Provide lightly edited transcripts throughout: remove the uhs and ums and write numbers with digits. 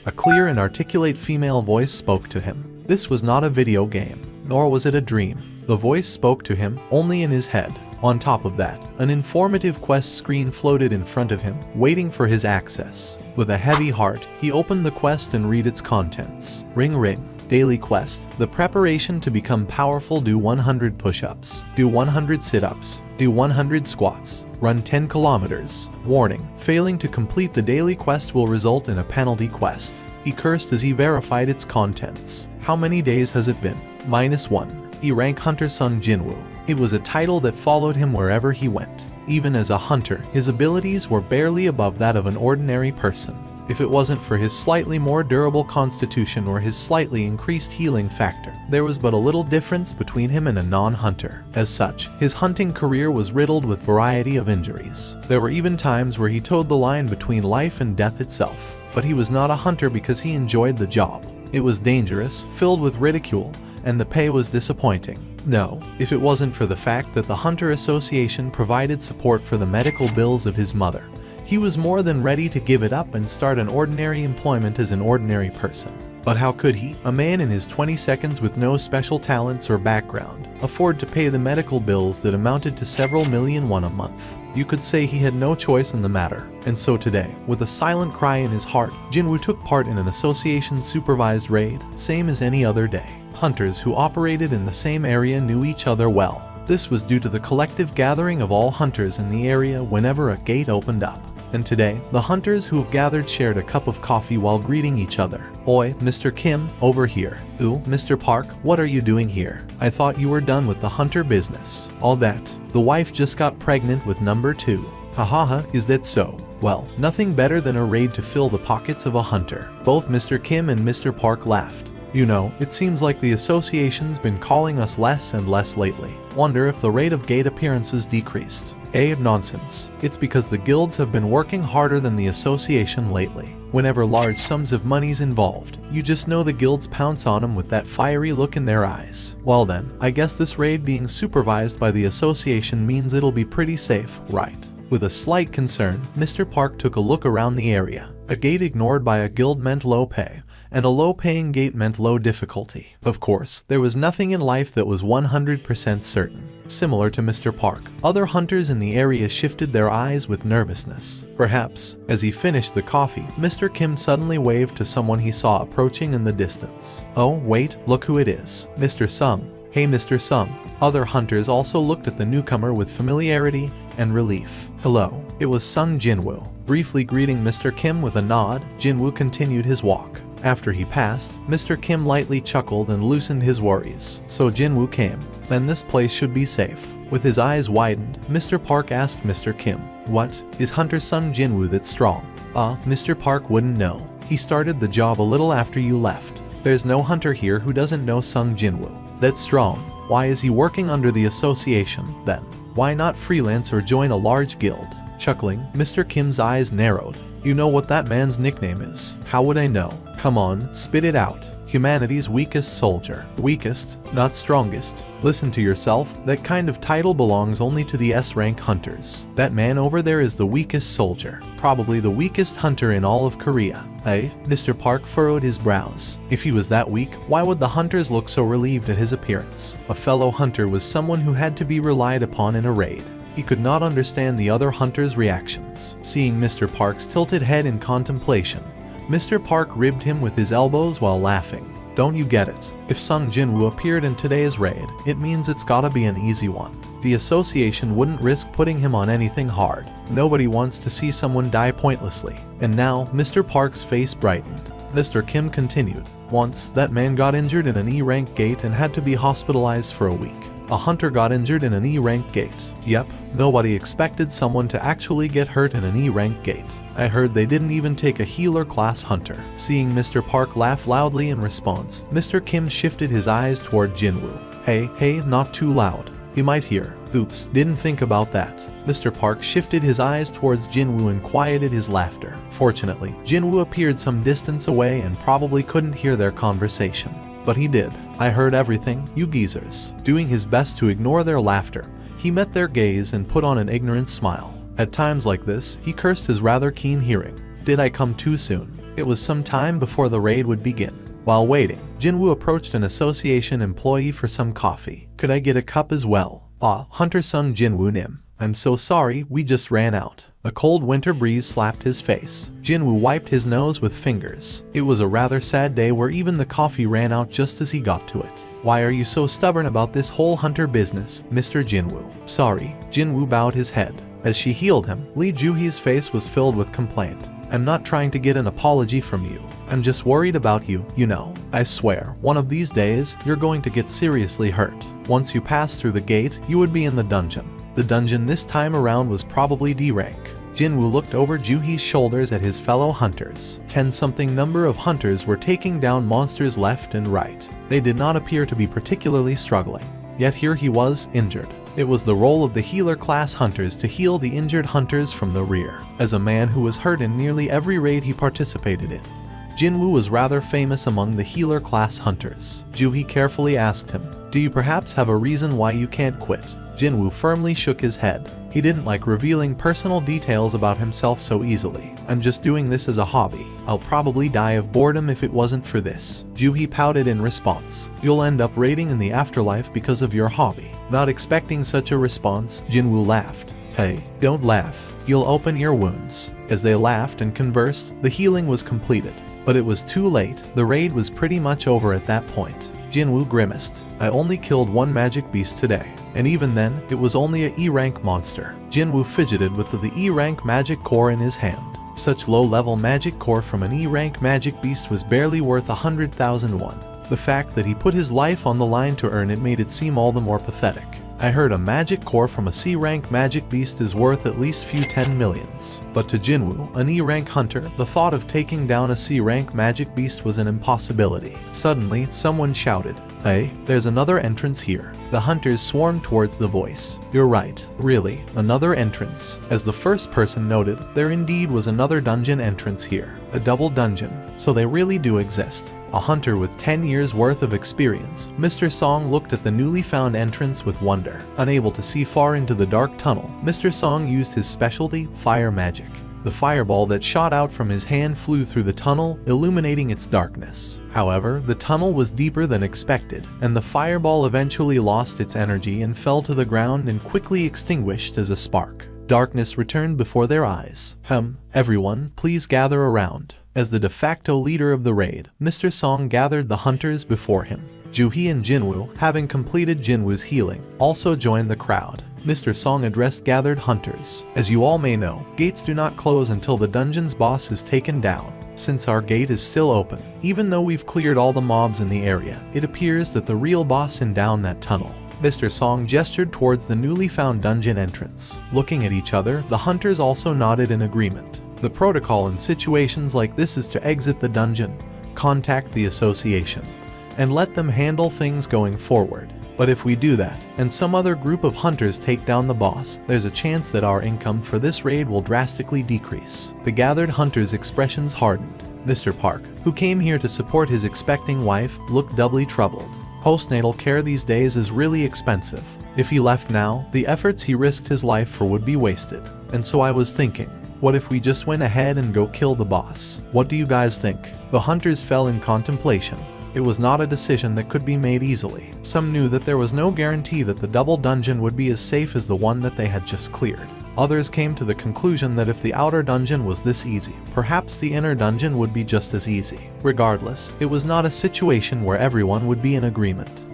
A clear and articulate female voice spoke to him. This was not a video game, nor was it a dream. The voice spoke to him only in his head. On top of that, an informative quest screen floated in front of him, waiting for his access. With a heavy heart, he opened the quest and read its contents. Ring ring. Daily quest. The preparation to become powerful. Do 100 push-ups. Do 100 sit-ups. Do 100 squats. Run 10 kilometers. Warning. Failing to complete the daily quest will result in a penalty quest. He cursed as he verified its contents. How many days has it been? -1. E-rank Hunter Sung Jinwoo. It was a title that followed him wherever he went. Even as a hunter, his abilities were barely above that of an ordinary person. If it wasn't for his slightly more durable constitution or his slightly increased healing factor, there was but a little difference between him and a non-hunter. As such, his hunting career was riddled with variety of injuries. There were even times where he towed the line between life and death itself. But he was not a hunter because he enjoyed the job. It was dangerous, filled with ridicule, and the pay was disappointing. No, if it wasn't for the fact that the Hunter Association provided support for the medical bills of his mother, he was more than ready to give it up and start an ordinary employment as an ordinary person. But how could he, a man in his 20s with no special talents or background, afford to pay the medical bills that amounted to several million won a month? You could say he had no choice in the matter. And so today, with a silent cry in his heart, Jinwoo took part in an association-supervised raid, same as any other day. Hunters who operated in the same area knew each other well. This was due to the collective gathering of all hunters in the area whenever a gate opened up. And today, the hunters who have gathered shared a cup of coffee while greeting each other. Oi, Mr. Kim, over here. Ooh, Mr. Park, what are you doing here? I thought you were done with the hunter business. All that. The wife just got pregnant with number 2. Hahaha, is that so? Well, nothing better than a raid to fill the pockets of a hunter. Both Mr. Kim and Mr. Park laughed. You know, it seems like the association's been calling us less and less lately. Wonder if the rate of gate appearances decreased. Nonsense. It's because the guilds have been working harder than the association lately. Whenever large sums of money's involved, you just know the guilds pounce on them with that fiery look in their eyes. Well then, I guess this raid being supervised by the association means it'll be pretty safe, right? With a slight concern, Mr. Park took a look around the area. A gate ignored by a guild meant low pay, and a low-paying gate meant low difficulty. Of course, there was nothing in life that was 100% certain. Similar to Mr. Park, other hunters in the area shifted their eyes with nervousness. Perhaps, as he finished the coffee, Mr. Kim suddenly waved to someone he saw approaching in the distance. Oh, wait, look who it is. Mr. Sung. Hey, Mr. Sung. Other hunters also looked at the newcomer with familiarity and relief. Hello. It was Sung Jinwoo. Briefly greeting Mr. Kim with a nod, Jinwoo continued his walk. After he passed, Mr. Kim lightly chuckled and loosened his worries. So Jinwoo came. Then this place should be safe. With his eyes widened, Mr. Park asked Mr. Kim, "What? Is Hunter Sung Jinwoo that strong?" Mr. Park wouldn't know. He started the job a little after you left. There's no hunter here who doesn't know Sung Jinwoo. That's strong. Why is he working under the association, then? Why not freelance or join a large guild? Chuckling, Mr. Kim's eyes narrowed. You know what that man's nickname is. How would I know? Come on, spit it out. Humanity's weakest soldier. Weakest, not strongest. Listen to yourself, that kind of title belongs only to the S-rank hunters. That man over there is the weakest soldier. Probably the weakest hunter in all of Korea. Mr. Park furrowed his brows. If he was that weak, why would the hunters look so relieved at his appearance? A fellow hunter was someone who had to be relied upon in a raid. He could not understand the other hunters' reactions. Seeing Mr. Park's tilted head in contemplation, Mr. Park ribbed him with his elbows while laughing. Don't you get it? If Sung Jinwoo appeared in today's raid, it means it's gotta be an easy one. The association wouldn't risk putting him on anything hard. Nobody wants to see someone die pointlessly. And now, Mr. Park's face brightened. Mr. Kim continued. Once, that man got injured in an E-rank gate and had to be hospitalized for a week. A hunter got injured in an E-rank gate. Yep, nobody expected someone to actually get hurt in an E-rank gate. I heard they didn't even take a healer class hunter. Seeing Mr. Park laugh loudly in response, Mr. Kim shifted his eyes toward Jinwoo. Hey, not too loud. He might hear. Oops, didn't think about that. Mr. Park shifted his eyes towards Jinwoo and quieted his laughter. Fortunately, Jinwoo appeared some distance away and probably couldn't hear their conversation. But he did. I heard everything, you geezers. Doing his best to ignore their laughter, he met their gaze and put on an ignorant smile. At times like this, he cursed his rather keen hearing. Did I come too soon? It was some time before the raid would begin. While waiting, Jinwoo approached an association employee for some coffee. "Could I get a cup as well?" "Ah, Hunter Sung Jinwoo Nim. I'm so sorry, we just ran out." A cold winter breeze slapped his face. Jinwoo wiped his nose with fingers. It was a rather sad day where even the coffee ran out just as he got to it. "Why are you so stubborn about this whole Hunter business, Mr. Jinwoo?" "Sorry." Jinwoo bowed his head. As she healed him, Lee Juhee's face was filled with complaint. "I'm not trying to get an apology from you. I'm just worried about you, you know. I swear, one of these days, you're going to get seriously hurt. Once you pass through the gate, you would be in the dungeon." The dungeon this time around was probably D rank. Jinwoo looked over Juhee's shoulders at his fellow hunters. 10-something number of hunters were taking down monsters left and right. They did not appear to be particularly struggling. Yet here he was, injured. It was the role of the healer class hunters to heal the injured hunters from the rear. As a man who was hurt in nearly every raid he participated in, Jinwoo was rather famous among the healer class hunters. Juhee carefully asked him, "Do you perhaps have a reason why you can't quit?" Jinwoo firmly shook his head. He didn't like revealing personal details about himself so easily. "I'm just doing this as a hobby. I'll probably die of boredom if it wasn't for this." Juhee pouted in response. "You'll end up raiding in the afterlife because of your hobby." Not expecting such a response, Jinwoo laughed. "Hey, don't laugh. You'll open your wounds." As they laughed and conversed, the healing was completed. But it was too late. The raid was pretty much over at that point. Jinwoo grimaced. "I only killed one magic beast today. And even then, it was only a E-rank monster." Jinwoo fidgeted with the E-rank magic core in his hand. Such low-level magic core from an E-rank magic beast was barely worth 100,000 won. The fact that he put his life on the line to earn it made it seem all the more pathetic. "I heard a magic core from a C-rank magic beast is worth at least few 10 millions. But to Jinwoo, an E-rank hunter, the thought of taking down a C-rank magic beast was an impossibility. Suddenly, someone shouted, "Hey, there's another entrance here." The hunters swarmed towards the voice. "You're right, really, another entrance." As the first person noted, there indeed was another dungeon entrance here. A double dungeon, so they really do exist. A hunter with 10 years worth of experience, Mr. Song looked at the newly found entrance with wonder. Unable to see far into the dark tunnel, Mr. Song used his specialty, fire magic. The fireball that shot out from his hand flew through the tunnel, illuminating its darkness. However, the tunnel was deeper than expected, and the fireball eventually lost its energy and fell to the ground and quickly extinguished as a spark. Darkness returned before their eyes. Everyone, please gather around." As the de facto leader of the raid, Mr. Song gathered the hunters before him. Juhee and Jinwoo, having completed Jinwoo's healing, also joined the crowd. Mr. Song addressed gathered hunters. "As you all may know, gates do not close until the dungeon's boss is taken down. Since our gate is still open, even though we've cleared all the mobs in the area, it appears that the real boss is down that tunnel." Mr. Song gestured towards the newly found dungeon entrance. Looking at each other, the hunters also nodded in agreement. The protocol in situations like this is to exit the dungeon, contact the association, and let them handle things going forward. But if we do that, and some other group of hunters take down the boss, there's a chance that our income for this raid will drastically decrease. The gathered hunters' expressions hardened. Mr. Park, who came here to support his expecting wife, looked doubly troubled. Postnatal care these days is really expensive. If he left now, the efforts he risked his life for would be wasted. And so I was thinking, what if we just went ahead and go kill the boss? What do you guys think? The hunters fell in contemplation. It was not a decision that could be made easily. Some knew that there was no guarantee that the double dungeon would be as safe as the one that they had just cleared. Others came to the conclusion that if the outer dungeon was this easy, perhaps the inner dungeon would be just as easy. Regardless, it was not a situation where everyone would be in agreement.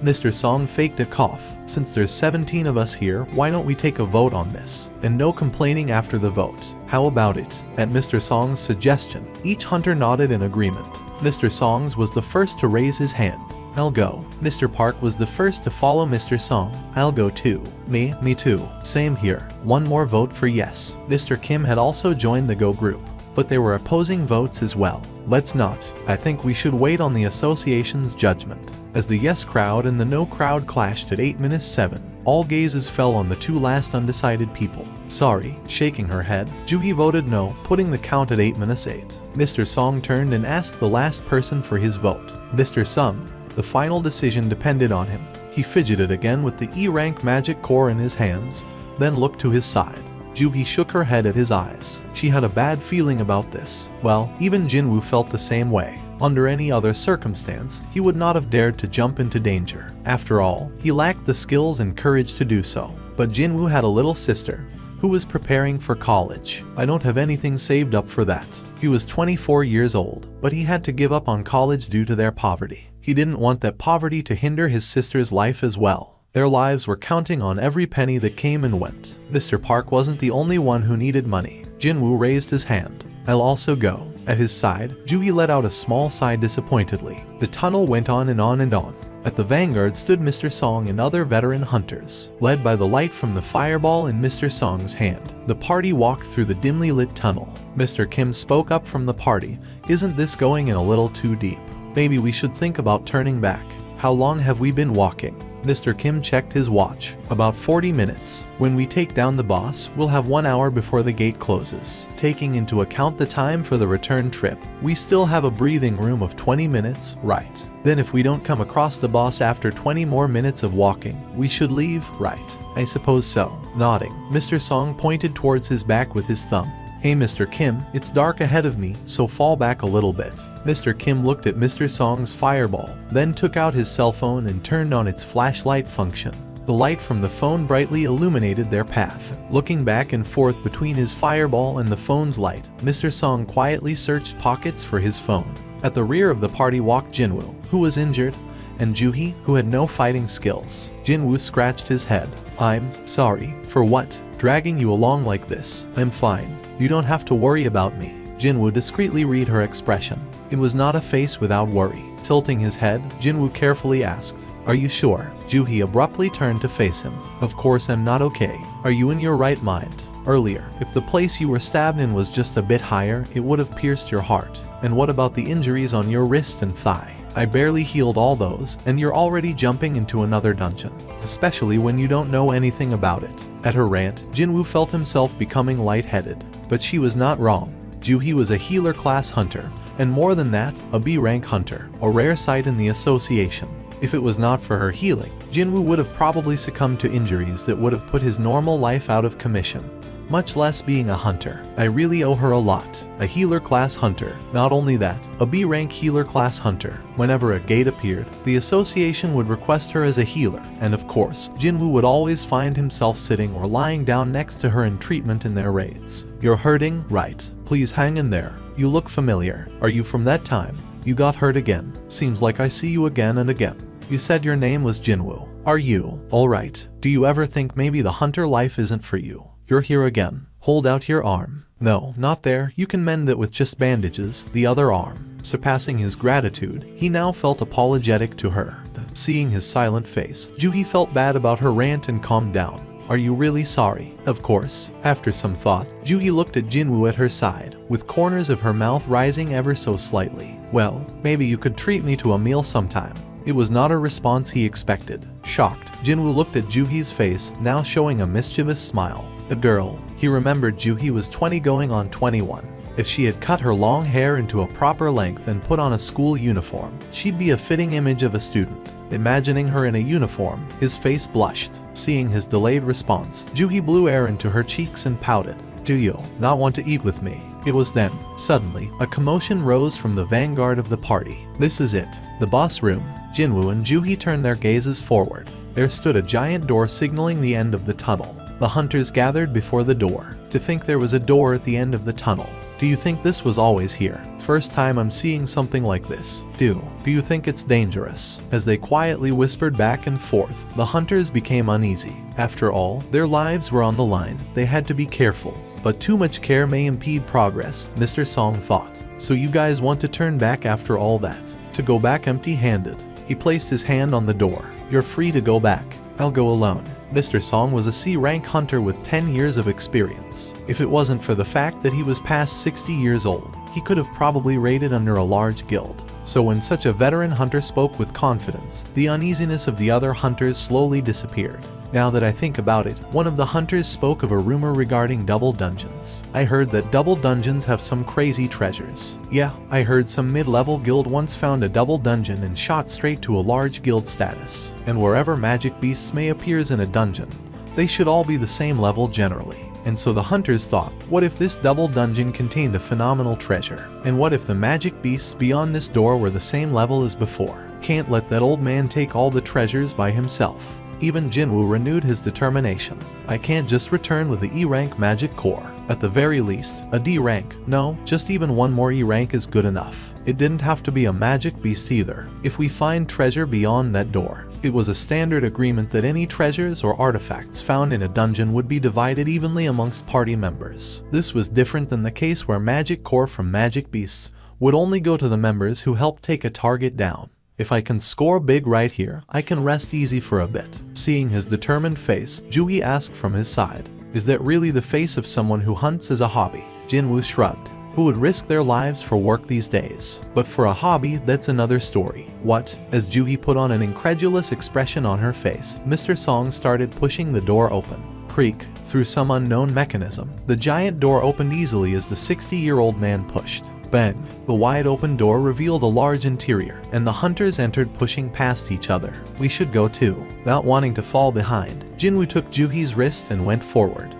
Mr. Song faked a cough. "Since there's 17 of us here, why don't we take a vote on this?" And no complaining after the vote. "How about it?" At Mr. Song's suggestion, each hunter nodded in agreement. Mr. Song's was the first to raise his hand. "I'll go." Mr. Park was the first to follow Mr. Song. "I'll go too." Me too." "Same here." One more vote for yes. Mr. Kim had also joined the Go group, but there were opposing votes as well. "Let's not. I think we should wait on the association's judgment." As the yes crowd and the no crowd clashed at 8:07, all gazes fell on the two last undecided people. "Sorry." Shaking her head, Juhee voted no, putting the count at 8:08. Mr. Song turned and asked the last person for his vote. "Mr. Sung." The final decision depended on him. He fidgeted again with the E-rank magic core in his hands, then looked to his side. Juhi shook her head at his eyes. She had a bad feeling about this. Well, even Jinwoo felt the same way. Under any other circumstance, he would not have dared to jump into danger. After all, he lacked the skills and courage to do so. But Jinwoo had a little sister who was preparing for college. I don't have anything saved up for that. He was 24 years old, but he had to give up on college due to their poverty. He didn't want that poverty to hinder his sister's life as well. Their lives were counting on every penny that came and went. Mr. Park wasn't the only one who needed money. Jinwoo raised his hand. I'll also go. At his side, Juhi let out a small sigh disappointedly. The tunnel went on and on and on. At the vanguard stood Mr. Song and other veteran hunters, led by the light from the fireball in Mr. Song's hand. The party walked through the dimly lit tunnel. Mr. Kim spoke up from the party. Isn't this going in a little too deep? Maybe we should think about turning back. How long have we been walking? Mr. Kim checked his watch. About 40 minutes. When we take down the boss, we'll have 1 hour before the gate closes. Taking into account the time for the return trip, we still have a breathing room of 20 minutes, right? Then if we don't come across the boss after 20 more minutes of walking, we should leave, right? I suppose so. Nodding, Mr. Song pointed towards his back with his thumb. Hey Mr. Kim, it's dark ahead of me, so fall back a little bit. Mr. Kim looked at Mr. Song's fireball, then took out his cell phone and turned on its flashlight function. The light from the phone brightly illuminated their path. Looking back and forth between his fireball and the phone's light, Mr. Song quietly searched pockets for his phone. At the rear of the party walked Jinwoo, who was injured, and Juhi, who had no fighting skills. Jinwoo scratched his head. I'm sorry. For what? Dragging you along like this? I'm fine. You don't have to worry about me. Jinwoo discreetly read her expression. It was not a face without worry. Tilting his head, Jinwoo carefully asked, Are you sure? Juhi abruptly turned to face him. Of course I'm not okay. Are you in your right mind? Earlier, if the place you were stabbed in was just a bit higher, it would have pierced your heart. And what about the injuries on your wrist and thigh? I barely healed all those, and you're already jumping into another dungeon. Especially when you don't know anything about it. At her rant, Jinwoo felt himself becoming lightheaded. But she was not wrong. Juhi was a healer class hunter, and more than that, a B-rank hunter, a rare sight in the association. If it was not for her healing, Jinwoo would have probably succumbed to injuries that would have put his normal life out of commission. Much less being a hunter. I really owe her a lot. A healer class hunter. Not only that, a B-rank healer class hunter. Whenever a gate appeared, the association would request her as a healer, and of course, Jinwoo would always find himself sitting or lying down next to her in treatment in their raids. You're hurting? Right. Please hang in there. You look familiar. Are you from that time? You got hurt again. Seems like I see you again and again. You said your name was Jinwoo. Are you? Alright. Do you ever think maybe the hunter life isn't for you? You're here again. Hold out your arm. No, not there. You can mend it with just bandages. The other arm. Surpassing his gratitude, he now felt apologetic to her. Seeing his silent face, Juhi felt bad about her rant and calmed down. Are you really sorry? Of course. After some thought, Juhi looked at Jinwoo at her side, with corners of her mouth rising ever so slightly. Well, maybe you could treat me to a meal sometime. It was not a response he expected. Shocked, Jinwoo looked at Juhi's face, now showing a mischievous smile. A girl. He remembered Juhi was 20 going on 21. If she had cut her long hair into a proper length and put on a school uniform, she'd be a fitting image of a student. Imagining her in a uniform, his face blushed. Seeing his delayed response, Juhi blew air into her cheeks and pouted. Do you not want to eat with me? It was then, suddenly, a commotion rose from the vanguard of the party. This is it. The boss room. Jinwoo and Juhi turned their gazes forward. There stood a giant door signaling the end of the tunnel. The hunters gathered before the door. To think there was a door at the end of the tunnel. Do you think this was always here? First time I'm seeing something like this. Do you think it's dangerous? As they quietly whispered back and forth, the hunters became uneasy. After all, their lives were on the line. They had to be careful. But too much care may impede progress, Mr. Song thought. So you guys want to turn back after all that? To go back empty-handed? He placed his hand on the door. You're free to go back. I'll go alone. Mr. Song was a C-rank hunter with 10 years of experience. If it wasn't for the fact that he was past 60 years old, he could have probably raided under a large guild. So when such a veteran hunter spoke with confidence, the uneasiness of the other hunters slowly disappeared. Now that I think about it, one of the hunters spoke of a rumor regarding double dungeons. I heard that double dungeons have some crazy treasures. Yeah, I heard some mid-level guild once found a double dungeon and shot straight to a large guild status. And wherever magic beasts may appear in a dungeon, they should all be the same level generally. And so the hunters thought, what if this double dungeon contained a phenomenal treasure? And what if the magic beasts beyond this door were the same level as before? Can't let that old man take all the treasures by himself. Even Jinwoo renewed his determination. I can't just return with the E rank magic core. At the very least, a D rank. No, just even one more E rank is good enough. It didn't have to be a magic beast either. If we find treasure beyond that door. It was a standard agreement that any treasures or artifacts found in a dungeon would be divided evenly amongst party members. This was different than the case where magic core from magic beasts would only go to the members who helped take a target down. If I can score big right here, I can rest easy for a bit. Seeing his determined face, Jui asked from his side, is that really the face of someone who hunts as a hobby? Jinwoo shrugged. Who would risk their lives for work these days? But for a hobby, that's another story. What? As Jui put on an incredulous expression on her face, Mr. Song started pushing the door open. Creak. Through some unknown mechanism, the giant door opened easily as the 60-year-old man pushed. Bang! The wide open door revealed a large interior, and the hunters entered pushing past each other. We should go too. Not wanting to fall behind, Jinwoo took Juhi's wrist and went forward.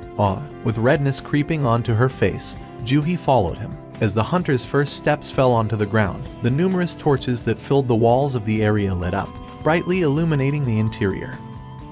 With redness creeping onto her face, Juhi followed him. As the hunter's first steps fell onto the ground, the numerous torches that filled the walls of the area lit up, brightly illuminating the interior.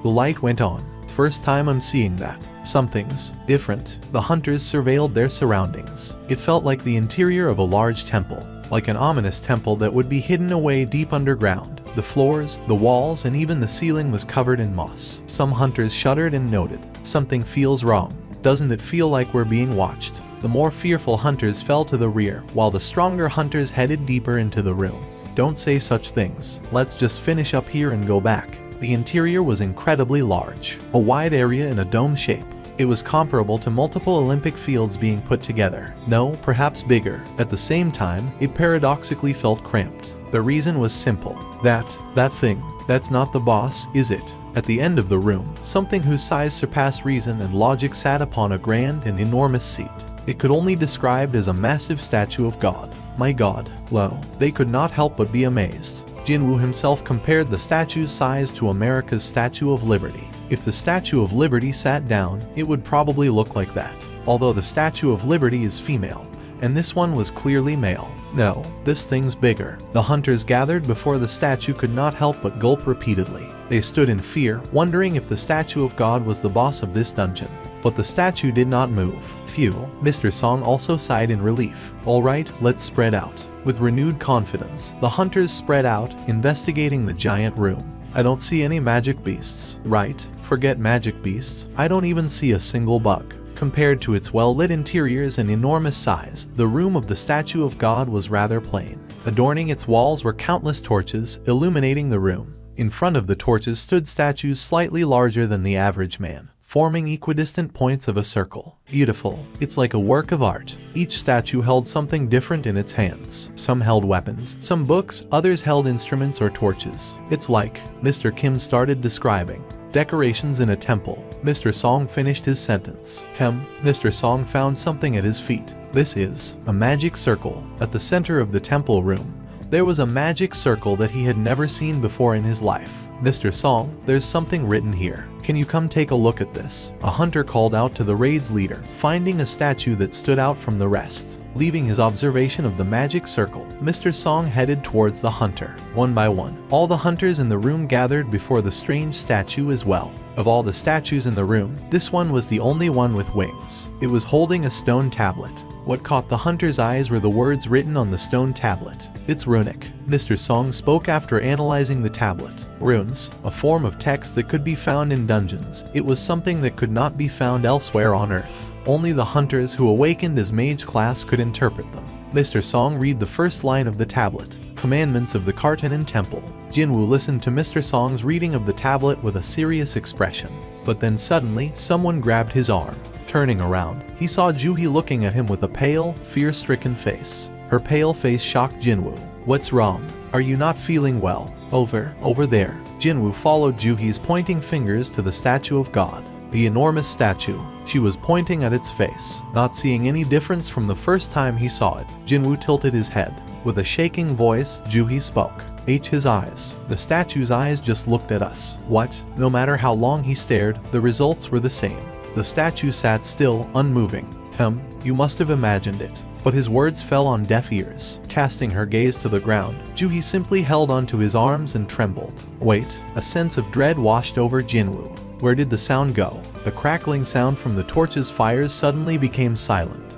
The light went on. First time I'm seeing that. Something's different. The hunters surveilled their surroundings. It felt like the interior of a large temple, like an ominous temple that would be hidden away deep underground. The floors, the walls, and even the ceiling was covered in moss. Some hunters shuddered and noted, something feels wrong. Doesn't it feel like we're being watched? The more fearful hunters fell to the rear, while the stronger hunters headed deeper into the room. Don't say such things. Let's just finish up here and go back. The interior was incredibly large, a wide area in a dome shape. It was comparable to multiple Olympic fields being put together. No, perhaps bigger. At the same time, it paradoxically felt cramped. The reason was simple. That thing, that's not the boss, is it? At the end of the room, something whose size surpassed reason and logic sat upon a grand and enormous seat. It could only be described as a massive statue of God. My God, lo, they could not help but be amazed. Jinwoo himself compared the statue's size to America's Statue of Liberty. If the Statue of Liberty sat down, it would probably look like that. Although the Statue of Liberty is female, and this one was clearly male. No, this thing's bigger. The hunters gathered before the statue could not help but gulp repeatedly. They stood in fear, wondering if the statue of God was the boss of this dungeon. But the statue did not move. Phew, Mr. Song also sighed in relief. Alright, let's spread out. With renewed confidence, the hunters spread out, investigating the giant room. I don't see any magic beasts. Right, forget magic beasts, I don't even see a single bug. Compared to its well-lit interiors and enormous size, the room of the statue of God was rather plain. Adorning its walls were countless torches, illuminating the room. In front of the torches stood statues slightly larger than the average man, forming equidistant points of a circle. Beautiful. It's like a work of art. Each statue held something different in its hands. Some held weapons, some books, others held instruments or torches. It's like, Mr. Kim started describing, decorations in a temple. Mr. Song finished his sentence. Mr. Song found something at his feet. This is a magic circle. At the center of the temple room, there was a magic circle that he had never seen before in his life. Mr. Song, there's something written here. Can you come take a look at this? A hunter called out to the raid's leader, finding a statue that stood out from the rest. Leaving his observation of the magic circle, Mr. Song headed towards the hunter. One by one, all the hunters in the room gathered before the strange statue as well. Of all the statues in the room, this one was the only one with wings. It was holding a stone tablet. What caught the hunter's eyes were the words written on the stone tablet. It's runic. Mr. Song spoke after analyzing the tablet. Runes, a form of text that could be found in dungeons. It was something that could not be found elsewhere on Earth. Only the hunters who awakened as mage class could interpret them. Mr. Song read the first line of the tablet, Commandments of the Kartanen Temple. Jinwoo listened to Mr. Song's reading of the tablet with a serious expression. But then suddenly, someone grabbed his arm. Turning around, he saw Juhi looking at him with a pale, fear-stricken face. Her pale face shocked Jinwoo. What's wrong? Are you not feeling well? Over there. Jinwoo followed Juhi's pointing fingers to the statue of God. The enormous statue. She was pointing at its face. Not seeing any difference from the first time he saw it, Jinwoo tilted his head. With a shaking voice, Juhi spoke. His eyes. The statue's eyes just looked at us. What? No matter how long he stared, the results were the same. The statue sat still, unmoving. You must have imagined it. But his words fell on deaf ears. Casting her gaze to the ground, Juhi simply held onto his arms and trembled. Wait, a sense of dread washed over Jinwoo. Where did the sound go? The crackling sound from the torch's fires suddenly became silent.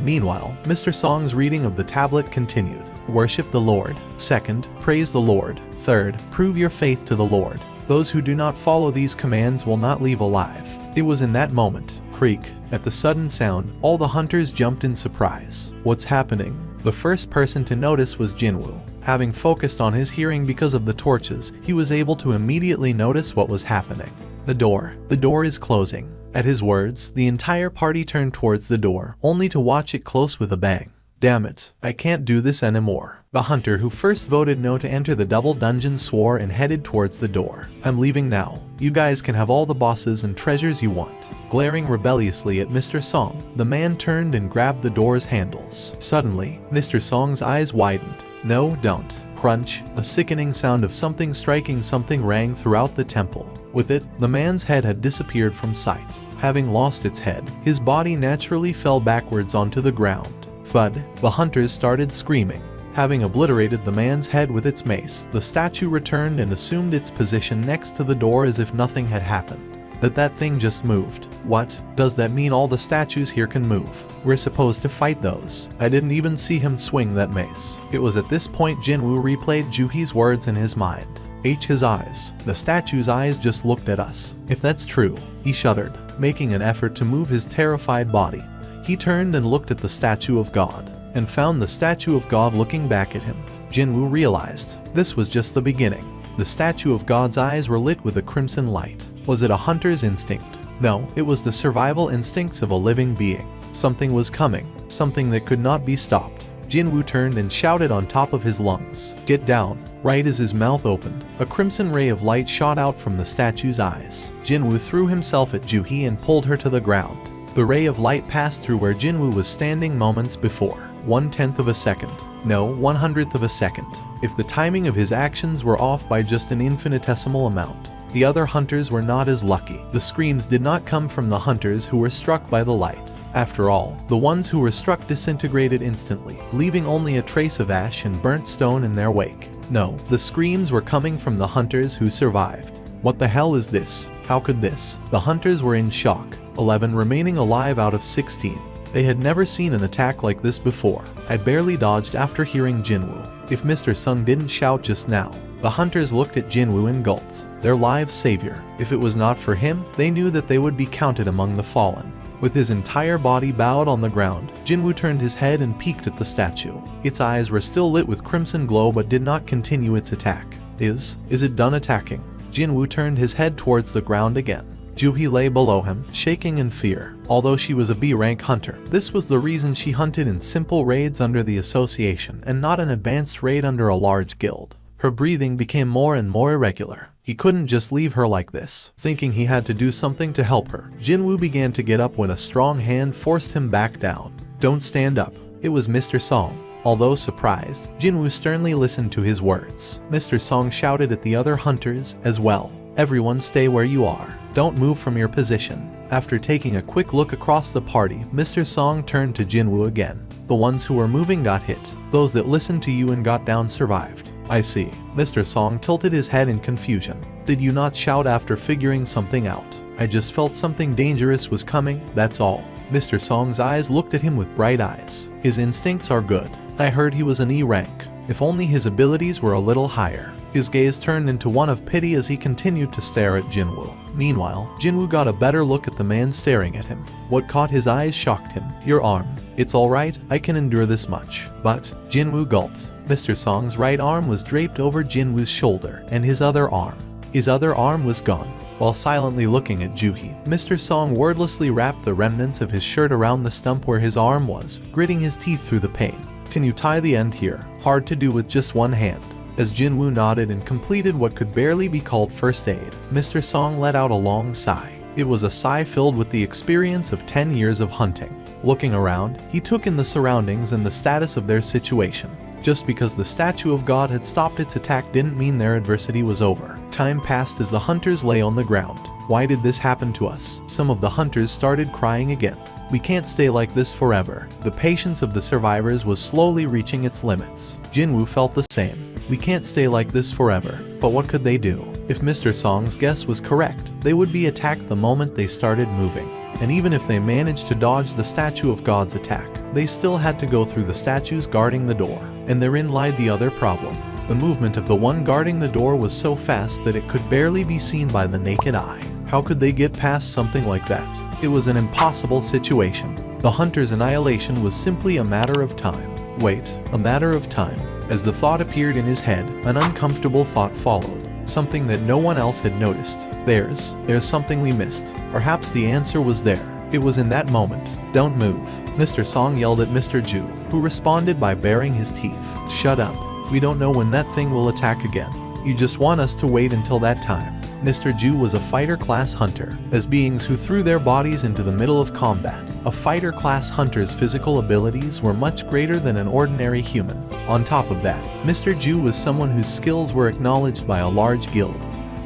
Meanwhile, Mr. Song's reading of the tablet continued. Worship the Lord. Second, praise the Lord. Third, prove your faith to the Lord. Those who do not follow these commands will not leave alive. It was in that moment, creak, at the sudden sound, all the hunters jumped in surprise. What's happening? The first person to notice was Jinwoo. Having focused on his hearing because of the torches, he was able to immediately notice what was happening. The door is closing. At his words, the entire party turned towards the door, only to watch it close with a bang. Damn it, I can't do this anymore. The hunter who first voted no to enter the double dungeon swore and headed towards the door. I'm leaving now. You guys can have all the bosses and treasures you want. Glaring rebelliously at Mr. Song, the man turned and grabbed the door's handles. Suddenly, Mr. Song's eyes widened. No, don't. Crunch, a sickening sound of something striking something rang throughout the temple. With it, the man's head had disappeared from sight. Having lost its head, his body naturally fell backwards onto the ground. Thud, the hunters started screaming. Having obliterated the man's head with its mace, the statue returned and assumed its position next to the door as if nothing had happened. That thing just moved. What? Does that mean all the statues here can move? We're supposed to fight those. I didn't even see him swing that mace. It was at this point Jinwoo replayed Juhi's words in his mind. His eyes. The statue's eyes just looked at us. If that's true, he shuddered, making an effort to move his terrified body. He turned and looked at the statue of God, and found the statue of God looking back at him. Jinwoo realized this was just the beginning. The statue of God's eyes were lit with a crimson light. Was it a hunter's instinct? No, it was the survival instincts of a living being. Something was coming, something that could not be stopped. Jinwoo turned and shouted on top of his lungs, "Get down!" Right as his mouth opened, a crimson ray of light shot out from the statue's eyes. Jinwoo threw himself at Juhi and pulled her to the ground. The ray of light passed through where Jinwoo was standing moments before. 1/10 of a second. No, 1/100th of a second. If the timing of his actions were off by just an infinitesimal amount. The other hunters were not as lucky. The screams did not come from the hunters who were struck by the light. After all, the ones who were struck disintegrated instantly, leaving only a trace of ash and burnt stone in their wake. No, the screams were coming from the hunters who survived. What the hell is this? How could this? The hunters were in shock. 11 remaining alive out of 16. They had never seen an attack like this before. I'd barely dodged after hearing Jinwoo. If Mr. Sung didn't shout just now. The hunters looked at Jinwoo and gulped. Their lives' savior. If it was not for him, they knew that they would be counted among the fallen. With his entire body bowed on the ground, Jinwoo turned his head and peeked at the statue. Its eyes were still lit with crimson glow but did not continue its attack. Is it done attacking? Jinwoo turned his head towards the ground again. Juhi lay below him, shaking in fear. Although she was a B-rank hunter, this was the reason she hunted in simple raids under the association and not an advanced raid under a large guild. Her breathing became more and more irregular. He couldn't just leave her like this. Thinking he had to do something to help her, Jinwoo began to get up when a strong hand forced him back down. Don't stand up. It was Mr. Song. Although surprised, Jinwoo sternly listened to his words. Mr. Song shouted at the other hunters as well. Everyone stay where you are. Don't move from your position. After taking a quick look across the party, Mr. Song turned to Jinwoo again. The ones who were moving got hit. Those that listened to you and got down survived. I see. Mr. Song tilted his head in confusion. Did you not shout after figuring something out? I just felt something dangerous was coming, that's all. Mr. Song's eyes looked at him with bright eyes. His instincts are good. I heard he was an E rank. If only his abilities were a little higher. His gaze turned into one of pity as he continued to stare at Jinwoo. Meanwhile, Jinwoo got a better look at the man staring at him. What caught his eyes shocked him. Your arm. It's alright, I can endure this much. But, Jinwoo gulped. Mr. Song's right arm was draped over Jinwoo's shoulder, and his other arm was gone. While silently looking at Juhi, Mr. Song wordlessly wrapped the remnants of his shirt around the stump where his arm was, gritting his teeth through the pain. Can you tie the end here? Hard to do with just one hand. As Jinwoo nodded and completed what could barely be called first aid, Mr. Song let out a long sigh. It was a sigh filled with the experience of 10 years of hunting. Looking around, he took in the surroundings and the status of their situation. Just because the statue of God had stopped its attack didn't mean their adversity was over. Time passed as the hunters lay on the ground. Why did this happen to us? Some of the hunters started crying again. We can't stay like this forever. The patience of the survivors was slowly reaching its limits. Jinwoo felt the same. We can't stay like this forever. But what could they do? If Mr. Song's guess was correct, they would be attacked the moment they started moving. And even if they managed to dodge the statue of God's attack, they still had to go through the statues guarding the door. And therein lied the other problem. The movement of the one guarding the door was so fast that it could barely be seen by the naked eye. How could they get past something like that? It was an impossible situation. The hunter's annihilation was simply a matter of time. Wait, a matter of time. As the thought appeared in his head, an uncomfortable thought followed. Something that no one else had noticed. There's something we missed. Perhaps the answer was there. It was in that moment. Don't move. Mr. Song yelled at Mr. Ju, who responded by baring his teeth. Shut up. We don't know when that thing will attack again. You just want us to wait until that time. Mr. Ju was a fighter-class hunter. As beings who threw their bodies into the middle of combat, a fighter-class hunter's physical abilities were much greater than an ordinary human. On top of that, Mr. Ju was someone whose skills were acknowledged by a large guild,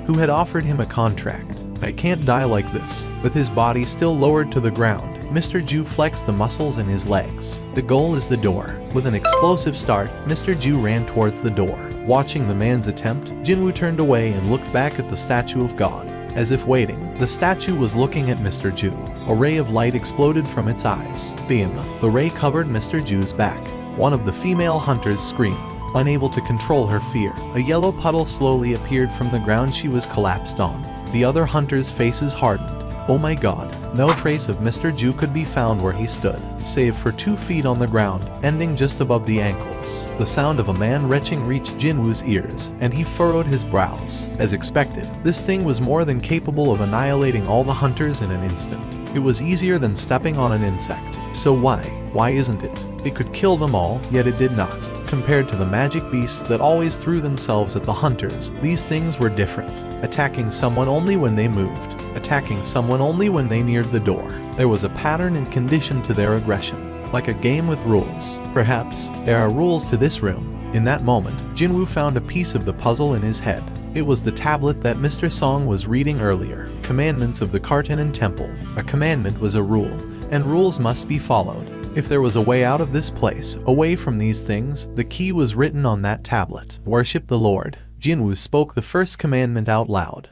who had offered him a contract. I can't die like this. With his body still lowered to the ground, Mr. Ju flexed the muscles in his legs. The goal is the door. With an explosive start, Mr. Ju ran towards the door. Watching the man's attempt, Jinwoo turned away and looked back at the statue of God. As if waiting, the statue was looking at Mr. Ju. A ray of light exploded from its eyes. The ray covered Mr. Ju's back. One of the female hunters screamed. Unable to control her fear, a yellow puddle slowly appeared from the ground she was collapsed on. The other hunters' faces hardened. Oh my god, no trace of Mr. Ju could be found where he stood, save for 2 feet on the ground, ending just above the ankles. The sound of a man retching reached Jinwoo's ears, and he furrowed his brows. As expected, this thing was more than capable of annihilating all the hunters in an instant. It was easier than stepping on an insect. So why isn't it? It could kill them all, yet it did not. Compared to the magic beasts that always threw themselves at the hunters, these things were different. Attacking someone only when they moved. Attacking someone only when they neared the door. There was a pattern and condition to their aggression, like a game with rules. Perhaps there are rules to this room. In that moment, Jinwoo found a piece of the puzzle in his head. It was the tablet that Mr. Song was reading earlier. Commandments of the Carton and Temple. A commandment was a rule, and rules must be followed. If there was a way out of this place, away from these things, the key was written on that tablet. Worship the Lord. Jinwoo spoke the first commandment out loud.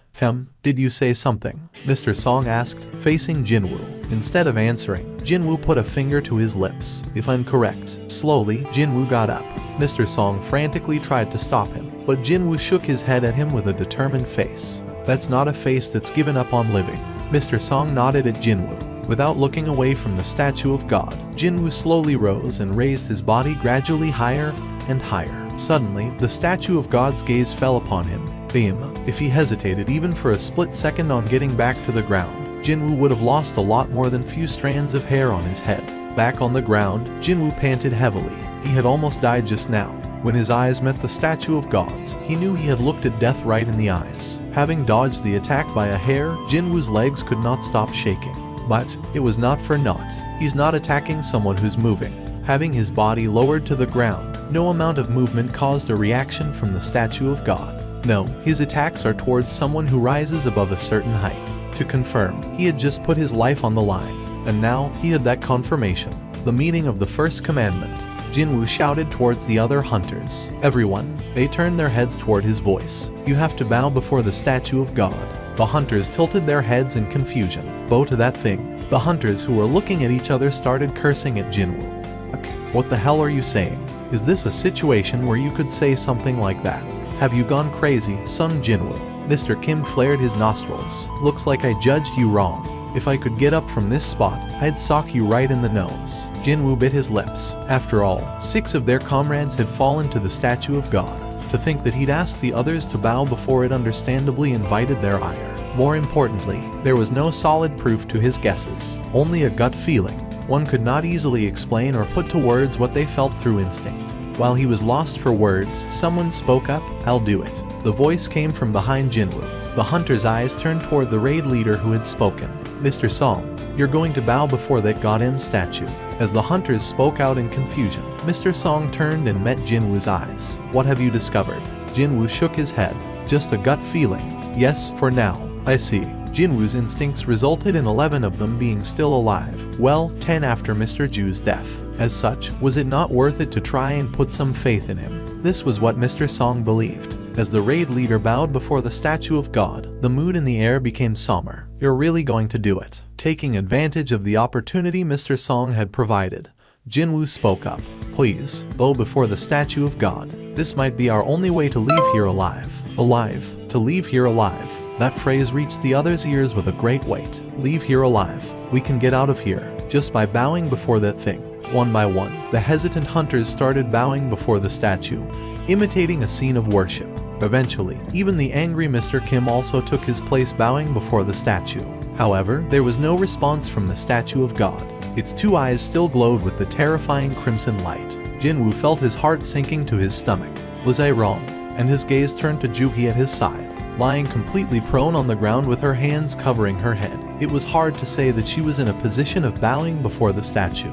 Did you say something? Mr. Song asked, facing Jinwoo. Instead of answering, Jinwoo put a finger to his lips. If I'm correct. Slowly, Jinwoo got up. Mr. Song frantically tried to stop him, but Jinwoo shook his head at him with a determined face. That's not a face that's given up on living. Mr. Song nodded at Jinwoo. Without looking away from the statue of God, Jinwoo slowly rose and raised his body gradually higher and higher. Suddenly, the statue of God's gaze fell upon him. If he hesitated even for a split second on getting back to the ground, Jinwoo would have lost a lot more than few strands of hair on his head. Back on the ground, Jinwoo panted heavily. He had almost died just now. When his eyes met the statue of God's, he knew he had looked at death right in the eyes. Having dodged the attack by a hair, Jinwoo's legs could not stop shaking. But it was not for naught. He's not attacking someone who's moving. Having his body lowered to the ground, no amount of movement caused a reaction from the statue of God. No, his attacks are towards someone who rises above a certain height. To confirm, he had just put his life on the line, and now he had that confirmation. The meaning of the first commandment. Jinwoo shouted towards the other hunters. Everyone, they turned their heads toward his voice. You have to bow before the statue of God. The hunters tilted their heads in confusion. Bow to that thing. The hunters who were looking at each other started cursing at Jinwoo. What the hell are you saying? Is this a situation where you could say something like that? Have you gone crazy? Sung Jinwoo. Mr. Kim flared his nostrils. Looks like I judged you wrong. If I could get up from this spot, I'd sock you right in the nose. Jinwoo bit his lips. After all, 6 of their comrades had fallen to the statue of God. To think that he'd asked the others to bow before it understandably invited their ire. More importantly, there was no solid proof to his guesses, only a gut feeling. One could not easily explain or put to words what they felt through instinct. While he was lost for words, someone spoke up, I'll do it. The voice came from behind Jinwoo. The hunter's eyes turned toward the raid leader who had spoken. Mr. Song, you're going to bow before that goddamn statue. As the hunters spoke out in confusion, Mr. Song turned and met Jinwoo's eyes. What have you discovered? Jinwoo shook his head. Just a gut feeling. Yes, for now. I see. Jinwoo's instincts resulted in 11 of them being still alive, well, 10 after Mr. Ju's death. As such, was it not worth it to try and put some faith in him? This was what Mr. Song believed. As the raid leader bowed before the statue of God, the mood in the air became somber. You're really going to do it? Taking advantage of the opportunity Mr. Song had provided, Jinwoo spoke up. Please, bow before the statue of God. This might be our only way to leave here alive. Alive. To leave here alive. That phrase reached the other's ears with a great weight. Leave here alive. We can get out of here, just by bowing before that thing. One by one, the hesitant hunters started bowing before the statue, imitating a scene of worship. Eventually, even the angry Mr. Kim also took his place bowing before the statue. However, there was no response from the statue of God. Its two eyes still glowed with the terrifying crimson light. Jinwoo felt his heart sinking to his stomach. Was I wrong? And his gaze turned to Juhi at his side, lying completely prone on the ground with her hands covering her head. It was hard to say that she was in a position of bowing before the statue.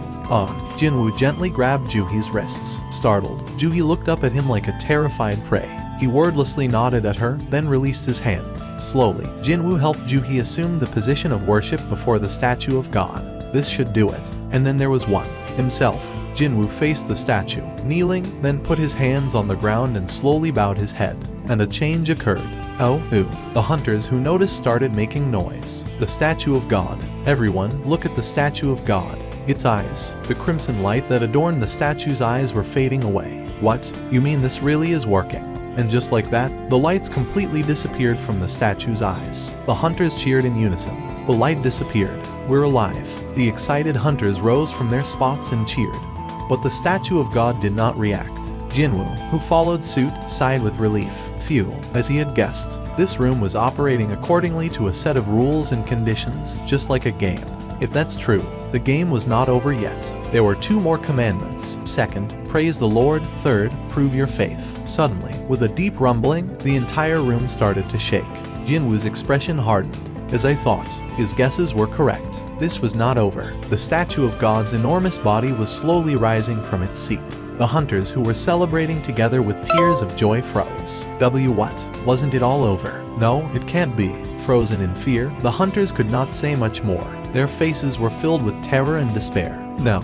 Jinwoo gently grabbed Juhi's wrists. Startled, Juhi looked up at him like a terrified prey. He wordlessly nodded at her, then released his hand. Slowly, Jinwoo helped Juhi assume the position of worship before the statue of God. This should do it. And then there was one. Himself. Jinwoo faced the statue, kneeling, then put his hands on the ground and slowly bowed his head. And a change occurred. The hunters who noticed started making noise. The statue of God. Everyone, look at the statue of God. Its eyes. The crimson light that adorned the statue's eyes were fading away. What? You mean this really is working? And just like that, the lights completely disappeared from the statue's eyes. The hunters cheered in unison. The light disappeared. We're alive. The excited hunters rose from their spots and cheered. But the statue of God did not react. Jinwoo, who followed suit, sighed with relief. Phew, as he had guessed, this room was operating accordingly to a set of rules and conditions, just like a game. If that's true, the game was not over yet. There were 2 more commandments. Second, praise the Lord. Third, prove your faith. Suddenly, with a deep rumbling, the entire room started to shake. Jinwoo's expression hardened. As I thought, his guesses were correct. This was not over. The statue of God's enormous body was slowly rising from its seat. The hunters who were celebrating together with tears of joy froze. What? Wasn't it all over? No, it can't be. Frozen in fear, the hunters could not say much more. Their faces were filled with terror and despair. No.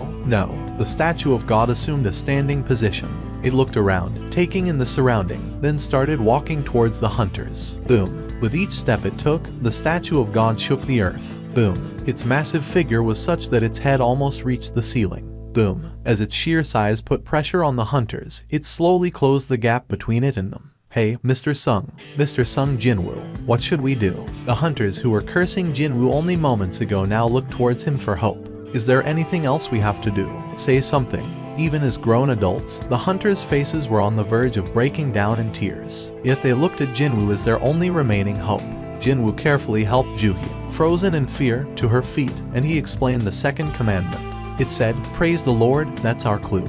The statue of God assumed a standing position. It looked around, taking in the surrounding, then started walking towards the hunters. Boom. With each step it took, the statue of God shook the earth. Boom. Its massive figure was such that its head almost reached the ceiling. Boom. As its sheer size put pressure on the hunters, it slowly closed the gap between it and them. Hey, Mr. Sung, Jinwoo, what should we do? The hunters who were cursing Jinwoo only moments ago now looked towards him for hope. Is there anything else we have to do? Say something. Even as grown adults, the hunters' faces were on the verge of breaking down in tears. Yet they looked at Jinwoo as their only remaining hope. Jinwoo carefully helped Juhi, frozen in fear, to her feet, and he explained the second commandment. It said, praise the Lord, that's our clue.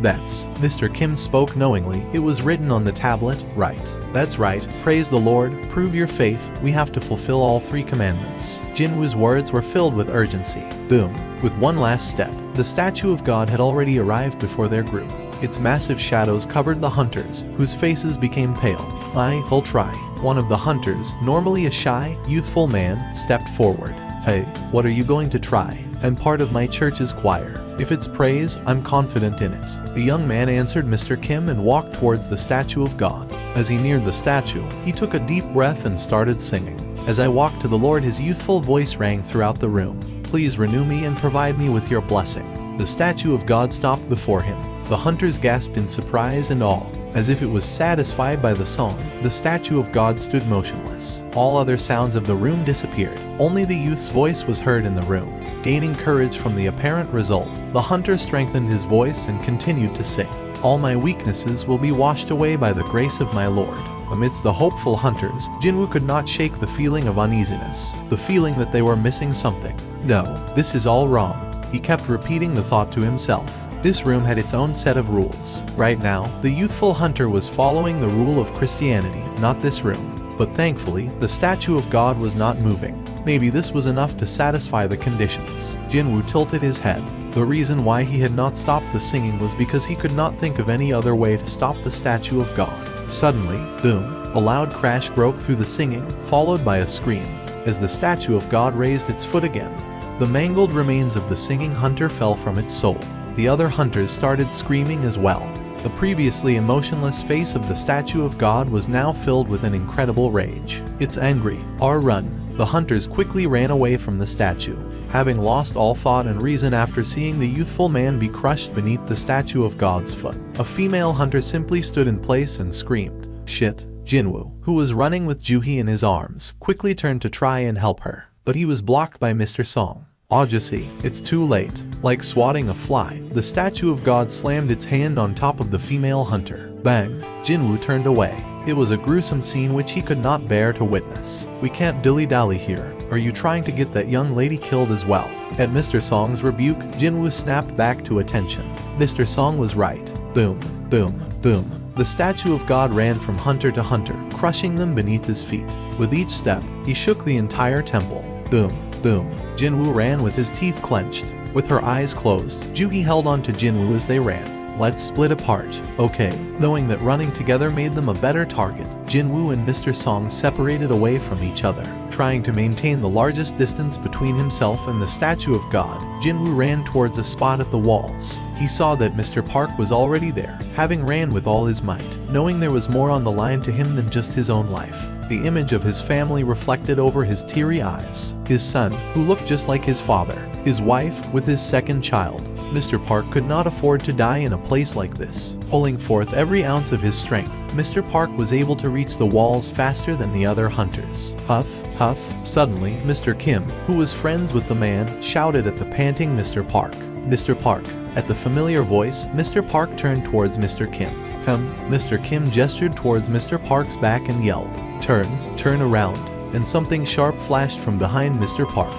That's. Mr. Kim spoke knowingly. It was written on the tablet, right. That's right, praise the Lord, prove your faith, we have to fulfill all 3 commandments. Jinwoo's words were filled with urgency. Boom. With one last step, the statue of God had already arrived before their group. Its massive shadows covered the hunters, whose faces became pale. I'll try. One of the hunters, normally a shy, youthful man, stepped forward. Hey, what are you going to try? I'm part of my church's choir. If it's praise, I'm confident in it. The young man answered Mr. Kim and walked towards the statue of God. As he neared the statue, he took a deep breath and started singing. As I walked to the Lord, his youthful voice rang throughout the room. Please renew me and provide me with your blessing. The statue of God stopped before him. The hunters gasped in surprise and awe. As if it was satisfied by the song, the statue of God stood motionless. All other sounds of the room disappeared. Only the youth's voice was heard in the room. Gaining courage from the apparent result, the hunter strengthened his voice and continued to sing. All my weaknesses will be washed away by the grace of my Lord. Amidst the hopeful hunters, Jinwoo could not shake the feeling of uneasiness, the feeling that they were missing something. No, this is all wrong. He kept repeating the thought to himself. This room had its own set of rules. Right now, the youthful hunter was following the rule of Christianity, not this room. But thankfully, the statue of God was not moving. Maybe this was enough to satisfy the conditions. Jinwoo tilted his head. The reason why he had not stopped the singing was because he could not think of any other way to stop the statue of God. Suddenly, boom, a loud crash broke through the singing, followed by a scream. As the statue of God raised its foot again, the mangled remains of the singing hunter fell from its soul. The other hunters started screaming as well. The previously emotionless face of the statue of God was now filled with an incredible rage. "It's angry. Run." The hunters quickly ran away from the statue, having lost all thought and reason after seeing the youthful man be crushed beneath the statue of God's foot. A female hunter simply stood in place and screamed, "Shit!" Jinwoo, who was running with Juhee in his arms, quickly turned to try and help her, but he was blocked by Mr. Song. Obviously, it's too late. Like swatting a fly, the statue of God slammed its hand on top of the female hunter. Bang! Jinwoo turned away. It was a gruesome scene which he could not bear to witness. "We can't dilly-dally here. Are you trying to get that young lady killed as well?" At Mr. Song's rebuke, Jinwoo snapped back to attention. Mr. Song was right. Boom, boom, boom. The statue of God ran from hunter to hunter, crushing them beneath his feet. With each step, he shook the entire temple. Boom, boom. Jinwoo ran with his teeth clenched. With her eyes closed, Juhee held on to Jinwoo as they ran. "Let's split apart." Okay. Knowing that running together made them a better target, Jinwoo and Mr. Song separated away from each other. Trying to maintain the largest distance between himself and the statue of God, Jinwoo ran towards a spot at the walls. He saw that Mr. Park was already there, having ran with all his might, knowing there was more on the line to him than just his own life. The image of his family reflected over his teary eyes. His son, who looked just like his father. His wife, with his second child. Mr. Park could not afford to die in a place like this. Pulling forth every ounce of his strength, Mr. Park was able to reach the walls faster than the other hunters. Huff, huff. Suddenly, Mr. Kim, who was friends with the man, shouted at the panting Mr. Park. "Mr. Park." At the familiar voice, Mr. Park turned towards Mr. Kim. "Come." Mr. Kim gestured towards Mr. Park's back and yelled, Turn around." And something sharp flashed from behind Mr. Park.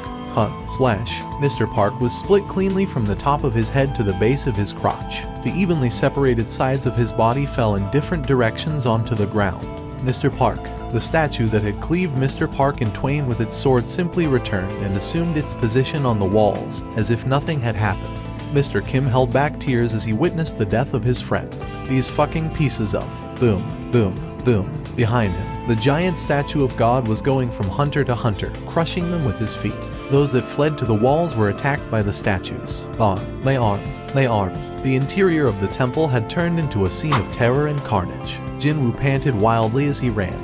Slash. Mr. Park was split cleanly from the top of his head to the base of his crotch. The evenly separated sides of his body fell in different directions onto the ground. Mr. Park. The statue that had cleaved Mr. Park in twain with its sword simply returned and assumed its position on the walls, as if nothing had happened. Mr. Kim held back tears as he witnessed the death of his friend. These fucking pieces of... Boom, boom, boom. Behind him, the giant statue of God was going from hunter to hunter, crushing them with his feet. Those that fled to the walls were attacked by the statues. Lay arm. The interior of the temple had turned into a scene of terror and carnage. Jinwoo panted wildly as he ran,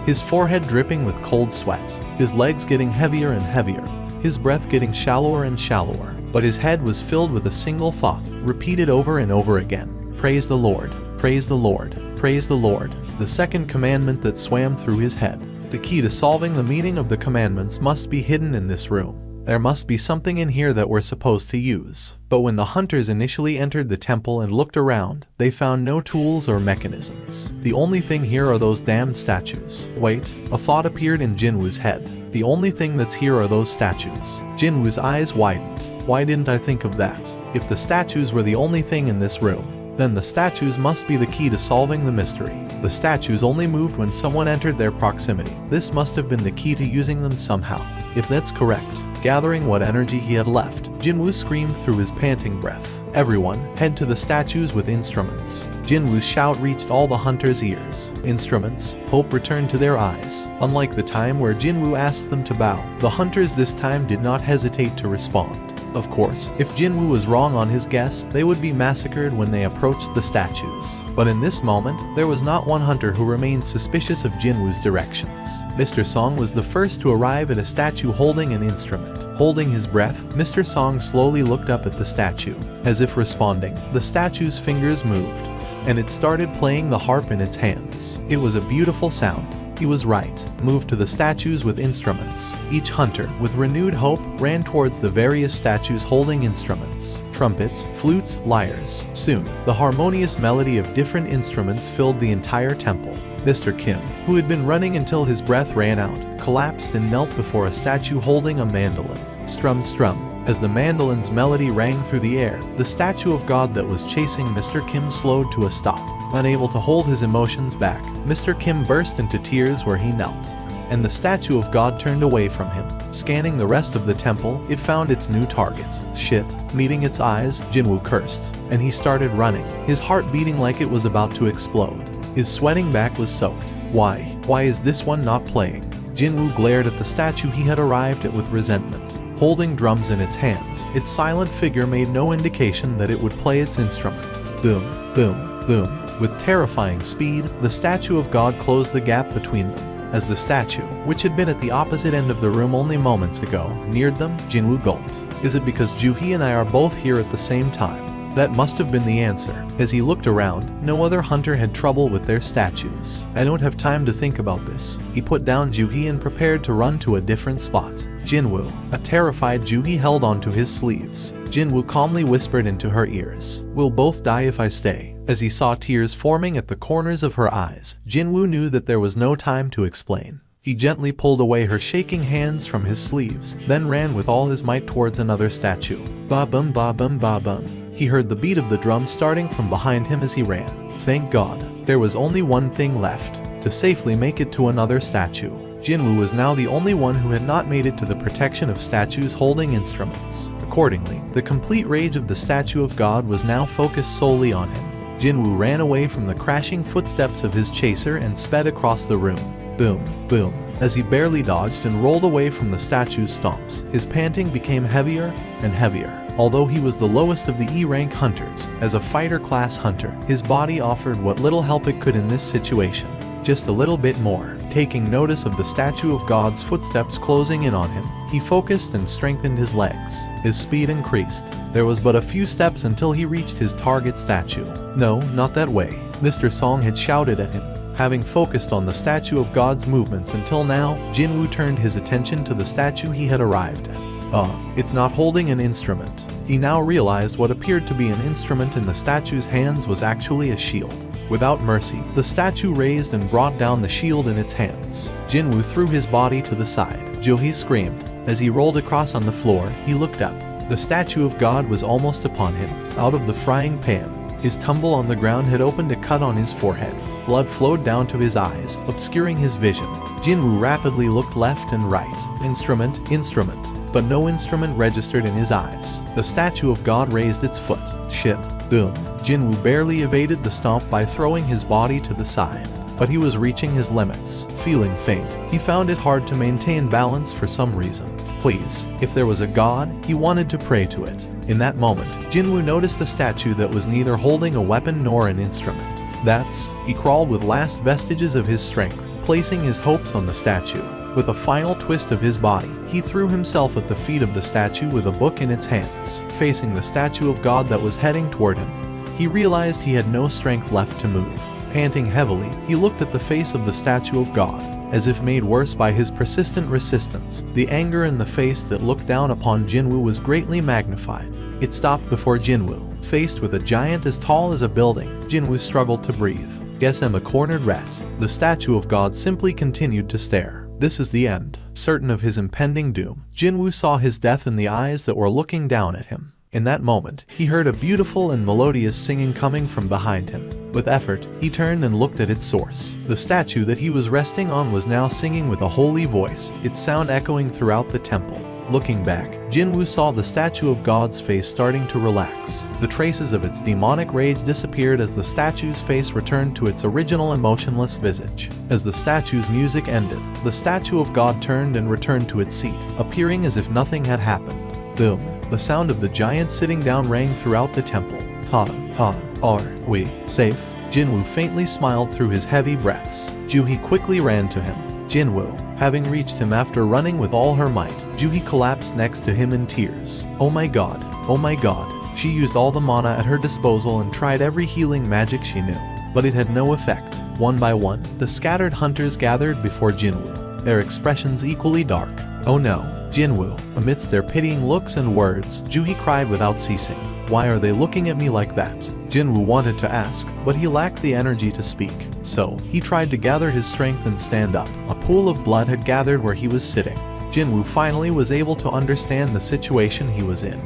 his forehead dripping with cold sweat, his legs getting heavier and heavier, his breath getting shallower and shallower. But his head was filled with a single thought, repeated over and over again. Praise the Lord, praise the Lord, praise the Lord. The second commandment that swam through his head. The key to solving the meaning of the commandments must be hidden in this room. There must be something in here that we're supposed to use. But when the hunters initially entered the temple and looked around, they found no tools or mechanisms. The only thing here are those damned statues. Wait, a thought appeared in Jinwoo's head. The only thing that's here are those statues. Jinwoo's eyes widened. Why didn't I think of that? If the statues were the only thing in this room, then the statues must be the key to solving the mystery. The statues only moved when someone entered their proximity. This must have been the key to using them somehow. If that's correct, gathering what energy he had left, Jinwoo screamed through his panting breath. Everyone, head to the statues with instruments. Jinwoo's shout reached all the hunters' ears. Instruments, hope returned to their eyes. Unlike the time where Jinwoo asked them to bow, the hunters this time did not hesitate to respond. Of course, if Jinwoo was wrong on his guess, they would be massacred when they approached the statues. But in this moment, there was not one hunter who remained suspicious of Jinwoo's directions. Mr. Song was the first to arrive at a statue holding an instrument. Holding his breath, Mr. Song slowly looked up at the statue. As if responding, the statue's fingers moved, and it started playing the harp in its hands. It was a beautiful sound. He was right. Moved to the statues with instruments. Each hunter, with renewed hope, ran towards the various statues holding instruments. Trumpets, flutes, lyres. Soon, the harmonious melody of different instruments filled the entire temple. Mr. Kim, who had been running until his breath ran out, collapsed and knelt before a statue holding a mandolin. Strum, strum. As the mandolin's melody rang through the air, the statue of God that was chasing Mr. Kim slowed to a stop. Unable to hold his emotions back, Mr. Kim burst into tears where he knelt, and the statue of God turned away from him. Scanning the rest of the temple, it found its new target. Shit. Meeting its eyes, Jinwoo cursed, and he started running, his heart beating like it was about to explode. His sweating back was soaked. Why is this one not playing? Jinwoo glared at the statue he had arrived at with resentment. Holding drums in its hands, its silent figure made no indication that it would play its instrument. Boom, boom, boom. With terrifying speed, the statue of God closed the gap between them. As the statue, which had been at the opposite end of the room only moments ago, neared them, Jinwoo gulped. Is it because Juhi and I are both here at the same time? That must have been the answer. As he looked around, no other hunter had trouble with their statues. I don't have time to think about this. He put down Juhi and prepared to run to a different spot. Jinwoo. A terrified Juhi held onto his sleeves. Jinwoo calmly whispered into her ears, "We'll both die if I stay." As he saw tears forming at the corners of her eyes, Jinwoo knew that there was no time to explain. He gently pulled away her shaking hands from his sleeves, then ran with all his might towards another statue. Ba-bum, ba-bum, ba-bum. He heard the beat of the drum starting from behind him as he ran. Thank God. There was only one thing left, to safely make it to another statue. Jinwoo was now the only one who had not made it to the protection of statues holding instruments. Accordingly, the complete rage of the statue of God was now focused solely on him. Jinwoo ran away from the crashing footsteps of his chaser and sped across the room. Boom, boom. As he barely dodged and rolled away from the statue's stomps, his panting became heavier and heavier. Although he was the lowest of the E-rank hunters, as a fighter-class hunter, his body offered what little help it could in this situation. Just a little bit more. Taking notice of the statue of God's footsteps closing in on him, he focused and strengthened his legs. His speed increased. There was but a few steps until he reached his target statue. "No, not that way," Mr. Song had shouted at him. Having focused on the statue of God's movements until now, Jinwoo turned his attention to the statue he had arrived at. It's not holding an instrument. He now realized what appeared to be an instrument in the statue's hands was actually a shield. Without mercy, the statue raised and brought down the shield in its hands. Jinwoo threw his body to the side. Juhi screamed. As he rolled across on the floor, he looked up. The statue of God was almost upon him, out of the frying pan. His tumble on the ground had opened a cut on his forehead. Blood flowed down to his eyes, obscuring his vision. Jinwoo rapidly looked left and right. Instrument, instrument. But no instrument registered in his eyes. The statue of God raised its foot. Shit. Boom. Jinwoo barely evaded the stomp by throwing his body to the side. But he was reaching his limits. Feeling faint, he found it hard to maintain balance for some reason. Please, if there was a god, he wanted to pray to it. In that moment, Jinwoo noticed a statue that was neither holding a weapon nor an instrument. He crawled with last vestiges of his strength, placing his hopes on the statue. With a final twist of his body, he threw himself at the feet of the statue with a book in its hands. Facing the statue of God that was heading toward him, he realized he had no strength left to move. Panting heavily, he looked at the face of the statue of God. As if made worse by his persistent resistance, the anger in the face that looked down upon Jinwoo was greatly magnified. It stopped before Jinwoo. Faced with a giant as tall as a building, Jinwoo struggled to breathe. Guess I'm a cornered rat. The statue of God simply continued to stare. This is the end. Certain of his impending doom, Jinwoo saw his death in the eyes that were looking down at him. In that moment, he heard a beautiful and melodious singing coming from behind him. With effort, he turned and looked at its source. The statue that he was resting on was now singing with a holy voice, its sound echoing throughout the temple. Looking back, Jinwoo saw the statue of God's face starting to relax. The traces of its demonic rage disappeared as the statue's face returned to its original emotionless visage. As the statue's music ended, the statue of God turned and returned to its seat, appearing as if nothing had happened. Boom. The sound of the giant sitting down rang throughout the temple. Are we safe? Jinwoo faintly smiled through his heavy breaths. Juhi quickly ran to him. Jinwoo, having reached him after running with all her might, Juhi collapsed next to him in tears. Oh my god, oh my god. She used all the mana at her disposal and tried every healing magic she knew, but it had no effect. One by one, the scattered hunters gathered before Jinwoo, their expressions equally dark. Oh no, Jinwoo. Amidst their pitying looks and words, Juhi cried without ceasing. Why are they looking at me like that? Jinwoo wanted to ask, but he lacked the energy to speak. So, he tried to gather his strength and stand up. A pool of blood had gathered where he was sitting. Jinwoo finally was able to understand the situation he was in.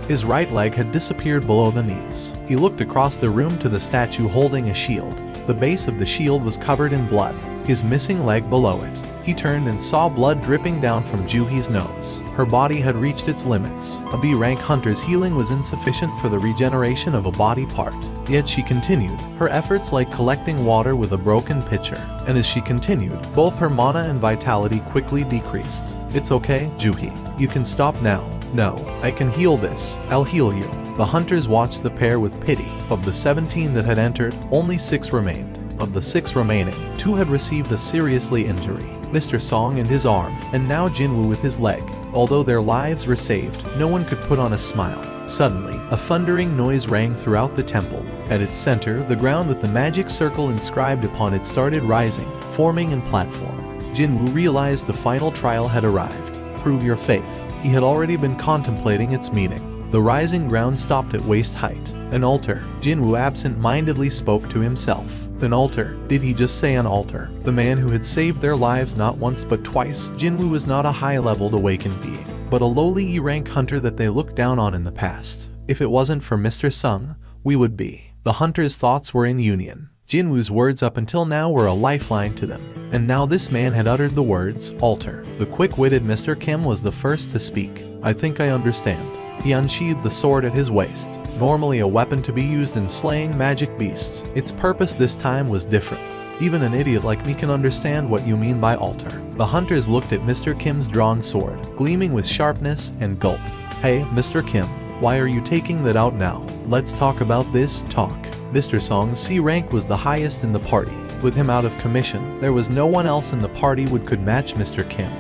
His right leg had disappeared below the knees. He looked across the room to the statue holding a shield. The base of the shield was covered in blood, his missing leg below it. He turned and saw blood dripping down from Juhi's nose. Her body had reached its limits. A B-rank hunter's healing was insufficient for the regeneration of a body part. Yet she continued, her efforts like collecting water with a broken pitcher. And as she continued, both her mana and vitality quickly decreased. It's okay, Juhi. You can stop now. No, I can heal this. I'll heal you. The hunters watched the pair with pity. Of the 17 that had entered, only 6 remained. Of the 6 remaining, 2 had received a seriously injury. Mr. Song and his arm, and now Jinwoo with his leg. Although their lives were saved, no one could put on a smile. Suddenly, a thundering noise rang throughout the temple. At its center, the ground with the magic circle inscribed upon it started rising, forming a platform. Jinwoo realized the final trial had arrived. Prove your faith. He had already been contemplating its meaning. The rising ground stopped at waist height. An altar. Jinwoo absent-mindedly spoke to himself. An altar? Did he just say an altar? The man who had saved their lives not once but twice. Jinwoo was not a high-leveled awakened being, but a lowly E-rank hunter that they looked down on in the past. If it wasn't for Mr. Sung, we would be. The hunter's thoughts were in union. Jinwoo's words up until now were a lifeline to them. And now this man had uttered the words, altar. The quick-witted Mr. Kim was the first to speak. I think I understand. He unsheathed the sword at his waist, normally a weapon to be used in slaying magic beasts. Its purpose this time was different. Even an idiot like me can understand what you mean by altar. The hunters looked at Mr. Kim's drawn sword, gleaming with sharpness, and gulped. Hey, Mr. Kim, why are you taking that out now? Let's talk about this, talk. Mr. Song's C rank was the highest in the party. With him out of commission, there was no one else in the party who could match Mr. Kim,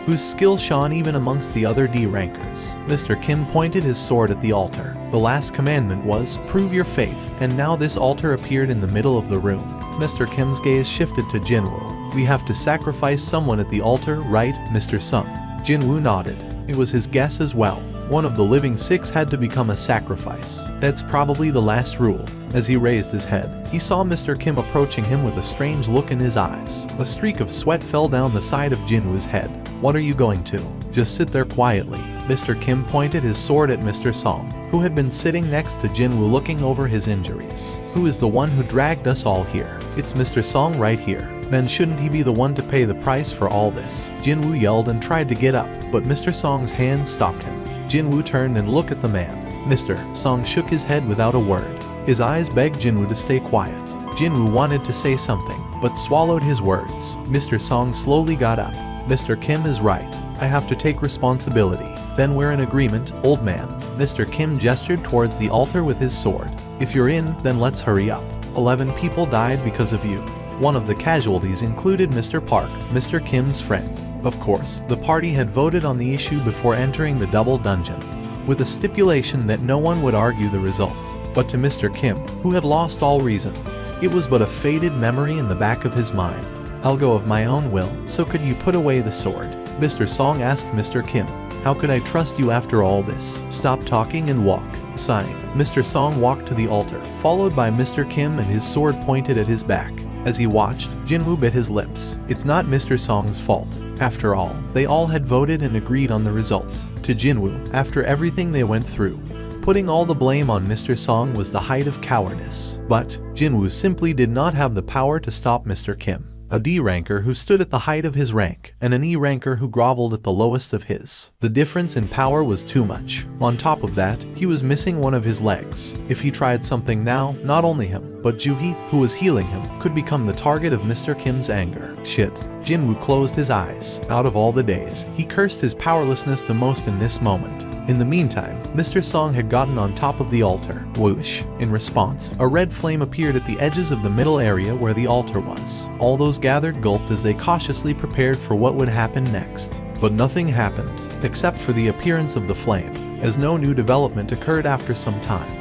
whose skill shone even amongst the other D rankers. Mr. Kim pointed his sword at the altar. The last commandment was, prove your faith, and now this altar appeared in the middle of the room. Mr. Kim's gaze shifted to Jinwoo. We have to sacrifice someone at the altar, right, Mr. Sung? Jinwoo nodded. It was his guess as well. One of the living 6 had to become a sacrifice. That's probably the last rule. As he raised his head, he saw Mr. Kim approaching him with a strange look in his eyes. A streak of sweat fell down the side of Jinwoo's head. What are you going to? Just sit there quietly. Mr. Kim pointed his sword at Mr. Song, who had been sitting next to Jinwoo looking over his injuries. Who is the one who dragged us all here? It's Mr. Song right here. Then shouldn't he be the one to pay the price for all this? Jinwoo yelled and tried to get up, but Mr. Song's hand stopped him. Jinwoo turned and looked at the man. Mr. Song shook his head without a word. His eyes begged Jinwoo to stay quiet. Jinwoo wanted to say something, but swallowed his words. Mr. Song slowly got up. Mr. Kim is right. I have to take responsibility. Then we're in agreement, old man. Mr. Kim gestured towards the altar with his sword. If you're in, then let's hurry up. 11 people died because of you. One of the casualties included Mr. Park, Mr. Kim's friend. Of course, the party had voted on the issue before entering the double dungeon, with a stipulation that no one would argue the result. But to Mr. Kim, who had lost all reason, it was but a faded memory in the back of his mind. I'll go of my own will, so could you put away the sword? Mr. Song asked Mr. Kim. How could I trust you after all this? Stop talking and walk. Sighing, Mr. Song walked to the altar, followed by Mr. Kim and his sword pointed at his back. As he watched, Jinwoo bit his lips. It's not Mr. Song's fault. After all, they all had voted and agreed on the result. To Jinwoo, after everything they went through, putting all the blame on Mr. Song was the height of cowardice. But Jinwoo simply did not have the power to stop Mr. Kim, a D ranker who stood at the height of his rank, and an E ranker who groveled at the lowest of his. The difference in power was too much. On top of that, he was missing one of his legs. If he tried something now, not only him, but Juhi, who was healing him, could become the target of Mr. Kim's anger. Shit. Jinwoo closed his eyes. Out of all the days, he cursed his powerlessness the most in this moment. In the meantime, Mr. Song had gotten on top of the altar. Whoosh. In response, a red flame appeared at the edges of the middle area where the altar was. All those gathered gulped as they cautiously prepared for what would happen next. But nothing happened, except for the appearance of the flame, as no new development occurred after some time.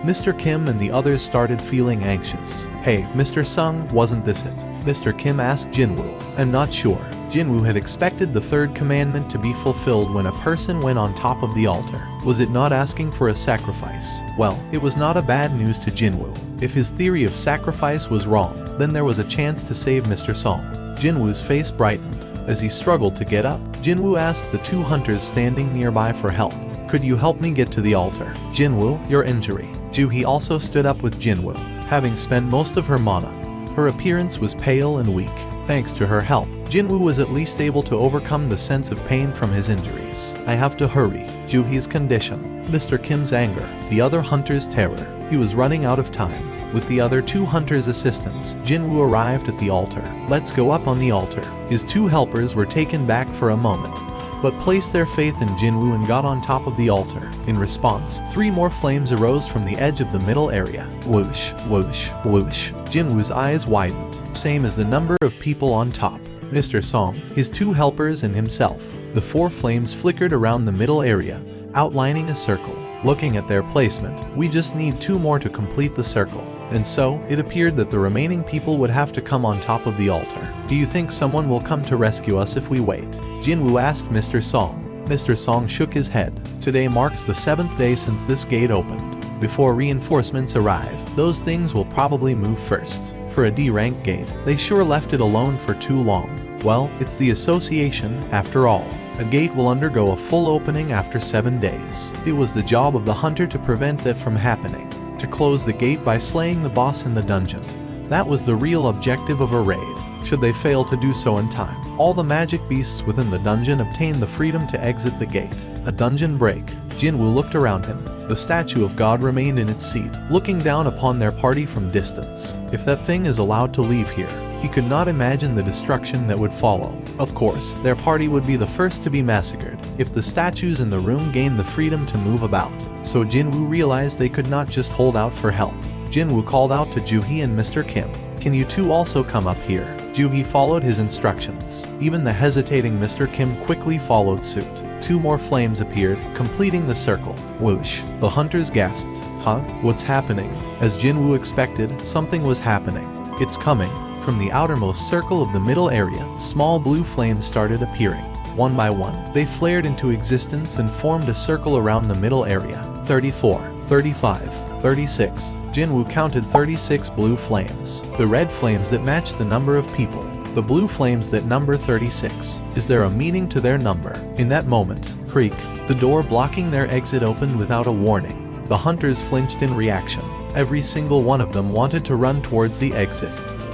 Mr. Kim and the others started feeling anxious. Hey, Mr. Sung, wasn't this it? Mr. Kim asked Jinwoo. I'm not sure. Jinwoo had expected the third commandment to be fulfilled when a person went on top of the altar. Was it not asking for a sacrifice? Well, it was not a bad news to Jinwoo. If his theory of sacrifice was wrong, then there was a chance to save Mr. Song. Jinwoo's face brightened. As he struggled to get up, Jinwoo asked the 2 hunters standing nearby for help. Could you help me get to the altar? Jinwoo, your injury. Juhi also stood up with Jinwoo, having spent most of her mana. Her appearance was pale and weak. Thanks to her help, Jinwoo was at least able to overcome the sense of pain from his injuries. I have to hurry. Juhi's condition, Mr. Kim's anger, the other hunter's terror. He was running out of time. With the other 2 hunters' assistants, Jinwoo arrived at the altar. "Let's go up on the altar." His 2 helpers were taken back for a moment, but placed their faith in Jinwoo and got on top of the altar. In response, 3 more flames arose from the edge of the middle area. Whoosh, whoosh, whoosh. Jinwoo's eyes widened, same as the number of people on top. Mr. Song, his 2 helpers and himself. The 4 flames flickered around the middle area, outlining a circle. Looking at their placement, we just need 2 more to complete the circle. And so, it appeared that the remaining people would have to come on top of the altar. "Do you think someone will come to rescue us if we wait?" Jinwoo asked Mr. Song. Mr. Song shook his head. "Today marks the 7th day since this gate opened. Before reinforcements arrive, those things will probably move first. For a D-rank gate, they sure left it alone for too long. Well, it's the association, after all. A gate will undergo a full opening after 7 days. It was the job of the hunter to prevent that from happening. To close the gate by slaying the boss in the dungeon. That was the real objective of a raid. Should they fail to do so in time, all the magic beasts within the dungeon obtain the freedom to exit the gate. A dungeon break. Jinwoo looked around him. The statue of God remained in its seat, looking down upon their party from distance. If that thing is allowed to leave here, he could not imagine the destruction that would follow. Of course, their party would be the first to be massacred if the statues in the room gained the freedom to move about. So Jinwoo realized they could not just hold out for help. Jinwoo called out to Juhee and Mr. Kim. "Can you 2 also come up here?" Juhee followed his instructions. Even the hesitating Mr. Kim quickly followed suit. 2 more flames appeared, completing the circle. Whoosh. The hunters gasped. "Huh? What's happening?" As Jinwoo expected, something was happening. "It's coming." From the outermost circle of the middle area, small blue flames started appearing. One by one, they flared into existence and formed a circle around the middle area. 34, 35, 36. Jinwoo counted 36 blue flames. The red flames that matched the number of people. The blue flames that number 36. Is there a meaning to their number? In that moment, creak, the door blocking their exit opened without a warning. The hunters flinched in reaction. Every single one of them wanted to run towards the exit.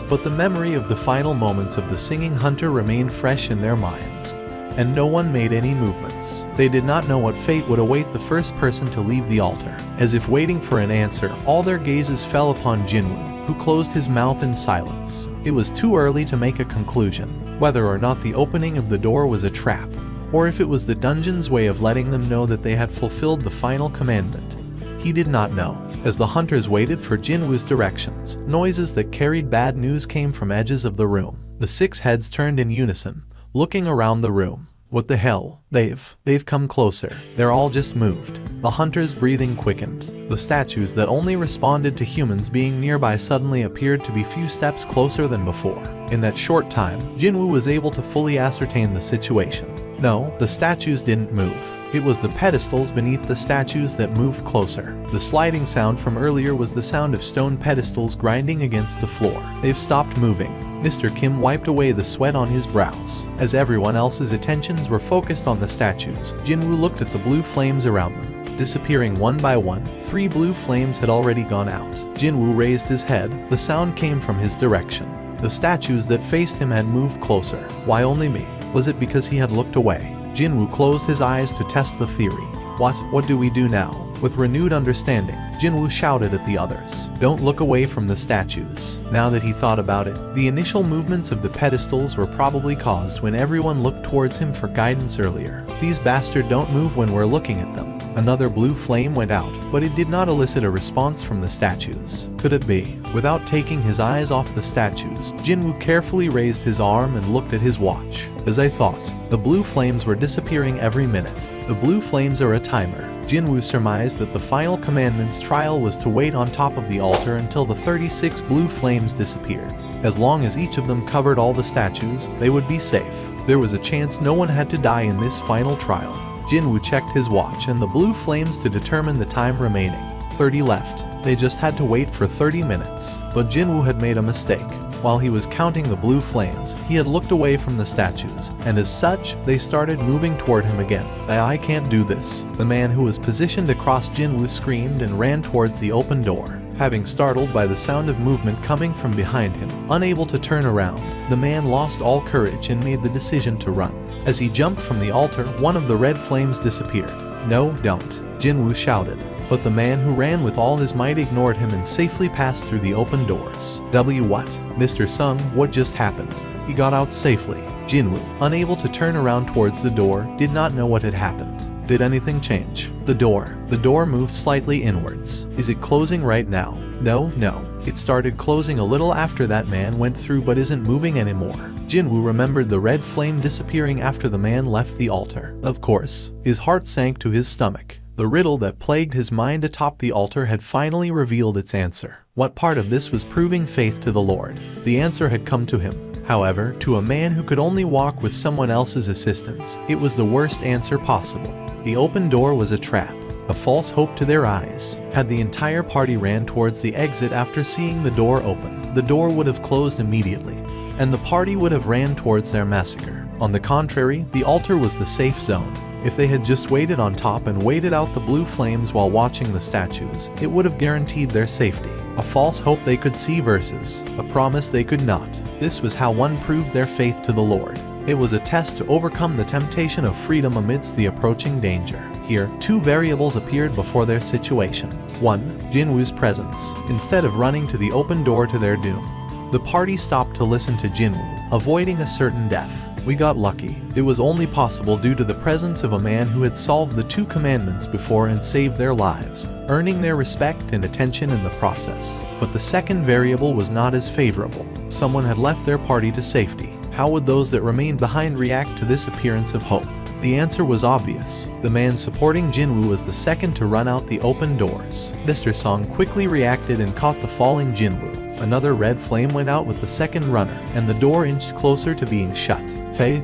But the memory of the final moments of the singing hunter remained fresh in their minds, and no one made any movements. They did not know what fate would await the first person to leave the altar. As if waiting for an answer, all their gazes fell upon Jinwoo, who closed his mouth in silence. It was too early to make a conclusion, whether or not the opening of the door was a trap, or if it was the dungeon's way of letting them know that they had fulfilled the final commandment. He did not know. As the hunters waited for Jinwoo's directions, noises that carried bad news came from edges of the room. The 6 heads turned in unison, looking around the room. What the hell? They've come closer. They're all just moved. The hunters' breathing quickened. The statues that only responded to humans being nearby suddenly appeared to be few steps closer than before. In that short time, Jinwoo was able to fully ascertain the situation. No, the statues didn't move. It was the pedestals beneath the statues that moved closer. The sliding sound from earlier was the sound of stone pedestals grinding against the floor. They've stopped moving. Mr. Kim wiped away the sweat on his brows. As everyone else's attentions were focused on the statues, Jinwoo looked at the blue flames around them. Disappearing one by one, 3 blue flames had already gone out. Jinwoo raised his head. The sound came from his direction. The statues that faced him had moved closer. Why only me? Was it because he had looked away? Jinwoo closed his eyes to test the theory. What do we do now? With renewed understanding, Jinwoo shouted at the others. Don't look away from the statues. Now that he thought about it, the initial movements of the pedestals were probably caused when everyone looked towards him for guidance earlier. These bastards don't move when we're looking at them. Another blue flame went out, but it did not elicit a response from the statues. Could it be? Without taking his eyes off the statues, Jinwoo carefully raised his arm and looked at his watch. As I thought, the blue flames were disappearing every minute. The blue flames are a timer. Jinwoo surmised that the final commandment's trial was to wait on top of the altar until the 36 blue flames disappeared. As long as each of them covered all the statues, they would be safe. There was a chance no one had to die in this final trial. Jinwoo checked his watch and the blue flames to determine the time remaining. 30 left. They just had to wait for 30 minutes. But Jinwoo had made a mistake. While he was counting the blue flames, he had looked away from the statues, and as such, they started moving toward him again. I can't do this. The man who was positioned across Jinwoo screamed and ran towards the open door. Having startled by the sound of movement coming from behind him, unable to turn around, the man lost all courage and made the decision to run. As he jumped from the altar, one of the red flames disappeared. No, don't. Jinwoo shouted. but the man who ran with all his might ignored him and safely passed through the open doors. What? Mr. Sung, what just happened? He got out safely. Jinwoo, unable to turn around towards the door, did not know what had happened. Did anything change? The door moved slightly inwards. Is it closing right now? No. It started closing a little after that man went through but isn't moving anymore. Jinwoo remembered the red flame disappearing after the man left the altar. Of course, his heart sank to his stomach. The riddle that plagued his mind atop the altar had finally revealed its answer. What part of this was proving faith to the Lord? The answer had come to him. However, to a man who could only walk with someone else's assistance, it was the worst answer possible. The open door was a trap, a false hope to their eyes. Had the entire party ran towards the exit after seeing the door open, the door would have closed immediately, and the party would have ran towards their massacre. On the contrary, the altar was the safe zone. If they had just waited on top and waited out the blue flames while watching the statues, it would have guaranteed their safety. A false hope they could see versus a promise they could not. This was how one proved their faith to the Lord. It was a test to overcome the temptation of freedom amidst the approaching danger. Here, two variables appeared before their situation. 1. Jinwoo's presence. Instead of running to the open door to their doom, the party stopped to listen to Jinwoo, avoiding a certain death. We got lucky. It was only possible due to the presence of a man who had solved the 2 commandments before and saved their lives, earning their respect and attention in the process. But the second variable was not as favorable. Someone had left their party to safety. How would those that remained behind react to this appearance of hope? The answer was obvious. The man supporting Jinwoo was the second to run out the open doors. Mr. Song quickly reacted and caught the falling Jinwoo. Another red flame went out with the second runner, and the door inched closer to being shut. Hey.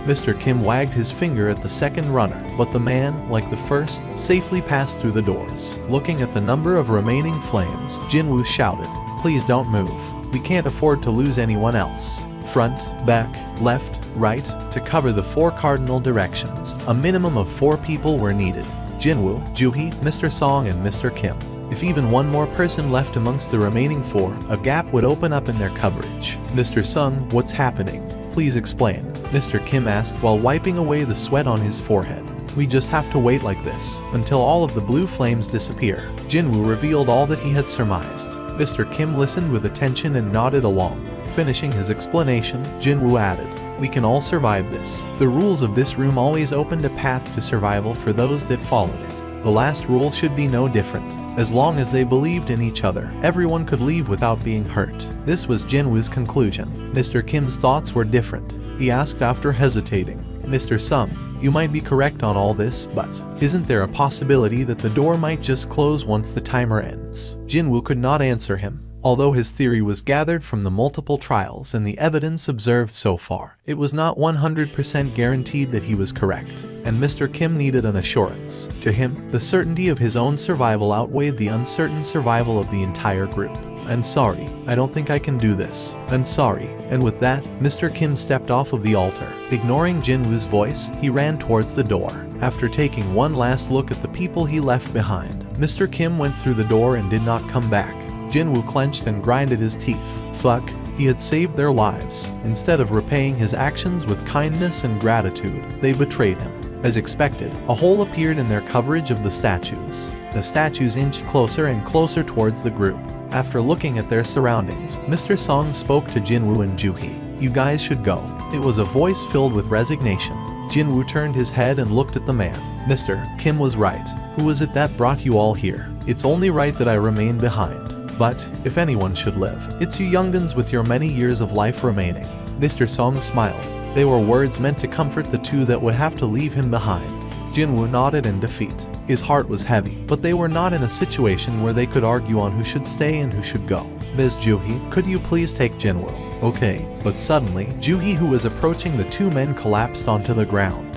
Mr. Kim wagged his finger at the second runner, but the man, like the first, safely passed through the doors. Looking at the number of remaining flames, Jinwoo shouted, "Please don't move. We can't afford to lose anyone else." Front, back, left, right, to cover the 4 cardinal directions. A minimum of 4 people were needed. Jinwoo, Juhee, Mr. Song and Mr. Kim. If even one more person left amongst the remaining 4, a gap would open up in their coverage. Mr. Sung, what's happening? Please explain, Mr. Kim asked while wiping away the sweat on his forehead. We just have to wait like this, until all of the blue flames disappear. Jinwoo revealed all that he had surmised. Mr. Kim listened with attention and nodded along. Finishing his explanation, Jinwoo added, "We can all survive this. The rules of this room always opened a path to survival for those that followed it. The last rule should be no different. As long as they believed in each other, everyone could leave without being hurt." This was Jinwoo's conclusion. Mr. Kim's thoughts were different. He asked after hesitating, "Mr. Sung, you might be correct on all this, but isn't there a possibility that the door might just close once the timer ends?" Jinwoo could not answer him. Although his theory was gathered from the multiple trials and the evidence observed so far, it was not 100% guaranteed that he was correct, and Mr. Kim needed an assurance. To him, the certainty of his own survival outweighed the uncertain survival of the entire group. "I'm sorry, I don't think I can do this. I'm sorry." And with that, Mr. Kim stepped off of the altar. Ignoring Jinwoo's voice, he ran towards the door. After taking one last look at the people he left behind, Mr. Kim went through the door and did not come back. Jinwoo clenched and grinded his teeth. Fuck, he had saved their lives. Instead of repaying his actions with kindness and gratitude, they betrayed him. As expected, a hole appeared in their coverage of the statues. The statues inched closer and closer towards the group. After looking at their surroundings, Mr. Song spoke to Jinwoo and Juhee. "You guys should go." It was a voice filled with resignation. Jinwoo turned his head and looked at the man. "Mr. Kim was right. Who was it that brought you all here? It's only right that I remain behind. But, if anyone should live, it's you young'uns with your many years of life remaining." Mr. Song smiled. They were words meant to comfort the 2 that would have to leave him behind. Jinwoo nodded in defeat. His heart was heavy, but they were not in a situation where they could argue on who should stay and who should go. "Ms. Juhee, could you please take Jinwoo?" "Okay." But suddenly, Juhee, who was approaching the 2 men, collapsed onto the ground.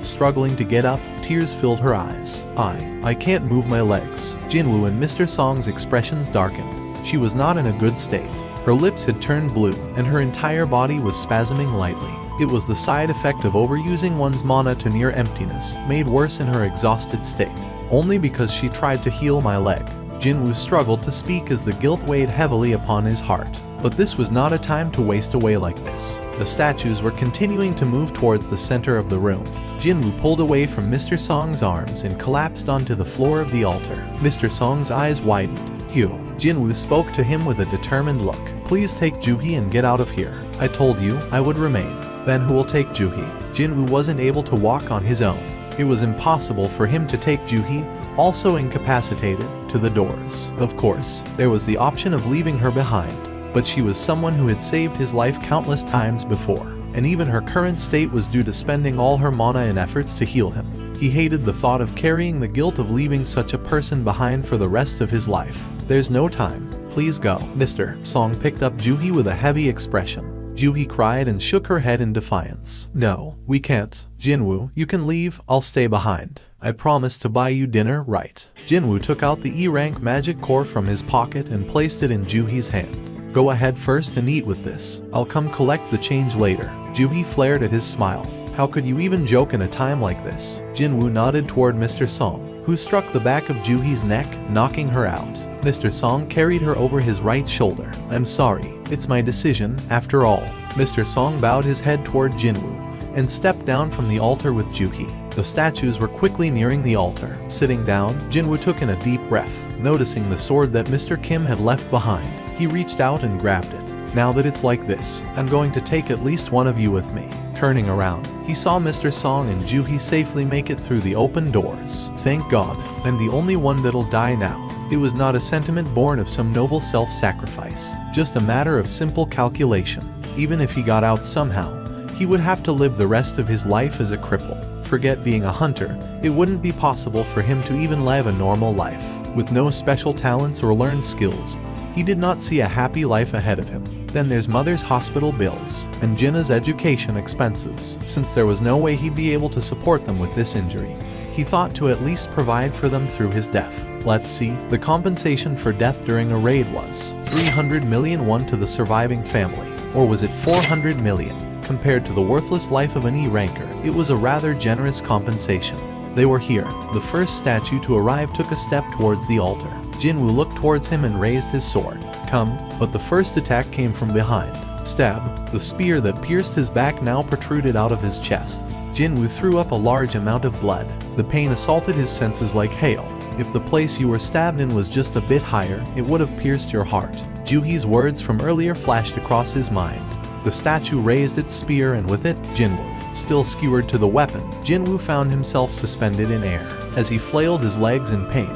Struggling to get up, tears filled her eyes. I can't move my legs." Jinwoo and Mr. Song's expressions darkened. She was not in a good state. Her lips had turned blue, and her entire body was spasming lightly. It was the side effect of overusing one's mana to near emptiness, made worse in her exhausted state. "Only because she tried to heal my leg." Jinwoo struggled to speak as the guilt weighed heavily upon his heart. But this was not a time to waste away like this. The statues were continuing to move towards the center of the room. Jinwoo pulled away from Mr. Song's arms and collapsed onto the floor of the altar. Mr. Song's eyes widened. "You." Jinwoo spoke to him with a determined look. "Please take Juhee and get out of here. I told you I would remain." "Then who will take Juhee?" Jinwoo wasn't able to walk on his own. It was impossible for him to take Juhee, also incapacitated, to the doors. Of course, there was the option of leaving her behind, but she was someone who had saved his life countless times before, and even her current state was due to spending all her mana in efforts to heal him. He hated the thought of carrying the guilt of leaving such a person behind for the rest of his life. "There's no time. Please go." Mr. Song picked up Juhee with a heavy expression. Juhee cried and shook her head in defiance. "No, we can't. Jinwoo, you can leave, I'll stay behind. I promised to buy you dinner, right?" Jinwoo took out the E-rank magic core from his pocket and placed it in Juhee's hand. "Go ahead first and eat with this. I'll come collect the change later." Juhee flared at his smile. "How could you even joke in a time like this?" Jinwoo nodded toward Mr. Song, who struck the back of Juhee's neck, knocking her out. Mr. Song carried her over his right shoulder. "I'm sorry, it's my decision, after all." Mr. Song bowed his head toward Jinwoo and stepped down from the altar with Juhee. The statues were quickly nearing the altar. Sitting down, Jinwoo took in a deep breath. Noticing the sword that Mr. Kim had left behind, he reached out and grabbed it. "Now that it's like this, I'm going to take at least one of you with me." Turning around, he saw Mr. Song and Juhee safely make it through the open doors. "Thank God, I'm the only one that'll die now." It was not a sentiment born of some noble self-sacrifice, just a matter of simple calculation. Even if he got out somehow, he would have to live the rest of his life as a cripple. Forget being a hunter, it wouldn't be possible for him to even live a normal life. With no special talents or learned skills, he did not see a happy life ahead of him. Then there's mother's hospital bills, and Jinna's education expenses. Since there was no way he'd be able to support them with this injury, he thought to at least provide for them through his death. Let's see, the compensation for death during a raid was 300 million won to the surviving family, or was it 400 million? Compared to the worthless life of an E-ranker, it was a rather generous compensation. They were here. The first statue to arrive took a step towards the altar. Jinwoo looked towards him and raised his sword. "Come," but the first attack came from behind. Stab. The spear that pierced his back now protruded out of his chest. Jinwoo threw up a large amount of blood. The pain assaulted his senses like hail. If the place you were stabbed in was just a bit higher, it would have pierced your heart. Juhee's words from earlier flashed across his mind. The statue raised its spear and with it, Jinwoo. Still skewered to the weapon, Jinwoo found himself suspended in air. As he flailed his legs in pain,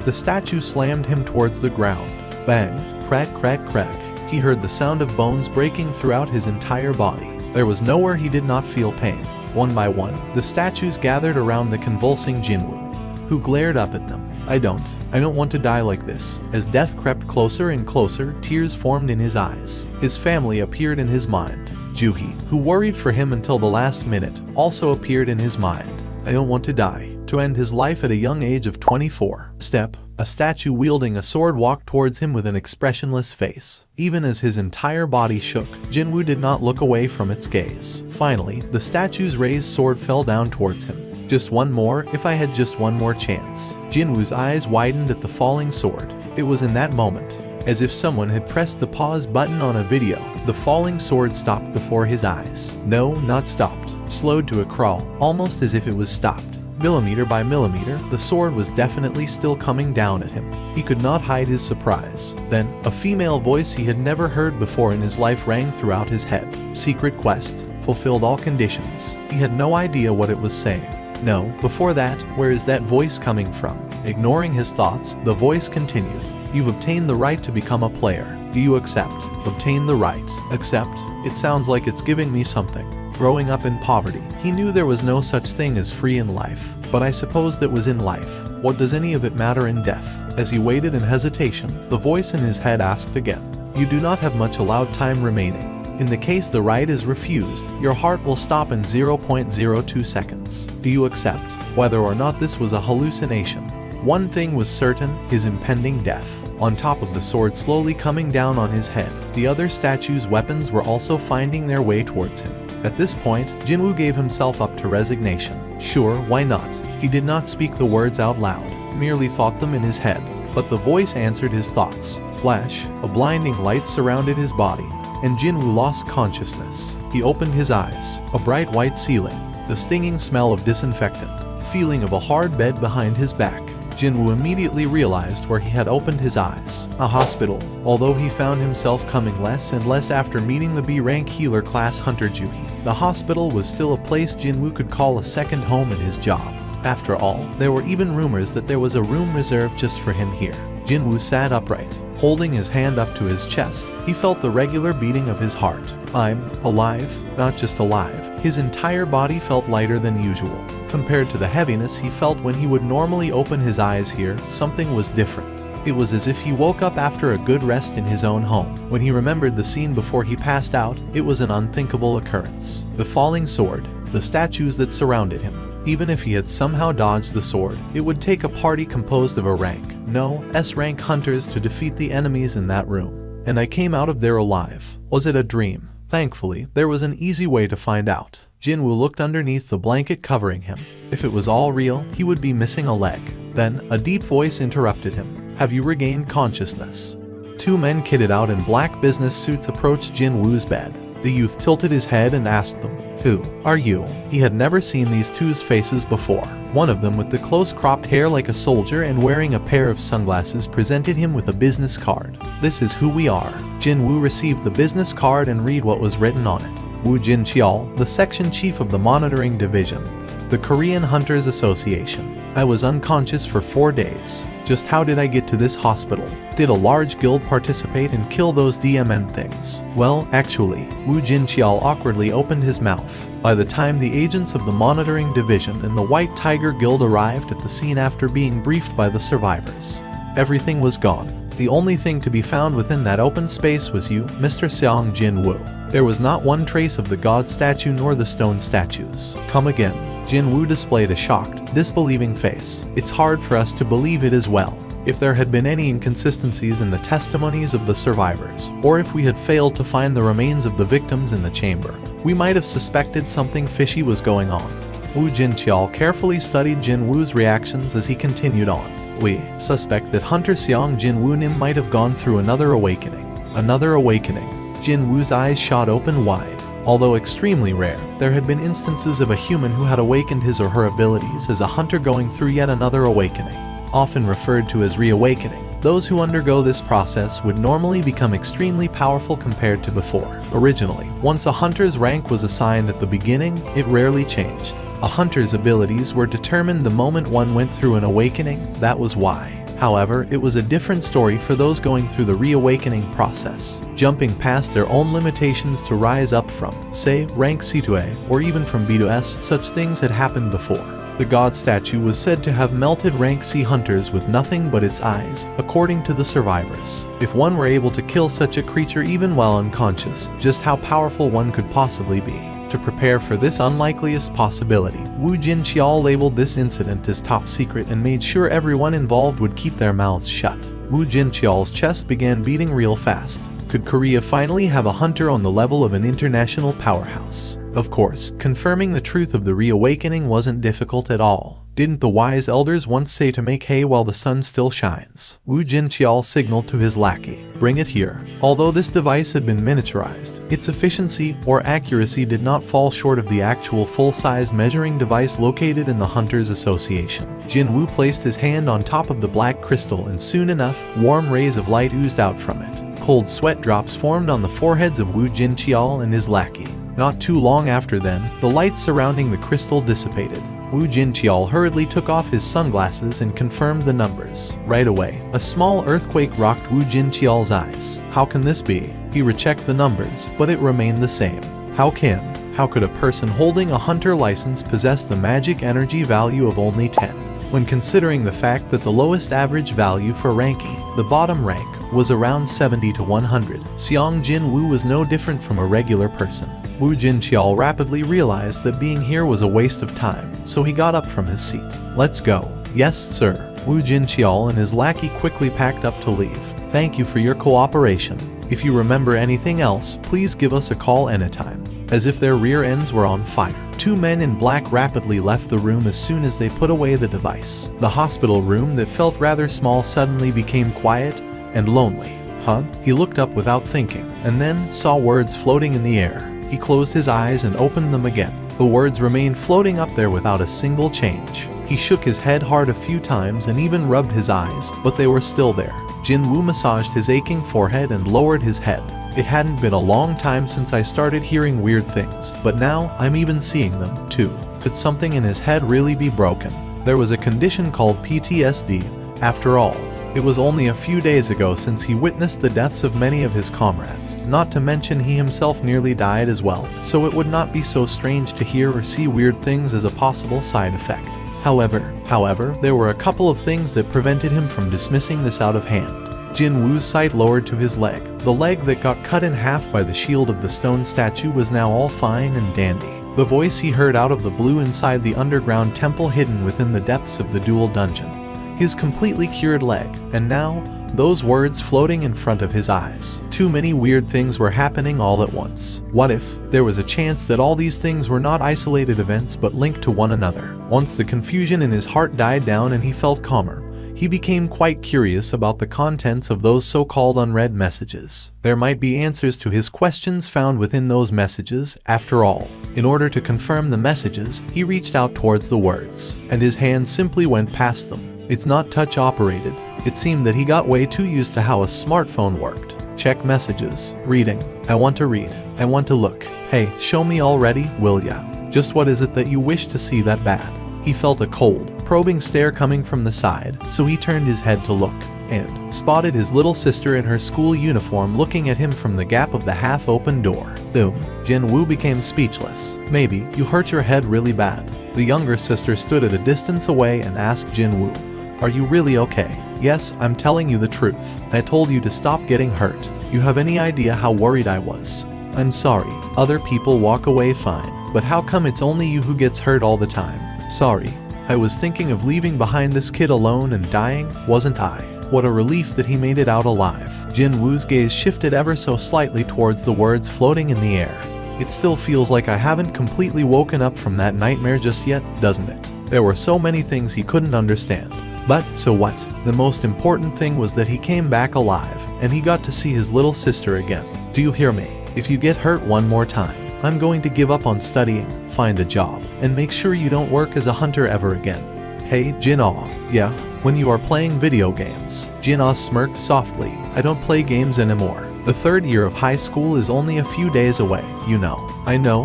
the statue slammed him towards the ground. Bang! Crack, crack, crack. He heard the sound of bones breaking throughout his entire body. There was nowhere he did not feel pain. One by one, the statues gathered around the convulsing Jinwoo, who glared up at them. I don't want to die like this." As death crept closer and closer, tears formed in his eyes. His family appeared in his mind. Juhee, who worried for him until the last minute, also appeared in his mind. "I don't want to die." To end his life at a young age of 24. Step. A statue wielding a sword walked towards him with an expressionless face. Even as his entire body shook, Jinwoo did not look away from its gaze. Finally, the statue's raised sword fell down towards him. "Just one more, if I had just one more chance." Jinwoo's eyes widened at the falling sword. It was in that moment, as if someone had pressed the pause button on a video, the falling sword stopped before his eyes. No, not stopped. Slowed to a crawl, almost as if it was stopped. Millimeter by millimeter, the sword was definitely still coming down at him. He could not hide his surprise. Then, a female voice he had never heard before in his life rang throughout his head. "Secret quest. Fulfilled all conditions." He had no idea what it was saying. No, before that, where is that voice coming from? Ignoring his thoughts, the voice continued. "You've obtained the right to become a player. Do you accept?" "Obtain the right. Accept? It sounds like it's giving me something." Growing up in poverty, he knew there was no such thing as free in life. But I suppose that was in life. What does any of it matter in death? As he waited in hesitation, the voice in his head asked again. "You do not have much allowed time remaining. In the case the right is refused, your heart will stop in 0.02 seconds. Do you accept?" Whether or not this was a hallucination, one thing was certain, his impending death. On top of the sword slowly coming down on his head, the other statues' weapons were also finding their way towards him. At this point, Jinwoo gave himself up to resignation. Sure, why not? He did not speak the words out loud, merely thought them in his head. But the voice answered his thoughts. flash, a blinding light surrounded his body, and Jinwoo lost consciousness. He opened his eyes, a bright white ceiling, the stinging smell of disinfectant, feeling of a hard bed behind his back. Jinwoo immediately realized where he had opened his eyes, a hospital. Although he found himself coming less and less after meeting the B-rank healer class hunter Juhi, the hospital was still a place Jinwoo could call a second home in his job. After all, there were even rumors that there was a room reserved just for him here. Jinwoo sat upright, holding his hand up to his chest. He felt the regular beating of his heart. I'm alive, not just alive. His entire body felt lighter than usual. Compared to the heaviness he felt when he would normally open his eyes here, something was different. It was as if he woke up after a good rest in his own home. When he remembered the scene before he passed out, it was an unthinkable occurrence. The falling sword, the statues that surrounded him. Even if he had somehow dodged the sword, it would take a party composed of a rank, no, S-rank hunters to defeat the enemies in that room. And I came out of there alive. Was it a dream? Thankfully, there was an easy way to find out. Jinwoo looked underneath the blanket covering him. If it was all real, he would be missing a leg. Then, a deep voice interrupted him. Have you regained consciousness? Two men kitted out in black business suits approached Jinwoo's bed. The youth tilted his head and asked them, "Who are you?" He had never seen these two's faces before. One of them with the close-cropped hair like a soldier and wearing a pair of sunglasses presented him with a business card. "This is who we are." Jinwoo received the business card and read what was written on it. Woo Jin-cheol, the section chief of the monitoring division, the Korean Hunters Association. I was unconscious for 4 days. Just how did I get to this hospital? Did a large guild participate and kill those DMN things? Well, actually, Woo Jin-cheol awkwardly opened his mouth. By the time the agents of the monitoring division and the White Tiger Guild arrived at the scene after being briefed by the survivors, everything was gone. The only thing to be found within that open space was you, Mr. Seong Jin-woo. There was not one trace of the god statue nor the stone statues. Come again. Jinwoo displayed a shocked, disbelieving face. It's hard for us to believe it as well. If there had been any inconsistencies in the testimonies of the survivors, or if we had failed to find the remains of the victims in the chamber, we might have suspected something fishy was going on. Woo Jin-cheol carefully studied Jinwoo's reactions as he continued on. We suspect that Hunter Seong Jinwoo Nim might have gone through another awakening. Another awakening. Jinwoo's eyes shot open wide. Although extremely rare, there had been instances of a human who had awakened his or her abilities as a hunter going through yet another awakening. Often referred to as reawakening, those who undergo this process would normally become extremely powerful compared to before. Originally, once a hunter's rank was assigned at the beginning, it rarely changed. A hunter's abilities were determined the moment one went through an awakening, that was why. However, it was a different story for those going through the reawakening process, jumping past their own limitations to rise up from, say, rank C to A, or even from B to S. Such things had happened before. The god statue was said to have melted rank C hunters with nothing but its eyes, according to the survivors. If one were able to kill such a creature even while unconscious, just how powerful one could possibly be. To prepare for this unlikeliest possibility, Woo Jin-cheol labeled this incident as top secret and made sure everyone involved would keep their mouths shut. Woo Jin-cheol's chest began beating real fast. Could Korea finally have a hunter on the level of an international powerhouse? Of course, confirming the truth of the reawakening wasn't difficult at all. Didn't the wise elders once say to make hay while the sun still shines? Woo Jin-cheol signaled to his lackey, "Bring it here." Although this device had been miniaturized, its efficiency or accuracy did not fall short of the actual full-size measuring device located in the Hunters Association. Jinwoo placed his hand on top of the black crystal and soon enough, warm rays of light oozed out from it. Cold sweat drops formed on the foreheads of Woo Jin-cheol and his lackey. Not too long after then, the light surrounding the crystal dissipated. Woo Jin-cheol hurriedly took off his sunglasses and confirmed the numbers. Right away, a small earthquake rocked Woo Jin-cheol's eyes. How can this be? He rechecked the numbers, but it remained the same. How could a person holding a hunter license possess the magic energy value of only 10? When considering the fact that the lowest average value for rank E, the bottom rank, was around 70 to 100, Seong Jin-woo was no different from a regular person. Woo Jin-cheol rapidly realized that being here was a waste of time, so he got up from his seat. "Let's go." "Yes, sir." Woo Jin-cheol and his lackey quickly packed up to leave. "Thank you for your cooperation. If you remember anything else, please give us a call anytime." As if their rear ends were on fire, two men in black rapidly left the room as soon as they put away the device. The hospital room that felt rather small suddenly became quiet and lonely. Huh? He looked up without thinking, and then saw words floating in the air. He closed his eyes and opened them again. The words remained floating up there without a single change. He shook his head hard a few times and even rubbed his eyes, but they were still there. Jinwoo massaged his aching forehead and lowered his head. It hadn't been a long time since I started hearing weird things, but now I'm even seeing them, too. Could something in his head really be broken? There was a condition called PTSD, after all. It was only a few days ago since he witnessed the deaths of many of his comrades, not to mention he himself nearly died as well, so it would not be so strange to hear or see weird things as a possible side effect. However, there were a couple of things that prevented him from dismissing this out of hand. Jinwoo's sight lowered to his leg. The leg that got cut in half by the shield of the stone statue was now all fine and dandy. The voice he heard out of the blue inside the underground temple hidden within the depths of the dual dungeon. His completely cured leg, and now, those words floating in front of his eyes. Too many weird things were happening all at once. What if there was a chance that all these things were not isolated events but linked to one another? Once the confusion in his heart died down and he felt calmer, he became quite curious about the contents of those so-called unread messages. There might be answers to his questions found within those messages, after all. In order to confirm the messages, he reached out towards the words, and his hand simply went past them. It's not touch-operated. It seemed that he got way too used to how a smartphone worked. Check messages. Reading. I want to read. I want to look. Hey, show me already, will ya? Just what is it that you wish to see that bad? He felt a cold, probing stare coming from the side, so he turned his head to look, and spotted his little sister in her school uniform looking at him from the gap of the half-open door. Boom. Jinwoo became speechless. Maybe you hurt your head really bad. The younger sister stood at a distance away and asked Jinwoo, "Are you really okay?" "Yes, I'm telling you the truth. I told you to stop getting hurt. You have any idea how worried I was?" "I'm sorry. Other people walk away fine, but how come it's only you who gets hurt all the time?" "Sorry. I was thinking of leaving behind this kid alone and dying, wasn't I?" What a relief that he made it out alive. Jinwoo's gaze shifted ever so slightly towards the words floating in the air. It still feels like I haven't completely woken up from that nightmare just yet, doesn't it? There were so many things he couldn't understand. But, so what? The most important thing was that he came back alive, and he got to see his little sister again. Do you hear me? If you get hurt one more time, I'm going to give up on studying, find a job, and make sure you don't work as a hunter ever again. Hey, Jin-ah. Yeah? When you are playing video games. Jin-ah smirked softly. I don't play games anymore. The third year of high school is only a few days away, you know. I know.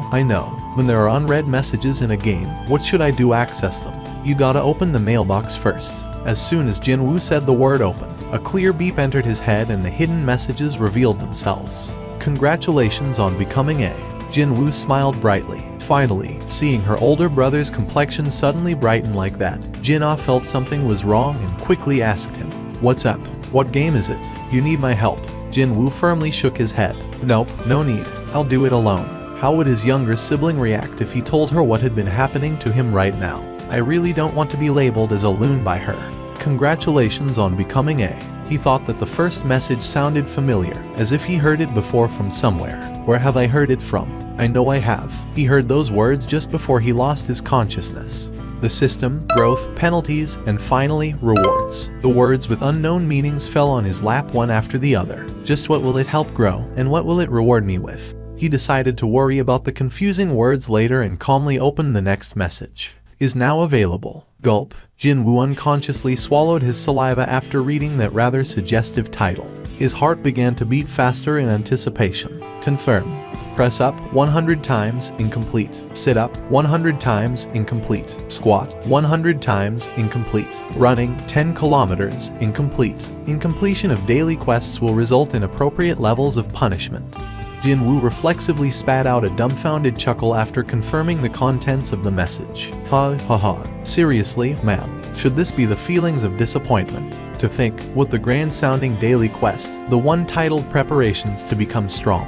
When there are unread messages in a game, what should I do access them? You gotta open the mailbox first. As soon as Jinwoo said the word open, a clear beep entered his head and the hidden messages revealed themselves. Congratulations on becoming a. Jinwoo smiled brightly. Finally, seeing her older brother's complexion suddenly brighten like that, Jin-ah felt something was wrong and quickly asked him, "What's up? What game is it? You need my help?" Jinwoo firmly shook his head. "Nope, no need. I'll do it alone." How would his younger sibling react if he told her what had been happening to him right now? I really don't want to be labeled as a loon by her. Congratulations on becoming a. He thought that the first message sounded familiar, as if he heard it before from somewhere. Where have I heard it from? I know I have. He heard those words just before he lost his consciousness. The system, growth, penalties, and finally, rewards. The words with unknown meanings fell on his lap one after the other. Just what will it help grow, and what will it reward me with? He decided to worry about the confusing words later and calmly opened the next message. Is now available. Gulp. Jinwoo unconsciously swallowed his saliva after reading that rather suggestive title. His heart began to beat faster in anticipation. Confirm. Press up 100 times, incomplete. Sit up 100 times, incomplete. Squat 100 times, incomplete. Running 10 kilometers, incomplete. Incompletion of daily quests will result in appropriate levels of punishment. Jinwoo reflexively spat out a dumbfounded chuckle after confirming the contents of the message. Ha ha ha. Seriously, ma'am? Should this be the feelings of disappointment? To think, with the grand-sounding daily quest, the one titled Preparations to Become Strong,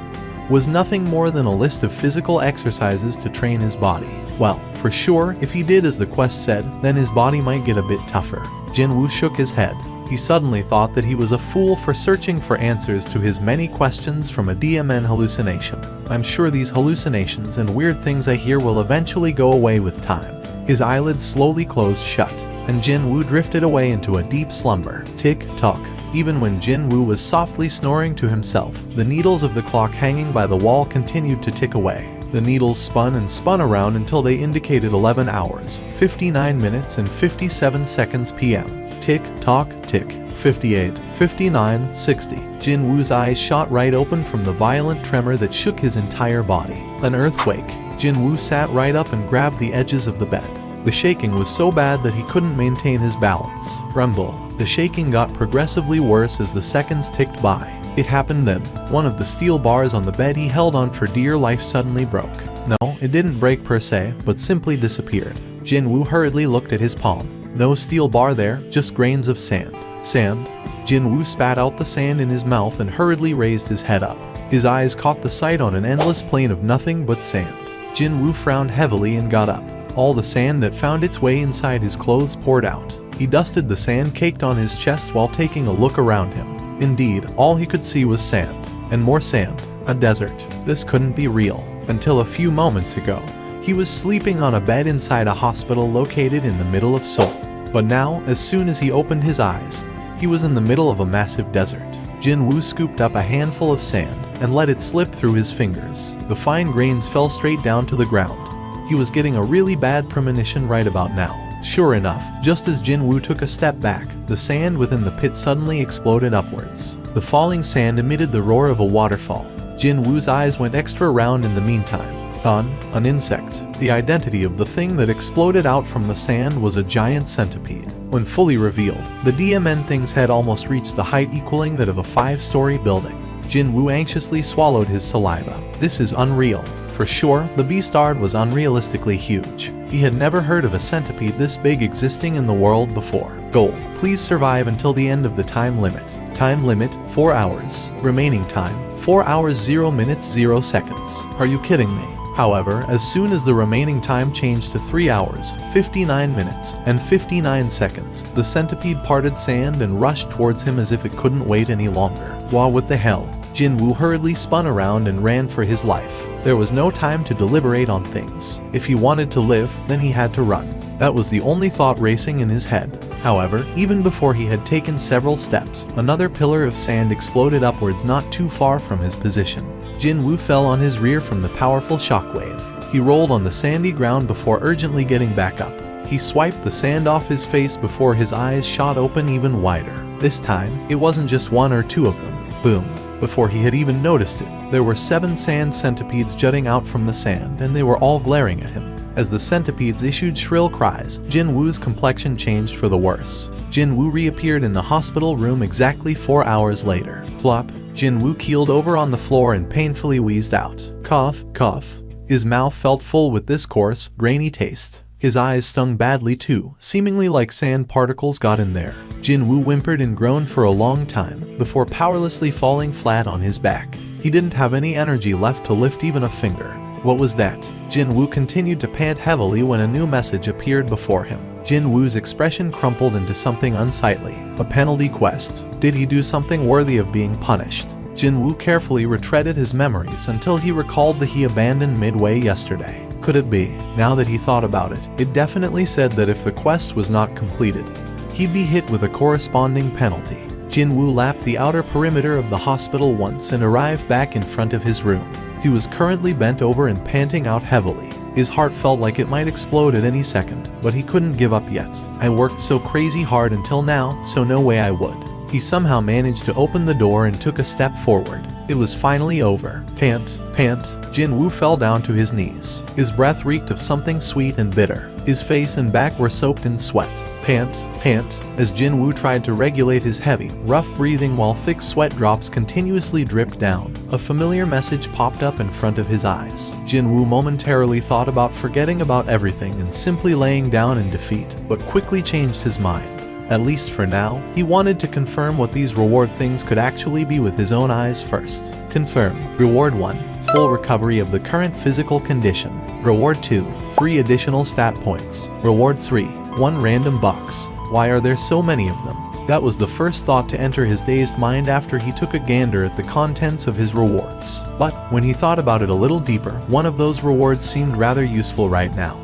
was nothing more than a list of physical exercises to train his body. Well, for sure, if he did as the quest said, then his body might get a bit tougher. Jinwoo shook his head. He suddenly thought that he was a fool for searching for answers to his many questions from a DMN hallucination. I'm sure these hallucinations and weird things I hear will eventually go away with time. His eyelids slowly closed shut, and Jinwoo drifted away into a deep slumber. Tick-tock. Even when Jin-woo was softly snoring to himself, the needles of the clock hanging by the wall continued to tick away. The needles spun and spun around until they indicated 11 hours, 59 minutes and 57 seconds p.m. Tick, tock, tick. 58, 59, 60. Jin-woo's eyes shot right open from the violent tremor that shook his entire body. An earthquake. Jin-woo sat right up and grabbed the edges of the bed. The shaking was so bad that he couldn't maintain his balance. Rumble. The shaking got progressively worse as the seconds ticked by. It happened then. One of the steel bars on the bed he held on for dear life suddenly broke. No, it didn't break per se, but simply disappeared. Jin-woo hurriedly looked at his palm. No steel bar there, just grains of sand. Sand. Jin-woo spat out the sand in his mouth and hurriedly raised his head up. His eyes caught the sight on an endless plain of nothing but sand. Jin-woo frowned heavily and got up. All the sand that found its way inside his clothes poured out. He dusted the sand caked on his chest while taking a look around him. Indeed, all he could see was sand. And more sand. A desert. This couldn't be real. Until a few moments ago, he was sleeping on a bed inside a hospital located in the middle of Seoul. But now, as soon as he opened his eyes, he was in the middle of a massive desert. Jin-woo scooped up a handful of sand and let it slip through his fingers. The fine grains fell straight down to the ground. He was getting a really bad premonition right about now. Sure enough, just as Jin-woo took a step back, the sand within the pit suddenly exploded upwards. The falling sand emitted the roar of a waterfall. Jin-woo's eyes went extra round in the meantime. An insect. The identity of the thing that exploded out from the sand was a giant centipede. When fully revealed, the DMN thing's head almost reached the height equaling that of a 5-story building. Jin-woo anxiously swallowed his saliva. This is unreal. For sure, the beastard was unrealistically huge. He had never heard of a centipede this big existing in the world before. Goal. Please survive until the end of the time limit. Time limit, 4 hours. Remaining time, 4 hours 0 minutes 0 seconds. Are you kidding me? However, as soon as the remaining time changed to 3 hours, 59 minutes, and 59 seconds, the centipede parted sand and rushed towards him as if it couldn't wait any longer. What the hell? Jin-woo hurriedly spun around and ran for his life. There was no time to deliberate on things. If he wanted to live, then he had to run. That was the only thought racing in his head. However, even before he had taken several steps, another pillar of sand exploded upwards not too far from his position. Jin-woo fell on his rear from the powerful shockwave. He rolled on the sandy ground before urgently getting back up. He swiped the sand off his face before his eyes shot open even wider. This time, it wasn't just 1 or 2 of them. Boom. Before he had even noticed it, there were 7 sand centipedes jutting out from the sand, and they were all glaring at him. As the centipedes issued shrill cries, Jin-woo's complexion changed for the worse. Jin-woo reappeared in the hospital room exactly 4 hours later. Plop. Jin-woo keeled over on the floor and painfully wheezed out. Cough, cough. His mouth felt full with this coarse, grainy taste. His eyes stung badly too, seemingly like sand particles got in there. Jin-woo whimpered and groaned for a long time, before powerlessly falling flat on his back. He didn't have any energy left to lift even a finger. What was that? Jin-woo continued to pant heavily when a new message appeared before him. Jin-woo's expression crumpled into something unsightly. A penalty quest. Did he do something worthy of being punished? Jin-woo carefully retreaded his memories until he recalled that he abandoned midway yesterday. Could it be? Now that he thought about it, it definitely said that if the quest was not completed, he'd be hit with a corresponding penalty. Jin-woo lapped the outer perimeter of the hospital once and arrived back in front of his room. He was currently bent over and panting out heavily. His heart felt like it might explode at any second, but he couldn't give up yet. I worked so crazy hard until now, so no way I would. He somehow managed to open the door and took a step forward. It was finally over. Pant, pant. Jin-woo fell down to his knees. His breath reeked of something sweet and bitter. His face and back were soaked in sweat. Pant, pant. As Jin-woo tried to regulate his heavy, rough breathing while thick sweat drops continuously dripped down, a familiar message popped up in front of his eyes. Jin-woo momentarily thought about forgetting about everything and simply laying down in defeat, but quickly changed his mind. At least for now, he wanted to confirm what these reward things could actually be with his own eyes first. Confirm. Reward 1. Full recovery of the current physical condition. Reward 2. 3 additional stat points. Reward 3. 1 random box. Why are there so many of them? That was the first thought to enter his dazed mind after he took a gander at the contents of his rewards. But when he thought about it a little deeper, one of those rewards seemed rather useful right now.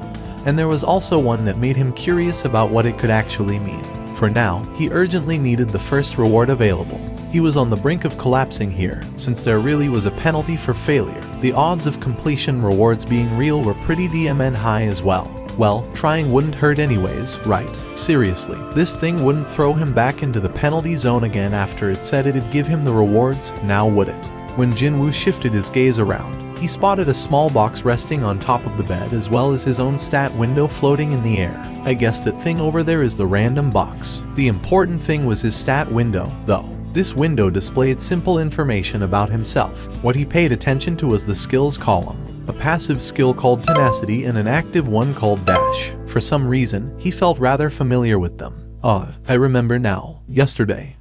And there was also one that made him curious about what it could actually mean. For now, he urgently needed the first reward available. He was on the brink of collapsing here, since there really was a penalty for failure. The odds of completion rewards being real were pretty damn high as well. Well, trying wouldn't hurt anyways, right? Seriously, this thing wouldn't throw him back into the penalty zone again after it said it'd give him the rewards, now would it? When Jinwoo shifted his gaze around, he spotted a small box resting on top of the bed as well as his own stat window floating in the air. I guess that thing over there is the random box. The important thing was his stat window, though. This window displayed simple information about himself. What he paid attention to was the skills column, a passive skill called tenacity and an active one called dash. For some reason, he felt rather familiar with them. I remember now. Yesterday,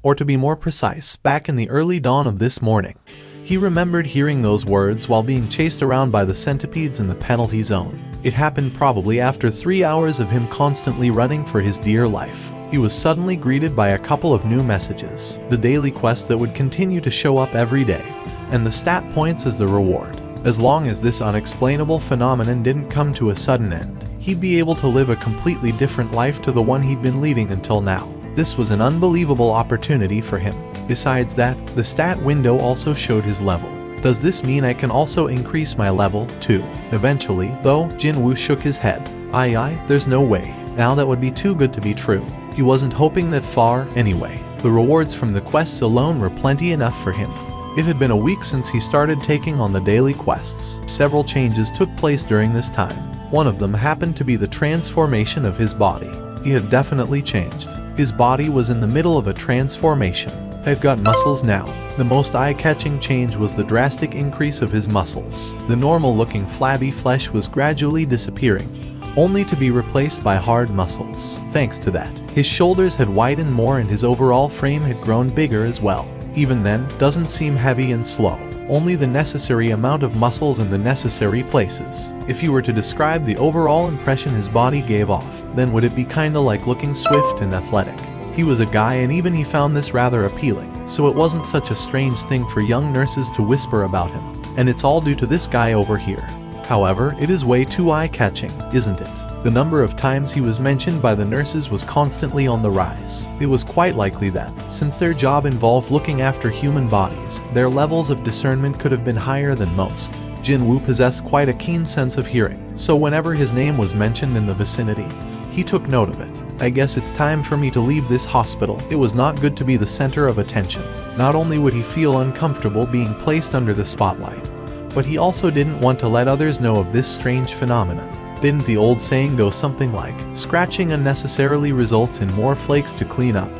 or to be more precise, back in the early dawn of this morning. He remembered hearing those words while being chased around by the centipedes in the penalty zone. It happened probably after 3 hours of him constantly running for his dear life. He was suddenly greeted by a couple of new messages, the daily quest that would continue to show up every day, and the stat points as the reward. As long as this unexplainable phenomenon didn't come to a sudden end, he'd be able to live a completely different life to the one he'd been leading until now. This was an unbelievable opportunity for him. Besides that, the stat window also showed his level. Does this mean I can also increase my level, too? Eventually, though, Jinwoo shook his head. There's no way. Now that would be too good to be true. He wasn't hoping that far, anyway. The rewards from the quests alone were plenty enough for him. It had been a week since he started taking on the daily quests. Several changes took place during this time. One of them happened to be the transformation of his body. He had definitely changed. His body was in the middle of a transformation. I've got muscles now. The most eye-catching change was the drastic increase of his muscles. The normal-looking flabby flesh was gradually disappearing, only to be replaced by hard muscles. Thanks to that, his shoulders had widened more and his overall frame had grown bigger as well. Even then, doesn't seem heavy and slow. Only the necessary amount of muscles in the necessary places. If you were to describe the overall impression his body gave off, then would it be kinda like looking swift and athletic? He was a guy and even he found this rather appealing, so it wasn't such a strange thing for young nurses to whisper about him. And it's all due to this guy over here. However, it is way too eye-catching, isn't it? The number of times he was mentioned by the nurses was constantly on the rise. It was quite likely that, since their job involved looking after human bodies, their levels of discernment could have been higher than most. Jinwoo possessed quite a keen sense of hearing, so whenever his name was mentioned in the vicinity, he took note of it. I guess it's time for me to leave this hospital. It was not good to be the center of attention. Not only would he feel uncomfortable being placed under the spotlight, but he also didn't want to let others know of this strange phenomenon. Didn't the old saying go something like, scratching unnecessarily results in more flakes to clean up,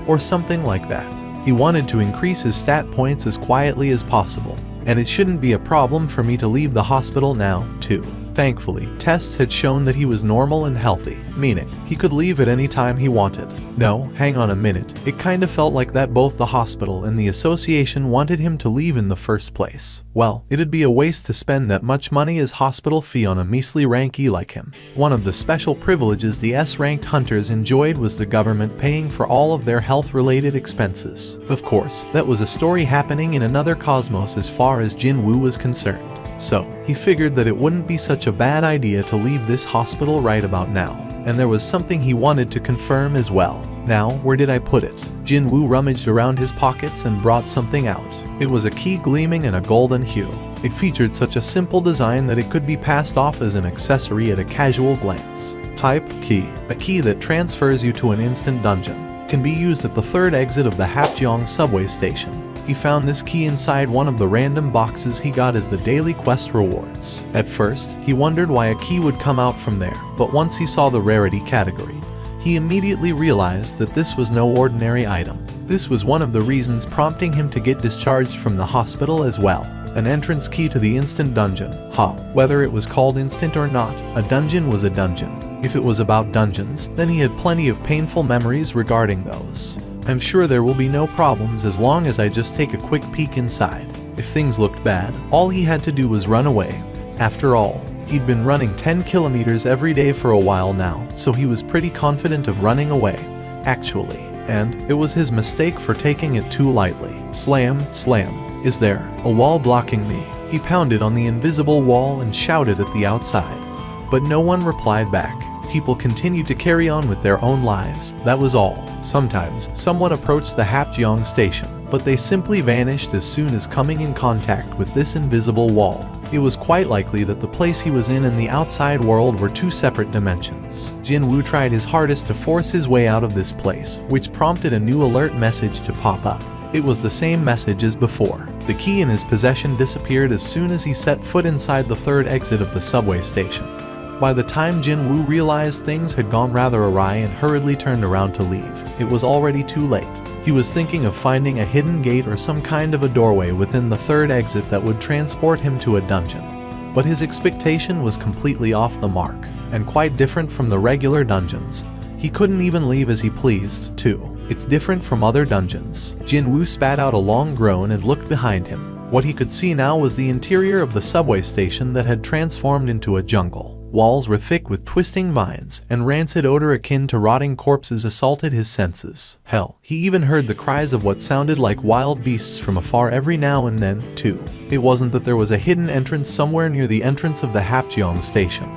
or something like that? He wanted to increase his stat points as quietly as possible, and it shouldn't be a problem for me to leave the hospital now, too. Thankfully, tests had shown that he was normal and healthy, meaning he could leave at any time he wanted. No, hang on a minute, it kinda felt like that both the hospital and the association wanted him to leave in the first place. Well, it'd be a waste to spend that much money as hospital fee on a measly rankie like him. One of the special privileges the S-ranked hunters enjoyed was the government paying for all of their health-related expenses. Of course, that was a story happening in another cosmos as far as Jinwoo was concerned. So, he figured that it wouldn't be such a bad idea to leave this hospital right about now. And there was something he wanted to confirm as well. Now, where did I put it? Jinwoo rummaged around his pockets and brought something out. It was a key gleaming in a golden hue. It featured such a simple design that it could be passed off as an accessory at a casual glance. Type key. A key that transfers you to an instant dungeon. Can be used at the third exit of the Hapjeong subway station. He found this key inside one of the random boxes he got as the daily quest rewards. At first, he wondered why a key would come out from there, but once he saw the rarity category, he immediately realized that this was no ordinary item. This was one of the reasons prompting him to get discharged from the hospital as well. An entrance key to the instant dungeon. Whether it was called instant or not, a dungeon was a dungeon. If it was about dungeons, then he had plenty of painful memories regarding those. I'm sure there will be no problems as long as I just take a quick peek inside. If things looked bad, all he had to do was run away. After all, he'd been running 10 kilometers every day for a while now, so he was pretty confident of running away, actually. And it was his mistake for taking it too lightly. Slam, slam. Is there a wall blocking me? He pounded on the invisible wall and shouted at the outside. But no one replied back. people continued to carry on with their own lives, that was all. Sometimes, someone approached the Hapjeong station, but they simply vanished as soon as coming in contact with this invisible wall. It was quite likely that the place he was in and the outside world were two separate dimensions. Jinwoo tried his hardest to force his way out of this place, which prompted a new alert message to pop up. It was the same message as before. The key in his possession disappeared as soon as he set foot inside the third exit of the subway station. By the time Jinwoo realized things had gone rather awry and hurriedly turned around to leave, it was already too late. He was thinking of finding a hidden gate or some kind of a doorway within the third exit that would transport him to a dungeon. But his expectation was completely off the mark, and quite different from the regular dungeons. He couldn't even leave as he pleased, too. It's different from other dungeons. Jinwoo spat out a long groan and looked behind him. What he could see now was the interior of the subway station that had transformed into a jungle. Walls were thick with twisting vines, and rancid odor akin to rotting corpses assaulted his senses. Hell, he even heard the cries of what sounded like wild beasts from afar every now and then, too. It wasn't that there was a hidden entrance somewhere near the entrance of the Hapjeong station,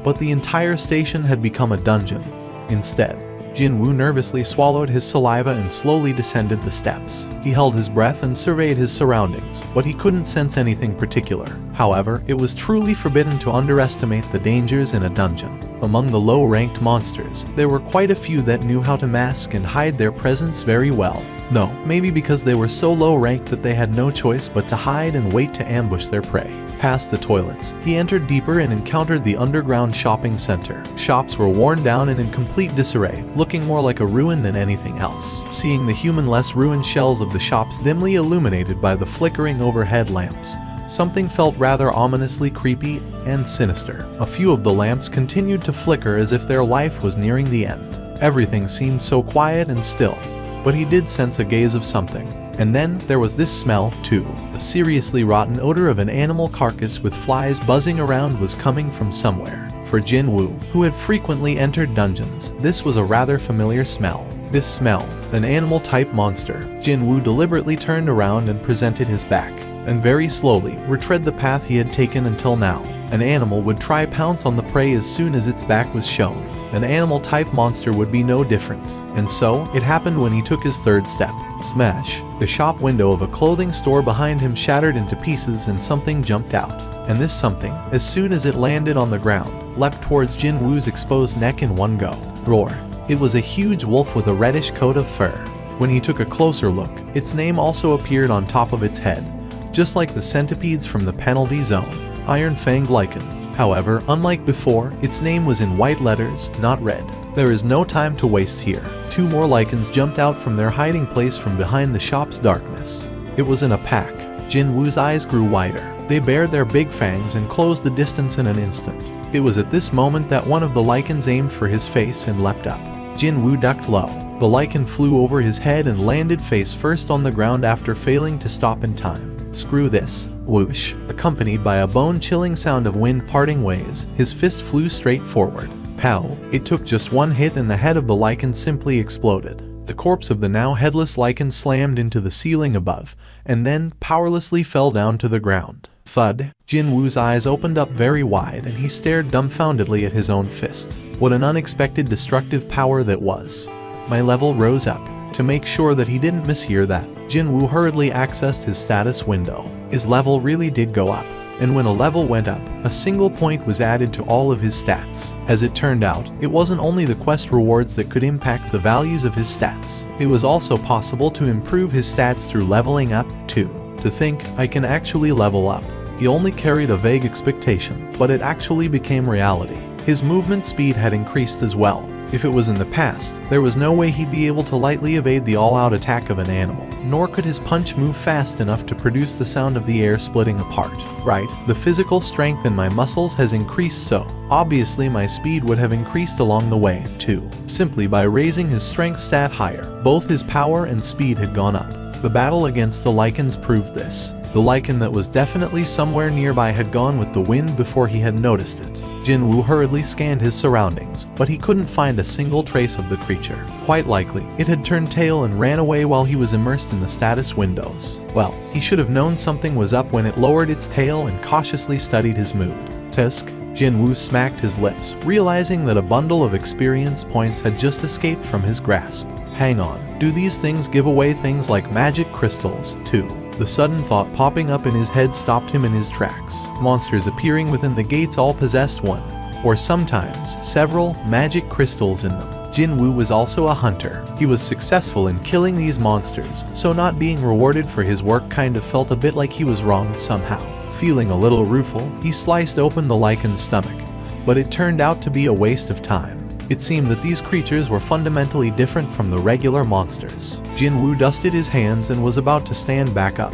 but the entire station had become a dungeon. Instead, Jinwoo nervously swallowed his saliva and slowly descended the steps. He held his breath and surveyed his surroundings, but he couldn't sense anything particular. However, it was truly forbidden to underestimate the dangers in a dungeon. Among the low-ranked monsters, there were quite a few that knew how to mask and hide their presence very well. No, maybe because they were so low-ranked that they had no choice but to hide and wait to ambush their prey. Past the toilets, he entered deeper and encountered the underground shopping center. Shops were worn down and in complete disarray, looking more like a ruin than anything else. Seeing the human-less ruined shells of the shops dimly illuminated by the flickering overhead lamps, something felt rather ominously creepy and sinister. A few of the lamps continued to flicker as if their life was nearing the end. Everything seemed so quiet and still, but he did sense a gaze of something. And then there was this smell, too. The seriously rotten odor of an animal carcass with flies buzzing around was coming from somewhere. For Jinwoo, who had frequently entered dungeons, this was a rather familiar smell. This smell, an animal-type monster. Jinwoo deliberately turned around and presented his back, and very slowly retread the path he had taken until now. An animal would try pounce on the prey as soon as its back was shown. An animal-type monster would be no different. And so, it happened when he took his third step. Smash! The shop window of a clothing store behind him shattered into pieces and something jumped out. And this something, as soon as it landed on the ground, leapt towards Jinwoo's exposed neck in one go. Roar! It was a huge wolf with a reddish coat of fur. When he took a closer look, its name also appeared on top of its head, just like the centipedes from the penalty zone. Iron Fang Lichen. However, unlike before, its name was in white letters, not red. There is no time to waste here. Two more lichens jumped out from their hiding place from behind the shop's darkness. It was in a pack. Jinwoo's eyes grew wider. They bared their big fangs and closed the distance in an instant. It was at this moment that one of the lichens aimed for his face and leapt up. Jinwoo ducked low. The lichen flew over his head and landed face first on the ground after failing to stop in time. Screw this. Whoosh. Accompanied by a bone-chilling sound of wind parting ways, his fist flew straight forward. Pow! It took just one hit and the head of the lichen simply exploded. The corpse of the now headless lichen slammed into the ceiling above, and then powerlessly fell down to the ground. Thud! Jinwoo's eyes opened up very wide and he stared dumbfoundedly at his own fist. What an unexpected destructive power that was. My level rose up. To make sure that he didn't mishear that, Jinwoo hurriedly accessed his status window. His level really did go up, and when a level went up, a single point was added to all of his stats. As it turned out, it wasn't only the quest rewards that could impact the values of his stats. It was also possible to improve his stats through leveling up, too. To think, I can actually level up. He only carried a vague expectation, but it actually became reality. His movement speed had increased as well. If it was in the past, there was no way he'd be able to lightly evade the all-out attack of an animal, nor could his punch move fast enough to produce the sound of the air splitting apart. Right, the physical strength in my muscles has increased, so obviously my speed would have increased along the way, too. Simply by raising his strength stat higher, both his power and speed had gone up. The battle against the lichens proved this. The lichen that was definitely somewhere nearby had gone with the wind before he had noticed it. Jinwoo hurriedly scanned his surroundings, but he couldn't find a single trace of the creature. Quite likely, it had turned tail and ran away while he was immersed in the status windows. Well, he should have known something was up when it lowered its tail and cautiously studied his mood. Tusk, Jinwoo smacked his lips, realizing that a bundle of experience points had just escaped from his grasp. Hang on, do these things give away things like magic crystals, too? The sudden thought popping up in his head stopped him in his tracks. Monsters appearing within the gates all possessed one, or sometimes several, magic crystals in them. Jinwoo was also a hunter. He was successful in killing these monsters, so not being rewarded for his work kind of felt a bit like he was wronged somehow. Feeling a little rueful, he sliced open the lycan's stomach, but it turned out to be a waste of time. It seemed that these creatures were fundamentally different from the regular monsters. Jinwoo dusted his hands and was about to stand back up,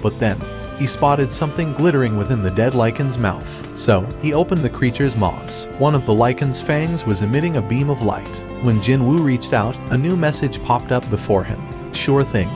but then he spotted something glittering within the dead lycan's mouth. So he opened the creature's maws. One of the lycan's fangs was emitting a beam of light. When Jinwoo reached out, a new message popped up before him. Sure thing.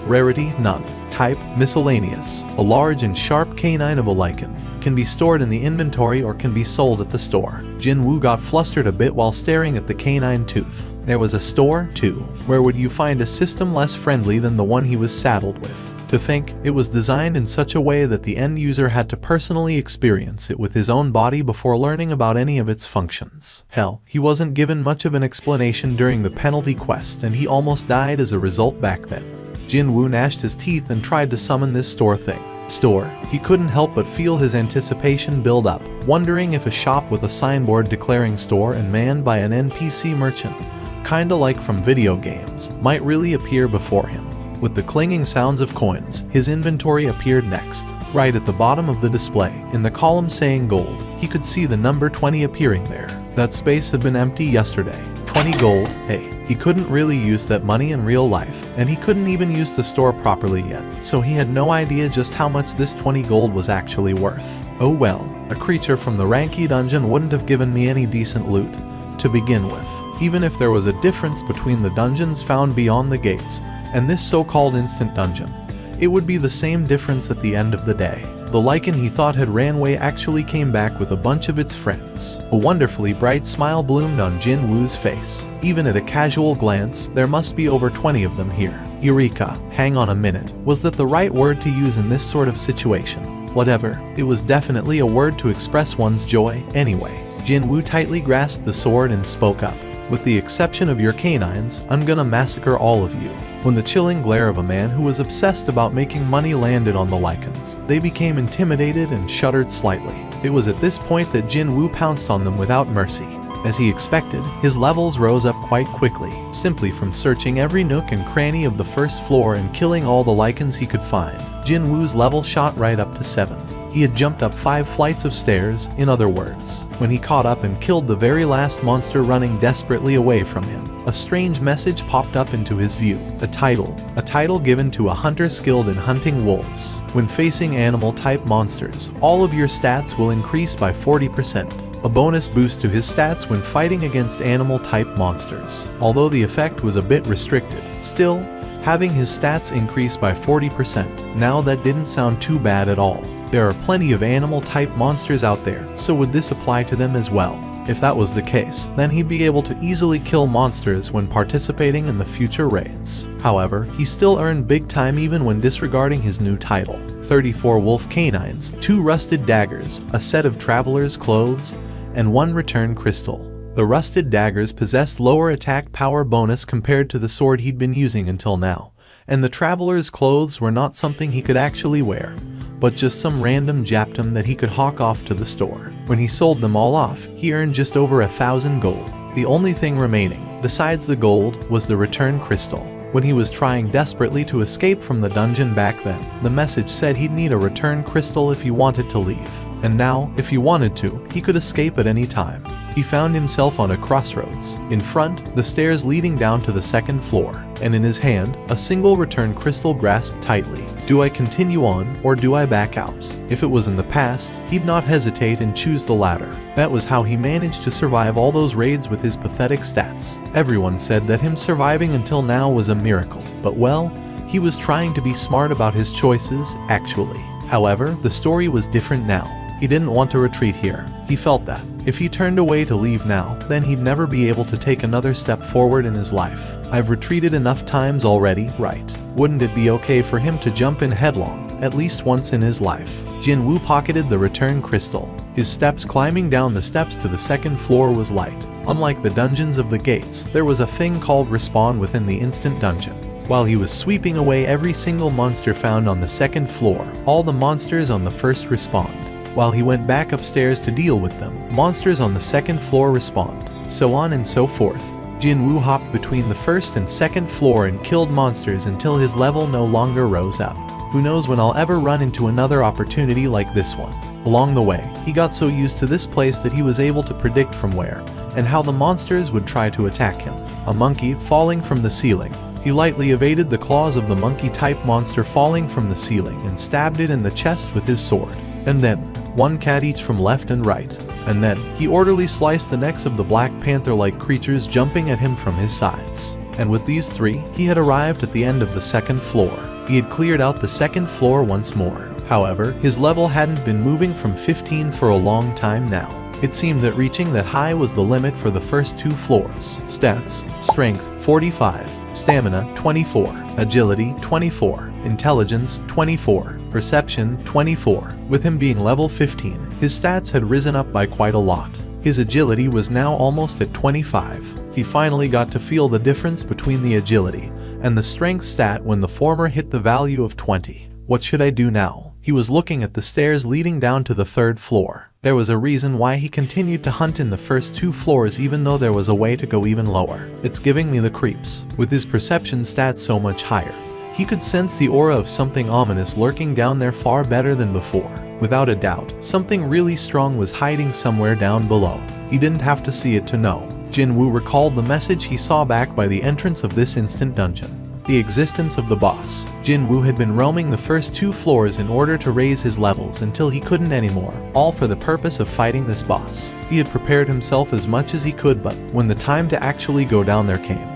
Rarity, none. Type, miscellaneous. A large and sharp canine of a lycan. Can be stored in the inventory or can be sold at the store. Jinwoo got flustered a bit while staring at the canine tooth. There was a store, too. Where would you find a system less friendly than the one he was saddled with? To think, it was designed in such a way that the end user had to personally experience it with his own body before learning about any of its functions. Hell, he wasn't given much of an explanation during the penalty quest and he almost died as a result back then. Jinwoo gnashed his teeth and tried to summon this store thing. Store. He couldn't help but feel his anticipation build up, wondering if a shop with a signboard declaring store and manned by an NPC merchant, kinda like from video games, might really appear before him. With the clanging sounds of coins, his inventory appeared next. Right at the bottom of the display, in the column saying gold, he could see the number 20 appearing there. That space had been empty yesterday. 20 gold, hey. He couldn't really use that money in real life, and he couldn't even use the store properly yet, so he had no idea just how much this 20 gold was actually worth. Oh well, a creature from the Ranky dungeon wouldn't have given me any decent loot to begin with, even if there was a difference between the dungeons found beyond the gates and this so-called instant dungeon. It would be the same difference at the end of the day. The lycan he thought had ran away actually came back with a bunch of its friends. A wonderfully bright smile bloomed on Jinwoo's face. Even at a casual glance, there must be over 20 of them here. Eureka! Hang on a minute. Was that the right word to use in this sort of situation? Whatever, it was definitely a word to express one's joy anyway. Jinwoo tightly grasped the sword and spoke up. With the exception of your canines, I'm gonna massacre all of you. When the chilling glare of a man who was obsessed about making money landed on the lycans, they became intimidated and shuddered slightly. It was at this point that Jinwoo pounced on them without mercy. As he expected, his levels rose up quite quickly, simply from searching every nook and cranny of the first floor and killing all the lycans he could find. Jinwoo's level shot right up to 7. He had jumped up 5 flights of stairs, in other words. When he caught up and killed the very last monster running desperately away from him, a strange message popped up into his view. A title given to a hunter skilled in hunting wolves. When facing animal-type monsters, all of your stats will increase by 40%. A bonus boost to his stats when fighting against animal-type monsters. Although the effect was a bit restricted, still, having his stats increase by 40%, now that didn't sound too bad at all. There are plenty of animal-type monsters out there, so would this apply to them as well? If that was the case, then he'd be able to easily kill monsters when participating in the future raids. However, he still earned big time even when disregarding his new title. 34 wolf canines, 2 rusted daggers, a set of traveler's clothes, and 1 return crystal. The rusted daggers possessed lower attack power bonus compared to the sword he'd been using until now, and the traveler's clothes were not something he could actually wear, but just some random japtum that he could hawk off to the store. When he sold them all off, he earned just over 1,000 gold. The only thing remaining, besides the gold, was the return crystal. When he was trying desperately to escape from the dungeon back then, the message said he'd need a return crystal if he wanted to leave. And now, if he wanted to, he could escape at any time. He found himself on a crossroads. In front, the stairs leading down to the 2nd floor, and in his hand, a single return crystal grasped tightly. Do I continue on, or do I back out? If it was in the past, he'd not hesitate and choose the latter. That was how he managed to survive all those raids with his pathetic stats. Everyone said that him surviving until now was a miracle, but well, he was trying to be smart about his choices, actually. However, the story was different now. He didn't want to retreat here. He felt that if he turned away to leave now, then he'd never be able to take another step forward in his life. I've retreated enough times already, right? Wouldn't it be okay for him to jump in headlong, at least once in his life? Jinwoo pocketed the return crystal. His steps climbing down the steps to the second floor was light. Unlike the dungeons of the gates, there was a thing called respawn within the instant dungeon. While he was sweeping away every single monster found on the second floor, all the monsters on the first respawned. While he went back upstairs to deal with them, monsters on the second floor respawned, so on and so forth. Jinwoo hopped between the first and second floor and killed monsters until his level no longer rose up. Who knows when I'll ever run into another opportunity like this one. Along the way, he got so used to this place that he was able to predict from where and how the monsters would try to attack him. A monkey falling from the ceiling. He lightly evaded the claws of the monkey-type monster falling from the ceiling and stabbed it in the chest with his sword. And then, one cat each from left and right. And then, he orderly sliced the necks of the Black Panther-like creatures jumping at him from his sides. And with these three, he had arrived at the end of the second floor. He had cleared out the second floor once more. However, his level hadn't been moving from 15 for a long time now. It seemed that reaching that high was the limit for the first two floors. Stats: Strength 45, Stamina 24, Agility 24, Intelligence 24, Perception 24. With him being level 15, his stats had risen up by quite a lot. His agility was now almost at 25. He finally got to feel the difference between the agility and the strength stat when the former hit the value of 20. What should I do now? He was looking at the stairs leading down to the third floor. There was a reason why he continued to hunt in the first two floors even though there was a way to go even lower. It's giving me the creeps. With his perception stats so much higher, he could sense the aura of something ominous lurking down there far better than before. Without a doubt, something really strong was hiding somewhere down below. He didn't have to see it to know. Jinwoo recalled the message he saw back by the entrance of this instant dungeon. The existence of the boss. Jinwoo had been roaming the first two floors in order to raise his levels until he couldn't anymore, all for the purpose of fighting this boss. He had prepared himself as much as he could, but when the time to actually go down there came,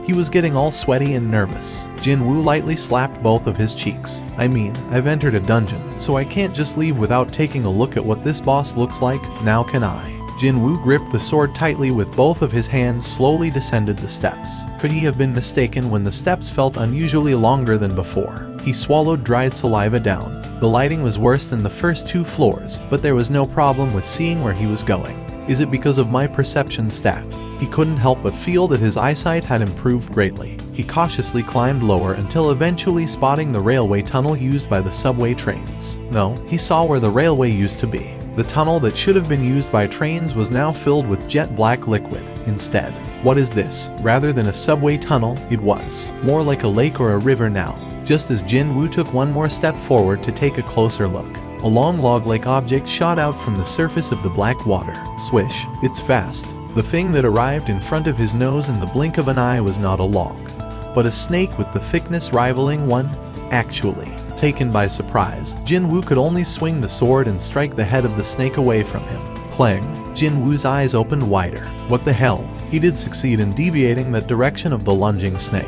he was getting all sweaty and nervous. Jinwoo lightly slapped both of his cheeks. I mean, I've entered a dungeon, so I can't just leave without taking a look at what this boss looks like, now can I? Jinwoo gripped the sword tightly with both of his hands, slowly descended the steps. Could he have been mistaken when the steps felt unusually longer than before? He swallowed dried saliva down. The lighting was worse than the first two floors, but there was no problem with seeing where he was going. Is it because of my perception stat? He couldn't help but feel that his eyesight had improved greatly. He cautiously climbed lower until eventually spotting the railway tunnel used by the subway trains. No, he saw where the railway used to be. The tunnel that should have been used by trains was now filled with jet black liquid. Instead, what is this? Rather than a subway tunnel, it was more like a lake or a river now. Just as Jinwoo took one more step forward to take a closer look, a long log-like object shot out from the surface of the black water. Swish, it's fast. The thing that arrived in front of his nose in the blink of an eye was not a log, but a snake with the thickness rivaling one. Actually, taken by surprise, Jinwoo could only swing the sword and strike the head of the snake away from him. Clang! Jinwoo's eyes opened wider. What the hell? He did succeed in deviating that direction of the lunging snake,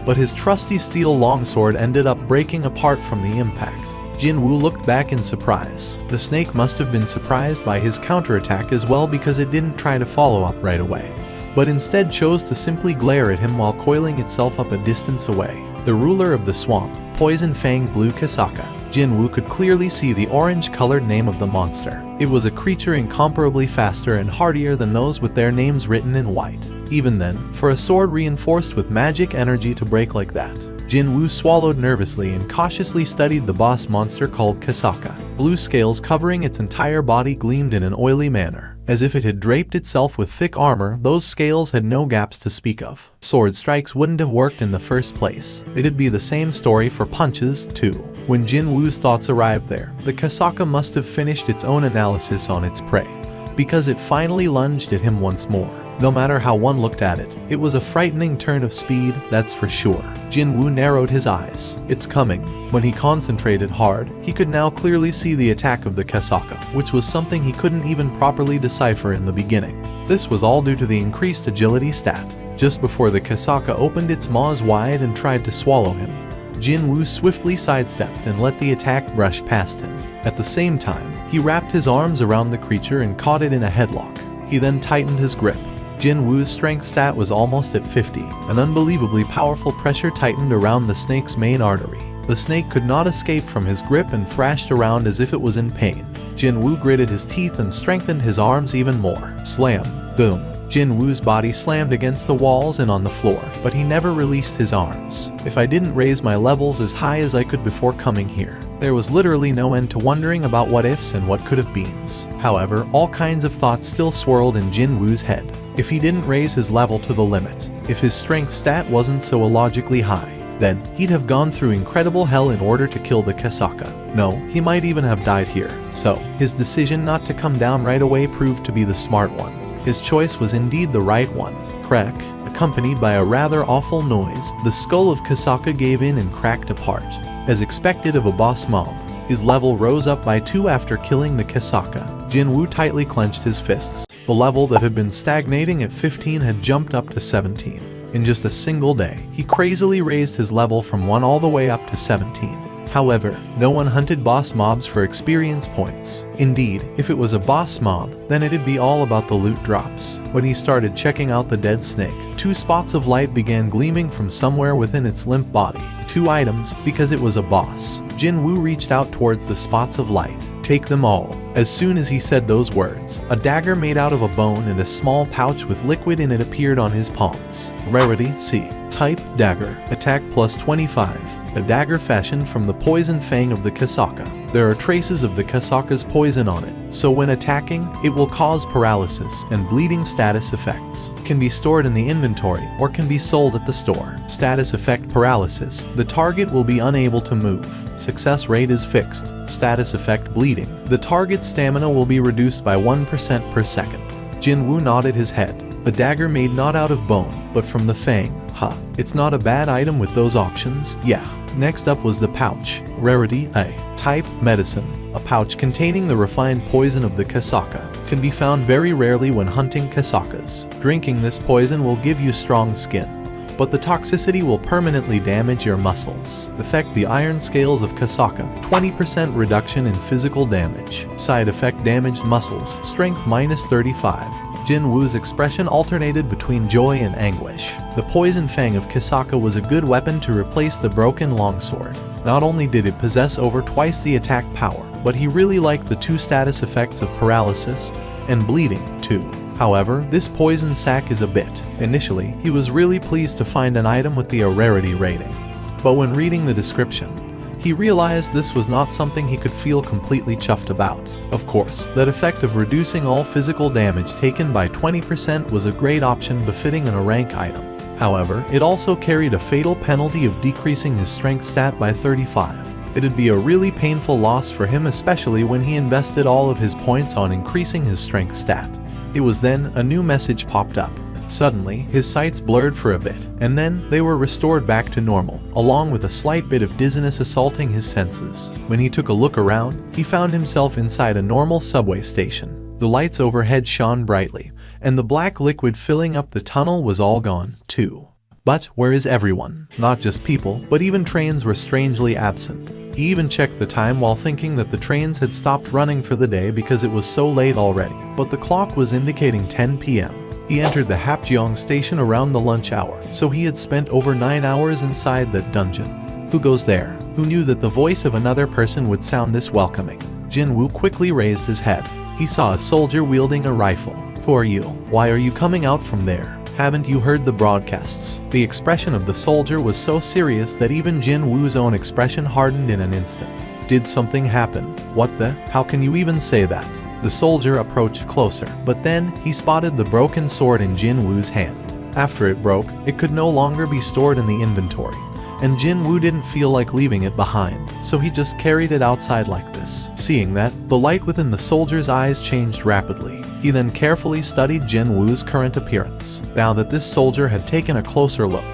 but his trusty steel longsword ended up breaking apart from the impact. Jinwoo looked back in surprise. The snake must have been surprised by his counterattack as well, because it didn't try to follow up right away, but instead chose to simply glare at him while coiling itself up a distance away. The ruler of the swamp, Poison Fang Blue Kasaka. Jinwoo could clearly see the orange-colored name of the monster. It was a creature incomparably faster and hardier than those with their names written in white. Even then, for a sword reinforced with magic energy to break like that. Jinwoo swallowed nervously and cautiously studied the boss monster called Kasaka. Blue scales covering its entire body gleamed in an oily manner. As if it had draped itself with thick armor, those scales had no gaps to speak of. Sword strikes wouldn't have worked in the first place. It'd be the same story for punches, too. When Jinwoo's thoughts arrived there, the Kasaka must have finished its own analysis on its prey, because it finally lunged at him once more. No matter how one looked at it, it was a frightening turn of speed, that's for sure. Jinwoo narrowed his eyes. It's coming. When he concentrated hard, he could now clearly see the attack of the Kasaka, which was something he couldn't even properly decipher in the beginning. This was all due to the increased agility stat. Just before the Kasaka opened its maws wide and tried to swallow him, Jinwoo swiftly sidestepped and let the attack brush past him. At the same time, he wrapped his arms around the creature and caught it in a headlock. He then tightened his grip. Jinwoo's strength stat was almost at 50. An unbelievably powerful pressure tightened around the snake's main artery. The snake could not escape from his grip and thrashed around as if it was in pain. Jinwoo gritted his teeth and strengthened his arms even more. Slam. Boom. Jinwoo's body slammed against the walls and on the floor, but he never released his arms. If I didn't raise my levels as high as I could before coming here, there was literally no end to wondering about what ifs and what could have beens. However, all kinds of thoughts still swirled in Jinwoo's head. If he didn't raise his level to the limit, if his strength stat wasn't so illogically high, then he'd have gone through incredible hell in order to kill the Kasaka. No, he might even have died here. So, his decision not to come down right away proved to be the smart one. His choice was indeed the right one. Crack, accompanied by a rather awful noise, the skull of Kasaka gave in and cracked apart. As expected of a boss mob, his level rose up by 2 after killing the Kasaka. Jinwoo tightly clenched his fists. The level that had been stagnating at 15 had jumped up to 17. In just a single day, he crazily raised his level from 1 all the way up to 17. However, no one hunted boss mobs for experience points. Indeed, if it was a boss mob, then it'd be all about the loot drops. When he started checking out the dead snake, 2 spots of light began gleaming from somewhere within its limp body. 2 items, because it was a boss. Jinwoo reached out towards the spots of light. Take them all. As soon as he said those words, a dagger made out of a bone and a small pouch with liquid in it appeared on his palms. Rarity C. Type dagger. Attack plus 25. A dagger fashioned from the poison fang of the Kasaka. There are traces of the Kasaka's poison on it, so when attacking, it will cause paralysis and bleeding status effects. Can be stored in the inventory or can be sold at the store. Status effect paralysis. The target will be unable to move. Success rate is fixed. Status effect bleeding. The target's stamina will be reduced by 1% per second. Jinwoo nodded his head. A dagger made not out of bone, but from the fang. Ha. It's not a bad item with those options. Yeah. Next up was the pouch. Rarity A. Type medicine. A pouch containing the refined poison of the Kasaka. Can be found very rarely when hunting Kasakas. Drinking this poison will give you strong skin, but the toxicity will permanently damage your muscles. Affect the iron scales of Kasaka. 20% reduction in physical damage. Side effect damaged muscles. Strength minus 35. Jinwoo's expression alternated between joy and anguish. The poison fang of Kasaka was a good weapon to replace the broken longsword. Not only did it possess over twice the attack power, but he really liked the 2 status effects of paralysis and bleeding, too. However, this poison sac is a bit. Initially, he was really pleased to find an item with the rarity rating. But when reading the description, he realized this was not something he could feel completely chuffed about. Of course, that effect of reducing all physical damage taken by 20% was a great option befitting a rank item. However, it also carried a fatal penalty of decreasing his strength stat by 35. It'd be a really painful loss for him, especially when he invested all of his points on increasing his strength stat. It was then a new message popped up. Suddenly, his sights blurred for a bit, and then they were restored back to normal, along with a slight bit of dizziness assaulting his senses. When he took a look around, he found himself inside a normal subway station. The lights overhead shone brightly, and the black liquid filling up the tunnel was all gone, too. But where is everyone? Not just people, but even trains were strangely absent. He even checked the time while thinking that the trains had stopped running for the day because it was so late already, but the clock was indicating 10 p.m. He entered the Hapjeong station around the lunch hour, so he had spent over 9 hours inside that dungeon. Who goes there? Who knew that the voice of another person would sound this welcoming? Jinwoo quickly raised his head. He saw a soldier wielding a rifle. Who are you? Why are you coming out from there? Haven't you heard the broadcasts? The expression of the soldier was so serious that even Jinwoo's own expression hardened in an instant. Did something happen? What the? How can you even say that? The soldier approached closer, but then he spotted the broken sword in Jinwoo's hand. After it broke, it could no longer be stored in the inventory, and Jinwoo didn't feel like leaving it behind, so he just carried it outside like this. Seeing that, the light within the soldier's eyes changed rapidly. He then carefully studied Jinwoo's current appearance. Now that this soldier had taken a closer look,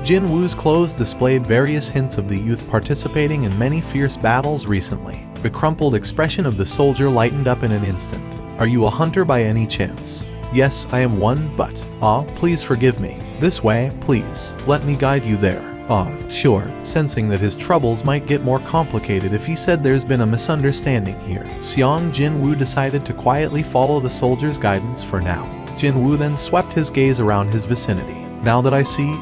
Jinwoo's clothes displayed various hints of the youth participating in many fierce battles recently. The crumpled expression of the soldier lightened up in an instant. Are you a hunter by any chance? Yes, I am one, but, please forgive me. This way, please. Let me guide you there. Sure. Sensing that his troubles might get more complicated if he said there's been a misunderstanding here, Jinwoo decided to quietly follow the soldier's guidance for now. Jinwoo then swept his gaze around his vicinity. Now that I see,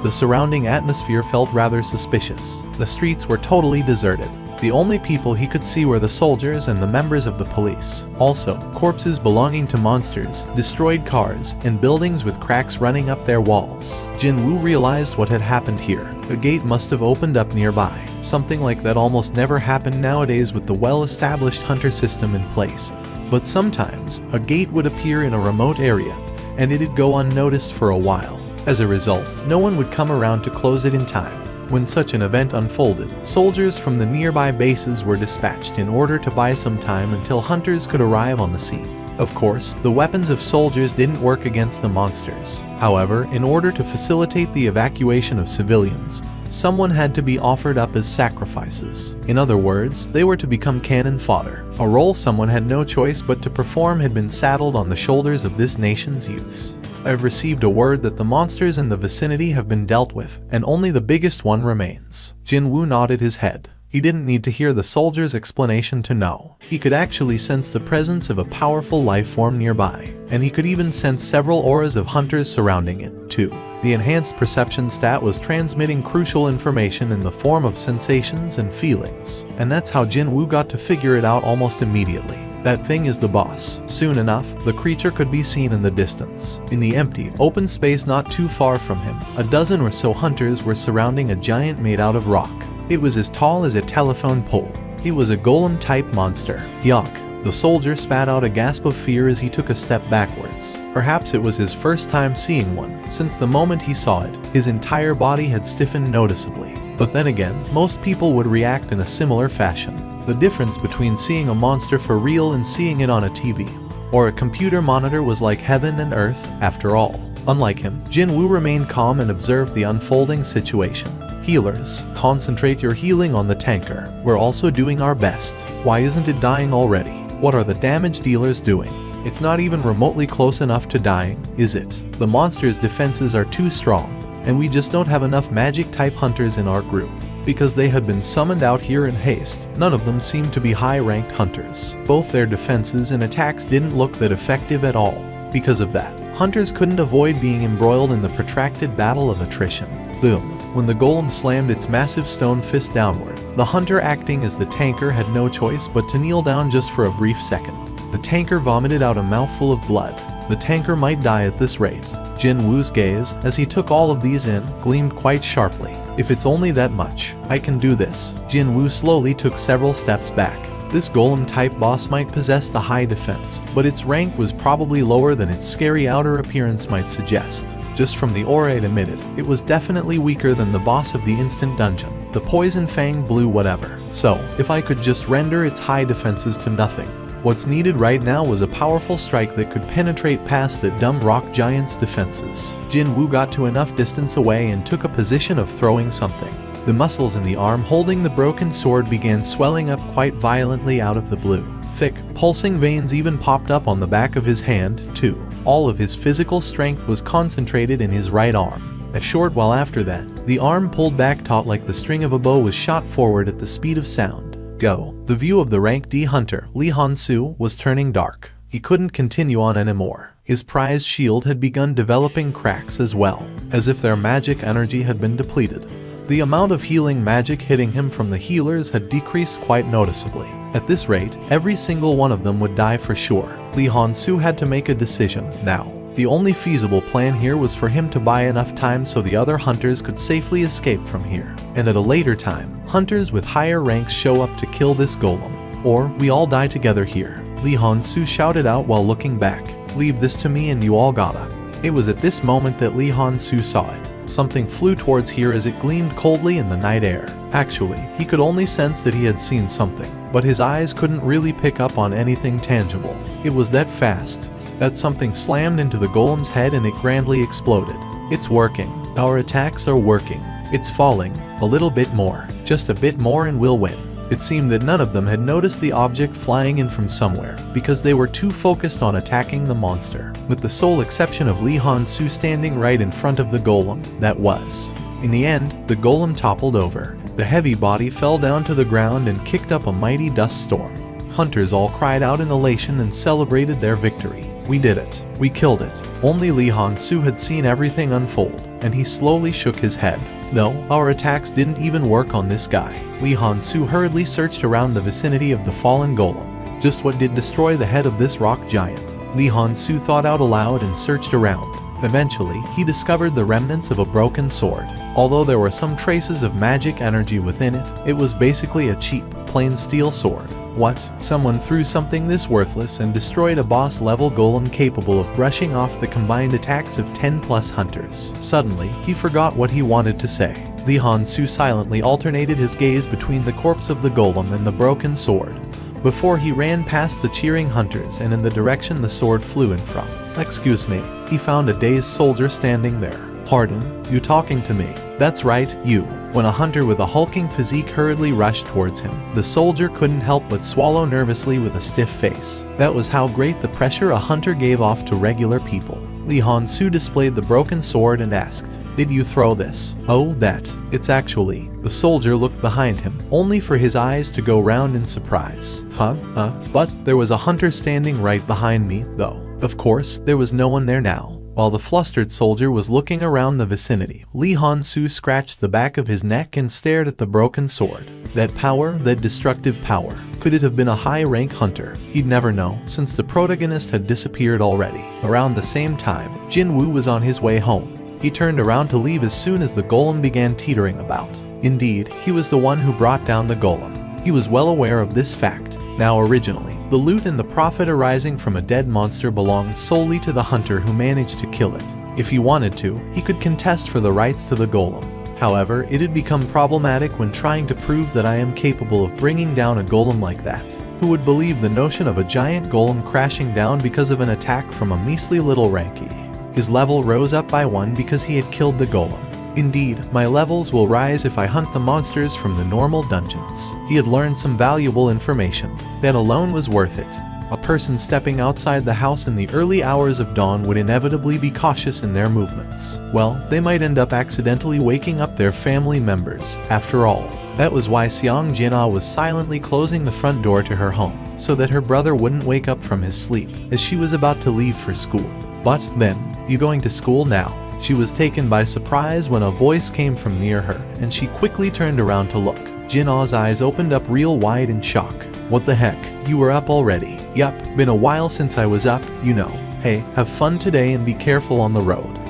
the surrounding atmosphere felt rather suspicious. The streets were totally deserted. The only people he could see were the soldiers and the members of the police. Also, corpses belonging to monsters, destroyed cars, and buildings with cracks running up their walls. Jin-woo realized what had happened here. A gate must have opened up nearby. Something like that almost never happened nowadays with the well-established hunter system in place. But sometimes, a gate would appear in a remote area, and it'd go unnoticed for a while. As a result, no one would come around to close it in time. When such an event unfolded, soldiers from the nearby bases were dispatched in order to buy some time until hunters could arrive on the scene. Of course, the weapons of soldiers didn't work against the monsters. However, in order to facilitate the evacuation of civilians, someone had to be offered up as sacrifices. In other words, they were to become cannon fodder. A role someone had no choice but to perform had been saddled on the shoulders of this nation's youths. I've received a word that the monsters in the vicinity have been dealt with, and only the biggest one remains. Jin-woo nodded his head. He didn't need to hear the soldier's explanation to know. He could actually sense the presence of a powerful life form nearby, and he could even sense several auras of hunters surrounding it, too. The enhanced perception stat was transmitting crucial information in the form of sensations and feelings, and that's how Jin-woo got to figure it out almost immediately. That thing is the boss. Soon enough, the creature could be seen in the distance. In the empty, open space not too far from him, a dozen or so hunters were surrounding a giant made out of rock. It was as tall as a telephone pole. It was a golem-type monster. Yuck. The soldier spat out a gasp of fear as he took a step backwards. Perhaps it was his first time seeing one. Since the moment he saw it, his entire body had stiffened noticeably. But then again, most people would react in a similar fashion. The difference between seeing a monster for real and seeing it on a TV or a computer monitor was like heaven and earth, after all. Unlike him, Jin-woo remained calm and observed the unfolding situation. Healers, concentrate your healing on the tanker. We're also doing our best. Why isn't it dying already? What are the damage dealers doing? It's not even remotely close enough to dying, is it? The monster's defenses are too strong, and we just don't have enough magic-type hunters in our group. Because they had been summoned out here in haste, none of them seemed to be high-ranked hunters. Both their defenses and attacks didn't look that effective at all. Because of that, hunters couldn't avoid being embroiled in the protracted battle of attrition. Boom. When the golem slammed its massive stone fist downward, the hunter acting as the tanker had no choice but to kneel down just for a brief second. The tanker vomited out a mouthful of blood. The tanker might die at this rate. Jin-woo's gaze, as he took all of these in, gleamed quite sharply. If it's only that much, I can do this. Jin-woo slowly took several steps back. This golem-type boss might possess the high defense, but its rank was probably lower than its scary outer appearance might suggest. Just from the aura it emitted, it was definitely weaker than the boss of the instant dungeon, the poison fang blue whatever. So, if I could just render its high defenses to nothing. What's needed right now was a powerful strike that could penetrate past the dumb rock giant's defenses. Jin-woo got to enough distance away and took a position of throwing something. The muscles in the arm holding the broken sword began swelling up quite violently out of the blue. Thick, pulsing veins even popped up on the back of his hand, too. All of his physical strength was concentrated in his right arm. A short while after that, the arm pulled back taut like the string of a bow was shot forward at the speed of sound. Go. The view of the rank D hunter, Lee Han-soo, was turning dark. He couldn't continue on anymore. His prized shield had begun developing cracks as well, as if their magic energy had been depleted. The amount of healing magic hitting him from the healers had decreased quite noticeably. At this rate, every single one of them would die for sure. Lee Han-soo had to make a decision now. The only feasible plan here was for him to buy enough time so the other hunters could safely escape from here. And at a later time, hunters with higher ranks show up to kill this golem. Or we all die together here. Lee Han-soo shouted out while looking back. Leave this to me and you all gotta. It was at this moment that Lee Han-soo saw it. Something flew towards here as it gleamed coldly in the night air. Actually, he could only sense that he had seen something, but his eyes couldn't really pick up on anything tangible. It was that fast. That something slammed into the golem's head and it grandly exploded. It's working. Our attacks are working. It's falling. A little bit more. Just a bit more and we'll win. It seemed that none of them had noticed the object flying in from somewhere, because they were too focused on attacking the monster, with the sole exception of Lee Han-soo standing right in front of the golem. That was. In the end, the golem toppled over. The heavy body fell down to the ground and kicked up a mighty dust storm. Hunters all cried out in elation and celebrated their victory. We did it. We killed it. Only Lee Han-soo had seen everything unfold, and he slowly shook his head. No, our attacks didn't even work on this guy. Lee Han-soo hurriedly searched around the vicinity of the fallen golem. Just what did destroy the head of this rock giant? Lee Han-soo thought out aloud and searched around. Eventually, he discovered the remnants of a broken sword. Although there were some traces of magic energy within it, it was basically a cheap, plain steel sword. What? Someone threw something this worthless and destroyed a boss-level golem capable of brushing off the combined attacks of 10+ hunters. Suddenly, he forgot what he wanted to say. Lee Han-soo silently alternated his gaze between the corpse of the golem and the broken sword, before he ran past the cheering hunters and in the direction the sword flew in from. Excuse me, he found a dazed soldier standing there. Pardon, you talking to me? That's right, you. When a hunter with a hulking physique hurriedly rushed towards him, the soldier couldn't help but swallow nervously with a stiff face. That was how great the pressure a hunter gave off to regular people. Lee Han-soo displayed the broken sword and asked, "Did you throw this?" "Oh, that. It's actually..." The soldier looked behind him, only for his eyes to go round in surprise. But there was a hunter standing right behind me, though. Of course, there was no one there now. While the flustered soldier was looking around the vicinity, Lee Han-soo scratched the back of his neck and stared at the broken sword. That power, that destructive power. Could it have been a high-rank hunter? He'd never know, since the protagonist had disappeared already. Around the same time, Jin-woo was on his way home. He turned around to leave as soon as the golem began teetering about. Indeed, he was the one who brought down the golem. He was well aware of this fact. Now originally, the loot and the profit arising from a dead monster belonged solely to the hunter who managed to kill it. If he wanted to, he could contest for the rights to the golem. However, it had become problematic when trying to prove that I am capable of bringing down a golem like that. Who would believe the notion of a giant golem crashing down because of an attack from a measly little rankie? His level rose up by 1 because he had killed the golem. Indeed, my levels will rise if I hunt the monsters from the normal dungeons. He had learned some valuable information. That alone was worth it. A person stepping outside the house in the early hours of dawn would inevitably be cautious in their movements. Well, they might end up accidentally waking up their family members, after all. That was why Seong Jin-ah was silently closing the front door to her home, so that her brother wouldn't wake up from his sleep, as she was about to leave for school. But then, "You going to school now?" She was taken by surprise when a voice came from near her, and she quickly turned around to look. Jin-ah's eyes opened up real wide in shock. "What the heck? You were up already?" "Yup, been a while since I was up, you know. Hey, have fun today and be careful on the road."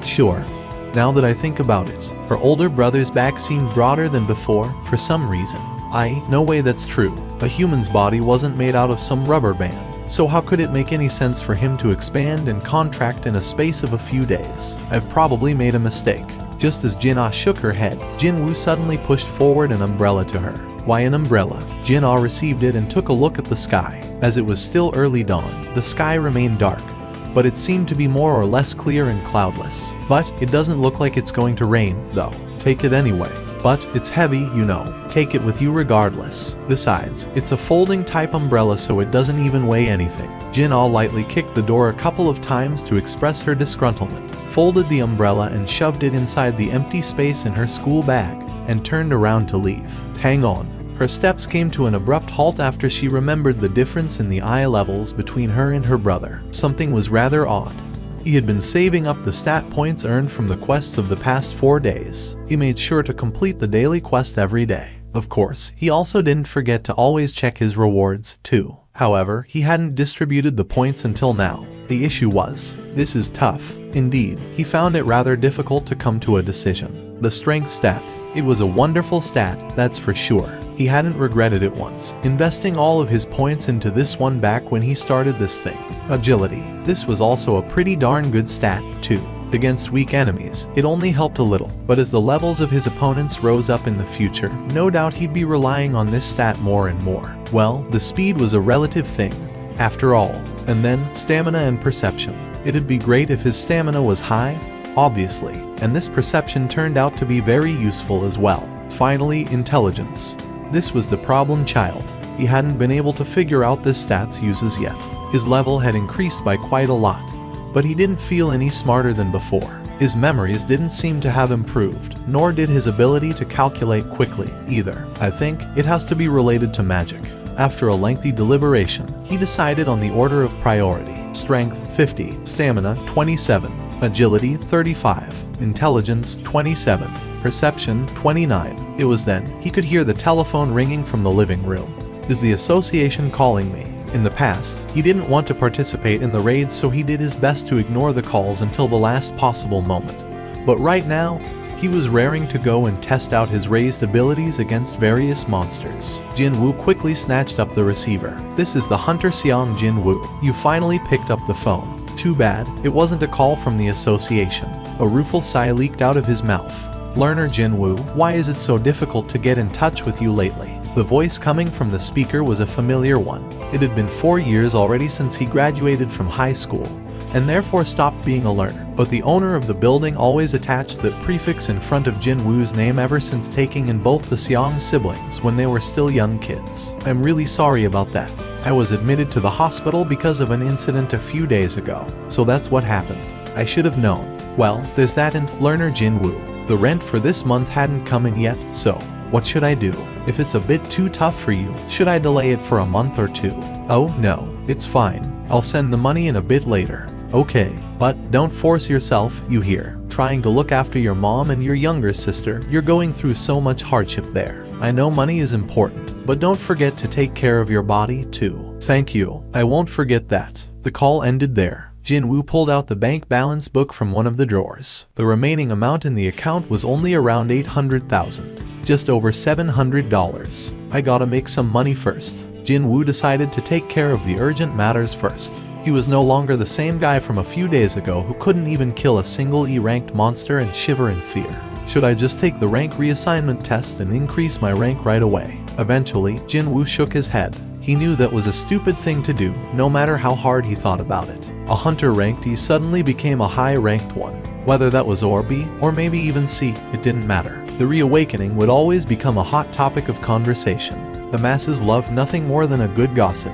Sure." Now that I think about it, her older brother's back seemed broader than before, for some reason. No way that's true. A human's body wasn't made out of some rubber band. So how could it make any sense for him to expand and contract in a space of a few days? I've probably made a mistake. Just as Jin-ah shook her head, Jin-woo suddenly pushed forward an umbrella to her. Why an umbrella? Jin-ah received it and took a look at the sky. As it was still early dawn, the sky remained dark, but it seemed to be more or less clear and cloudless. But it doesn't look like it's going to rain, though. Take it anyway. But it's heavy, you know. Take it with you regardless. Besides, it's a folding type umbrella, so it doesn't even weigh anything. Jin-ah lightly kicked the door a couple of times to express her disgruntlement, folded the umbrella and shoved it inside the empty space in her school bag, and turned around to leave. Hang on. Her steps came to an abrupt halt after she remembered the difference in the eye levels between her and her brother. Something was rather odd. He had been saving up the stat points earned from the quests of the past 4 days. He made sure to complete the daily quest every day. Of course, he also didn't forget to always check his rewards, too. However, he hadn't distributed the points until now. The issue was, this is tough. Indeed, he found it rather difficult to come to a decision. The strength stat. It was a wonderful stat, that's for sure. He hadn't regretted it once, investing all of his points into this one back when he started this thing. Agility. This was also a pretty darn good stat, too. Against weak enemies, it only helped a little, but as the levels of his opponents rose up in the future, no doubt he'd be relying on this stat more and more. Well, the speed was a relative thing, after all. And then, stamina and perception. It'd be great if his stamina was high, obviously, and this perception turned out to be very useful as well. Finally, intelligence. This was the problem child. He hadn't been able to figure out this stat's uses yet. His level had increased by quite a lot, but he didn't feel any smarter than before. His memories didn't seem to have improved, nor did his ability to calculate quickly, either. I think it has to be related to magic. After a lengthy deliberation, he decided on the order of priority. Strength, 50. Stamina, 27. agility 35, intelligence 27, perception 29. It was then he could hear the telephone ringing from the living room. Is the association calling me? In the past, he didn't want to participate in the raid, so he did his best to ignore the calls until the last possible moment. But right now, he was raring to go and test out his raised abilities against various monsters. Jinwoo quickly snatched up the receiver. This is the Hunter Xiang Jinwoo. You finally picked up the phone. Too bad, it wasn't a call from the association. A rueful sigh leaked out of his mouth. Learner Jinwoo, why is it so difficult to get in touch with you lately? The voice coming from the speaker was a familiar one. It had been 4 years already since he graduated from high school, and therefore stopped being a learner. But the owner of the building always attached the prefix in front of Jinwoo's name ever since taking in both the Xiang siblings when they were still young kids. I'm really sorry about that. I was admitted to the hospital because of an incident a few days ago, so that's what happened. I should have known. Well, there's that, and learner Jinwoo. The rent for this month hadn't come in yet, so what should I do? If it's a bit too tough for you, should I delay it for a month or two? Oh no, it's fine. I'll send the money in a bit later. Okay, but don't force yourself, you hear. Trying to look after your mom and your younger sister, you're going through so much hardship there. I know money is important, but don't forget to take care of your body too. Thank you, I won't forget that. The call ended there. Jinwoo pulled out the bank balance book from one of the drawers. The remaining amount in the account was only around 800,000. Just over $700. I gotta make some money first. Jinwoo decided to take care of the urgent matters first. He was no longer the same guy from a few days ago who couldn't even kill a single E-ranked monster and shiver in fear. Should I just take the rank reassignment test and increase my rank right away? Eventually, Jinwoo shook his head. He knew that was a stupid thing to do, no matter how hard he thought about it. A hunter ranked E suddenly became a high-ranked one. Whether that was or B, or maybe even C, it didn't matter. The reawakening would always become a hot topic of conversation. The masses loved nothing more than a good gossip,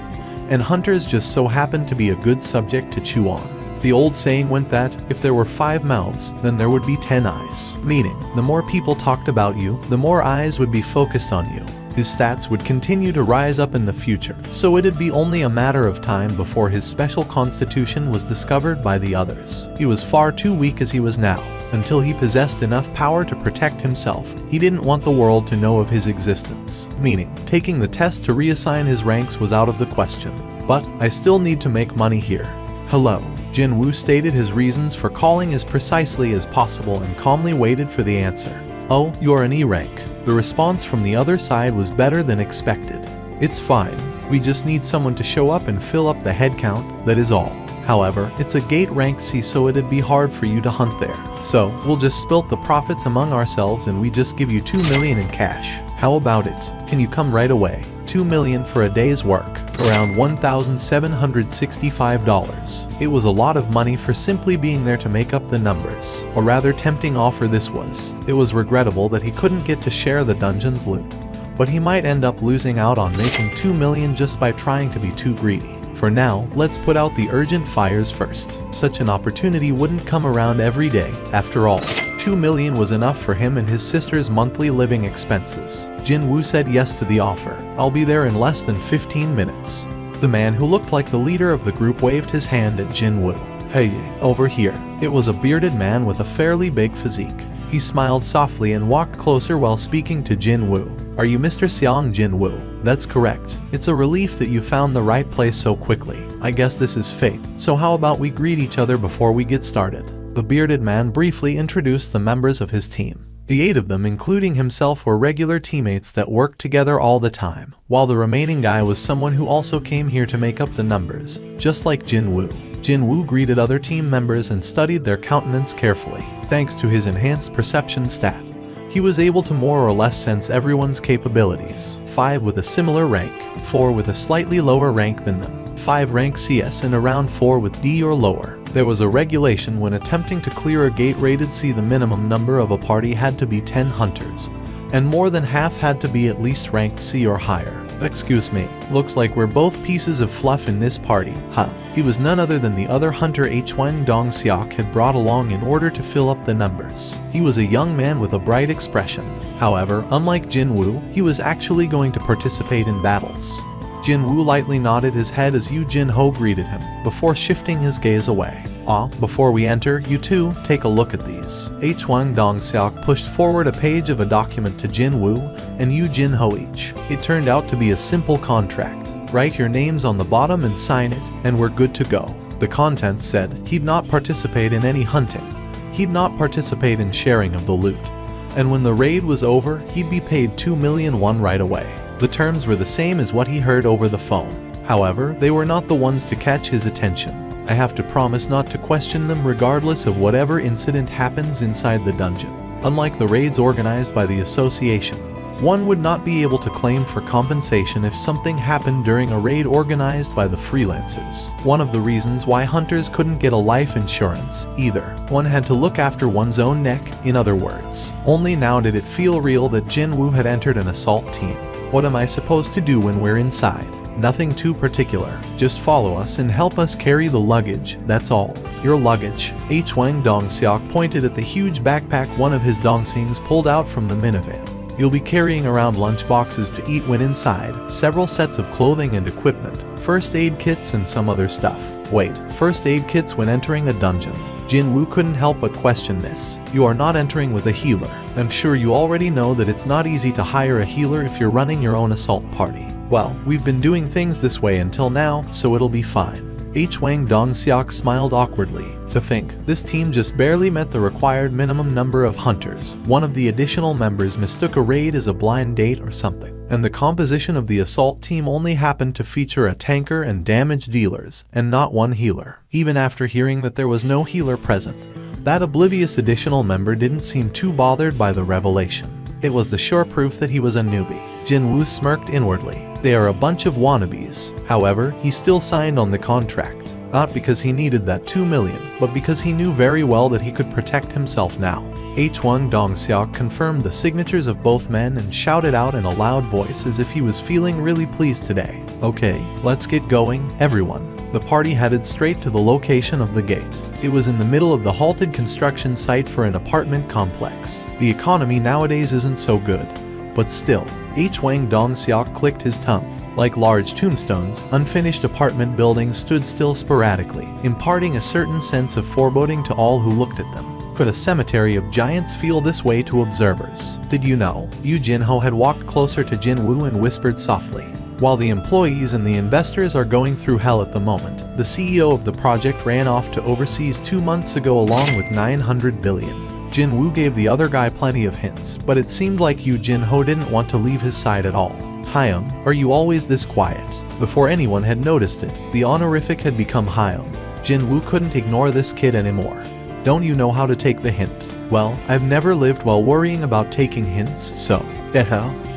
and hunters just so happened to be a good subject to chew on. The old saying went that, if there were 5 mouths, then there would be 10 eyes. Meaning, the more people talked about you, the more eyes would be focused on you. His stats would continue to rise up in the future, so it'd be only a matter of time before his special constitution was discovered by the others. He was far too weak as he was now. Until he possessed enough power to protect himself, he didn't want the world to know of his existence. Meaning, taking the test to reassign his ranks was out of the question. But, I still need to make money here. Hello. Jinwoo stated his reasons for calling as precisely as possible and calmly waited for the answer. Oh, you're an E rank. The response from the other side was better than expected. It's fine. We just need someone to show up and fill up the head count, that is all. However, it's a gate rank C, so it'd be hard for you to hunt there. So, we'll just split the profits among ourselves and we just give you 2 million in cash. How about it? Can you come right away? 2 million for a day's work. Around $1,765. It was a lot of money for simply being there to make up the numbers. A rather tempting offer this was. It was regrettable that he couldn't get to share the dungeon's loot. But he might end up losing out on making 2 million just by trying to be too greedy. For now, let's put out the urgent fires first. Such an opportunity wouldn't come around every day, after all. 2 million was enough for him and his sister's monthly living expenses. Jinwoo said yes to the offer. I'll be there in less than 15 minutes. The man who looked like the leader of the group waved his hand at Jinwoo. Hey, over here. It was a bearded man with a fairly big physique. He smiled softly and walked closer while speaking to Jinwoo. Are you Mr. Xiang Jinwoo? That's correct. It's a relief that you found the right place so quickly. I guess this is fate. So how about we greet each other before we get started? The bearded man briefly introduced the members of his team. The 8 of them, including himself, were regular teammates that worked together all the time, while the remaining guy was someone who also came here to make up the numbers, just like Jinwoo. Jinwoo greeted other team members and studied their countenance carefully. Thanks to his enhanced perception stat, he was able to more or less sense everyone's capabilities. 5 with a similar rank, 4 with a slightly lower rank than them, 5 rank CS and around 4 with D or lower. There was a regulation when attempting to clear a gate rated C. The minimum number of a party had to be 10 hunters, and more than half had to be at least ranked C or higher. Excuse me, looks like we're both pieces of fluff in this party, huh? He was none other than the other hunter Hwang Dong Seok had brought along in order to fill up the numbers. He was a young man with a bright expression. However, unlike Jinwoo, he was actually going to participate in battles. Jinwoo lightly nodded his head as Yu Jinho greeted him, before shifting his gaze away. Before we enter, you two, take a look at these. H1 Dong-seok pushed forward a page of a document to Jin-woo and Yu Jin-ho each. It turned out to be a simple contract. Write your names on the bottom and sign it, and we're good to go. The contents said he'd not participate in any hunting. He'd not participate in sharing of the loot. And when the raid was over, he'd be paid 2 million won right away. The terms were the same as what he heard over the phone. However, they were not the ones to catch his attention. I have to promise not to question them regardless of whatever incident happens inside the dungeon. Unlike the raids organized by the association, one would not be able to claim for compensation if something happened during a raid organized by the freelancers. One of the reasons why hunters couldn't get a life insurance either. One had to look after one's own neck, in other words. Only now did it feel real that Jin-woo had entered an assault team. What am I supposed to do when we're inside? Nothing too particular. Just follow us and help us carry the luggage, that's all. Your luggage. H1 Dong-seok pointed at the huge backpack one of his Dongseens pulled out from the minivan. You'll be carrying around lunch boxes to eat when inside, several sets of clothing and equipment, first aid kits and some other stuff. Wait, first aid kits when entering a dungeon? Jin-woo couldn't help but question this. You are not entering with a healer. I'm sure you already know that it's not easy to hire a healer if you're running your own assault party. Well, we've been doing things this way until now, so it'll be fine. H1 Dong-seok smiled awkwardly. To think, this team just barely met the required minimum number of hunters. One of the additional members mistook a raid as a blind date or something. And the composition of the assault team only happened to feature a tanker and damage dealers, and not one healer. Even after hearing that there was no healer present, that oblivious additional member didn't seem too bothered by the revelation. It was the sure proof that he was a newbie. Jin-woo smirked inwardly. They are a bunch of wannabes. However, he still signed on the contract. Not because he needed that 2 million, but because he knew very well that he could protect himself now. H1 Dong-seok confirmed the signatures of both men and shouted out in a loud voice as if he was feeling really pleased today. Okay, let's get going, everyone. The party headed straight to the location of the gate. It was in the middle of the halted construction site for an apartment complex. The economy nowadays isn't so good. But still, H1 Dong-seok clicked his tongue. Like large tombstones, unfinished apartment buildings stood still sporadically, imparting a certain sense of foreboding to all who looked at them. For the cemetery of giants feel this way to observers. Did you know? Yu Jin-ho had walked closer to Jin-woo and whispered softly. While the employees and the investors are going through hell at the moment, the CEO of the project ran off to overseas 2 months ago along with 900 billion. Jin-woo gave the other guy plenty of hints, but it seemed like Yu Jin-ho didn't want to leave his side at all. Hyun, are you always this quiet? Before anyone had noticed it, the honorific had become Hyun. Jin-woo couldn't ignore this kid anymore. Don't you know how to take the hint? Well, I've never lived while worrying about taking hints, so...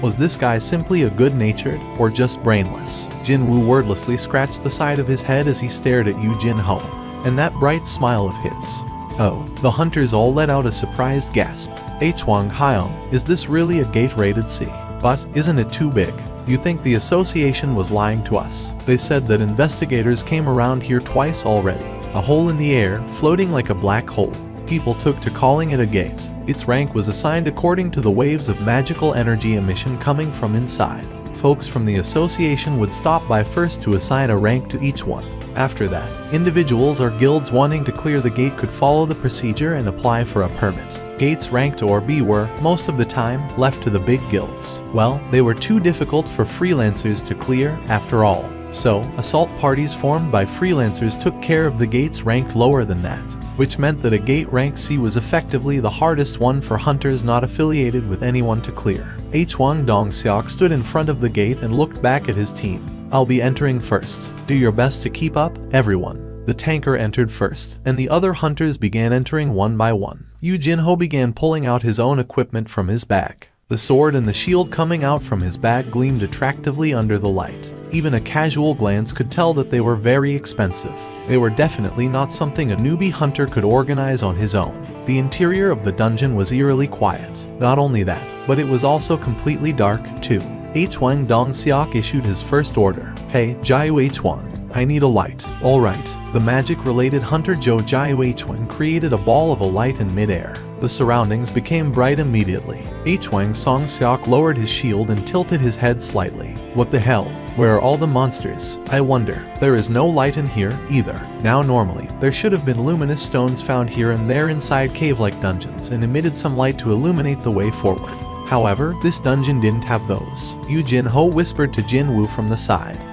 Was this guy simply a good-natured, or just brainless? Jin-woo wordlessly scratched the side of his head as he stared at Yu Jin-ho, and that bright smile of his. Oh, the hunters all let out a surprised gasp. H1 Hyun, is this really a gate-rated C? But, isn't it too big? You think the association was lying to us? They said that investigators came around here twice already. A hole in the air, floating like a black hole. People took to calling it a gate. Its rank was assigned according to the waves of magical energy emission coming from inside. Folks from the association would stop by first to assign a rank to each one. After that, individuals or guilds wanting to clear the gate could follow the procedure and apply for a permit. Gates ranked or B were, most of the time, left to the big guilds. Well, they were too difficult for freelancers to clear, after all. So, assault parties formed by freelancers took care of the gates ranked lower than that, which meant that a gate rank C was effectively the hardest one for hunters not affiliated with anyone to clear. H1 Dong-seok stood in front of the gate and looked back at his team. I'll be entering first. Do your best to keep up, everyone. The tanker entered first, and the other hunters began entering one by one. Yu Jin-ho began pulling out his own equipment from his bag. The sword and the shield coming out from his bag gleamed attractively under the light. Even a casual glance could tell that they were very expensive. They were definitely not something a newbie hunter could organize on his own. The interior of the dungeon was eerily quiet. Not only that, but it was also completely dark, too. H1 Dong-seok issued his first order. Hey, Jiu H1, I need a light. Alright. The magic-related hunter Joe Jiu H1 created a ball of a light in midair. The surroundings became bright immediately. H1 Dong-seok lowered his shield and tilted his head slightly. What the hell? Where are all the monsters? I wonder. There is no light in here, either. Now normally, there should have been luminous stones found here and there inside cave-like dungeons and emitted some light to illuminate the way forward. However, this dungeon didn't have those. Yu Jin-ho whispered to Jin-woo from the side.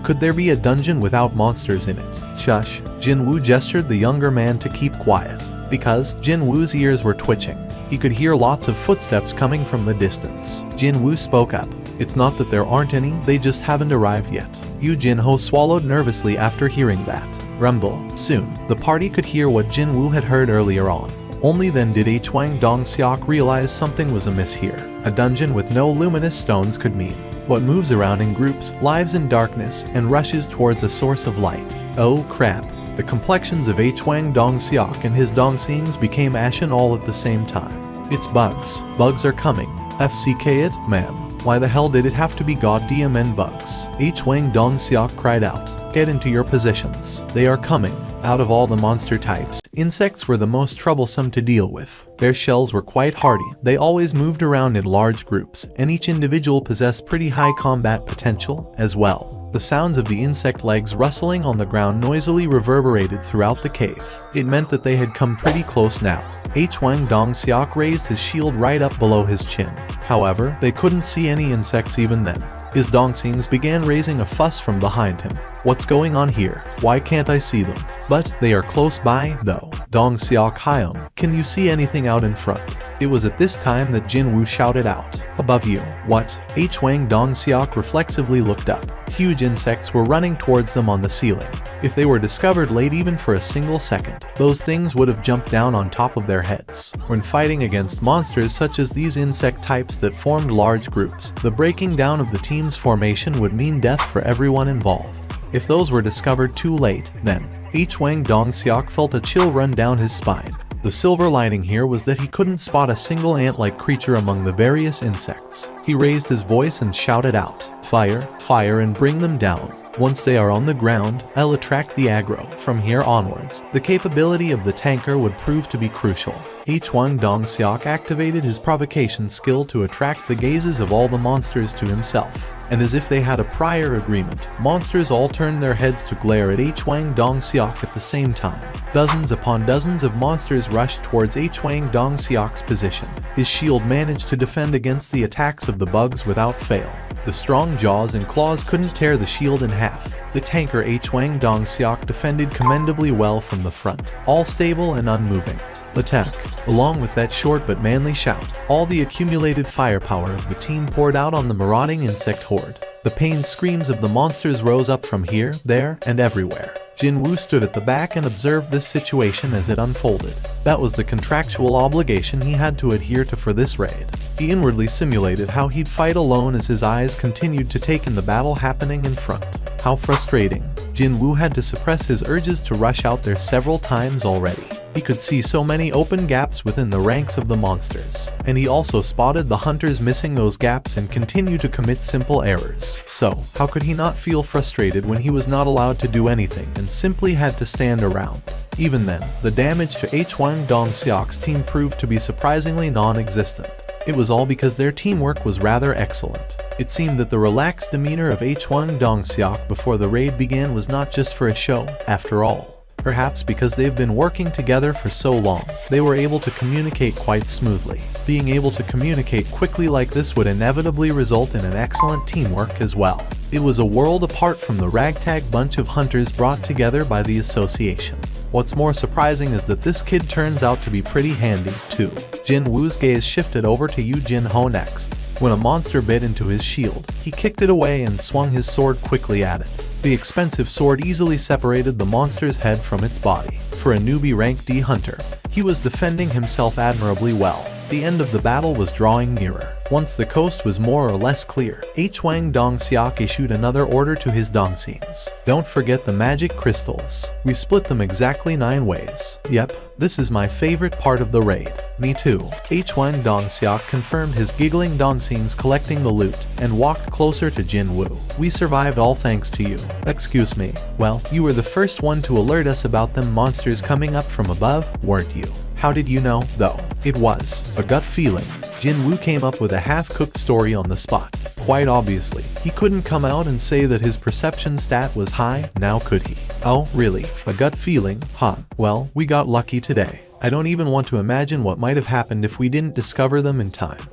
Could there be a dungeon without monsters in it? Shush. Jin-woo gestured the younger man to keep quiet. Because Jin-woo's ears were twitching, he could hear lots of footsteps coming from the distance. Jin-woo spoke up. It's not that there aren't any, they just haven't arrived yet. Yu Jin-ho swallowed nervously after hearing that. Rumble. Soon, the party could hear what Jin-woo had heard earlier on. Only then did Hwang Dong-seok realize something was amiss here. A dungeon with no luminous stones could mean what moves around in groups, lives in darkness, and rushes towards a source of light. Oh crap. The complexions of Hwang Dong-seok and his Dongseings became ashen all at the same time. It's bugs. Bugs are coming. FCK it, man. Why the hell did it have to be goddamn bugs? Hwang Dong-seok cried out. Get into your positions. They are coming. Out of all the monster types, insects were the most troublesome to deal with. Their shells were quite hardy, they always moved around in large groups, and each individual possessed pretty high combat potential as well. The sounds of the insect legs rustling on the ground noisily reverberated throughout the cave. It meant that they had come pretty close now. Hwang Dong-seok raised his shield right up below his chin. However, they couldn't see any insects even then. His Dongseings began raising a fuss from behind him. What's going on here? Why can't I see them? But they are close by, though. Dong-seok Hyun, can you see anything out in front? It was at this time that Jin-woo shouted out. Above you. What? Hwang Dong-seok reflexively looked up. Huge insects were running towards them on the ceiling. If they were discovered late even for a single second, those things would have jumped down on top of their heads. When fighting against monsters such as these insect types that formed large groups, the breaking down of the team's formation would mean death for everyone involved. If those were discovered too late, then Hwang Dong-seok felt a chill run down his spine. The silver lining here was that he couldn't spot a single ant-like creature among the various insects. He raised his voice and shouted out, "Fire, fire and bring them down. Once they are on the ground, I'll attract the aggro." From here onwards, the capability of the tanker would prove to be crucial. Hwang Dong-seok activated his provocation skill to attract the gazes of all the monsters to himself. And as if they had a prior agreement, monsters all turned their heads to glare at Hwang Dong-seok at the same time. Dozens upon dozens of monsters rushed towards Hwang Dong-seok's position. His shield managed to defend against the attacks of the bugs without fail. The strong jaws and claws couldn't tear the shield in half. The tanker Hwang Dong-seok defended commendably well from the front, all stable and unmoving. Attack. Along with that short but manly shout, all the accumulated firepower of the team poured out on the marauding insect horde. The pained screams of the monsters rose up from here, there, and everywhere. Jin-woo stood at the back and observed this situation as it unfolded. That was the contractual obligation he had to adhere to for this raid. He inwardly simulated how he'd fight alone as his eyes continued to take in the battle happening in front. How frustrating. Jin-woo had to suppress his urges to rush out there several times already. He could see so many open gaps within the ranks of the monsters, and he also spotted the hunters missing those gaps and continue to commit simple errors. So, how could he not feel frustrated when he was not allowed to do anything and simply had to stand around? Even then, the damage to Hwang Dong-seok's team proved to be surprisingly non-existent. It was all because their teamwork was rather excellent. It seemed that the relaxed demeanor of Hwang Dong-seok before the raid began was not just for a show, after all. Perhaps because they've been working together for so long, they were able to communicate quite smoothly. Being able to communicate quickly like this would inevitably result in an excellent teamwork as well. It was a world apart from the ragtag bunch of hunters brought together by the association. What's more surprising is that this kid turns out to be pretty handy, too. Jin-woo's gaze shifted over to Yu Jin-ho next. When a monster bit into his shield, he kicked it away and swung his sword quickly at it. The expensive sword easily separated the monster's head from its body. For a newbie rank D hunter, he was defending himself admirably well. The end of the battle was drawing nearer. Once the coast was more or less clear, Hwang Dong-seok issued another order to his Dongseings. Don't forget the magic crystals. We split them exactly 9 ways. Yep, this is my favorite part of the raid. Me too. Hwang Dong-seok confirmed his giggling Dongseings collecting the loot and walked closer to Jin-woo. We survived all thanks to you. Excuse me. Well, you were the first one to alert us about them monsters coming up from above, weren't you? How did you know, though? It was a gut feeling. Jin-woo came up with a half-cooked story on the spot. Quite obviously, he couldn't come out and say that his perception stat was high, now could he? Oh, really? A gut feeling, huh? Well, we got lucky today. I don't even want to imagine what might have happened if we didn't discover them in time.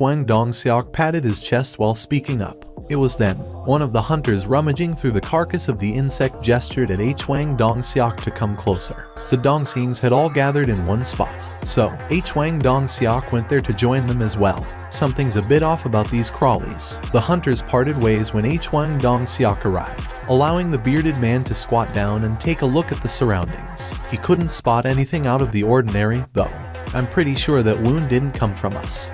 Wang Dong-seok patted his chest while speaking up. It was then, one of the hunters rummaging through the carcass of the insect gestured at Wang Dong-seok to come closer. The Dongseings had all gathered in one spot, so Wang Dong-seok went there to join them as well. Something's a bit off about these crawlies. The hunters parted ways when Wang Dong-seok arrived, allowing the bearded man to squat down and take a look at the surroundings. He couldn't spot anything out of the ordinary, though. I'm pretty sure that wound didn't come from us.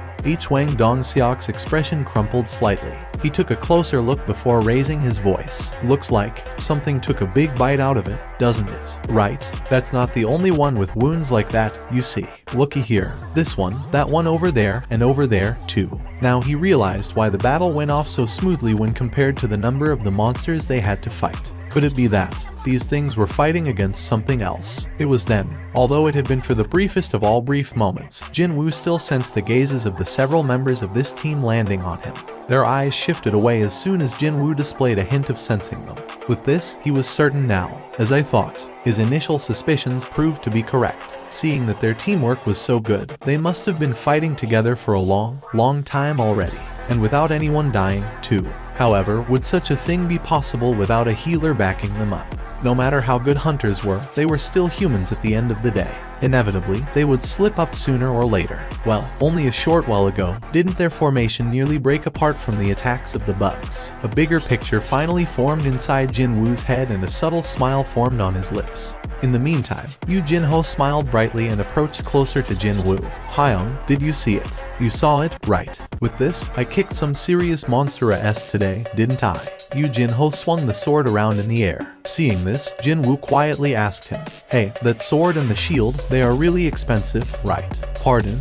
Wang Dong-seok's expression crumpled slightly. He took a closer look before raising his voice. Looks like something took a big bite out of it, doesn't it? Right? That's not the only one with wounds like that, you see. Looky here. This one, that one over there, and over there, too. Now he realized why the battle went off so smoothly when compared to the number of the monsters they had to fight. Could it be that these things were fighting against something else? It was then, although it had been for the briefest of all brief moments, Jin-woo still sensed the gazes of the several members of this team landing on him. Their eyes shifted away as soon as Jin-woo displayed a hint of sensing them. With this, he was certain now. As I thought, his initial suspicions proved to be correct. Seeing that their teamwork was so good, they must have been fighting together for a long time already. And without anyone dying, too. However, would such a thing be possible without a healer backing them up? No matter how good hunters were, they were still humans at the end of the day. Inevitably, they would slip up sooner or later. Well, only a short while ago, didn't their formation nearly break apart from the attacks of the bugs? A bigger picture finally formed inside Jin-woo's head and a subtle smile formed on his lips. In the meantime, Yu Jin-ho smiled brightly and approached closer to Jin-woo. Hyung, did you see it? You saw it, right? With this, I kicked some serious monster ass today, didn't I? Yu Jin-ho swung the sword around in the air. Seeing this, Jin-woo quietly asked him, "Hey, that sword and the shield, they are really expensive, right?" "Pardon?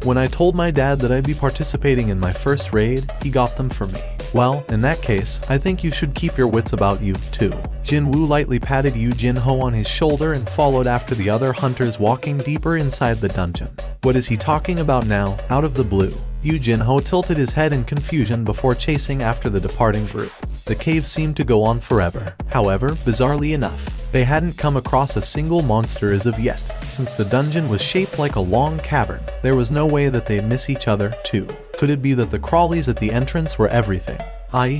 When I told my dad that I'd be participating in my first raid, he got them for me." "Well, in that case, I think you should keep your wits about you, too." Jin-woo lightly patted Yu Jin-ho on his shoulder and followed after the other hunters walking deeper inside the dungeon. What is he talking about now, out of the blue? Yu Jin-ho tilted his head in confusion before chasing after the departing group. The cave seemed to go on forever. However, bizarrely enough, they hadn't come across a single monster as of yet. Since the dungeon was shaped like a long cavern, there was no way that they'd miss each other, too. Could it be that the crawlies at the entrance were everything?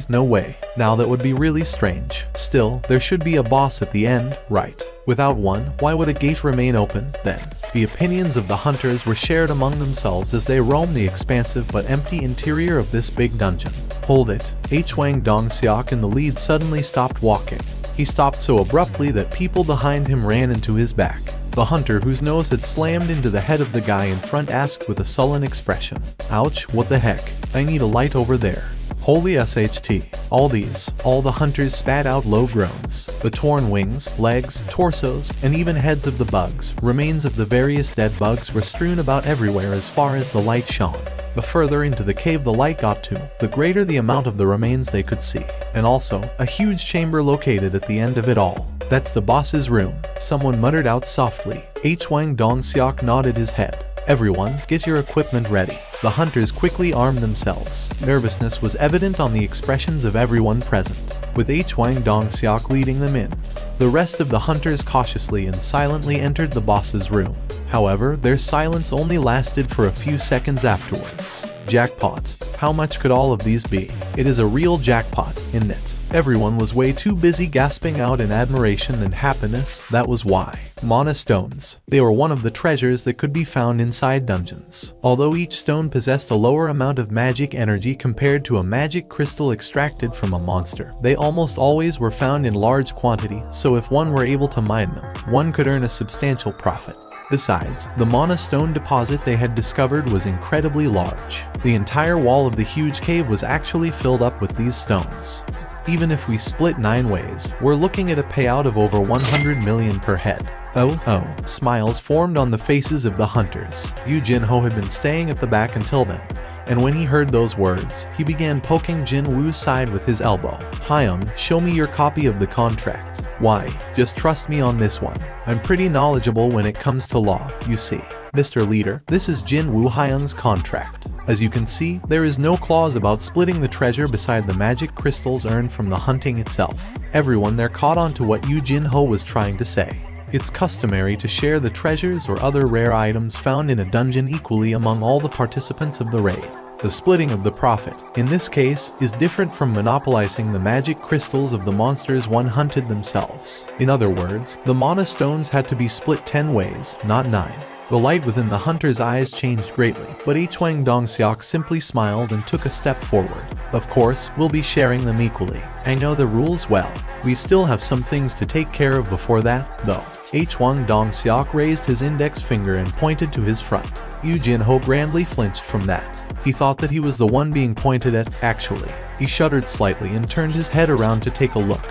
No way. Now that would be really strange. Still, there should be a boss at the end, right? Without one, why would a gate remain open, then? The opinions of the hunters were shared among themselves as they roamed the expansive but empty interior of this big dungeon. Hold it. Wang Dong-seok in the lead suddenly stopped walking. He stopped so abruptly that people behind him ran into his back. The hunter whose nose had slammed into the head of the guy in front asked with a sullen expression, "Ouch, what the heck? I need a light over there." Holy SHT. All the hunters spat out low groans. The torn wings, legs, torsos, and even heads of the bugs, remains of the various dead bugs, were strewn about everywhere as far as the light shone. The further into the cave the light got to, the greater the amount of the remains they could see. And also, a huge chamber located at the end of it all. "That's the boss's room," someone muttered out softly. Wang Dong-seok nodded his head. "Everyone, get your equipment ready." The hunters quickly armed themselves. Nervousness was evident on the expressions of everyone present, with Wang Dong-seok leading them in. The rest of the hunters cautiously and silently entered the boss's room. However, their silence only lasted for a few seconds afterwards. Jackpot. How much could all of these be? It is a real jackpot, isn't it? Everyone was way too busy gasping out in admiration and happiness, that was why. Mana stones. They were one of the treasures that could be found inside dungeons. Although each stone possessed a lower amount of magic energy compared to a magic crystal extracted from a monster, they almost always were found in large quantity, so if one were able to mine them, one could earn a substantial profit. Besides, the mana stone deposit they had discovered was incredibly large. The entire wall of the huge cave was actually filled up with these stones. Even if we split 9 ways, we're looking at a payout of over 100 million per head. Oh, smiles formed on the faces of the hunters. Yu Jin-ho had been staying at the back until then, and when he heard those words, he began poking Jin-woo's side with his elbow. "Hyung, show me your copy of the contract." "Why? Just trust me on this one. I'm pretty knowledgeable when it comes to law, you see." "Mr. Leader, this is Jin-woo Hyung's contract. As you can see, there is no clause about splitting the treasure beside the magic crystals earned from the hunting itself. Everyone there caught on to what Yu Jin-ho was trying to say. It's customary to share the treasures or other rare items found in a dungeon equally among all the participants of the raid. The splitting of the profit, in this case, is different from monopolizing the magic crystals of the monsters one hunted themselves. In other words, the mana stones had to be split 10 ways, not 9. The light within the hunter's eyes changed greatly, but Hwang Dong-seok simply smiled and took a step forward. Of course, we'll be sharing them equally. I know the rules well. We still have some things to take care of before that, though. Hwang Dong-seok raised his index finger and pointed to his front. Yu Jin-ho grandly flinched from that. He thought that he was the one being pointed at, actually. He shuddered slightly and turned his head around to take a look,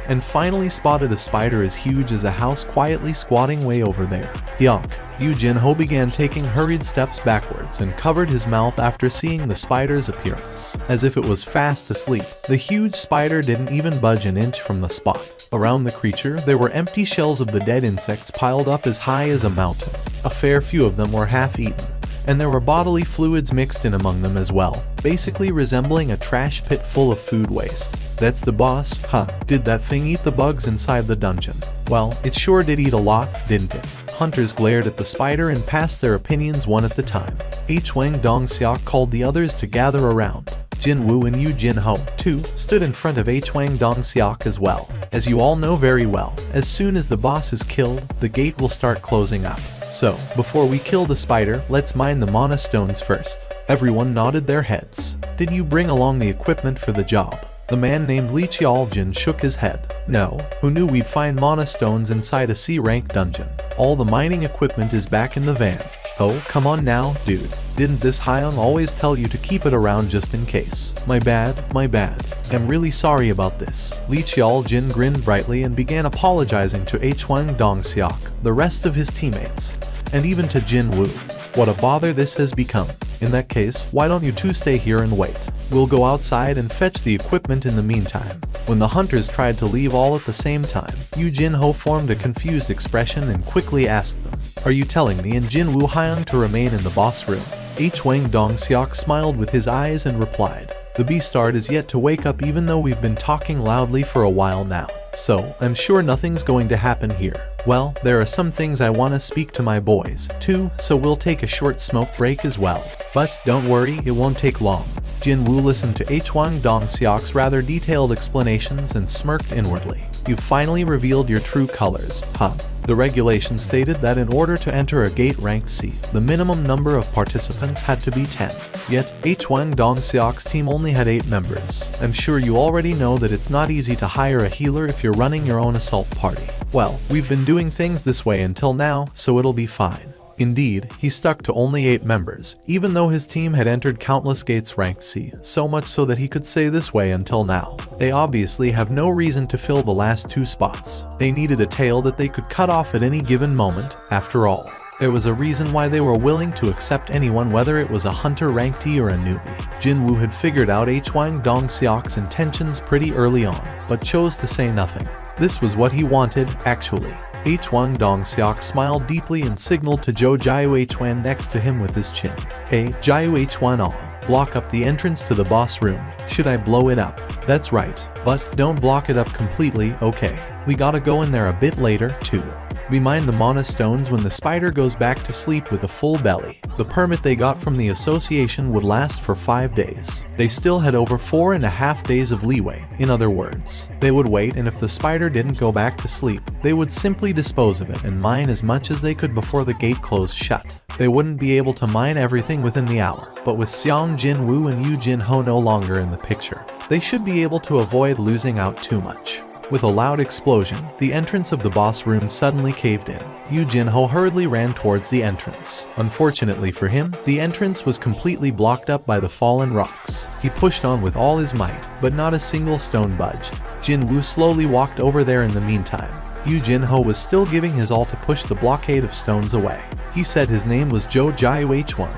and finally spotted a spider as huge as a house quietly squatting way over there. Yuck. Yu Jin-ho began taking hurried steps backwards and covered his mouth after seeing the spider's appearance. As if it was fast asleep, the huge spider didn't even budge an inch from the spot. Around the creature, there were empty shells of the dead insects piled up as high as a mountain. A fair few of them were half-eaten, and there were bodily fluids mixed in among them as well, basically resembling a trash pit full of food waste. That's the boss, huh? Did that thing eat the bugs inside the dungeon? Well, it sure did eat a lot, didn't it? Hunters glared at the spider and passed their opinions one at a time. Hwang Dong-seok called the others to gather around. Jin-woo and Yu Jin-ho, too, stood in front of Hwang Dong-seok as well. As you all know very well, as soon as the boss is killed, the gate will start closing up. So, before we kill the spider, let's mine the mana stones first. Everyone nodded their heads. Did you bring along the equipment for the job? The man named Lee Cheol-jin shook his head. No, who knew we'd find mana stones inside a C-rank dungeon? All the mining equipment is back in the van. Oh, come on now, dude. Didn't this Hyung always tell you to keep it around just in case? My bad, my bad. I'm really sorry about this. Lee Cheol-jin grinned brightly and began apologizing to Hwang Dong-seok, the rest of his teammates, and even to Jin-woo. What a bother this has become. In that case, why don't you two stay here and wait? We'll go outside and fetch the equipment in the meantime. When the hunters tried to leave all at the same time, Yu Jin-ho formed a confused expression and quickly asked them, "Are you telling me and Jin-woo Hyung to remain in the boss room?" Hwang Dong-seok smiled with his eyes and replied, "The Beastard is yet to wake up even though we've been talking loudly for a while now. So, I'm sure nothing's going to happen here. Well, there are some things I want to speak to my boys, too, so we'll take a short smoke break as well. But, don't worry, it won't take long." Jin-woo listened to Hwang Dong-seok's rather detailed explanations and smirked inwardly. "You've finally revealed your true colors, huh?" The regulations stated that in order to enter a gate ranked C, the minimum number of participants had to be 10. Yet, Hwang Dong-seok's team only had 8 members. I'm sure you already know that it's not easy to hire a healer if you're running your own assault party. Well, we've been doing things this way until now, so it'll be fine. Indeed, he stuck to only 8 members, even though his team had entered countless gates ranked C, so much so that he could say this way until now. They obviously have no reason to fill the last 2 spots. They needed a tail that they could cut off at any given moment, after all. There was a reason why they were willing to accept anyone, whether it was a hunter ranked E or a newbie. Jin-woo had figured out Hwang Dong-seok's intentions pretty early on, but chose to say nothing. This was what he wanted, actually. Hwang Dong-seok smiled deeply and signaled to Jo Jae-hwan next to him with his chin. "Hey, Jae-hwan, I'll block up the entrance to the boss room. Should I blow it up?" "That's right, but don't block it up completely, okay? We gotta go in there a bit later, too. We mine the mana stones when the spider goes back to sleep with a full belly." The permit they got from the association would last for 5 days. They still had over 4.5 days of leeway. In other words, they would wait, and if the spider didn't go back to sleep, they would simply dispose of it and mine as much as they could before the gate closed shut. They wouldn't be able to mine everything within the hour, but with Seong Jin-woo and Yu Jin-ho no longer in the picture, they should be able to avoid losing out too much. With a loud explosion, the entrance of the boss room suddenly caved in. Yu Jin-ho hurriedly ran towards the entrance. Unfortunately for him, the entrance was completely blocked up by the fallen rocks. He pushed on with all his might, but not a single stone budged. Jin-woo slowly walked over there in the meantime. Yu Jin-ho was still giving his all to push the blockade of stones away. He said his name was Jo Jae-hwan.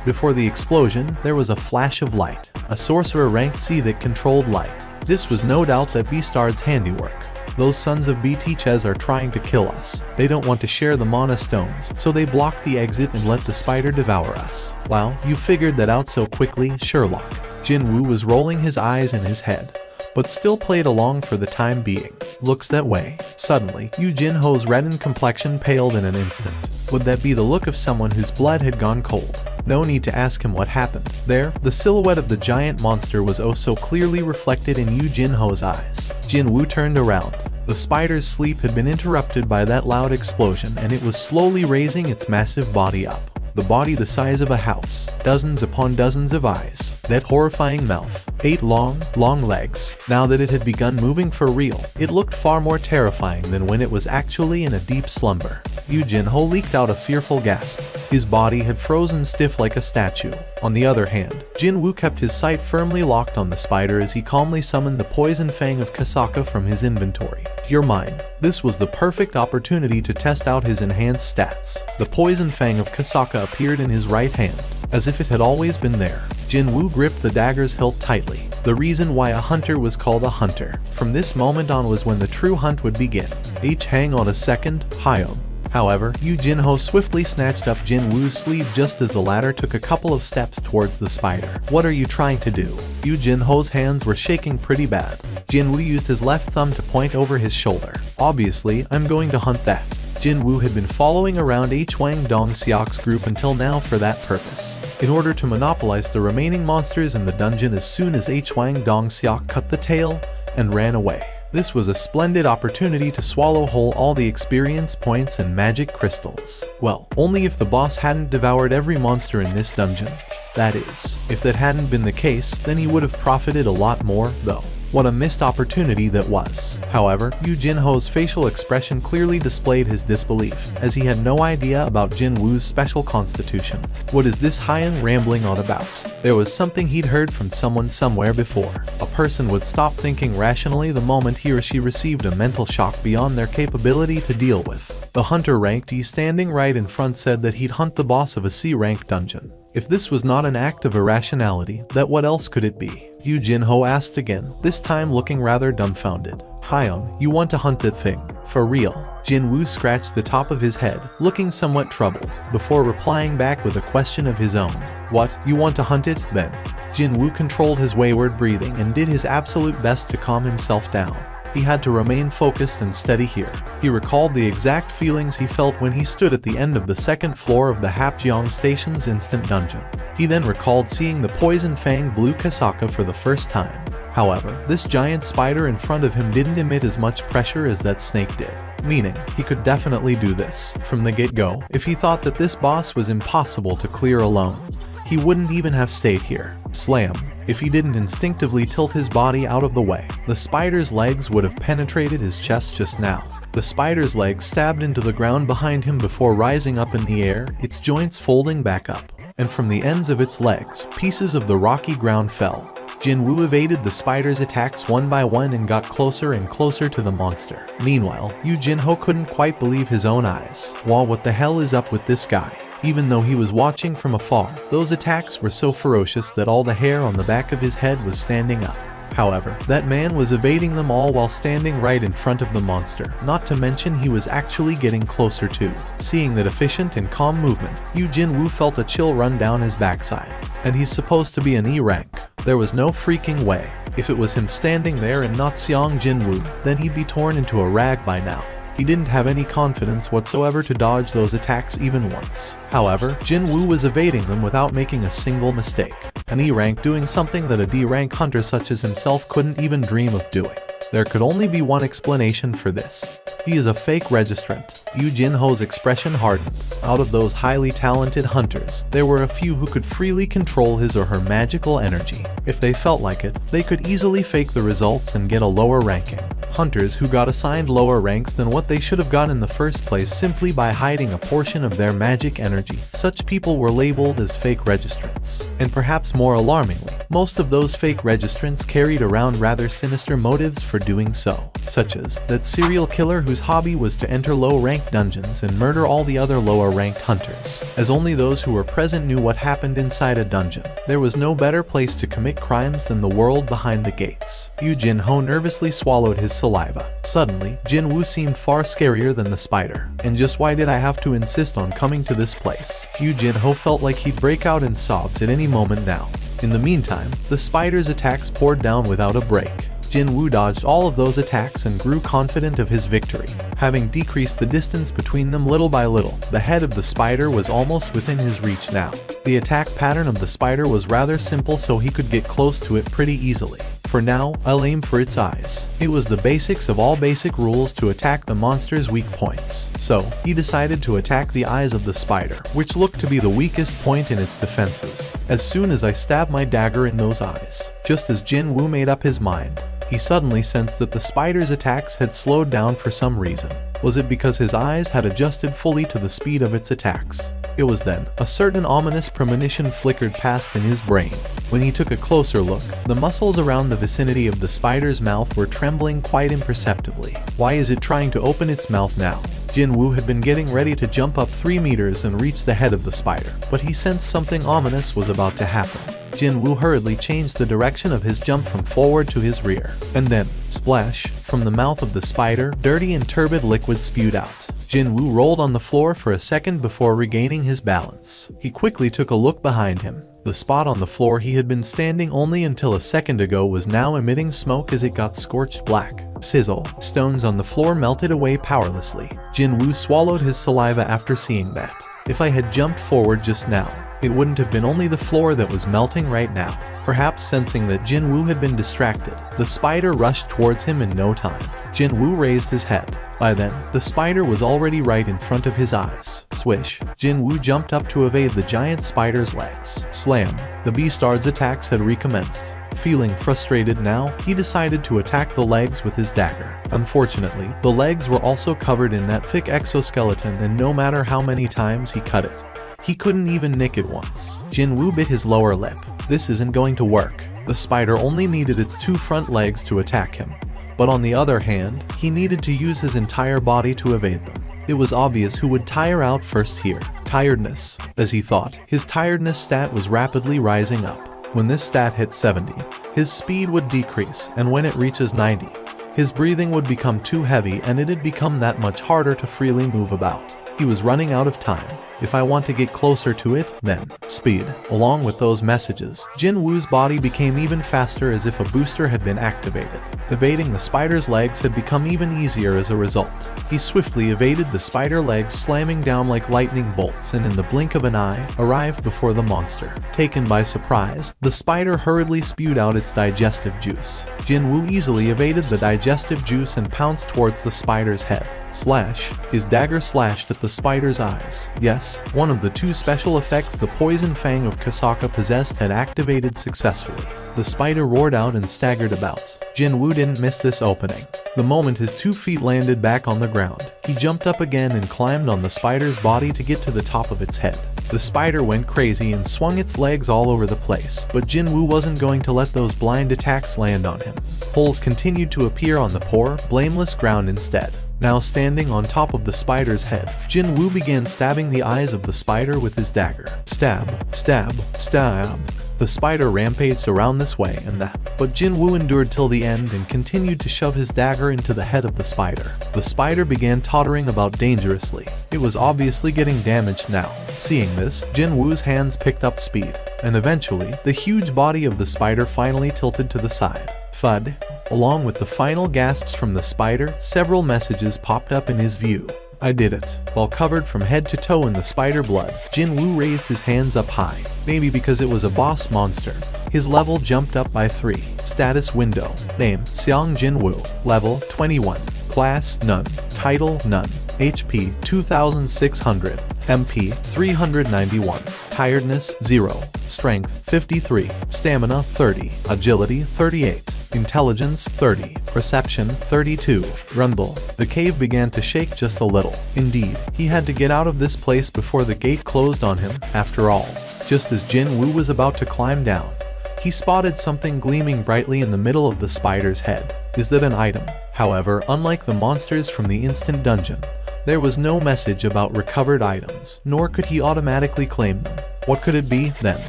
Before the explosion, there was a flash of light. A sorcerer ranked C that controlled light. This was no doubt that Beastard's handiwork. those sons of BTChes are trying to kill us. They don't want to share the mana stones, so they blocked the exit and let the spider devour us. Wow, you figured that out so quickly, Sherlock. Jinwoo was rolling his eyes in his head, but still played along for the time being. Looks that way. Suddenly, Yu Jinho's reddened complexion paled in an instant. Would that be the look of someone whose blood had gone cold? No need to ask him what happened. There, the silhouette of the giant monster was oh so clearly reflected in Yu Jinho's eyes. Jinwoo turned around. The spider's sleep had been interrupted by that loud explosion, and it was slowly raising its massive body up. The body the size of a house, dozens upon dozens of eyes, that horrifying mouth, 8 long legs. Now that it had begun moving for real, it looked far more terrifying than when it was actually in a deep slumber. Yu Jinho leaked out a fearful gasp. His body had frozen stiff like a statue. On the other hand, Jinwoo kept his sight firmly locked on the spider as he calmly summoned the poison fang of Kasaka from his inventory. You're mine. This was the perfect opportunity to test out his enhanced stats. The poison fang of Kasaka appeared in his right hand, as if it had always been there. Jinwoo gripped the dagger's hilt tightly. The reason why a hunter was called a hunter. From this moment on was when the true hunt would begin. Hang on a second, Hyom. However, Yu Jinho swiftly snatched up Jinwoo's sleeve just as the latter took a couple of steps towards the spider. What are you trying to do? Yu Jinho's hands were shaking pretty bad. Jinwoo used his left thumb to point over his shoulder. Obviously, I'm going to hunt that. Jinwoo had been following around Hwang Dongseok's group until now for that purpose, in order to monopolize the remaining monsters in the dungeon as soon as Hwang Dongseok cut the tail and ran away. This was a splendid opportunity to swallow whole all the experience points and magic crystals. Well, only if the boss hadn't devoured every monster in this dungeon. That is, if that hadn't been the case, then he would have profited a lot more, though. What a missed opportunity that was. However, Yu Jinho's facial expression clearly displayed his disbelief, as he had no idea about Jinwoo's special constitution. What is this Hyun rambling on about? There was something he'd heard from someone somewhere before. A person would stop thinking rationally the moment he or she received a mental shock beyond their capability to deal with. The hunter ranked E standing right in front said that he'd hunt the boss of a C-rank dungeon. If this was not an act of irrationality, then what else could it be? Yu Jinho asked again, this time looking rather dumbfounded. Hyun, you want to hunt that thing? For real? Jinwoo scratched the top of his head, looking somewhat troubled, before replying back with a question of his own. What, you want to hunt it, then? Jinwoo controlled his wayward breathing and did his absolute best to calm himself down. He had to remain focused and steady here. He recalled the exact feelings he felt when he stood at the end of the second floor of the Hapjeong Station's instant dungeon. He then recalled seeing the poison fang blue Kasaka for the first time. However, this giant spider in front of him didn't emit as much pressure as that snake did, meaning he could definitely do this from the get-go. If he thought that this boss was impossible to clear alone, he wouldn't even have stayed here. Slam. If he didn't instinctively tilt his body out of the way, the spider's legs would have penetrated his chest just now. The spider's legs stabbed into the ground behind him before rising up in the air, its joints folding back up, and from the ends of its legs, pieces of the rocky ground fell. Jinwoo evaded the spider's attacks one by one and got closer and closer to the monster. Meanwhile, Yu Jinho couldn't quite believe his own eyes. Wow, what the hell is up with this guy? Even though he was watching from afar, those attacks were so ferocious that all the hair on the back of his head was standing up. However, that man was evading them all while standing right in front of the monster, not to mention he was actually getting closer too. Seeing that efficient and calm movement, Yu Jinwoo felt a chill run down his backside. And he's supposed to be an E rank. There was no freaking way. If it was him standing there and not Seong Jinwoo, then he'd be torn into a rag by now. He didn't have any confidence whatsoever to dodge those attacks even once. However, Jinwoo was evading them without making a single mistake. An E-rank doing something that a D-rank hunter such as himself couldn't even dream of doing. There could only be one explanation for this. He is a fake registrant. Yu Jinho's expression hardened. Out of those highly talented hunters, there were a few who could freely control his or her magical energy. If they felt like it, they could easily fake the results and get a lower ranking. Hunters who got assigned lower ranks than what they should have got in the first place simply by hiding a portion of their magic energy. Such people were labeled as fake registrants. And perhaps more alarmingly, most of those fake registrants carried around rather sinister motives for doing so, such as that serial killer whose hobby was to enter low-ranked dungeons and murder all the other lower-ranked hunters, as only those who were present knew what happened inside a dungeon. There was no better place to commit crimes than the world behind the gates. Yu Jinho nervously swallowed his saliva. Suddenly, Jinwoo seemed far scarier than the spider. And just why did I have to insist on coming to this place? Yu Jinho felt like he'd break out in sobs at any moment now. In the meantime, the spider's attacks poured down without a break. Jinwoo dodged all of those attacks and grew confident of his victory. Having decreased the distance between them little by little, the head of the spider was almost within his reach now. The attack pattern of the spider was rather simple, so he could get close to it pretty easily. For now, I'll aim for its eyes. It was the basics of all basic rules to attack the monster's weak points. So, he decided to attack the eyes of the spider, which looked to be the weakest point in its defenses. As soon as I stabbed my dagger in those eyes, just as Jinwoo made up his mind, he suddenly sensed that the spider's attacks had slowed down for some reason. Was it because his eyes had adjusted fully to the speed of its attacks? It was then, a certain ominous premonition flickered past in his brain. When he took a closer look, the muscles around the vicinity of the spider's mouth were trembling quite imperceptibly. Why is it trying to open its mouth now? Jinwoo had been getting ready to jump up 3 meters and reach the head of the spider, but he sensed something ominous was about to happen. Jinwoo hurriedly changed the direction of his jump from forward to his rear. And then, splash, from the mouth of the spider, dirty and turbid liquid spewed out. Jinwoo rolled on the floor for a second before regaining his balance. He quickly took a look behind him. The spot on the floor he had been standing only until a second ago was now emitting smoke as it got scorched black. Sizzle. Stones on the floor melted away powerlessly. Jinwoo swallowed his saliva after seeing that. If I had jumped forward just now, it wouldn't have been only the floor that was melting right now. Perhaps sensing that Jinwoo had been distracted, the spider rushed towards him in no time. Jinwoo raised his head. By then, the spider was already right in front of his eyes. Swish. Jinwoo jumped up to evade the giant spider's legs. Slam. The beastard's attacks had recommenced. Feeling frustrated now, he decided to attack the legs with his dagger. Unfortunately, the legs were also covered in that thick exoskeleton, and no matter how many times he cut it, he couldn't even nick it once. Jinwoo bit his lower lip. This isn't going to work. The spider only needed its 2 front legs to attack him. But on the other hand, he needed to use his entire body to evade them. It was obvious who would tire out first here. Tiredness. As he thought, his tiredness stat was rapidly rising up. When this stat hit 70, his speed would decrease, and when it reaches 90, his breathing would become too heavy and it'd become that much harder to freely move about. He was running out of time. If I want to get closer to it, then speed. Along with those messages, Jinwoo's body became even faster, as if a booster had been activated. Evading the spider's legs had become even easier as a result. He swiftly evaded the spider legs, slamming down like lightning bolts, and in the blink of an eye, arrived before the monster. Taken by surprise, the spider hurriedly spewed out its digestive juice. Jinwoo easily evaded the digestive juice and pounced towards the spider's head. Slash. His dagger slashed at the spider's eyes. Yes, one of the 2 special effects the poison fang of Kasaka possessed had activated successfully. The spider roared out and staggered about. Jinwoo didn't miss this opening. The moment his 2 feet landed back on the ground, he jumped up again and climbed on the spider's body to get to the top of its head. The spider went crazy and swung its legs all over the place, but Jinwoo wasn't going to let those blind attacks land on him. Holes continued to appear on the poor, blameless ground instead. Now standing on top of the spider's head, Jinwoo began stabbing the eyes of the spider with his dagger. Stab, stab, stab. The spider rampaged around this way and that, but Jinwoo endured till the end and continued to shove his dagger into the head of the spider. The spider began tottering about dangerously. It was obviously getting damaged now. Seeing this, Jinwoo's hands picked up speed, and eventually, the huge body of the spider finally tilted to the side. Thud. Along with the final gasps from the spider, several messages popped up in his view. I did it. While covered from head to toe in the spider blood, Jinwoo raised his hands up high. Maybe because it was a boss monster. His level jumped up by 3. Status window. Name, Seong Jinwoo. Level, 21. Class, none. Title, none. HP, 2600. MP, 391. Tiredness, 0. Strength, 53. Stamina, 30. Agility, 38. Intelligence, 30. Perception, 32. Rumble. The cave began to shake just a little. Indeed, he had to get out of this place before the gate closed on him, after all. Just as Jinwoo was about to climb down, he spotted something gleaming brightly in the middle of the spider's head. Is that an item? However, unlike the monsters from the instant dungeon, there was no message about recovered items, nor could he automatically claim them. What could it be, then?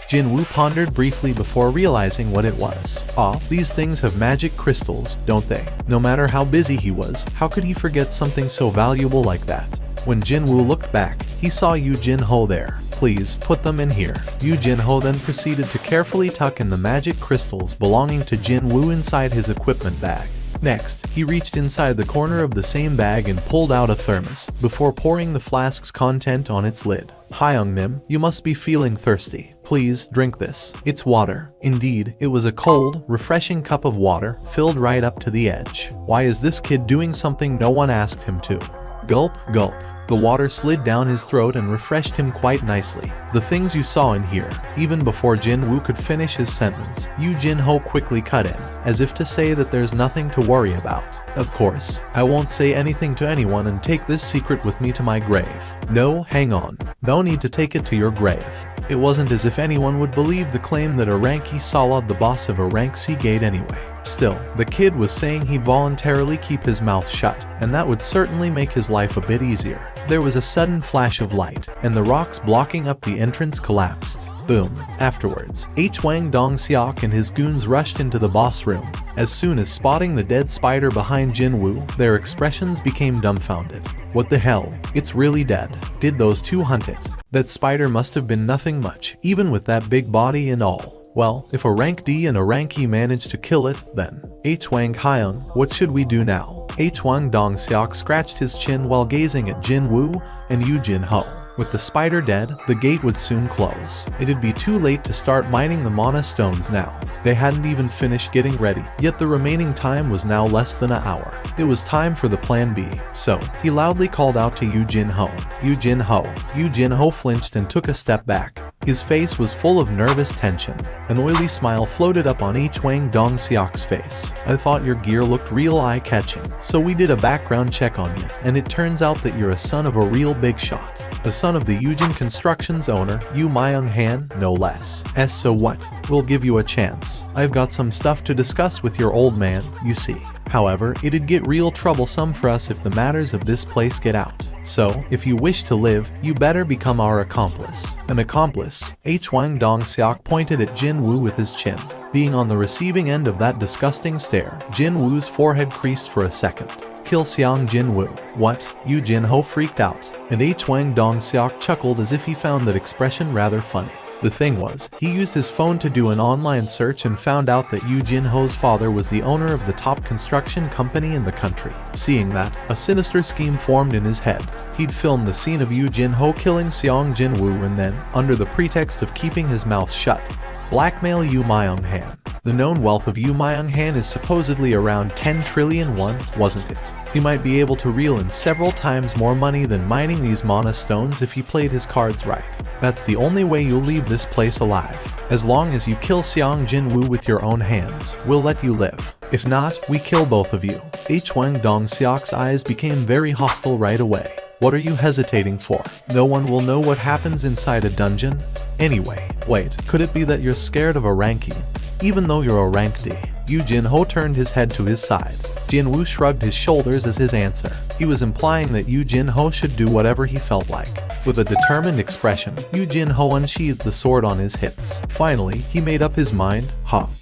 Jinwoo pondered briefly before realizing what it was. These things have magic crystals, don't they? No matter how busy he was, how could he forget something so valuable like that? When Jinwoo looked back, he saw Yu Jinho there. Please, put them in here. Yu Jinho then proceeded to carefully tuck in the magic crystals belonging to Jinwoo inside his equipment bag. Next, he reached inside the corner of the same bag and pulled out a thermos, before pouring the flask's content on its lid. Hyungnim, you must be feeling thirsty. Please, drink this. It's water. Indeed, it was a cold, refreshing cup of water, filled right up to the edge. Why is this kid doing something no one asked him to? Gulp, gulp. The water slid down his throat and refreshed him quite nicely. The things you saw in here. Even before Jinwoo could finish his sentence, Yu Jinho quickly cut in, as if to say that there's nothing to worry about. Of course, I won't say anything to anyone and take this secret with me to my grave. No, hang on. No need to take it to your grave. It wasn't as if anyone would believe the claim that Aranki saw the boss of Aranki Gate anyway. Still, the kid was saying he'd voluntarily keep his mouth shut, and that would certainly make his life a bit easier. There was a sudden flash of light, and the rocks blocking up the entrance collapsed. Boom. Afterwards, Hwang Dong-seok and his goons rushed into the boss room. As soon as spotting the dead spider behind Jinwoo, their expressions became dumbfounded. What the hell? It's really dead. Did those two hunt it? That spider must have been nothing much, even with that big body and all. Well, if a rank D and a rank E managed to kill it, then Hwang Hyung, what should we do now? Hwang Dong-seok scratched his chin while gazing at Jinwoo and Yu Jinho. With the spider dead, the gate would soon close. It'd be too late to start mining the mana stones now. They hadn't even finished getting ready, yet the remaining time was now less than an hour. It was time for the plan B. So, he loudly called out to Yu Jinho. Yu Jinho. Yu Jinho flinched and took a step back. His face was full of nervous tension. An oily smile floated up on Hwang Dong-seok's face. I thought your gear looked real eye-catching, so we did a background check on you, and it turns out that you're a son of a real big shot. The son of the Eugene Constructions owner, Yu Myung-han, no less. So what? We'll give you a chance. I've got some stuff to discuss with your old man, you see. However, it'd get real troublesome for us if the matters of this place get out. So, if you wish to live, you better become our accomplice. An accomplice? Hwang Dong-seok pointed at Jinwoo with his chin. Being on the receiving end of that disgusting stare, Jinwoo's forehead creased for a second. Kill Seong Jinwoo. What? Yu Jinho freaked out, and Hwang Dong-seok chuckled as if he found that expression rather funny. The thing was, he used his phone to do an online search and found out that Yu Jinho's father was the owner of the top construction company in the country. Seeing that, a sinister scheme formed in his head. He'd filmed the scene of Yu Jinho killing Seong Jinwoo and then, under the pretext of keeping his mouth shut, blackmail Yu Myung-han. The known wealth of Yu Myung-han is supposedly around 10 trillion won, wasn't it? He might be able to reel in several times more money than mining these mana stones if he played his cards right. That's the only way you'll leave this place alive. As long as you kill Seong Jinwoo with your own hands, we'll let you live. If not, we kill both of you. Hwang Dong-seok's eyes became very hostile right away. What are you hesitating for? No one will know what happens inside a dungeon? Anyway, wait, could it be that you're scared of a ranking? Even though you're a rank D. Yu Jinho turned his head to his side. Jinwoo shrugged his shoulders as his answer. He was implying that Yu Jinho should do whatever he felt like. With a determined expression, Yu Jinho unsheathed the sword on his hips. Finally, he made up his mind.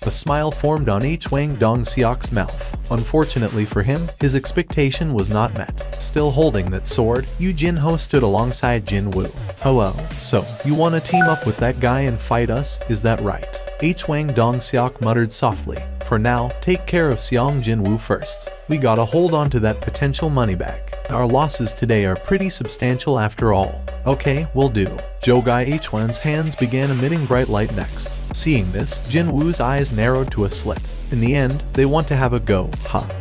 A smile formed on Hwang Dong-seok's mouth. Unfortunately for him, his expectation was not met. Still holding that sword, Yu Jinho stood alongside Jinwoo. Hello, so, you want to team up with that guy and fight us, is that right? Hwang Dong-seok muttered softly. For now, take care of Seong Jinwoo first. We gotta hold on to that potential money back. Our losses today are pretty substantial after all. Okay, will do. Jogai Hwan's hands began emitting bright light next. Seeing this, Jinwoo's eyes narrowed to a slit. In the end, they want to have a go,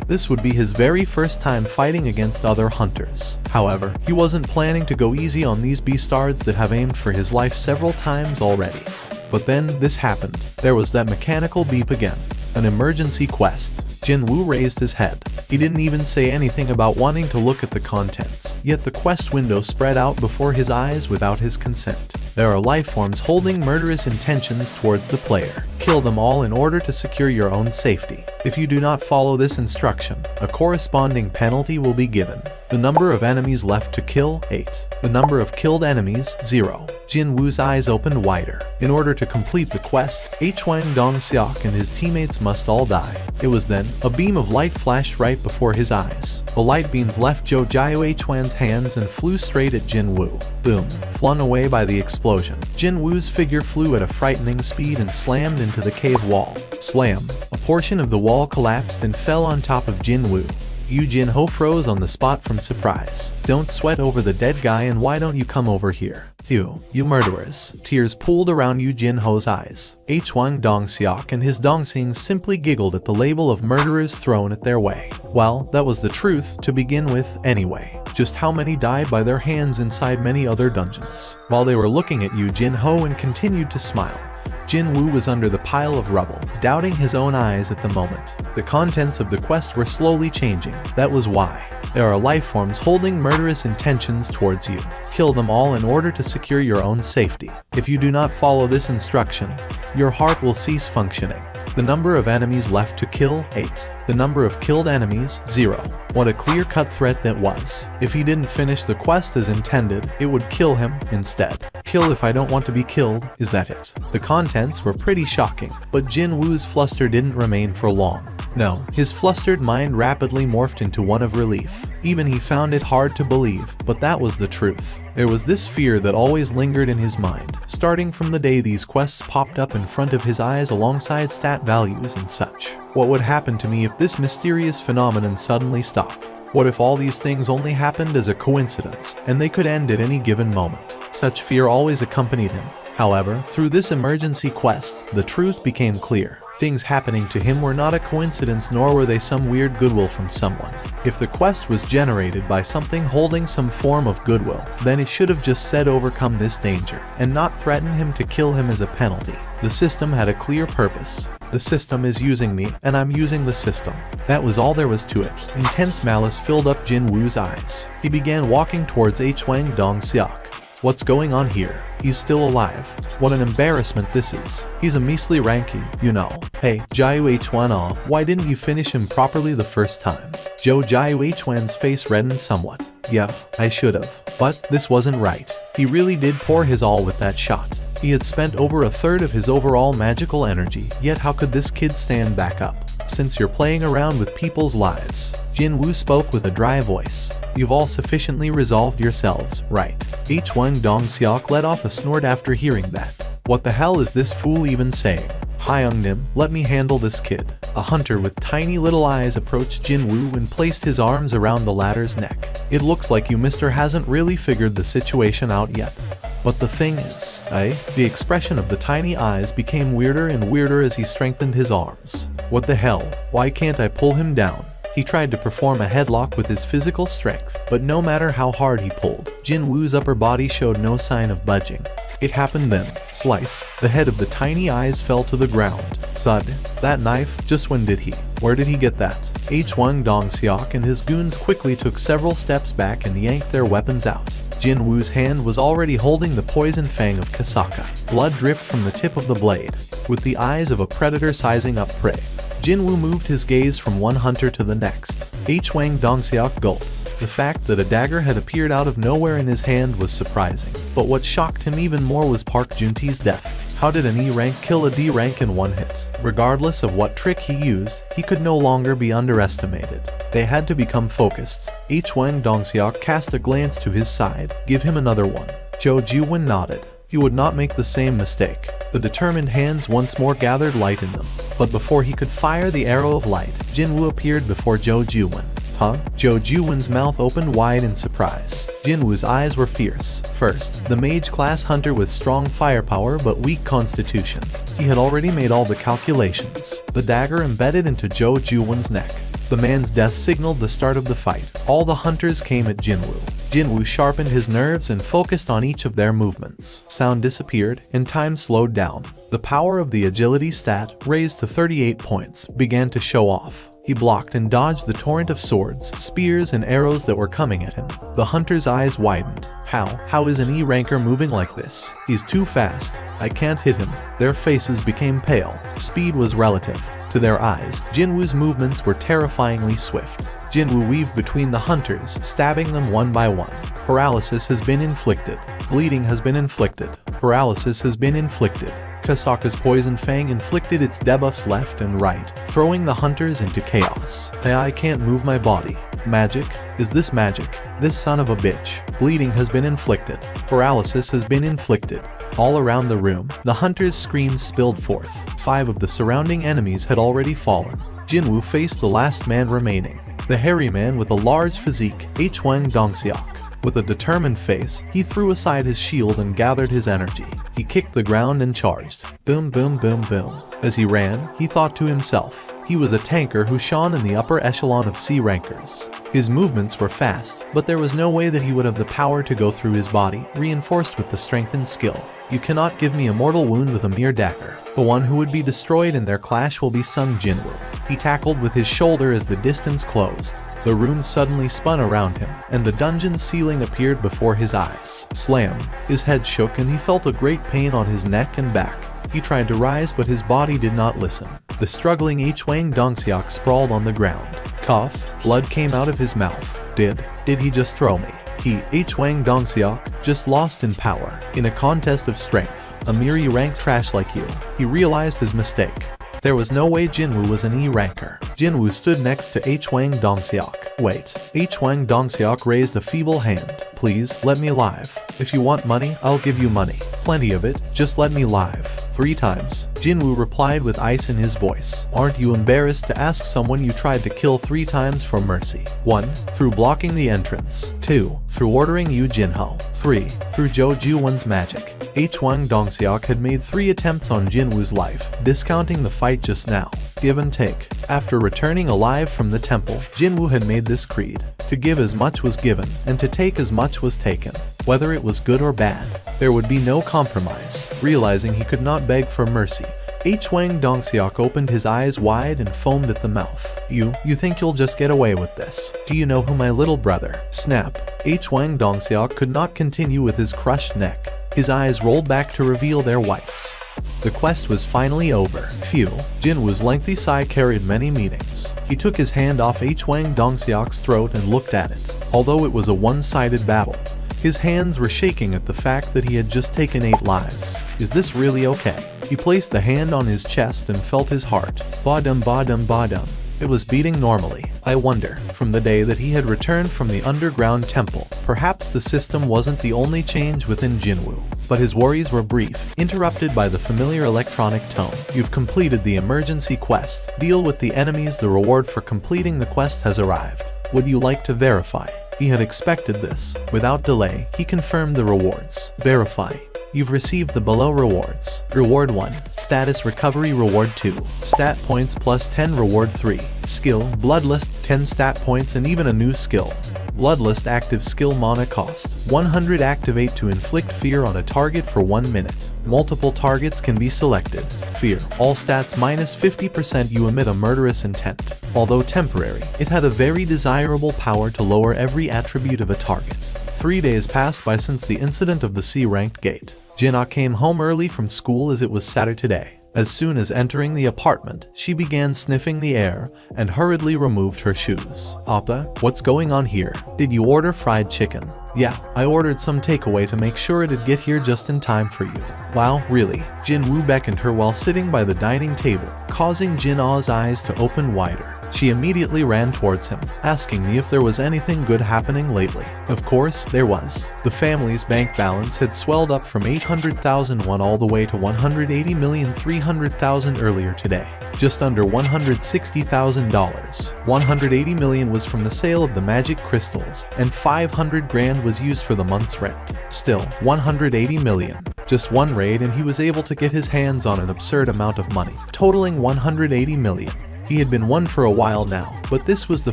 This would be his very first time fighting against other hunters. However, he wasn't planning to go easy on these beastards that have aimed for his life several times already. But then, this happened. There was that mechanical beep again. An emergency quest. Jinwoo raised his head. He didn't even say anything about wanting to look at the contents, yet the quest window spread out before his eyes without his consent. There are life forms holding murderous intentions towards the player. Kill them all in order to secure your own safety. If you do not follow this instruction, a corresponding penalty will be given. The number of enemies left to kill, 8. The number of killed enemies, 0. Jin Woo's eyes opened wider. In order to complete the quest, Hwang Dong-seok and his teammates must all die. It was then, a beam of light flashed right before his eyes. The light beams left Zhou Jiao Hwang's hands and flew straight at Jin Woo. Boom. Flung away by the explosion. Jin Woo's figure flew at a frightening speed and slammed into the cave wall. Slam. A portion of the wall collapsed and fell on top of Jin Woo. Yu Jin-ho froze on the spot from surprise. Don't sweat over the dead guy, and why don't you come over here? You murderers. Tears pooled around Yu Jin-ho's eyes. Hwang Dong-seok and his Dong-sing simply giggled at the label of murderers thrown at their way. Well, that was the truth to begin with anyway. Just how many died by their hands inside many other dungeons? While they were looking at Yu Jin-ho and continued to smile, Jin Woo was under the pile of rubble, doubting his own eyes at the moment. The contents of the quest were slowly changing. That was why. There are life forms holding murderous intentions towards you. Kill them all in order to secure your own safety. If you do not follow this instruction, your heart will cease functioning. The number of enemies left to kill, 8. The number of killed enemies, 0. What a clear-cut threat that was. If he didn't finish the quest as intended, it would kill him instead. Kill if I don't want to be killed, is that it? The contents were pretty shocking, but Jin Woo's fluster didn't remain for long. No, his flustered mind rapidly morphed into one of relief. Even he found it hard to believe, but that was the truth. There was this fear that always lingered in his mind, starting from the day these quests popped up in front of his eyes alongside stat values and such. What would happen to me if this mysterious phenomenon suddenly stopped? What if all these things only happened as a coincidence, and they could end at any given moment? Such fear always accompanied him. However, through this emergency quest, the truth became clear. Things happening to him were not a coincidence, nor were they some weird goodwill from someone. If the quest was generated by something holding some form of goodwill, then it should have just said overcome this danger, and not threaten him to kill him as a penalty. The system had a clear purpose. The system is using me, and I'm using the system. That was all there was to it. Intense malice filled up Jin Woo's eyes. He began walking towards Hwang Dong-seok. What's going on here? He's still alive. What an embarrassment this is. He's a measly ranky, you know. Hey, Jiao Hwang, why didn't you finish him properly the first time? Zhou Jiao Hwang's face reddened somewhat. Yeah, I should've. But this wasn't right. He really did pour his all with that shot. He had spent over a third of his overall magical energy, yet how could this kid stand back up? Since you're playing around with people's lives, Jin Woo spoke with a dry voice. You've all sufficiently resolved yourselves, right? Hwang Dong-seok let off a snort after hearing that. What the hell is this fool even saying? Hyungnim, let me handle this kid. A hunter with tiny little eyes approached Jin Woo and placed his arms around the latter's neck. It looks like you mister hasn't really figured the situation out yet. But the thing is, the expression of the tiny eyes became weirder and weirder as he strengthened his arms. What the hell? Why can't I pull him down? He tried to perform a headlock with his physical strength, but no matter how hard he pulled, Jin Woo's upper body showed no sign of budging. It happened then. Slice. The head of the tiny eyes fell to the ground. Thud. That knife, just when did he? Where did he get that? Hwang Dong-seok and his goons quickly took several steps back and yanked their weapons out. Jin Woo's hand was already holding the poison fang of Kasaka. Blood dripped from the tip of the blade. With the eyes of a predator sizing up prey, Jin Woo moved his gaze from one hunter to the next. Hwang Dong-seok gulped. The fact that a dagger had appeared out of nowhere in his hand was surprising, but what shocked him even more was Park Juntae's death. How did an E rank kill a D rank in one hit? Regardless of what trick he used, he could no longer be underestimated. They had to become focused. Hwang Dong-seok cast a glance to his side. Give him another one. Zhou Jiwen nodded. He would not make the same mistake. The determined hands once more gathered light in them. But before he could fire the arrow of light, Jin Woo appeared before Zhou Jiwen. Huh? Zhou Jiwen's mouth opened wide in surprise. Jin Woo's eyes were fierce. First, the mage-class hunter with strong firepower but weak constitution. He had already made all the calculations. The dagger embedded into Zhou Jiwen's neck. The man's death signaled the start of the fight. All the hunters came at Jin Woo. Jin Woo sharpened his nerves and focused on each of their movements. Sound disappeared, and time slowed down. The power of the agility stat, raised to 38 points, began to show off. He blocked and dodged the torrent of swords, spears, and arrows that were coming at him. The hunter's eyes widened. How is an E-ranker moving like this? He's too fast. I can't hit him. Their faces became pale. Speed was relative. To their eyes, Jinwoo's movements were terrifyingly swift. Jinwoo weaved between the hunters, stabbing them one by one. Paralysis has been inflicted. Bleeding has been inflicted. Paralysis has been inflicted. Kasaka's Poison Fang inflicted its debuffs left and right, throwing the hunters into chaos. I can't move my body. Magic? Is this magic? This son of a bitch. Bleeding has been inflicted. Paralysis has been inflicted. All around the room, the hunters' screams spilled forth. 5 of the surrounding enemies had already fallen. Jinwoo faced the last man remaining. The hairy man with a large physique, Hwang Dongseok. With a determined face, he threw aside his shield and gathered his energy. He kicked the ground and charged. Boom, boom, boom, boom. As he ran, he thought to himself. He was a tanker who shone in the upper echelon of C-rankers. His movements were fast, but there was no way that he would have the power to go through his body, reinforced with the strength and skill. You cannot give me a mortal wound with a mere dagger. The one who would be destroyed in their clash will be Sung Jinwoo. He tackled with his shoulder as the distance closed. The room suddenly spun around him, and the dungeon's ceiling appeared before his eyes. Slam! His head shook and he felt a great pain on his neck and back. He tried to rise, but his body did not listen. The struggling Hwang Dongseok sprawled on the ground. Cough! Blood came out of his mouth. Did he just throw me? Hwang Dongseok, just lost in power. In a contest of strength, a mere E-rank trash like you. He realized his mistake. There was no way Jinwoo was an E-ranker. Jinwoo stood next to Hwang Dongseok. Wait. Hwang Dongseok raised a feeble hand. Please, let me live. If you want money, I'll give you money. Plenty of it, just let me live. 3 times. Jinwoo replied with ice in his voice. Aren't you embarrassed to ask someone you tried to kill 3 times for mercy? 1. Through blocking the entrance. 2. Through ordering Yu Jinho. 3. Through Jo Ju-won's magic. Hwang Dongseok had made 3 attempts on Jinwoo's life, discounting the fight just now. Give and take. After returning alive from the temple, Jinwoo had made this creed. To give as much was given, and to take as much was taken. Whether it was good or bad, there would be no compromise. Realizing he could not beg for mercy, Hwang Dongseok opened his eyes wide and foamed at the mouth. You think you'll just get away with this? Do you know who my little brother? Snap. Hwang Dongseok could not continue with his crushed neck. His eyes rolled back to reveal their whites. The quest was finally over. Phew. Jinwoo's lengthy sigh carried many meanings. He took his hand off Hwang Dongseok's throat and looked at it. Although it was a one-sided battle, his hands were shaking at the fact that he had just taken 8 lives. Is this really okay? He placed the hand on his chest and felt his heart. Ba-dum ba-dum ba-dum. It was beating normally. I wonder, from the day that he had returned from the underground temple, perhaps the system wasn't the only change within Jinwoo. But his worries were brief, interrupted by the familiar electronic tone. You've completed the emergency quest. Deal with the enemies. The reward for completing the quest has arrived. Would you like to verify? He had expected this. Without delay, he confirmed the rewards. Verify. You've received the below rewards. Reward 1. Status Recovery. Reward 2. Stat points plus 10. Reward 3. Skill Bloodlust 10 stat points and even a new skill. Bloodlust active skill. Mana cost 100. Activate to inflict fear on a target for 1 minute. Multiple targets can be selected. Fear. All stats minus 50%. You emit a murderous intent. Although temporary, it had a very desirable power to lower every attribute of a target. 3 days passed by since the incident of the C-ranked gate. Jinna came home early from school as it was Saturday. As soon as entering the apartment, she began sniffing the air and hurriedly removed her shoes. Appa, what's going on here? Did you order fried chicken? Yeah, I ordered some takeaway to make sure it'd get here just in time for you. Wow, really? Jinwoo beckoned her while sitting by the dining table, causing Jinna's eyes to open wider. She immediately ran towards him, asking me if there was anything good happening lately. Of course, there was. The family's bank balance had swelled up from 800,000 won all the way to 180,300,000 earlier today. Just under $160,000. 180 million was from the sale of the magic crystals, and 500 grand was used for the month's rent. Still, 180 million. Just one raid and he was able to get his hands on an absurd amount of money, totaling 180 million. He had been one for a while now, but this was the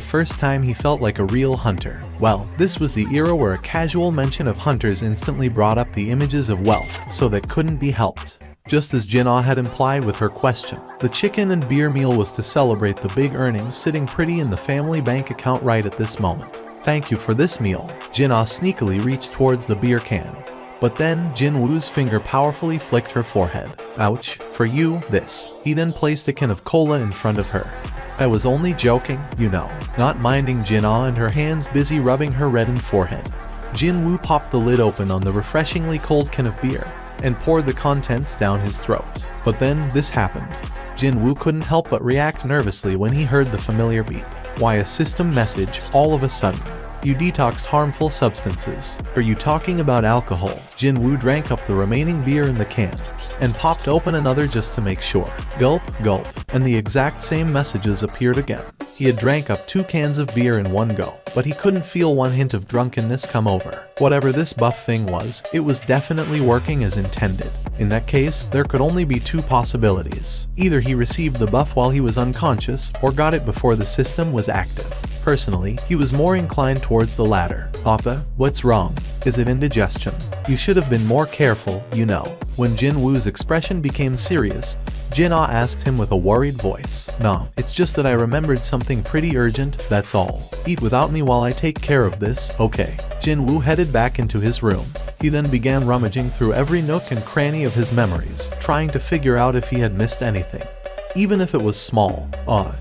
first time he felt like a real hunter. Well, this was the era where a casual mention of hunters instantly brought up the images of wealth, so that couldn't be helped. just as Jin-ah had implied with her question. The chicken and beer meal was to celebrate the big earnings sitting pretty in the family bank account right at this moment. Thank you for this meal. Jin-ah sneakily reached towards the beer can. But then, Jin-woo's finger powerfully flicked her forehead. Ouch, for you, this. He then placed a can of cola in front of her. I was only joking, you know. Not minding Jin-ah and her hands busy rubbing her reddened forehead. Jin-woo popped the lid open on the refreshingly cold can of beer and poured the contents down his throat. But then, this happened. Jin-woo couldn't help but react nervously when he heard the familiar beep. Why, a system message, all of a sudden. You detoxed harmful substances. Are you talking about alcohol? Jin-woo drank up the remaining beer in the can and popped open another just to make sure. Gulp, gulp, and the exact same messages appeared again. He had drank up 2 cans of beer in one go, but he couldn't feel one hint of drunkenness come over. Whatever this buff thing was, it was definitely working as intended. In that case, there could only be 2 possibilities. Either he received the buff while he was unconscious, or got it before the system was active. Personally, he was more inclined towards the latter. Papa, what's wrong? Is it indigestion? You should have been more careful, you know. When Jin-woo's expression became serious, Jin-ah asked him with a worried voice. No, it's just that I remembered something pretty urgent, that's all. Eat without me while I take care of this, okay? Jin-woo headed back into his room. He then began rummaging through every nook and cranny of his memories, trying to figure out if he had missed anything. Even if it was small.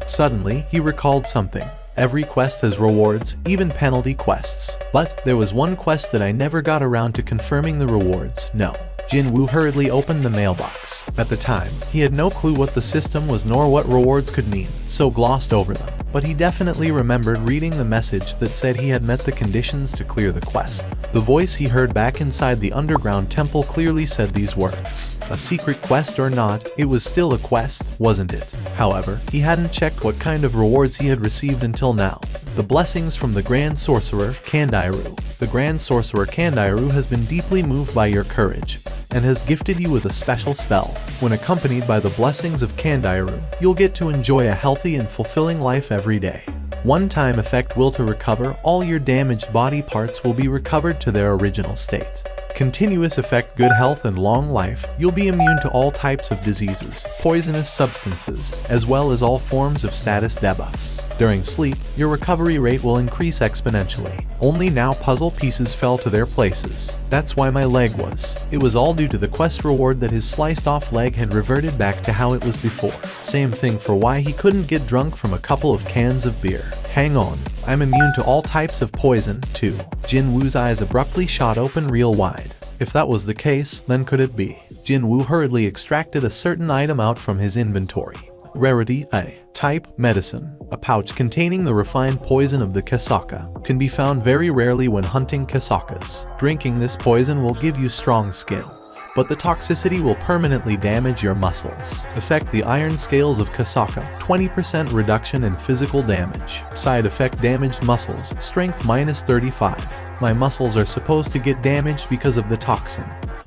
Suddenly, he recalled something. Every quest has rewards, even penalty quests. But there was one quest that I never got around to confirming the rewards, no. Jin-woo hurriedly opened the mailbox. At the time, he had no clue what the system was nor what rewards could mean, so glossed over them. But he definitely remembered reading the message that said he had met the conditions to clear the quest. The voice he heard back inside the underground temple clearly said these words. A secret quest or not, it was still a quest, wasn't it? However, he hadn't checked what kind of rewards he had received until now. The blessings from the Grand Sorcerer, Kandairu. The Grand Sorcerer Kandairu has been deeply moved by your courage, and has gifted you with a special spell. When accompanied by the blessings of Kandairu, you'll get to enjoy a healthy and fulfilling life every day. One-time effect will to recover all your damaged body parts will be recovered to their original state. Continuous effect good health and long life, you'll be immune to all types of diseases, poisonous substances, as well as all forms of status debuffs. During sleep, your recovery rate will increase exponentially. Only now puzzle pieces fell to their places. That's why my leg was. It was all due to the quest reward that his sliced off leg had reverted back to how it was before. Same thing for why he couldn't get drunk from a couple of cans of beer. Hang on, I'm immune to all types of poison, too. Jin-woo's eyes abruptly shot open real wide. If that was the case, then could it be? Jin-woo hurriedly extracted a certain item out from his inventory. Rarity A. Type Medicine. A pouch containing the refined poison of the Kasaka. Can be found very rarely when hunting Kasakas. Drinking this poison will give you strong skin, but the toxicity will permanently damage your muscles. Affect the iron scales of Kasaka, 20% reduction in physical damage. Side effect damaged muscles, strength -35. My muscles are supposed to get damaged because of the toxin,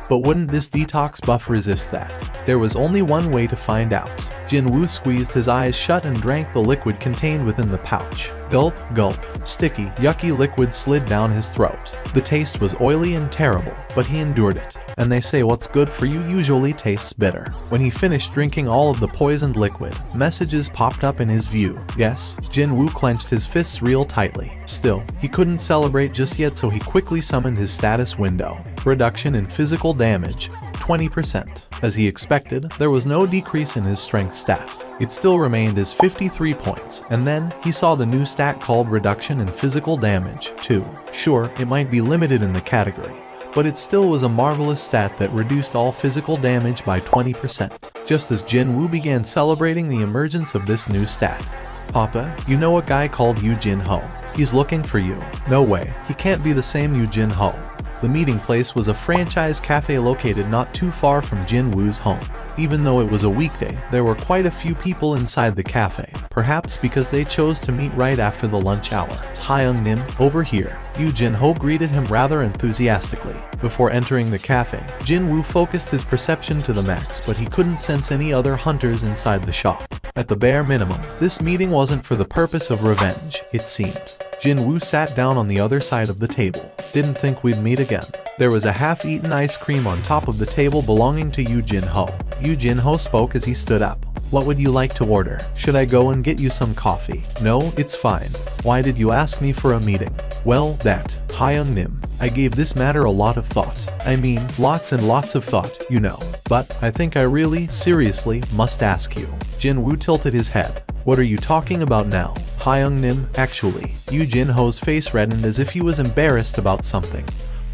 but wouldn't this detox buff resist that? There was only one way to find out. Jin-woo squeezed his eyes shut and drank the liquid contained within the pouch. Gulp, gulp. Sticky, yucky liquid slid down his throat. The taste was oily and terrible, but he endured it. And they say what's good for you usually tastes bitter. When he finished drinking all of the poisoned liquid, messages popped up in his view. Yes, Jin-woo clenched his fists real tightly. Still, he couldn't celebrate just yet, so he quickly summoned his status window. Reduction in physical damage, 20%. As he expected, there was no decrease in his strength stat. It still remained as 53 points, and then he saw the new stat called Reduction in Physical Damage, 2. Sure, it might be limited in the category, but it still was a marvelous stat that reduced all physical damage by 20%. Just as Jin-woo began celebrating the emergence of this new stat. Papa, you know a guy called Yu Jin-ho. He's looking for you. No way, he can't be the same Yu Jin-ho. The meeting place was a franchise cafe located not too far from Jin-woo's home. Even though it was a weekday, there were quite a few people inside the cafe, perhaps because they chose to meet right after the lunch hour. Hi Nim, over here. Yu Jin-ho greeted him rather enthusiastically. Before entering the cafe, Jin-woo focused his perception to the max, but he couldn't sense any other hunters inside the shop. At the bare minimum, this meeting wasn't for the purpose of revenge, it seemed. Jin-woo sat down on the other side of the table. Didn't think we'd meet again. There was a half-eaten ice cream on top of the table belonging to Yu Jin-ho. Yu Jin-ho spoke as he stood up. What would you like to order? Should I go and get you some coffee? No, it's fine. Why did you ask me for a meeting? Well, that, Hyung-nim. I gave this matter a lot of thought. I mean, lots and lots of thought, you know. But I think I really, seriously, must ask you. Jin-woo tilted his head. What are you talking about now? Hyung-nim, actually. Yu Jin-ho's face reddened as if he was embarrassed about something.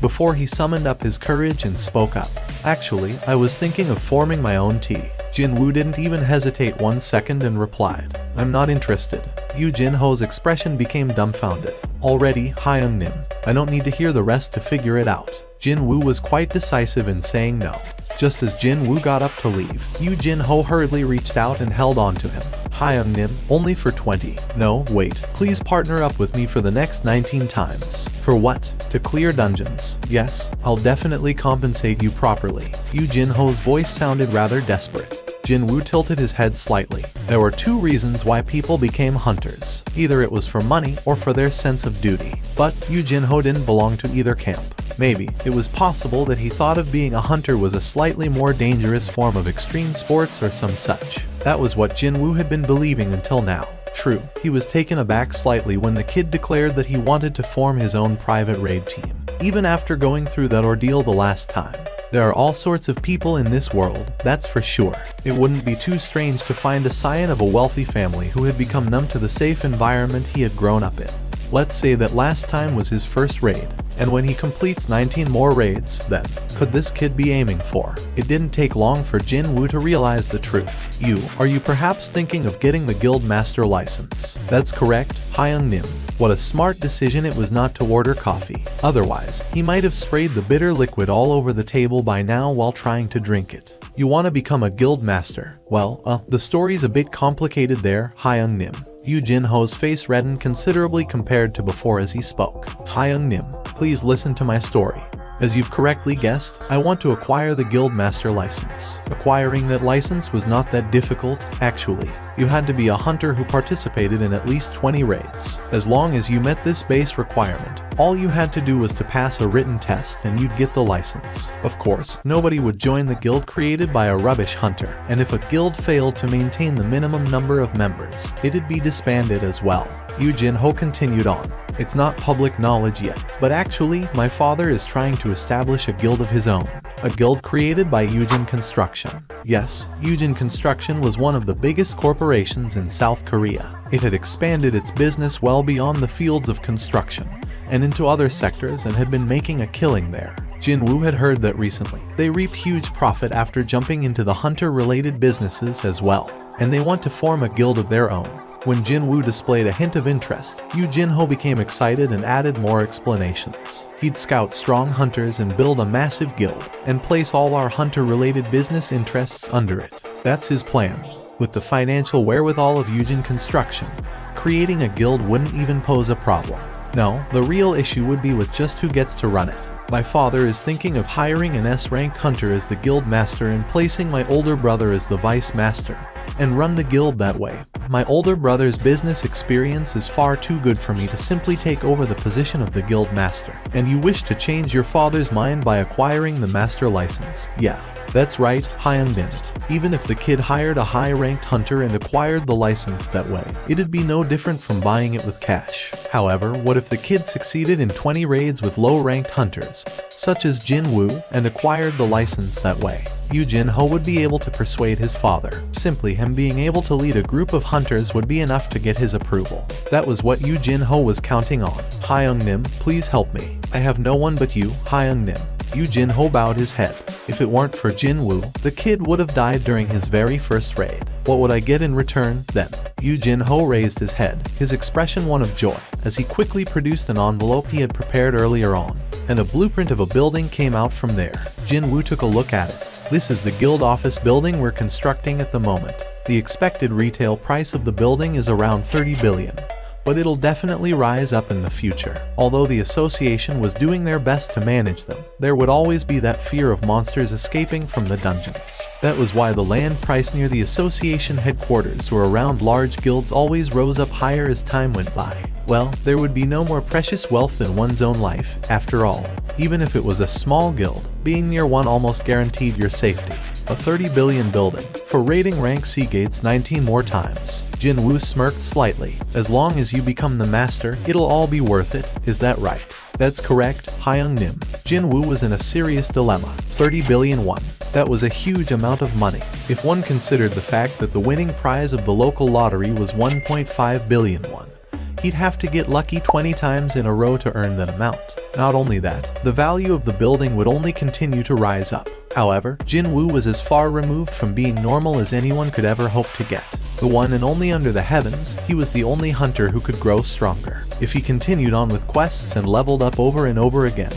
Before he summoned up his courage and spoke up. Actually, I was thinking of forming my own tea. Jin-woo didn't even hesitate 1 second and replied, I'm not interested. Yu Jin-ho's expression became dumbfounded. Already, Hyung-nim. I don't need to hear the rest to figure it out. Jin-woo was quite decisive in saying no. Just as Jin-woo got up to leave, Yu Jin-ho hurriedly reached out and held on to him. Hyung-nim, only for 20. No, wait, please partner up with me for the next 19 times. For what? To clear dungeons. Yes, I'll definitely compensate you properly. Yu Jin-ho's voice sounded rather desperate. Jin-woo tilted his head slightly. There were 2 reasons why people became hunters. Either it was for money or for their sense of duty. But Yu Jin-ho didn't belong to either camp. Maybe it was possible that he thought of being a hunter was a slightly more dangerous form of extreme sports or some such. That was what Jin-woo had been believing until now. True, he was taken aback slightly when the kid declared that he wanted to form his own private raid team. Even after going through that ordeal the last time. There are all sorts of people in this world, that's for sure. It wouldn't be too strange to find a scion of a wealthy family who had become numb to the safe environment he had grown up in. Let's say that last time was his first raid, and when he completes 19 more raids, then, could this kid be aiming for? It didn't take long for Jin-woo to realize the truth. Are you perhaps thinking of getting the guild master license? That's correct, Hyung-nim. What a smart decision it was not to order coffee. Otherwise, he might have sprayed the bitter liquid all over the table by now while trying to drink it. You want to become a guild master? Well, the story's a bit complicated there, Hyung-nim. Yu Jin-ho's face reddened considerably compared to before as he spoke. Hyung-nim, please listen to my story. As you've correctly guessed, I want to acquire the Guildmaster license. Acquiring that license was not that difficult, actually. You had to be a hunter who participated in at least 20 raids. As long as you met this base requirement, all you had to do was to pass a written test and you'd get the license. Of course, nobody would join the guild created by a rubbish hunter, and if a guild failed to maintain the minimum number of members, it'd be disbanded as well. Yu Jin-ho continued on. It's not public knowledge yet, but actually, my father is trying to establish a guild of his own. A guild created by Yujin Construction. Yes, Yujin Construction was one of the biggest corporations in South Korea. It had expanded its business well beyond the fields of construction, and into other sectors and had been making a killing there. Jin-woo had heard that recently. They reaped huge profit after jumping into the hunter-related businesses as well, and they want to form a guild of their own. When Jin-woo displayed a hint of interest, Yu Jin-ho became excited and added more explanations. He'd scout strong hunters and build a massive guild, and place all our hunter-related business interests under it. That's his plan. With the financial wherewithal of Yujin Construction, creating a guild wouldn't even pose a problem. No, the real issue would be with just who gets to run it. My father is thinking of hiring an S-ranked hunter as the guild master and placing my older brother as the vice master, and run the guild that way. My older brother's business experience is far too good for me to simply take over the position of the guild master. And you wish to change your father's mind by acquiring the master license? Yeah, that's right, Hyung-nim. Even if the kid hired a high-ranked hunter and acquired the license that way, it'd be no different from buying it with cash. However, what if the kid succeeded in 20 raids with low-ranked hunters, such as Jin-woo, and acquired the license that way? Yu Jin-ho would be able to persuade his father. Simply him being able to lead a group of hunters would be enough to get his approval. That was what Yu Jin-ho was counting on. Hyung-nim, please help me. I have no one but you, Hyung-nim. Yu Jin-ho bowed his head. If it weren't for Jin-woo, the kid would have died during his very first raid. What would I get in return, then? Yu Jin-ho raised his head, his expression one of joy, as he quickly produced an envelope he had prepared earlier on, and a blueprint of a building came out from there. Jin-woo took a look at it. This is the guild office building we're constructing at the moment. The expected retail price of the building is around 30 billion. But it'll definitely rise up in the future. Although the association was doing their best to manage them, there would always be that fear of monsters escaping from the dungeons. That was why the land price near the association headquarters or around large guilds always rose up higher as time went by. well, there would be no more precious wealth than one's own life, after all. Even if it was a small guild, being near one almost guaranteed your safety. A 30 billion building. For raiding rank C gates 19 more times. Jin Woo smirked slightly. As long as you become the master, it'll all be worth it, is that right? That's correct, Hyung Nim. Jin Woo was in a serious dilemma. 30 billion won. That was a huge amount of money. If one considered the fact that the winning prize of the local lottery was 1.5 billion won. He'd have to get lucky 20 times in a row to earn that amount. Not only that, the value of the building would only continue to rise up. However, Jin Woo was as far removed from being normal as anyone could ever hope to get. The one and only under the heavens, he was the only hunter who could grow stronger. If he continued on with quests and leveled up over and over again,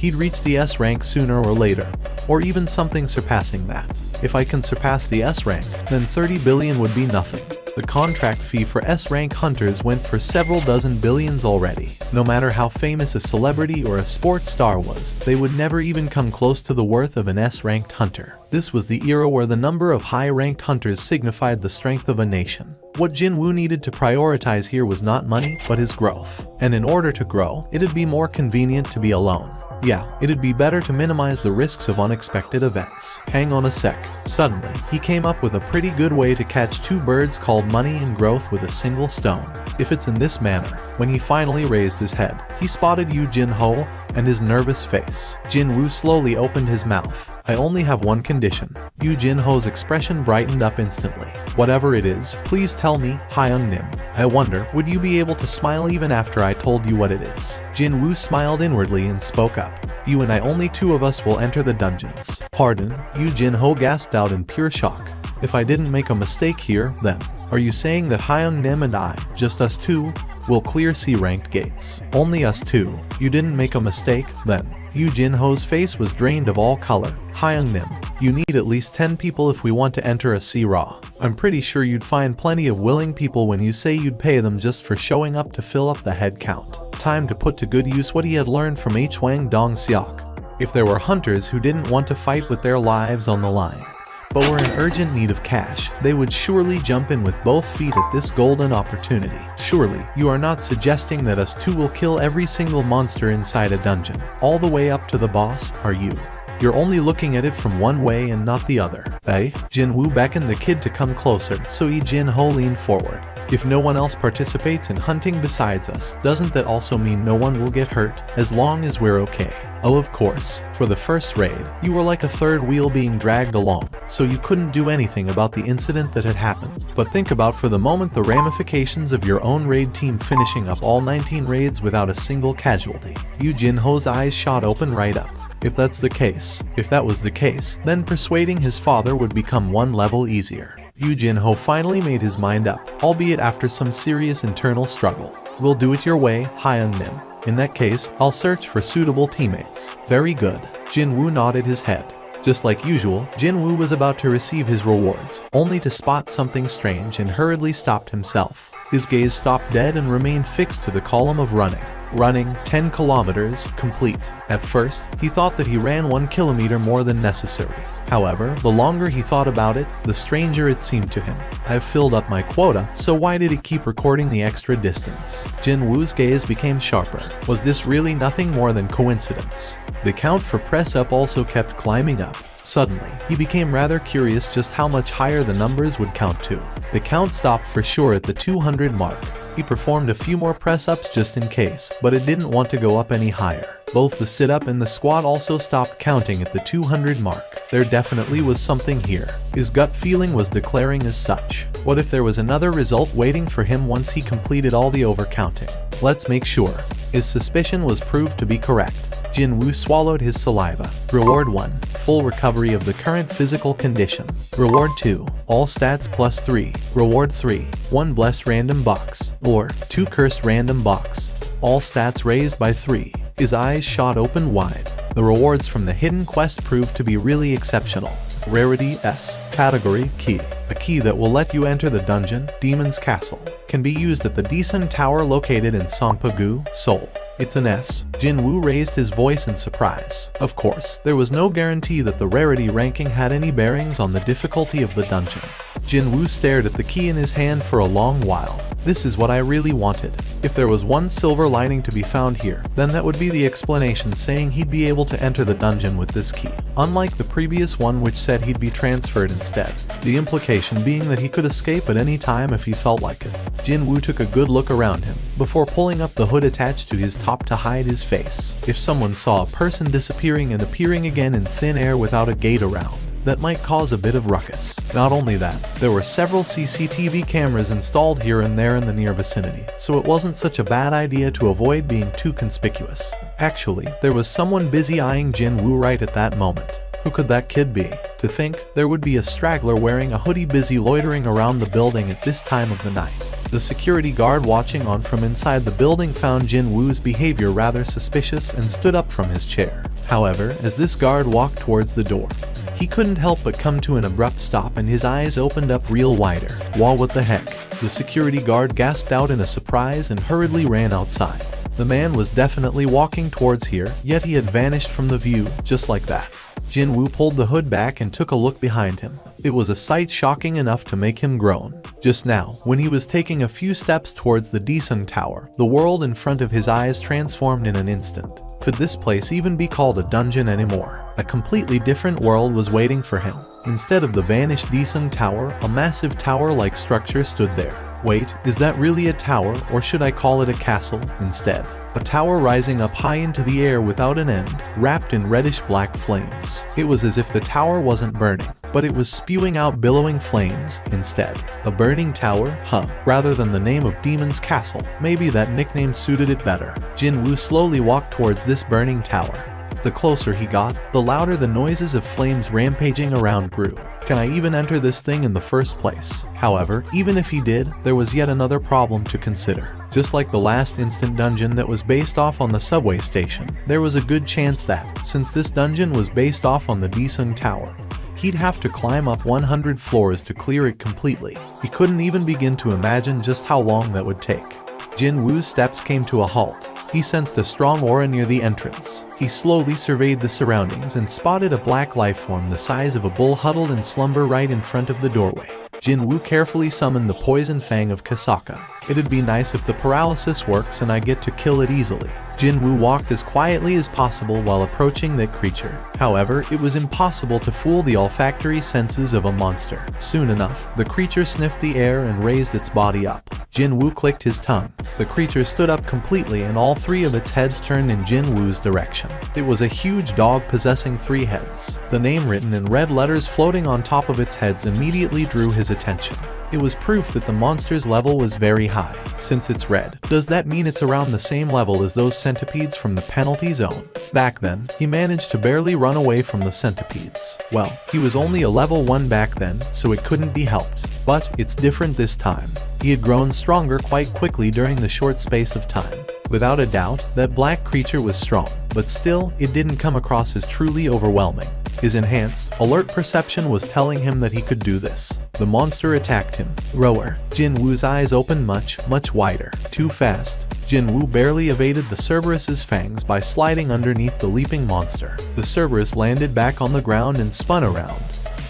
he'd reach the S rank sooner or later, or even something surpassing that. If I can surpass the S rank, then 30 billion would be nothing. The contract fee for S-rank hunters went for several dozen billions already. No matter how famous a celebrity or a sports star was, they would never even come close to the worth of an S-ranked hunter. This was the era where the number of high-ranked hunters signified the strength of a nation. What Jin Woo needed to prioritize here was not money, but his growth. And in order to grow, it'd be more convenient to be alone. Yeah, it'd be better to minimize the risks of unexpected events. Hang on a sec. Suddenly, he came up with a pretty good way to catch two birds called money and growth with a single stone. If it's in this manner. When he finally raised his head, he spotted Yu Jin Ho and his nervous face. Jin Woo slowly opened his mouth. I only have one condition. Yu Jin Ho's expression brightened up instantly. Whatever it is, please tell me, Hyung Nim. I wonder, would you be able to smile even after I told you what it is? Jin Woo smiled inwardly and spoke up. You and I, only two of us will enter the dungeons. Pardon? Yu Jin Ho gasped out in pure shock. If I didn't make a mistake here, then, are you saying that Hyung Nim and I, just us two, will clear C-ranked gates? Only us two. You didn't make a mistake, then. Yu Jin Ho's face was drained of all color. Hyung Nim, you need at least 10 people if we want to enter a C-Raw. I'm pretty sure you'd find plenty of willing people when you say you'd pay them just for showing up to fill up the head count. Time to put to good use what he had learned from H. Wang Dong Seok. If there were hunters who didn't want to fight with their lives on the line, but were in urgent need of cash, they would surely jump in with both feet at this golden opportunity. Surely, you are not suggesting that us two will kill every single monster inside a dungeon, all the way up to the boss, are you? You're only looking at it from one way and not the other. Eh? Jin Woo beckoned the kid to come closer, so Yu Jin Ho leaned forward. If no one else participates in hunting besides us, doesn't that also mean no one will get hurt, as long as we're okay? Oh, of course. For the first raid, you were like a third wheel being dragged along, so you couldn't do anything about the incident that had happened. But think about for the moment the ramifications of your own raid team finishing up all 19 raids without a single casualty. Yu Jin Ho's eyes shot open right up. If that was the case, then persuading his father would become one level easier. Yu Jin Ho finally made his mind up, albeit after some serious internal struggle. We'll do it your way, Hyung Nim. In that case, I'll search for suitable teammates. Very good. Jin Woo nodded his head. Just like usual, Jin Woo was about to receive his rewards, only to spot something strange and hurriedly stopped himself. His gaze stopped dead and remained fixed to the column of running. Running 10 kilometers, complete. At first, he thought that he ran 1 kilometer more than necessary. However, the longer he thought about it, the stranger it seemed to him. I've filled up my quota, so why did it keep recording the extra distance? Jin Woo's gaze became sharper. Was this really nothing more than coincidence? The count for press up also kept climbing up. Suddenly, he became rather curious just how much higher the numbers would count to. The count stopped for sure at the 200 mark. He performed a few more press-ups just in case, but it didn't want to go up any higher. Both the sit-up and the squat also stopped counting at the 200 mark. There definitely was something here. His gut feeling was declaring as such. What if there was another result waiting for him once he completed all the overcounting? Let's make sure. His suspicion was proved to be correct. Jin Woo swallowed his saliva. Reward 1. Full recovery of the current physical condition. Reward 2. All stats plus 3. Reward 3. 1 blessed random box. Or 2 cursed random box. All stats raised by 3. His eyes shot open wide. The rewards from the hidden quest proved to be really exceptional. Rarity S. Category Key. A key that will let you enter the dungeon, Demon's Castle. Can be used at the Desun Tower located in Songpa-gu, Seoul. It's an S. Jin Woo raised his voice in surprise. Of course, there was no guarantee that the rarity ranking had any bearings on the difficulty of the dungeon. Jin Woo stared at the key in his hand for a long while. This is what I really wanted. If there was one silver lining to be found here, then that would be the explanation saying he'd be able to enter the dungeon with this key, unlike the previous one which said he'd be transferred instead. The implication being that he could escape at any time if he felt like it. Jin-woo took a good look around him, before pulling up the hood attached to his top to hide his face. If someone saw a person disappearing and appearing again in thin air without a gate around, that might cause a bit of ruckus. Not only that, there were several CCTV cameras installed here and there in the near vicinity, so it wasn't such a bad idea to avoid being too conspicuous. Actually, there was someone busy eyeing Jin-woo right at that moment. Who could that kid be? To think there would be a straggler wearing a hoodie busy loitering around the building at this time of the night. The security guard watching on from inside the building found Jin-woo's behavior rather suspicious and stood up from his chair. However, as this guard walked towards the door, he couldn't help but come to an abrupt stop and his eyes opened up real wider. "Whoa, what the heck?" The security guard gasped out in a surprise and hurriedly ran outside. The man was definitely walking towards here, yet he had vanished from the view, just like that. Jin-woo pulled the hood back and took a look behind him. It was a sight shocking enough to make him groan. Just now, when he was taking a few steps towards the Daesung Tower, the world in front of his eyes transformed in an instant. Could this place even be called a dungeon anymore? A completely different world was waiting for him. Instead of the vanished Daesung Tower, a massive tower-like structure stood there. Wait, is that really a tower, or should I call it a castle instead? A tower rising up high into the air without an end, wrapped in reddish-black flames. It was as if the tower wasn't burning, but it was spewing out billowing flames instead. A burning tower? Huh. Rather than the name of Demon's Castle, maybe that nickname suited it better. Jin-woo slowly walked towards this burning tower. The closer he got, the louder the noises of flames rampaging around grew. Can I even enter this thing in the first place? However, even if he did, there was yet another problem to consider. Just like the last instant dungeon that was based off on the subway station, there was a good chance that, since this dungeon was based off on the Daesung Tower, he'd have to climb up 100 floors to clear it completely. He couldn't even begin to imagine just how long that would take. Jin-woo's steps came to a halt. He sensed a strong aura near the entrance. He slowly surveyed the surroundings and spotted a black lifeform the size of a bull huddled in slumber right in front of the doorway. Jin-woo carefully summoned the poison fang of Kasaka. It'd be nice if the paralysis works and I get to kill it easily. Jin-woo walked as quietly as possible while approaching that creature. However, it was impossible to fool the olfactory senses of a monster. Soon enough, the creature sniffed the air and raised its body up. Jin-woo clicked his tongue. The creature stood up completely and all three of its heads turned in Jin-woo's direction. It was a huge dog possessing 3 heads. The name written in red letters floating on top of its heads immediately drew his attention. It was proof that the monster's level was very high. Since it's red, does that mean it's around the same level as those centipedes from the penalty zone? Back then, he managed to barely run away from the centipedes. Well, he was only a level 1 back then, so it couldn't be helped. But it's different this time. He had grown stronger quite quickly during the short space of time. Without a doubt, that black creature was strong, but still, it didn't come across as truly overwhelming. His enhanced, alert perception was telling him that he could do this. The monster attacked him. Roar. Jin-woo's eyes opened much wider. Too fast. Jin-woo barely evaded the Cerberus's fangs by sliding underneath the leaping monster. The Cerberus landed back on the ground and spun around,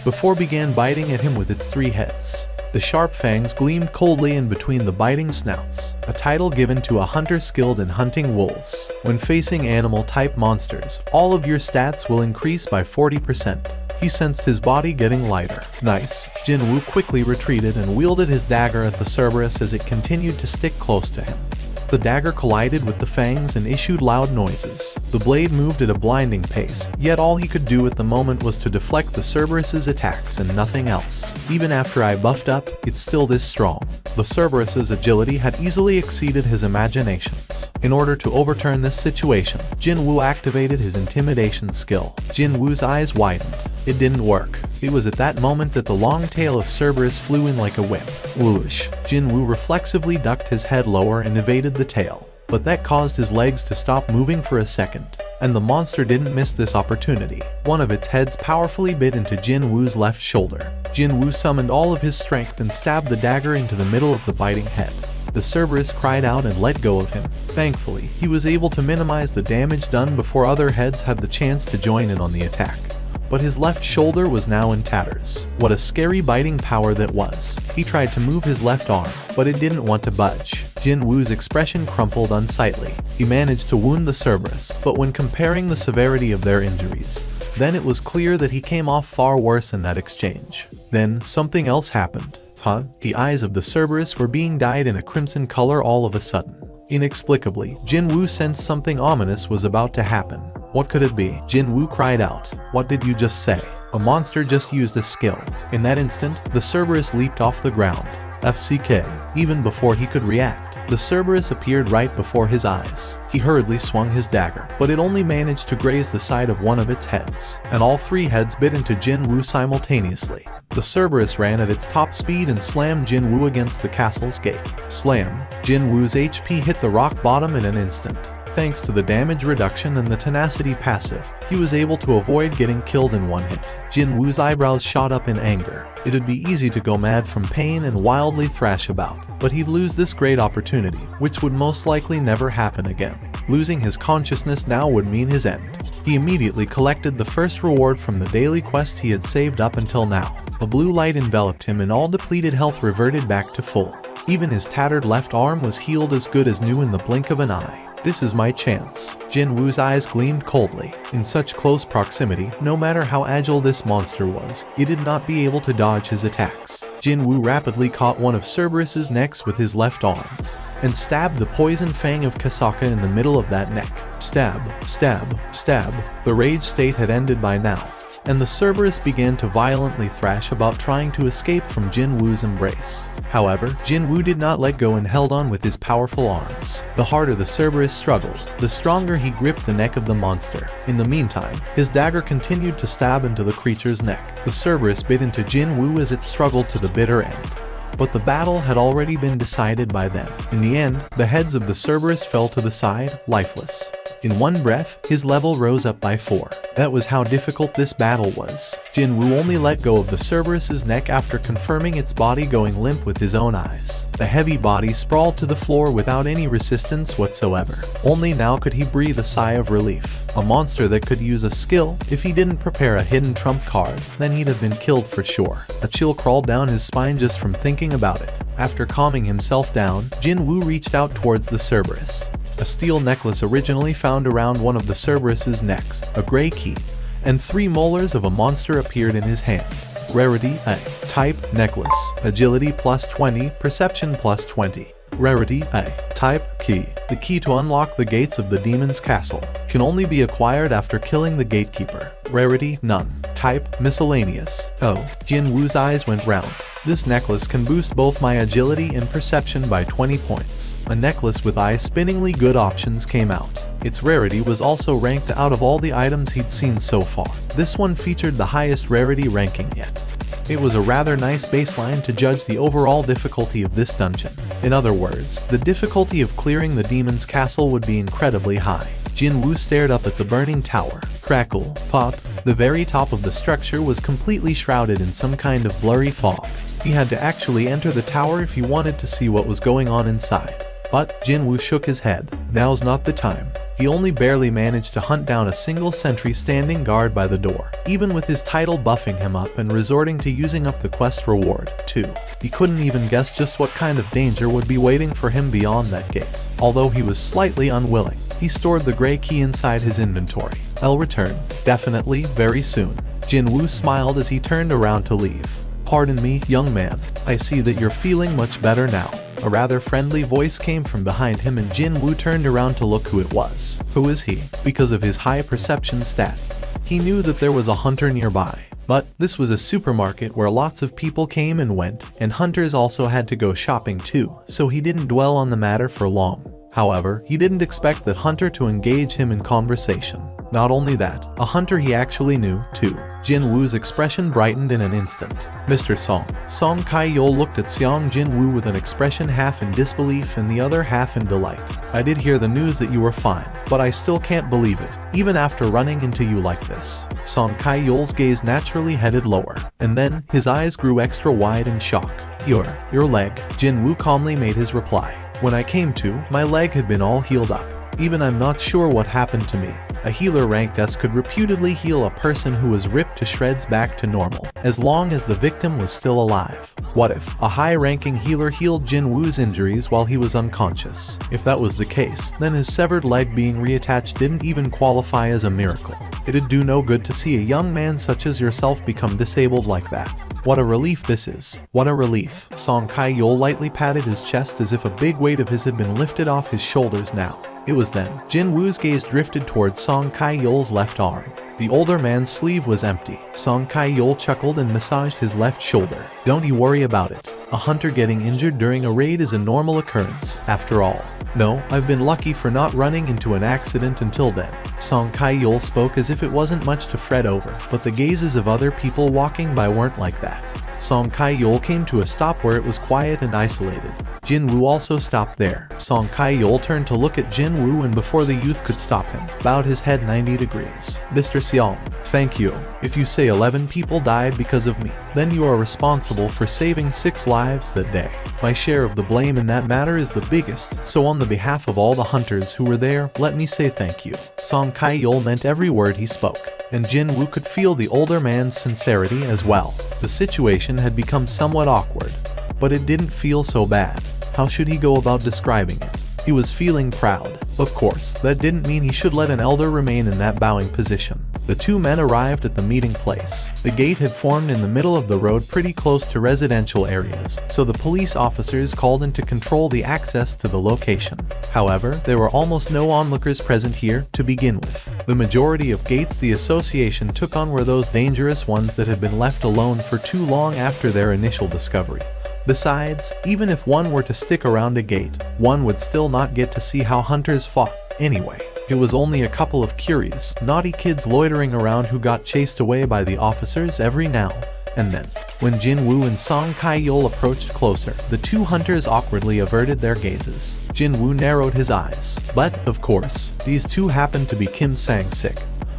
before began biting at him with its 3 heads. The sharp fangs gleamed coldly in between the biting snouts, a title given to a hunter skilled in hunting wolves. When facing animal-type monsters, all of your stats will increase by 40%. He sensed his body getting lighter. Nice. Jin-woo quickly retreated and wielded his dagger at the Cerberus as it continued to stick close to him. The dagger collided with the fangs and issued loud noises. The blade moved at a blinding pace, yet all he could do at the moment was to deflect the Cerberus's attacks and nothing else. Even after I buffed up, it's still this strong. The Cerberus's agility had easily exceeded his imaginations. In order to overturn this situation, Jin-woo activated his intimidation skill. Jin-woo's eyes widened. It didn't work. It was at that moment that the long tail of Cerberus flew in like a whip. Whoosh. Jin-woo reflexively ducked his head lower and evaded the tail, but that caused his legs to stop moving for a second, and the monster didn't miss this opportunity. One of its heads powerfully bit into Jin-woo's left shoulder. Jin-woo summoned all of his strength and stabbed the dagger into the middle of the biting head. The Cerberus cried out and let go of him. Thankfully, he was able to minimize the damage done before other heads had the chance to join in on the attack. but his left shoulder was now in tatters. What a scary biting power that was. He tried to move his left arm, but it didn't want to budge. Jin Woo's expression crumpled unsightly. He managed to wound the Cerberus, but when comparing the severity of their injuries, then it was clear that he came off far worse in that exchange. Then, something else happened. The eyes of the Cerberus were being dyed in a crimson color all of a sudden. Inexplicably, Jin Woo sensed something ominous was about to happen. What could it be? Jin Woo cried out. What did you just say? A monster just used a skill. In that instant, the Cerberus leaped off the ground. FCK. Even before he could react, the Cerberus appeared right before his eyes. He hurriedly swung his dagger, but it only managed to graze the side of one of its heads, and all three heads bit into Jin Woo simultaneously. The Cerberus ran at its top speed and slammed Jin Woo against the castle's gate. Slam. Jin Woo's HP hit the rock bottom in an instant. Thanks to the damage reduction and the tenacity passive, he was able to avoid getting killed in one hit. Jin Woo's eyebrows shot up in anger. It'd be easy to go mad from pain and wildly thrash about, but he'd lose this great opportunity, which would most likely never happen again. Losing his consciousness now would mean his end. He immediately collected the first reward from the daily quest he had saved up until now. A blue light enveloped him and all depleted health reverted back to full. Even his tattered left arm was healed as good as new in the blink of an eye. This is my chance. Jin Woo's eyes gleamed coldly. In such close proximity, no matter how agile this monster was, it did not be able to dodge his attacks. Jin Woo rapidly caught one of Cerberus's necks with his left arm, and stabbed the poison fang of Kasaka in the middle of that neck. Stab, stab, stab. The rage state had ended by now, and the Cerberus began to violently thrash about trying to escape from Jin Woo's embrace. However, Jin Woo did not let go and held on with his powerful arms. The harder the Cerberus struggled, the stronger he gripped the neck of the monster. In the meantime, his dagger continued to stab into the creature's neck. The Cerberus bit into Jin Woo as it struggled to the bitter end. But the battle had already been decided by then. In the end, the heads of the Cerberus fell to the side, lifeless. In one breath, his level rose up by 4. That was how difficult this battle was. Jin Woo only let go of the Cerberus's neck after confirming its body going limp with his own eyes. The heavy body sprawled to the floor without any resistance whatsoever. Only now could he breathe a sigh of relief. A monster that could use a skill. If he didn't prepare a hidden trump card, then he'd have been killed for sure. A chill crawled down his spine just from thinking about it. After calming himself down, Jin Woo reached out towards the Cerberus. A steel necklace originally found around one of the Cerberus's necks, a gray key, and 3 molars of a monster appeared in his hand. Rarity A. Type necklace. Agility plus 20, perception plus 20. Rarity A. Type key. The key to unlock the gates of the demon's castle. Can only be acquired after killing the gatekeeper. Rarity none. Type miscellaneous. Oh, Jin Woo's eyes went round. This necklace can boost both my agility and perception by 20 points. A necklace with eye-spinningly good options came out. Its rarity was also ranked out of all the items he'd seen so far. This one featured the highest rarity ranking yet. It was a rather nice baseline to judge the overall difficulty of this dungeon. In other words, the difficulty of clearing the demon's castle would be incredibly high. Jin Woo stared up at the burning tower. Crackle, pop. The very top of the structure was completely shrouded in some kind of blurry fog. He had to actually enter the tower if he wanted to see what was going on inside. But Jin Woo shook his head. Now's not the time. He only barely managed to hunt down a single sentry standing guard by the door, even with his title buffing him up and resorting to using up the quest reward, too. He couldn't even guess just what kind of danger would be waiting for him beyond that gate. Although he was slightly unwilling, he stored the gray key inside his inventory. I'll return, definitely, very soon. Jin Woo smiled as he turned around to leave. Pardon me, young man. I see that you're feeling much better now. A rather friendly voice came from behind him and Jin Woo turned around to look who it was. Who is he? Because of his high perception stat, he knew that there was a hunter nearby. But this was a supermarket where lots of people came and went, and hunters also had to go shopping too, so he didn't dwell on the matter for long. However, he didn't expect that hunter to engage him in conversation. Not only that, a hunter he actually knew, too. Jin Woo's expression brightened in an instant. Mr. Song. Song Kai-yol looked at Seong Jin Woo with an expression half in disbelief and the other half in delight. I did hear the news that you were fine, but I still can't believe it, even after running into you like this. Song Kai-yol's gaze naturally headed lower, and then his eyes grew extra wide in shock. Your leg. Jin Woo calmly made his reply. When I came to, my leg had been all healed up. Even I'm not sure what happened to me. A healer ranked S could reputedly heal a person who was ripped to shreds back to normal, as long as the victim was still alive. What if a high-ranking healer healed Jin Woo's injuries while he was unconscious? If that was the case, then his severed leg being reattached didn't even qualify as a miracle. It'd do no good to see a young man such as yourself become disabled like that. What a relief this is. What a relief. Song Kai-yeol lightly patted his chest as if a big weight of his had been lifted off his shoulders now. It was then Jin Woo's gaze drifted towards Song Kai-yeol's left arm. The older man's sleeve was empty. Song Kai-yeol chuckled and massaged his left shoulder. Don't you worry about it. A hunter getting injured during a raid is a normal occurrence, after all. No, I've been lucky for not running into an accident until then. Song Kai-yeol spoke as if it wasn't much to fret over, but the gazes of other people walking by weren't like that. Song Kai-yeol came to a stop where it was quiet and isolated. Jin Woo also stopped there. Song Kai-yeol turned to look at Jin Woo and before the youth could stop him, bowed his head 90 degrees. Mr. Seong, thank you. If you say 11 people died because of me, then you are responsible for saving 6 lives that day. My share of the blame in that matter is the biggest, so on the behalf of all the hunters who were there, let me say thank you. Song Kai-yeol meant every word he spoke, and Jin Woo could feel the older man's sincerity as well. The situation had become somewhat awkward, but it didn't feel so bad. How should he go about describing it? He was feeling proud. Of course, that didn't mean he should let an elder remain in that bowing position. The two men arrived at the meeting place. The gate had formed in the middle of the road pretty close to residential areas, so the police officers called in to control the access to the location. However, there were almost no onlookers present here to begin with. The majority of gates the association took on were those dangerous ones that had been left alone for too long after their initial discovery. Besides, even if one were to stick around a gate, one would still not get to see how hunters fought anyway. It was only a couple of curious, naughty kids loitering around who got chased away by the officers every now and then. When Jin Woo and Song Kai-yeol approached closer, the two hunters awkwardly averted their gazes. Jin Woo narrowed his eyes. But, of course, these two happened to be Kim Sang-sik,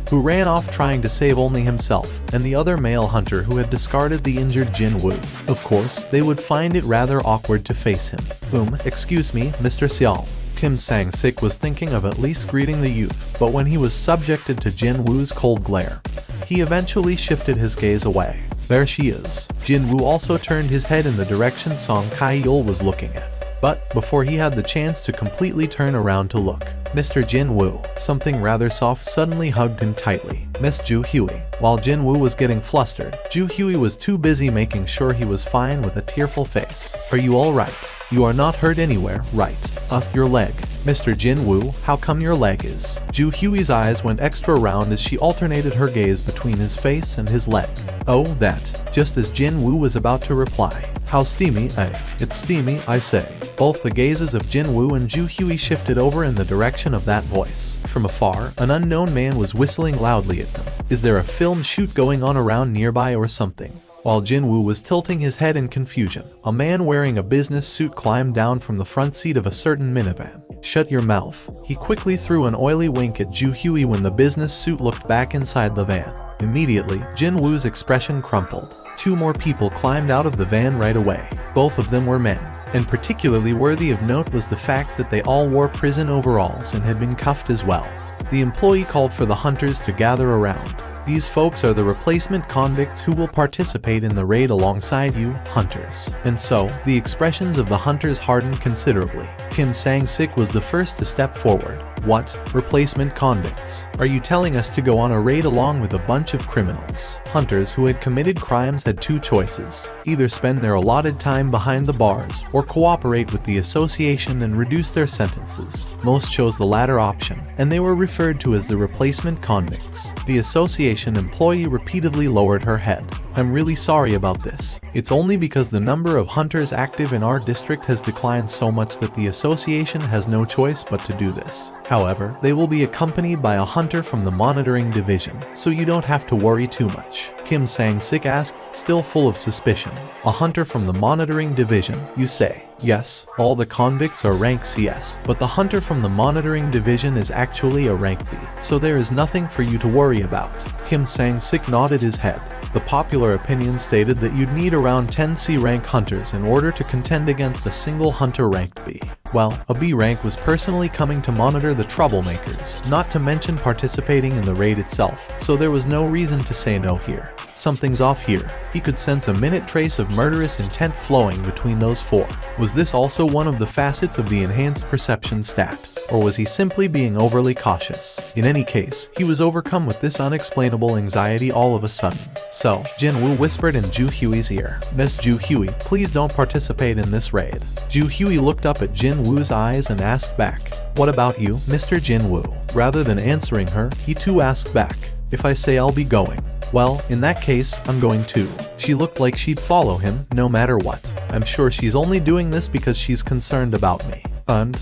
who ran off trying to save only himself, and the other male hunter who had discarded the injured Jin Woo. Of course, they would find it rather awkward to face him. Excuse me, Mr. Seong. Kim Sang-sik was thinking of at least greeting the youth, but when he was subjected to Jin Woo's cold glare, he eventually shifted his gaze away. There she is. Jin Woo also turned his head in the direction Song Kai-yeol was looking at. But, before he had the chance to completely turn around to look, Mr. Jin Woo, something rather soft suddenly hugged him tightly. Miss Ju Hui. While Jin Woo was getting flustered, Ju Hui was too busy making sure he was fine with a tearful face. Are you alright? You are not hurt anywhere, right? Your leg. Mr. Jin Woo, how come your leg is? Ju Hui's eyes went extra round as she alternated her gaze between his face and his leg. Oh, that. Just as Jin Woo was about to reply. How steamy, eh? It's steamy, I say. Both the gazes of Jin Woo and Ju Hui shifted over in the direction of that voice. From afar, an unknown man was whistling loudly at them. Is there a film shoot going on around nearby or something? While Jin Woo was tilting his head in confusion, a man wearing a business suit climbed down from the front seat of a certain minivan. Shut your mouth. He quickly threw an oily wink at Ju Hui when the business suit looked back inside the van. Immediately, Jin Woo's expression crumpled. 2 more people climbed out of the van right away. Both of them were men, and particularly worthy of note was the fact that they all wore prison overalls and had been cuffed as well. The employee called for the hunters to gather around. These folks are the replacement convicts who will participate in the raid alongside you, hunters. And so, the expressions of the hunters hardened considerably. Kim Sang-sik was the first to step forward. What? Replacement convicts? Are you telling us to go on a raid along with a bunch of criminals? Hunters who had committed crimes had 2 choices. Either spend their allotted time behind the bars, or cooperate with the association and reduce their sentences. Most chose the latter option, and they were referred to as the replacement convicts. The association employee repeatedly lowered her head. I'm really sorry about this. It's only because the number of hunters active in our district has declined so much that the association has no choice but to do this. However, they will be accompanied by a hunter from the monitoring division, so you don't have to worry too much. Kim Sang-sik asked, still full of suspicion. A hunter from the monitoring division, you say? Yes, all the convicts are rank CS, but the hunter from the monitoring division is actually a rank B, so there is nothing for you to worry about. Kim Sang-sik nodded his head. The popular opinion stated that you'd need around 10 C rank hunters in order to contend against a single hunter ranked B. Well, a B rank was personally coming to monitor the troublemakers, not to mention participating in the raid itself, so there was no reason to say no here. Something's off here. He could sense a minute trace of murderous intent flowing between those four. Was this also one of the facets of the enhanced perception stat? Or was he simply being overly cautious? In any case, he was overcome with this unexplainable anxiety all of a sudden. So, Jinwoo whispered in Ju Hui's ear, "Miss Ju Hui, please don't participate in this raid." Ju Hui looked up at Jinwoo's eyes and asked back, "What about you, Mr. Jinwoo?" Rather than answering her, he too asked back, "If I say I'll be going, well, in that case, I'm going too." She looked like she'd follow him, no matter what. I'm sure she's only doing this because she's concerned about me. And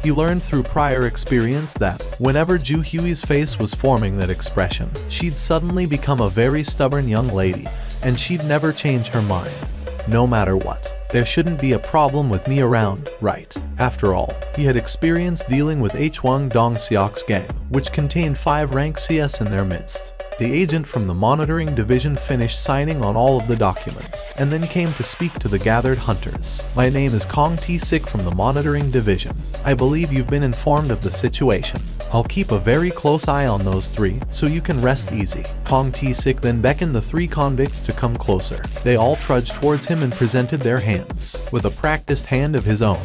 he learned through prior experience that whenever Ju Hui's face was forming that expression, she'd suddenly become a very stubborn young lady, and she'd never change her mind. No matter what. There shouldn't be a problem with me around, right? After all, he had experience dealing with Hwang Dong-seok's gang, which contained 5 rank CS in their midst. The agent from the monitoring division finished signing on all of the documents, and then came to speak to the gathered hunters. "My name is Kong T-Sik from the monitoring division. I believe you've been informed of the situation. I'll keep a very close eye on those 3, so you can rest easy." Kong T-Sik then beckoned the 3 convicts to come closer. They all trudged towards him and presented their hands. With a practiced hand of his own,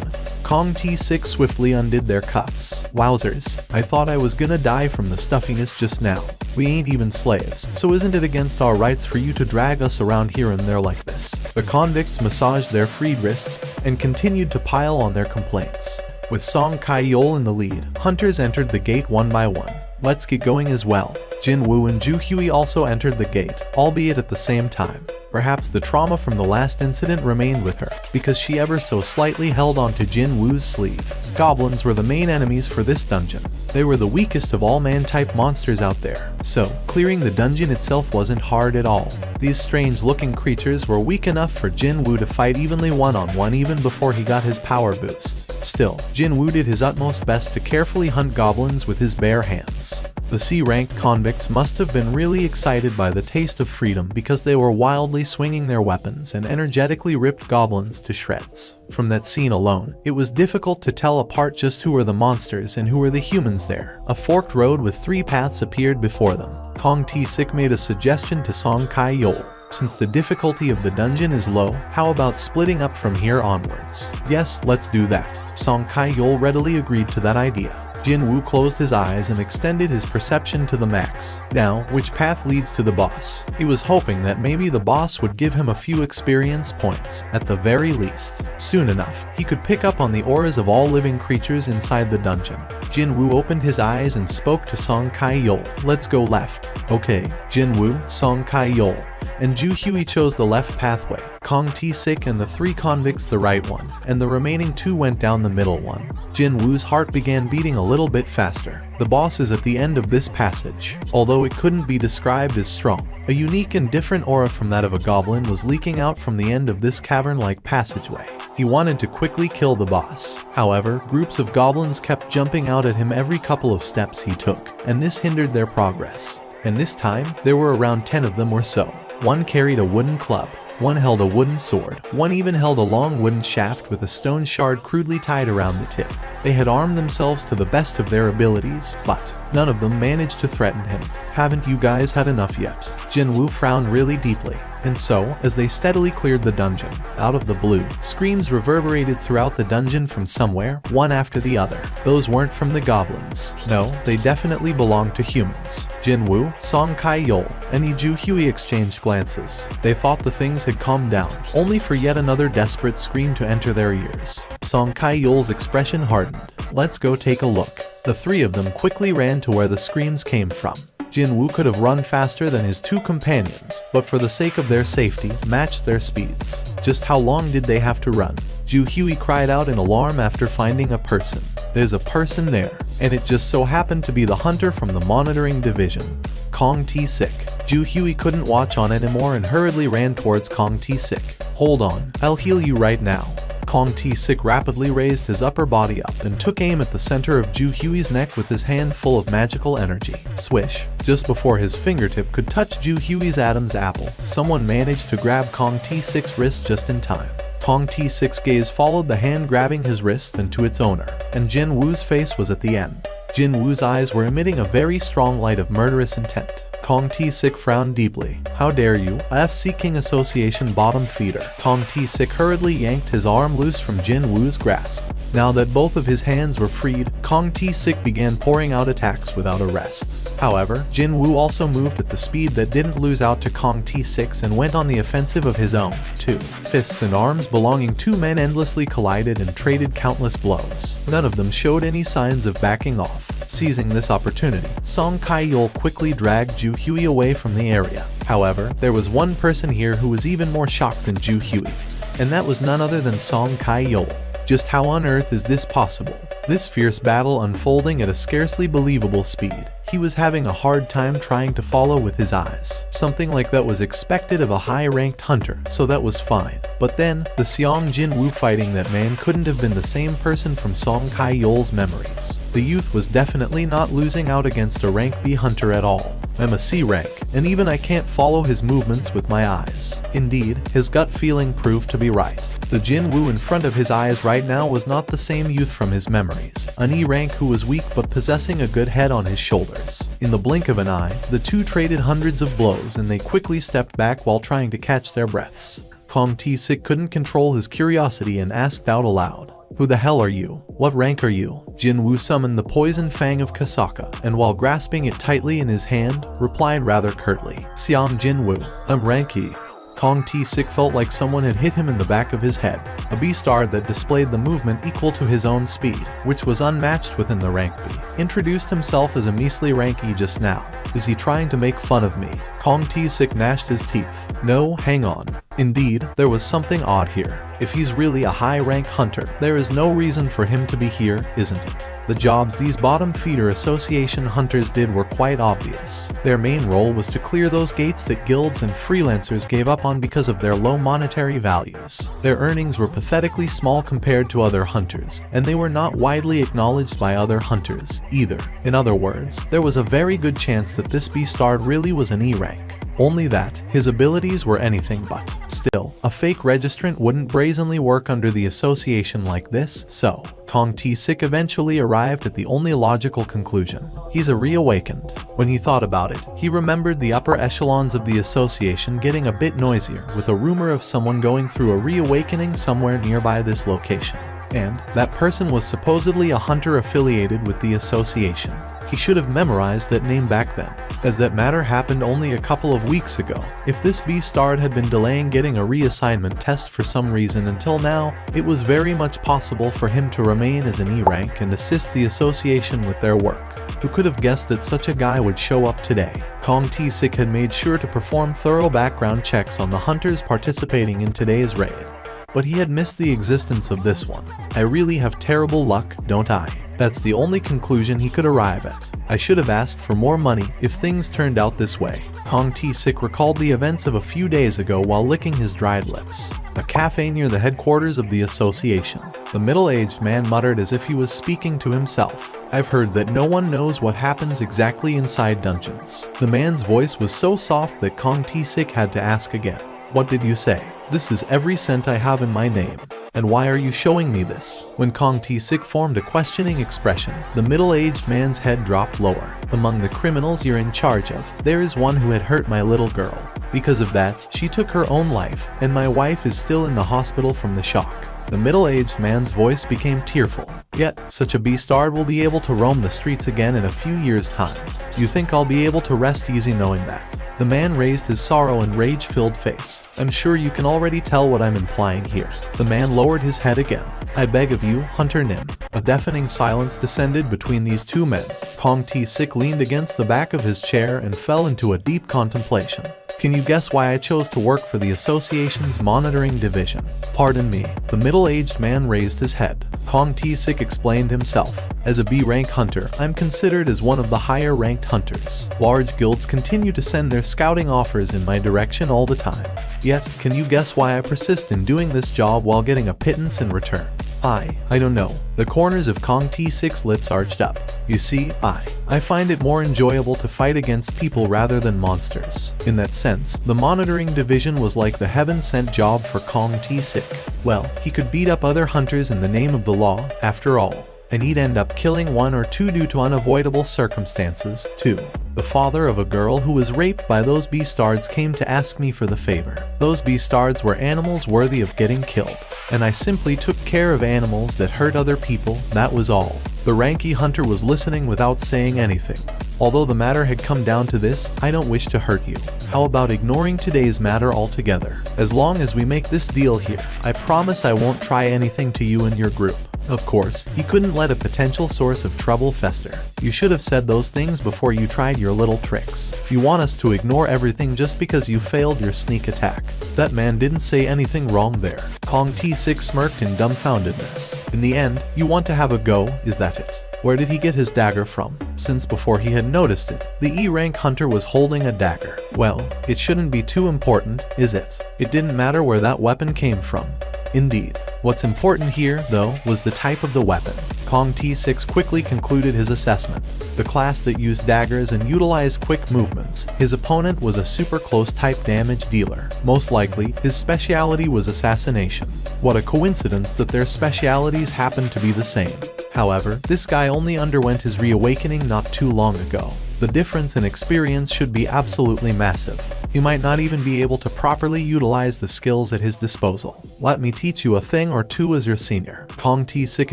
Kong T-Sik swiftly undid their cuffs. "Wowzers, I thought I was gonna die from the stuffiness just now. We ain't even slaves, so isn't it against our rights for you to drag us around here and there like this?" The convicts massaged their freed wrists and continued to pile on their complaints. With Song Kai-yeol in the lead, hunters entered the gate one by one. "Let's get going as well." Jinwoo and Ju Hui also entered the gate, albeit at the same time. Perhaps the trauma from the last incident remained with her, because she ever so slightly held onto Jinwoo's sleeve. Goblins were the main enemies for this dungeon. They were the weakest of all man-type monsters out there, so clearing the dungeon itself wasn't hard at all. These strange-looking creatures were weak enough for Jinwoo to fight evenly one-on-one even before he got his power boost. Still, Jinwoo did his utmost best to carefully hunt goblins with his bare hands. The C-ranked convicts must have been really excited by the taste of freedom because they were wildly swinging their weapons and energetically ripped goblins to shreds. From that scene alone, it was difficult to tell apart just who were the monsters and who were the humans there. A forked road with 3 paths appeared before them. Kong T-Sik made a suggestion to Song Kai-yeol. "Since the difficulty of the dungeon is low, how about splitting up from here onwards?" "Yes, let's do that." Song Kai-yeol readily agreed to that idea. Jinwoo closed his eyes and extended his perception to the max. Now, which path leads to the boss? He was hoping that maybe the boss would give him a few experience points, at the very least. Soon enough, he could pick up on the auras of all living creatures inside the dungeon. Jinwoo opened his eyes and spoke to Song Kai-yeol. "Let's go left." "Okay." Jinwoo, Song Kai-yeol, and Ju Hui chose the left pathway, Kong T-Sik and the 3 convicts the right one, and the remaining 2 went down the middle one. Jinwoo's heart began beating a little bit faster. The boss is at the end of this passage. Although it couldn't be described as strong, a unique and different aura from that of a goblin was leaking out from the end of this cavern-like passageway. He wanted to quickly kill the boss. However, groups of goblins kept jumping out at him every couple of steps he took, and this hindered their progress. And this time, there were around 10 of them or so. One carried a wooden club. One held a wooden sword. One even held a long wooden shaft with a stone shard crudely tied around the tip. They had armed themselves to the best of their abilities, but none of them managed to threaten him. "Haven't you guys had enough yet?" Jinwoo frowned really deeply. And so, as they steadily cleared the dungeon, out of the blue, screams reverberated throughout the dungeon from somewhere, one after the other. Those weren't from the goblins. No, they definitely belonged to humans. Jinwoo, Song Kai-yeol, and Ju Hui exchanged glances. They thought the things had calmed down, only for yet another desperate scream to enter their ears. Song Kai-yeol's expression hardened. "Let's go take a look." The 3 of them quickly ran to where the screams came from. Jinwoo could have run faster than his 2 companions, but for the sake of their safety, matched their speeds. Just how long did they have to run? Ju Hui cried out in alarm after finding a person. There's a person there, and it just so happened to be the hunter from the monitoring division, Kong T-Sik. Ju Hui couldn't watch on anymore and hurriedly ran towards Kong T-Sik. "Hold on, I'll heal you right now." Kong T-Sik rapidly raised his upper body up and took aim at the center of Ju Hui's neck with his hand full of magical energy. Swish! Just before his fingertip could touch Ju Hui's Adam's apple, someone managed to grab Kong T-Sik's wrist just in time. Kong T6's gaze followed the hand grabbing his wrist and to its owner, and Jin Woo's face was at the end. Jin Woo's eyes were emitting a very strong light of murderous intent. Kong T6 frowned deeply. How dare you, FC King Association bottom feeder. Kong T6 hurriedly yanked his arm loose from Jin Woo's grasp. Now that both of his hands were freed, Kong T6 began pouring out attacks without a rest. However, Jin Woo also moved at the speed that didn't lose out to Kong T6 and went on the offensive of his own. 2 fists and arms belonging to men endlessly collided and traded countless blows. None of them showed any signs of backing off. Seizing this opportunity, Song Kai-yol quickly dragged Ju Hui away from the area. However, there was one person here who was even more shocked than Ju Hui, and that was none other than Song Kai-yol. Just how on earth is this possible? This fierce battle unfolding at a scarcely believable speed. He was having a hard time trying to follow with his eyes. Something like that was expected of a high-ranked hunter, so that was fine. But then, the Seong Jin Woo fighting that man couldn't have been the same person from Song Kai-yol's memories. The youth was definitely not losing out against a rank B hunter at all. I'm a C rank, and even I can't follow his movements with my eyes. Indeed, his gut feeling proved to be right. The Jin Woo in front of his eyes right now was not the same youth from his memories, an E rank who was weak but possessing a good head on his shoulders. In the blink of an eye, the two traded hundreds of blows and they quickly stepped back while trying to catch their breaths. Kong T6 couldn't control his curiosity and asked out aloud, "Who the hell are you? What rank are you?" Jin Woo summoned the poison fang of Kasaka, and while grasping it tightly in his hand, replied rather curtly, "Seong Jin Woo, I'm rank E." Kong T6 felt like someone had hit him in the back of his head. A B-star that displayed the movement equal to his own speed, which was unmatched within the rank B, introduced himself as a measly rank E just now. Is he trying to make fun of me? Kong T6 gnashed his teeth. No, hang on. Indeed, there was something odd here. If he's really a high-rank hunter, there is no reason for him to be here, isn't it? The jobs these bottom feeder association hunters did were quite obvious. Their main role was to clear those gates that guilds and freelancers gave up on because of their low monetary values. Their earnings were pathetically small compared to other hunters, and they were not widely acknowledged by other hunters, either. In other words, there was a very good chance that this B-star really was an E rank. Only that, his abilities were anything but. Still, a fake registrant wouldn't brazenly work under the association like this, so Kong T6 eventually arrived at the only logical conclusion. He's a reawakened. When he thought about it, he remembered the upper echelons of the association getting a bit noisier with a rumor of someone going through a reawakening somewhere nearby this location. And that person was supposedly a hunter affiliated with the association. He should have memorized that name back then, as that matter happened only a couple of weeks ago. If this B-star had been delaying getting a reassignment test for some reason until now, it was very much possible for him to remain as an E rank and assist the association with their work. Who could have guessed that such a guy would show up today? Kong T6 had made sure to perform thorough background checks on the hunters participating in today's raid, but he had missed the existence of this one. I really have terrible luck, don't I? That's the only conclusion he could arrive at. I should have asked for more money if things turned out this way. Kong T6 recalled the events of a few days ago while licking his dried lips. A cafe near the headquarters of the association. The middle-aged man muttered as if he was speaking to himself. I've heard that no one knows what happens exactly inside dungeons. The man's voice was so soft that Kong T6 had to ask again. What did you say? This is every cent I have in my name. And why are you showing me this? When Kong T6 formed a questioning expression, the middle-aged man's head dropped lower. Among the criminals you're in charge of, there is one who had hurt my little girl. Because of that, she took her own life, and my wife is still in the hospital from the shock. The middle-aged man's voice became tearful. Yet, such a B-star will be able to roam the streets again in a few years' time. You think I'll be able to rest easy knowing that? The man raised his sorrow and rage-filled face. I'm sure you can already tell what I'm implying here. The man lowered his head again. I beg of you, Hunter Nim. A deafening silence descended between these two men. Kong T6 leaned against the back of his chair and fell into a deep contemplation. Can you guess why I chose to work for the association's monitoring division? Pardon me. The middle-aged man raised his head. Kong T6 explained himself. As a B-rank hunter, I'm considered as one of the higher-ranked hunters. Large guilds continue to send their scouting offers in my direction all the time. Yet, can you guess why I persist in doing this job while getting a pittance in return? I don't know. The corners of Kong T6's lips arched up. You see, I find it more enjoyable to fight against people rather than monsters. In that sense, the monitoring division was like the heaven-sent job for Kong T6. Well, he could beat up other hunters in the name of the law, after all. And he'd end up killing one or two due to unavoidable circumstances, too. The father of a girl who was raped by those beastards came to ask me for the favor. Those beastards were animals worthy of getting killed, and I simply took care of animals that hurt other people, that was all. The Ranky Hunter was listening without saying anything. Although the matter had come down to this, I don't wish to hurt you. How about ignoring today's matter altogether? As long as we make this deal here, I promise I won't try anything to you and your group. Of course, he couldn't let a potential source of trouble fester. You should have said those things before you tried your little tricks. You want us to ignore everything just because you failed your sneak attack. That man didn't say anything wrong there. Kong T6 smirked in dumbfoundedness. In the end, you want to have a go, is that it? Where did he get his dagger from? Since before he had noticed it, the E-rank hunter was holding a dagger. Well, it shouldn't be too important, is it? It didn't matter where that weapon came from. Indeed. What's important here, though, was the type of the weapon. Kong T6 quickly concluded his assessment. The class that used daggers and utilized quick movements. His opponent was a super close type damage dealer. Most likely, his speciality was assassination. What a coincidence that their specialities happened to be the same. However, this guy only underwent his reawakening not too long ago. The difference in experience should be absolutely massive. He might not even be able to properly utilize the skills at his disposal. Let me teach you a thing or two as your senior. Kong T6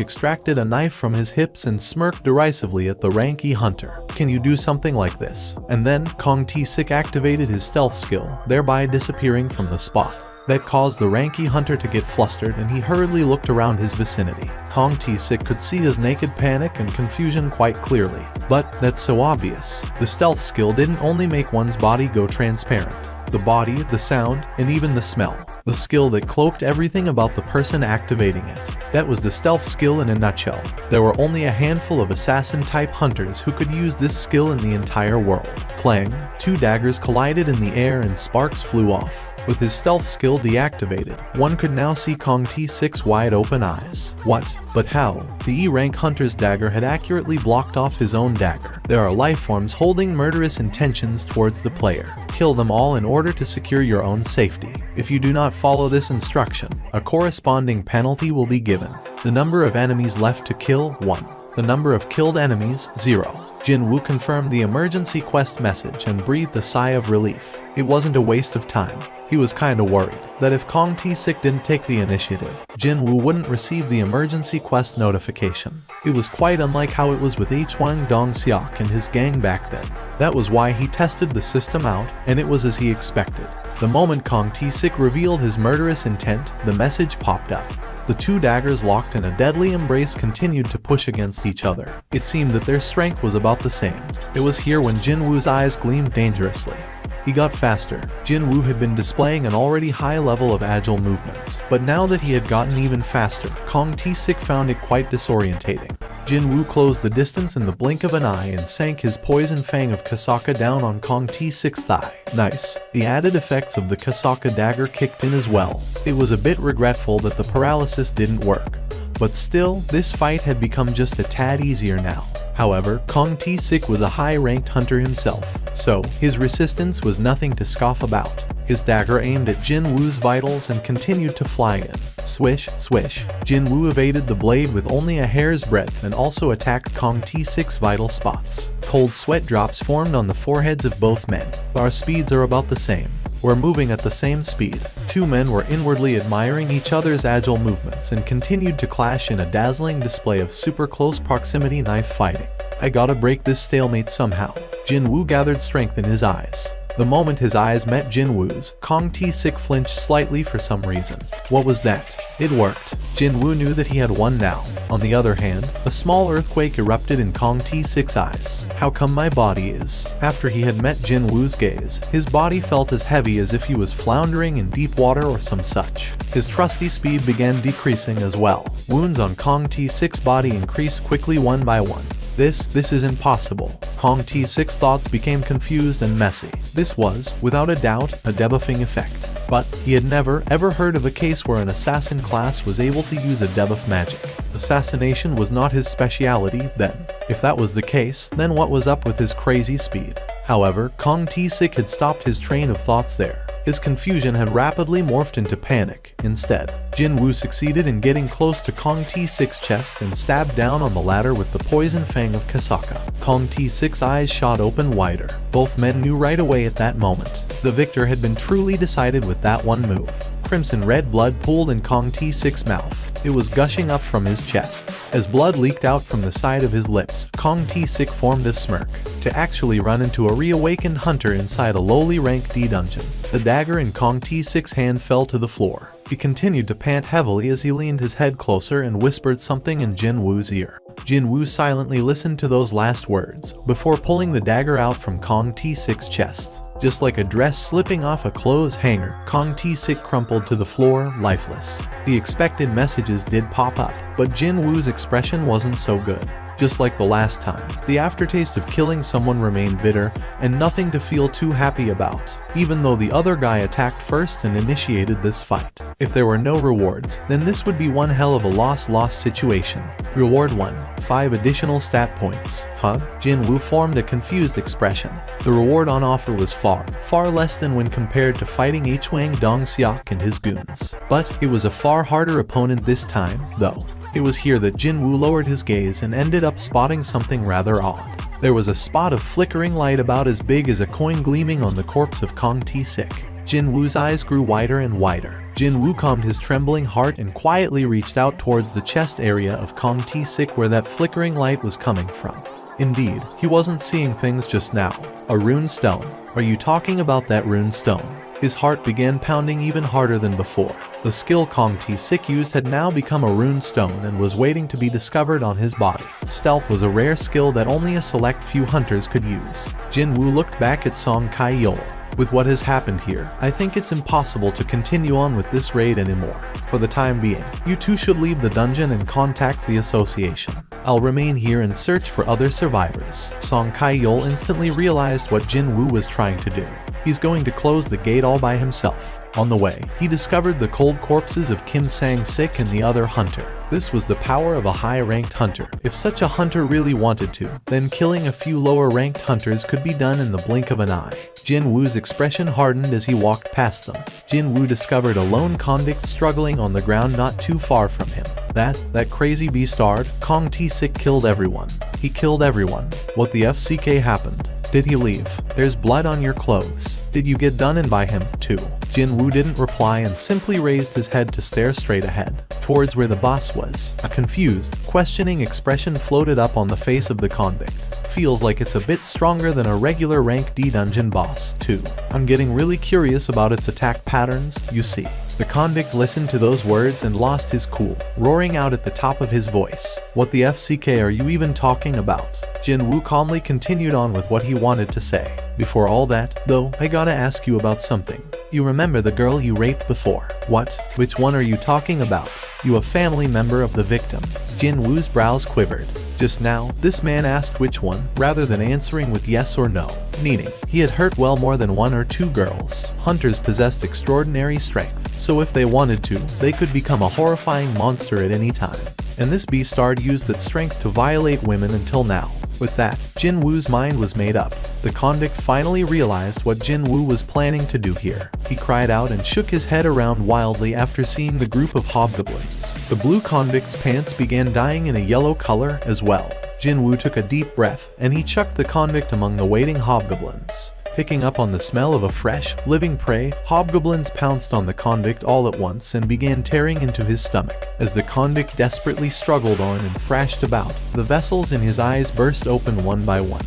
extracted a knife from his hips and smirked derisively at the Ranky Hunter. Can you do something like this? And then, Kong T6 activated his stealth skill, thereby disappearing from the spot. That caused the Ranky Hunter to get flustered and he hurriedly looked around his vicinity. Kong T6 could see his naked panic and confusion quite clearly. But that's so obvious. The stealth skill didn't only make one's body go transparent. The body, the sound, and even the smell. The skill that cloaked everything about the person activating it. That was the stealth skill in a nutshell. There were only a handful of assassin-type hunters who could use this skill in the entire world. Clang, two daggers collided in the air and sparks flew off. With his stealth skill deactivated, one could now see Kong T6's wide-open eyes. What? But how? The E-rank hunter's dagger had accurately blocked off his own dagger. There are life forms holding murderous intentions towards the player. Kill them all in order to secure your own safety. If you do not follow this instruction, a corresponding penalty will be given. The number of enemies left to kill, 1. The number of killed enemies, 0. Jin Woo confirmed the emergency quest message and breathed a sigh of relief. It wasn't a waste of time. He was kinda worried that if Kong T6 didn't take the initiative, Jin Woo wouldn't receive the emergency quest notification. It was quite unlike how it was with Hwang Dong-seok and his gang back then. That was why he tested the system out, and it was as he expected. The moment Kong T6 revealed his murderous intent, the message popped up. The two daggers locked in a deadly embrace continued to push against each other. It seemed that their strength was about the same. It was here when Jin Woo's eyes gleamed dangerously. He got faster. Jin Woo had been displaying an already high level of agile movements, but now that he had gotten even faster, Kong T6 found it quite disorientating. Jin Woo closed the distance in the blink of an eye and sank his poison fang of Kasaka down on Kong T6's thigh. Nice. The added effects of the Kasaka dagger kicked in as well. It was a bit regretful that the paralysis didn't work. But still, this fight had become just a tad easier now. However, Kong T6 was a high-ranked hunter himself, so his resistance was nothing to scoff about. His dagger aimed at Jin Woo's vitals and continued to fly in. Swish, swish. Jin Woo evaded the blade with only a hair's breadth and also attacked Kong T6's vital spots. Cold sweat drops formed on the foreheads of both men. Our speeds are about the same. We're moving at the same speed. Two men were inwardly admiring each other's agile movements and continued to clash in a dazzling display of super close proximity knife fighting. I gotta break this stalemate somehow. Jin Woo gathered strength in his eyes. The moment his eyes met Jin Woo's, Kong T6 flinched slightly for some reason. What was that? It worked. Jin Woo knew that he had won now. On the other hand, a small earthquake erupted in Kong T6's eyes. How come my body is? After he had met Jin Woo's gaze, his body felt as heavy as if he was floundering in deep water or some such. His trusty speed began decreasing as well. Wounds on Kong T6's body increased quickly one by one. This is impossible. Kong T6's thoughts became confused and messy. This was, without a doubt, a debuffing effect. But he had never, ever heard of a case where an assassin class was able to use a debuff magic. Assassination was not his speciality then. If that was the case, then what was up with his crazy speed? However, Kong T6 had stopped his train of thoughts there. His confusion had rapidly morphed into panic. Instead, Jin Woo succeeded in getting close to Kong T6's chest and stabbed down on the latter with the poison fang of Kasaka. Kong T6's eyes shot open wider. Both men knew right away at that moment. The victor had been truly decided with that one move. Crimson red blood pooled in Kong T6's mouth. It was gushing up from his chest. As blood leaked out from the side of his lips, Kong T6 formed a smirk. To actually run into a reawakened hunter inside a lowly rank D dungeon. The dagger in Kong T6's hand fell to the floor. He continued to pant heavily as he leaned his head closer and whispered something in Jin Woo's ear. Jin Woo silently listened to those last words, before pulling the dagger out from Kong T6's chest. Just like a dress slipping off a clothes hanger, Kong T6 crumpled to the floor, lifeless. The expected messages did pop up, but Jin Woo's expression wasn't so good. Just like the last time, the aftertaste of killing someone remained bitter and nothing to feel too happy about, even though the other guy attacked first and initiated this fight. If there were no rewards, then this would be one hell of a loss-loss situation. Reward 1. 5 additional stat points. Huh? Jin Woo formed a confused expression. The reward on offer was far less than when compared to fighting H-Wang Dong-seok and his goons. But it was a far harder opponent this time, though. It was here that Jin Woo lowered his gaze and ended up spotting something rather odd. There was a spot of flickering light about as big as a coin gleaming on the corpse of Kong T6. Jin Woo's eyes grew wider and wider. Jin Woo calmed his trembling heart and quietly reached out towards the chest area of Kong T6 where that flickering light was coming from. Indeed, he wasn't seeing things just now. A rune stone. Are you talking about that rune stone? His heart began pounding even harder than before. The skill Kong T6 used had now become a rune stone and was waiting to be discovered on his body. Stealth was a rare skill that only a select few hunters could use. Jin Woo looked back at Song Kai-yeol. With what has happened here, I think it's impossible to continue on with this raid anymore. For the time being, you two should leave the dungeon and contact the association. I'll remain here and search for other survivors. Song Kai-yeol instantly realized what Jin Woo was trying to do. He's going to close the gate all by himself. On the way, he discovered the cold corpses of Kim Sang-sik and the other hunter. This was the power of a high-ranked hunter. If such a hunter really wanted to, then killing a few lower-ranked hunters could be done in the blink of an eye. Jin Woo's expression hardened as he walked past them. Jin Woo discovered a lone convict struggling on the ground not too far from him. That crazy beastard, Kong T6 killed everyone. He killed everyone. What the FCK happened? Did he leave? There's blood on your clothes. Did you get done in by him, too? Jin Woo didn't reply and simply raised his head to stare straight ahead, towards where the boss was. A confused, questioning expression floated up on the face of the convict. Feels like it's a bit stronger than a regular rank D dungeon boss, too. I'm getting really curious about its attack patterns, you see. The convict listened to those words and lost his cool, roaring out at the top of his voice. What the FCK are you even talking about? Jin Woo calmly continued on with what he wanted to say. Before all that, though, I gotta ask you about something. You remember the girl you raped before? What? Which one are you talking about? You a family member of the victim? Jin Woo's brows quivered. Just now, this man asked which one, rather than answering with yes or no, meaning he had hurt well more than 1 or 2 girls. Hunters possessed extraordinary strength, so if they wanted to, they could become a horrifying monster at any time. And this beastard used that strength to violate women until now. With that, Jin Woo's mind was made up. The convict finally realized what Jin Woo was planning to do here. He cried out and shook his head around wildly after seeing the group of hobgoblins. The blue convict's pants began dyeing in a yellow color as well. Jin Woo took a deep breath, and he chucked the convict among the waiting hobgoblins. Picking up on the smell of a fresh, living prey, hobgoblins pounced on the convict all at once and began tearing into his stomach. As the convict desperately struggled on and thrashed about, the vessels in his eyes burst open one by one,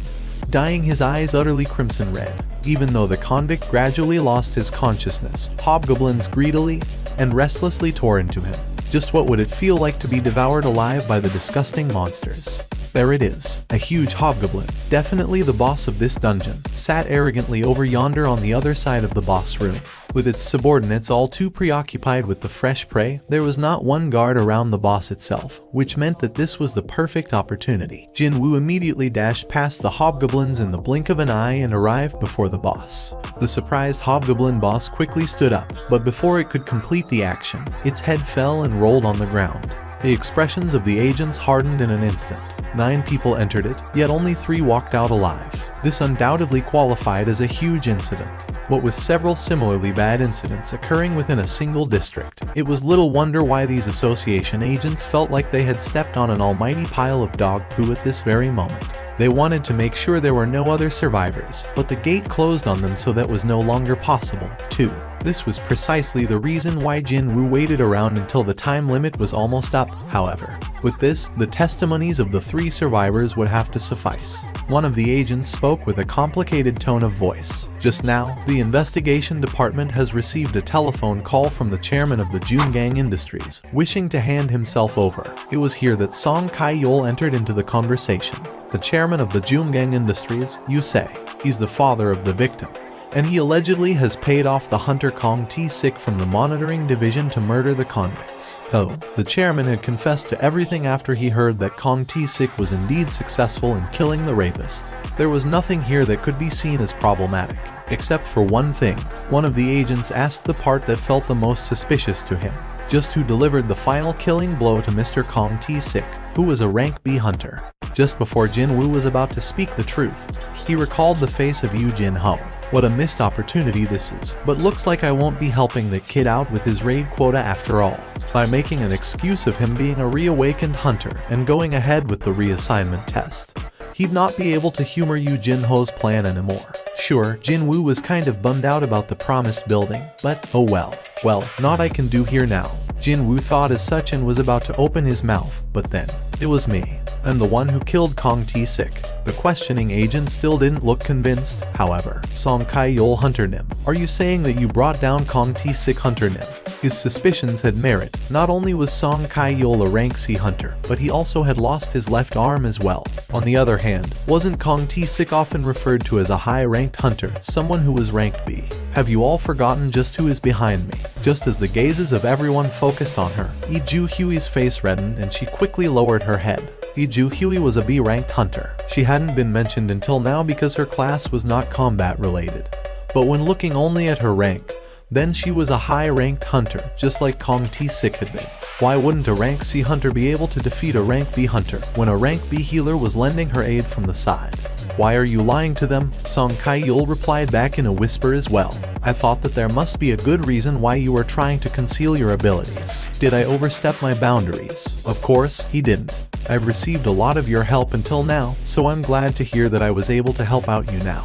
dyeing his eyes utterly crimson red. Even though the convict gradually lost his consciousness, hobgoblins greedily and restlessly tore into him. Just what would it feel like to be devoured alive by the disgusting monsters? There it is, a huge hobgoblin, definitely the boss of this dungeon, sat arrogantly over yonder on the other side of the boss room. With its subordinates all too preoccupied with the fresh prey, there was not one guard around the boss itself, which meant that this was the perfect opportunity. Jinwoo immediately dashed past the hobgoblins in the blink of an eye and arrived before the boss. The surprised hobgoblin boss quickly stood up, but before it could complete the action, its head fell and rolled on the ground. The expressions of the agents hardened in an instant. 9 people entered it, yet only 3 walked out alive. This undoubtedly qualified as a huge incident. What with several similarly bad incidents occurring within a single district, it was little wonder why these association agents felt like they had stepped on an almighty pile of dog poo at this very moment. They wanted to make sure there were no other survivors, but the gate closed on them, so that was no longer possible. 2. This was precisely the reason why Jinwoo waited around until the time limit was almost up, however. With this, the testimonies of the 3 survivors would have to suffice. One of the agents spoke with a complicated tone of voice. Just now, the investigation department has received a telephone call from the chairman of the Joomgang Industries, wishing to hand himself over. It was here that Song Kai-yeol entered into the conversation. The chairman of the Joomgang Industries, you say. He's the father of the victim, and he allegedly has paid off the hunter Kong T-Sik from the monitoring division to murder the convicts. Oh, the chairman had confessed to everything after he heard that Kong T-Sik was indeed successful in killing the rapist. There was nothing here that could be seen as problematic, except for one thing. One of the agents asked the part that felt the most suspicious to him. Just who delivered the final killing blow to Mr. Kong T-Sik, who was a rank B hunter. Just before Jinwoo was about to speak the truth, he recalled the face of Yu Jin-ho. What a missed opportunity this is, but looks like I won't be helping the kid out with his raid quota after all, by making an excuse of him being a reawakened hunter and going ahead with the reassignment test. He'd not be able to humor Yu Jin-ho's plan anymore. Sure, Jinwoo was kind of bummed out about the promised building, but oh well. Well, naught I can do here now. Jinwoo thought as such and was about to open his mouth, but then, it was me. I'm the one who killed Kong T-Sik. The questioning agent still didn't look convinced, however. Song Kai-yeol Hunter Nim, are you saying that you brought down Kong T-Sik Hunter Nim? His suspicions had merit. Not only was Song Kai-yeol a rank C hunter, but he also had lost his left arm as well. On the other hand, wasn't Kong T-Sik often referred to as a high-ranked hunter, someone who was ranked B? Have you all forgotten just who is behind me? Just as the gazes of everyone focused on her, Lee Ju-hui's face reddened and she quickly lowered her head. Lee Ju-hui was a B-ranked hunter. She hadn't been mentioned until now because her class was not combat related. But when looking only at her rank, then she was a high-ranked hunter, just like Kong T-Sik had been. Why wouldn't a rank C hunter be able to defeat a rank B hunter when a rank B healer was lending her aid from the side? Why are you lying to them? Song Kai-yeol replied back in a whisper as well. I thought that there must be a good reason why you were trying to conceal your abilities. Did I overstep my boundaries? Of course, he didn't. I've received a lot of your help until now, so I'm glad to hear that I was able to help out you now,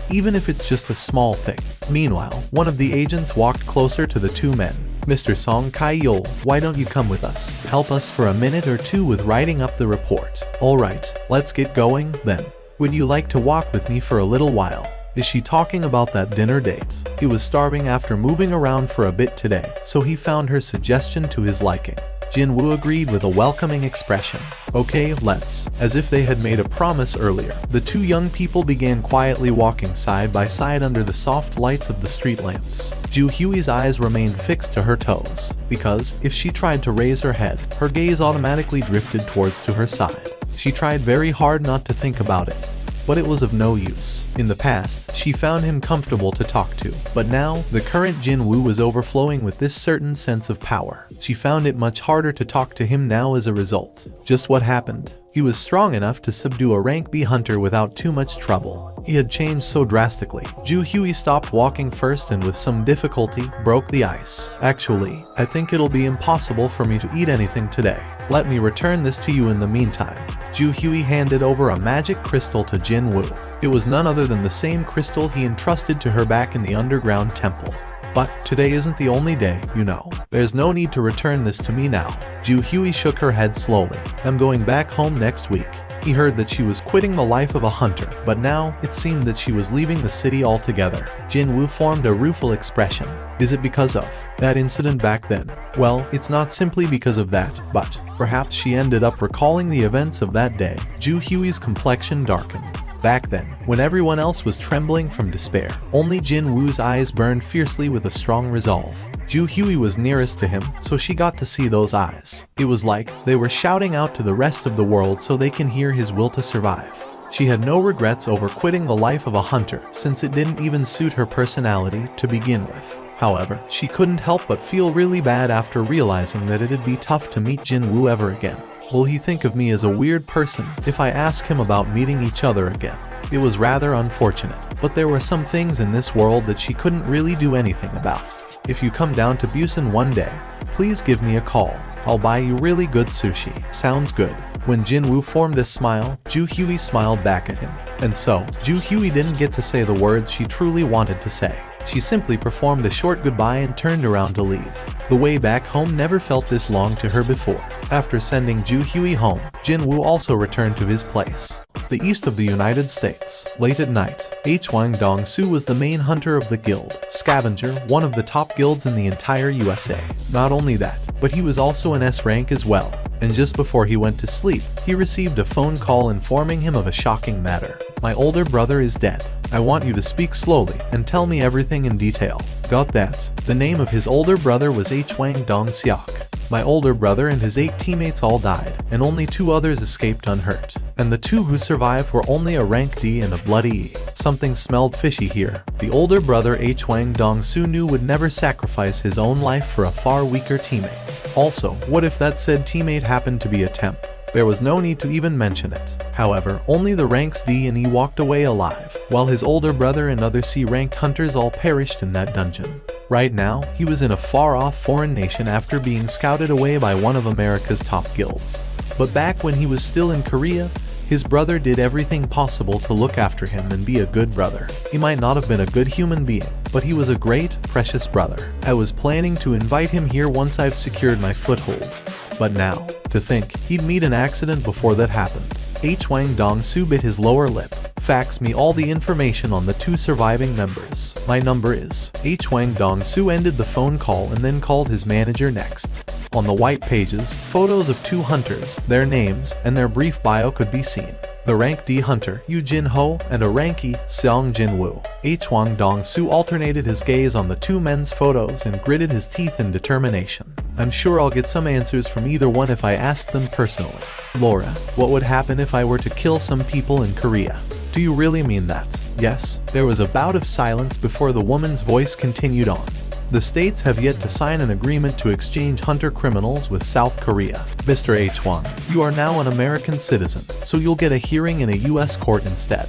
even if it's just a small thing. Meanwhile, one of the agents walked closer to the 2 men. Mr. Song Kai-yeol, why don't you come with us? Help us for a minute or two with writing up the report. Alright, let's get going, then. Would you like to walk with me for a little while? Is she talking about that dinner date? He was starving after moving around for a bit today, so he found her suggestion to his liking. Jinwoo agreed with a welcoming expression. Okay, let's. As if they had made a promise earlier, the 2 young people began quietly walking side by side under the soft lights of the street lamps. Ju-hui's eyes remained fixed to her toes, because, if she tried to raise her head, her gaze automatically drifted towards to her side. She tried very hard not to think about it, but it was of no use. In the past, she found him comfortable to talk to, but now, the current Jinwoo was overflowing with this certain sense of power. She found it much harder to talk to him now as a result. Just what happened? He was strong enough to subdue a rank B hunter without too much trouble. He had changed so drastically. Ju-hui stopped walking first and with some difficulty, broke the ice. Actually, I think it'll be impossible for me to eat anything today. Let me return this to you in the meantime. Ju-hui handed over a magic crystal to Jinwoo. It was none other than the same crystal he entrusted to her back in the underground temple. But today isn't the only day, you know. There's no need to return this to me now. Ju-hui shook her head slowly. I'm going back home next week. He heard that she was quitting the life of a hunter, but now it seemed that she was leaving the city altogether. Jinwoo formed a rueful expression. Is it because of that incident back then? Well, it's not simply because of that, but perhaps she ended up recalling the events of that day. Ju-hui's complexion darkened. Back then, when everyone else was trembling from despair, only Jin Woo's eyes burned fiercely with a strong resolve. Ju Hui was nearest to him, so she got to see those eyes. It was like they were shouting out to the rest of the world so they can hear his will to survive. She had no regrets over quitting the life of a hunter, since it didn't even suit her personality to begin with. However, she couldn't help but feel really bad after realizing that it'd be tough to meet Jin Woo ever again. Will he think of me as a weird person if I ask him about meeting each other again? It was rather unfortunate, but there were some things in this world that she couldn't really do anything about. If you come down to Busan one day, please give me a call. I'll buy you really good sushi. Sounds good. When Jin Woo formed a smile, Ju Hui smiled back at him. And so, Ju Hui didn't get to say the words she truly wanted to say. She simply performed a short goodbye and turned around to leave. The way back home never felt this long to her before. After sending Ju Hui home, Jin Woo also returned to his place, the east of the United States. Late at night, Hwang Dong-soo was the main hunter of the guild, Scavenger, one of the top guilds in the entire USA. Not only that, but he was also an S rank as well. And just before he went to sleep, he received a phone call informing him of a shocking matter. My older brother is dead. I want you to speak slowly and tell me everything in detail. Got that? The name of his older brother was Hwang Dong-seok. My older brother and his 8 teammates all died, and only 2 others escaped unhurt. And the 2 who survived were only a rank D and a bloody E. Something smelled fishy here. The older brother Hwang Dong-soo knew would never sacrifice his own life for a far weaker teammate. Also, what if that said teammate happened to be a temp? There was no need to even mention it. However, only the ranks D and E walked away alive, while his older brother and other C-ranked hunters all perished in that dungeon. Right now, he was in a far-off foreign nation after being scouted away by one of America's top guilds. But back when he was still in Korea, his brother did everything possible to look after him and be a good brother. He might not have been a good human being, but he was a great, precious brother. I was planning to invite him here once I've secured my foothold. But now, to think, he'd meet an accident before that happened. Hwang Dong-soo bit his lower lip. Fax me all the information on the 2 surviving members. My number is. Hwang Dong-soo ended the phone call and then called his manager next. On the white pages, photos of 2 hunters, their names, and their brief bio could be seen. The rank D hunter, Yu Jin-ho, and a rank E, Seong Jin-woo. Hwang Dong-soo alternated his gaze on the 2 men's photos and gritted his teeth in determination. I'm sure I'll get some answers from either one if I ask them personally. Laura, what would happen if I were to kill some people in Korea? Do you really mean that? Yes. There was a bout of silence before the woman's voice continued on. The states have yet to sign an agreement to exchange hunter criminals with South Korea. Mr. Hwang, you are now an American citizen, so you'll get a hearing in a US court instead.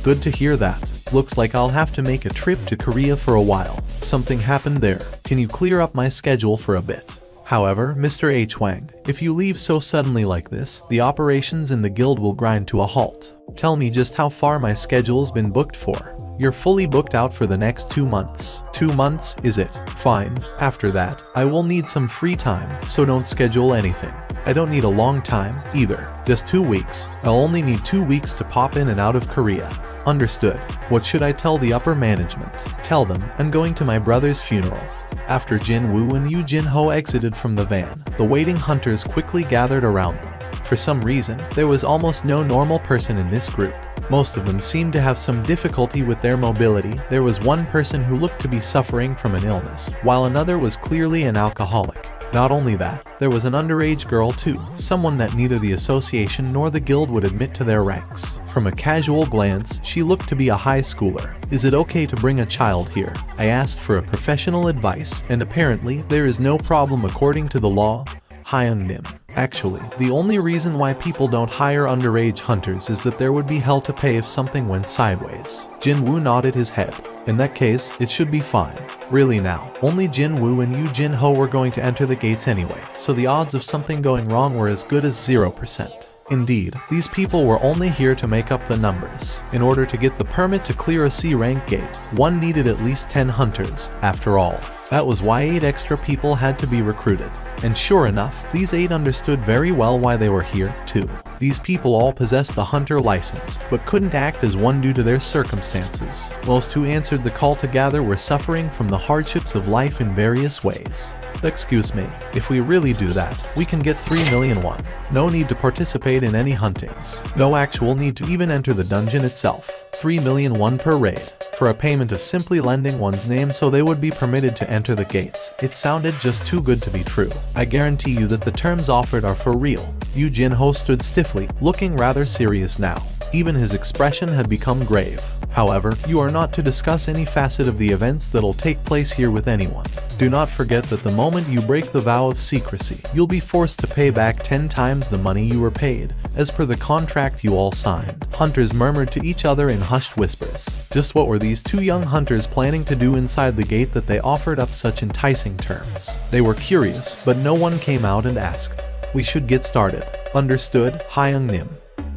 Good to hear that. Looks like I'll have to make a trip to Korea for a while. Something happened there. Can you clear up my schedule for a bit? However, Mr. Hwang, if you leave so suddenly like this, the operations in the guild will grind to a halt. Tell me just how far my schedule's been booked for. You're fully booked out for the next 2 months. 2 months, is it? Fine. After that, I will need some free time, so don't schedule anything. I don't need a long time, either. Just 2 weeks. I'll only need 2 weeks to pop in and out of Korea. Understood. What should I tell the upper management? Tell them I'm going to my brother's funeral. After Jin Woo and Yu Jin-ho exited from the van, the waiting hunters quickly gathered around them. For some reason, there was almost no normal person in this group. Most of them seemed to have some difficulty with their mobility. There was one person who looked to be suffering from an illness, while another was clearly an alcoholic. Not only that, there was an underage girl too, someone that neither the association nor the guild would admit to their ranks. From a casual glance, she looked to be a high schooler. Is it okay to bring a child here? I asked for a professional advice, and apparently, there is no problem according to the law. Hyun-nim. Actually, the only reason why people don't hire underage hunters is that there would be hell to pay if something went sideways. Jin-woo nodded his head. In that case, it should be fine. Really now, only Jin-woo and Yu Jin-ho were going to enter the gates anyway, so the odds of something going wrong were as good as 0%. Indeed, these people were only here to make up the numbers. In order to get the permit to clear a C-rank gate, one needed at least 10 hunters, after all. That was why 8 extra people had to be recruited. And sure enough, these 8 understood very well why they were here, too. These people all possessed the hunter license, but couldn't act as one due to their circumstances. Most who answered the call to gather were suffering from the hardships of life in various ways. Excuse me, if we really do that, we can get 3 million won. No need to participate in any huntings. No actual need to even enter the dungeon itself. 3 million won per raid, for a payment of simply lending one's name so they would be permitted to enter the gates. It sounded just too good to be true. I guarantee you that the terms offered are for real. Yu Jin-ho stood stiffly, looking rather serious now. Even his expression had become grave. However, you are not to discuss any facet of the events that'll take place here with anyone. Do not forget that the moment you break the vow of secrecy, you'll be forced to pay back 10 times the money you were paid, as per the contract you all signed. Hunters murmured to each other in hushed whispers. Just what were these 2 young hunters planning to do inside the gate that they offered up such enticing terms? They were curious, but no one came out and asked. We should get started. Understood, Hyung-nim.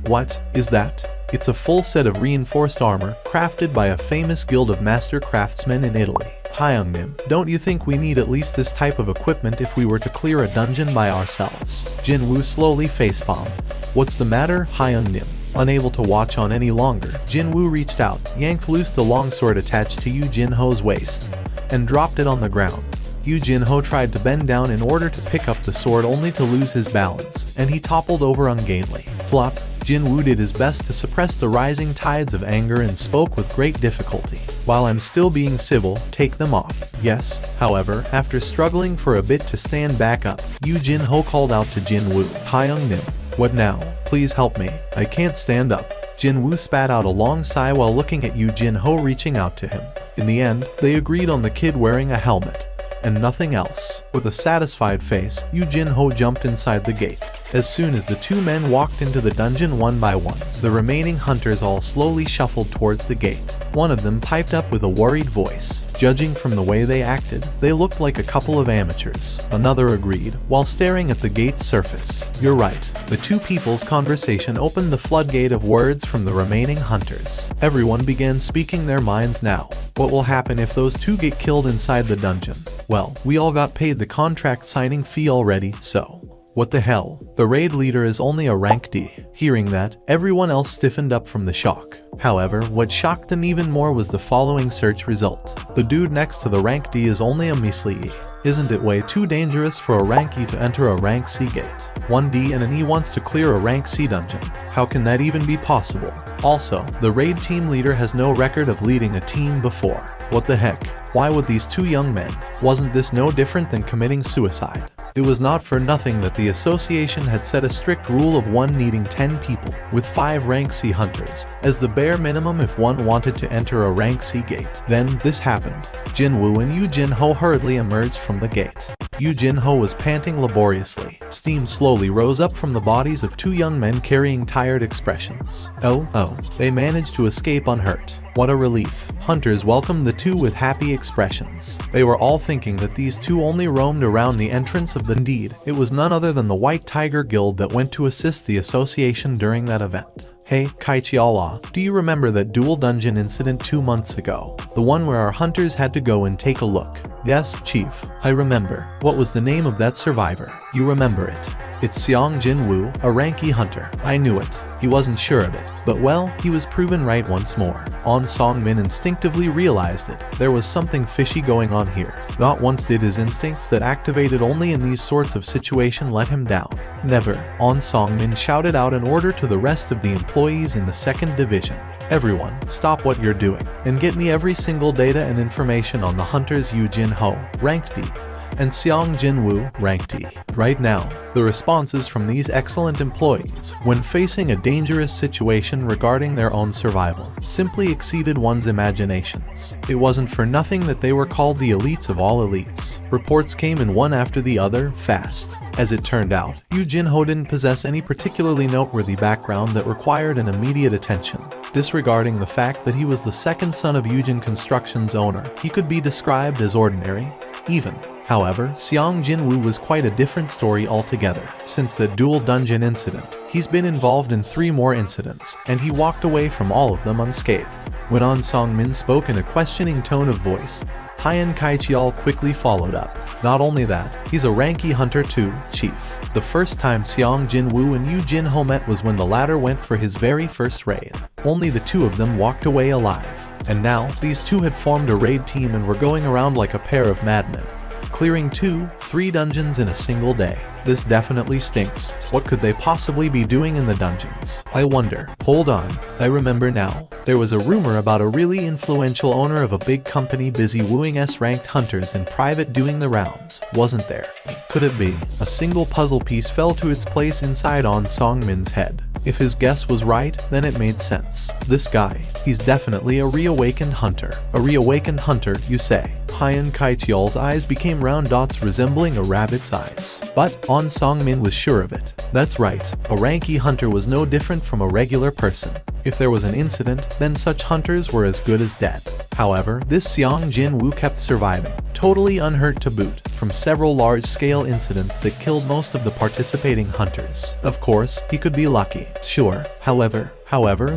What is that? It's a full set of reinforced armor, crafted by a famous guild of master craftsmen in Italy. Hyung-nim, don't you think we need at least this type of equipment if we were to clear a dungeon by ourselves? Jin-woo slowly facepalmed. What's the matter, Hyung-nim? Unable to watch on any longer, Jin-woo reached out, yanked loose the longsword attached to Yu Jin-ho's waist, and dropped it on the ground. Yu Jin-ho tried to bend down in order to pick up the sword only to lose his balance, and he toppled over ungainly. Plop! Jin-woo did his best to suppress the rising tides of anger and spoke with great difficulty. While I'm still being civil, take them off. Yes, however, after struggling for a bit to stand back up, Yu Jin-ho called out to Jin-woo. Hyung-nim. What now? Please help me. I can't stand up. Jin-woo spat out a long sigh while looking at Yu Jin-ho reaching out to him. In the end, they agreed on the kid wearing a helmet, and nothing else. With a satisfied face, Yu Jin-ho jumped inside the gate. As soon as the 2 men walked into the dungeon one by one, the remaining hunters all slowly shuffled towards the gate. One of them piped up with a worried voice. Judging from the way they acted, they looked like a couple of amateurs. Another agreed, while staring at the gate's surface. You're right. The 2 people's conversation opened the floodgate of words from the remaining hunters. Everyone began speaking their minds now. What will happen if those 2 get killed inside the dungeon? Well, we all got paid the contract signing fee already, so... What the hell? The raid leader is only a rank D. Hearing that, everyone else stiffened up from the shock. However, what shocked them even more was the following search result. The dude next to the rank D is only a measly E. Isn't it way too dangerous for a rank E to enter a rank C gate? 1 D and an E wants to clear a rank C dungeon. How can that even be possible? Also, the raid team leader has no record of leading a team before. What the heck? Why would these 2 young men? Wasn't this no different than committing suicide? It was not for nothing that the association had set a strict rule of 1 needing 10 people, with 5 rank C hunters, as the bare minimum if one wanted to enter a rank C gate. Then, this happened. Jin-woo and Yu Jin-ho hurriedly emerged from the gate. Yu Jin-ho was panting laboriously. Steam slowly rose up from the bodies of 2 young men carrying tired expressions. Oh, they managed to escape unhurt. What a relief. Hunters welcomed the 2 with happy expressions. They were all thinking that these 2 only roamed around the entrance of the Indeed. It was none other than the White Tiger Guild that went to assist the association during that event. Hey, Kaichi-ala, do you remember that dual dungeon incident 2 months ago? The one where our hunters had to go and take a look. Yes, Chief, I remember. What was the name of that survivor? You remember it. It's Seong Jin-woo, a rank E hunter. I knew it. He wasn't sure of it. But well, he was proven right once more. On Song-min instinctively realized it. There was something fishy going on here. Not once did his instincts that activated only in these sorts of situations let him down. Never. On Song-min shouted out an order to the rest of the employees in the 2nd division. Everyone, stop what you're doing, and get me every single data and information on the hunters Yu Jin-ho, ranked D, and Seong Jin-woo, ranked E. Right now, the responses from these excellent employees, when facing a dangerous situation regarding their own survival, simply exceeded one's imaginations. It wasn't for nothing that they were called the elites of all elites. Reports came in one after the other, fast. As it turned out, Yu Jin-ho didn't possess any particularly noteworthy background that required an immediate attention. Disregarding the fact that he was the 2nd son of Yujin Construction's owner, he could be described as ordinary, even. However, Xiang Jinwu was quite a different story altogether. Since the dual dungeon incident, he's been involved in 3 more incidents, and he walked away from all of them unscathed. When An Songmin spoke in a questioning tone of voice, Haiyan Kaichial quickly followed up. Not only that, he's a ranky hunter too, Chief. The first time Xiang Jinwu and Yu Jinho met was when the latter went for his very first raid. Only the 2 of them walked away alive. And now, these 2 had formed a raid team and were going around like a pair of madmen, clearing 2-3 dungeons in a single day. This definitely stinks. What could they possibly be doing in the dungeons? I wonder. Hold on, I remember now. There was a rumor about a really influential owner of a big company busy wooing S-ranked hunters in private doing the rounds, wasn't there? Could it be? A single puzzle piece fell to its place inside An Songmin's head. If his guess was right, then it made sense. This guy, he's definitely a reawakened hunter. A reawakened hunter, you say? Haiyan Kaichial's eyes became round dots resembling a rabbit's eyes. But An Songmin was sure of it. That's right, a ranky hunter was no different from a regular person. If there was an incident, then such hunters were as good as dead. However, this Xiang Jinwu kept surviving, totally unhurt to boot, from several large-scale incidents that killed most of the participating hunters. Of course, he could be lucky, sure. However,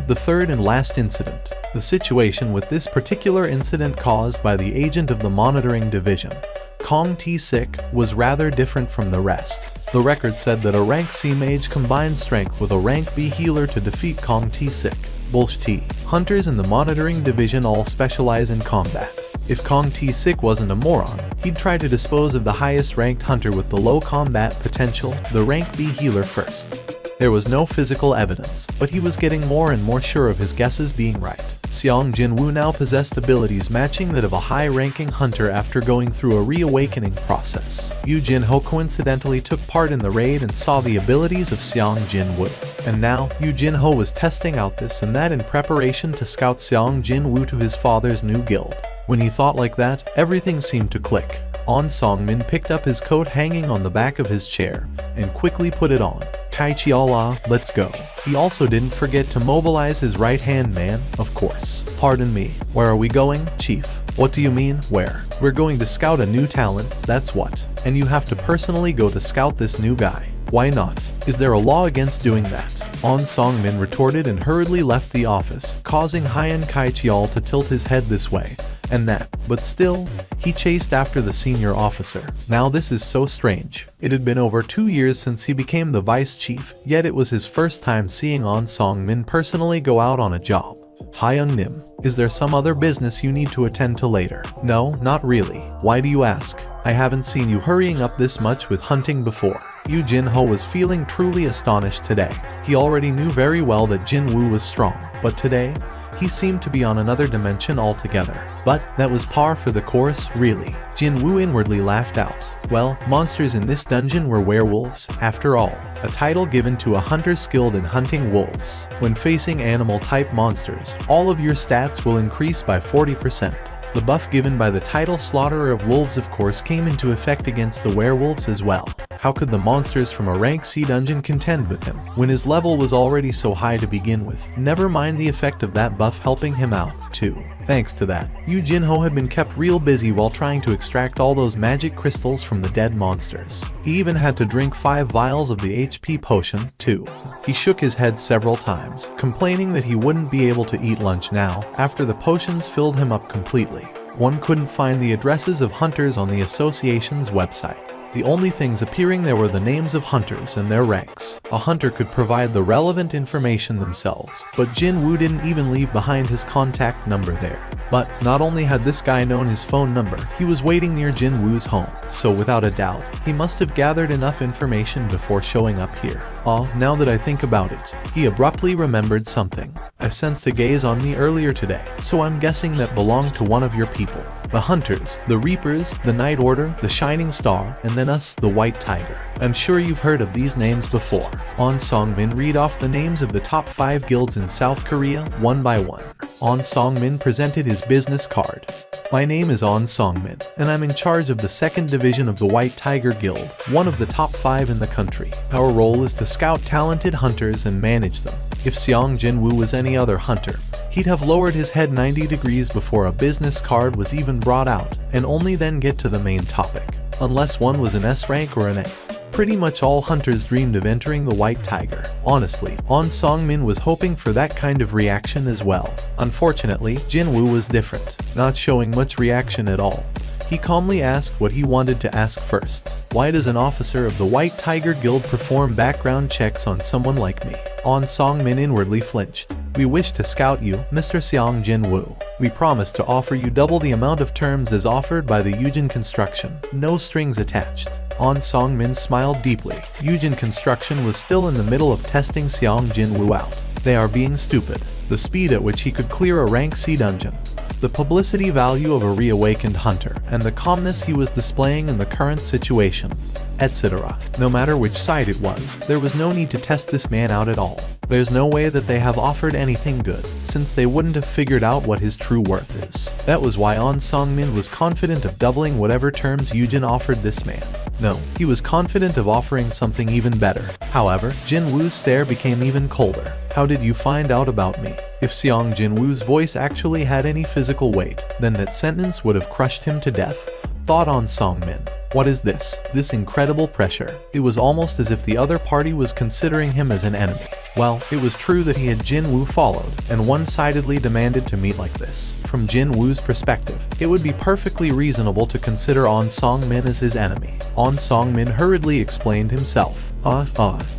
the third and last incident. The situation with this particular incident caused by the agent of the monitoring division, Kong T-Sik, was rather different from the rest. The record said that a rank C mage combined strength with a rank B healer to defeat Kong T-Sik. Bullshit. Hunters in the monitoring division all specialize in combat. If Kong T-Sik wasn't a moron, he'd try to dispose of the highest ranked hunter with the low combat potential, the rank B healer, first. There was no physical evidence, but he was getting more and more sure of his guesses being right. Xiang Jinwu now possessed abilities matching that of a high-ranking hunter after going through a reawakening process. Yu Jinho coincidentally took part in the raid and saw the abilities of Xiang Jinwu. And now, Yu Jinho was testing out this and that in preparation to scout Xiang Jinwu to his father's new guild. When he thought like that, everything seemed to click. An Songmin picked up his coat hanging on the back of his chair and quickly put it on. Kaichiala, let's go. He also didn't forget to mobilize his right-hand man, of course. Pardon me, where are we going, Chief? What do you mean, where? We're going to scout a new talent, that's what. And you have to personally go to scout this new guy. Why not? Is there a law against doing that? An Songmin retorted and hurriedly left the office, causing Haiyan Kaichial to tilt his head this way and that, but still, he chased after the senior officer. Now this is so strange. It had been over 2 years since he became the vice chief, yet it was his first time seeing An Songmin personally go out on a job. Hi Young Nim, is there some other business you need to attend to later? No, not really. Why do you ask? I haven't seen you hurrying up this much with hunting before. Yu Jinho was feeling truly astonished today. He already knew very well that Jinwu was strong, but today, he seemed to be on another dimension altogether. But that was par for the course, really. Jinwu inwardly laughed out. Well, monsters in this dungeon were werewolves, after all, a title given to a hunter skilled in hunting wolves. When facing animal-type monsters, all of your stats will increase by 40%. The buff given by the title Slaughterer of Wolves of course came into effect against the werewolves as well. How could the monsters from a rank C dungeon contend with him, when his level was already so high to begin with? Never mind the effect of that buff helping him out, too. Thanks to that, Yu Jinho had been kept real busy while trying to extract all those magic crystals from the dead monsters. He even had to drink 5 vials of the HP potion, too. He shook his head several times, complaining that he wouldn't be able to eat lunch now, after the potions filled him up completely. One couldn't find the addresses of hunters on the association's website. The only things appearing there were the names of hunters and their ranks. A hunter could provide the relevant information themselves, but Jinwu didn't even leave behind his contact number there. But not only had this guy known his phone number, he was waiting near Jinwu's home, so without a doubt, he must have gathered enough information before showing up here. Now that I think about it, he abruptly remembered something. I sensed a gaze on me earlier today, so I'm guessing that belonged to one of your people. The Hunters, the Reapers, the Night Order, the Shining Star, and then us, the White Tiger. I'm sure you've heard of these names before. An Songmin read off the names of the top 5 guilds in South Korea, one by one. An Songmin presented his business card. My name is An Songmin, and I'm in charge of the 2nd Division of the White Tiger Guild, one of the top 5 in the country. Our role is to scout talented hunters and manage them. If Xiang Jinwu was any other hunter, he'd have lowered his head 90 degrees before a business card was even brought out, and only then get to the main topic. unless one was an S rank or an A. Pretty much all hunters dreamed of entering the White Tiger. Honestly, On Song-min was hoping for that kind of reaction as well. Unfortunately, Jin-woo was different, not showing much reaction at all. He calmly asked what he wanted to ask first. Why does an officer of the White Tiger Guild perform background checks on someone like me? On Song-min inwardly flinched. We wish to scout you, Mr. Seong Jin-woo. We promise to offer you double the amount of terms as offered by the Yujin Construction. No strings attached. On Song-min smiled deeply. Yujin Construction was still in the middle of testing Seong Jin-woo out. They are being stupid. The speed at which he could clear a rank C dungeon, the publicity value of a reawakened hunter, and the calmness he was displaying in the current situation, etc. No matter which side it was, there was no need to test this man out at all. There's no way that they have offered anything good, since they wouldn't have figured out what his true worth is. That was why On Song-min was confident of doubling whatever terms Yujin offered this man. No, he was confident of offering something even better. However, Jin-woo's stare became even colder. How did you find out about me? If Seong Jin-woo's voice actually had any physical weight, then that sentence would have crushed him to death, thought On Song-min. What is this? This incredible pressure. It was almost as if the other party was considering him as an enemy. Well, it was true that he had Jin-woo followed, and one-sidedly demanded to meet like this. From Jin-woo's perspective, it would be perfectly reasonable to consider On Song-min as his enemy. On Song-min hurriedly explained himself.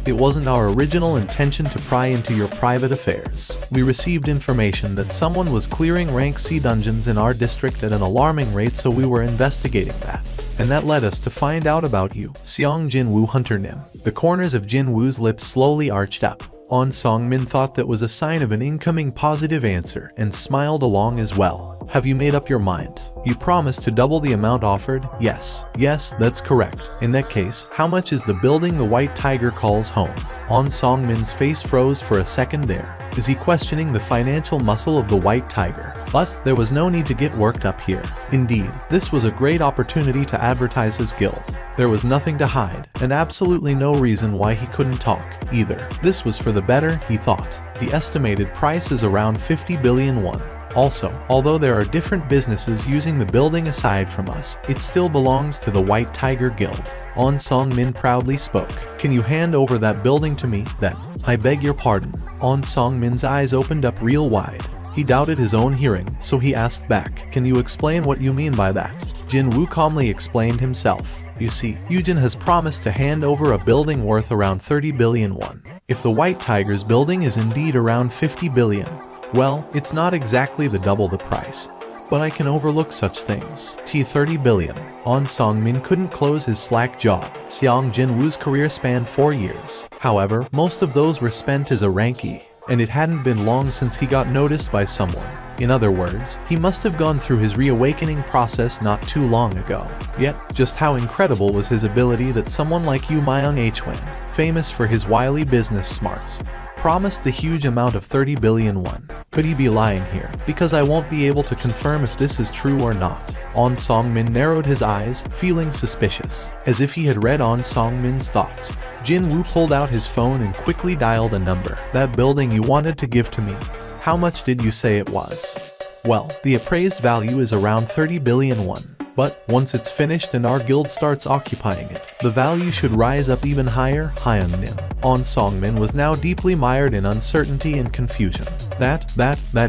It wasn't our original intention to pry into your private affairs. We received information that someone was clearing rank C dungeons in our district at an alarming rate, so we were investigating that. And that led us to find out about you, Seong Jin-woo Hunter Nim. The corners of Jin-woo's lips slowly arched up. On Song-min thought that was a sign of an incoming positive answer and smiled along as well. Have you made up your mind? You promised to double the amount offered? Yes, that's correct. In that case, how much is the building the White Tiger calls home? On Song-min's face froze for a second there. Is he questioning the financial muscle of the White Tiger? But there was no need to get worked up here. Indeed, this was a great opportunity to advertise his guild. There was nothing to hide, and absolutely no reason why he couldn't talk, either. This was for the better, he thought. The estimated price is around 50 billion won. Also, although there are different businesses using the building aside from us, it still belongs to the White Tiger Guild. On Song-min proudly spoke. Can you hand over that building to me, then? I beg your pardon. On Song-min's eyes opened up real wide. He doubted his own hearing, so he asked back. Can you explain what you mean by that? Jin-woo calmly explained himself. You see, Yujin has promised to hand over a building worth around 30 billion won. If the White Tiger's building is indeed around 50 billion, well, it's not exactly the double the price, but I can overlook such things. 30 billion. On Song-min couldn't close his slack jaw. Seong Jin-woo's career spanned 4 years. However, most of those were spent as a rank E, and it hadn't been long since he got noticed by someone. In other words, he must have gone through his reawakening process not too long ago. Yet, just how incredible was his ability that someone like Yu Myung-hwan, famous for his wily business smarts, promised the huge amount of 30 billion won. Could he be lying here? Because I won't be able to confirm if this is true or not. On Song-min narrowed his eyes, feeling suspicious. As if he had read On Song-min's thoughts, Jin-woo pulled out his phone and quickly dialed a number. That building you wanted to give to me. How much did you say it was? Well, the appraised value is around 30 billion won. But once it's finished and our guild starts occupying it, the value should rise up even higher. Hyung-nim. On Song-min was now deeply mired in uncertainty and confusion. That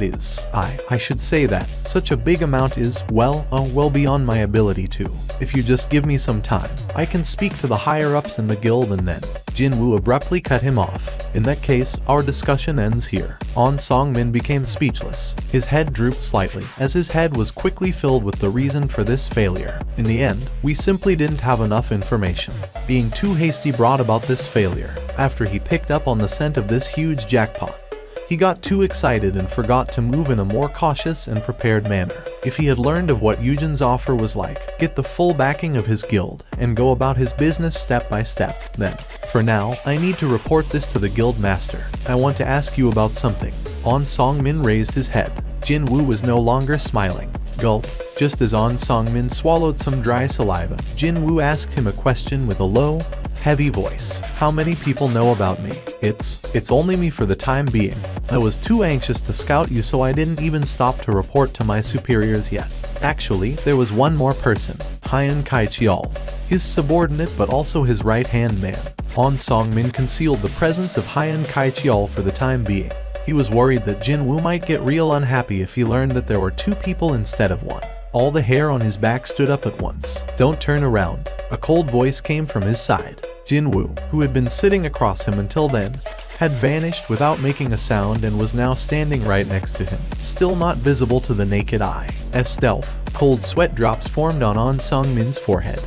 is, I should say that such a big amount is, well beyond my ability to. If you just give me some time, I can speak to the higher-ups in the guild and then. Jin-woo abruptly cut him off. In that case, our discussion ends here. On Song-min became speechless. His head drooped slightly, as his head was quickly filled with the reason for this failure. In the end, we simply didn't have enough information. Being too hasty brought about this failure. After he picked up on the scent of this huge jackpot, he got too excited and forgot to move in a more cautious and prepared manner. If he had learned of what Yujin's offer was like, get the full backing of his guild, and go about his business step by step, then. For now, I need to report this to the guild master. I want to ask you about something. On Song-min raised his head. Jin-woo was no longer smiling. Gulp. Just as On Song-min swallowed some dry saliva, Jin-woo asked him a question with a low, heavy voice. How many people know about me? It's only me for the time being. I was too anxious to scout you, so I didn't even stop to report to my superiors yet. Actually, there was one more person. Hyan Kaichial, his subordinate but also his right-hand man. On Song-min concealed the presence of Hyan Kaichial for the time being. He was worried that Jin-woo might get real unhappy if he learned that there were two people instead of one. All the hair on his back stood up at once. "Don't turn around." A cold voice came from his side. Jin-woo, who had been sitting across him until then, had vanished without making a sound and was now standing right next to him, still not visible to the naked eye. As stealth, cold sweat drops formed on Song-min's forehead.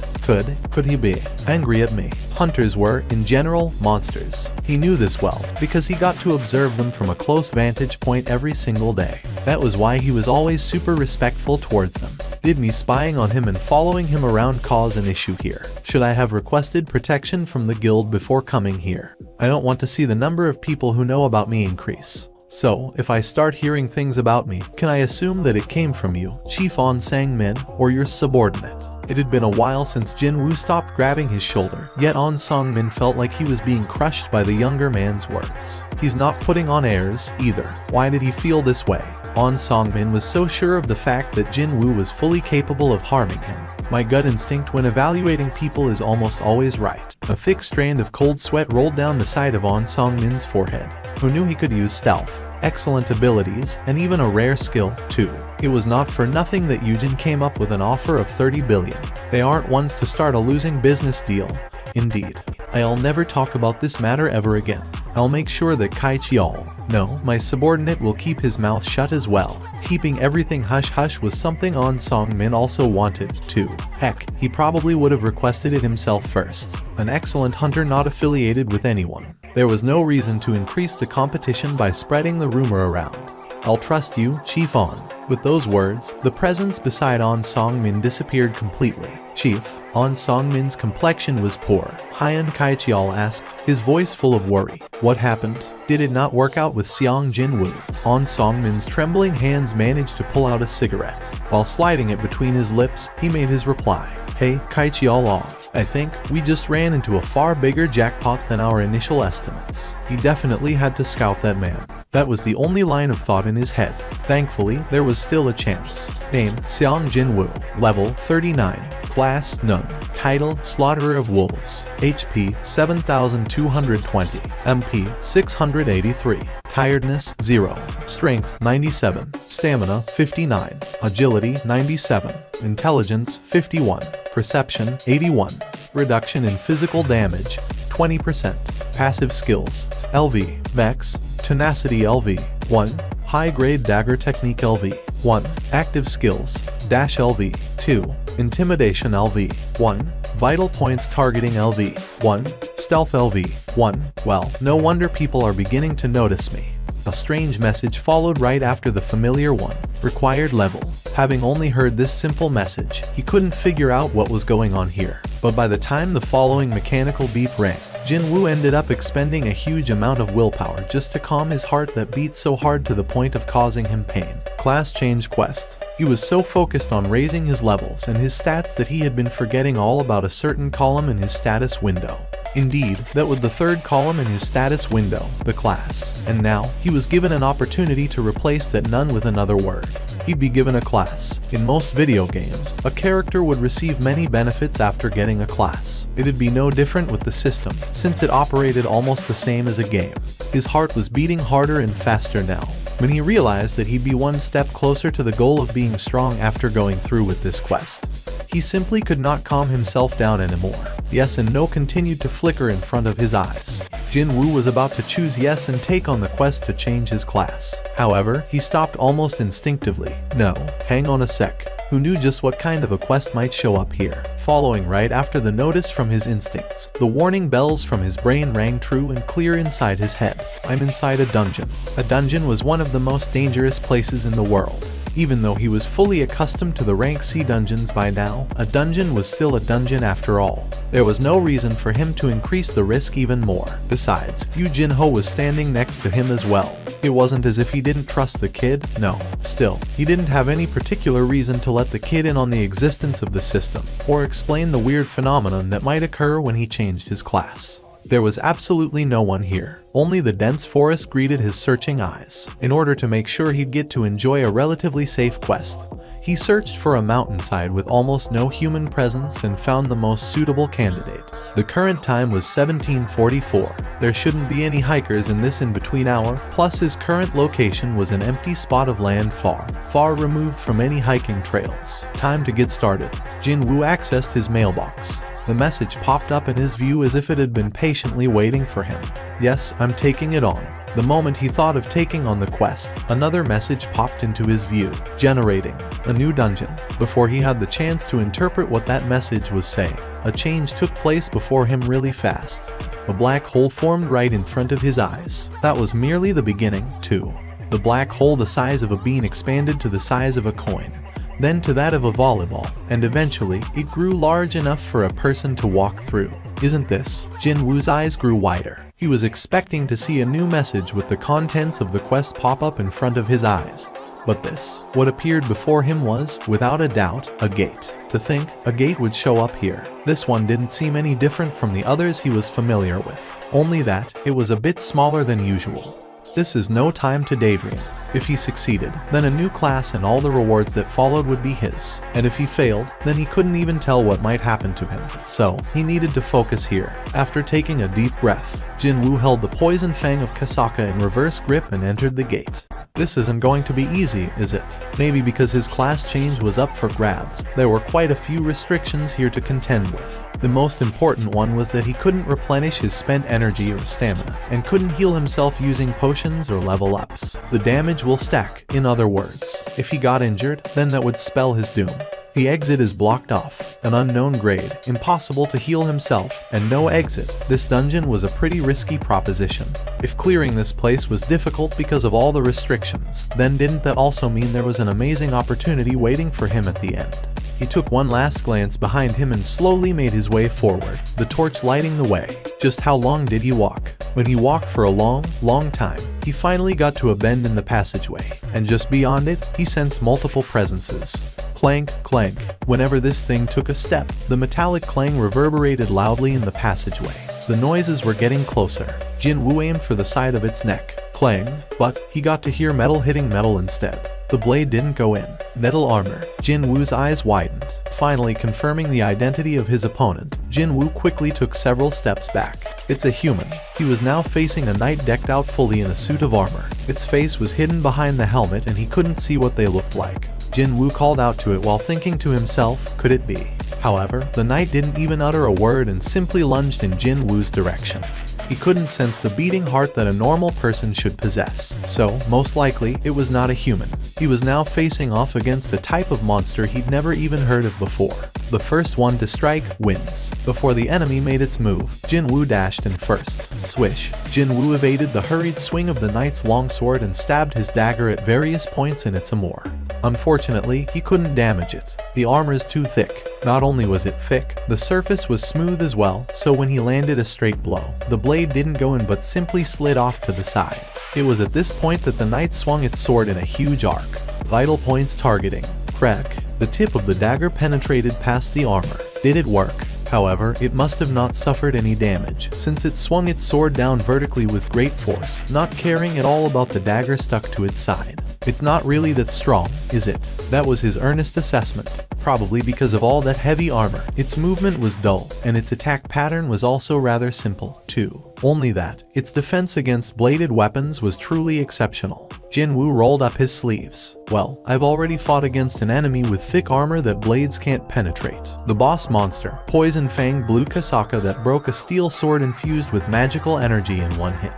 Could he be angry at me? Hunters were, in general, monsters. He knew this well, because he got to observe them from a close vantage point every single day. That was why he was always super respectful towards them. Did me spying on him and following him around cause an issue here? Should I have requested protection from the guild before coming here? I don't want to see the number of people who know about me increase. So, if I start hearing things about me, can I assume that it came from you, Chief On Sang-min, or your subordinate? It had been a while since Jin-woo stopped grabbing his shoulder, yet On Song-min felt like he was being crushed by the younger man's words. He's not putting on airs, either. Why did he feel this way? On Song-min was so sure of the fact that Jin-woo was fully capable of harming him. My gut instinct when evaluating people is almost always right. A thick strand of cold sweat rolled down the side of On Song-min's forehead. Who knew he could use stealth, excellent abilities, and even a rare skill, too? It was not for nothing that Yujin came up with an offer of 30 billion. They aren't ones to start a losing business deal. Indeed. I'll never talk about this matter ever again. I'll make sure that Kaichial, no, my subordinate, will keep his mouth shut as well. Keeping everything hush-hush was something On Song-min also wanted, too. Heck, he probably would have requested it himself first. An excellent hunter not affiliated with anyone. There was no reason to increase the competition by spreading the rumor around. I'll trust you, Chief On. With those words, the presence beside On Song-min disappeared completely. Chief, On Song-min's complexion was poor. Hyan Kaichial asked, his voice full of worry. What happened? Did it not work out with Seong Jin-woo? On Song-min's trembling hands managed to pull out a cigarette. While sliding it between his lips, he made his reply. Hey, Kaichial, I think we just ran into a far bigger jackpot than our initial estimates. He definitely had to scout that man. That was the only line of thought in his head. Thankfully, there was still a chance. Name, Seong Jin-woo. Level, 39. Class, None. Title, Slaughterer of Wolves. HP, 7220. MP, 683. Tiredness, 0. Strength, 97. Stamina, 59. Agility, 97. Intelligence, 51. Perception, 81. Reduction in physical damage, 20%. Passive skills, LV, Max, Tenacity LV, 1. High-grade dagger technique LV, 1. Active skills, Dash LV, 2. Intimidation LV, 1. Vital points targeting LV, 1. Stealth LV, 1. Well, no wonder people are beginning to notice me. A strange message followed right after the familiar one. Required level. Having only heard this simple message, he couldn't figure out what was going on here. But by the time the following mechanical beep rang, Jin-woo ended up expending a huge amount of willpower just to calm his heart that beat so hard to the point of causing him pain. Class change quest. He was so focused on raising his levels and his stats that he had been forgetting all about a certain column in his status window. Indeed, that was the third column in his status window, the class. And now, he was given an opportunity to replace that none with another word. He'd be given a class. In most video games, a character would receive many benefits after getting a class. It'd be no different with the system, since it operated almost the same as a game. His heart was beating harder and faster now, when he realized that he'd be one step closer to the goal of being strong after going through with this quest. He simply could not calm himself down anymore. Yes and no continued to flicker in front of his eyes. Jin-woo was about to choose yes and take on the quest to change his class. However, he stopped almost instinctively. No, hang on a sec. Who knew just what kind of a quest might show up here? Following right after the notice from his instincts, the warning bells from his brain rang true and clear inside his head. I'm inside a dungeon. A dungeon was one of the most dangerous places in the world. Even though he was fully accustomed to the rank C dungeons by now, a dungeon was still a dungeon after all. There was no reason for him to increase the risk even more. Besides, Yu Jin-ho was standing next to him as well. It wasn't as if he didn't trust the kid, no. Still, he didn't have any particular reason to let the kid in on the existence of the system, or explain the weird phenomenon that might occur when he changed his class. There was absolutely no one here. Only the dense forest greeted his searching eyes. In order to make sure he'd get to enjoy a relatively safe quest, He searched for a mountainside with almost no human presence and found the most suitable candidate. The current time was 1744. There shouldn't be any hikers in this in-between hour, plus his current location was an empty spot of land far removed from any hiking trails. Time to get started. Jin-woo accessed his mailbox. The message popped up in his view as if it had been patiently waiting for him. Yes, I'm taking it on. The moment he thought of taking on the quest, another message popped into his view, generating a new dungeon. Before he had the chance to interpret what that message was saying, a change took place before him really fast. A black hole formed right in front of his eyes. That was merely the beginning, too. The black hole the size of a bean expanded to the size of a coin, then to that of a volleyball, and eventually, it grew large enough for a person to walk through. Isn't this? Jin-woo's eyes grew wider. He was expecting to see a new message with the contents of the quest pop up in front of his eyes. But this, what appeared before him was, without a doubt, a gate. To think, a gate would show up here. This one didn't seem any different from the others he was familiar with. Only that, it was a bit smaller than usual. This is no time to daydream. If he succeeded, then a new class and all the rewards that followed would be his. And if he failed, then he couldn't even tell what might happen to him. So, he needed to focus here. After taking a deep breath, Jin-woo held the poison fang of Kasaka in reverse grip and entered the gate. This isn't going to be easy, is it? Maybe because his class change was up for grabs, there were quite a few restrictions here to contend with. The most important one was that he couldn't replenish his spent energy or stamina, and couldn't heal himself using potions or level ups. The damage will stack, in other words. If he got injured, then that would spell his doom. The exit is blocked off, an unknown grade, impossible to heal himself, and no exit. This dungeon was a pretty risky proposition. If clearing this place was difficult because of all the restrictions, then didn't that also mean there was an amazing opportunity waiting for him at the end? He took one last glance behind him and slowly made his way forward, the torch lighting the way. Just how long did he walk? When he walked for a long time, he finally got to a bend in the passageway, and just beyond it, he sensed multiple presences. Clank, clank. Whenever this thing took a step, the metallic clang reverberated loudly in the passageway. The noises were getting closer. Jin-woo aimed for the side of its neck. Clang, but he got to hear metal hitting metal instead. The blade didn't go in. Metal armor. Jin-woo's eyes widened. Finally confirming the identity of his opponent, Jin-woo quickly took several steps back. It's a human. He was now facing a knight decked out fully in a suit of armor. Its face was hidden behind the helmet and he couldn't see what they looked like. Jin-woo called out to it while thinking to himself, could it be? However, the knight didn't even utter a word and simply lunged in Jin-woo's direction. He couldn't sense the beating heart that a normal person should possess, so, most likely, it was not a human. He was now facing off against a type of monster he'd never even heard of before. The first one to strike wins. Before the enemy made its move, Jin-woo dashed in first. Swish. Jin-woo evaded the hurried swing of the knight's longsword and stabbed his dagger at various points in its amour. Unfortunately, he couldn't damage it. The armor is too thick. Not only was it thick, the surface was smooth as well, so when he landed a straight blow, the blade didn't go in but simply slid off to the side. It was at this point that the knight swung its sword in a huge arc. Vital points targeting. Crack. The tip of the dagger penetrated past the armor. Did it work? However, it must have not suffered any damage, since it swung its sword down vertically with great force, not caring at all about the dagger stuck to its side. It's not really that strong, is it? That was his earnest assessment. Probably because of all that heavy armor. Its movement was dull, and its attack pattern was also rather simple, too. Only that, its defense against bladed weapons was truly exceptional. Jin-woo rolled up his sleeves. Well, I've already fought against an enemy with thick armor that blades can't penetrate. The boss monster, Poison Fang Blue Kasaka that broke a steel sword infused with magical energy in one hit.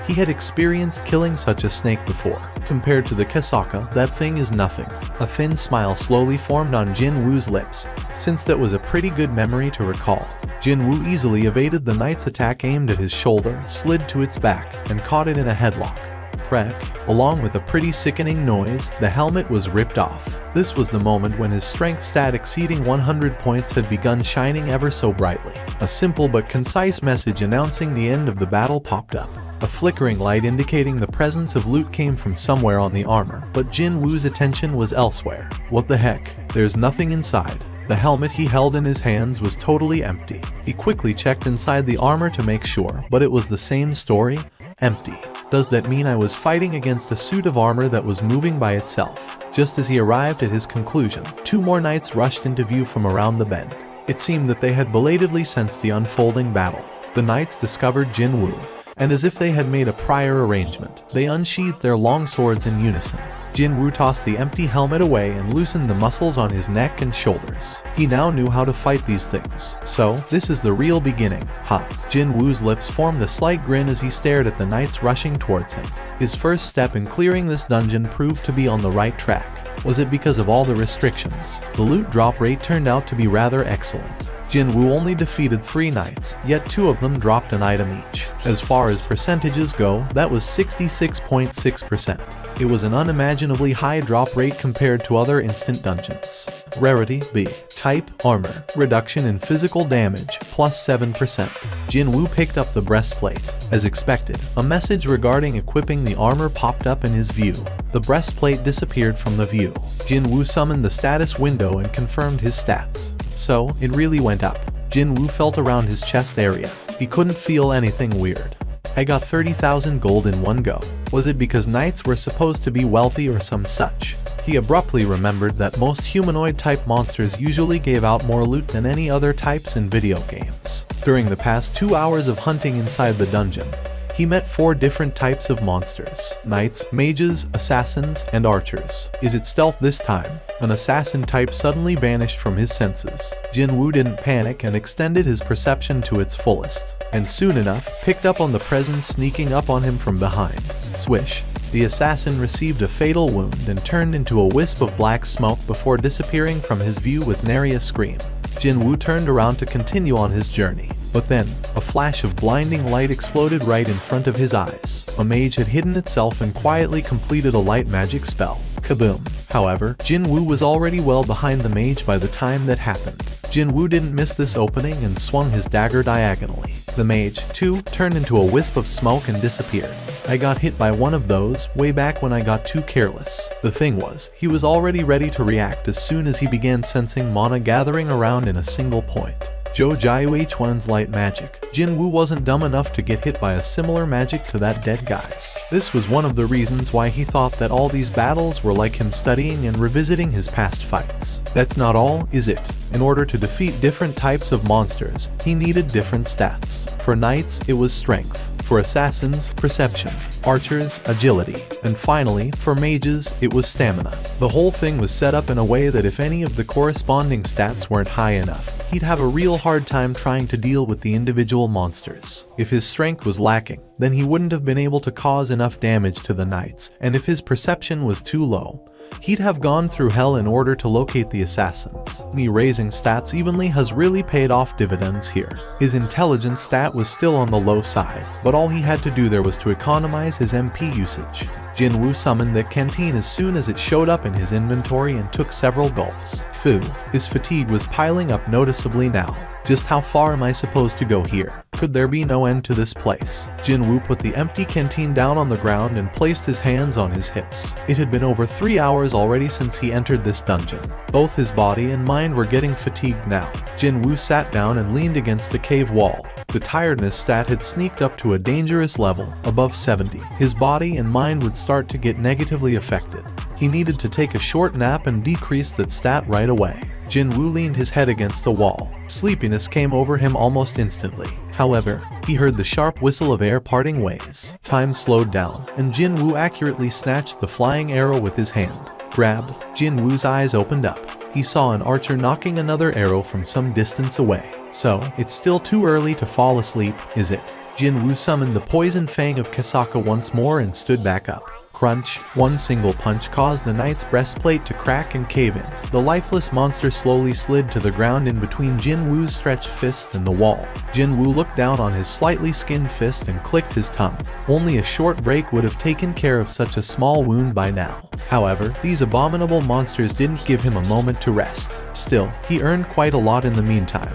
He had experienced killing such a snake before. Compared to the Kasaka, that thing is nothing. A thin smile slowly formed on Jin-woo's lips, since that was a pretty good memory to recall. Jin-woo easily evaded the knight's attack aimed at his shoulder, slid to its back, and caught it in a headlock. Crack. Along with a pretty sickening noise, the helmet was ripped off. This was the moment when his strength stat exceeding 100 points had begun shining ever so brightly. A simple but concise message announcing the end of the battle popped up. A flickering light indicating the presence of loot came from somewhere on the armor, but Jin-woo's attention was elsewhere. What the heck? There's nothing inside. The helmet he held in his hands was totally empty. He quickly checked inside the armor to make sure, but it was the same story, empty. Does that mean I was fighting against a suit of armor that was moving by itself? Just as he arrived at his conclusion, 2 more knights rushed into view from around the bend. It seemed that they had belatedly sensed the unfolding battle. The knights discovered Jin Woo, and as if they had made a prior arrangement, they unsheathed their long swords in unison. Jin Woo tossed the empty helmet away and loosened the muscles on his neck and shoulders. He now knew how to fight these things. So, this is the real beginning, huh? Jin Woo's lips formed a slight grin as he stared at the knights rushing towards him. His first step in clearing this dungeon proved to be on the right track. Was it because of all the restrictions? The loot drop rate turned out to be rather excellent. Jin Woo only defeated 3 knights, yet 2 of them dropped an item each. As far as percentages go, that was 66.6%. It was an unimaginably high drop rate compared to other instant dungeons. Rarity B. Type Armor. Reduction in physical damage, plus 7%. Jin Woo picked up the breastplate. As expected, a message regarding equipping the armor popped up in his view. The breastplate disappeared from the view. Jin Woo summoned the status window and confirmed his stats. So, it really went up. Jin Woo felt around his chest area. He couldn't feel anything weird. I got 30,000 gold in one go. Was it because knights were supposed to be wealthy or some such? He abruptly remembered that most humanoid-type monsters usually gave out more loot than any other types in video games. During the past 2 hours of hunting inside the dungeon, he met 4 different types of monsters: knights, mages, assassins, and archers. Is it stealth this time? An assassin type suddenly vanished from his senses. Jin Woo didn't panic and extended his perception to its fullest, and soon enough picked up on the presence sneaking up on him from behind. Swish. The assassin received a fatal wound and turned into a wisp of black smoke before disappearing from his view with nary a scream. Jin Woo turned around to continue on his journey. But then, a flash of blinding light exploded right in front of his eyes. A mage had hidden itself and quietly completed a light magic spell. Kaboom. However, Jin Woo was already well behind the mage by the time that happened. Jin Woo didn't miss this opening and swung his dagger diagonally. The mage, too, turned into a wisp of smoke and disappeared. I got hit by one of those way back when I got too careless. The thing was, he was already ready to react as soon as he began sensing mana gathering around in a single point. Zhou Jiu H1's light magic. Jin Woo wasn't dumb enough to get hit by a similar magic to that dead guy's. This was one of the reasons why he thought that all these battles were like him studying and revisiting his past fights. That's not all, is it? In order to defeat different types of monsters, he needed different stats. For knights, it was strength. For assassins, perception. Archers, agility. And finally, for mages, it was stamina. The whole thing was set up in a way that if any of the corresponding stats weren't high enough, he'd have a real hard time trying to deal with the individual monsters. If his strength was lacking, then he wouldn't have been able to cause enough damage to the knights, and if his perception was too low, he'd have gone through hell in order to locate the assassins. Me raising stats evenly has really paid off dividends here. His intelligence stat was still on the low side, but all he had to do there was to economize his MP usage. Jin Woo summoned the canteen as soon as it showed up in his inventory and took several gulps. Phew, his fatigue was piling up noticeably now. Just how far am I supposed to go here? Could there be no end to this place? Jin Woo put the empty canteen down on the ground and placed his hands on his hips. It had been over 3 hours already since he entered this dungeon. Both his body and mind were getting fatigued now. Jin Woo sat down and leaned against the cave wall. The tiredness stat had sneaked up to a dangerous level, above 70. His body and mind would start to get negatively affected. He needed to take a short nap and decrease that stat right away. Jin Woo leaned his head against the wall. Sleepiness came over him almost instantly. However, he heard the sharp whistle of air parting ways. Time slowed down, and Jin Woo accurately snatched the flying arrow with his hand. Grab. Jin Woo's eyes opened up. He saw an archer knocking another arrow from some distance away. So, it's still too early to fall asleep, is it? Jin Woo summoned the poison fang of Kasaka once more and stood back up. Crunch. One single punch caused the knight's breastplate to crack and cave in. The lifeless monster slowly slid to the ground in between Jin Woo's stretched fist and the wall. Jin Woo looked down on his slightly skinned fist and clicked his tongue. Only a short break would have taken care of such a small wound by now. However, these abominable monsters didn't give him a moment to rest. Still, he earned quite a lot in the meantime.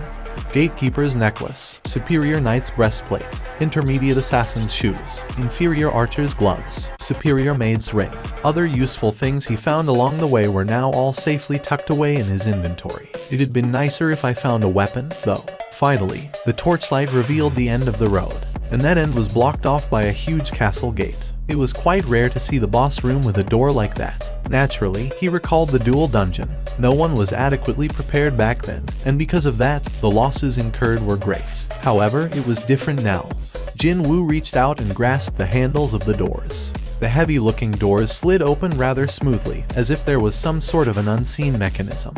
Gatekeeper's necklace, superior knight's breastplate, intermediate assassin's shoes, inferior archer's gloves, superior maid's ring. Other useful things he found along the way were now all safely tucked away in his inventory. It had been nicer if I found a weapon, though. Finally, the torchlight revealed the end of the road. and that end was blocked off by a huge castle gate. It was quite rare to see the boss room with a door like that. Naturally, he recalled the dual dungeon. No one was adequately prepared back then, and because of that, the losses incurred were great. However, it was different now. Jin Woo reached out and grasped the handles of the doors. The heavy-looking doors slid open rather smoothly, as if there was some sort of an unseen mechanism.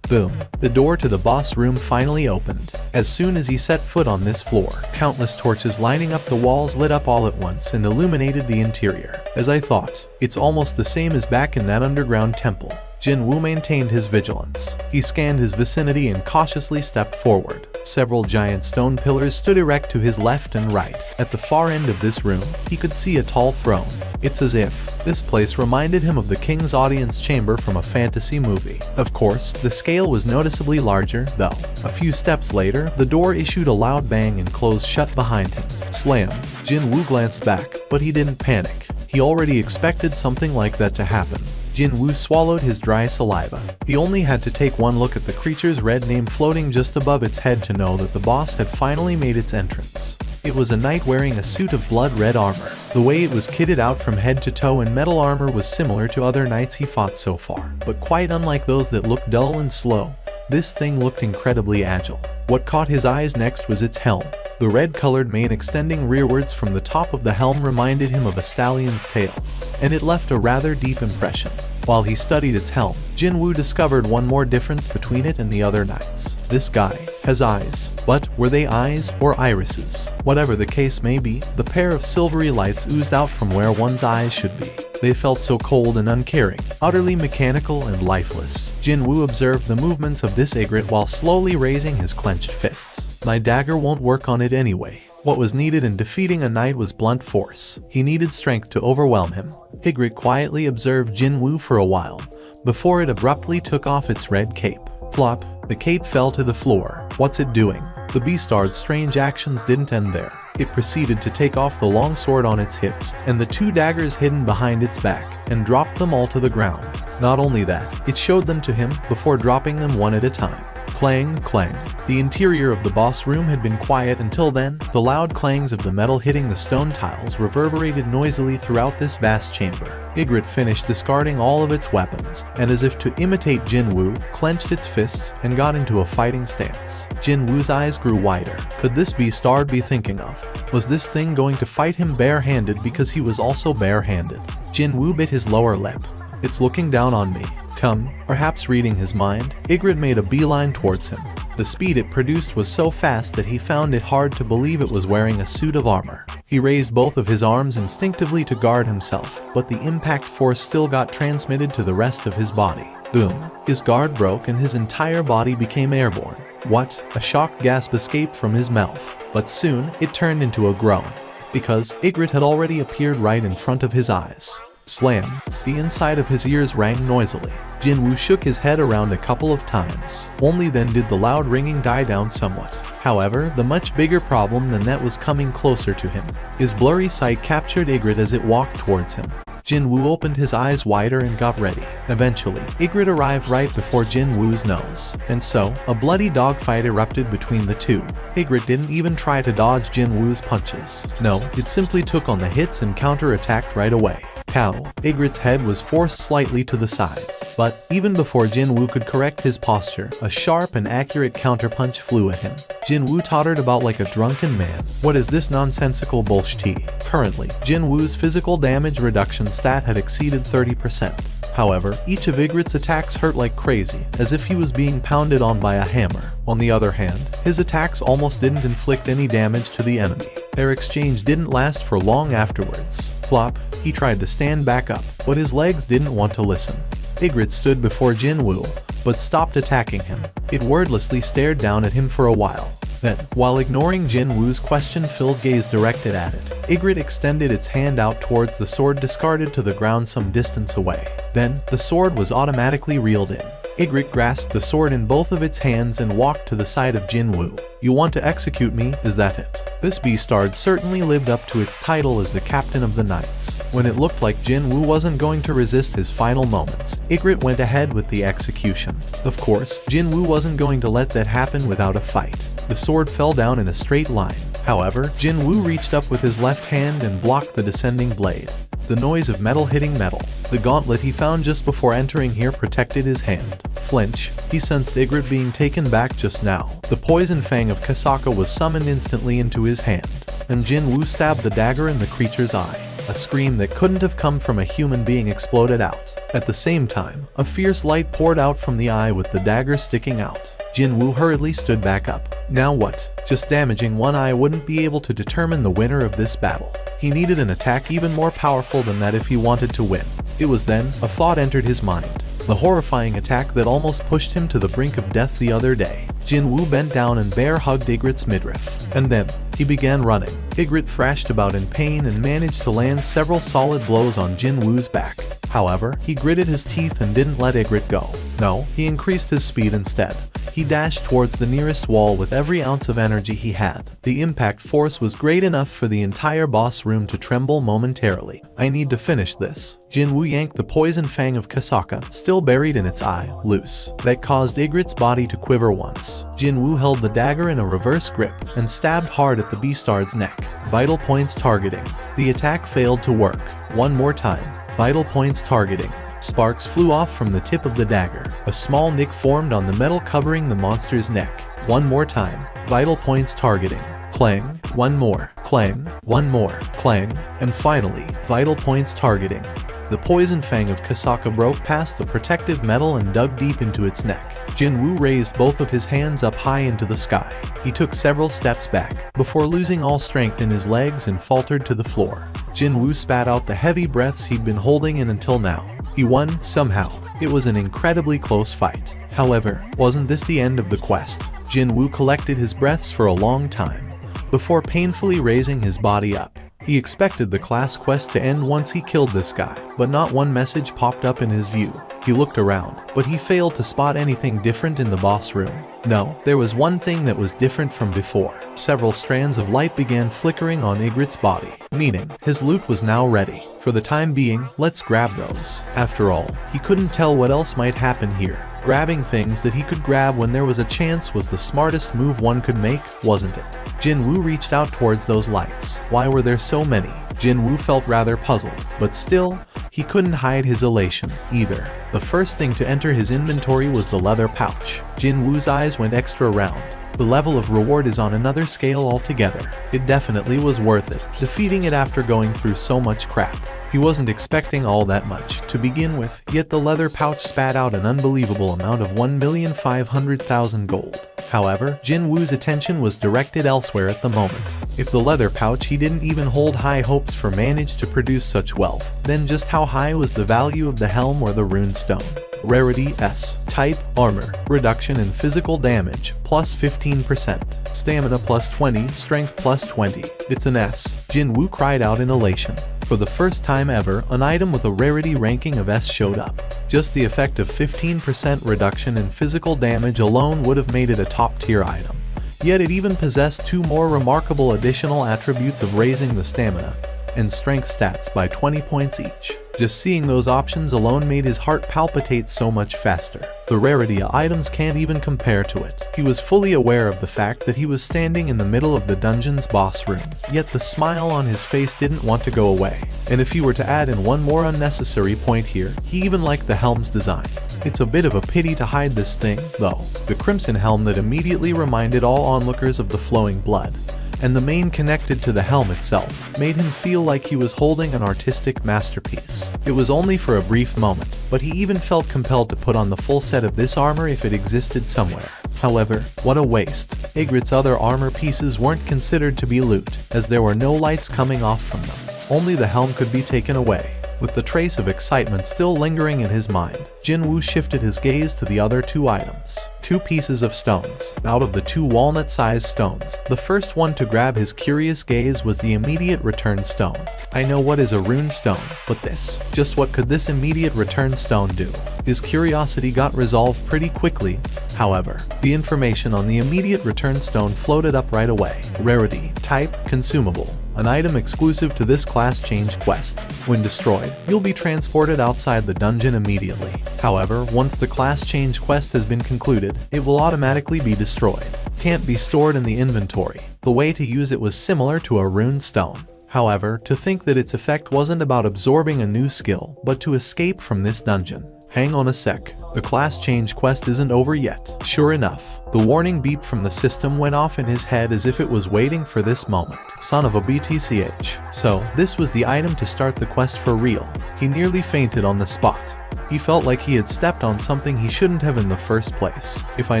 Boom. The door to the boss room finally opened. As soon as he set foot on this floor, countless torches lining up the walls lit up all at once and illuminated the interior. As I thought, it's almost the same as back in that underground temple. Jin Woo maintained his vigilance. He scanned his vicinity and cautiously stepped forward. Several giant stone pillars stood erect to his left and right. At the far end of this room, he could see a tall throne. It's as if this place reminded him of the king's audience chamber from a fantasy movie. Of course, the scale was noticeably larger, though. A few steps later, the door issued a loud bang and closed shut behind him. Slam. Jin Woo glanced back, but he didn't panic. He already expected something like that to happen. Jin Woo swallowed his dry saliva. He only had to take one look at the creature's red name floating just above its head to know that the boss had finally made its entrance. It was a knight wearing a suit of blood-red armor. The way it was kitted out from head to toe in metal armor was similar to other knights he fought so far, but quite unlike those that looked dull and slow. This thing looked incredibly agile. What caught his eyes next was its helm. The red-colored mane extending rearwards from the top of the helm reminded him of a stallion's tail, and it left a rather deep impression. While he studied its helm, Jin Woo discovered one more difference between it and the other knights. This guy has eyes, but were they eyes or irises? Whatever the case may be, the pair of silvery lights oozed out from where one's eyes should be. They felt so cold and uncaring, utterly mechanical and lifeless. Jin Woo observed the movements of this egret while slowly raising his clenched fists. My dagger won't work on it anyway. What was needed in defeating a knight was blunt force. He needed strength to overwhelm him. Ygritte quietly observed Jin Woo for a while, before it abruptly took off its red cape. Plop, the cape fell to the floor. What's it doing? The beastard's strange actions didn't end there. It proceeded to take off the long sword on its hips, and the two daggers hidden behind its back, and dropped them all to the ground. Not only that, it showed them to him before dropping them one at a time. Clang, clang. The interior of the boss room had been quiet until then. The loud clangs of the metal hitting the stone tiles reverberated noisily throughout this vast chamber. Ygritte finished discarding all of its weapons, and as if to imitate Jin Woo, clenched its fists and got into a fighting stance. Jin Woo's eyes grew wider. Could this beastard be thinking of? Was this thing going to fight him bare-handed because he was also bare-handed? Jin Woo bit his lower lip. It's looking down on me. Come, perhaps reading his mind, Ygritte made a beeline towards him. The speed it produced was so fast that he found it hard to believe it was wearing a suit of armor. He raised both of his arms instinctively to guard himself, but the impact force still got transmitted to the rest of his body. Boom. His guard broke and his entire body became airborne. What? A shocked gasp escaped from his mouth, but soon it turned into a groan, because Ygritte had already appeared right in front of his eyes. Slam. The inside of his ears rang noisily. Jin Woo shook his head around a couple of times. Only then did the loud ringing die down somewhat. However, the much bigger problem than that was coming closer to him. His blurry sight captured Ygritte as it walked towards him. Jin Woo opened his eyes wider and got ready. Eventually, Ygritte arrived right before Jin Woo's nose, and so, a bloody dogfight erupted between the two. Ygritte didn't even try to dodge Jin Woo's punches. No, it simply took on the hits and counter-attacked right away. Pow! Ygritte's head was forced slightly to the side. But even before Jin Woo could correct his posture, a sharp and accurate counterpunch flew at him. Jin Woo tottered about like a drunken man. What is this nonsensical bullshit? Currently, Jin Woo's physical damage reduction stat had exceeded 30%. However, each of Ygritte's attacks hurt like crazy, as if he was being pounded on by a hammer. On the other hand, his attacks almost didn't inflict any damage to the enemy. Their exchange didn't last for long afterwards. Flop. He tried to stand back up, but his legs didn't want to listen. Ygritte stood before Jin Woo, but stopped attacking him. It wordlessly stared down at him for a while. Then, while ignoring Jin Woo's question-filled gaze directed at it, Ygritte extended its hand out towards the sword discarded to the ground some distance away. Then, the sword was automatically reeled in. Ygritte grasped the sword in both of its hands and walked to the side of Jin Woo. You want to execute me, is that it? This beastard certainly lived up to its title as the captain of the knights. When it looked like Jin Woo wasn't going to resist his final moments, Ygritte went ahead with the execution. Of course, Jin Woo wasn't going to let that happen without a fight. The sword fell down in a straight line, However, Jinwoo reached up with his left hand and blocked the descending blade. The noise of metal hitting metal. The gauntlet he found just before entering here protected his hand. Flinch. He sensed Ygritte being taken back just now. The poison fang of Kasaka was summoned instantly into his hand, and Jinwoo stabbed the dagger in the creature's eye. A scream that couldn't have come from a human being exploded out. At the same time, a fierce light poured out from the eye with the dagger sticking out. Jinwoo hurriedly stood back up. Now what? Just damaging one eye wouldn't be able to determine the winner of this battle. He needed an attack even more powerful than that if he wanted to win. It was then a thought entered his mind. The horrifying attack that almost pushed him to the brink of death the other day. Jinwoo bent down and bear-hugged Ygritte's midriff. And then, he began running. Ygritte thrashed about in pain and managed to land several solid blows on Jinwoo's back. However, he gritted his teeth and didn't let Ygritte go. No, he increased his speed instead. He dashed towards the nearest wall with every ounce of energy he had. The impact force was great enough for the entire boss room to tremble momentarily. I need to finish this. Jinwoo yanked the poison fang of Kasaka, still buried in its eye, loose. That caused Ygritte's body to quiver once. Jinwoo held the dagger in a reverse grip and stabbed hard at the beastard's neck. Vital points targeting. The attack failed to work. One more time. Vital points targeting. Sparks flew off from the tip of the dagger. A small nick formed on the metal covering the monster's neck. One more time. Vital points targeting. Clang. One more. Clang. One more. Clang. And finally, vital points targeting. The poison fang of Kasaka broke past the protective metal and dug deep into its neck. Jinwoo raised both of his hands up high into the sky. He took several steps back, before losing all strength in his legs and faltered to the floor. Jinwoo spat out the heavy breaths he'd been holding in until now. He won, somehow. It was an incredibly close fight. However, wasn't this the end of the quest? Jinwoo collected his breaths for a long time, before painfully raising his body up. He expected the class quest to end once he killed this guy, but not one message popped up in his view. He looked around, but he failed to spot anything different in the boss room. No, there was one thing that was different from before. Several strands of light began flickering on Ygritte's body, meaning his loot was now ready. For the time being, let's grab those. After all, he couldn't tell what else might happen here. Grabbing things that he could grab when there was a chance was the smartest move one could make, wasn't it? Jinwoo reached out towards those lights. Why were there so many? Jinwoo felt rather puzzled, but still, he couldn't hide his elation, either. The first thing to enter his inventory was the leather pouch. Jinwoo's eyes went extra round. The level of reward is on another scale altogether. It definitely was worth it, defeating it after going through so much crap. He wasn't expecting all that much to begin with, yet the leather pouch spat out an unbelievable amount of 1,500,000 gold. However, Jinwoo's attention was directed elsewhere at the moment. If the leather pouch he didn't even hold high hopes for managed to produce such wealth, then just how high was the value of the helm or the rune stone? Rarity S. Type Armor. Reduction in physical damage plus 15%. Stamina plus 20. Strength plus 20. It's an S. Jinwoo cried out in elation. For the first time ever, an item with a rarity ranking of S showed up. Just the effect of 15% reduction in physical damage alone would have made it a top-tier item. Yet it even possessed two more remarkable additional attributes of raising the stamina and strength stats by 20 points each. Just seeing those options alone made his heart palpitate so much faster. The rarity items can't even compare to it. He was fully aware of the fact that he was standing in the middle of the dungeon's boss room, yet the smile on his face didn't want to go away. And if he were to add in one more unnecessary point here, he even liked the helm's design. It's a bit of a pity to hide this thing, though. The crimson helm that immediately reminded all onlookers of the flowing blood, and the mane connected to the helm itself, made him feel like he was holding an artistic masterpiece. It was only for a brief moment, but he even felt compelled to put on the full set of this armor if it existed somewhere. However, what a waste. Ygritte's other armor pieces weren't considered to be loot, as there were no lights coming off from them. Only the helm could be taken away. With the trace of excitement still lingering in his mind, Jinwoo shifted his gaze to the other two items. Two pieces of stones. Out of the two walnut-sized stones, the first one to grab his curious gaze was the immediate return stone. I know what is a rune stone, but just what could this immediate return stone do? His curiosity got resolved pretty quickly. However, the information on the immediate return stone floated up right away. Rarity. Type. Consumable. An item exclusive to this class change quest. When destroyed, you'll be transported outside the dungeon immediately. However, once the class change quest has been concluded, it will automatically be destroyed. Can't be stored in the inventory. The way to use it was similar to a rune stone. However, to think that its effect wasn't about absorbing a new skill, but to escape from this dungeon. Hang on a sec, the class change quest isn't over yet. Sure enough, the warning beep from the system went off in his head as if it was waiting for this moment. Son of a BTCH. So, this was the item to start the quest for real. He nearly fainted on the spot. He felt like he had stepped on something he shouldn't have in the first place. If I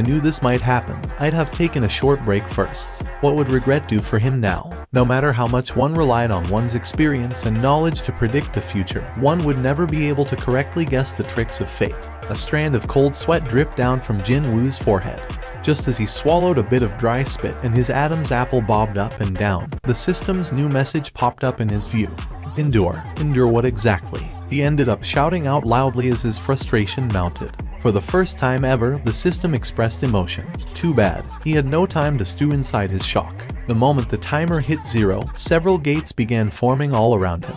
knew this might happen, I'd have taken a short break first. What would regret do for him now? No matter how much one relied on one's experience and knowledge to predict the future, one would never be able to correctly guess the tricks of fate. A strand of cold sweat dripped down from Jin Woo's forehead. Just as he swallowed a bit of dry spit and his Adam's apple bobbed up and down, the system's new message popped up in his view. Endure. Endure what exactly? He ended up shouting out loudly as his frustration mounted. For the first time ever, the system expressed emotion. Too bad. He had no time to stew inside his shock. The moment the timer hit 0, several gates began forming all around him.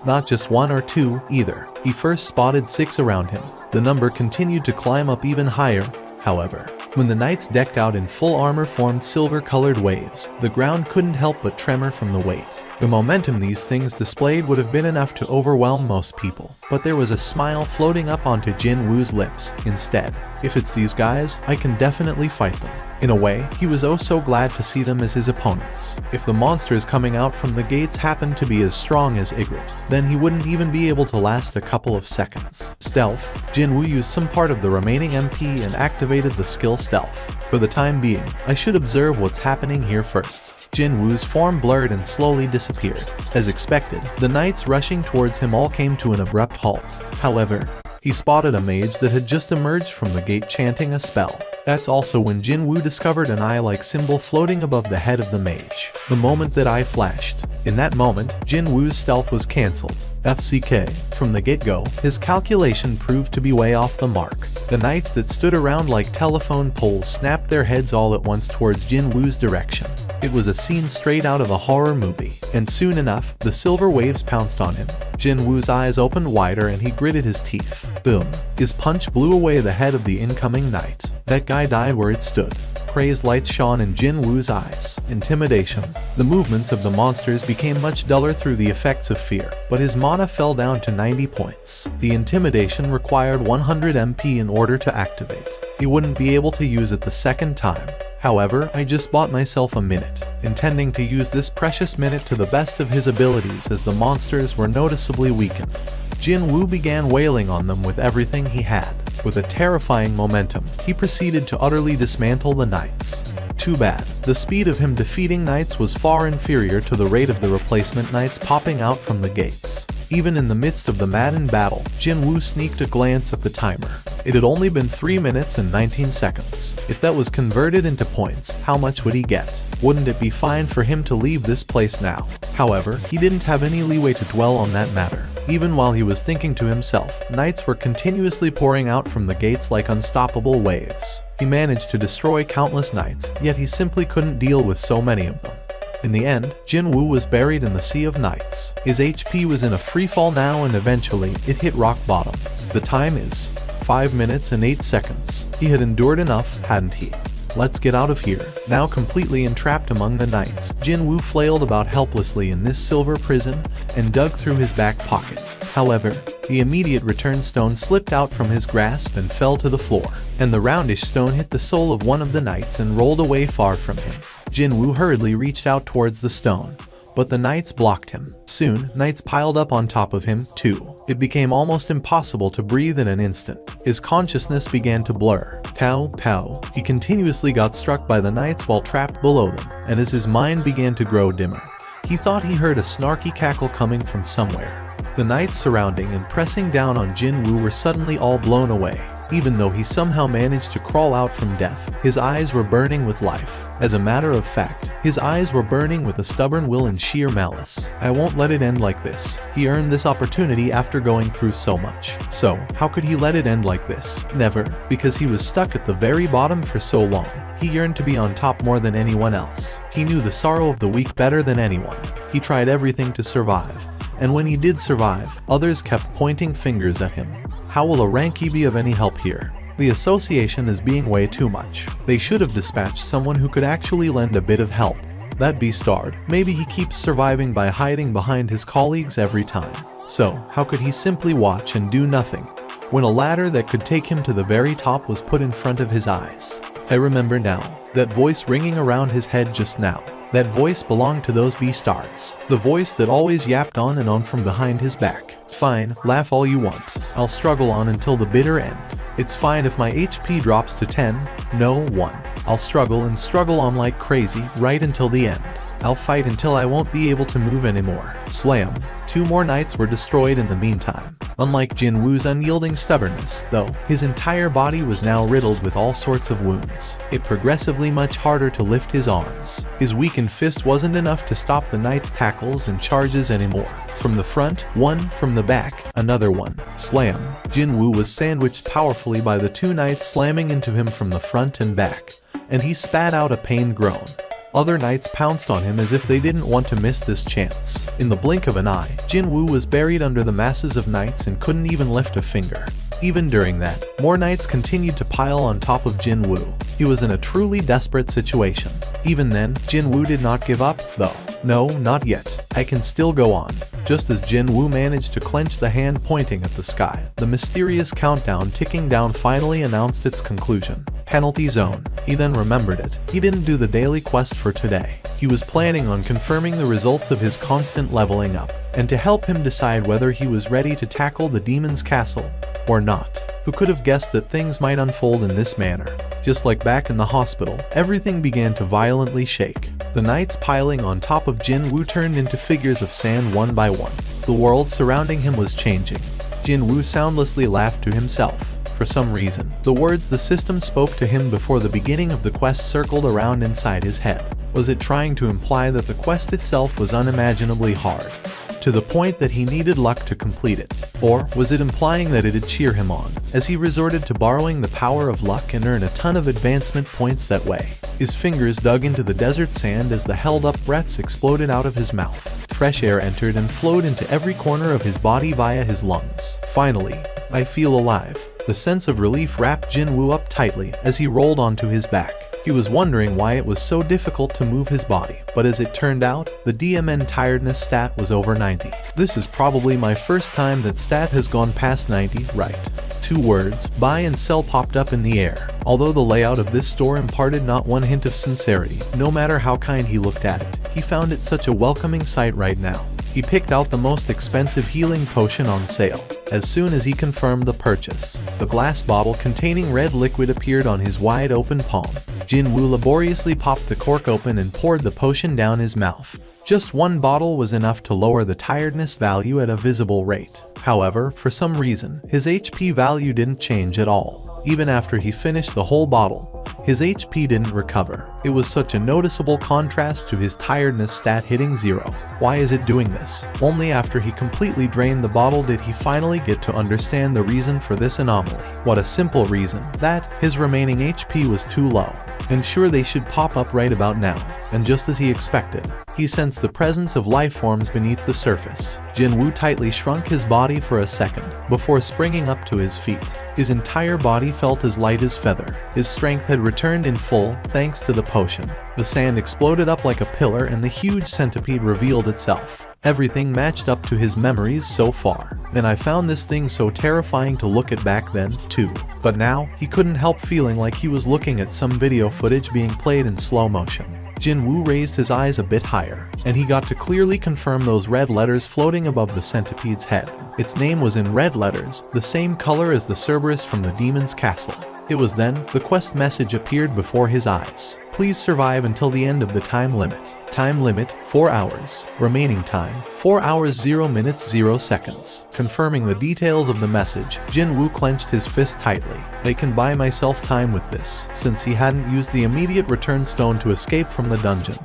Not just 1 or 2, either. He first spotted 6 around him. The number continued to climb up even higher, however. When the knights decked out in full armor formed silver-colored waves, the ground couldn't help but tremor from the weight. The momentum these things displayed would have been enough to overwhelm most people, but there was a smile floating up onto Jin Woo's lips instead. If it's these guys, I can definitely fight them. In a way, he was oh so glad to see them as his opponents. If the monsters coming out from the gates happened to be as strong as Ygritte, then he wouldn't even be able to last a couple of seconds. Stealth. Jin Woo used some part of the remaining MP and activated the skill Stealth. For the time being, I should observe what's happening here first. Jin Woo's form blurred and slowly disappeared. As expected, the knights rushing towards him all came to an abrupt halt. However, he spotted a mage that had just emerged from the gate chanting a spell. That's also when Jin Woo discovered an eye-like symbol floating above the head of the mage. The moment that eye flashed. In that moment, Jin Woo's stealth was cancelled. FCK. From the get-go, his calculation proved to be way off the mark. The knights that stood around like telephone poles snapped their heads all at once towards Jin Woo's direction. It was a scene straight out of a horror movie, and soon enough, the silver waves pounced on him. Jin Woo's eyes opened wider and he gritted his teeth. Boom. His punch blew away the head of the incoming knight. That guy died where it stood. Crazed lights shone in Jin Woo's eyes. Intimidation. The movements of the monsters became much duller through the effects of fear, but his mana fell down to 90 points. The intimidation required 100 MP in order to activate. He wouldn't be able to use it the second time. However, I just bought myself a minute, intending to use this precious minute to the best of his abilities as the monsters were noticeably weakened. Jin Woo began wailing on them with everything he had. With a terrifying momentum, he proceeded to utterly dismantle the knights. Too bad. The speed of him defeating knights was far inferior to the rate of the replacement knights popping out from the gates. Even in the midst of the maddened battle, Jin Woo sneaked a glance at the timer. It had only been 3 minutes and 19 seconds. If that was converted into points, how much would he get? Wouldn't it be fine for him to leave this place now? However, he didn't have any leeway to dwell on that matter. Even while he was thinking to himself, knights were continuously pouring out from the gates like unstoppable waves. He managed to destroy countless knights, yet he simply couldn't deal with so many of them. In the end, Jin Woo was buried in the sea of knights. His HP was in a freefall now and eventually, it hit rock bottom. The time is 5 minutes and 8 seconds. He had endured enough, hadn't he? Let's get out of here. Now completely entrapped among the knights, Jin Woo flailed about helplessly in this silver prison and dug through his back pocket. However, the immediate return stone slipped out from his grasp and fell to the floor, and the roundish stone hit the soul of one of the knights and rolled away far from him. Jin Woo hurriedly reached out towards the stone, but the knights blocked him. Soon, knights piled up on top of him, too. It became almost impossible to breathe in an instant. His consciousness began to blur. Pow, pow. He continuously got struck by the knights while trapped below them, and as his mind began to grow dimmer, he thought he heard a snarky cackle coming from somewhere. The knights surrounding and pressing down on Jin Woo were suddenly all blown away. Even though he somehow managed to crawl out from death, his eyes were burning with life. As a matter of fact, his eyes were burning with a stubborn will and sheer malice. I won't let it end like this. He earned this opportunity after going through so much. So, how could he let it end like this? Never, because he was stuck at the very bottom for so long. He yearned to be on top more than anyone else. He knew the sorrow of the weak better than anyone. He tried everything to survive. And when he did survive, others kept pointing fingers at him. How will a Ranky be of any help here? The association is being way too much. They should have dispatched someone who could actually lend a bit of help. that bastard. Maybe he keeps surviving by hiding behind his colleagues every time. So, how could he simply watch and do nothing when a ladder that could take him to the very top was put in front of his eyes? I remember now, that voice ringing around his head just now. That voice belonged to those bastards. The voice that always yapped on and on from behind his back. Fine, laugh all you want. I'll struggle on until the bitter end. It's fine if my HP drops to 10, no 1. I'll struggle and struggle on like crazy, right until the end. I'll fight until I won't be able to move anymore. Slam. 2 more knights were destroyed in the meantime. Unlike Jin Woo's unyielding stubbornness, though, his entire body was now riddled with all sorts of wounds. It progressively much harder to lift his arms. His weakened fist wasn't enough to stop the knight's tackles and charges anymore. From the front, one, from the back, another one. Slam. Jin Woo was sandwiched powerfully by the 2 knights slamming into him from the front and back, and he spat out a pained groan. Other knights pounced on him as if they didn't want to miss this chance. In the blink of an eye, Jin Woo was buried under the masses of knights and couldn't even lift a finger. Even during that, more knights continued to pile on top of Jin Woo. He was in a truly desperate situation. Even then, Jin Woo did not give up, though. No, not yet. I can still go on. Just as Jin Woo managed to clench the hand pointing at the sky, the mysterious countdown ticking down finally announced its conclusion. Penalty zone. He then remembered it. He didn't do the daily quest for today. He was planning on confirming the results of his constant leveling up, and to help him decide whether he was ready to tackle the demon's castle or not. Who could have guessed that things might unfold in this manner? Just like back in the hospital, everything began to violently shake. The knights piling on top of Jin Woo turned into figures of sand one by one. The world surrounding him was changing. Jin Woo soundlessly laughed to himself. For some reason, the words the system spoke to him before the beginning of the quest circled around inside his head. Was it trying to imply that the quest itself was unimaginably hard, to the point that he needed luck to complete it? Or was it implying that it'd cheer him on, as he resorted to borrowing the power of luck and earn a ton of advancement points that way? His fingers dug into the desert sand as the held-up breaths exploded out of his mouth. Fresh air entered and flowed into every corner of his body via his lungs. Finally, I feel alive. The sense of relief wrapped Jin Woo up tightly as he rolled onto his back. He was wondering why it was so difficult to move his body, but as it turned out, the DMN tiredness stat was over 90. This is probably my first time that stat has gone past 90, right? 2 words, buy and sell, popped up in the air. Although the layout of this store imparted not one hint of sincerity, no matter how kind he looked at it, he found it such a welcoming sight right now. He picked out the most expensive healing potion on sale. As soon as he confirmed the purchase, the glass bottle containing red liquid appeared on his wide open palm. Jin Woo laboriously popped the cork open and poured the potion down his mouth. Just 1 bottle was enough to lower the tiredness value at a visible rate. However, for some reason, his HP value didn't change at all. Even after he finished the whole bottle, his HP didn't recover. It was such a noticeable contrast to his tiredness stat hitting 0. Why is it doing this? Only after he completely drained the bottle did he finally get to understand the reason for this anomaly. What a simple reason, that his remaining HP was too low. And sure, they should pop up right about now. And just as he expected, he sensed the presence of life forms beneath the surface. Jin Woo tightly shrunk his body for a second before springing up to his feet. His entire body felt as light as feather. His strength had returned in full thanks to the potion. The sand exploded up like a pillar and the huge centipede revealed itself. Everything matched up to his memories so far, and I found this thing so terrifying to look at back then, too. But now, he couldn't help feeling like he was looking at some video footage being played in slow motion. Jin Woo raised his eyes a bit higher, and he got to clearly confirm those red letters floating above the centipede's head. Its name was in red letters, the same color as the Cerberus from the demon's castle. It was then, the quest message appeared before his eyes. Please survive until the end of the time limit. Time limit, 4 hours. Remaining time, 4 hours 0 minutes 0 seconds. Confirming the details of the message, Jin Woo clenched his fist tightly. I can buy myself time with this, since he hadn't used the immediate return stone to escape from the dungeon.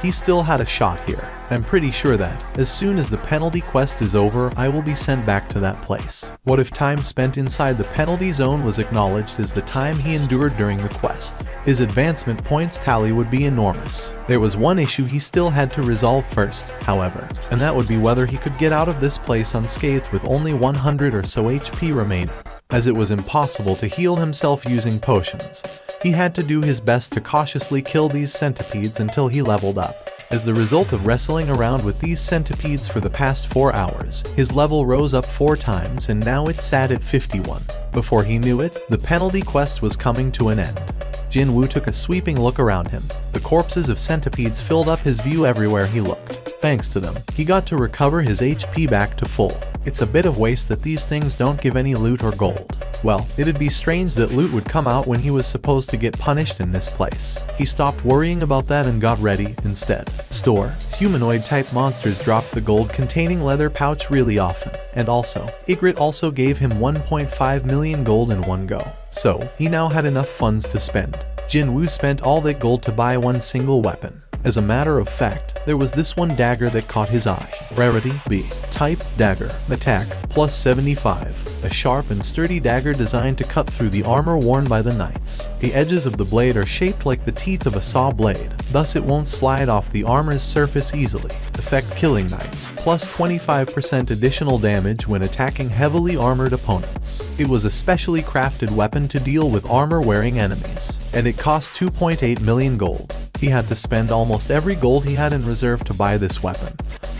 He still had a shot here. I'm pretty sure that, as soon as the penalty quest is over, I will be sent back to that place. What if time spent inside the penalty zone was acknowledged as the time he endured during the quest? His advancement points tally would be enormous. There was one issue he still had to resolve first, however, and that would be whether he could get out of this place unscathed with only 100 or so HP remaining. As it was impossible to heal himself using potions, he had to do his best to cautiously kill these centipedes until he leveled up. As the result of wrestling around with these centipedes for the past 4 hours, his level rose up 4 times and now it sat at 51. Before he knew it, the penalty quest was coming to an end. Jinwoo took a sweeping look around him. The corpses of centipedes filled up his view everywhere he looked. Thanks to them, he got to recover his HP back to full. It's a bit of waste that these things don't give any loot or gold. Well, it'd be strange that loot would come out when he was supposed to get punished in this place. He stopped worrying about that and got ready instead. Store. Humanoid-type monsters dropped the gold-containing leather pouch really often. And also, Ygritte also gave him 1.5 million gold in one go. So, he now had enough funds to spend. Jinwoo spent all that gold to buy one single weapon. As a matter of fact, there was this one dagger that caught his eye. Rarity B. Type dagger. Attack plus 75. A sharp and sturdy dagger designed to cut through the armor worn by the knights. The edges of the blade are shaped like the teeth of a saw blade, thus it won't slide off the armor's surface easily. Effect killing knights, plus 25% additional damage when attacking heavily armored opponents. It was a specially crafted weapon to deal with armor-wearing enemies, and it cost 2.8 million gold. He had to spend almost every gold he had in reserve to buy this weapon,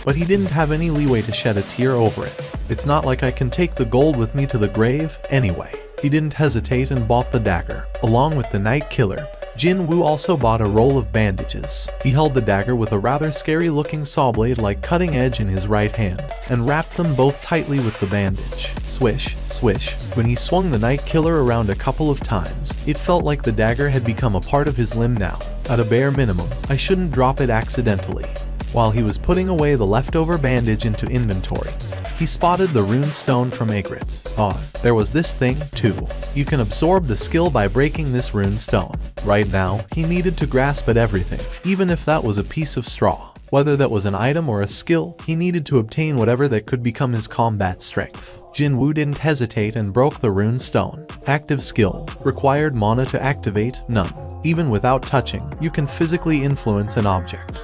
but he didn't have any leeway to shed a tear over it. It's not like I can take the gold with me to the grave anyway. He didn't hesitate and bought the dagger. Along with the Night Killer, Jinwoo also bought a roll of bandages. He held the dagger with a rather scary-looking saw blade-like cutting edge in his right hand, and wrapped them both tightly with the bandage. Swish, swish. When he swung the Night Killer around a couple of times, it felt like the dagger had become a part of his limb now. At a bare minimum, I shouldn't drop it accidentally. While he was putting away the leftover bandage into inventory, he spotted the rune stone from Ygritte. There was this thing, too. You can absorb the skill by breaking this rune stone. Right now, he needed to grasp at everything, even if that was a piece of straw. Whether that was an item or a skill, he needed to obtain whatever that could become his combat strength. Jinwoo didn't hesitate and broke the rune stone. Active skill. Required mana to activate, none. Even without touching, you can physically influence an object.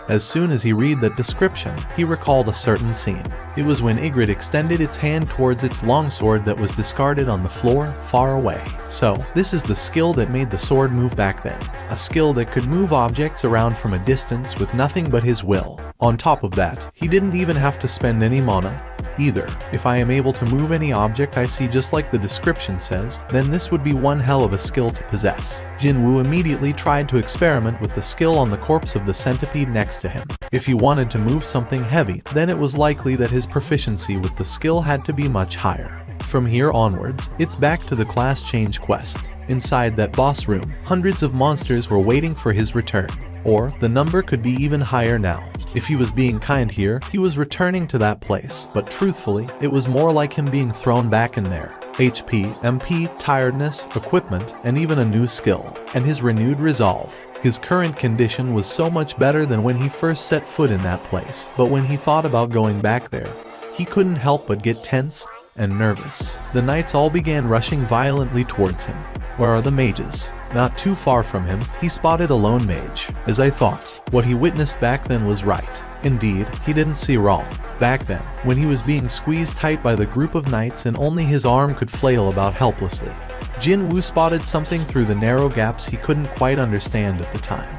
As soon as he read that description, he recalled a certain scene. It was when Ygritte extended its hand towards its longsword that was discarded on the floor far away. So, this is the skill that made the sword move back then. A skill that could move objects around from a distance with nothing but his will. On top of that, he didn't even have to spend any mana either. If I am able to move any object I see just like the description says, then this would be one hell of a skill to possess. Jinwoo immediately tried to experiment with the skill on the corpse of the centipede next to him. If he wanted to move something heavy, then it was likely that his proficiency with the skill had to be much higher. From here onwards, it's back to the class change quest. Inside that boss room, hundreds of monsters were waiting for his return. Or, the number could be even higher now. If he was being kind here, he was returning to that place, but truthfully, it was more like him being thrown back in there. HP, MP, tiredness, equipment, and even a new skill. And his renewed resolve. His current condition was so much better than when he first set foot in that place, but when he thought about going back there, he couldn't help but get tense and nervous. The knights all began rushing violently towards him. Where are the mages? Not too far from him, he spotted a lone mage. As I thought, what he witnessed back then was right. Indeed, he didn't see wrong. Back then, when he was being squeezed tight by the group of knights and only his arm could flail about helplessly, Jinwoo spotted something through the narrow gaps he couldn't quite understand at the time.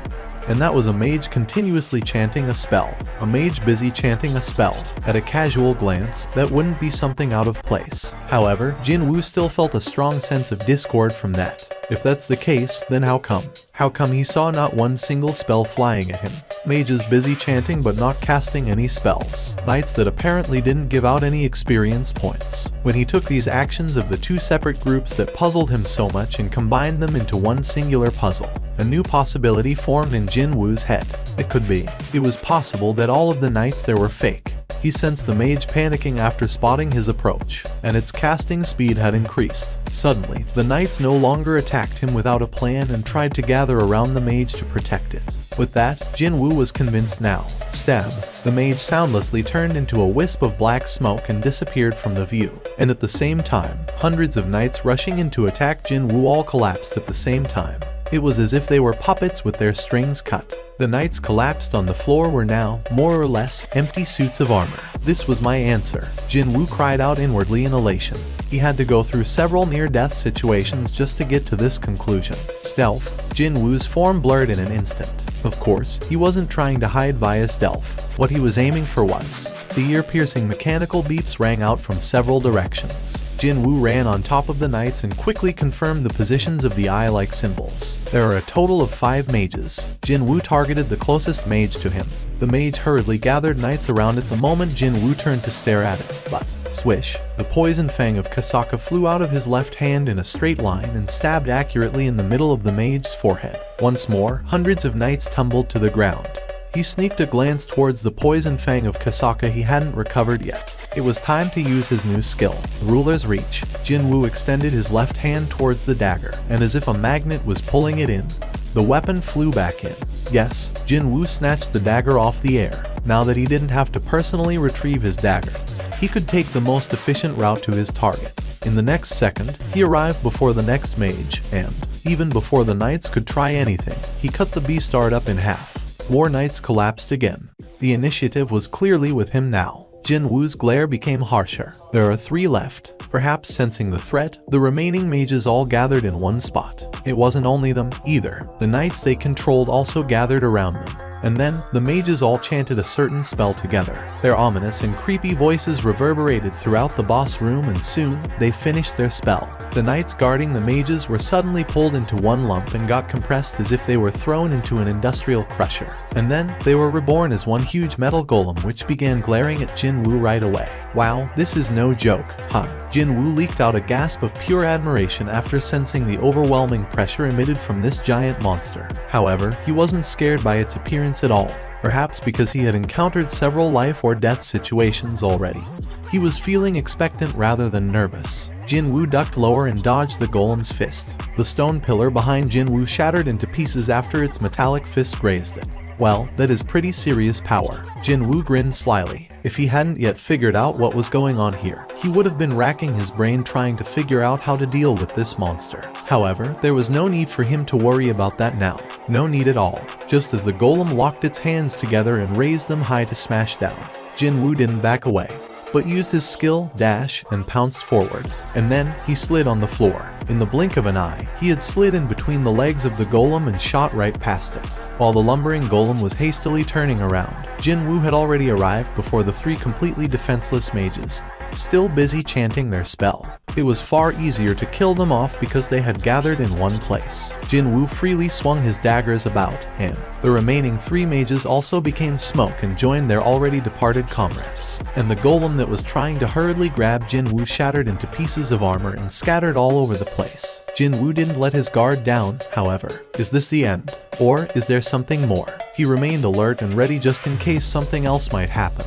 And that was a mage continuously chanting a spell. A mage busy chanting a spell. At a casual glance, that wouldn't be something out of place. However, Jinwoo still felt a strong sense of discord from that. If that's the case, then how come? How come he saw not one single spell flying at him? Mages busy chanting but not casting any spells. Knights that apparently didn't give out any experience points. When he took these actions of the two separate groups that puzzled him so much and combined them into one singular puzzle, a new possibility formed in Jinwoo's head. It could be. It was possible that all of the knights there were fake. He sensed the mage panicking after spotting his approach, and its casting speed had increased. Suddenly, the knights no longer attacked him without a plan and tried to gather around the mage to protect it. With that, Jinwoo was convinced now. Stab. The mage soundlessly turned into a wisp of black smoke and disappeared from the view. And at the same time, hundreds of knights rushing in to attack Jinwoo all collapsed at the same time. It was as if they were puppets with their strings cut. The knights collapsed on the floor were now, more or less, empty suits of armor. This was my answer, Jinwoo cried out inwardly in elation. He had to go through several near-death situations just to get to this conclusion. Stealth. Jinwoo's form blurred in an instant. Of course, he wasn't trying to hide via stealth. What he was aiming for was. The ear-piercing mechanical beeps rang out from several directions. Jinwoo ran on top of the knights and quickly confirmed the positions of the eye-like symbols. There are a total of 5 mages. Jinwoo targeted the closest mage to him. The mage hurriedly gathered knights around it the moment Jinwoo turned to stare at it, but, swish, the poison fang of Kasaka flew out of his left hand in a straight line and stabbed accurately in the middle of the mage's forehead. Once more, hundreds of knights tumbled to the ground. He sneaked a glance towards the poison fang of Kasaka he hadn't recovered yet. It was time to use his new skill, Ruler's Reach. Jinwoo extended his left hand towards the dagger, and as if a magnet was pulling it in, the weapon flew back in. Yes, Jinwoo snatched the dagger off the air. Now that he didn't have to personally retrieve his dagger, he could take the most efficient route to his target. In the next second, he arrived before the next mage, and, even before the knights could try anything, he cut the beastard up in half. War knights collapsed again. The initiative was clearly with him now. Jinwoo's glare became harsher. There are 3 left. Perhaps sensing the threat, the remaining mages all gathered in one spot. It wasn't only them, either. The knights they controlled also gathered around them. And then, the mages all chanted a certain spell together. Their ominous and creepy voices reverberated throughout the boss room, and soon, they finished their spell. The knights guarding the mages were suddenly pulled into one lump and got compressed as if they were thrown into an industrial crusher. And then, they were reborn as one huge metal golem which began glaring at Jinwoo right away. Wow, this is no joke, huh? Jinwoo leaked out a gasp of pure admiration after sensing the overwhelming pressure emitted from this giant monster. However, he wasn't scared by its appearance at all, perhaps because he had encountered several life or death situations already. He was feeling expectant rather than nervous. Jinwoo ducked lower and dodged the golem's fist. The stone pillar behind Jinwoo shattered into pieces after its metallic fist grazed it. Well, that is pretty serious power. Jinwoo grinned slyly. If he hadn't yet figured out what was going on here, he would have been racking his brain trying to figure out how to deal with this monster. However, there was no need for him to worry about that now. No need at all. Just as the golem locked its hands together and raised them high to smash down, Jinwoo didn't back away, but used his skill, dash, and pounced forward. And then, he slid on the floor. In the blink of an eye, he had slid in between the legs of the golem and shot right past it. While the lumbering golem was hastily turning around, Jinwoo had already arrived before the 3 completely defenseless mages, still busy chanting their spell. It was far easier to kill them off because they had gathered in one place. Jinwoo freely swung his daggers about, and the remaining 3 mages also became smoke and joined their already departed comrades. And the golem that was trying to hurriedly grab Jinwoo shattered into pieces of armor and scattered all over the place. Jinwoo didn't let his guard down, however. Is this the end? Or is there something more? He remained alert and ready just in case something else might happen.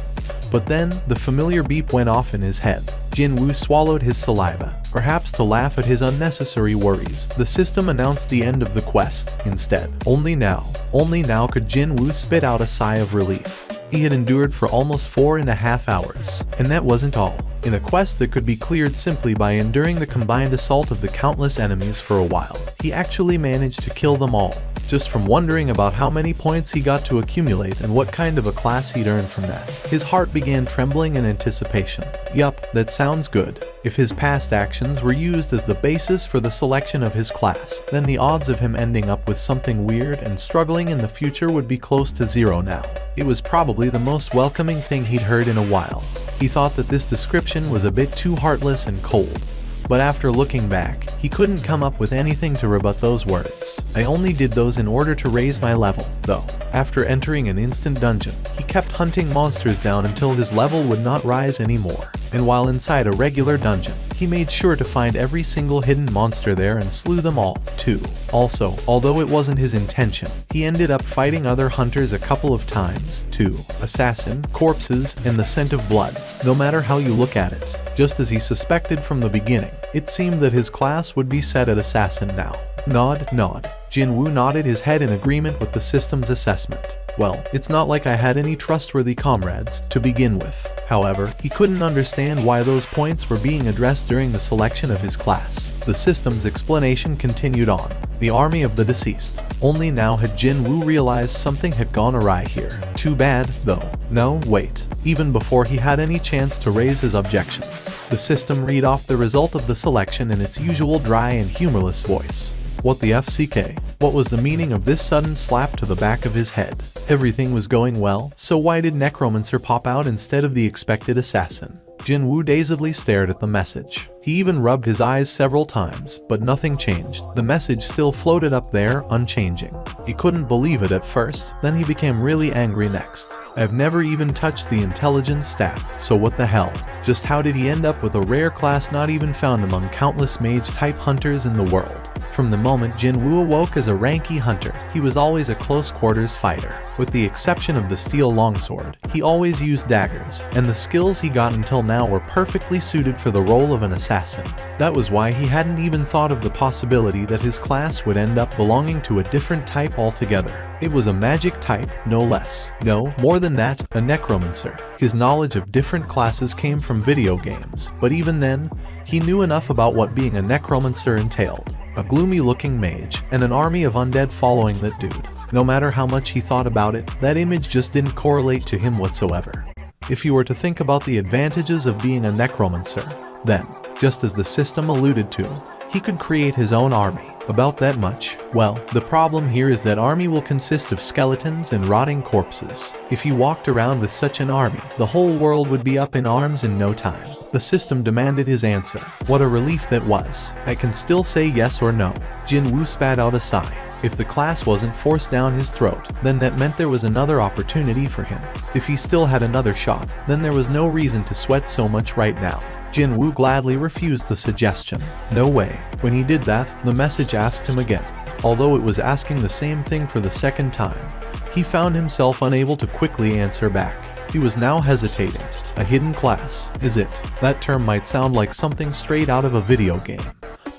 But then, the familiar beep went off in his head. Jinwoo swallowed his saliva, perhaps to laugh at his unnecessary worries. The system announced the end of the quest, instead. Only now could Jinwoo spit out a sigh of relief. He had endured for almost 4.5 hours, and that wasn't all. In a quest that could be cleared simply by enduring the combined assault of the countless enemies for a while, he actually managed to kill them all, just from wondering about how many points he got to accumulate and what kind of a class he'd earn from that. His heart began trembling in anticipation. Yup, that sounds good. If his past actions were used as the basis for the selection of his class, then the odds of him ending up with something weird and struggling in the future would be close to 0 now. It was probably the most welcoming thing he'd heard in a while. He thought that this description was a bit too heartless and cold. But after looking back, he couldn't come up with anything to rebut those words. I only did those in order to raise my level, though. After entering an instant dungeon, he kept hunting monsters down until his level would not rise anymore. And while inside a regular dungeon, he made sure to find every single hidden monster there and slew them all, too. Also, although it wasn't his intention, he ended up fighting other hunters a couple of times, too. Assassin, corpses, and the scent of blood. No matter how you look at it, just as he suspected from the beginning, it seemed that his class would be set at assassin now. Nod. Jinwoo nodded his head in agreement with the system's assessment. Well, it's not like I had any trustworthy comrades to begin with. However, he couldn't understand why those points were being addressed during the selection of his class. The system's explanation continued on. The army of the deceased. Only now had Jinwoo realized something had gone awry here. Too bad, though. No, wait. even before he had any chance to raise his objections. The system read off the result of the selection in its usual dry and humorless voice. What the FCK? What was the meaning of this sudden slap to the back of his head? Everything was going well, so why did Necromancer pop out instead of the expected assassin? Jinwoo dazedly stared at the message. He even rubbed his eyes several times, but nothing changed. The message still floated up there, unchanging. He couldn't believe it at first, then he became really angry next. I've never even touched the intelligence stat, so what the hell? Just how did he end up with a rare class not even found among countless mage-type hunters in the world? From the moment Jinwoo awoke as a ranky hunter, he was always a close-quarters fighter. With the exception of the steel longsword, he always used daggers, and the skills he got until now were perfectly suited for the role of an assassin. That was why he hadn't even thought of the possibility that his class would end up belonging to a different type altogether. It was a magic type, no less. No, more than that, a necromancer. His knowledge of different classes came from video games, but even then, he knew enough about what being a necromancer entailed. A gloomy-looking mage, and an army of undead following that dude. No matter how much he thought about it, that image just didn't correlate to him whatsoever. If you were to think about the advantages of being a necromancer, then, just as the system alluded to, he could create his own army. About that much. Well, the problem here is that army will consist of skeletons and rotting corpses. If he walked around with such an army, the whole world would be up in arms in no time. The system demanded his answer. What a relief that was. I can still say yes or no. Jinwoo spat out a sigh. If the class wasn't forced down his throat, then that meant there was another opportunity for him. If he still had another shot, then there was no reason to sweat so much right now. Jinwoo gladly refused the suggestion. No way. When he did that, the message asked him again. Although it was asking the same thing for the second time, he found himself unable to quickly answer back. He was now hesitating. A hidden class, is it? That term might sound like something straight out of a video game.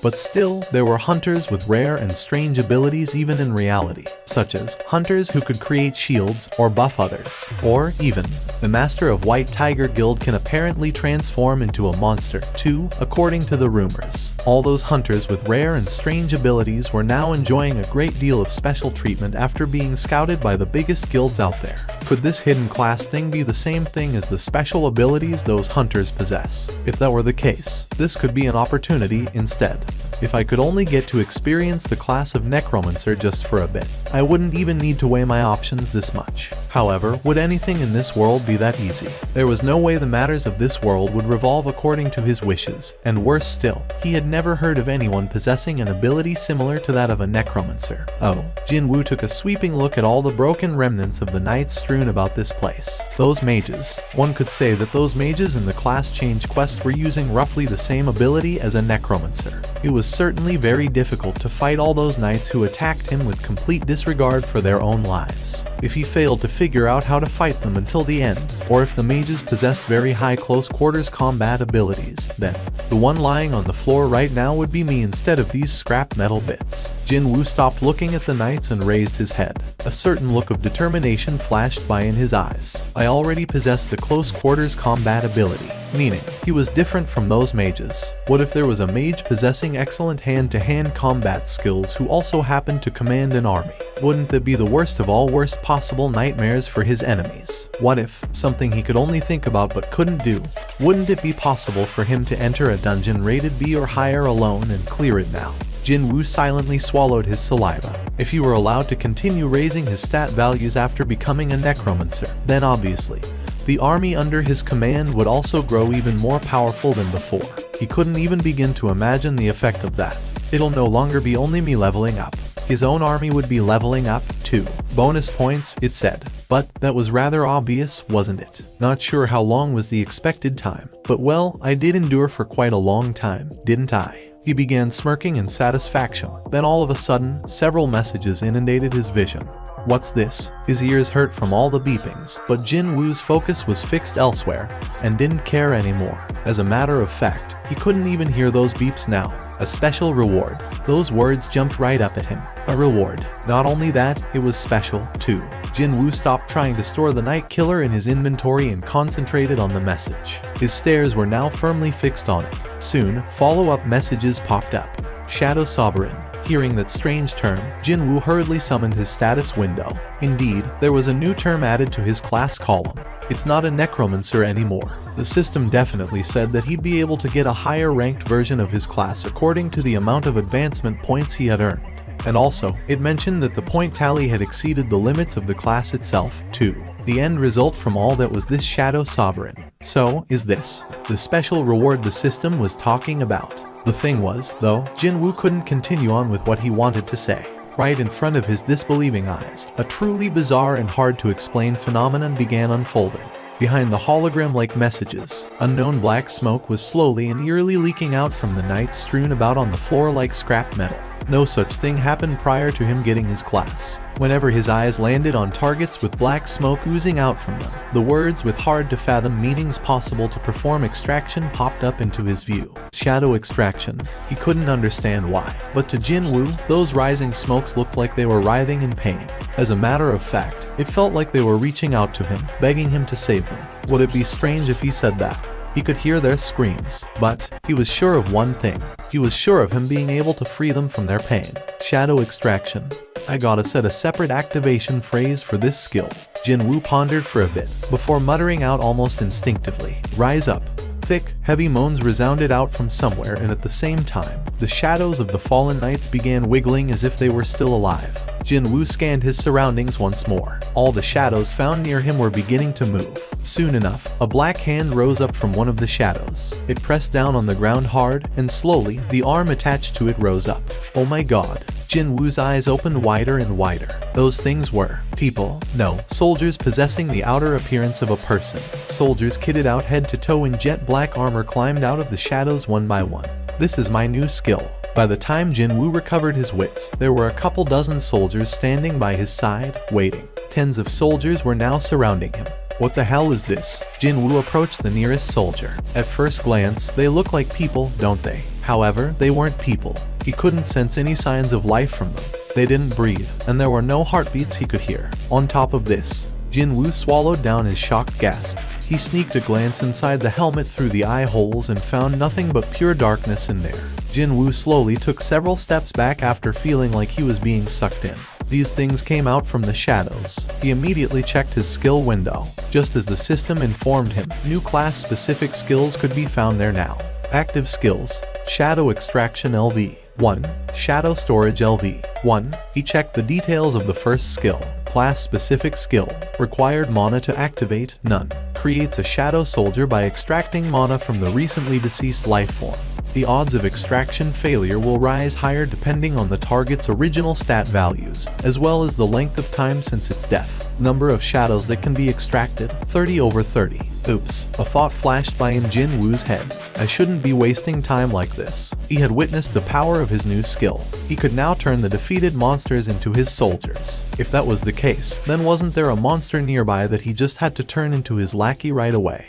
But still, there were hunters with rare and strange abilities even in reality, such as hunters who could create shields or buff others, or even, the Master of White Tiger Guild can apparently transform into a monster too, according to the rumors. All those hunters with rare and strange abilities were now enjoying a great deal of special treatment after being scouted by the biggest guilds out there. Could this hidden class thing be the same thing as the special abilities those hunters possess? If that were the case, this could be an opportunity instead. If I could only get to experience the class of Necromancer just for a bit, I wouldn't even need to weigh my options this much. However, would anything in this world be that easy? There was no way the matters of this world would revolve according to his wishes, and worse still, he had never heard of anyone possessing an ability similar to that of a Necromancer. Oh, Jinwoo took a sweeping look at all the broken remnants of the knights strewn about this place. Those mages. One could say that those mages in the class change quest were using roughly the same ability as a Necromancer. It was certainly very difficult to fight all those knights who attacked him with complete disregard for their own lives. If he failed to figure out how to fight them until the end, or if the mages possessed very high close quarters combat abilities, then the one lying on the floor right now would be me instead of these scrap metal bits. Jinwoo stopped looking at the knights and raised his head. A certain look of determination flashed by in his eyes. I already possessed the close quarters combat ability, meaning he was different from those mages. What if there was a mage possessing excellent hand-to-hand combat skills who also happened to command an army? Wouldn't that be the worst of all worst possible nightmares for his enemies? What if, something he could only think about but couldn't do, wouldn't it be possible for him to enter a dungeon rated B or higher alone and clear it now? Jinwoo silently swallowed his saliva. If he were allowed to continue raising his stat values after becoming a necromancer, then obviously, the army under his command would also grow even more powerful than before. He couldn't even begin to imagine the effect of that. It'll no longer be only me leveling up. His own army would be leveling up, too. Bonus points, it said. But that was rather obvious, wasn't it? Not sure how long was the expected time. But well, I did endure for quite a long time, didn't I? He began smirking in satisfaction. Then all of a sudden, several messages inundated his vision. What's this? His ears hurt from all the beepings, but Jinwoo's focus was fixed elsewhere and didn't care anymore. As a matter of fact, he couldn't even hear those beeps now. A special reward. Those words jumped right up at him. A reward. Not only that, it was special, too. Jinwoo stopped trying to store the night killer in his inventory and concentrated on the message. His stares were now firmly fixed on it. Soon, follow-up messages popped up. Shadow Sovereign. Hearing that strange term, Jinwoo hurriedly summoned his status window. Indeed, there was a new term added to his class column. It's not a necromancer anymore. The system definitely said that he'd be able to get a higher ranked version of his class according to the amount of advancement points he had earned. And also, it mentioned that the point tally had exceeded the limits of the class itself, too. The end result from all that was this Shadow Sovereign. So, is this the special reward the system was talking about? The thing was, though, Jinwoo couldn't continue on with what he wanted to say. Right in front of his disbelieving eyes, a truly bizarre and hard to explain phenomenon began unfolding. Behind the hologram-like messages, unknown black smoke was slowly and eerily leaking out from the night strewn about on the floor like scrap metal. No such thing happened prior to him getting his class. Whenever his eyes landed on targets with black smoke oozing out from them, the words with hard-to-fathom meanings possible to perform extraction popped up into his view. Shadow extraction. He couldn't understand why. But to Jinwoo, those rising smokes looked like they were writhing in pain. As a matter of fact, it felt like they were reaching out to him, begging him to save them. Would it be strange if he said that? He could hear their screams, but he was sure of one thing. He was sure of him being able to free them from their pain. Shadow extraction. I gotta set a separate activation phrase for this skill. Jinwoo pondered for a bit, before muttering out almost instinctively, "Rise up." Thick, heavy moans resounded out from somewhere, and at the same time, the shadows of the fallen knights began wiggling as if they were still alive. Jinwoo scanned his surroundings once more. All the shadows found near him were beginning to move. Soon enough, a black hand rose up from one of the shadows. It pressed down on the ground hard, and slowly, the arm attached to it rose up. Oh my god. Jinwoo's eyes opened wider and wider. Those things were people. No, soldiers possessing the outer appearance of a person. Soldiers kitted out head to toe in jet black armor climbed out of the shadows one by one. This is my new skill. By the time Jinwoo recovered his wits, there were a couple dozen soldiers standing by his side, waiting. Tens of soldiers were now surrounding him. What the hell is this? Jinwoo approached the nearest soldier. At first glance, they look like people, don't they? However, they weren't people. He couldn't sense any signs of life from them. They didn't breathe, and there were no heartbeats he could hear. On top of this, Jinwoo swallowed down his shocked gasp. He sneaked a glance inside the helmet through the eye holes and found nothing but pure darkness in there. Jinwoo slowly took several steps back after feeling like he was being sucked in. These things came out from the shadows. He immediately checked his skill window. Just as the system informed him, new class-specific skills could be found there now. Active skills. Shadow Extraction LV 1. Shadow Storage LV 1. He checked the details of the first skill. Class-specific skill. Required mana to activate, none. Creates a shadow soldier by extracting mana from the recently deceased life form. The odds of extraction failure will rise higher depending on the target's original stat values, as well as the length of time since its death. Number of shadows that can be extracted, 30/30. Oops, a thought flashed by in Jinwoo's head. I shouldn't be wasting time like this. He had witnessed the power of his new skill. He could now turn the defeated monsters into his soldiers. If that was the case, then wasn't there a monster nearby that he just had to turn into his lackey right away?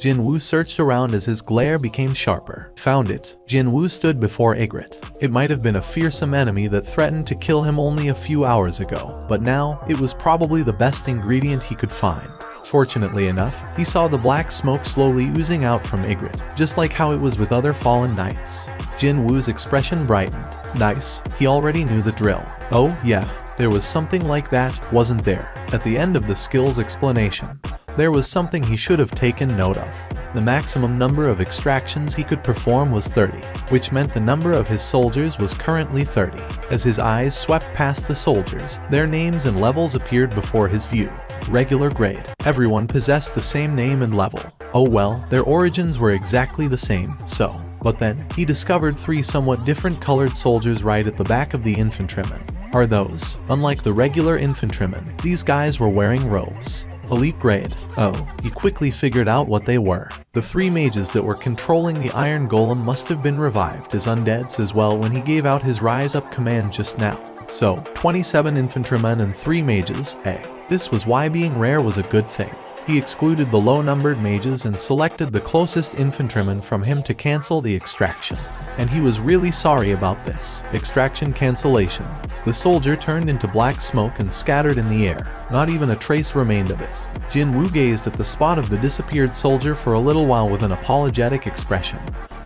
Jinwoo searched around as his glare became sharper. Found it. Jinwoo stood before Ygritte. It might have been a fearsome enemy that threatened to kill him only a few hours ago, but now it was probably the best ingredient he could find. Fortunately enough, he saw the black smoke slowly oozing out from Ygritte, just like how it was with other fallen knights. Jinwoo's expression brightened. Nice, he already knew the drill. Oh yeah, there was something like that, wasn't there? At the end of the skill's explanation, there was something he should have taken note of. The maximum number of extractions he could perform was 30, which meant the number of his soldiers was currently 30. As his eyes swept past the soldiers, their names and levels appeared before his view. Regular grade. Everyone possessed the same name and level. Oh well, their origins were exactly the same, so. But then, he discovered 3 somewhat different colored soldiers right at the back of the infantrymen. Are those? Unlike the regular infantrymen, these guys were wearing robes. Elite grade. Oh, he quickly figured out what they were. The 3 mages that were controlling the Iron Golem must have been revived as undeads as well when he gave out his rise up command just now. So, 27 infantrymen and 3 mages, This was why being rare was a good thing. He excluded the low-numbered mages and selected the closest infantryman from him to cancel the extraction. And he was really sorry about this. Extraction cancellation. The soldier turned into black smoke and scattered in the air. Not even a trace remained of it. Jinwoo gazed at the spot of the disappeared soldier for a little while with an apologetic expression.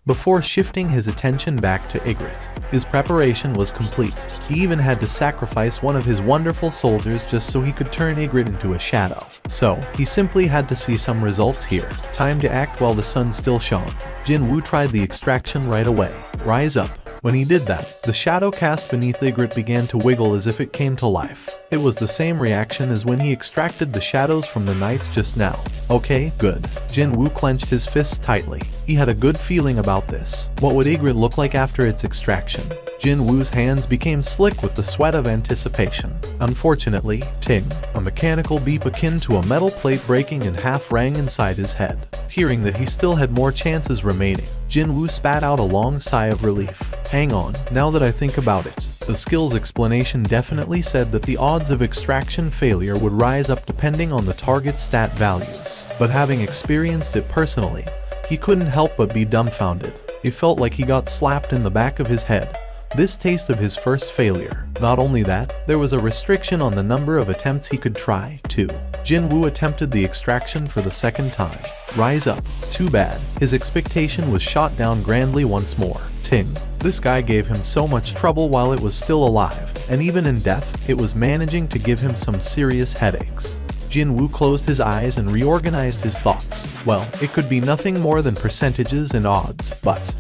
before shifting his attention back to Ygritte. His preparation was complete. He even had to sacrifice one of his wonderful soldiers just so he could turn Ygritte into a shadow. So, he simply had to see some results here. Time to act while the sun still shone. Jinwoo tried the extraction right away. Rise up. When he did that, the shadow cast beneath Ygritte began to wiggle as if it came to life. It was the same reaction as when he extracted the shadows from the knights just now. Okay, good. Jinwoo clenched his fists tightly. He had a good feeling about this. What would Ygritte look like after its extraction? Jinwoo's hands became slick with the sweat of anticipation. Unfortunately, ting, a mechanical beep akin to a metal plate breaking in half rang inside his head. Hearing that he still had more chances remaining, Jinwoo spat out a long sigh of relief. Hang on, now that I think about it, the skill's explanation definitely said that the odds of extraction failure would rise up depending on the target's stat values. But having experienced it personally, he couldn't help but be dumbfounded. It felt like he got slapped in the back of his head. This taste of his first failure. Not only that, there was a restriction on the number of attempts he could try, too. Jinwoo attempted the extraction for the second time. Rise up. Too bad. His expectation was shot down grandly once more. Ting. This guy gave him so much trouble while it was still alive, and even in death, it was managing to give him some serious headaches. Jinwoo closed his eyes and reorganized his thoughts. Well, it could be nothing more than percentages and odds, but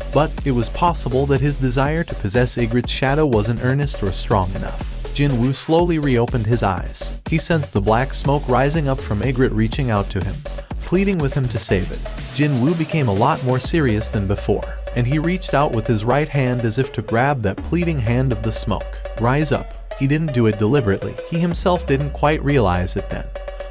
it was possible that his desire to possess Ygritte's shadow wasn't earnest or strong enough. Jinwoo slowly reopened his eyes. He sensed the black smoke rising up from Ygritte reaching out to him, pleading with him to save it. Jinwoo became a lot more serious than before, and he reached out with his right hand as if to grab that pleading hand of the smoke. Rise up. He didn't do it deliberately. He himself didn't quite realize it then.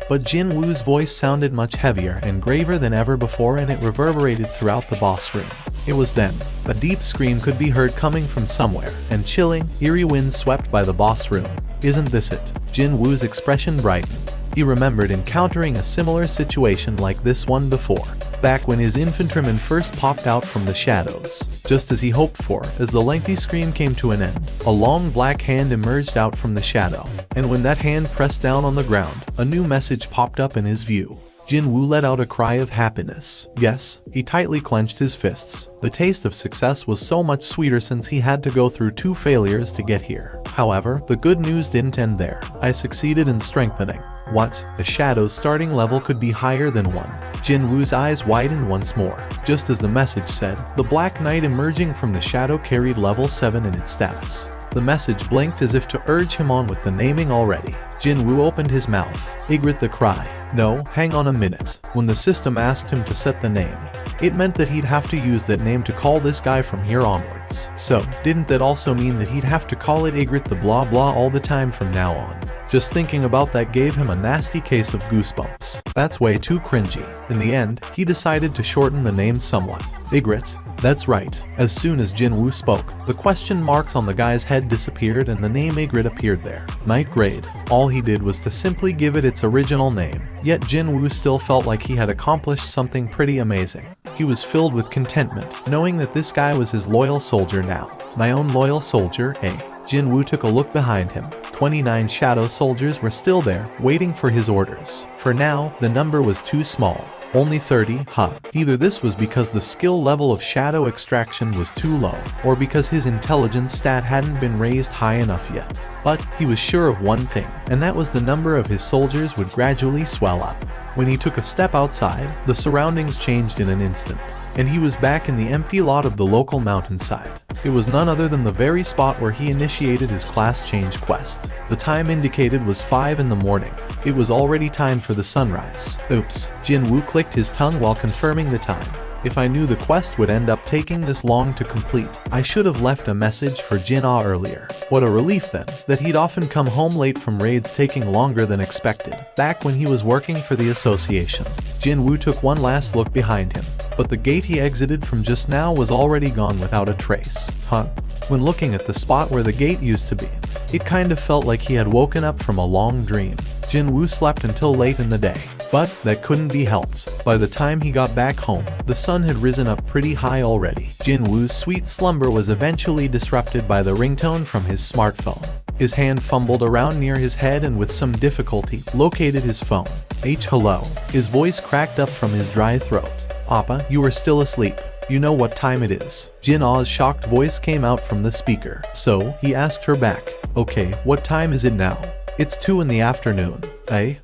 But Jinwoo's voice sounded much heavier and graver than ever before, and it reverberated throughout the boss room. It was then. A deep scream could be heard coming from somewhere, and chilling, eerie winds swept by the boss room. Isn't this it? Jinwoo's expression brightened. He remembered encountering a similar situation like this one before, back when his infantryman first popped out from the shadows. Just as he hoped for, as the lengthy scream came to an end, a long black hand emerged out from the shadow, and when that hand pressed down on the ground, a new message popped up in his view. Jinwoo let out a cry of happiness. Yes, he tightly clenched his fists. The taste of success was so much sweeter since he had to go through 2 failures to get here. However, the good news didn't end there. I succeeded in strengthening. What? A shadow's starting level could be higher than 1. Jinwoo's eyes widened once more. Just as the message said, the Black Knight emerging from the shadow carried level 7 in its status. The message blinked as if to urge him on with the naming already. Jinwoo opened his mouth. Ygritte the cry. No, hang on a minute. When the system asked him to set the name, it meant that he'd have to use that name to call this guy from here onwards. So, didn't that also mean that he'd have to call it Ygritte the blah blah all the time from now on? Just thinking about that gave him a nasty case of goosebumps. That's way too cringy. In the end, he decided to shorten the name somewhat. Ygritte. That's right. As soon as Jinwoo spoke, the question marks on the guy's head disappeared and the name Ygritte appeared there. Night grade. All he did was to simply give it its original name. Yet Jinwoo still felt like he had accomplished something pretty amazing. He was filled with contentment, knowing that this guy was his loyal soldier now. My own loyal soldier, eh? Jinwoo took a look behind him. 29 shadow soldiers were still there, waiting for his orders. For now, the number was too small. Only 30, huh? Either this was because the skill level of shadow extraction was too low, or because his intelligence stat hadn't been raised high enough yet. But he was sure of one thing, and that was the number of his soldiers would gradually swell up. When he took a step outside, the surroundings changed in an instant, and he was back in the empty lot of the local mountainside. It was none other than the very spot where he initiated his class change quest. The time indicated was 5 in the morning. It was already time for the sunrise. Oops. Jinwoo clicked his tongue while confirming the time. If I knew the quest would end up taking this long to complete, I should have left a message for Jin-Ah earlier. What a relief then, that he'd often come home late from raids taking longer than expected, back when he was working for the association. Jinwoo took one last look behind him, but the gate he exited from just now was already gone without a trace. Huh? When looking at the spot where the gate used to be, it kind of felt like he had woken up from a long dream. Jinwoo slept until late in the day, but that couldn't be helped. By the time he got back home, the sun had risen up pretty high already. Jinwoo's sweet slumber was eventually disrupted by the ringtone from his smartphone. His hand fumbled around near his head and with some difficulty located his phone. Hello. His voice cracked up from his dry throat. Appa, you are still asleep. You know what time it is. Jin Ah's shocked voice came out from the speaker. So, he asked her back. Okay, what time is it now? It's 2 in the afternoon.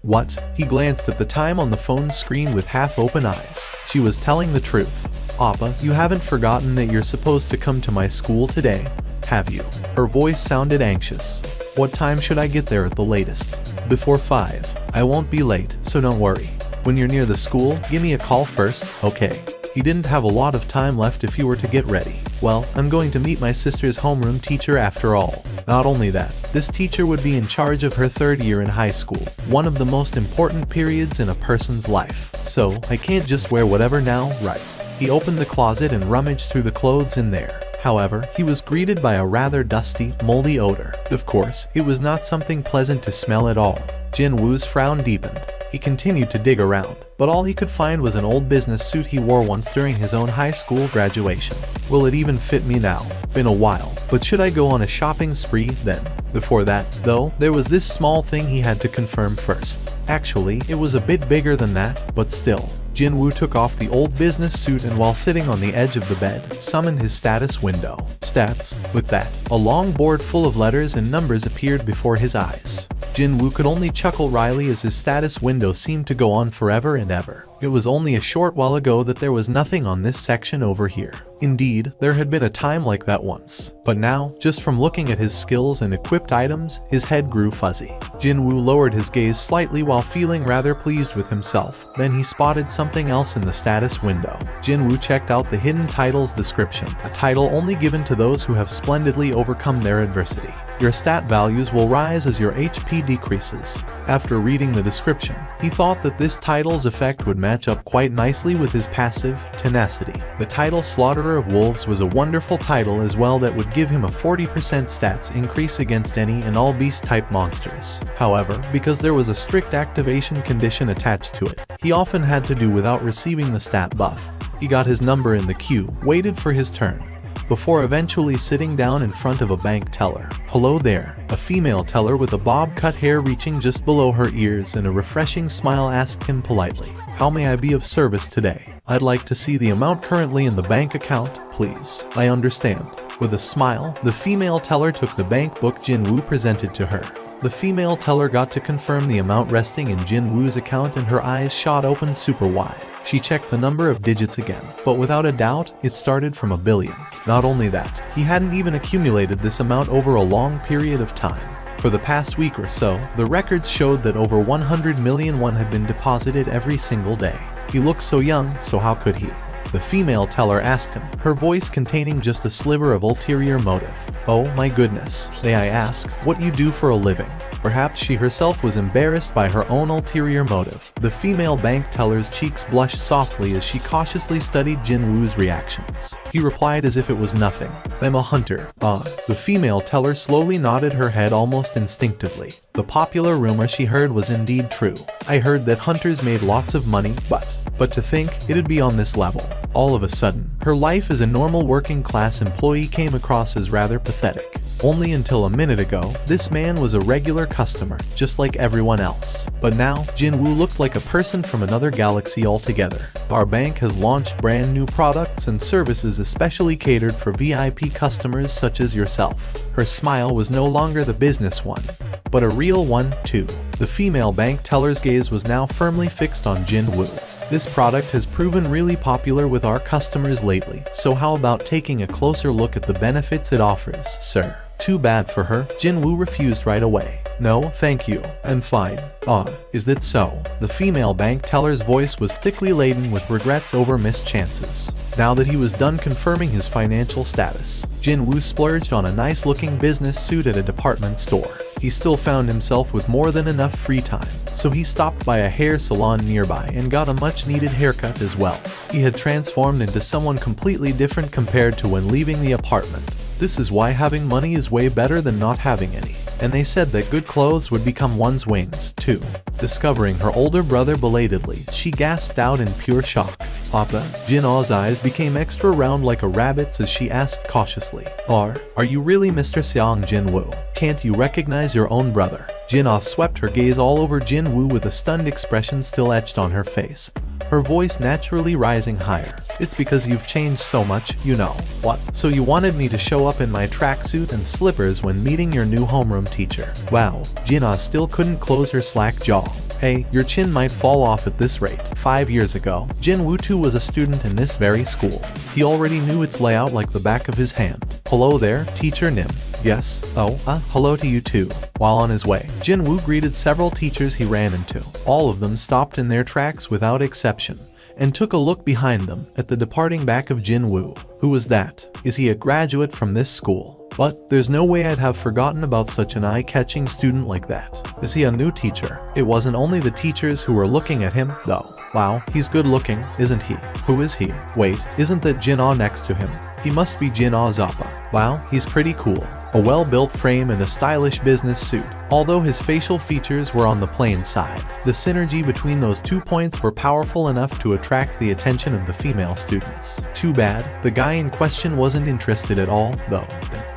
What? He glanced at the time on the phone screen with half-open eyes. She was telling the truth. Appa, you haven't forgotten that you're supposed to come to my school today, have you? Her voice sounded anxious. What time should I get there at the latest? Before 5. I won't be late, so don't worry. When you're near the school, give me a call first, okay? He didn't have a lot of time left if he were to get ready. Well, I'm going to meet my sister's homeroom teacher after all. Not only that, this teacher would be in charge of her 3rd year in high school, one of the most important periods in a person's life. So, I can't just wear whatever now, right? He opened the closet and rummaged through the clothes in there. However, he was greeted by a rather dusty, moldy odor. Of course, it was not something pleasant to smell at all. Jin Woo's frown deepened. He continued to dig around, but all he could find was an old business suit he wore once during his own high school graduation. Will it even fit me now? Been a while, but should I go on a shopping spree then? Before that, though, there was this small thing he had to confirm first. Actually, it was a bit bigger than that, but still. Jin Woo took off the old business suit and while sitting on the edge of the bed, summoned his status window. Stats. With that, a long board full of letters and numbers appeared before his eyes. Jin Woo could only chuckle wryly as his status window seemed to go on forever and ever. It was only a short while ago that there was nothing on this section over here. Indeed, there had been a time like that once. But now, just from looking at his skills and equipped items, his head grew fuzzy. Jin Woo lowered his gaze slightly while feeling rather pleased with himself. Then he spotted something else in the status window. Jin Woo checked out the hidden title's description, a title only given to those who have splendidly overcome their adversity. Your stat values will rise as your HP decreases. After reading the description, he thought that this title's effect would match up quite nicely with his passive, tenacity. The title Slaughterer of Wolves was a wonderful title as well that would give him a 40% stats increase against any and all beast-type monsters. However, because there was a strict activation condition attached to it, he often had to do without receiving the stat buff. He got his number in the queue, waited for his turn, before eventually sitting down in front of a bank teller. Hello there. A female teller with a bob-cut hair reaching just below her ears and a refreshing smile asked him politely, "How may I be of service today? I'd like to see the amount currently in the bank account, please." "I understand." With a smile, the female teller took the bank book Jin Woo presented to her. The female teller got to confirm the amount resting in Jin Woo's account and her eyes shot open super wide. She checked the number of digits again, but without a doubt, it started from 1 billion. Not only that, he hadn't even accumulated this amount over a long period of time. For the past week or so, the records showed that over 100 million won had been deposited every single day. He looked so young, so how could he? The female teller asked him, her voice containing just a sliver of ulterior motive. "Oh my goodness, may I ask what you do for a living?" Perhaps she herself was embarrassed by her own ulterior motive. The female bank teller's cheeks blushed softly as she cautiously studied Jin Woo's reactions. He replied as if it was nothing. "I'm a hunter." The female teller slowly nodded her head almost instinctively. The popular rumor she heard was indeed true. "I heard that hunters made lots of money, but to think it'd be on this level." All of a sudden, her life as a normal working-class employee came across as rather pathetic. Only until a minute ago, this man was a regular customer, just like everyone else. But now, Jin Woo looked like a person from another galaxy altogether. "Our bank has launched brand new products and services especially catered for VIP customers such as yourself." Her smile was no longer the business one, but a real one, too. The female bank teller's gaze was now firmly fixed on Jin Woo. "This product has proven really popular with our customers lately, so how about taking a closer look at the benefits it offers, sir?" Too bad for her, Jin Woo refused right away. "No, thank you. I'm fine." Is that so?" The female bank teller's voice was thickly laden with regrets over missed chances. Now that he was done confirming his financial status, Jin Woo splurged on a nice-looking business suit at a department store. He still found himself with more than enough free time, so he stopped by a hair salon nearby and got a much-needed haircut as well. He had transformed into someone completely different compared to when leaving the apartment. This is why having money is way better than not having any. and they said that good clothes would become one's wings, too. Discovering her older brother belatedly, she gasped out in pure shock. Papa, Jin-ah's eyes became extra round like a rabbit's as she asked cautiously, Are you really Mr. Seong Jin-woo? Can't you recognize your own brother? Jin-ah swept her gaze all over Jin-woo with a stunned expression still etched on her face, her voice naturally rising higher. It's because you've changed so much, you know. What? So you wanted me to show up in my tracksuit and slippers when meeting your new homeroom teacher? Wow, Jin-ah still couldn't close her slack jaw. Hey, your chin might fall off at this rate. 5 years ago, Jin-woo too was a student in this very school. He already knew its layout like the back of his hand. Hello there, Teacher Nim. Yes, hello to you too. While on his way, Jin-woo greeted several teachers he ran into. All of them stopped in their tracks without exception, and took a look behind them at the departing back of Jin-woo. Who was that? Is he a graduate from this school? But there's no way I'd have forgotten about such an eye-catching student like that. Is he a new teacher? It wasn't only the teachers who were looking at him, though. Wow, he's good looking, isn't he? Who is he? Wait, isn't that Jin-ah next to him? He must be Jin-ah's appa. Wow, he's pretty cool. A well-built frame and a stylish business suit. Although his facial features were on the plain side, the synergy between those 2 points were powerful enough to attract the attention of the female students. Too bad, the guy in question wasn't interested at all, though.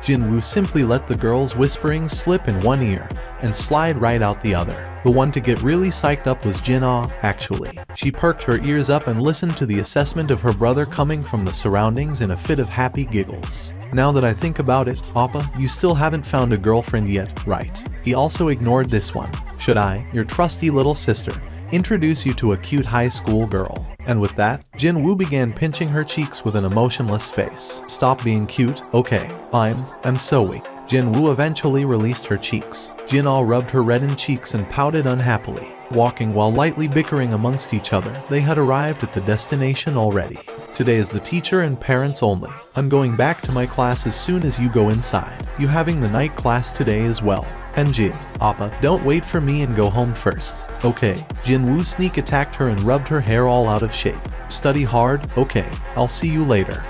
Jin-woo simply let the girl's whisperings slip in one ear and slide right out the other. The one to get really psyched up was Jin-ah, actually. She perked her ears up and listened to the assessment of her brother coming from the surroundings in a fit of happy giggles. Now that I think about it, Appa, you still haven't found a girlfriend yet, right? He also ignored this one. Should I, your trusty little sister, introduce you to a cute high school girl? And with that, Jin-woo began pinching her cheeks with an emotionless face. Stop being cute, okay, I'm so weak. Jin-woo eventually released her cheeks. Jin-ah rubbed her reddened cheeks and pouted unhappily. Walking while lightly bickering amongst each other, they had arrived at the destination already. Today is the teacher and parents only. I'm going back to my class as soon as you go inside. You having the night class today as well? NG, Appa, don't wait for me and go home first. Okay. Jin-woo sneak attacked her and rubbed her hair all out of shape. Study hard, okay. I'll see you later.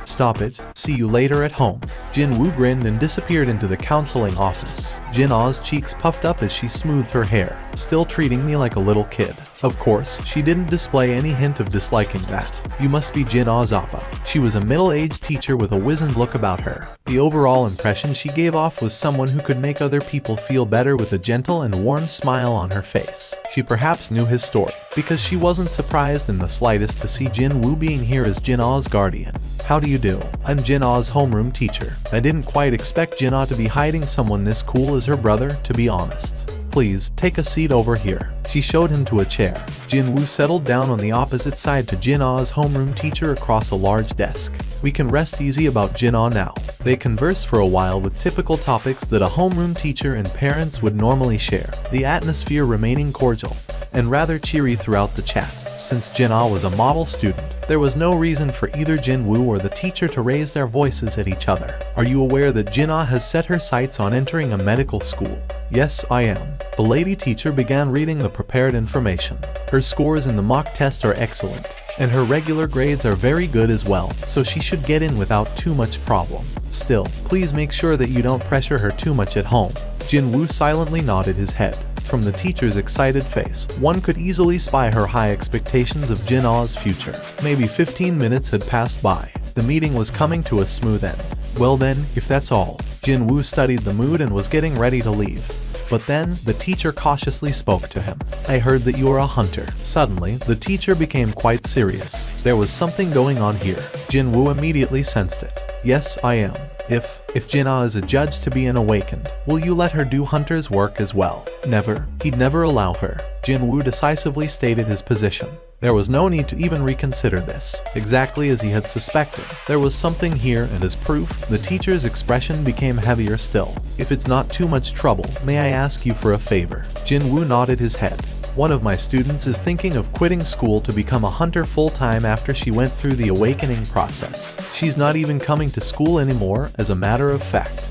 Stop it. See you later at home. Jin-woo grinned and disappeared into the counseling office. Jin-ah's cheeks puffed up as she smoothed her hair, still treating me like a little kid. Of course, she didn't display any hint of disliking that. You must be Jin-ah's appa. She was a middle-aged teacher with a wizened look about her. The overall impression she gave off was someone who could make other people feel better with a gentle and warm smile on her face. She perhaps knew his story, because she wasn't surprised in the slightest to see Jin-woo being here as Jin-ah's guardian. How do you do? I'm Jin-ah's homeroom teacher. I didn't quite expect Jin-ah to be hiding someone this cool as her brother, to be honest. Please, take a seat over here. She showed him to a chair. Jin-woo settled down on the opposite side to Jin-ah's homeroom teacher across a large desk. We can rest easy about Jin-ah now. They conversed for a while with typical topics that a homeroom teacher and parents would normally share, the atmosphere remaining cordial and rather cheery throughout the chat. Since Jin-ah was a model student, there was no reason for either Jin-woo or the teacher to raise their voices at each other. Are you aware that Jin-ah has set her sights on entering a medical school? Yes, I am. The lady teacher began reading the prepared information. Her scores in the mock test are excellent, and her regular grades are very good as well, so she should get in without too much problem. Still, please make sure that you don't pressure her too much at home. Jin-woo silently nodded his head. From the teacher's excited face, one could easily spy her high expectations of Jin-ah's future. Maybe 15 minutes had passed by. The meeting was coming to a smooth end. Well then, if that's all. Jin-woo studied the mood and was getting ready to leave. But then, the teacher cautiously spoke to him. I heard that you are a hunter. Suddenly, the teacher became quite serious. There was something going on here. Jin-woo immediately sensed it. Yes, I am. If Jin-ah is adjudged to be an awakened, will you let her do hunter's work as well? Never. He'd never allow her. Jin-woo decisively stated his position. There was no need to even reconsider this. Exactly as he had suspected, there was something here, and as proof, the teacher's expression became heavier still. If it's not too much trouble, may I ask you for a favor? Jin-woo nodded his head. One of my students is thinking of quitting school to become a hunter full-time after she went through the awakening process. She's not even coming to school anymore, as a matter of fact.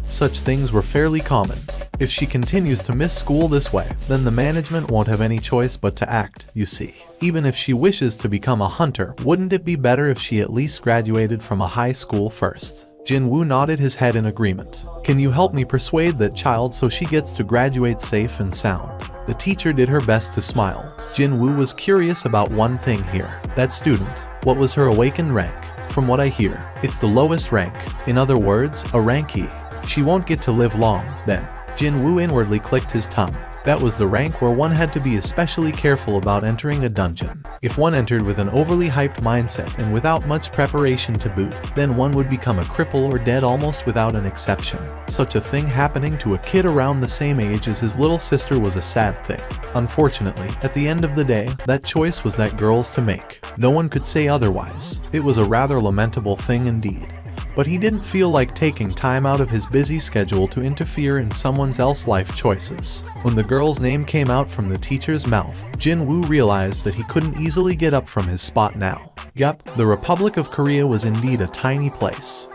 Such things were fairly common. If she continues to miss school this way, then the management won't have any choice but to act, you see. Even if she wishes to become a hunter, wouldn't it be better if she at least graduated from a high school first? Jin-woo nodded his head in agreement. Can you help me persuade that child so she gets to graduate safe and sound? The teacher did her best to smile. Jin-woo was curious about one thing here. That student, what was her awakened rank? From what I hear, it's the lowest rank. In other words, a rank E. She won't get to live long, then. Jin-woo inwardly clicked his tongue. That was the rank where one had to be especially careful about entering a dungeon. If one entered with an overly hyped mindset and without much preparation to boot, then one would become a cripple or dead almost without an exception. Such a thing happening to a kid around the same age as his little sister was a sad thing. Unfortunately, at the end of the day, that choice was that girl's to make. No one could say otherwise. It was a rather lamentable thing indeed. But he didn't feel like taking time out of his busy schedule to interfere in someone else's life choices. When the girl's name came out from the teacher's mouth, Jin-woo realized that he couldn't easily get up from his spot now. Yup, the Republic of Korea was indeed a tiny place.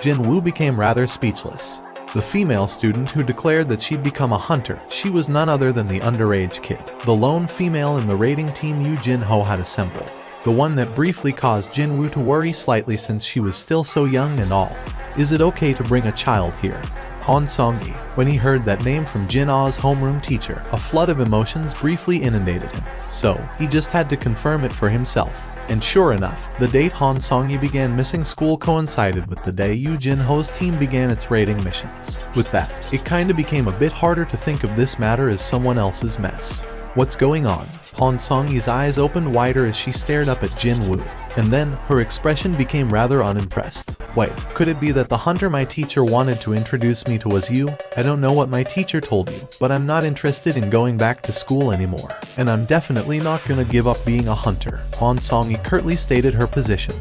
Jin-woo became rather speechless. The female student who declared that she'd become a hunter, she was none other than the underage kid, the lone female in the raiding team Yoo Jin-ho had assembled. The one that briefly caused Jin-woo to worry slightly since she was still so young and all. Is it okay to bring a child here? Han Song-gi. When he heard that name from Jin-ah's homeroom teacher, a flood of emotions briefly inundated him. So, he just had to confirm it for himself. And sure enough, the date Han Song-gi began missing school coincided with the day Yoo Jin-ho's team began its raiding missions. With that, it kinda became a bit harder to think of this matter as someone else's mess. What's going on? Han Song-gi's eyes opened wider as she stared up at Jin-woo, and then her expression became rather unimpressed. Wait, could it be that the hunter my teacher wanted to introduce me to was you? I don't know what my teacher told you, but I'm not interested in going back to school anymore, and I'm definitely not gonna give up being a hunter. Han Song-gi curtly stated her position.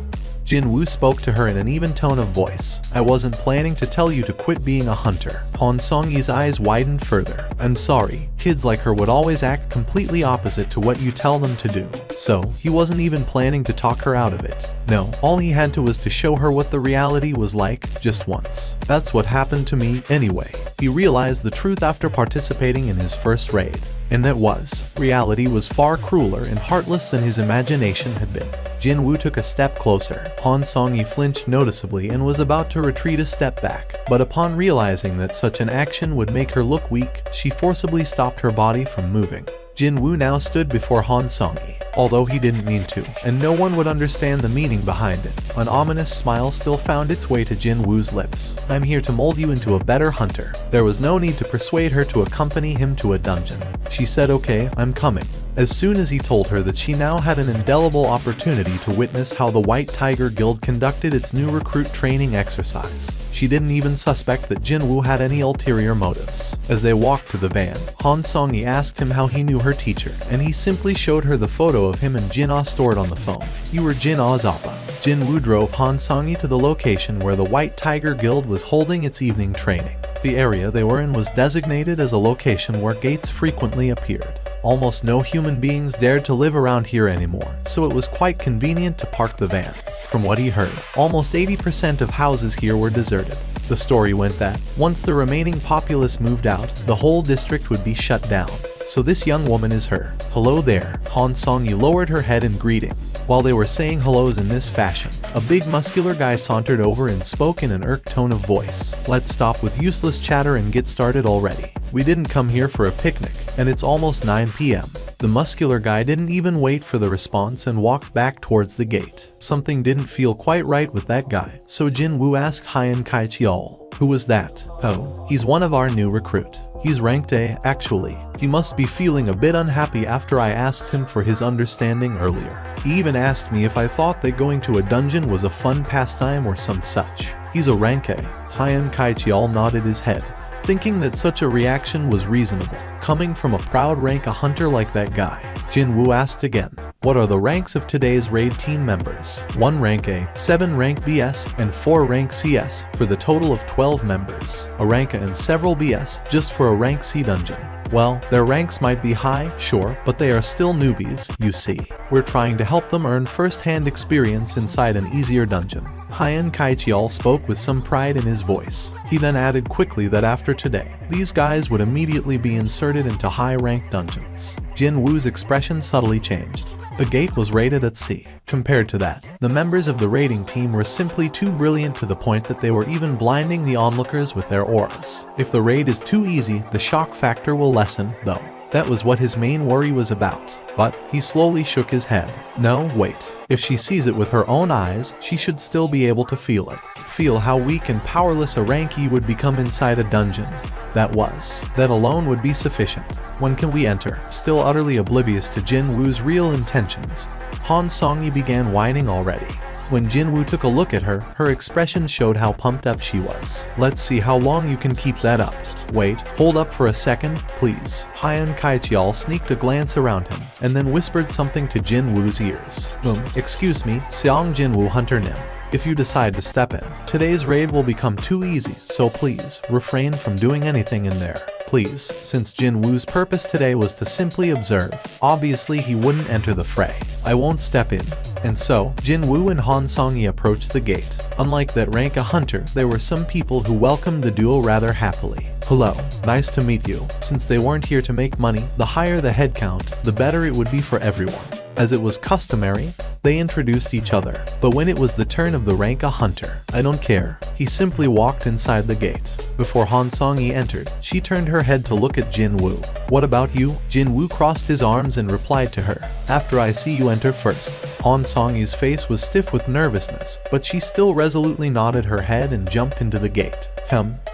Jin-woo spoke to her in an even tone of voice. I wasn't planning to tell you to quit being a hunter. Han Song-gi's eyes widened further. I'm sorry, kids like her would always act completely opposite to what you tell them to do. So, he wasn't even planning to talk her out of it. No, all he had to was to show her what the reality was like, just once. That's what happened to me, anyway. He realized the truth after participating in his first raid. And that was, reality was far crueler and heartless than his imagination had been. Jin-woo took a step closer. Han Song-gi flinched noticeably and was about to retreat a step back, but upon realizing that such an action would make her look weak, she forcibly stopped her body from moving. Jin-woo now stood before Han Song-gi, although he didn't mean to, and no one would understand the meaning behind it. An ominous smile still found its way to Jin-woo's lips. I'm here to mold you into a better hunter. There was no need to persuade her to accompany him to a dungeon. She said, okay, I'm coming. As soon as he told her that she now had an indelible opportunity to witness how the White Tiger Guild conducted its new recruit training exercise, she didn't even suspect that Jin-woo had any ulterior motives. As they walked to the van, Han Song-gi asked him how he knew her teacher, and he simply showed her the photo of him and Jin-ah stored on the phone. You were Jin-ah's appa. Jin-woo drove Han Song-gi to the location where the White Tiger Guild was holding its evening training. The area they were in was designated as a location where gates frequently appeared. Almost no human beings dared to live around here anymore, so it was quite convenient to park the van. From what he heard, almost 80% of houses here were deserted. The story went that, once the remaining populace moved out, the whole district would be shut down. So this young woman is her. Hello there. Han Song-gi lowered her head in greeting. While they were saying hellos in this fashion, a big muscular guy sauntered over and spoke in an irked tone of voice. Let's stop with useless chatter and get started already. We didn't come here for a picnic, and it's almost 9 p.m. The muscular guy didn't even wait for the response and walked back towards the gate. Something didn't feel quite right with that guy, so Jin-woo asked Hyan Kai-cheol, who was that? Oh, he's one of our new recruit. He's ranked A, actually. He must be feeling a bit unhappy after I asked him for his understanding earlier. He even asked me if I thought that going to a dungeon was a fun pastime or some such. He's a rank A. Hyan Kai-cheol nodded his head, thinking that such a reaction was reasonable, coming from a proud rank A hunter like that guy. Jin-woo asked again, what are the ranks of today's raid team members? 1 rank A, 7 rank BS, and 4 rank CS, for the total of 12 members. A rank A and several BS, just for a rank C dungeon. Well, their ranks might be high, sure, but they are still newbies, you see. We're trying to help them earn first-hand experience inside an easier dungeon. Hyan Kai-cheol spoke with some pride in his voice. He then added quickly that after today, these guys would immediately be inserted into high-ranked dungeons. Jin-woo's expression subtly changed. The gate was rated at C. Compared to that, the members of the raiding team were simply too brilliant to the point that they were even blinding the onlookers with their auras. If the raid is too easy, the shock factor will lessen, though. That was what his main worry was about. But he slowly shook his head. No, wait. If she sees it with her own eyes, she should still be able to feel it. Feel how weak and powerless a rank E would become inside a dungeon. That alone would be sufficient. When can we enter? Still utterly oblivious to Jin Woo's real intentions, Han Songyi began whining already. When Jin Woo took a look at her, her expression showed how pumped up she was. Let's see how long you can keep that up. Wait, hold up for a second, please. Hyan Kaichial sneaked a glance around him, and then whispered something to Jin Woo's ears. Excuse me, Seong Jin Woo Hunter Nim. If you decide to step in, today's raid will become too easy, so please, refrain from doing anything in there. Please, since Jin Woo's purpose today was to simply observe, obviously he wouldn't enter the fray. I won't step in. And so, Jin Woo and Han Songyi approached the gate. Unlike that rank a hunter, there were some people who welcomed the duo rather happily. Hello, nice to meet you. Since they weren't here to make money, the higher the head count, the better it would be for everyone. As it was customary, they introduced each other. But when it was the turn of the rank a hunter, I don't care. He simply walked inside the gate. Before Han Songyi entered, she turned her head to look at Jin Woo. What about you? Jin Woo crossed his arms and replied to her. After I see you enter first. Han Songyi's face was stiff with nervousness, but she still resolutely nodded her head and jumped into the gate.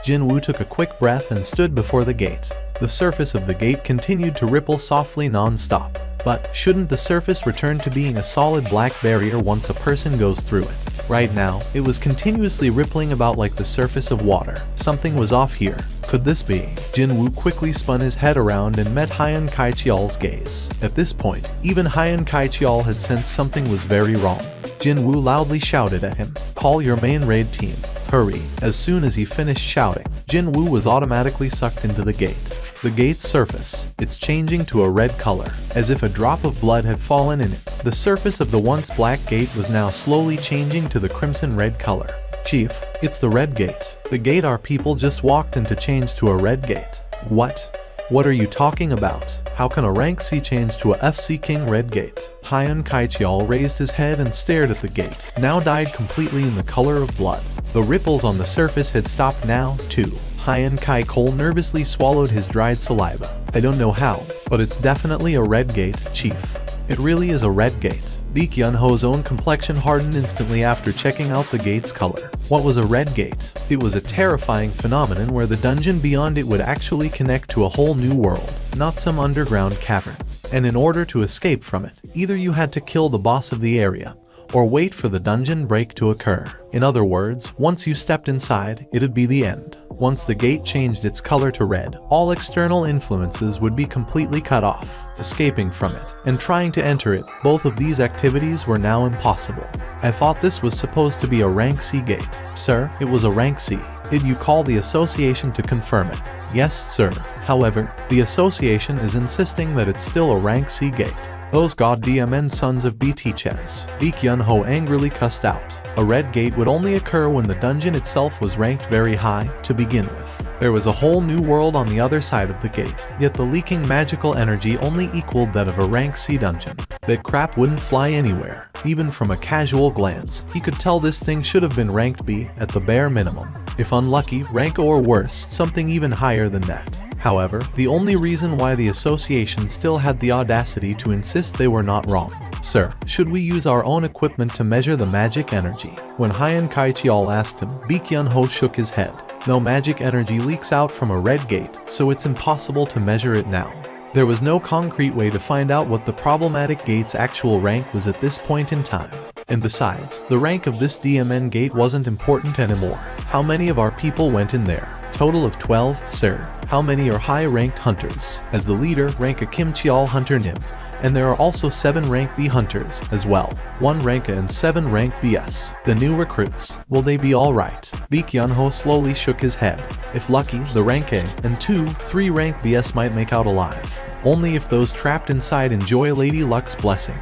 Jin Woo took a quick breath and stood before the gate. The surface of the gate continued to ripple softly non-stop. But shouldn't the surface return to being a solid black barrier once a person goes through it? Right now, it was continuously rippling about like the surface of water. Something was off here. Could this be? Jin Woo quickly spun his head around and met Hyan Kaichial's gaze. At this point, even Hyan Kaichial had sensed something was very wrong. Jin Woo loudly shouted at him, "Call your main raid team. Hurry." As soon as he finished shouting, Jin Woo was automatically sucked into the gate. The gate's surface, it's changing to a red color, as if a drop of blood had fallen in it. The surface of the once black gate was now slowly changing to the crimson red color. Chief, it's the red gate. The gate our people just walked into changed to a red gate. What? What are you talking about? How can a rank C change to a FC King red gate? Hyan Kaichial raised his head and stared at the gate, now dyed completely in the color of blood. The ripples on the surface had stopped now, too. Hyan Kai-Cole nervously swallowed his dried saliva. I don't know how, but it's definitely a red gate, Chief. It really is a red gate. Baek Yun-ho's own complexion hardened instantly after checking out the gate's color. What was a red gate? It was a terrifying phenomenon where the dungeon beyond it would actually connect to a whole new world, not some underground cavern. And in order to escape from it, either you had to kill the boss of the area, or wait for the dungeon break to occur. In other words, once you stepped inside, it'd be the end. Once the gate changed its color to red, all external influences would be completely cut off. Escaping from it and trying to enter it, both of these activities were now impossible. I thought this was supposed to be a rank C gate. Sir, it was a rank C. Did you call the association to confirm it? Yes, sir. However, the association is insisting that it's still a rank C gate. Those goddamn sons of BTChes. Baek Yun-ho angrily cussed out. A red gate would only occur when the dungeon itself was ranked very high, to begin with. There was a whole new world on the other side of the gate, yet the leaking magical energy only equaled that of a rank C dungeon. That crap wouldn't fly anywhere. Even from a casual glance, he could tell this thing should have been ranked B at the bare minimum. If unlucky, rank O or worse, something even higher than that. However, the only reason why the association still had the audacity to insist they were not wrong. Sir, should we use our own equipment to measure the magic energy? When Hyan Kaichial asked him, Baek Yun-ho shook his head. No magic energy leaks out from a red gate, so it's impossible to measure it now. There was no concrete way to find out what the problematic gate's actual rank was at this point in time. And besides, the rank of this DMN gate wasn't important anymore. How many of our people went in there? Total of 12, sir. How many are high-ranked hunters? As the leader, rank a Kim Chial Hunter Nim, and there are also 7 rank B hunters as well. 1 rank A and 7 rank BS. The new recruits, will they be alright? Baek Yun-ho slowly shook his head. If lucky, the rank A and 2-3 rank BS might make out alive. Only if those trapped inside enjoy Lady Luck's blessing.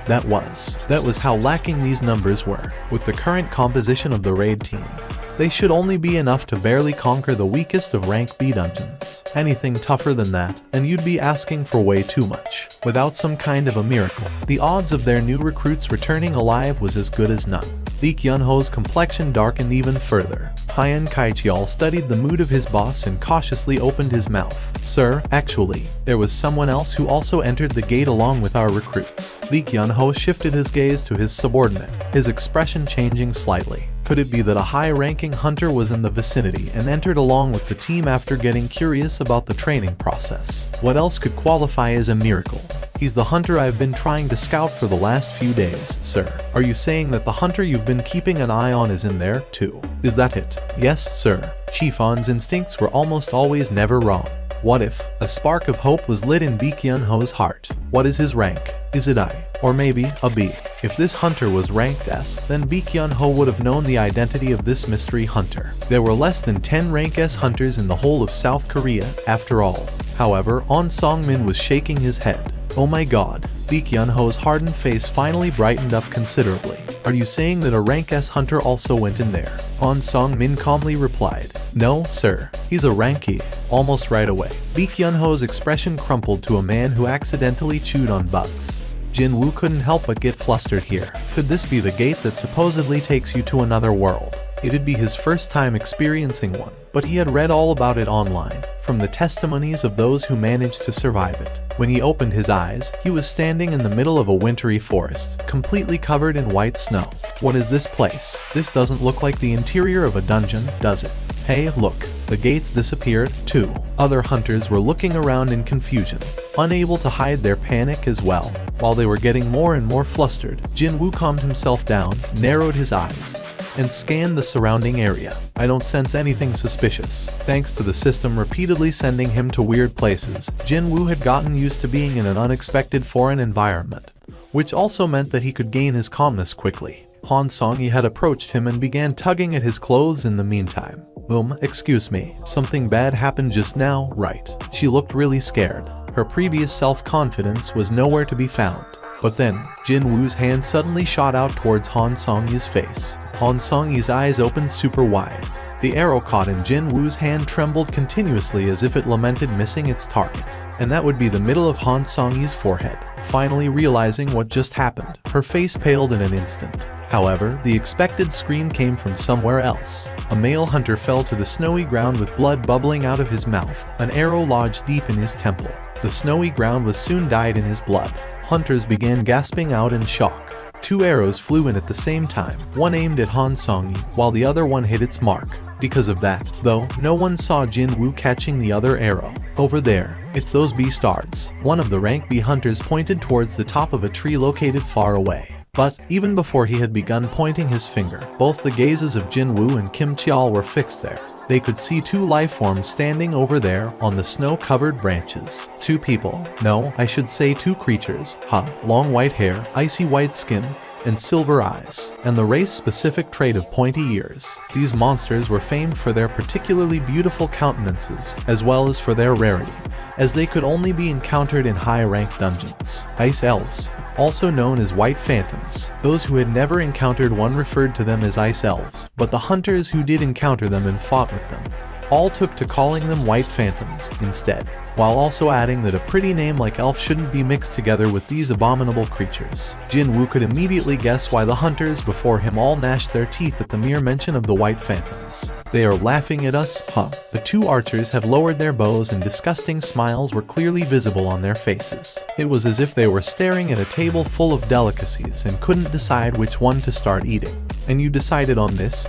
That was how lacking these numbers were. With the current composition of the raid team, They should only be enough to barely conquer the weakest of rank B dungeons. Anything tougher than that, and you'd be asking for way too much. Without some kind of a miracle, the odds of their new recruits returning alive was as good as none. Lee Kyun-ho's complexion darkened even further. Hyen Kaicheol studied the mood of his boss and cautiously opened his mouth. Sir, actually, there was someone else who also entered the gate along with our recruits. Lee Kyun-ho shifted his gaze to his subordinate, his expression changing slightly. Could it be that a high-ranking hunter was in the vicinity and entered along with the team after getting curious about the training process? What else could qualify as a miracle? He's the hunter I've been trying to scout for the last few days, sir. Are you saying that the hunter you've been keeping an eye on is in there, too? Is that it? Yes, sir. Chifon's instincts were almost always never wrong. What if a spark of hope was lit in Lee Kyun-ho's heart? What is his rank? Is it I? Or maybe a B? If this hunter was ranked S, then Lee Kyun-ho would have known the identity of this mystery hunter. There were less than 10 rank S hunters in the whole of South Korea, after all. However, On Song-min was shaking his head. Oh my god. Lee Kyun-ho's hardened face finally brightened up considerably. Are you saying that a rank S hunter also went in there? On Song-min calmly replied. No, sir. He's a rank E. Almost right away. Lee Kyun-ho's expression crumpled to a man who accidentally chewed on bugs. Jin-woo couldn't help but get flustered here. Could this be the gate that supposedly takes you to another world? It'd be his first time experiencing one, but he had read all about it online, from the testimonies of those who managed to survive it. When he opened his eyes, he was standing in the middle of a wintry forest, completely covered in white snow. What is this place? This doesn't look like the interior of a dungeon, does it? Hey, look, the gates disappeared, too. Other hunters were looking around in confusion, unable to hide their panic as well. While they were getting more and more flustered, Jin-woo calmed himself down, narrowed his eyes, and scanned the surrounding area. I don't sense anything suspicious. Thanks to the system repeatedly sending him to weird places, Jin-woo had gotten used to being in an unexpected foreign environment, which also meant that he could gain his calmness quickly. Han Song-yi had approached him and began tugging at his clothes in the meantime. Excuse me, something bad happened just now, right? She looked really scared. Her previous self-confidence was nowhere to be found. But then, Jin-woo's hand suddenly shot out towards Han Song-yi's face. Han Song-yi's eyes opened super wide. The arrow caught in Jin-woo's hand trembled continuously as if it lamented missing its target. And that would be the middle of Han Song-yi's forehead. Finally realizing what just happened, her face paled in an instant. However, the expected scream came from somewhere else. A male hunter fell to the snowy ground with blood bubbling out of his mouth, an arrow lodged deep in his temple. The snowy ground was soon dyed in his blood. Hunters began gasping out in shock. 2 arrows flew in at the same time, one aimed at Han Song-yi, while the other one hit its mark. Because of that, though, no one saw Jin-woo catching the other arrow. Over there, it's those beastards. One of the rank B hunters pointed towards the top of a tree located far away. But, even before he had begun pointing his finger, both the gazes of Jin-woo and Kim Cheol were fixed there. They could see 2 life forms standing over there on the snow-covered branches. 2 people. No, I should say 2 creatures. Long white hair, icy white skin, and silver eyes, and the race-specific trait of pointy ears. These monsters were famed for their particularly beautiful countenances, as well as for their rarity, as they could only be encountered in high-ranked dungeons. Ice elves, also known as white phantoms. Those who had never encountered one referred to them as ice elves, but the hunters who did encounter them and fought with them all took to calling them white phantoms instead, while also adding that a pretty name like elf shouldn't be mixed together with these abominable creatures. Jin-woo could immediately guess why the hunters before him all gnashed their teeth at the mere mention of the white phantoms. They are laughing at us, The 2 archers had lowered their bows and disgusting smiles were clearly visible on their faces. It was as if they were staring at a table full of delicacies and couldn't decide which one to start eating. And you decided on this,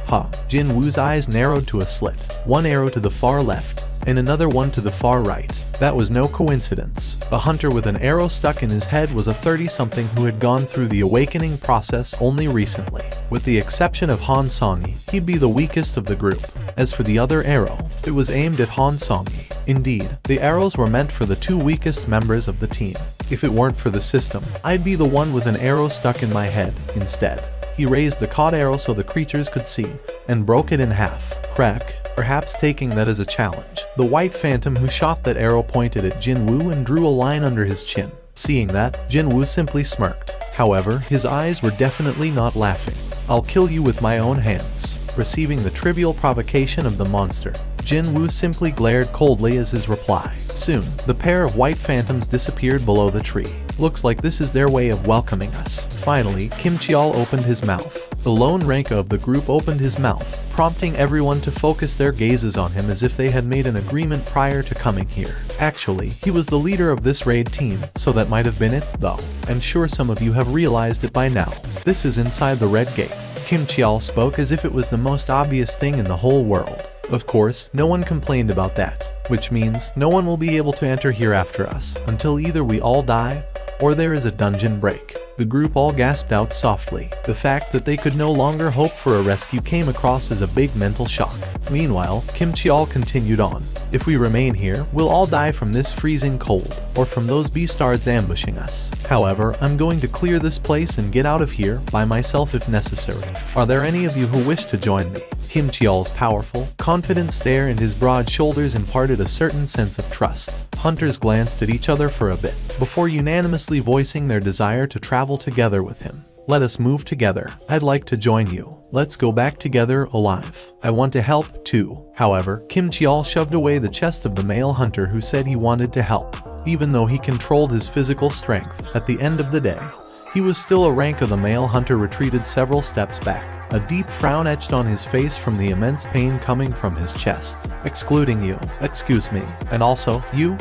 Jin-woo's eyes narrowed to a slit. 1 arrow to the far left, and another one to the far right. That was no coincidence. The hunter with an arrow stuck in his head was a 30-something who had gone through the awakening process only recently. With the exception of Han Song-yi, he'd be the weakest of the group. As for the other arrow, it was aimed at Han Song-yi. Indeed, the arrows were meant for the 2 weakest members of the team. If it weren't for the system, I'd be the one with an arrow stuck in my head instead. He raised the caught arrow so the creatures could see, and broke it in half. Crack. Perhaps taking that as a challenge, the white phantom who shot that arrow pointed at Jin-woo and drew a line under his chin. Seeing that, Jin-woo simply smirked. However, his eyes were definitely not laughing. I'll kill you with my own hands. receiving the trivial provocation of the monster. Jin Woo simply glared coldly as his reply. Soon, the pair of white phantoms disappeared below the tree. Looks like this is their way of welcoming us. Finally, Kim Cheol opened his mouth. The lone rank of the group opened his mouth, prompting everyone to focus their gazes on him as if they had made an agreement prior to coming here. Actually, he was the leader of this raid team, so that might have been it, though. I'm sure some of you have realized it by now. This is inside the red gate. Kim Cheol spoke as if it was the most obvious thing in the whole world. Of course, no one complained about that, which means no one will be able to enter here after us, until either we all die, or there is a dungeon break. The group all gasped out softly. The fact that they could no longer hope for a rescue came across as a big mental shock. Meanwhile, Kim Cheol continued on. If we remain here, we'll all die from this freezing cold, or from those beastards ambushing us. However, I'm going to clear this place and get out of here by myself if necessary. Are there any of you who wish to join me? Kim Cheol's powerful, confident stare and his broad shoulders imparted a certain sense of trust. Hunters glanced at each other for a bit, before unanimously voicing their desire to travel together with him. Let us move together. I'd like to join you. Let's go back together alive. I want to help too. However, Kim Cheol shoved away the chest of the male hunter who said he wanted to help. Even though he controlled his physical strength, at the end of the day, he was still a rank of the male hunter retreated several steps back. A deep frown etched on his face from the immense pain coming from his chest. Excluding you, excuse me, and also you,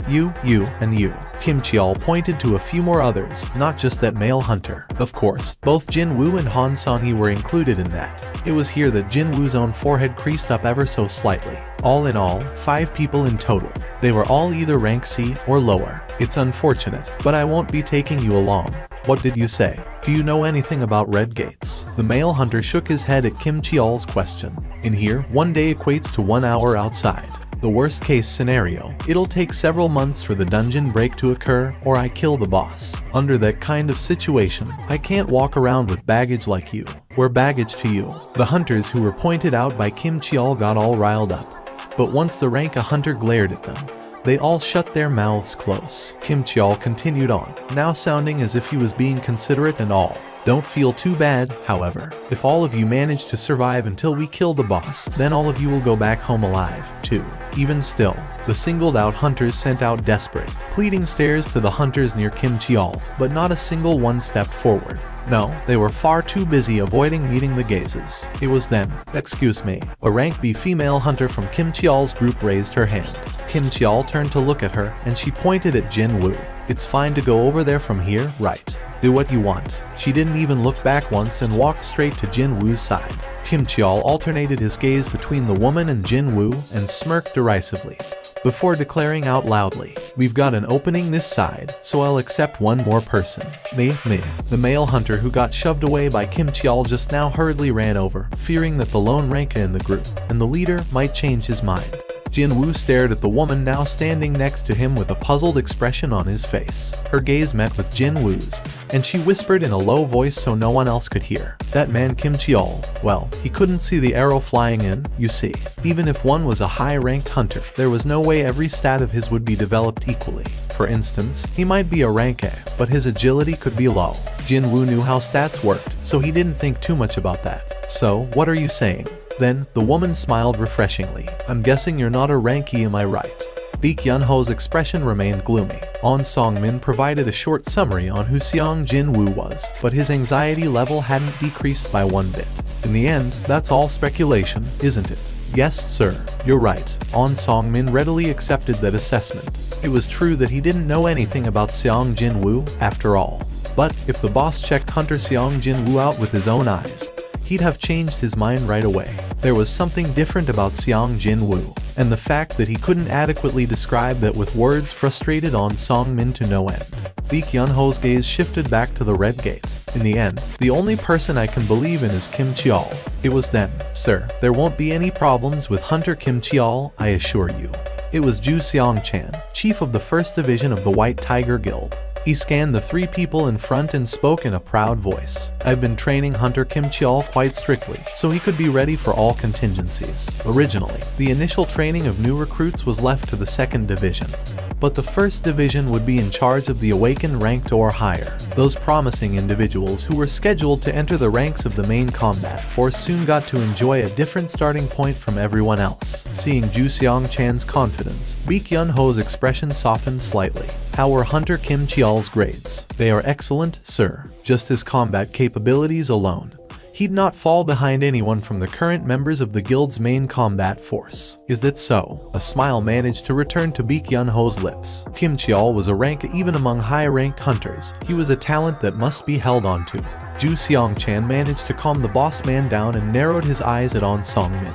and you. Kim Cheol pointed to a few more others, not just that male hunter. Of course, both Jin Woo and Han Sang-hee were included in that. It was here that Jin Woo's own forehead creased up ever so slightly. All in all, 5 people in total. They were all either rank C or lower. It's unfortunate, but I won't be taking you along. What did you say? Do you know anything about red gates? The male hunter shook his head at Kim Cheol's question. In here, 1 day equates to 1 hour outside. The worst case scenario, it'll take several months for the dungeon break to occur, or I kill the boss. Under that kind of situation, I can't walk around with baggage like you. We're baggage to you. The hunters who were pointed out by Kim Cheol got all riled up. But once the rank a hunter glared at them, they all shut their mouths close. Kim Cheol continued on, now sounding as if he was being considerate and all. Don't feel too bad, however. If all of you manage to survive until we kill the boss, then all of you will go back home alive, too. Even still, the singled-out hunters sent out desperate, pleading stares to the hunters near Kim Cheol, but not a single one stepped forward. No, they were far too busy avoiding meeting the gazes. It was then, excuse me, a rank B female hunter from Kim Cheol's group raised her hand. Kim Cheol turned to look at her, and she pointed at Jin Woo. It's fine to go over there from here, right? Do what you want. She didn't even look back once and walked straight to Jin Woo's side. Kim Cheol alternated his gaze between the woman and Jin Woo and smirked derisively, before declaring out loudly, "We've got an opening this side, so I'll accept one more person." Me. The male hunter who got shoved away by Kim Cheol just now hurriedly ran over, fearing that the lone ranker in the group and the leader might change his mind. Jin Woo stared at the woman now standing next to him with a puzzled expression on his face. Her gaze met with Jin Woo's, and she whispered in a low voice so no one else could hear. That man Kim Cheol, well, he couldn't see the arrow flying in, you see. Even if one was a high-ranked hunter, there was no way every stat of his would be developed equally. For instance, he might be a rank A, but his agility could be low. Jin Woo knew how stats worked, so he didn't think too much about that. So, what are you saying? Then, the woman smiled refreshingly. I'm guessing you're not a rank E, am I right? Baek Yun-ho's expression remained gloomy. On Song-min provided a short summary on who Seong Jin Woo was, but his anxiety level hadn't decreased by one bit. In the end, that's all speculation, isn't it? Yes, sir, you're right. On Song-min readily accepted that assessment. It was true that he didn't know anything about Seong Jin Woo, after all. But, if the boss checked Hunter Seong Jin Woo out with his own eyes, he'd have changed his mind right away. There was something different about Seong Jin Woo, and the fact that he couldn't adequately describe that with words frustrated On Song-min to no end. Baek Yun-ho's gaze shifted back to the red gate. In the end, the only person I can believe in is Kim Cheol. It was then, sir, there won't be any problems with Hunter Kim Cheol, I assure you. It was Ju Seong-chan, chief of the 1st Division of the White Tiger Guild. He scanned the 3 people in front and spoke in a proud voice. I've been training Hunter Kim Cheol quite strictly, so he could be ready for all contingencies. Originally, the initial training of new recruits was left to the 2nd Division, but the first division would be in charge of the awakened ranked or higher. Those promising individuals who were scheduled to enter the ranks of the main combat force soon got to enjoy a different starting point from everyone else. Seeing Ju Seong-chan's confidence, Baek Yun-ho's expression softened slightly. How were Hunter Kim Cheol's grades? They are excellent, sir. Just his combat capabilities alone. He'd not fall behind anyone from the current members of the guild's main combat force. Is that so? A smile managed to return to Baek Yun-ho's lips. Kim Cheol was a rank even among high-ranked hunters. He was a talent that must be held onto. Ju Seong-chan managed to calm the boss man down and narrowed his eyes at On Song-min,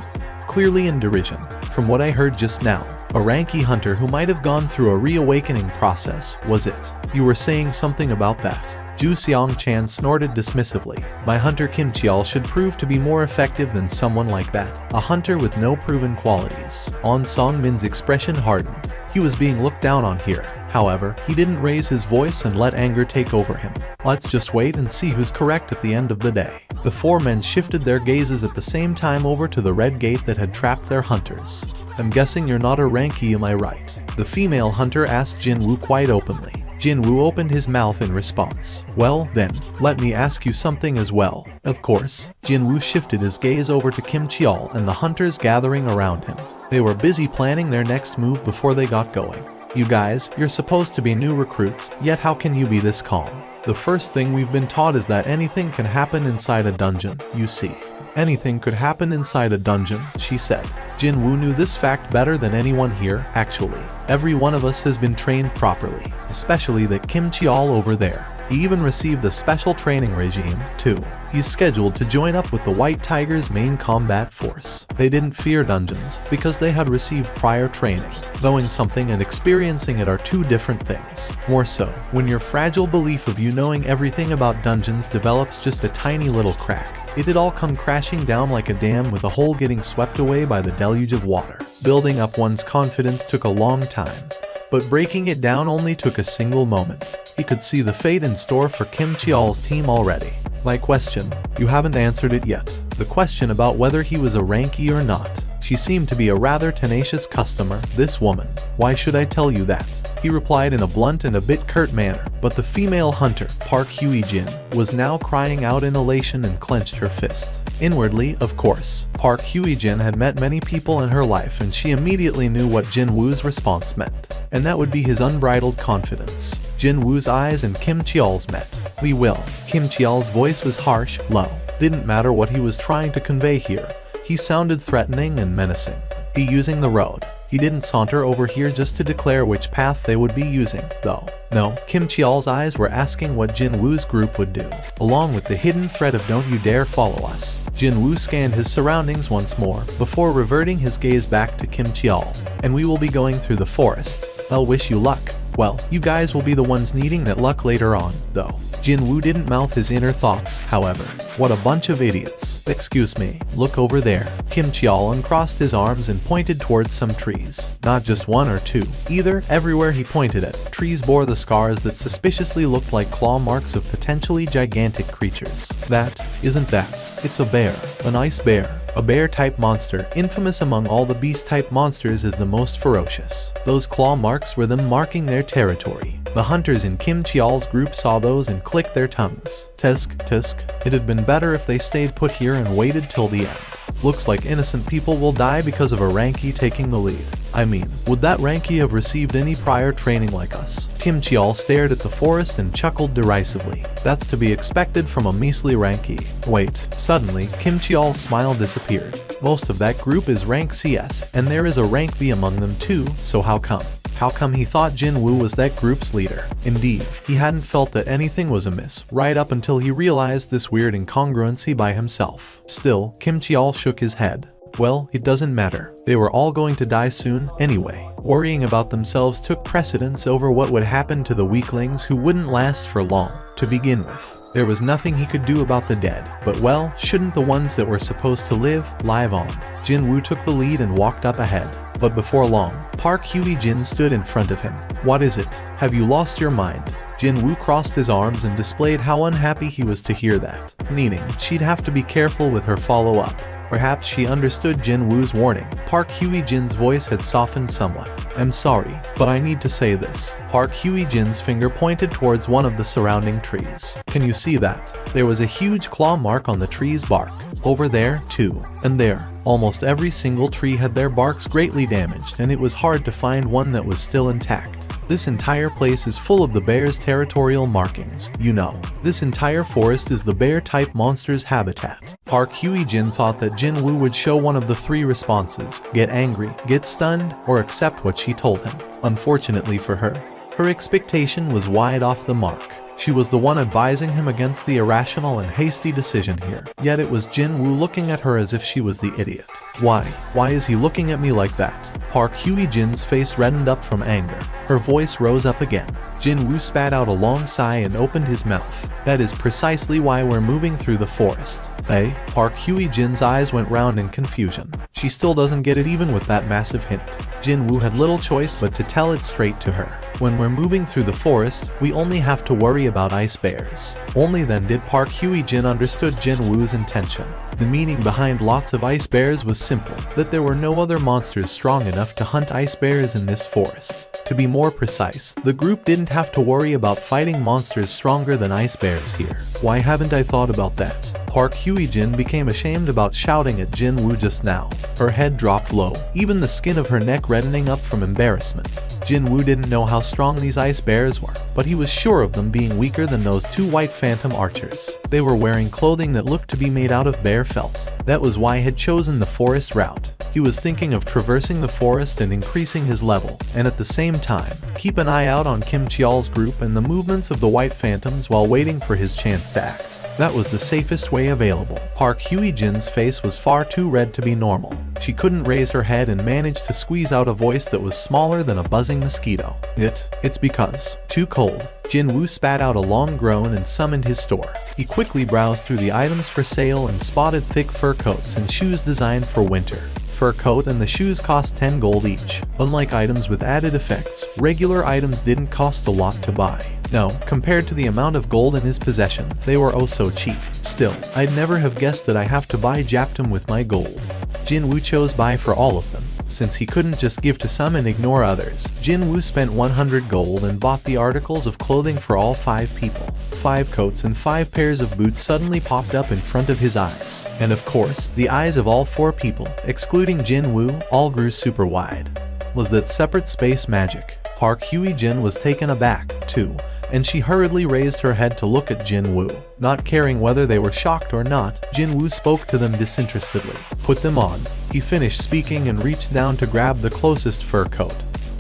clearly in derision. From what I heard just now, a ranky hunter who might have gone through a reawakening process, was it? You were saying something about that. Ju Seong-chan snorted dismissively. My hunter Kim Cheol should prove to be more effective than someone like that, a hunter with no proven qualities. On Song-min's expression hardened. He was being looked down on here. However, he didn't raise his voice and let anger take over him. Let's just wait and see who's correct at the end of the day. The four men shifted their gazes at the same time over to the red gate that had trapped their hunters. I'm guessing you're not a ranky, am I right? The female hunter asked Jin Woo quite openly. Jin Woo opened his mouth in response. Well, then, let me ask you something as well. Of course. Jin Woo shifted his gaze over to Kim Cheol and the hunters gathering around him. They were busy planning their next move before they got going. You guys, you're supposed to be new recruits, yet how can you be this calm? The first thing we've been taught is that anything can happen inside a dungeon, you see. Anything could happen inside a dungeon, she said. Jin Woo knew this fact better than anyone here, actually. Every one of us has been trained properly, especially that Kim Cheol over there. He even received a special training regime, too. He's scheduled to join up with the White Tiger's main combat force. They didn't fear dungeons, because they had received prior training. Knowing something and experiencing it are two different things. More so, when your fragile belief of you knowing everything about dungeons develops just a tiny little crack. It'd all come crashing down like a dam with a hole getting swept away by the deluge of water. Building up one's confidence took a long time, but breaking it down only took a single moment. He could see the fate in store for Kim Cheol's team already. My question, you haven't answered it yet. The question about whether he was a ranky or not. She seemed to be a rather tenacious customer, this woman. Why should I tell you that? He replied in a blunt and a bit curt manner, but the female hunter, Park Hye-jin, was now crying out in elation and clenched her fists. Inwardly, of course, Park Hye-jin had met many people in her life and she immediately knew what Jin Woo's response meant, and that would be his unbridled confidence. Jin Woo's eyes and Kim Cheol's met. We will. Kim Cheol's voice was harsh, low. Didn't matter what he was trying to convey here. He sounded threatening and menacing. He using the road. He didn't saunter over here just to declare which path they would be using, though. No, Kim Cheol's eyes were asking what Jin Woo's group would do, along with the hidden threat of don't you dare follow us. Jin Woo scanned his surroundings once more, before reverting his gaze back to Kim Cheol. And we will be going through the forest. I'll wish you luck. Well, you guys will be the ones needing that luck later on, though. Jin Woo didn't mouth his inner thoughts, however. What a bunch of idiots. Excuse me, look over there. Kim Cheol uncrossed his arms and pointed towards some trees. Not just one or two, either. Everywhere he pointed at, trees bore the scars that suspiciously looked like claw marks of potentially gigantic creatures. That, isn't that? It's a bear. An ice bear. A bear-type monster, infamous among all the beast-type monsters as the most ferocious. Those claw marks were them marking their territory. The hunters in Kim Cheol's group saw those and clicked their tongues. Tisk, tisk. It had been better if they stayed put here and waited till the end. Looks like innocent people will die because of a ranky taking the lead. I mean, would that ranky have received any prior training like us? Kim Cheol stared at the forest and chuckled derisively. That's to be expected from a measly ranky. Wait, suddenly, Kim Cheol's smile disappeared. Most of that group is rank CS, and there is a rank B among them too, so how come? How come he thought Jin Woo was that group's leader? Indeed, he hadn't felt that anything was amiss, right up until he realized this weird incongruency by himself. Still, Kim Cheol shook his head. Well, it doesn't matter. They were all going to die soon, anyway. Worrying about themselves took precedence over what would happen to the weaklings who wouldn't last for long, to begin with. There was nothing he could do about the dead, but well, shouldn't the ones that were supposed to live on? Jin Woo took the lead and walked up ahead. But before long, Park Hye-jin stood in front of him. What is it? Have you lost your mind? Jin Woo crossed his arms and displayed how unhappy he was to hear that, meaning she'd have to be careful with her follow-up. Perhaps she understood Jin Woo's warning. Park Hye-jin's voice had softened somewhat. I'm sorry, but I need to say this. Park Hye-jin's finger pointed towards one of the surrounding trees. Can you see that? There was a huge claw mark on the tree's bark. Over there, too. And there. Almost every single tree had their barks greatly damaged, and it was hard to find one that was still intact. This entire place is full of the bear's territorial markings, you know. This entire forest is the bear-type monster's habitat. Park Hye-jin thought that Jin-woo would show one of the three responses: get angry, get stunned, or accept what she told him. Unfortunately for her, her expectation was wide off the mark. She was the one advising him against the irrational and hasty decision here. Yet it was Jin-woo looking at her as if she was the idiot. Why? Why is he looking at me like that? Park Hye-jin's face reddened up from anger. Her voice rose up again. Jin-woo spat out a long sigh and opened his mouth. That is precisely why we're moving through the forest. Eh? Park Hye-jin's eyes went round in confusion. She still doesn't get it even with that massive hint. Jin-woo had little choice but to tell it straight to her. When we're moving through the forest, we only have to worry about ice bears. Only then did Park Hye-jin understood Jin-woo's intention. The meaning behind lots of ice bears was simple, that there were no other monsters strong enough to hunt ice bears in this forest. To be more precise, the group didn't have to worry about fighting monsters stronger than ice bears here. Why haven't I thought about that? Park Hye-jin became ashamed about shouting at Jin-woo just now. Her head dropped low, even the skin of her neck reddening up from embarrassment. Jin-woo didn't know how strong these ice bears were, but he was sure of them being weaker than those two white phantom archers. They were wearing clothing that looked to be made out of bear felt. That was why he had chosen the forest route. He was thinking of traversing the forest and increasing his level, and at the same time, keep an eye out on Kim Cheol's group and the movements of the white phantoms while waiting for his chance to act. That was the safest way available. Park Hye-jin's face was far too red to be normal. She couldn't raise her head and managed to squeeze out a voice that was smaller than a buzzing mosquito. It's because. Too cold. Jin-woo spat out a long groan and summoned his store. He quickly browsed through the items for sale and spotted thick fur coats and shoes designed for winter. Fur coat and the shoes cost 10 gold each. Unlike items with added effects, regular items didn't cost a lot to buy. No, compared to the amount of gold in his possession, they were oh so cheap. Still, I'd never have guessed that I have to buy Japtum with my gold. Jin-woo chose buy for all of them. Since he couldn't just give to some and ignore others, Jin-woo spent 100 gold and bought the articles of clothing for all 5 people. 5 coats and 5 pairs of boots suddenly popped up in front of his eyes. And of course, the eyes of all 4 people, excluding Jin-woo, all grew super wide. Was that separate space magic? Park Hye-jin was taken aback, too, and she hurriedly raised her head to look at Jin-woo. Not caring whether they were shocked or not, Jin-woo spoke to them disinterestedly. Put them on. He finished speaking and reached down to grab the closest fur coat.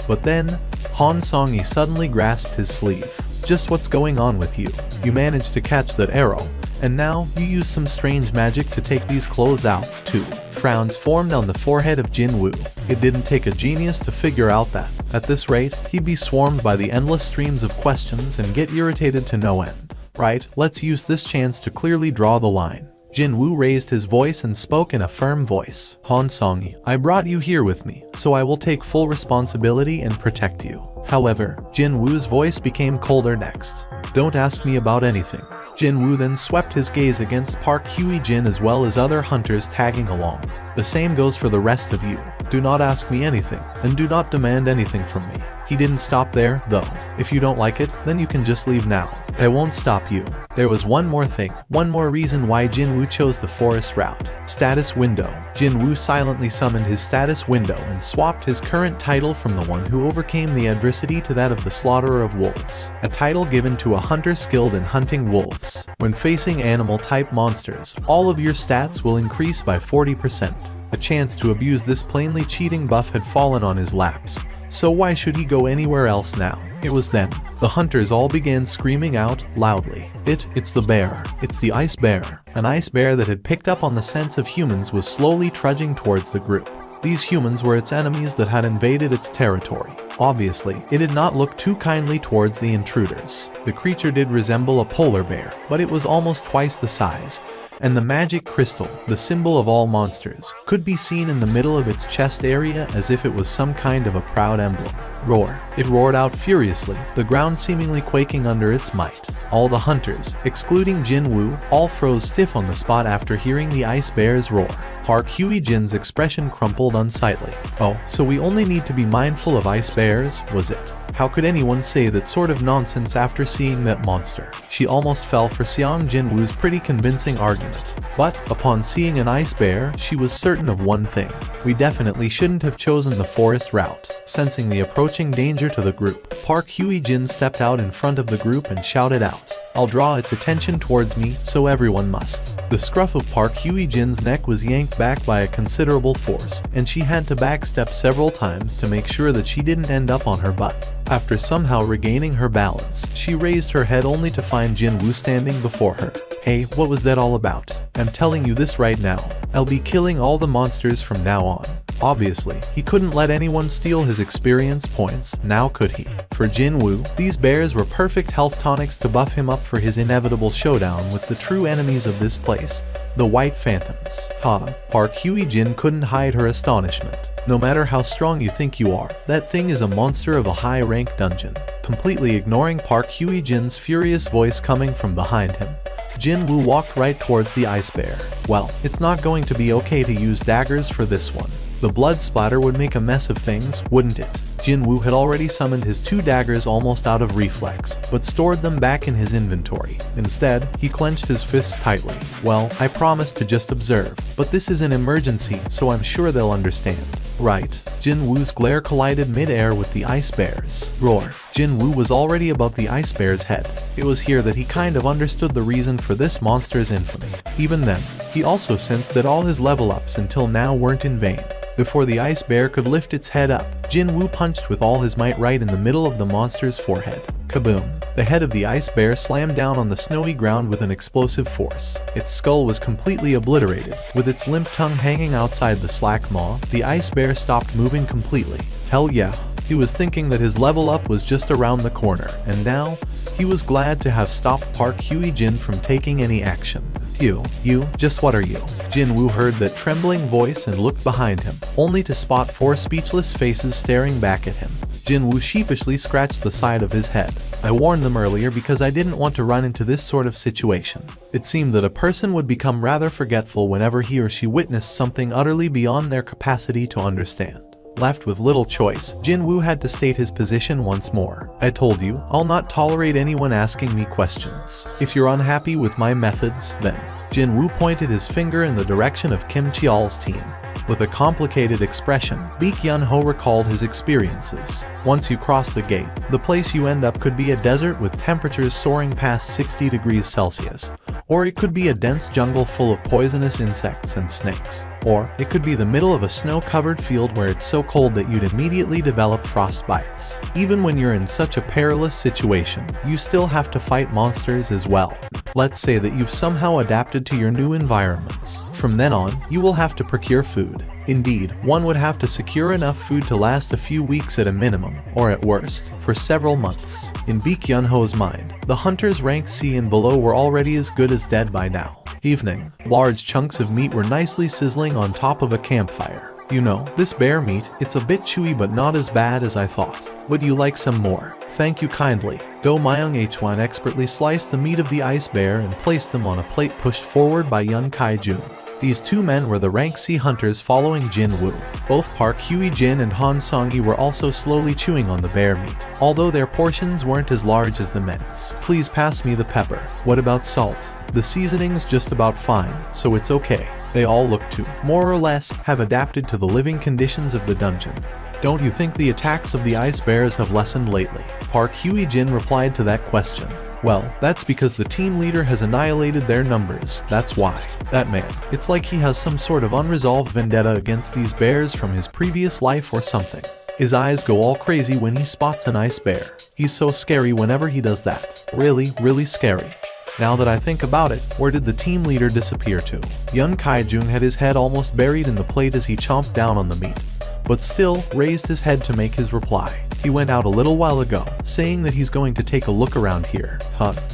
But then, Han Song-hee suddenly grasped his sleeve. Just what's going on with you? You managed to catch that arrow, and now you use some strange magic to take these clothes out, too. Frowns formed on the forehead of Jin-woo. It didn't take a genius to figure out that, at this rate, he'd be swarmed by the endless streams of questions and get irritated to no end. Right, let's use this chance to clearly draw the line. Jin-woo raised his voice and spoke in a firm voice. Han Song-hee, I brought you here with me, so I will take full responsibility and protect you. However, Jin-woo's voice became colder next. Don't ask me about anything. Jin-woo then swept his gaze against Park Hye-jin as well as other hunters tagging along. The same goes for the rest of you. Do not ask me anything, and do not demand anything from me. He didn't stop there, though. If you don't like it, then you can just leave now. I won't stop you. There was one more thing, one more reason why Jin-woo chose the forest route. Status window. Jin-woo silently summoned his status window and swapped his current title from the one who overcame the adversity to that of the slaughterer of wolves, a title given to a hunter skilled in hunting wolves. When facing animal-type monsters, all of your stats will increase by 40%. A chance to abuse this plainly cheating buff had fallen on his laps. So why should he go anywhere else now? It was then. The hunters all began screaming out loudly. It's the bear. It's the ice bear. An ice bear that had picked up on the scents of humans was slowly trudging towards the group. These humans were its enemies that had invaded its territory. Obviously, it did not look too kindly towards the intruders. The creature did resemble a polar bear, but it was almost twice the size. And the magic crystal, the symbol of all monsters, could be seen in the middle of its chest area as if it was some kind of a proud emblem. Roar. It roared out furiously, the ground seemingly quaking under its might. All the hunters, excluding Jin Woo, all froze stiff on the spot after hearing the ice bear's roar. Park Hye-jin's expression crumpled unsightly. Oh, so we only need to be mindful of ice bears, was it? How could anyone say that sort of nonsense after seeing that monster? She almost fell for Seong Jin Woo's pretty convincing argument. But, upon seeing an ice bear, she was certain of one thing. We definitely shouldn't have chosen the forest route. Sensing the approaching danger to the group, Park Hye-jin stepped out in front of the group and shouted out, "I'll draw its attention towards me, so everyone must." The scruff of Park Hye-jin's neck was yanked back by a considerable force, and she had to backstep several times to make sure that she didn't end up on her butt. After somehow regaining her balance, she raised her head only to find Jin Woo standing before her. "Hey, what was that all about? I'm telling you this right now. I'll be killing all the monsters from now on." Obviously, he couldn't let anyone steal his experience points, now could he? For Jin Woo, these bears were perfect health tonics to buff him up for his inevitable showdown with the true enemies of this place, the White Phantoms. Park Hye-jin couldn't hide her astonishment. No matter how strong you think you are, that thing is a monster of a high-rank dungeon. Completely ignoring Park Hye-jin's furious voice coming from behind him, Jin Woo walked right towards the ice bear. Well, it's not going to be okay to use daggers for this one. The blood splatter would make a mess of things, wouldn't it? Jin Woo had already summoned his 2 daggers almost out of reflex, but stored them back in his inventory. Instead, he clenched his fists tightly. "Well, I promised to just observe, but this is an emergency, so I'm sure they'll understand." Right. Jin Woo's glare collided mid-air with the ice bear's roar. Jin Woo was already above the ice bear's head. It was here that he kind of understood the reason for this monster's infamy. Even then, he also sensed that all his level-ups until now weren't in vain. Before the ice bear could lift its head up, Jin Woo punched with all his might right in the middle of the monster's forehead. Kaboom! The head of the ice bear slammed down on the snowy ground with an explosive force. Its skull was completely obliterated. With its limp tongue hanging outside the slack maw, the ice bear stopped moving completely. Hell yeah! He was thinking that his level up was just around the corner, and now, he was glad to have stopped Park Hye-jin from taking any action. You, just what are you? Jin Woo heard that trembling voice and looked behind him, only to spot 4 speechless faces staring back at him. Jin Woo sheepishly scratched the side of his head. "I warned them earlier because I didn't want to run into this sort of situation." It seemed that a person would become rather forgetful whenever he or she witnessed something utterly beyond their capacity to understand. Left with little choice, Jin Woo had to state his position once more. "I told you, I'll not tolerate anyone asking me questions. If you're unhappy with my methods, then..." Jin Woo pointed his finger in the direction of Kim Cheol's team. With a complicated expression, Baek Yun-ho recalled his experiences. Once you cross the gate, the place you end up could be a desert with temperatures soaring past 60 degrees Celsius. Or it could be a dense jungle full of poisonous insects and snakes. Or it could be the middle of a snow-covered field where it's so cold that you'd immediately develop frostbites. Even when you're in such a perilous situation, you still have to fight monsters as well. Let's say that you've somehow adapted to your new environments. From then on, you will have to procure food. Indeed, one would have to secure enough food to last a few weeks at a minimum, or at worst, for several months. In Baek Yun-ho's mind, the hunters ranked C and below were already as good as dead by now. Evening. Large chunks of meat were nicely sizzling on top of a campfire. "You know, this bear meat, it's a bit chewy but not as bad as I thought. Would you like some more?" "Thank you kindly." Do Myung Hwan expertly sliced the meat of the ice bear and placed them on a plate pushed forward by Yun Kai-jun. These 2 men were the rank C hunters following Jin Woo. Both Park Hye-jin and Han Song-gi were also slowly chewing on the bear meat, although their portions weren't as large as the men's. "Please pass me the pepper." "What about salt?" "The seasoning's just about fine, so it's okay." They all look to, more or less, have adapted to the living conditions of the dungeon. "Don't you think the attacks of the ice bears have lessened lately?" Park Hye-jin replied to that question. "Well, that's because the team leader has annihilated their numbers, that's why. That man, it's like he has some sort of unresolved vendetta against these bears from his previous life or something. His eyes go all crazy when he spots an ice bear. He's so scary whenever he does that. Really, really scary." Now that I think about it, where did the team leader disappear to? Yun Kai-jun had his head almost buried in the plate as he chomped down on the meat, but still raised his head to make his reply. "He went out a little while ago, saying that he's going to take a look around here."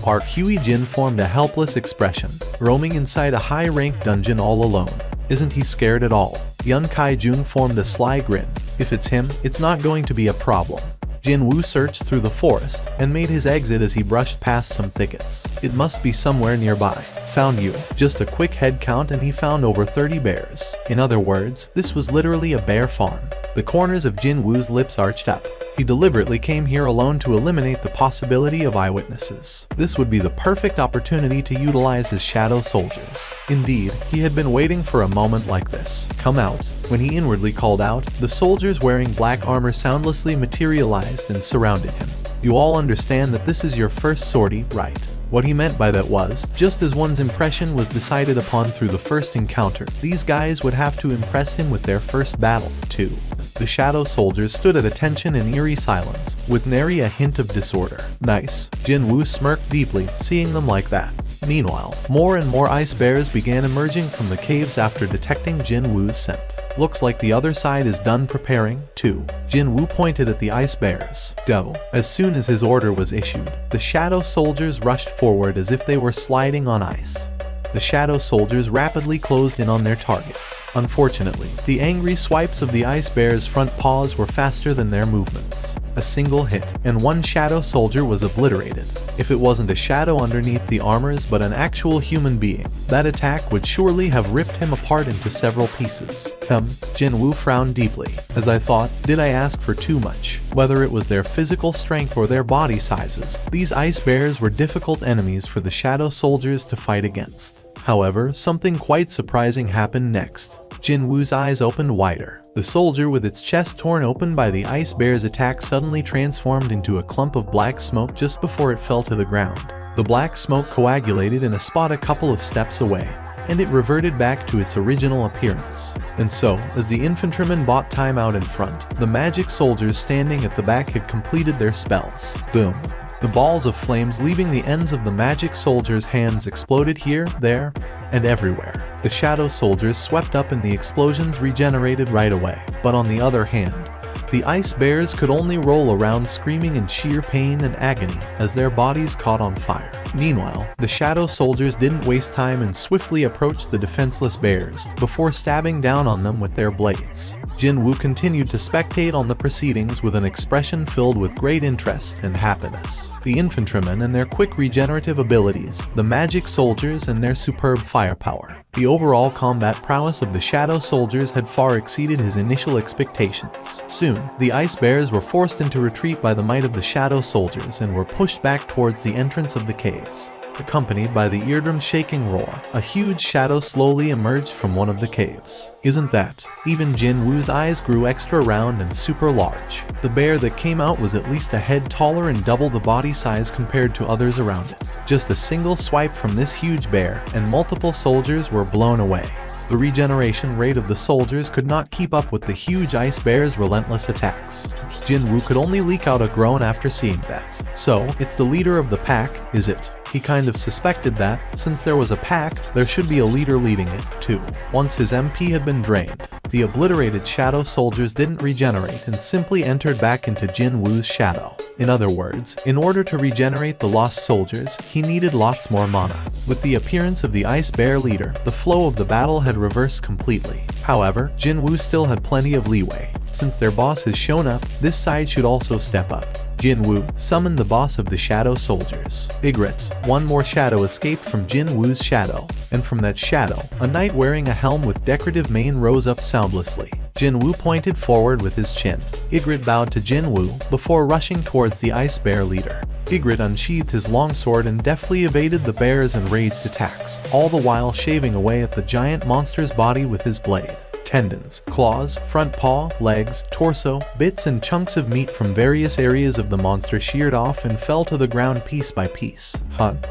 Park Hye-jin formed a helpless expression, roaming inside a high-ranked dungeon all alone. Isn't he scared at all? Yun Kai-jun formed a sly grin. If it's him, it's not going to be a problem. Jinwoo searched through the forest and made his exit as he brushed past some thickets. It must be somewhere nearby. Found you. Just a quick head count and he found over 30 bears. In other words, this was literally a bear farm. The corners of Jinwoo's lips arched up. He deliberately came here alone to eliminate the possibility of eyewitnesses. This would be the perfect opportunity to utilize his shadow soldiers. Indeed, he had been waiting for a moment like this. Come out. When he inwardly called out, the soldiers wearing black armor soundlessly materialized and surrounded him. You all understand that this is your first sortie, right? What he meant by that was, just as one's impression was decided upon through the first encounter, these guys would have to impress him with their first battle, too. The shadow soldiers stood at attention in eerie silence, with nary a hint of disorder. Nice. Jinwoo smirked deeply, seeing them like that. Meanwhile, more and more ice bears began emerging from the caves after detecting Jinwoo's scent. Looks like the other side is done preparing, too. Jinwoo pointed at the ice bears. Go. As soon as his order was issued, the shadow soldiers rushed forward as if they were sliding on ice. The shadow soldiers rapidly closed in on their targets. Unfortunately, the angry swipes of the ice bear's front paws were faster than their movements. A single hit, and one shadow soldier was obliterated. If it wasn't a shadow underneath the armors but an actual human being, that attack would surely have ripped him apart into several pieces. Jinwoo frowned deeply. As I thought, did I ask for too much? Whether it was their physical strength or their body sizes, these ice bears were difficult enemies for the shadow soldiers to fight against. However, something quite surprising happened next. Jinwoo's eyes opened wider. The soldier with its chest torn open by the ice bear's attack suddenly transformed into a clump of black smoke just before it fell to the ground. The black smoke coagulated in a spot a couple of steps away, and it reverted back to its original appearance. And so, as the infantrymen bought time out in front, the magic soldiers standing at the back had completed their spells. Boom. The balls of flames leaving the ends of the magic soldiers' hands exploded here, there, and everywhere. The shadow soldiers swept up and the explosions regenerated right away. But on the other hand, the ice bears could only roll around screaming in sheer pain and agony as their bodies caught on fire. Meanwhile, the shadow soldiers didn't waste time and swiftly approached the defenseless bears before stabbing down on them with their blades. Jinwoo continued to spectate on the proceedings with an expression filled with great interest and happiness. The infantrymen and their quick regenerative abilities, the magic soldiers and their superb firepower. The overall combat prowess of the shadow soldiers had far exceeded his initial expectations. Soon, the ice bears were forced into retreat by the might of the shadow soldiers and were pushed back towards the entrance of the caves. Accompanied by the eardrum-shaking roar, a huge shadow slowly emerged from one of the caves. Isn't that? Even Jinwoo's eyes grew extra round and super large. The bear that came out was at least a head taller and double the body size compared to others around it. Just a single swipe from this huge bear, and multiple soldiers were blown away. The regeneration rate of the soldiers could not keep up with the huge ice bear's relentless attacks. Jinwoo could only leak out a groan after seeing that. So, it's the leader of the pack, is it? He kind of suspected that, since there was a pack, there should be a leader leading it, too. Once his MP had been drained, the obliterated shadow soldiers didn't regenerate and simply entered back into Jinwoo's shadow. In other words, in order to regenerate the lost soldiers, he needed lots more mana. With the appearance of the ice bear leader, the flow of the battle had reversed completely. However, Jinwoo still had plenty of leeway. Since their boss has shown up, this side should also step up. Jinwoo summoned the boss of the shadow soldiers, Ygritte. One more shadow escaped from Jinwoo's shadow, and from that shadow, a knight wearing a helm with decorative mane rose up soundlessly. Jinwoo pointed forward with his chin. Ygritte bowed to Jinwoo before rushing towards the ice bear leader. Ygritte unsheathed his longsword and deftly evaded the bear's enraged attacks, all the while shaving away at the giant monster's body with his blade. Tendons, claws, front paw, legs, torso, bits and chunks of meat from various areas of the monster sheared off and fell to the ground piece by piece.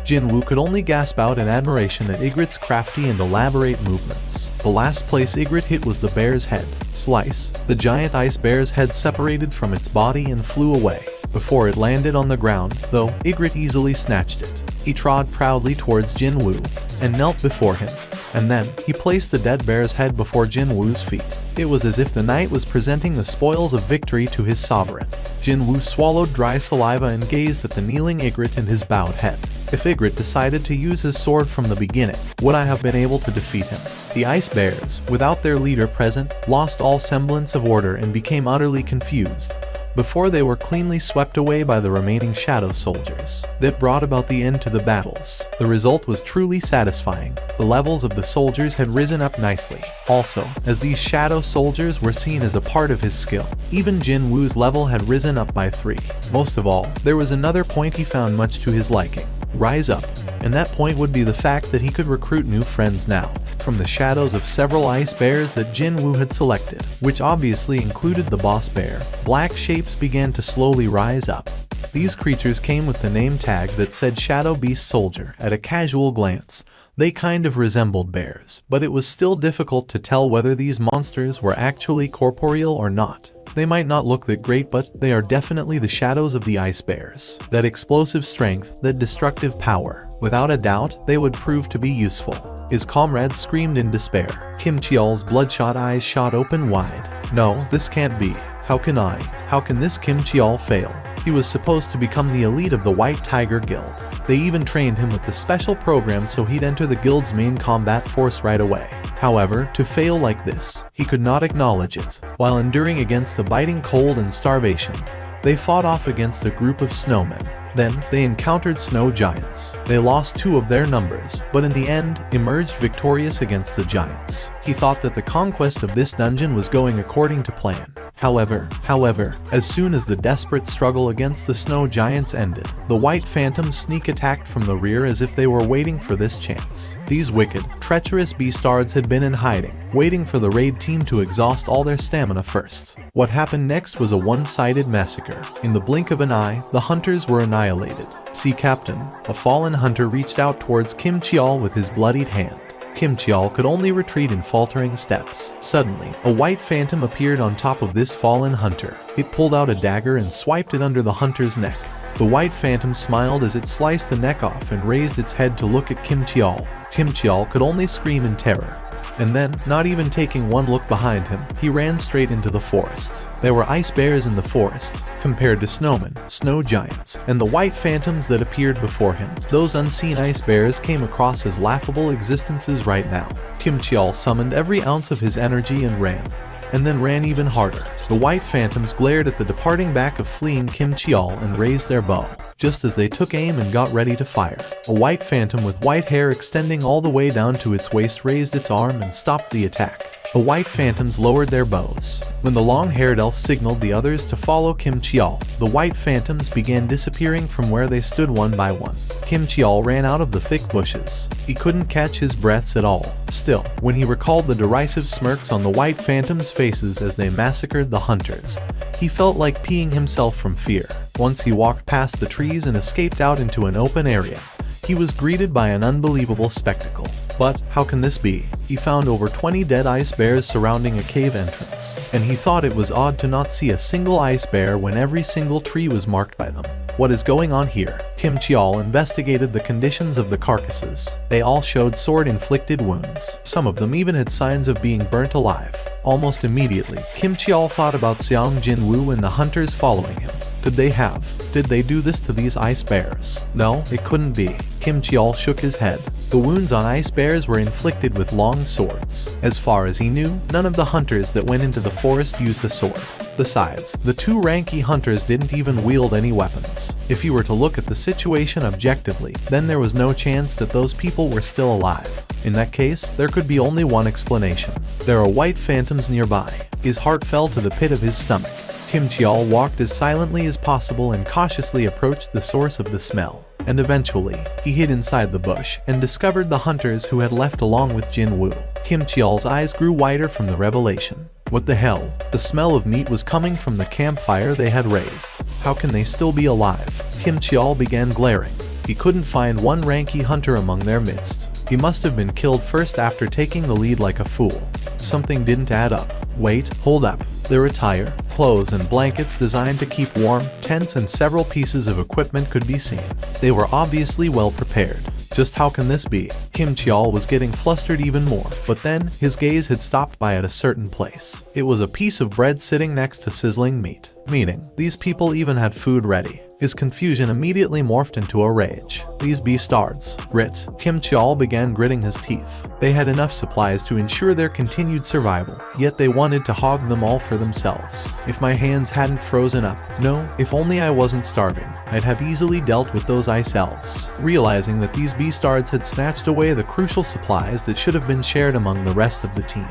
Jinwoo could only gasp out in admiration at Ygritte's crafty and elaborate movements. The last place Ygritte hit was the bear's head. Slice. The giant ice bear's head separated from its body and flew away. Before it landed on the ground, though, Ygritte easily snatched it. He trod proudly towards Jinwoo and knelt before him. And then, he placed the dead bear's head before Jinwoo's feet. It was as if the knight was presenting the spoils of victory to his sovereign. Jinwoo swallowed dry saliva and gazed at the kneeling Ygritte and his bowed head. If Ygritte decided to use his sword from the beginning, would I have been able to defeat him? The ice bears, without their leader present, lost all semblance of order and became utterly confused. before they were cleanly swept away by the remaining shadow soldiers. That brought about the end to the battles. The result was truly satisfying. The levels of the soldiers had risen up nicely. Also, as these shadow soldiers were seen as a part of his skill, even Jin Woo's level had risen up by 3. Most of all, there was another point he found much to his liking. Rise up. And that point would be the fact that he could recruit new friends now, from the shadows of several ice bears that Jin Woo had selected, which obviously included the boss bear. Black shapes began to slowly rise up. These creatures came with the name tag that said Shadow Beast Soldier. At a casual glance, they kind of resembled bears, but it was still difficult to tell whether these monsters were actually corporeal or not. They might not look that great, but they are definitely the shadows of the ice bears. That explosive strength, that destructive power. Without a doubt, they would prove to be useful. His comrades screamed in despair. Kim Cheol's bloodshot eyes shot open wide. No, this can't be. How can this Kim Cheol fail? He was supposed to become the elite of the White Tiger Guild. They even trained him with the special program so he'd enter the guild's main combat force right away. However, to fail like this, he could not acknowledge it. While enduring against the biting cold and starvation, they fought off against a group of snowmen. Then, they encountered snow giants. They lost 2 of their numbers, but in the end, emerged victorious against the giants. He thought that the conquest of this dungeon was going according to plan. However, as soon as the desperate struggle against the snow giants ended, the white phantoms sneak attacked from the rear as if they were waiting for this chance. These wicked, treacherous beastards had been in hiding, waiting for the raid team to exhaust all their stamina first. What happened next was a one-sided massacre. In the blink of an eye, the hunters were annihilated. See Captain, a fallen hunter reached out towards Kim Cheol with his bloodied hand. Kim Cheol could only retreat in faltering steps. Suddenly, a white phantom appeared on top of this fallen hunter. It pulled out a dagger and swiped it under the hunter's neck. The white phantom smiled as it sliced the neck off and raised its head to look at Kim Cheol. Kim Cheol could only scream in terror. And then, not even taking one look behind him, he ran straight into the forest. There were ice bears in the forest, compared to snowmen, snow giants, and the white phantoms that appeared before him. Those unseen ice bears came across as laughable existences right now. Kim Cheol summoned every ounce of his energy and then ran even harder. The white phantoms glared at the departing back of fleeing Kim Cheol and raised their bow. Just as they took aim and got ready to fire, a white phantom with white hair extending all the way down to its waist raised its arm and stopped the attack. The white phantoms lowered their bows. When the long-haired elf signaled the others to follow Kim Cheol, the white phantoms began disappearing from where they stood one by one. Kim Cheol ran out of the thick bushes. He couldn't catch his breaths at all. Still, when he recalled the derisive smirks on the white phantoms' faces as they massacred the hunters, he felt like peeing himself from fear. Once he walked past the trees and escaped out into an open area, he was greeted by an unbelievable spectacle. But how can this be? He found over 20 dead ice bears surrounding a cave entrance, and he thought it was odd to not see a single ice bear when every single tree was marked by them. What is going on here? Kim Cheol investigated the conditions of the carcasses. They all showed sword-inflicted wounds. Some of them even had signs of being burnt alive. Almost immediately, Kim Cheol thought about Seong Jin Woo and the hunters following him. Did they do this to these ice bears? No, it couldn't be. Kim Cheol shook his head. The wounds on ice bears were inflicted with long swords. As far as he knew, none of the hunters that went into the forest used a sword. Besides, the 2 Ranky hunters didn't even wield any weapons. If you were to look at the situation objectively, then there was no chance that those people were still alive. In that case, there could be only one explanation. There are white phantoms nearby. His heart fell to the pit of his stomach. Kim Cheol walked as silently as possible and cautiously approached the source of the smell. And eventually, he hid inside the bush and discovered the hunters who had left along with Jin Woo. Kim Cheol's eyes grew wider from the revelation. What the hell? The smell of meat was coming from the campfire they had raised. How can they still be alive? Kim Cheol began glaring. He couldn't find one Ranky hunter among their midst. He must have been killed first after taking the lead like a fool. Something didn't add up. Wait, hold up. Their attire, clothes, and blankets designed to keep warm, tents, and several pieces of equipment could be seen. They were obviously well prepared. Just how can this be? Kim Cheol was getting flustered even more, but then his gaze had stopped by at a certain place. It was a piece of bread sitting next to sizzling meat. Meaning, these people even had food ready. His confusion immediately morphed into a rage. These beastards. Grit. Kim Cheol began gritting his teeth. They had enough supplies to ensure their continued survival, yet they wanted to hog them all for themselves. If my hands hadn't frozen up, no, if only I wasn't starving, I'd have easily dealt with those ice elves. Realizing that these beastards had snatched away the crucial supplies that should have been shared among the rest of the team,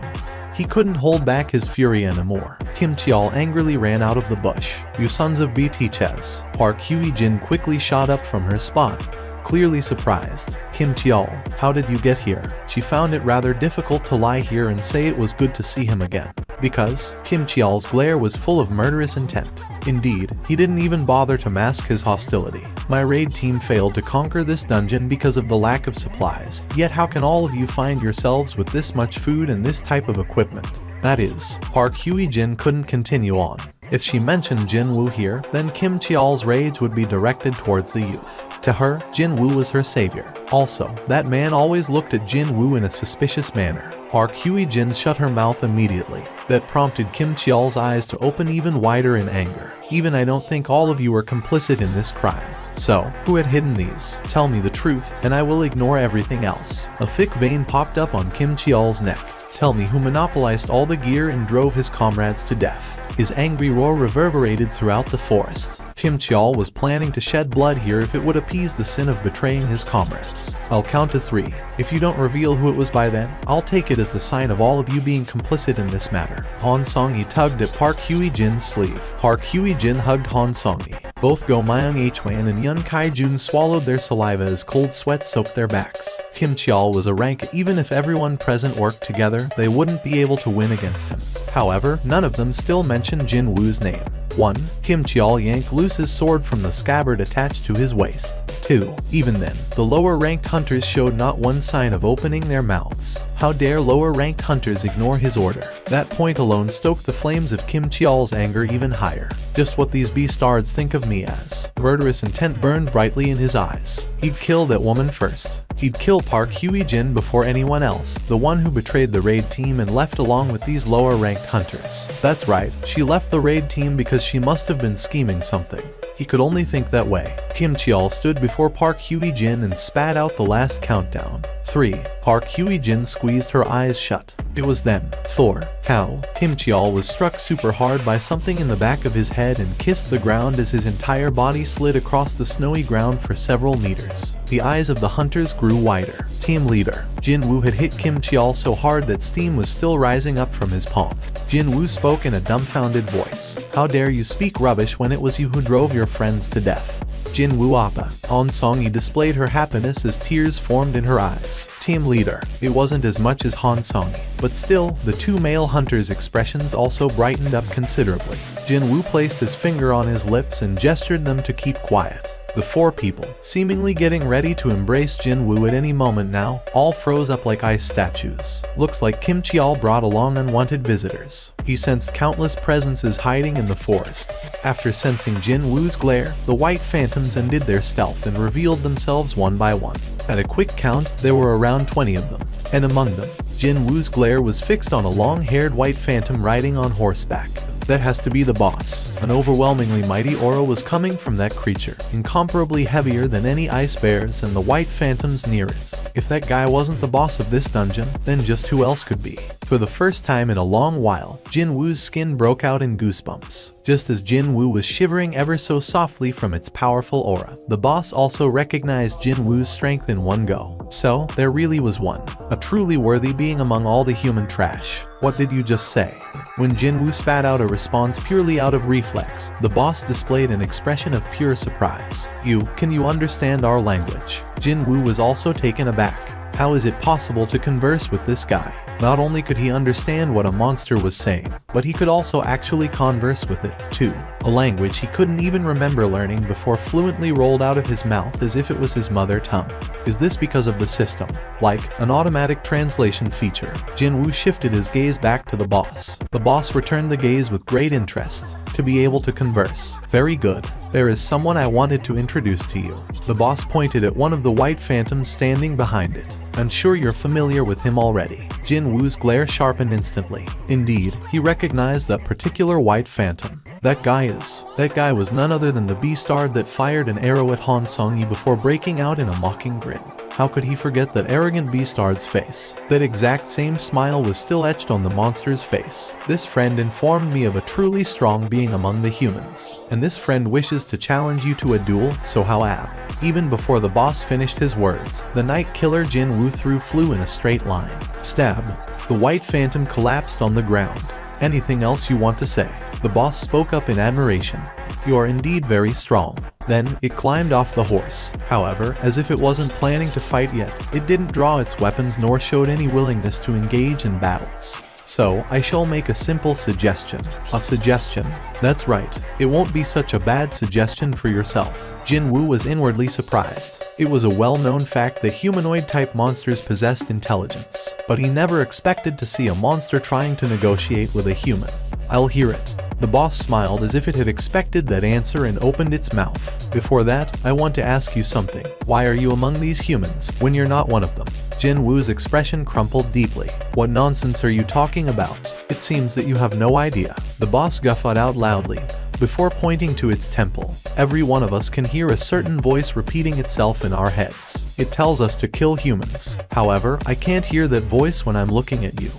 he couldn't hold back his fury anymore. Kim Cheol angrily ran out of the bush. "You sons of BTChes." Park Hye-jin quickly shot up from her spot, clearly surprised. "Kim Cheol, how did you get here?" She found it rather difficult to lie here and say it was good to see him again, because Kim Cheol's glare was full of murderous intent. Indeed, he didn't even bother to mask his hostility. "My raid team failed to conquer this dungeon because of the lack of supplies, yet how can all of you find yourselves with this much food and this type of equipment?" That is, Park Hye-jin couldn't continue on. If she mentioned Jin Woo here, then Kim Cheol's rage would be directed towards the youth. To her, Jin Woo was her savior. Also, that man always looked at Jin Woo in a suspicious manner. Park Hye-jin shut her mouth immediately. That prompted Kim Cheol's eyes to open even wider in anger. "Even I don't think all of you are complicit in this crime. So, who had hidden these? Tell me the truth, and I will ignore everything else." A thick vein popped up on Kim Cheol's neck. "Tell me who monopolized all the gear and drove his comrades to death." His angry roar reverberated throughout the forest. Kim Cheol was planning to shed blood here if it would appease the sin of betraying his comrades. "I'll count to 3. If you don't reveal who it was by then, I'll take it as the sign of all of you being complicit in this matter." Han Song-yi tugged at Park Hye-jin's sleeve. Park Hye-jin hugged Han Song-yi. Both Go Myung Hwan and Yun Kai-jun swallowed their saliva as cold sweat soaked their backs. Kim Cheol was a rank. Even if everyone present worked together, they wouldn't be able to win against him. However, none of them still mentioned Jin Woo's name. 1. Kim Cheol yanked loose his sword from the scabbard attached to his waist. 2. Even then, the lower-ranked hunters showed not one sign of opening their mouths. How dare lower-ranked hunters ignore his order? That point alone stoked the flames of Kim Cheol's anger even higher. Just what these beastards think of me as. Murderous intent burned brightly in his eyes. He'd kill that woman first. He'd kill Park Hye-jin before anyone else, the one who betrayed the raid team and left along with these lower-ranked hunters. That's right, she left the raid team because she must have been scheming something. He could only think that way. Kim Cheol stood before Park Hye-jin and spat out the last countdown. 3. Park Hye-jin squeezed her eyes shut. It was then. 4. Cow. Kim Cheol was struck super hard by something in the back of his head and kissed the ground as his entire body slid across the snowy ground for several meters. The eyes of the hunters grew wider. Team leader. Jin Woo had hit Kim Cheol so hard that steam was still rising up from his palm. Jin Woo spoke in a dumbfounded voice. "How dare you speak rubbish when it was you who drove your friends to death?" Jin Woo Appa. Han Song-yi displayed her happiness as tears formed in her eyes. Team leader. It wasn't as much as Han Song-yi, but still, the two male hunters' expressions also brightened up considerably. Jin Woo placed his finger on his lips and gestured them to keep quiet. The 4 people, seemingly getting ready to embrace Jin Woo at any moment now, all froze up like ice statues. Looks like Kim Cheol brought along unwanted visitors. He sensed countless presences hiding in the forest. After sensing Jin Woo's glare, the white phantoms undid their stealth and revealed themselves one by one. At a quick count, there were around 20 of them, and among them, Jin Woo's glare was fixed on a long-haired white phantom riding on horseback. That has to be the boss. An overwhelmingly mighty aura was coming from that creature, incomparably heavier than any ice bears and the white phantoms near it. If that guy wasn't the boss of this dungeon, then just who else could be? For the first time in a long while, Jin Woo's skin broke out in goosebumps. Just as Jin Woo was shivering ever so softly from its powerful aura, the boss also recognized Jin Woo's strength in one go. So, there really was one. A truly worthy being among all the human trash. What did you just say? When Jin Woo spat out a response purely out of reflex, the boss displayed an expression of pure surprise. Can you understand our language? Jin Woo was also taken aback. How is it possible to converse with this guy? Not only could he understand what a monster was saying, but he could also actually converse with it, too. A language he couldn't even remember learning before fluently rolled out of his mouth as if it was his mother tongue. Is this because of the system? Like an automatic translation feature? Jin Woo shifted his gaze back to the boss. The boss returned the gaze with great interest. To be able to converse. Very good. There is someone I wanted to introduce to you. The boss pointed at one of the white phantoms standing behind it. I'm sure you're familiar with him already. Jin Woo's glare sharpened instantly. Indeed, he recognized that particular white phantom. That guy was none other than the beastard that fired an arrow at Han Sung-yi before breaking out in a mocking grin. How could he forget that arrogant beastard's face? That exact same smile was still etched on the monster's face. This friend informed me of a truly strong being among the humans. And this friend wishes to challenge you to a duel, so how ab? Even before the boss finished his words, the night killer Jin Woo flew in a straight line. Stab. The white phantom collapsed on the ground. Anything else you want to say? The boss spoke up in admiration. You are indeed very strong. Then, it climbed off the horse. However, as if it wasn't planning to fight yet, it didn't draw its weapons nor showed any willingness to engage in battles. So, I shall make a simple suggestion. A suggestion. That's right. It won't be such a bad suggestion for yourself. Jin Woo was inwardly surprised. It was a well-known fact that humanoid-type monsters possessed intelligence. But he never expected to see a monster trying to negotiate with a human. I'll hear it. The boss smiled as if it had expected that answer and opened its mouth. Before that, I want to ask you something. Why are you among these humans when you're not one of them? Jin Woo's expression crumpled deeply. What nonsense are you talking about? It seems that you have no idea. The boss guffawed out loudly, before pointing to its temple. Every one of us can hear a certain voice repeating itself in our heads. It tells us to kill humans. However, I can't hear that voice when I'm looking at you.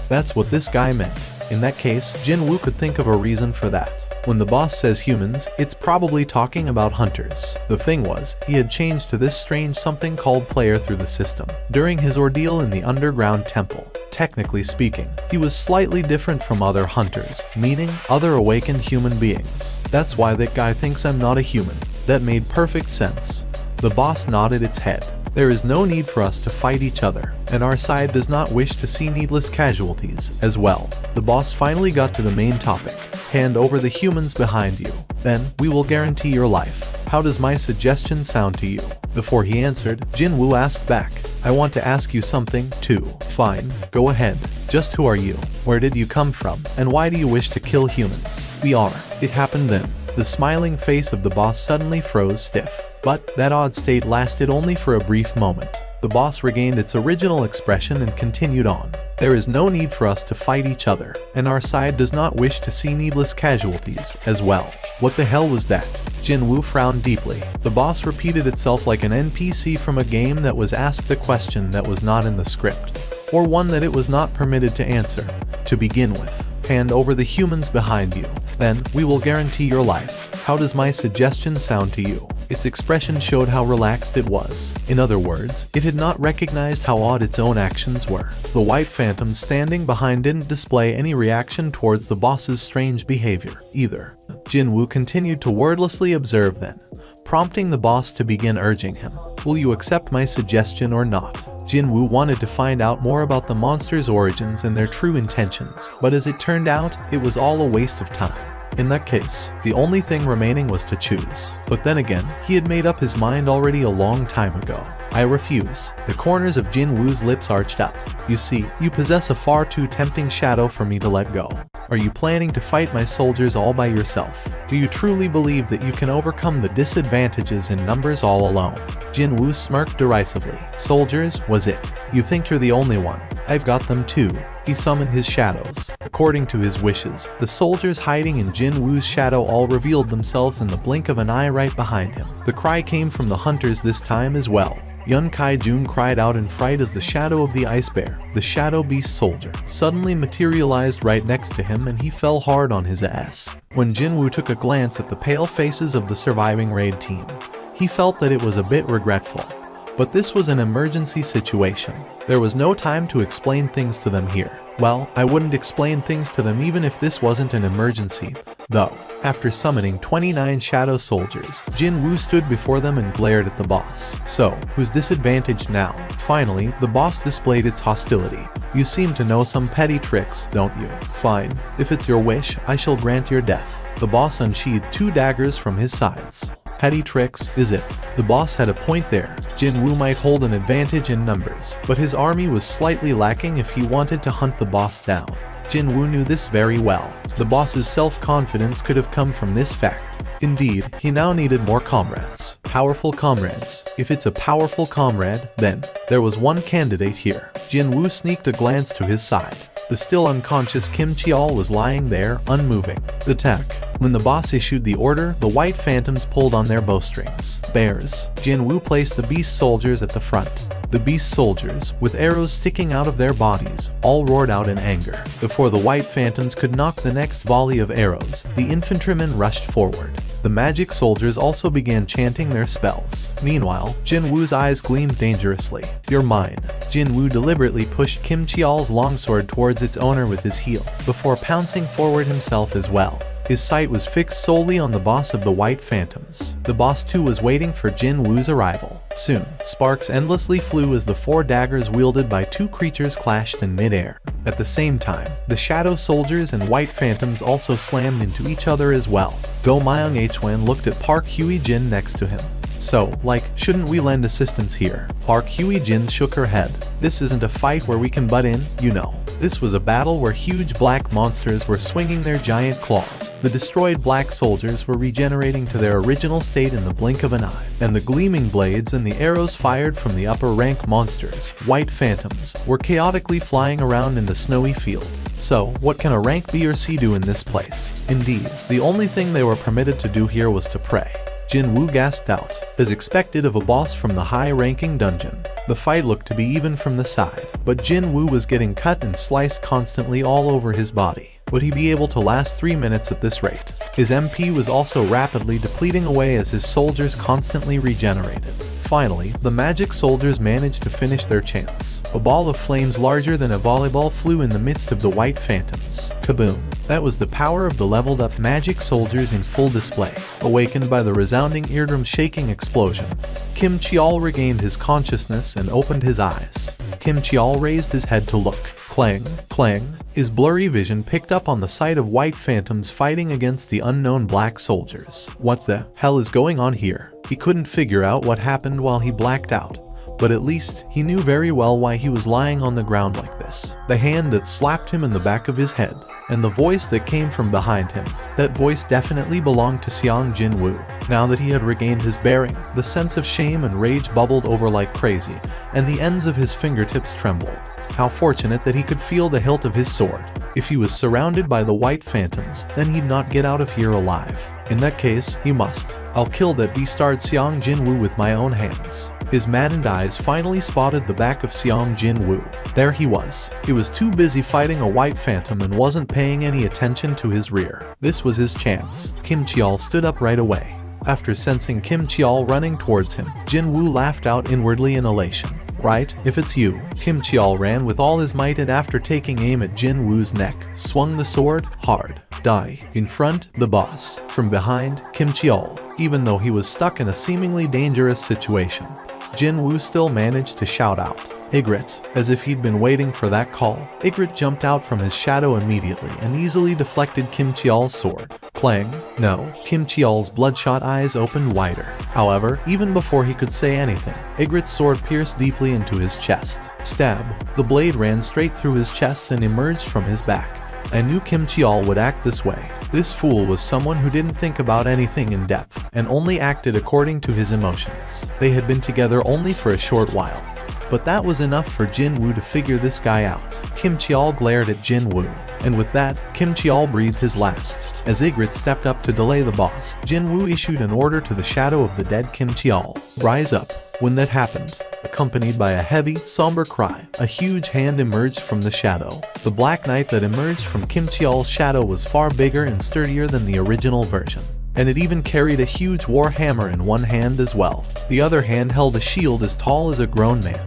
That's what this guy meant. In that case, Jin Woo could think of a reason for that. When the boss says humans, it's probably talking about hunters. The thing was, he had changed to this strange something called player through the system. During his ordeal in the underground temple, technically speaking, he was slightly different from other hunters, meaning other awakened human beings. That's why that guy thinks I'm not a human. That made perfect sense. The boss nodded its head. There is no need for us to fight each other, and our side does not wish to see needless casualties as well. The boss finally got to the main topic. Hand over the humans behind you. Then, we will guarantee your life. How does my suggestion sound to you? Before he answered, Jin Woo asked back. I want to ask you something, too. Fine, go ahead. Just who are you? Where did you come from? And why do you wish to kill humans? It happened then. The smiling face of the boss suddenly froze stiff. But that odd state lasted only for a brief moment. The boss regained its original expression and continued on. There is no need for us to fight each other, and our side does not wish to see needless casualties as well. What the hell was that? Jin Woo frowned deeply. The boss repeated itself like an NPC from a game that was asked a question that was not in the script, or one that it was not permitted to answer. To begin with, hand over the humans behind you. Then, we will guarantee your life. How does my suggestion sound to you? Its expression showed how relaxed it was. In other words, it had not recognized how odd its own actions were. The white phantom standing behind didn't display any reaction towards the boss's strange behavior, either. Jin Woo continued to wordlessly observe then, prompting the boss to begin urging him. Will you accept my suggestion or not? Jin Woo wanted to find out more about the monster's origins and their true intentions, but as it turned out, it was all a waste of time. In that case, the only thing remaining was to choose. But then again, he had made up his mind already a long time ago. I refuse. The corners of Jin Woo's lips arched up. You see, you possess a far too tempting shadow for me to let go. Are you planning to fight my soldiers all by yourself? Do you truly believe that you can overcome the disadvantages in numbers all alone? Jin Woo smirked derisively. Soldiers, was it? You think you're the only one? I've got them too. He summoned his shadows. According to his wishes, the soldiers hiding in Jin Woo's shadow all revealed themselves in the blink of an eye right behind him. The cry came from the hunters this time as well. Yun Kai-jun cried out in fright as the shadow of the ice bear, the shadow beast soldier, suddenly materialized right next to him, and he fell hard on his ass. When Jin Woo took a glance at the pale faces of the surviving raid team, he felt that it was a bit regretful. But this was an emergency situation. There was no time to explain things to them here. Well, I wouldn't explain things to them even if this wasn't an emergency, though. After summoning 29 shadow soldiers, Jin Woo stood before them and glared at the boss. So, who's disadvantaged now? Finally, the boss displayed its hostility. You seem to know some petty tricks, don't you? Fine. If it's your wish, I shall grant your death. The boss unsheathed 2 daggers from his sides. Petty tricks, is it? The boss had a point there. Jin Woo might hold an advantage in numbers, but his army was slightly lacking if he wanted to hunt the boss down. Jin Woo knew this very well. The boss's self-confidence could have come from this fact. Indeed, he now needed more comrades. Powerful comrades. If it's a powerful comrade, then there was one candidate here. Jin Woo sneaked a glance to his side. The still unconscious Kim Cheol was lying there, unmoving. Attack. When the boss issued the order, the white phantoms pulled on their bowstrings. Bears. Jin Woo placed the beast soldiers at the front. The beast soldiers, with arrows sticking out of their bodies, all roared out in anger. Before the white phantoms could knock the next volley of arrows, the infantrymen rushed forward. The magic soldiers also began chanting their spells. Meanwhile, Jin Woo's eyes gleamed dangerously. "You're mine." Jin Woo deliberately pushed Kim Cheol's longsword towards its owner with his heel, before pouncing forward himself as well. His sight was fixed solely on the boss of the White Phantoms. The boss too was waiting for Jin Woo's arrival. Soon, sparks endlessly flew as the 4 daggers wielded by 2 creatures clashed in midair. At the same time, the Shadow Soldiers and White Phantoms also slammed into each other as well. Do Myung Hwan looked at Park Hui Jin next to him. "So, shouldn't we lend assistance here?" Park Hui Jin shook her head. "This isn't a fight where we can butt in, you know. This was a battle where huge black monsters were swinging their giant claws. The destroyed black soldiers were regenerating to their original state in the blink of an eye, and the gleaming blades and the arrows fired from the upper rank monsters, White Phantoms, were chaotically flying around in the snowy field. So, what can a rank B or C do in this place? Indeed, the only thing they were permitted to do here was to pray." Jin Woo gasped out, as expected of a boss from the high-ranking dungeon. The fight looked to be even from the side, but Jin Woo was getting cut and sliced constantly all over his body. Would he be able to last 3 minutes at this rate? His MP was also rapidly depleting away as his soldiers constantly regenerated. Finally, the magic soldiers managed to finish their chants. A ball of flames larger than a volleyball flew in the midst of the White Phantoms. Kaboom! That was the power of the leveled up magic soldiers in full display. Awakened by the resounding eardrum-shaking explosion, Kim Cheol regained his consciousness and opened his eyes. Kim Cheol raised his head to look. Clang, clang. His blurry vision picked up on the sight of White Phantoms fighting against the unknown black soldiers. What the hell is going on here? He couldn't figure out what happened while he blacked out, but at least he knew very well why he was lying on the ground like this. The hand that slapped him in the back of his head, and the voice that came from behind him. That voice definitely belonged to Seong Jin Woo. Now that he had regained his bearing, the sense of shame and rage bubbled over like crazy, and the ends of his fingertips trembled. How fortunate that he could feel the hilt of his sword. If he was surrounded by the White Phantoms, then he'd not get out of here alive. In that case, he must. "I'll kill that beast-starred Seong Jin Woo with my own hands." His maddened eyes finally spotted the back of Seong Jin Woo. There he was. He was too busy fighting a White Phantom and wasn't paying any attention to his rear. This was his chance. Kim Cheol stood up right away. After sensing Kim Cheol running towards him, Jin Woo laughed out inwardly in elation. "Right, if it's you." Kim Cheol ran with all his might and after taking aim at Jin Woo's neck, swung the sword hard. Die. In front, the boss. From behind, Kim Cheol. Even though he was stuck in a seemingly dangerous situation, Jin Woo still managed to shout out, "Ygritte," as if he'd been waiting for that call. Ygritte jumped out from his shadow immediately and easily deflected Kim Cheol's sword. Clang. No. Kim Cheol's bloodshot eyes opened wider. However, even before he could say anything, Ygritte's sword pierced deeply into his chest. Stab. The blade ran straight through his chest and emerged from his back. I knew Kim Cheol would act this way. This fool was someone who didn't think about anything in depth, and only acted according to his emotions. They had been together only for a short while, but that was enough for Jin Woo to figure this guy out. Kim Cheol glared at Jin Woo, and with that, Kim Cheol breathed his last. As Ygritte stepped up to delay the boss, Jin Woo issued an order to the shadow of the dead Kim Cheol. "Rise up." When that happened, accompanied by a heavy, somber cry, a huge hand emerged from the shadow. The Black Knight that emerged from Kim Cheol's shadow was far bigger and sturdier than the original version, and it even carried a huge war hammer in one hand as well. The other hand held a shield as tall as a grown man,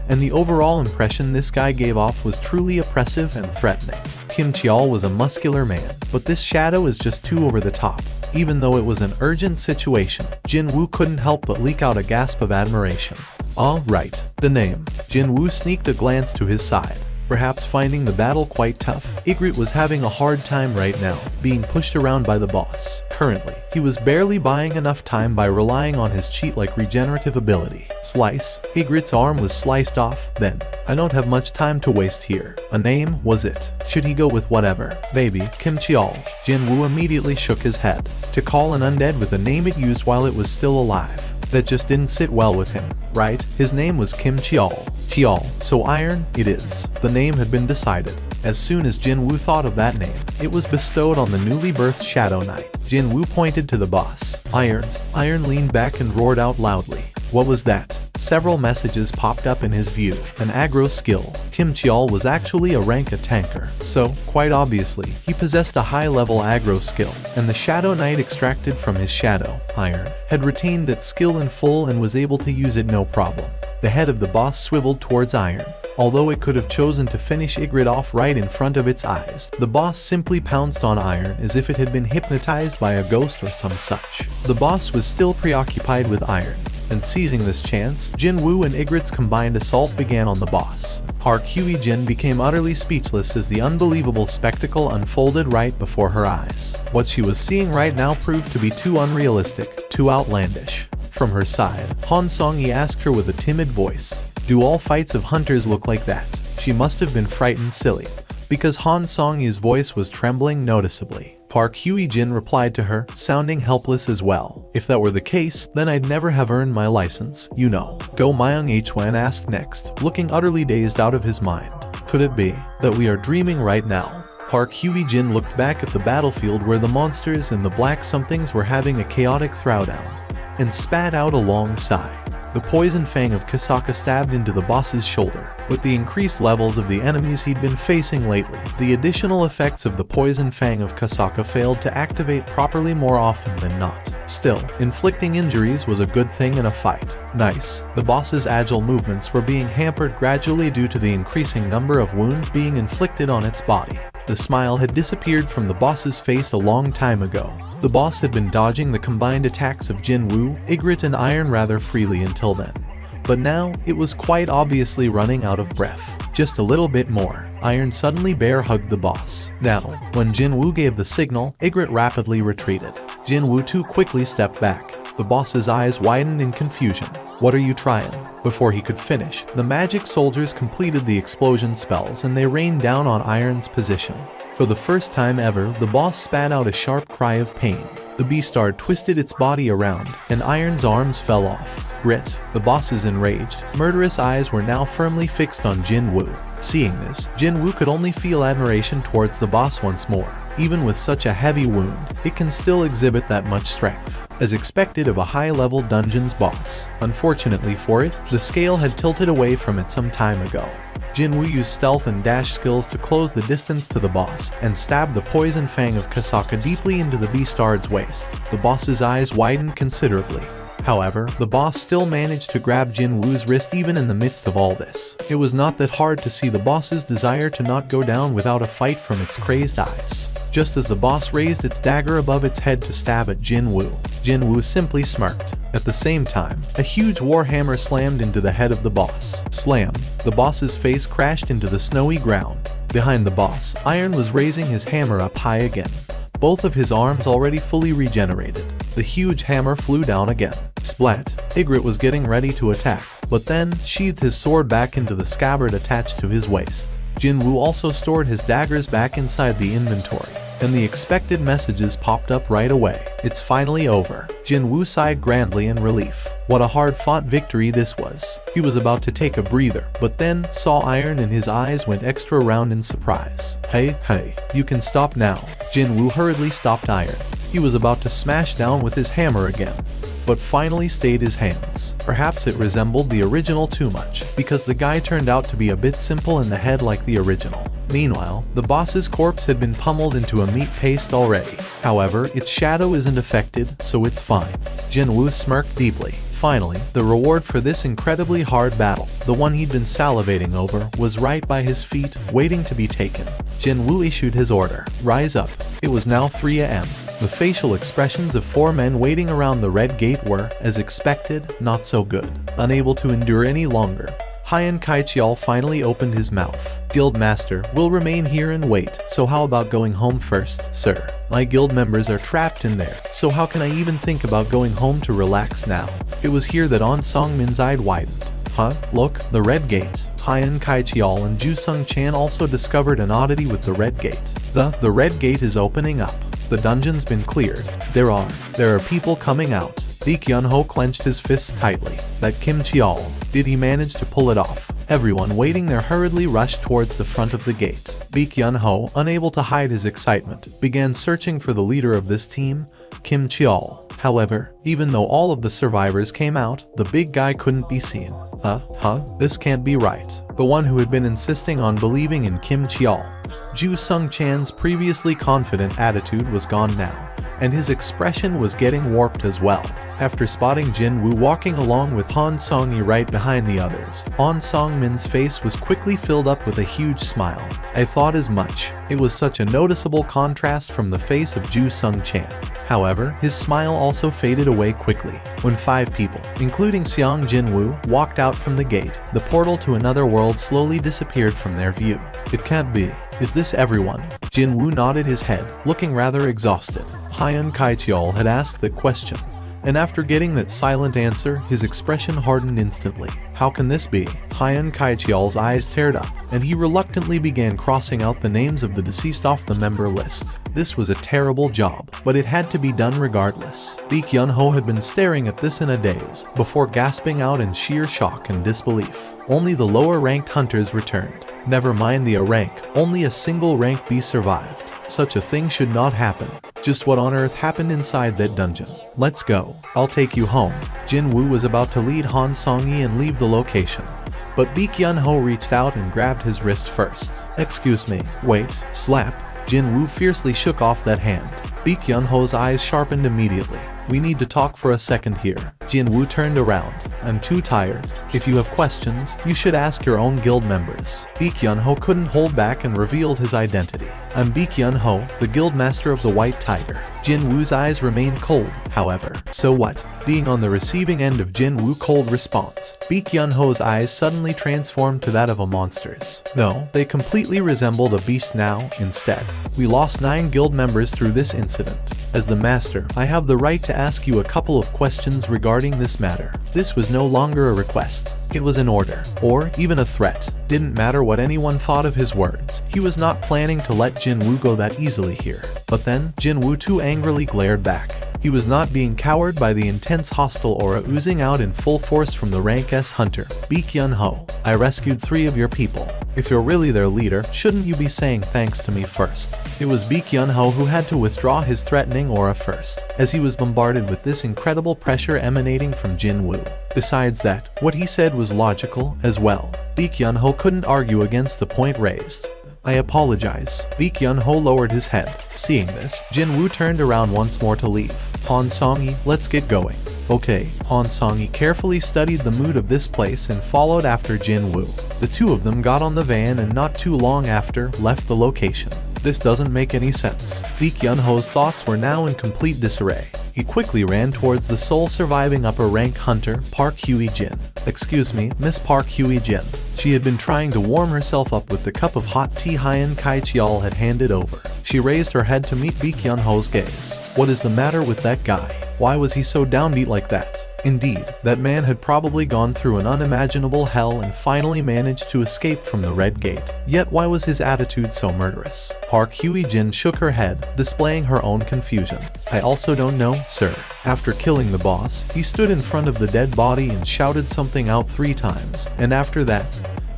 and the overall impression this guy gave off was truly oppressive and threatening. Kim Cheol was a muscular man, but this shadow is just too over the top. Even though it was an urgent situation, Jin Woo couldn't help but leak out a gasp of admiration. "All right, the name." Jin Woo sneaked a glance to his side. Perhaps finding the battle quite tough, Ygritte was having a hard time right now, being pushed around by the boss. Currently, he was barely buying enough time by relying on his cheat-like regenerative ability. Slice. Ygritte's arm was sliced off, then. "I don't have much time to waste here." A name was it. Should he go with whatever? Maybe Kim Cheol. Jin Woo immediately shook his head. To call an undead with a name it used while it was still alive. That just didn't sit well with him, right? His name was Kim Cheol. Cheol, so iron it is. The name had been decided. As soon as Jin Woo thought of that name, it was bestowed on the newly birthed Shadow Knight. Jin Woo pointed to the boss. Iron. Iron leaned back and roared out loudly. What was that? Several messages popped up in his view. An aggro skill. Kim Cheol was actually a rank tanker, so, quite obviously, he possessed a high-level aggro skill, and the Shadow Knight extracted from his shadow, Iron, had retained that skill in full and was able to use it no problem. The head of the boss swiveled towards Iron. Although it could have chosen to finish Ygritte off right in front of its eyes, the boss simply pounced on Iron as if it had been hypnotized by a ghost or some such. The boss was still preoccupied with Iron, and seizing this chance, Jin Woo and Ygritte's combined assault began on the boss. Park Hye-jin became utterly speechless as the unbelievable spectacle unfolded right before her eyes. What she was seeing right now proved to be too unrealistic, too outlandish. From her side, Han Song-yi asked her with a timid voice, "Do all fights of hunters look like that?" She must have been frightened silly, because Han Song-yi's voice was trembling noticeably. Park Hye-jin replied to her, sounding helpless as well. "If that were the case, then I'd never have earned my license, you know." Go Myung-hwan asked next, looking utterly dazed out of his mind. "Could it be that we are dreaming right now?" Park Hye-jin looked back at the battlefield where the monsters and the black somethings were having a chaotic throwdown, and spat out a long sigh. The poison fang of Kasaka stabbed into the boss's shoulder. With the increased levels of the enemies he'd been facing lately, the additional effects of the poison fang of Kasaka failed to activate properly more often than not. Still, inflicting injuries was a good thing in a fight. Nice. The boss's agile movements were being hampered gradually due to the increasing number of wounds being inflicted on its body. The smile had disappeared from the boss's face a long time ago. The boss had been dodging the combined attacks of Jin Woo, Ygritte and Iron rather freely until then. But now, it was quite obviously running out of breath. Just a little bit more. Iron suddenly bear-hugged the boss. Now, when Jin Woo gave the signal, Ygritte rapidly retreated. Jin Woo too quickly stepped back. The boss's eyes widened in confusion. "What are you trying?" Before he could finish, the magic soldiers completed the explosion spells and they rained down on Iron's position. For the first time ever, the boss spat out a sharp cry of pain. The beastard twisted its body around, and Iron's arms fell off. Grit, the boss's enraged, murderous eyes were now firmly fixed on Jin Woo. Seeing this, Jin Woo could only feel admiration towards the boss once more. Even with such a heavy wound, it can still exhibit that much strength, as expected of a high-level dungeons boss. Unfortunately for it, the scale had tilted away from it some time ago. Jin Woo used stealth and dash skills to close the distance to the boss, and stabbed the poison fang of Kasaka deeply into the beastard's waist. The boss's eyes widened considerably. However, the boss still managed to grab Jin Woo's wrist even in the midst of all this. It was not that hard to see the boss's desire to not go down without a fight from its crazed eyes. Just as the boss raised its dagger above its head to stab at Jin Woo simply smirked. At the same time, a huge warhammer slammed into the head of the boss. Slam! The boss's face crashed into the snowy ground. Behind the boss, Iron was raising his hammer up high again. Both of his arms already fully regenerated. The huge hammer flew down again. Splat! Ygritte was getting ready to attack, but then sheathed his sword back into the scabbard attached to his waist. Jin Woo also stored his daggers back inside the inventory, and the expected messages popped up right away. "It's finally over." Jin Woo sighed grandly in relief. What a hard-fought victory this was. He was about to take a breather, but then saw Iron and his eyes went extra round in surprise. Hey, you can stop now." Jin Woo hurriedly stopped Iron. He was about to smash down with his hammer again, but finally stayed his hands. Perhaps it resembled the original too much, because the guy turned out to be a bit simple in the head like the original. Meanwhile, the boss's corpse had been pummeled into a meat paste already. However, its shadow isn't affected, so it's fine. Jin Woo smirked deeply. Finally, the reward for this incredibly hard battle, the one he'd been salivating over, was right by his feet, waiting to be taken. Jin Woo issued his order. "Rise up." It was now 3 a.m. The facial expressions of 4 men waiting around the red gate were, as expected, not so good. Unable to endure any longer, Hyan Kaichial finally opened his mouth. "Guildmaster, we'll remain here and wait, so how about going home first, sir? My guild members are trapped in there, so how can I even think about going home to relax now?" It was here that On Song-min's eye widened. "Huh? Look, the red gate." Hyan Kaichial and Ju Sung Chan also discovered an oddity with the red gate. The red gate is opening up. The dungeon's been cleared. There are people coming out. Baek Yun-ho clenched his fists tightly. That Kim Cheol. Did he manage to pull it off? Everyone waiting there hurriedly rushed towards the front of the gate. Baek Yun-ho, unable to hide his excitement, began searching for the leader of this team, Kim Cheol. However, even though all of the survivors came out, the big guy couldn't be seen. This can't be right. The one who had been insisting on believing in Kim Cheol. Ju Sung-chan's previously confident attitude was gone now, and his expression was getting warped as well. After spotting Jin-woo walking along with Han Song-yi right behind the others, Han Song-min's face was quickly filled up with a huge smile. I thought as much. It was such a noticeable contrast from the face of Ju Sung-chan. However, his smile also faded away quickly. When 5 people, including Seong Jin-woo, walked out from the gate, the portal to another world slowly disappeared from their view. It can't be. Is this everyone? Jin-woo nodded his head, looking rather exhausted. Hyun Kai-cheol had asked the question, and after getting that silent answer, his expression hardened instantly. How can this be? Hyun Kai-cheol's eyes teared up, and he reluctantly began crossing out the names of the deceased off the member list. This was a terrible job, but it had to be done regardless. Baek Yun-ho had been staring at this in a daze, before gasping out in sheer shock and disbelief. Only the lower-ranked hunters returned. Never mind the A rank, only a single rank B survived. Such a thing should not happen. Just what on earth happened inside that dungeon? Let's go. I'll take you home. Jin-woo was about to lead Han Song-yi and leave the location, but Baek Yun-ho reached out and grabbed his wrist first. Excuse me, wait, slap. Jin-woo fiercely shook off that hand. Baek Yun-ho's eyes sharpened immediately. We need to talk for a second here. Jin-woo turned around. I'm too tired. If you have questions, you should ask your own guild members. Baek Yun-ho couldn't hold back and revealed his identity. I'm Baek Yun-ho, the guild master of the White Tiger. Jin-woo's eyes remained cold, however. So what? Being on the receiving end of Jin-woo's cold response, Baek Yun-ho's eyes suddenly transformed to that of a monster's. No, they completely resembled a beast now, instead. We lost 9 guild members through this incident. As the master, I have the right to ask you a couple of questions regarding this matter. This was no longer a request. It was an order, or even a threat. Didn't matter what anyone thought of his words. He was not planning to let Jin-woo go that easily here. But then, Jin-woo too angrily glared back. He was not being cowered by the intense hostile aura oozing out in full force from the rank S hunter. Baek Yun-ho, I rescued 3 of your people. If you're really their leader, shouldn't you be saying thanks to me first? It was Baek Yun-ho who had to withdraw his threatening aura first, as he was bombarded with this incredible pressure emanating from Jin-woo. Besides that, what he said was logical as well. Baek Yun-ho couldn't argue against the point raised. I apologize. Baek Yun-ho lowered his head. Seeing this, Jin-woo turned around once more to leave. Han Song-yi, let's get going. Okay, Han Song-yi carefully studied the mood of this place and followed after Jin-woo. The two of them got on the van and not too long after, left the location. This doesn't make any sense. Baek Yun-ho's thoughts were now in complete disarray. He quickly ran towards the sole surviving upper-rank hunter, Park Hye-jin. Excuse me, Miss Park Hye-jin. She had been trying to warm herself up with the cup of hot tea Hyun Kai-cheol had handed over. She raised her head to meet Baek Yun-ho's gaze. What is the matter with that guy? Why was he so downbeat like that? Indeed, that man had probably gone through an unimaginable hell and finally managed to escape from the Red Gate. Yet why was his attitude so murderous? Park Hye-jin shook her head, displaying her own confusion. I also don't know, sir. After killing the boss, he stood in front of the dead body and shouted something out 3 times, and after that,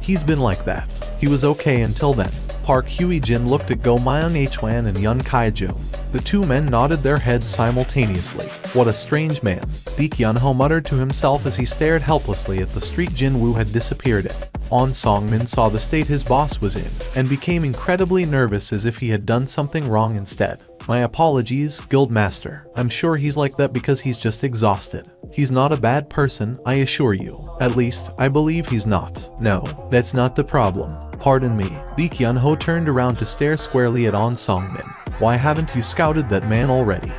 he's been like that. He was okay until then. Park Hye-jin looked at Go Myung-hwan and Yun Kai-jo. The 2 men nodded their heads simultaneously. What a strange man. Baek Yun-ho muttered to himself as he stared helplessly at the street Jin-woo had disappeared in. Han Song-min saw the state his boss was in, and became incredibly nervous as if he had done something wrong instead. My apologies, Guildmaster. I'm sure he's like that because he's just exhausted. He's not a bad person, I assure you. At least, I believe he's not. No, that's not the problem. Pardon me. Baek Yun-ho turned around to stare squarely at Han Song-min. Why haven't you scouted that man already?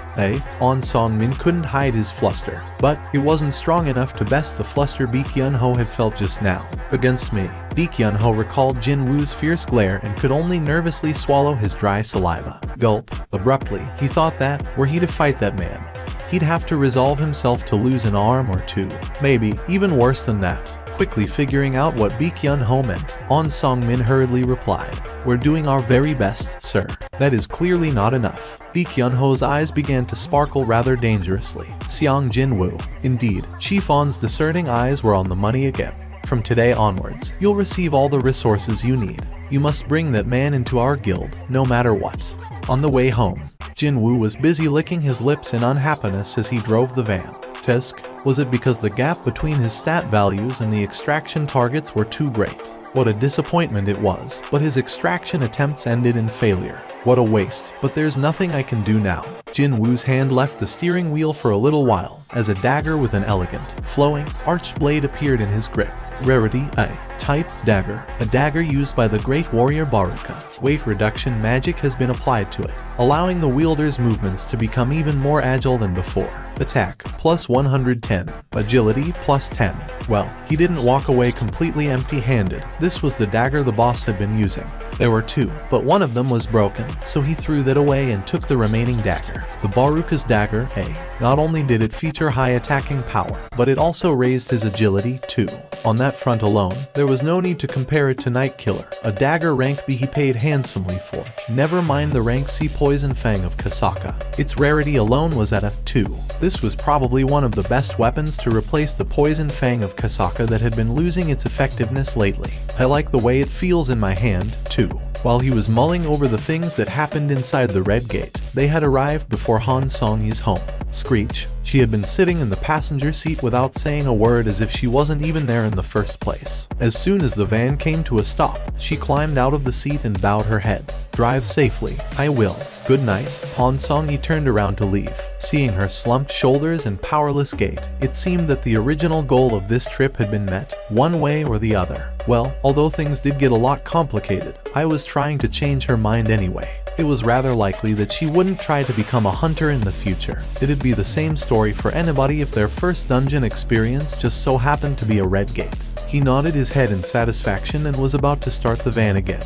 Han Song-min couldn't hide his fluster, but it wasn't strong enough to best the fluster Baek Yun-ho had felt just now. Against me. Baek Yun-ho recalled Jin-woo's fierce glare and could only nervously swallow his dry saliva. Gulp. Abruptly, he thought that, were he to fight that man, he'd have to resolve himself to lose an arm or 2. Maybe, even worse than that. Quickly figuring out what Baek-Yun-ho meant, On Song-min hurriedly replied, "We're doing our very best, sir." That is clearly not enough. Baek-Yun-ho's eyes began to sparkle rather dangerously. Seong Jin-woo. Indeed, Chief On's discerning eyes were on the money again. From today onwards, you'll receive all the resources you need. You must bring that man into our guild, no matter what. On the way home, Jin-woo was busy licking his lips in unhappiness as he drove the van. Tisk, was it because the gap between his stat values and the extraction targets were too great? What a disappointment it was, but his extraction attempts ended in failure. What a waste, but there's nothing I can do now. Jin-woo's hand left the steering wheel for a little while, as a dagger with an elegant, flowing, arched blade appeared in his grip. Rarity A. Type Dagger. A dagger used by the great warrior Baruka. Weight reduction magic has been applied to it, allowing the wielder's movements to become even more agile than before. Attack, plus 110. Agility, plus 10. Well, he didn't walk away completely empty-handed. This was the dagger the boss had been using. There were two, but one of them was broken, so he threw that away and took the remaining dagger. The Baruka's dagger, A. Not only did it feature high attacking power, but it also raised his agility, too. On that front alone, there was no need to compare it to Night Killer, a dagger rank B he paid handsomely for. Never mind the rank C Poison Fang of Kasaka. Its rarity alone was at a 2. This was probably one of the best weapons to replace the Poison Fang of Kasaka that had been losing its effectiveness lately. I like the way it feels in my hand, too. While he was mulling over the things that happened inside the Red Gate, they had arrived before Han Song-yi's home. Screech. She had been sitting in the passenger seat without saying a word, as if she wasn't even there in the first place. As soon as the van came to a stop, she climbed out of the seat and bowed her head. "Drive safely. I will. Good night." Han Song-yi turned around to leave. Seeing her slumped shoulders and powerless gait, it seemed that the original goal of this trip had been met, one way or the other. Well, although things did get a lot complicated, I was trying to change her mind anyway. It was rather likely that she wouldn't try to become a hunter in the future. It'd be the same story for anybody if their first dungeon experience just so happened to be a Red Gate. He nodded his head in satisfaction and was about to start the van again.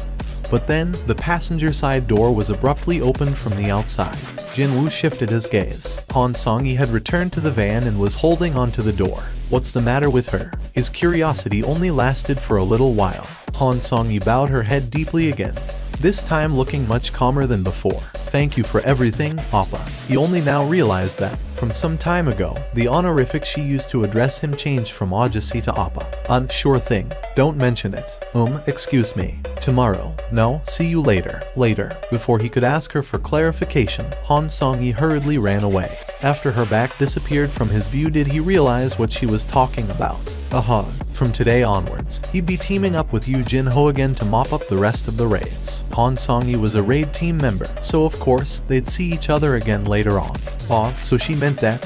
But then, the passenger side door was abruptly opened from the outside. Jin-woo shifted his gaze. Han Song-yi had returned to the van and was holding onto the door. What's the matter with her? His curiosity only lasted for a little while. Han Song-yi bowed her head deeply again, this time looking much calmer than before. "Thank you for everything, Appa." He only now realized that, from some time ago, the honorific she used to address him changed from Aujasi to Appa. Sure thing. Don't mention it. Excuse me. Tomorrow. No, see you later. Later. Before he could ask her for clarification, Han Song-yi hurriedly ran away. After her back disappeared from his view did he realize what she was talking about. From today onwards, he'd be teaming up with Yu Jin-ho again to mop up the rest of the raids. Han Song-yi was a raid team member, so of course, they'd see each other again later on. So she meant that,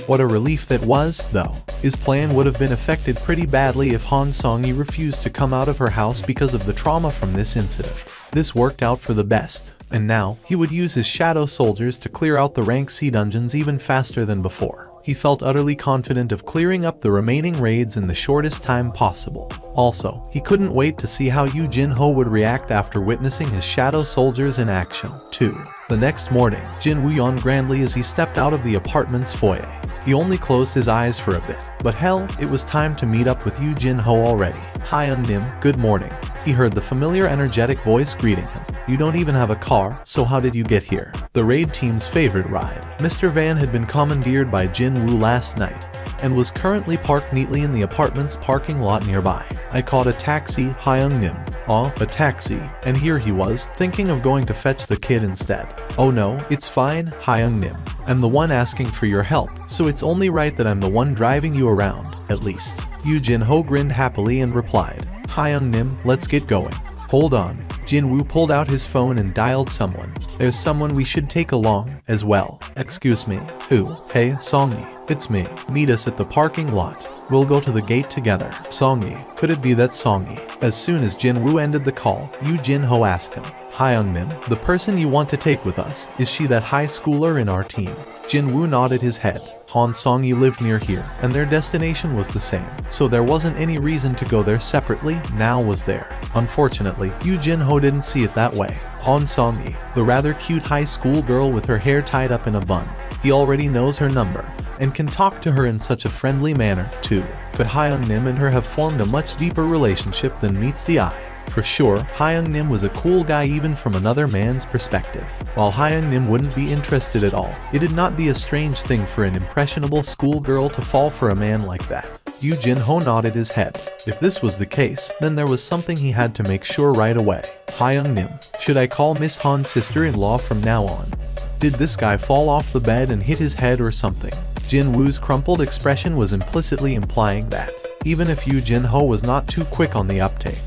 What a relief that was, though. His plan would have been affected pretty badly if Han Song-yi refused to come out of her house because of the trauma from this incident. This worked out for the best, and now, he would use his shadow soldiers to clear out the rank C dungeons even faster than before. He felt utterly confident of clearing up the remaining raids in the shortest time possible. Also, he couldn't wait to see how Yu Jin-ho would react after witnessing his shadow soldiers in action, too. The next morning, Jin-woo yawned grandly as he stepped out of the apartment's foyer. He only closed his eyes for a bit, but hell, it was time to meet up with Yu Jin-ho already. "Hi Nim, good morning." He heard the familiar energetic voice greeting him. "You don't even have a car, so how did you get here?" The raid team's favorite ride. Mr. Van had been commandeered by Jin-woo last night, and was currently parked neatly in the apartment's parking lot nearby. "I caught a taxi, Hyung-nim." A taxi, and here he was, thinking of going to fetch the kid instead. "Oh no, it's fine, Hyung-nim. I'm the one asking for your help, so it's only right that I'm the one driving you around, at least." Yu Jin-ho grinned happily and replied, "Hyung-nim, let's get going." "Hold on." Jin-woo pulled out his phone and dialed someone. "There's someone we should take along, as well." "Excuse me, who?" "Hey, Song-yi. It's me. Meet us at the parking lot. We'll go to the gate together." Song-yi. Could it be that Song-yi? As soon as Jin-woo ended the call, Yu Jin-ho asked him, "Hyung-nim, the person you want to take with us, is she that high schooler in our team?" Jin-woo nodded his head. Han Song-yi lived near here, and their destination was the same, so there wasn't any reason to go there separately, now was there. Unfortunately, Yu Jin-ho didn't see it that way. Han Song-yi, the rather cute high school girl with her hair tied up in a bun. He already knows her number, and can talk to her in such a friendly manner, too. Could Hyung-nim and her have formed a much deeper relationship than meets the eye? For sure, Hyung-nim was a cool guy even from another man's perspective. While Hyung-nim wouldn't be interested at all, it'd not be a strange thing for an impressionable schoolgirl to fall for a man like that. Yoo Jin-ho nodded his head. If this was the case, then there was something he had to make sure right away. Hyung-nim, should I call Miss Han's sister-in-law from now on? Did this guy fall off the bed and hit his head or something? Jin-woo's crumpled expression was implicitly implying that, even if Yoo Jin-ho was not too quick on the uptake,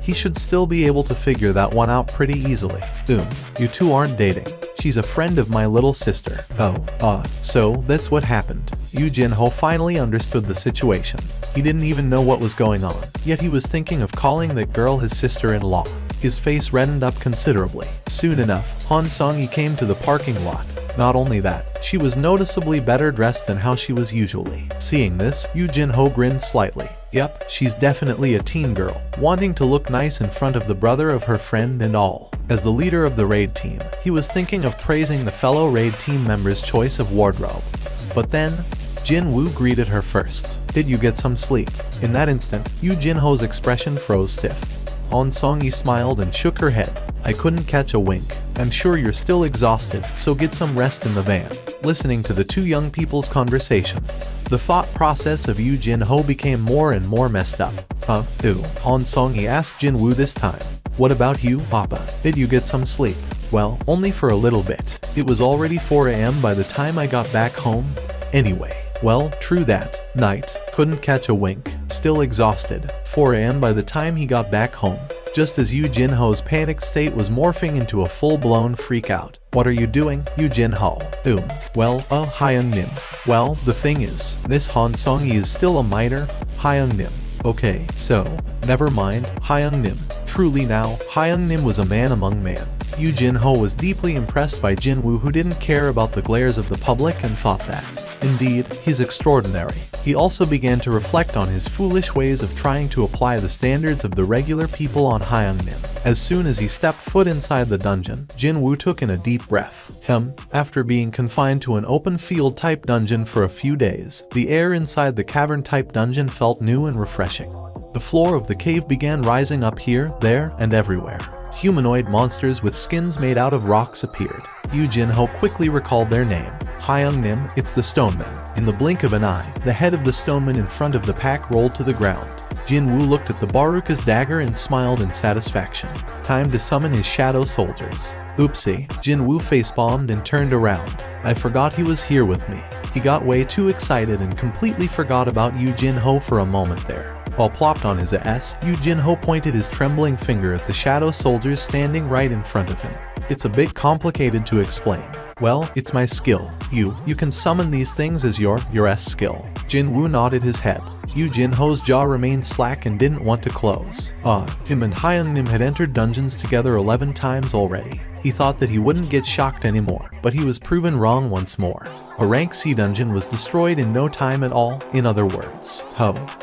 he should still be able to figure that one out pretty easily. You two aren't dating. She's a friend of my little sister. So that's what happened. Yoo Jin-ho finally understood the situation. He didn't even know what was going on, yet he was thinking of calling that girl his sister-in-law. His face reddened up considerably. Soon enough, Han Sung-yi came to the parking lot. Not only that, she was noticeably better dressed than how she was usually. Seeing this, Yoo Jin-ho grinned slightly. Yep, she's definitely a teen girl, wanting to look nice in front of the brother of her friend and all. As the leader of the raid team, he was thinking of praising the fellow raid team members' choice of wardrobe. But then, Jin-woo greeted her first. Did you get some sleep? In that instant, Yoo Jin-ho's expression froze stiff. Han Sung-yi smiled and shook her head. I couldn't catch a wink. I'm sure you're still exhausted, so get some rest in the van. Listening to the two young people's conversation, the thought process of Yoo Jin-ho became more and more messed up. Han Sung-yi asked Jin-woo this time. What about you, Papa? Did you get some sleep? Well, only for a little bit. It was already 4 a.m. by the time I got back home. Anyway. Well, true that. Night. Couldn't catch a wink. Still exhausted. 4 a.m. by the time he got back home. Just as Yoo Jin-ho's panic state was morphing into a full-blown freak-out. What are you doing, Yoo Jin-ho? Well, Hyung-nim. Well, the thing is, this Han Sung-yi is still a minor. Hyung-nim. Okay, so, never mind, Hyung-nim. Truly now, Hyung-nim was a man among men. Yoo Jin-ho was deeply impressed by Jin-woo, who didn't care about the glares of the public and thought that, indeed, he's extraordinary. He also began to reflect on his foolish ways of trying to apply the standards of the regular people on Hyung-nim. As soon as he stepped foot inside the dungeon, Jin-woo took in a deep breath. After being confined to an open field type dungeon for a few days, the air inside the cavern type dungeon felt new and refreshing. The floor of the cave began rising up here, there, and everywhere. Humanoid monsters with skins made out of rocks appeared. Yoo Jin-ho quickly recalled their name. Hyung-nim, it's the Stoneman. In the blink of an eye, the head of the Stoneman in front of the pack rolled to the ground. Jin-woo looked at the Baruka's dagger and smiled in satisfaction. Time to summon his shadow soldiers. Oopsie, Jin-woo facepalmed and turned around. I forgot he was here with me. He got way too excited and completely forgot about Yoo Jin-ho for a moment there. While plopped on his ass, Yoo Jin-ho pointed his trembling finger at the shadow soldiers standing right in front of him. It's a bit complicated to explain. Well, it's my skill. You can summon these things as your skill. Jin-woo nodded his head. Yoo Jin-ho's jaw remained slack and didn't want to close. Him and Hyung-nim had entered dungeons together 11 times already. He thought that he wouldn't get shocked anymore, but he was proven wrong once more. A rank C dungeon was destroyed in no time at all, in other words.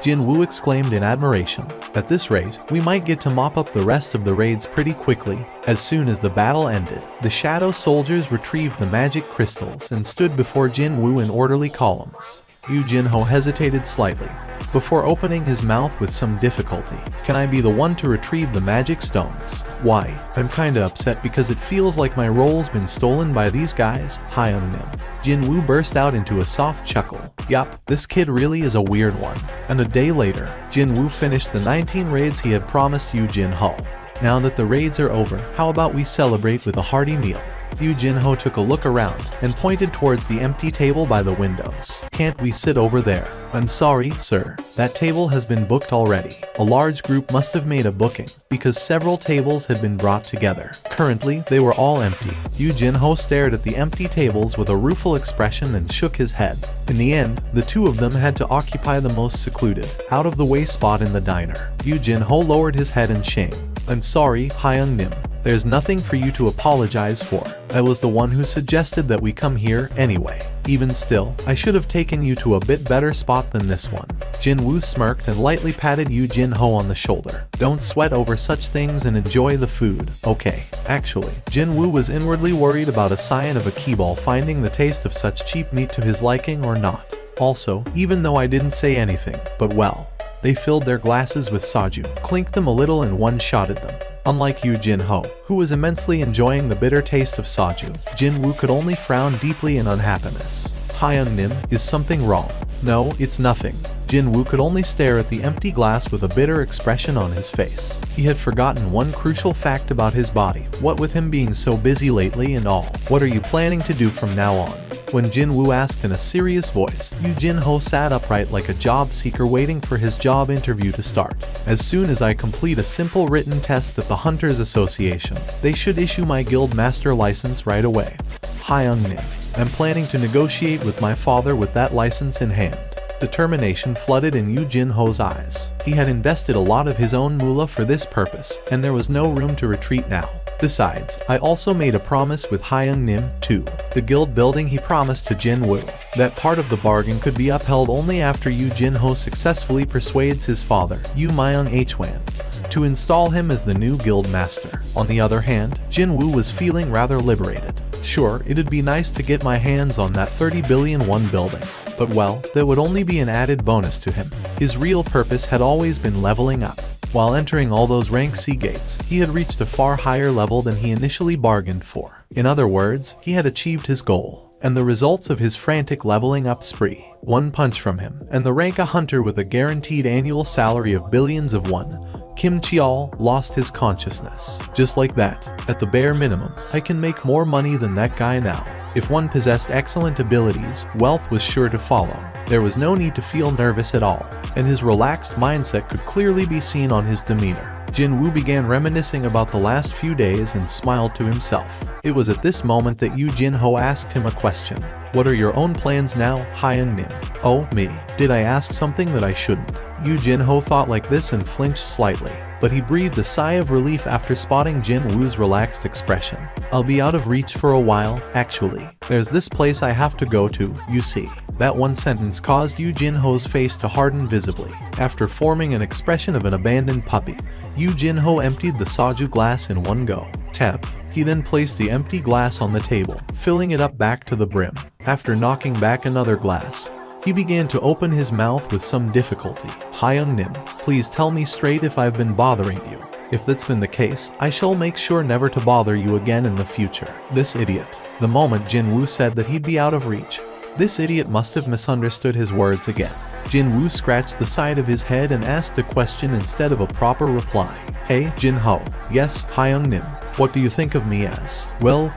Jin-woo exclaimed in admiration. At this rate, we might get to mop up the rest of the raids pretty quickly. As soon as the battle ended, the shadow soldiers retrieved the magic crystals and stood before Jin-woo in orderly columns. Yoo Jin-ho hesitated slightly, before opening his mouth with some difficulty. Can I be the one to retrieve the magic stones? Why, I'm kinda upset because it feels like my role's been stolen by these guys, Hyung-nim. Jin-woo burst out into a soft chuckle. Yup, this kid really is a weird one. And a day later, Jin-woo finished the 19 raids he had promised Yoo Jin-ho. Now that the raids are over, how about we celebrate with a hearty meal? Yoo Jin-ho took a look around and pointed towards the empty table by the windows. Can't we sit over there? I'm sorry, sir. That table has been booked already. A large group must have made a booking, because several tables had been brought together. Currently, they were all empty. Yoo Jin-ho stared at the empty tables with a rueful expression and shook his head. In the end, the two of them had to occupy the most secluded, out-of-the-way spot in the diner. Yoo Jin-ho lowered his head in shame. I'm sorry, Hyung-nim. There's nothing for you to apologize for. I was the one who suggested that we come here anyway. Even still, I should have taken you to a bit better spot than this one. Jin-woo smirked and lightly patted Yoo Jin-ho on the shoulder. Don't sweat over such things and enjoy the food, okay? Actually, Jin-woo was inwardly worried about a scion of a keyball finding the taste of such cheap meat to his liking or not. Also, even though I didn't say anything, but well, they filled their glasses with soju, clinked them a little and one-shotted them. Unlike Yu Jin-ho, who was immensely enjoying the bitter taste of soju, Jin-woo could only frown deeply in unhappiness. Hyung-nim, is something wrong? No, it's nothing. Jin-woo could only stare at the empty glass with a bitter expression on his face. He had forgotten one crucial fact about his body, what with him being so busy lately and all. What are you planning to do from now on? When Jin-woo asked in a serious voice, Yu Jin-ho sat upright like a job seeker waiting for his job interview to start. As soon as I complete a simple written test at the Hunters Association, they should issue my guild master license right away. Hyung-nim, I'm planning to negotiate with my father with that license in hand. Determination flooded in Yu Jin-ho's eyes. He had invested a lot of his own moolah for this purpose, and there was no room to retreat now. Besides, I also made a promise with Hyung-nim, too. The guild building he promised to Jin-woo. That part of the bargain could be upheld only after Yu Jin-ho successfully persuades his father, Yu Myung-hwan, to install him as the new guild master. On the other hand, Jin-woo was feeling rather liberated. Sure, it'd be nice to get my hands on that 30 billion won building. But well, that would only be an added bonus to him. His real purpose had always been leveling up. While entering all those rank C gates, he had reached a far higher level than he initially bargained for. In other words, he had achieved his goal, and the results of his frantic leveling up spree. One punch from him, and the rank a hunter with a guaranteed annual salary of billions of won, Kim Cheol lost his consciousness. Just like that, at the bare minimum, I can make more money than that guy now. If one possessed excellent abilities, wealth was sure to follow. There was no need to feel nervous at all, and his relaxed mindset could clearly be seen on his demeanor. Jin-woo began reminiscing about the last few days and smiled to himself. It was at this moment that Yu Jin-ho asked him a question. What are your own plans now, Hyung-nim? Oh, me. Did I ask something that I shouldn't? Yu Jin-ho thought like this and flinched slightly, but he breathed a sigh of relief after spotting Jin-woo's relaxed expression. I'll be out of reach for a while, actually. There's this place I have to go to, you see. That one sentence caused Yu Jin-ho's face to harden visibly. After forming an expression of an abandoned puppy, Yu Jin-ho emptied the soju glass in one go. Tap. He then placed the empty glass on the table, filling it up back to the brim. After knocking back another glass, he began to open his mouth with some difficulty. Hyung-nim, please tell me straight if I've been bothering you. If that's been the case, I shall make sure never to bother you again in the future. This idiot. The moment Jin-woo said that he'd be out of reach, this idiot must have misunderstood his words again. Jin-woo scratched the side of his head and asked a question instead of a proper reply. Hey, Jin-ho. Yes, Hyung-nim. What do you think of me as? Well,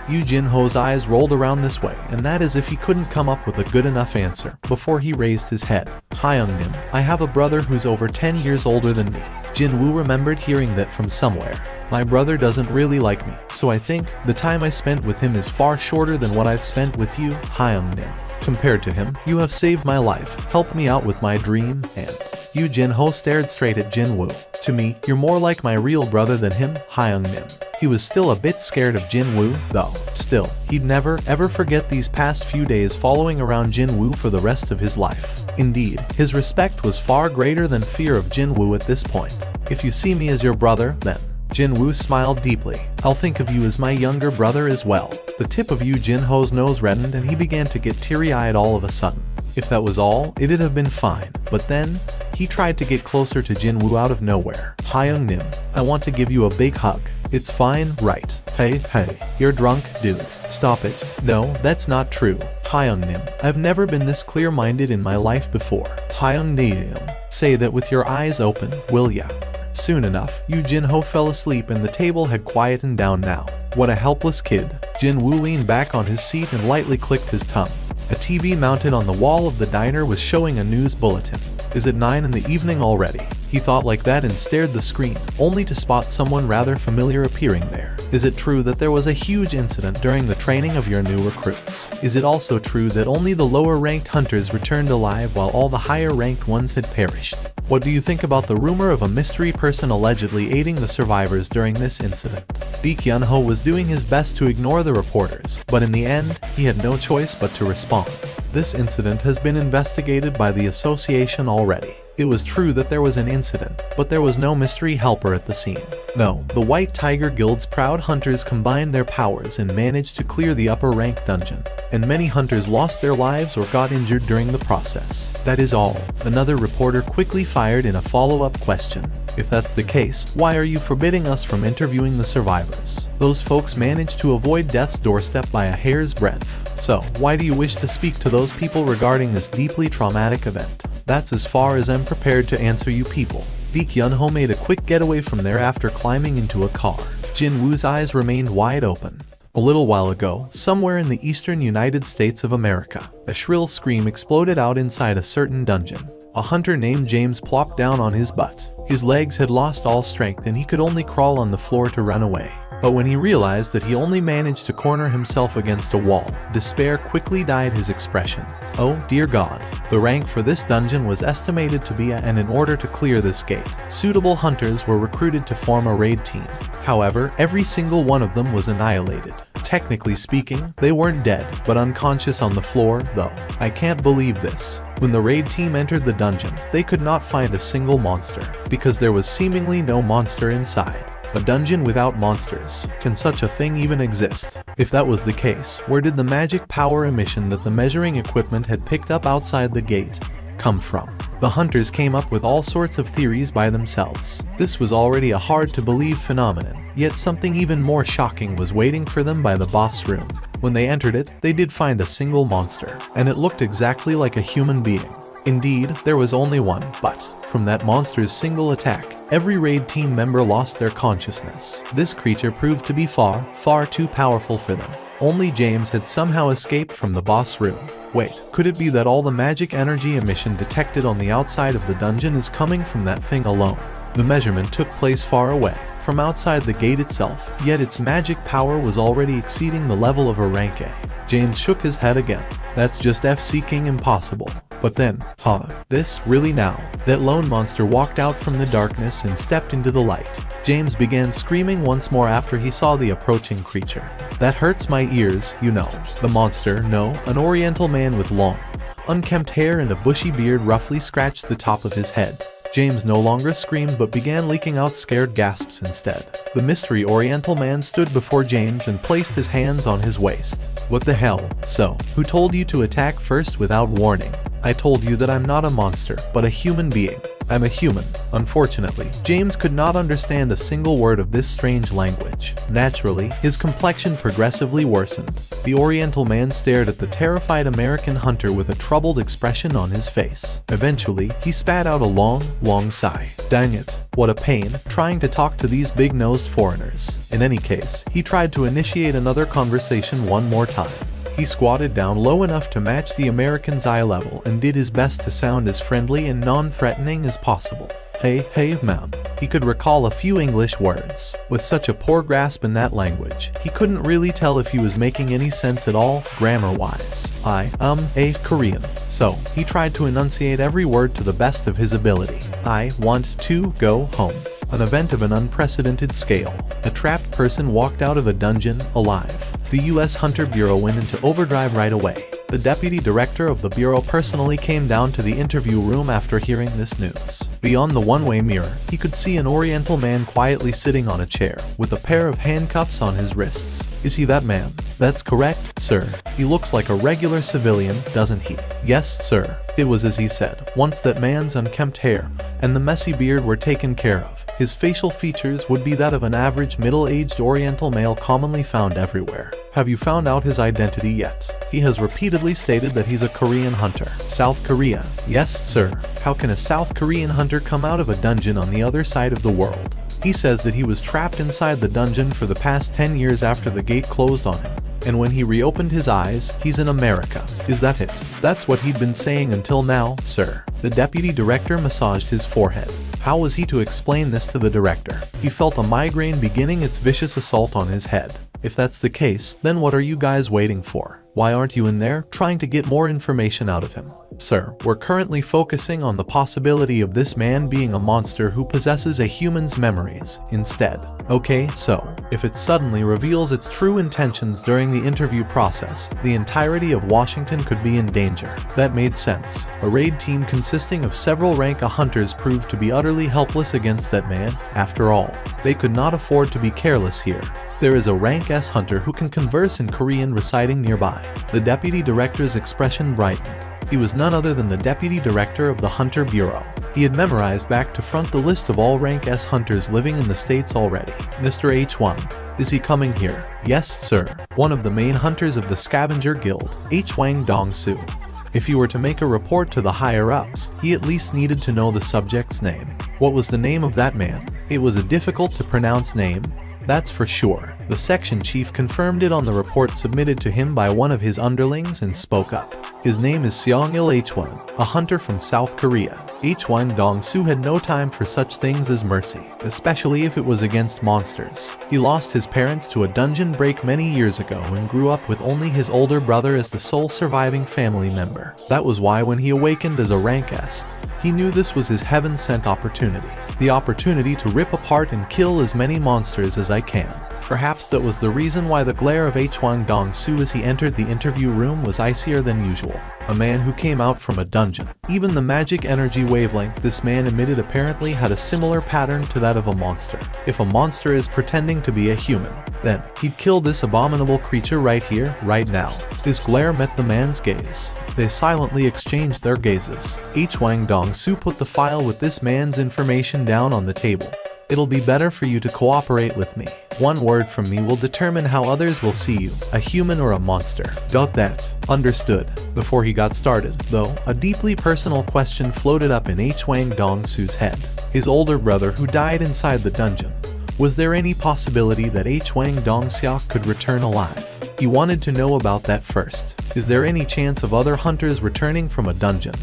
Yu Jin-ho's eyes rolled around this way, and that as if he couldn't come up with a good enough answer, before he raised his head. Hyung-nim, I have a brother who's over 10 years older than me. Jin-woo remembered hearing that from somewhere. My brother doesn't really like me, so I think the time I spent with him is far shorter than what I've spent with you, Hyung-nim. Compared to him, you have saved my life, helped me out with my dream, and... Yu Jin-ho stared straight at Jin-woo. To me, you're more like my real brother than him, Hyung-nim. He was still a bit scared of Jin-woo, though. Still, he'd never, ever forget these past few days following around Jin-woo for the rest of his life. Indeed, his respect was far greater than fear of Jin-woo at this point. If you see me as your brother, then... Jin-woo smiled deeply. I'll think of you as my younger brother as well. The tip of Yu Jin-ho's nose reddened and he began to get teary-eyed all of a sudden. If that was all, it'd have been fine. But then, he tried to get closer to Jin-woo out of nowhere. Hyung-nim, I want to give you a big hug. It's fine, right? Hey, you're drunk, dude. Stop it. No, that's not true. Hyung-nim, I've never been this clear-minded in my life before. Hyung-nim, say that with your eyes open, will ya? Soon enough, Yu Jin-ho fell asleep and the table had quietened down now. What a helpless kid. Jin-woo leaned back on his seat and lightly clicked his tongue. A TV mounted on the wall of the diner was showing a news bulletin. Is it 9 in the evening already? He thought like that and stared the screen, only to spot someone rather familiar appearing there. Is it true that there was a huge incident during the training of your new recruits? Is it also true that only the lower-ranked hunters returned alive while all the higher-ranked ones had perished? What do you think about the rumor of a mystery person allegedly aiding the survivors during this incident? Baek Hyun-ho was doing his best to ignore the reporters, but in the end, he had no choice but to respond. This incident has been investigated by the association already. It was true that there was an incident, but there was no mystery helper at the scene. No, the White Tiger Guild's proud hunters combined their powers and managed to clear the upper rank dungeon, and many hunters lost their lives or got injured during the process. That is all. Another reporter quickly fired in a follow-up question. If that's the case, why are you forbidding us from interviewing the survivors? Those folks managed to avoid death's doorstep by a hair's breadth. So, why do you wish to speak to those people regarding this deeply traumatic event? That's as far as I'm prepared to answer you people. Baek Yunho made a quick getaway from there after climbing into a car. Jin Woo's eyes remained wide open. A little while ago, somewhere in the eastern United States of America, a shrill scream exploded out inside a certain dungeon. A hunter named James plopped down on his butt. His legs had lost all strength and he could only crawl on the floor to run away. But when he realized that he only managed to corner himself against a wall, despair quickly dyed his expression. Oh dear God. The rank for this dungeon was estimated to be A, and in order to clear this gate, suitable hunters were recruited to form a raid team. However, every single one of them was annihilated. Technically speaking, they weren't dead, but unconscious on the floor, though. I can't believe this. When the raid team entered the dungeon, they could not find a single monster, because there was seemingly no monster inside. A dungeon without monsters. Can such a thing even exist? If that was the case, where did the magic power emission that the measuring equipment had picked up outside the gate come from? The hunters came up with all sorts of theories by themselves. This was already a hard-to-believe phenomenon, yet something even more shocking was waiting for them by the boss room. When they entered it, they did find a single monster, and it looked exactly like a human being. Indeed, there was only one, but from that monster's single attack, every raid team member lost their consciousness. This creature proved to be far, far too powerful for them. Only James had somehow escaped from the boss room. Wait, could it be that all the magic energy emission detected on the outside of the dungeon is coming from that thing alone? The measurement took place far away, from outside the gate itself, yet its magic power was already exceeding the level of a rank A. James shook his head again. That's just FC-king impossible. But then, this, really now? That lone monster walked out from the darkness and stepped into the light. James began screaming once more after he saw the approaching creature. That hurts my ears, you know. The monster, no, an oriental man with long, unkempt hair and a bushy beard roughly scratched the top of his head. James no longer screamed but began leaking out scared gasps instead. The mystery oriental man stood before James and placed his hands on his waist. What the hell? So, who told you to attack first without warning? I told you that I'm not a monster, but a human being. I'm a human. Unfortunately, James could not understand a single word of this strange language. Naturally, his complexion progressively worsened. The Oriental man stared at the terrified American hunter with a troubled expression on his face. Eventually, he spat out a long, long sigh. Dang it, what a pain, trying to talk to these big-nosed foreigners. In any case, he tried to initiate another conversation one more time. He squatted down low enough to match the American's eye level and did his best to sound as friendly and non-threatening as possible. Hey, ma'am. He could recall a few English words. With such a poor grasp in that language, he couldn't really tell if he was making any sense at all, grammar-wise. I am a Korean. So, he tried to enunciate every word to the best of his ability. I want to go home. An event of an unprecedented scale. A trapped person walked out of a dungeon, alive. The U.S. Hunter Bureau went into overdrive right away. The deputy director of the bureau personally came down to the interview room after hearing this news. Beyond the one-way mirror, he could see an oriental man quietly sitting on a chair, with a pair of handcuffs on his wrists. Is he that man? That's correct, sir. He looks like a regular civilian, doesn't he? Yes, sir. It was as he said. Once that man's unkempt hair and the messy beard were taken care of, his facial features would be that of an average middle-aged oriental male commonly found everywhere. Have you found out his identity yet? He has repeatedly stated that he's a Korean hunter. South Korea. Yes, sir. How can a South Korean hunter come out of a dungeon on the other side of the world? He says that he was trapped inside the dungeon for the past 10 years after the gate closed on him. And when he reopened his eyes, he's in America. Is that it? That's what he'd been saying until now, sir. The deputy director massaged his forehead. How was he to explain this to the director? He felt a migraine beginning its vicious assault on his head. If that's the case, then what are you guys waiting for? Why aren't you in there, trying to get more information out of him? Sir, we're currently focusing on the possibility of this man being a monster who possesses a human's memories instead. Okay, so, if it suddenly reveals its true intentions during the interview process, the entirety of Washington could be in danger. That made sense. A raid team consisting of several rank A hunters proved to be utterly helpless against that man. After all, they could not afford to be careless here. There is a rank S hunter who can converse in Korean residing nearby. The deputy director's expression brightened. He was none other than the deputy director of the Hunter Bureau. He had memorized back to front the list of all rank S hunters living in the States already. Mr. H. Wang, is he coming here? Yes, sir. One of the main hunters of the Scavenger Guild, H. Wang Dong-soo. If you were to make a report to the higher-ups, he at least needed to know the subject's name. What was the name of that man? It was a difficult-to-pronounce name, that's for sure. The section chief confirmed it on the report submitted to him by one of his underlings and spoke up. His name is Seong-il H-won, a hunter from South Korea. H-won Dong-soo had no time for such things as mercy, especially if it was against monsters. He lost his parents to a dungeon break many years ago and grew up with only his older brother as the sole surviving family member. That was why when he awakened as a rank S, he knew this was his heaven-sent opportunity. The opportunity to rip apart and kill as many monsters as I can. Perhaps that was the reason why the glare of H. Wang Dong-soo as he entered the interview room was icier than usual. A man who came out from a dungeon. Even the magic energy wavelength this man emitted apparently had a similar pattern to that of a monster. If a monster is pretending to be a human, then he'd kill this abominable creature right here, right now. His glare met the man's gaze. They silently exchanged their gazes. H. Wang Dong-soo put the file with this man's information down on the table. It'll be better for you to cooperate with me. One word from me will determine how others will see you, a human or a monster. Got that? Understood. Before he got started, though, a deeply personal question floated up in H. Wang Dong-soo's head. His older brother who died inside the dungeon. Was there any possibility that H. Wang Dong-seok could return alive? He wanted to know about that first. Is there any chance of other hunters returning from a dungeon?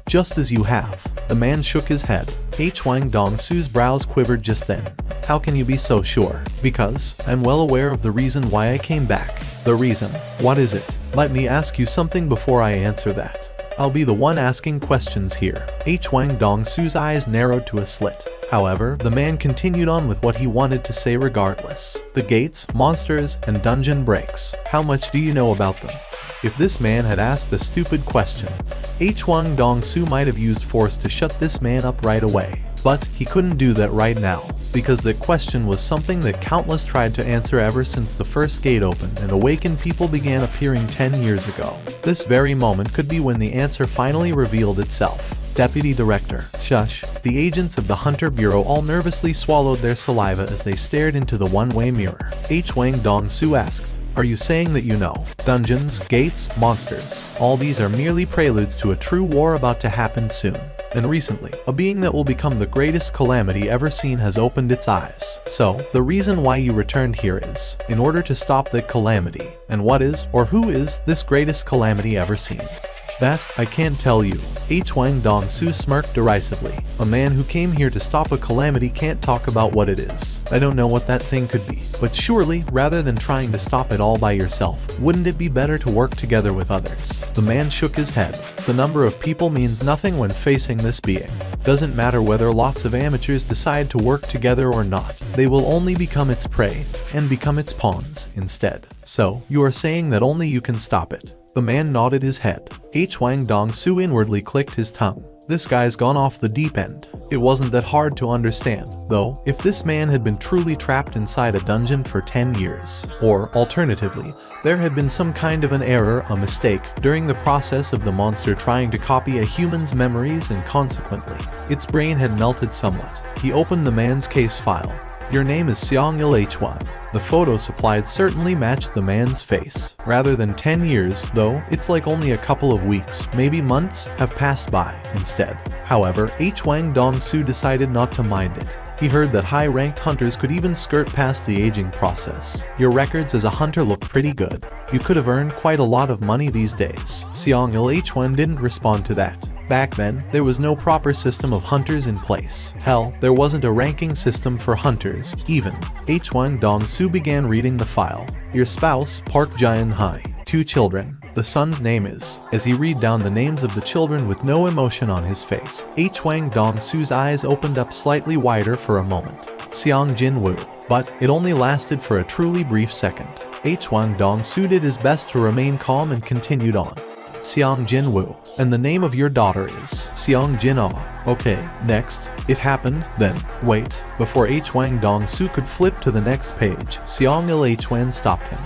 Just as you have. The man shook his head. H. Wang Dong-soo's brows quivered just then. How can you be so sure? Because I'm well aware of the reason why I came back. The reason? What is it? Let me ask you something before I answer that. I'll be the one asking questions here. H. Wang Dong-soo's eyes narrowed to a slit. However, the man continued on with what he wanted to say regardless. The gates, monsters, and dungeon breaks. How much do you know about them? If this man had asked a stupid question, H. Wang Dong-soo might have used force to shut this man up right away. But he couldn't do that right now, because that question was something that countless tried to answer ever since the first gate opened and awakened people began appearing 10 years ago. This very moment could be when the answer finally revealed itself. Deputy Director, shush. The agents of the Hunter Bureau all nervously swallowed their saliva as they stared into the one-way mirror. H. Wang Dong-soo asked, are you saying that you know? Dungeons, gates, monsters. All these are merely preludes to a true war about to happen soon. And recently, a being that will become the greatest calamity ever seen has opened its eyes. So, the reason why you returned here is, in order to stop that calamity. And what is, or who is, this greatest calamity ever seen? That, I can't tell you. H. Wang Dong-soo smirked derisively. A man who came here to stop a calamity can't talk about what it is. I don't know what that thing could be. But surely, rather than trying to stop it all by yourself, wouldn't it be better to work together with others? The man shook his head. The number of people means nothing when facing this being. Doesn't matter whether lots of amateurs decide to work together or not. They will only become its prey, and become its pawns instead. So, you are saying that only you can stop it. The man nodded his head. H. Wang Dong-soo inwardly clicked his tongue. This guy's gone off the deep end. It wasn't that hard to understand, though, if this man had been truly trapped inside a dungeon for 10 years. Or, alternatively, there had been some kind of an error, a mistake, during the process of the monster trying to copy a human's memories and consequently, its brain had melted somewhat. He opened the man's case file. Your name is Seong-il H-won. The photo supplied certainly matched the man's face. Rather than 10 years, though, it's like only a couple of weeks, maybe months, have passed by instead. However, H. Wang Dong-soo decided not to mind it. He heard that high-ranked hunters could even skirt past the aging process. Your records as a hunter look pretty good. You could have earned quite a lot of money these days. Seong-il H-won didn't respond to that. Back then, there was no proper system of hunters in place. Hell, there wasn't a ranking system for hunters, even. H. Wang Dong-soo began reading the file. Your spouse, Park Jae-hai. 2 children. the son's name is. As he read down the names of the children with no emotion on his face, Wang Dongsu's eyes opened up slightly wider for a moment. Xiang Jinwu. But it only lasted for a truly brief second. Wang Dongsu did his best to remain calm and continued on. Xiang Jinwu. And the name of your daughter is Xiang Jinhua. Okay, next. It happened, then. Wait. Before Wang Dongsu could flip to the next page, Xiang Ilhuan stopped him.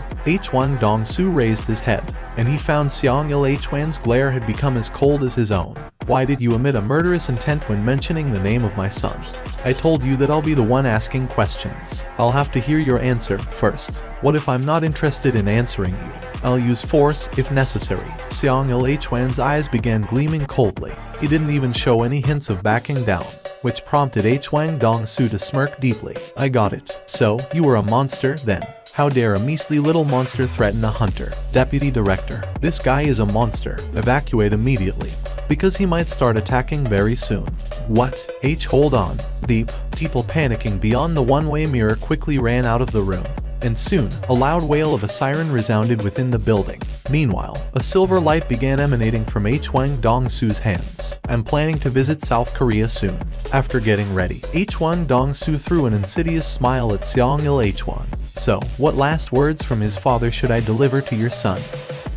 Wang Dongsu raised his head, and he found Xiang Ilhuan's glare had become as cold as his own. Why did you emit a murderous intent when mentioning the name of my son? I told you that I'll be the one asking questions. I'll have to hear your answer first. What if I'm not interested in answering you? I'll use force if necessary. Xiang Ilhuan's eyes began gleaming coldly. He didn't even show any hints of backing down, which prompted Wang Dongsu to smirk deeply. I got it. So, you were a monster, then? How dare a measly little monster threaten a hunter? Deputy Director, this guy is a monster. Evacuate immediately, because he might start attacking very soon. What? Hold on. Deep. People panicking beyond the one-way mirror quickly ran out of the room. And soon, a loud wail of a siren resounded within the building. Meanwhile, a silver light began emanating from Wang Dongsu's hands. I'm planning to visit South Korea soon. After getting ready, Wang Dongsu threw an insidious smile at Xiang Ilhuan. So, what last words from his father should I deliver to your son?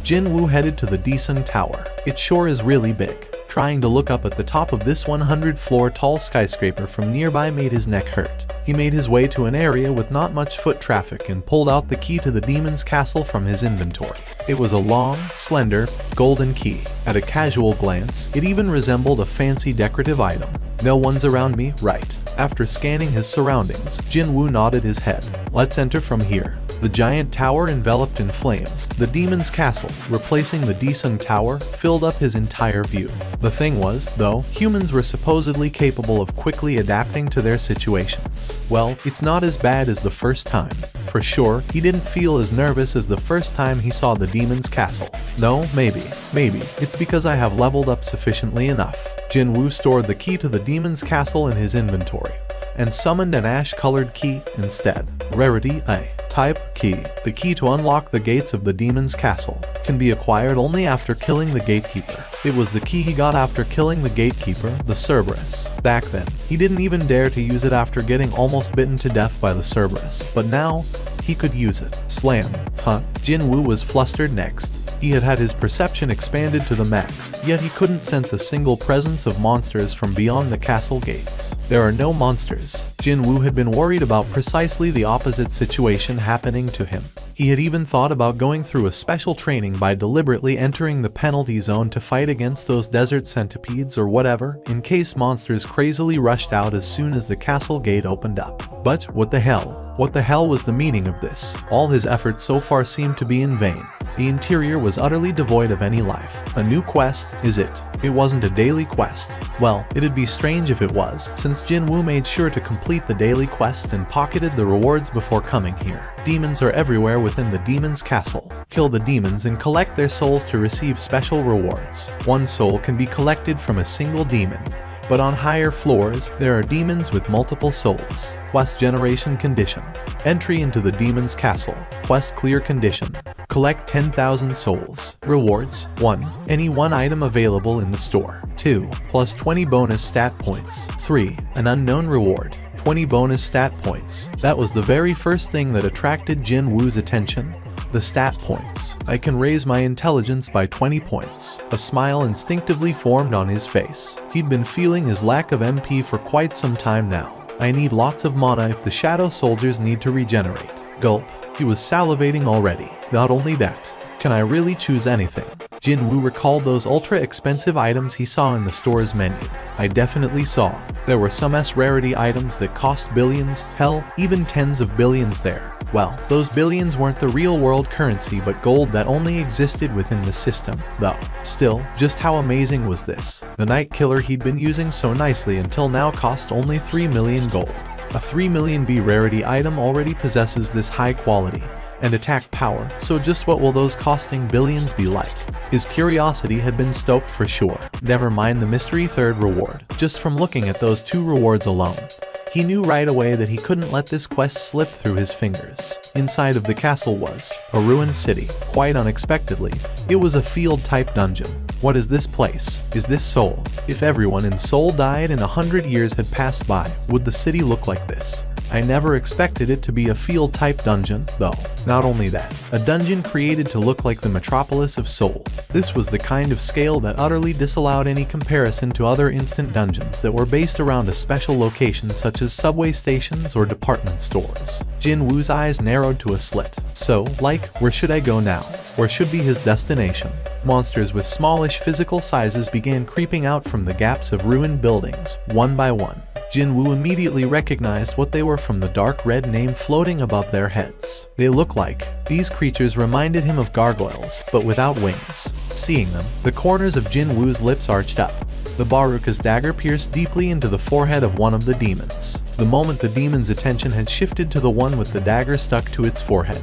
Jinwu headed to the Decent Tower. It sure is really big. Trying to look up at the top of this 100-floor tall skyscraper from nearby made his neck hurt. He made his way to an area with not much foot traffic and pulled out the key to the demon's castle from his inventory. It was a long, slender, golden key. At a casual glance, it even resembled a fancy decorative item. No one's around me, right? After scanning his surroundings, Jinwu nodded his head. Let's enter from here. The giant tower enveloped in flames. The demon's castle, replacing the Decent Tower, filled up his entire view. The thing was, though, humans were supposedly capable of quickly adapting to their situations. Well, it's not as bad as the first time. For sure, he didn't feel as nervous as the first time he saw the demon's castle. No, maybe it's because I have leveled up sufficiently enough. Jinwu stored the key to the demon's castle in his inventory, and summoned an ash-colored key instead. Rarity A. Type key. The key to unlock the gates of the demon's castle can be acquired only after killing the gatekeeper. It was the key he got after killing the gatekeeper, the Cerberus. Back then, he didn't even dare to use it after getting almost bitten to death by the Cerberus, but now, he could use it. Slam. Huh. Jinwu was flustered next. He had had his perception expanded to the max, yet he couldn't sense a single presence of monsters from beyond the castle gates. There are no monsters. Jinwu had been worried about precisely the opposite situation happening to him. He had even thought about going through a special training by deliberately entering the penalty zone to fight against those desert centipedes or whatever, in case monsters crazily rushed out as soon as the castle gate opened up. But what the hell? What the hell was the meaning of this? All his efforts so far seemed to be in vain. The interior was utterly devoid of any life. A new quest, is it? It wasn't a daily quest. Well, it'd be strange if it was, since Jinwu made sure to complete the daily quest and pocketed the rewards before coming here. Demons are everywhere within the demon's castle. Kill the demons and collect their souls to receive special rewards. One soul can be collected from a single demon. But on higher floors, there are demons with multiple souls. Quest generation condition. Entry into the demon's castle. Quest clear condition. Collect 10,000 souls. Rewards. 1. Any one item available in the store. 2. Plus 20 bonus stat points. 3. An unknown reward. 20 bonus stat points. That was the very first thing that attracted Jinwu's attention. The stat points. I can raise my intelligence by 20 points. A smile instinctively formed on his face. He'd been feeling his lack of MP for quite some time now. I need lots of mana if the shadow soldiers need to regenerate. Gulp. He was salivating already. Not only that, can I really choose anything? Jinwu recalled those ultra-expensive items he saw in the store's menu. I definitely saw. There were some S-rarity items that cost billions, hell, even tens of billions there. Well, those billions weren't the real-world currency but gold that only existed within the system, though. Still, just how amazing was this? The Night Killer he'd been using so nicely until now cost only 3 million gold. A 3 million B rarity item already possesses this high quality and attack power, so just what will those costing billions be like? His curiosity had been stoked for sure. Never mind the mystery third reward. Just from looking at those two rewards alone, He knew right away that he couldn't let this quest slip through his fingers. Inside of the castle was a ruined city. Quite unexpectedly, it was a field-type dungeon. What is this place? Is this Seoul? If everyone in Seoul died and 100 years had passed by, would the city look like this? I never expected it to be a field-type dungeon, though. Not only that, a dungeon created to look like the metropolis of Seoul. This was the kind of scale that utterly disallowed any comparison to other instant dungeons that were based around a special location such as subway stations or department stores. Jin Woo's eyes narrowed to a slit. So, where should I go now? Where should be his destination? Monsters with smallish physical sizes began creeping out from the gaps of ruined buildings, one by one. Jin Woo immediately recognized what they were from the dark red name floating above their heads. They look like. These creatures reminded him of gargoyles, but without wings. Seeing them, the corners of Jin Woo's lips arched up. The Baruka's dagger pierced deeply into the forehead of one of the demons. The moment the demon's attention had shifted to the one with the dagger stuck to its forehead,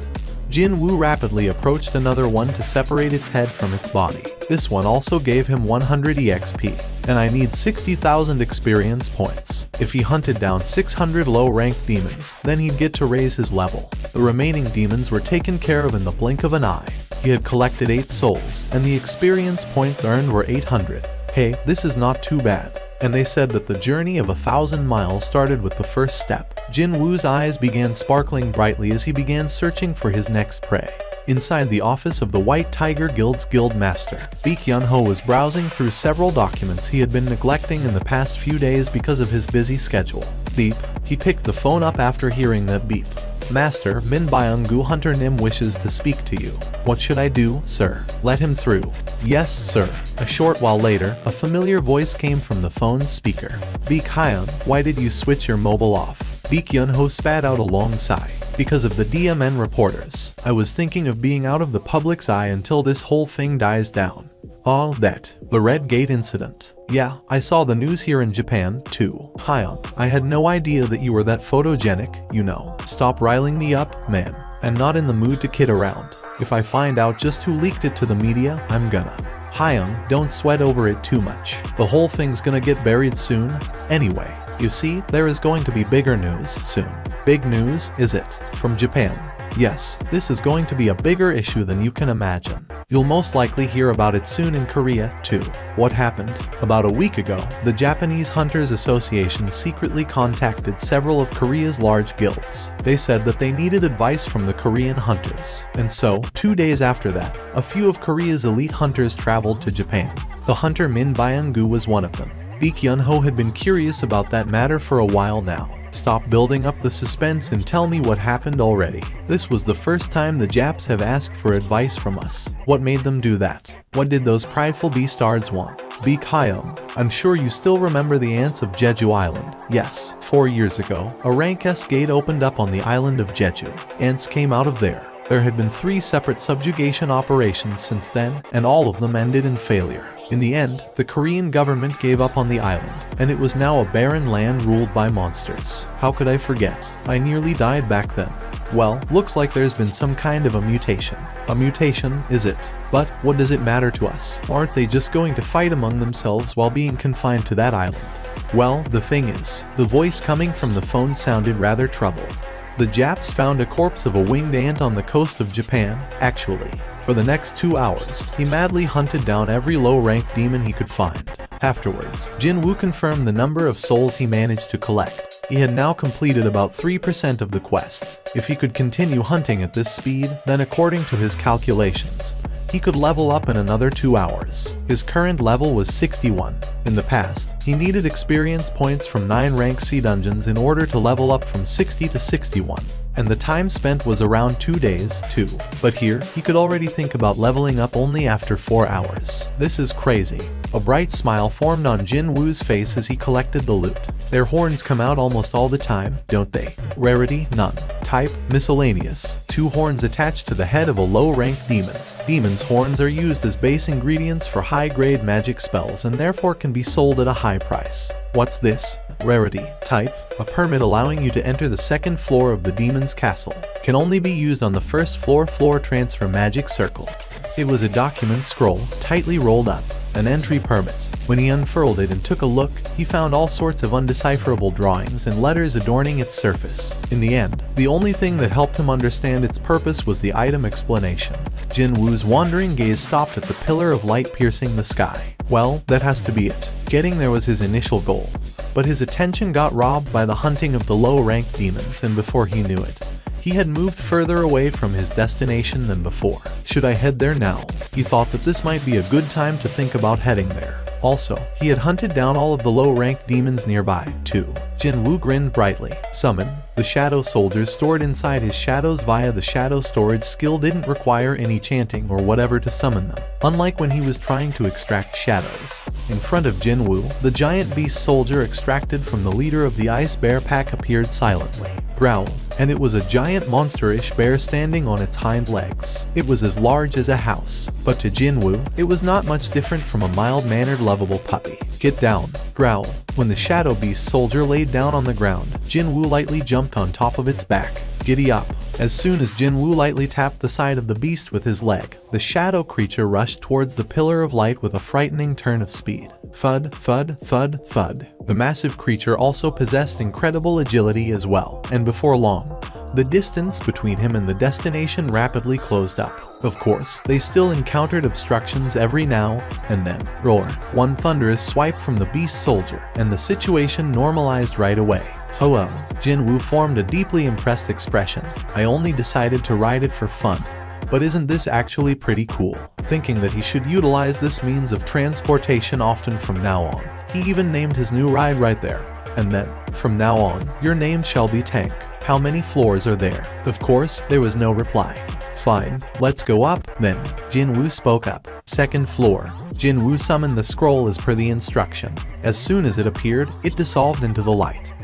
Jin Woo rapidly approached another one to separate its head from its body. This one also gave him 100 EXP, and I need 60,000 experience points. If he hunted down 600 low-ranked demons, then he'd get to raise his level. The remaining demons were taken care of in the blink of an eye. He had collected 8 souls, and the experience points earned were 800. Hey, this is not too bad. And they said that the journey of 1,000 miles started with the first step. Jin Woo's eyes began sparkling brightly as he began searching for his next prey. Inside the office of the White Tiger Guild's guild master, Baek Yun-ho was browsing through several documents he had been neglecting in the past few days because of his busy schedule. Beep. He picked the phone up after hearing that beep. Master, Min Byung-gu Hunter Nim wishes to speak to you. What should I do, sir? Let him through. Yes, sir. A short while later, a familiar voice came from the phone's speaker. Baek Hyun, why did you switch your mobile off? Baek Yun-ho spat out a long sigh. Because of the DMN reporters. I was thinking of being out of the public's eye until this whole thing dies down. Oh, that. The Red Gate incident. Yeah, I saw the news here in Japan, too. Hyun, I had no idea that you were that photogenic, you know. Stop riling me up, man. I'm not in the mood to kid around. If I find out just who leaked it to the media, I'm gonna. Hyun, don't sweat over it too much. The whole thing's gonna get buried soon. Anyway, you see, there is going to be bigger news soon. Big news, is it? From Japan. Yes, this is going to be a bigger issue than you can imagine. You'll most likely hear about it soon in Korea, too. What happened? About a week ago, the Japanese Hunters Association secretly contacted several of Korea's large guilds. They said that they needed advice from the Korean hunters. And so, 2 days after that, a few of Korea's elite hunters traveled to Japan. The hunter Min Byung-gu was one of them. Baek Yun-ho had been curious about that matter for a while now. Stop building up the suspense and tell me what happened already. This was the first time the Japs have asked for advice from us. What made them do that? What did those prideful beastards want? Baek Hyun, I'm sure you still remember the ants of Jeju Island. Yes, 4 years ago, a rank S gate opened up on the island of Jeju. Ants came out of there. There had been 3 separate subjugation operations since then, and all of them ended in failure. In the end, the Korean government gave up on the island, and it was now a barren land ruled by monsters. How could I forget? I nearly died back then. Well, looks like there's been some kind of a mutation. A mutation, is it? But what does it matter to us? Aren't they just going to fight among themselves while being confined to that island? Well, the thing is, the voice coming from the phone sounded rather troubled. The Japs found a corpse of a winged ant on the coast of Japan, actually. For the next 2 hours, he madly hunted down every low-ranked demon he could find. Afterwards, Jin Woo confirmed the number of souls he managed to collect. He had now completed about 3% of the quest. If he could continue hunting at this speed, then according to his calculations, he could level up in another 2 hours. His current level was 61. In the past, he needed experience points from 9 rank C dungeons in order to level up from 60 to 61. And the time spent was around 2 days, too. But here, he could already think about leveling up only after 4 hours. This is crazy. A bright smile formed on Jin Woo's face as he collected the loot. Their horns come out almost all the time, don't they? Rarity, none. Type, miscellaneous. 2 horns attached to the head of a low-ranked demon. Demon's horns are used as base ingredients for high-grade magic spells and therefore can be sold at a high price. What's this? Rarity. Type, a permit allowing you to enter the 2nd floor of the demon's castle. Can only be used on the 1st floor transfer magic circle. It was a document scroll, tightly rolled up. an entry permit. When he unfurled it and took a look, he found all sorts of undecipherable drawings and letters adorning its surface. In the end, the only thing that helped him understand its purpose was the item explanation. Jin Woo's wandering gaze stopped at the pillar of light piercing the sky. Well, that has to be it. Getting there was his initial goal. But his attention got robbed by the hunting of the low-ranked demons, and before he knew it, he had moved further away from his destination than before. Should I head there now? He thought that this might be a good time to think about heading there. Also, he had hunted down all of the low-ranked demons nearby, too. Jin Woo grinned brightly. Summon. The shadow soldiers stored inside his shadows via the shadow storage skill didn't require any chanting or whatever to summon them, unlike when he was trying to extract shadows. In front of Jin Woo, the giant beast soldier extracted from the leader of the ice bear pack appeared silently. Growl. And it was a giant monster-ish bear standing on its hind legs. It was as large as a house, but to Jin Woo, it was not much different from a mild-mannered lovable puppy. Get down. Growl. When the shadow beast soldier laid down on the ground, Jin Woo lightly jumped on top of its back. Giddy up. As soon as Jin Woo lightly tapped the side of the beast with his leg, the shadow creature rushed towards the pillar of light with a frightening turn of speed. Thud, thud, thud, thud. The massive creature also possessed incredible agility as well, and before long, the distance between him and the destination rapidly closed up. Of course, they still encountered obstructions every now and then. Roar. One thunderous swipe from the beast soldier, and the situation normalized right away. Ho-oh. Jin Woo formed a deeply impressed expression. I only decided to ride it for fun. But isn't this actually pretty cool? Thinking that he should utilize this means of transportation often from now on, he even named his new ride right there. And then, from now on, your name shall be Tank. How many floors are there? Of course, there was no reply. Fine, let's go up, then. Jin Woo spoke up. Second floor. Jin Woo summoned the scroll as per the instruction. As soon as it appeared, it dissolved into the light.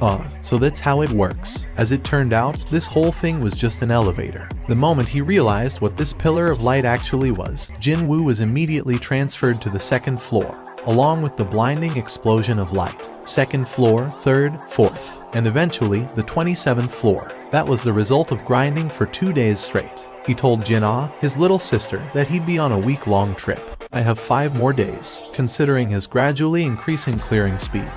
So that's how it works. As it turned out, this whole thing was just an elevator. The moment he realized what this pillar of light actually was, Jin Woo was immediately transferred to the second floor, along with the blinding explosion of light. Second floor, third, fourth, and eventually the 27th floor. That was the result of grinding for 2 days straight. He told Jin-ah, his little sister, that he'd be on a week-long trip. I have 5 more days. Considering his gradually increasing clearing speed,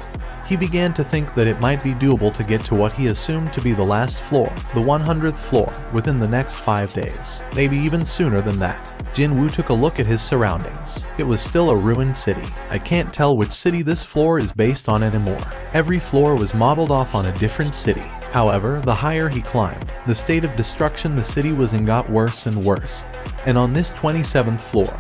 he began to think that it might be doable to get to what he assumed to be the last floor, the 100th floor, within the next 5 days. Maybe even sooner than that. Jin Woo took a look at his surroundings. It was still a ruined city. I can't tell which city this floor is based on anymore. Every floor was modeled off on a different city. However, the higher he climbed, the state of destruction the city was in got worse and worse. And on this 27th floor,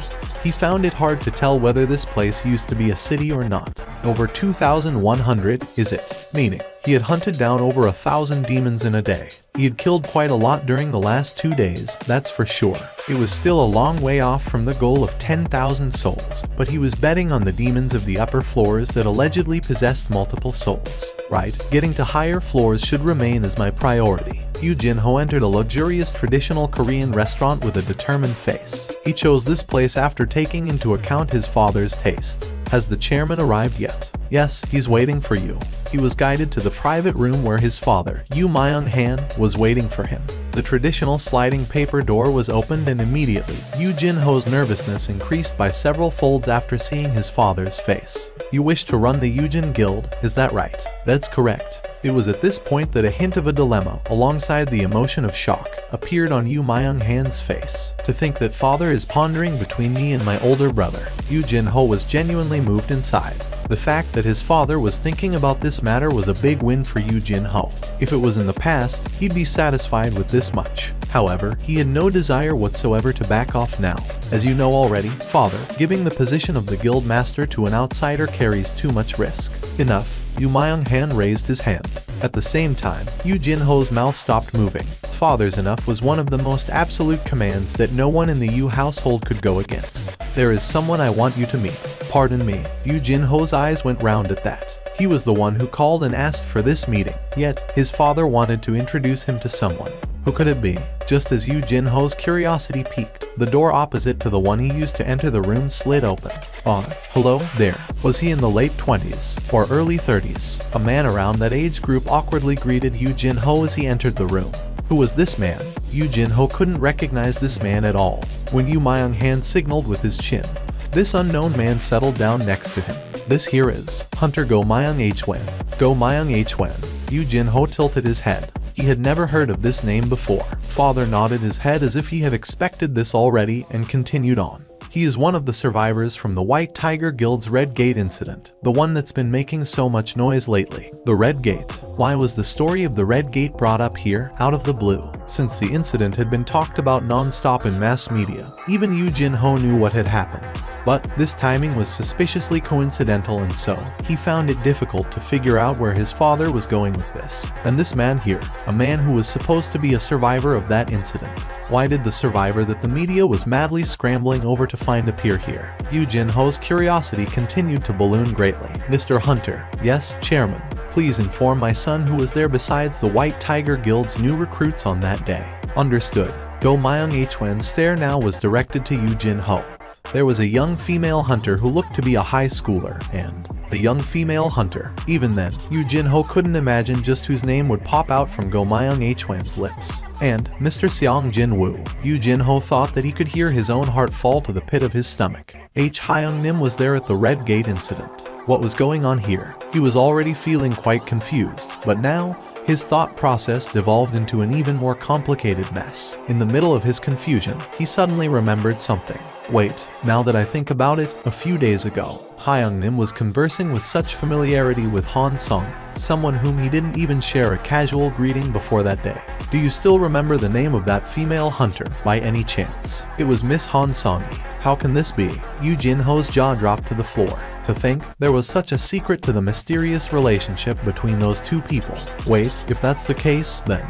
he found it hard to tell whether this place used to be a city or not. Over 2,100, is it? Meaning, he had hunted down over 1,000 demons in a day. He had killed quite a lot during the last 2 days, that's for sure. It was still a long way off from the goal of 10,000 souls, but he was betting on the demons of the upper floors that allegedly possessed multiple souls. Right, getting to higher floors should remain as my priority. Yoo Jin-ho entered a luxurious traditional Korean restaurant with a determined face. He chose this place after taking into account his father's taste. Has the chairman arrived yet? Yes, he's waiting for you. He was guided to the private room where his father, Yoo Myung-han, was waiting for him. The traditional sliding paper door was opened and immediately, Yoo Jin-ho's nervousness increased by several folds after seeing his father's face. You wish to run the Yoojin Guild, is that right? That's correct. It was at this point that a hint of a dilemma, alongside the emotion of shock, appeared on Yoo Myung-han's face. To think that father is pondering between me and my older brother. Yoo Jin-ho was genuinely moved inside. The fact that his father was thinking about this matter was a big win for Yoo Jin-ho. If it was in the past, he'd be satisfied with this much. However, he had no desire whatsoever to back off now. As you know already, father, giving the position of the guild master to an outsider carries too much risk. Enough. Yoo Myung-han raised his hand. At the same time, Yoo Jin-ho's mouth stopped moving. Father's enough was one of the most absolute commands that no one in the Yoo household could go against. There is someone I want you to meet. Pardon me. Yoo Jin-ho's eyes went round at that. He was the one who called and asked for this meeting, yet his father wanted to introduce him to someone. Who could it be? Just as Yoo Jin-ho's curiosity piqued, the door opposite to the one he used to enter the room slid open. Hello there. Was he in the late 20s or early 30s? A man around that age group awkwardly greeted Yoo Jin-ho as he entered the room. Who was this man? Yoo Jin-ho couldn't recognize this man at all. When Yoo Myung-han signaled with his chin, This unknown man settled down next to him. This here is Hunter Go Myung Hwan. Go Myung Hwan. Yu Jin-ho tilted his head. He had never heard of this name before. Father nodded his head as if he had expected this already and continued on. He is one of the survivors from the White Tiger Guild's Red Gate incident, the one that's been making so much noise lately. The Red Gate. Why was the story of the Red Gate brought up here, out of the blue? Since the incident had been talked about non-stop in mass media, even Yu Jin-ho knew what had happened. But this timing was suspiciously coincidental, and so he found it difficult to figure out where his father was going with this. And this man here, a man who was supposed to be a survivor of that incident. Why did the survivor that the media was madly scrambling over to find appear here? Yu Jin-ho's curiosity continued to balloon greatly. Mr. Hunter, yes, Chairman. Please inform my son who was there besides the White Tiger Guild's new recruits on that day. Understood. Go Myung Hwan's stare now was directed to Yu Jin-ho. There was a young female hunter who looked to be a high schooler, and a young female hunter. Even then, Yu Jin-ho couldn't imagine just whose name would pop out from Go Myung Hwan's lips. And Mr. Seong Jin-woo. Yu Jin-ho thought that he could hear his own heart fall to the pit of his stomach. Hyung-nim was there at the Red Gate incident. What was going on here? He was already feeling quite confused, but now, his thought process devolved into an even more complicated mess. In the middle of his confusion, he suddenly remembered something. Wait, now that I think about it, a few days ago, Hyung-nim was conversing with such familiarity with Han Sung, someone whom he didn't even share a casual greeting before that day. Do you still remember the name of that female hunter, by any chance? It was Miss Han Sung-yi. How can this be? Yu Jin-ho's jaw dropped to the floor. To think there was such a secret to the mysterious relationship between those two people. Wait, if that's the case, then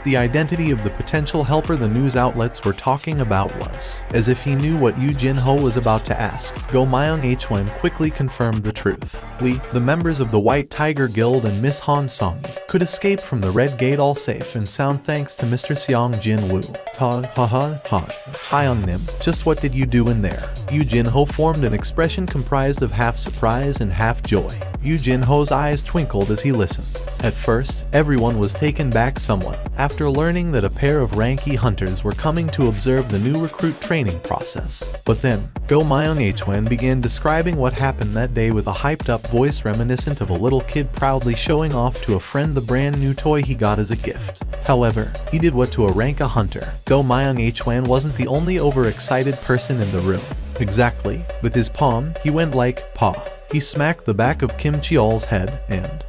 the identity of the potential helper the news outlets were talking about was as if he knew what Yu Jin-ho was about to ask. Go Myung Hwan quickly confirmed the truth. We, the members of the White Tiger Guild and Miss Han Sung, could escape from the Red Gate all safe and sound thanks to Mr. Seong Jin-woo. Hyung-nim, just what did you do in there? Yu Jin-ho formed an expression comprised of half surprise and half joy. Yu Jin-ho's eyes twinkled as he listened. At first, everyone was taken back somewhat after learning that a pair of Ranky hunters were coming to observe the new recruit training process. But then, Go Myung Hwan began describing what happened that day with a hyped-up voice reminiscent of a little kid proudly showing off to a friend the brand new toy he got as a gift. However, he did what to a Ranka hunter. Go Myung Hwan wasn't the only overexcited person in the room. Exactly. With his palm, he went like, paw. He smacked the back of Kim Cheol's head and,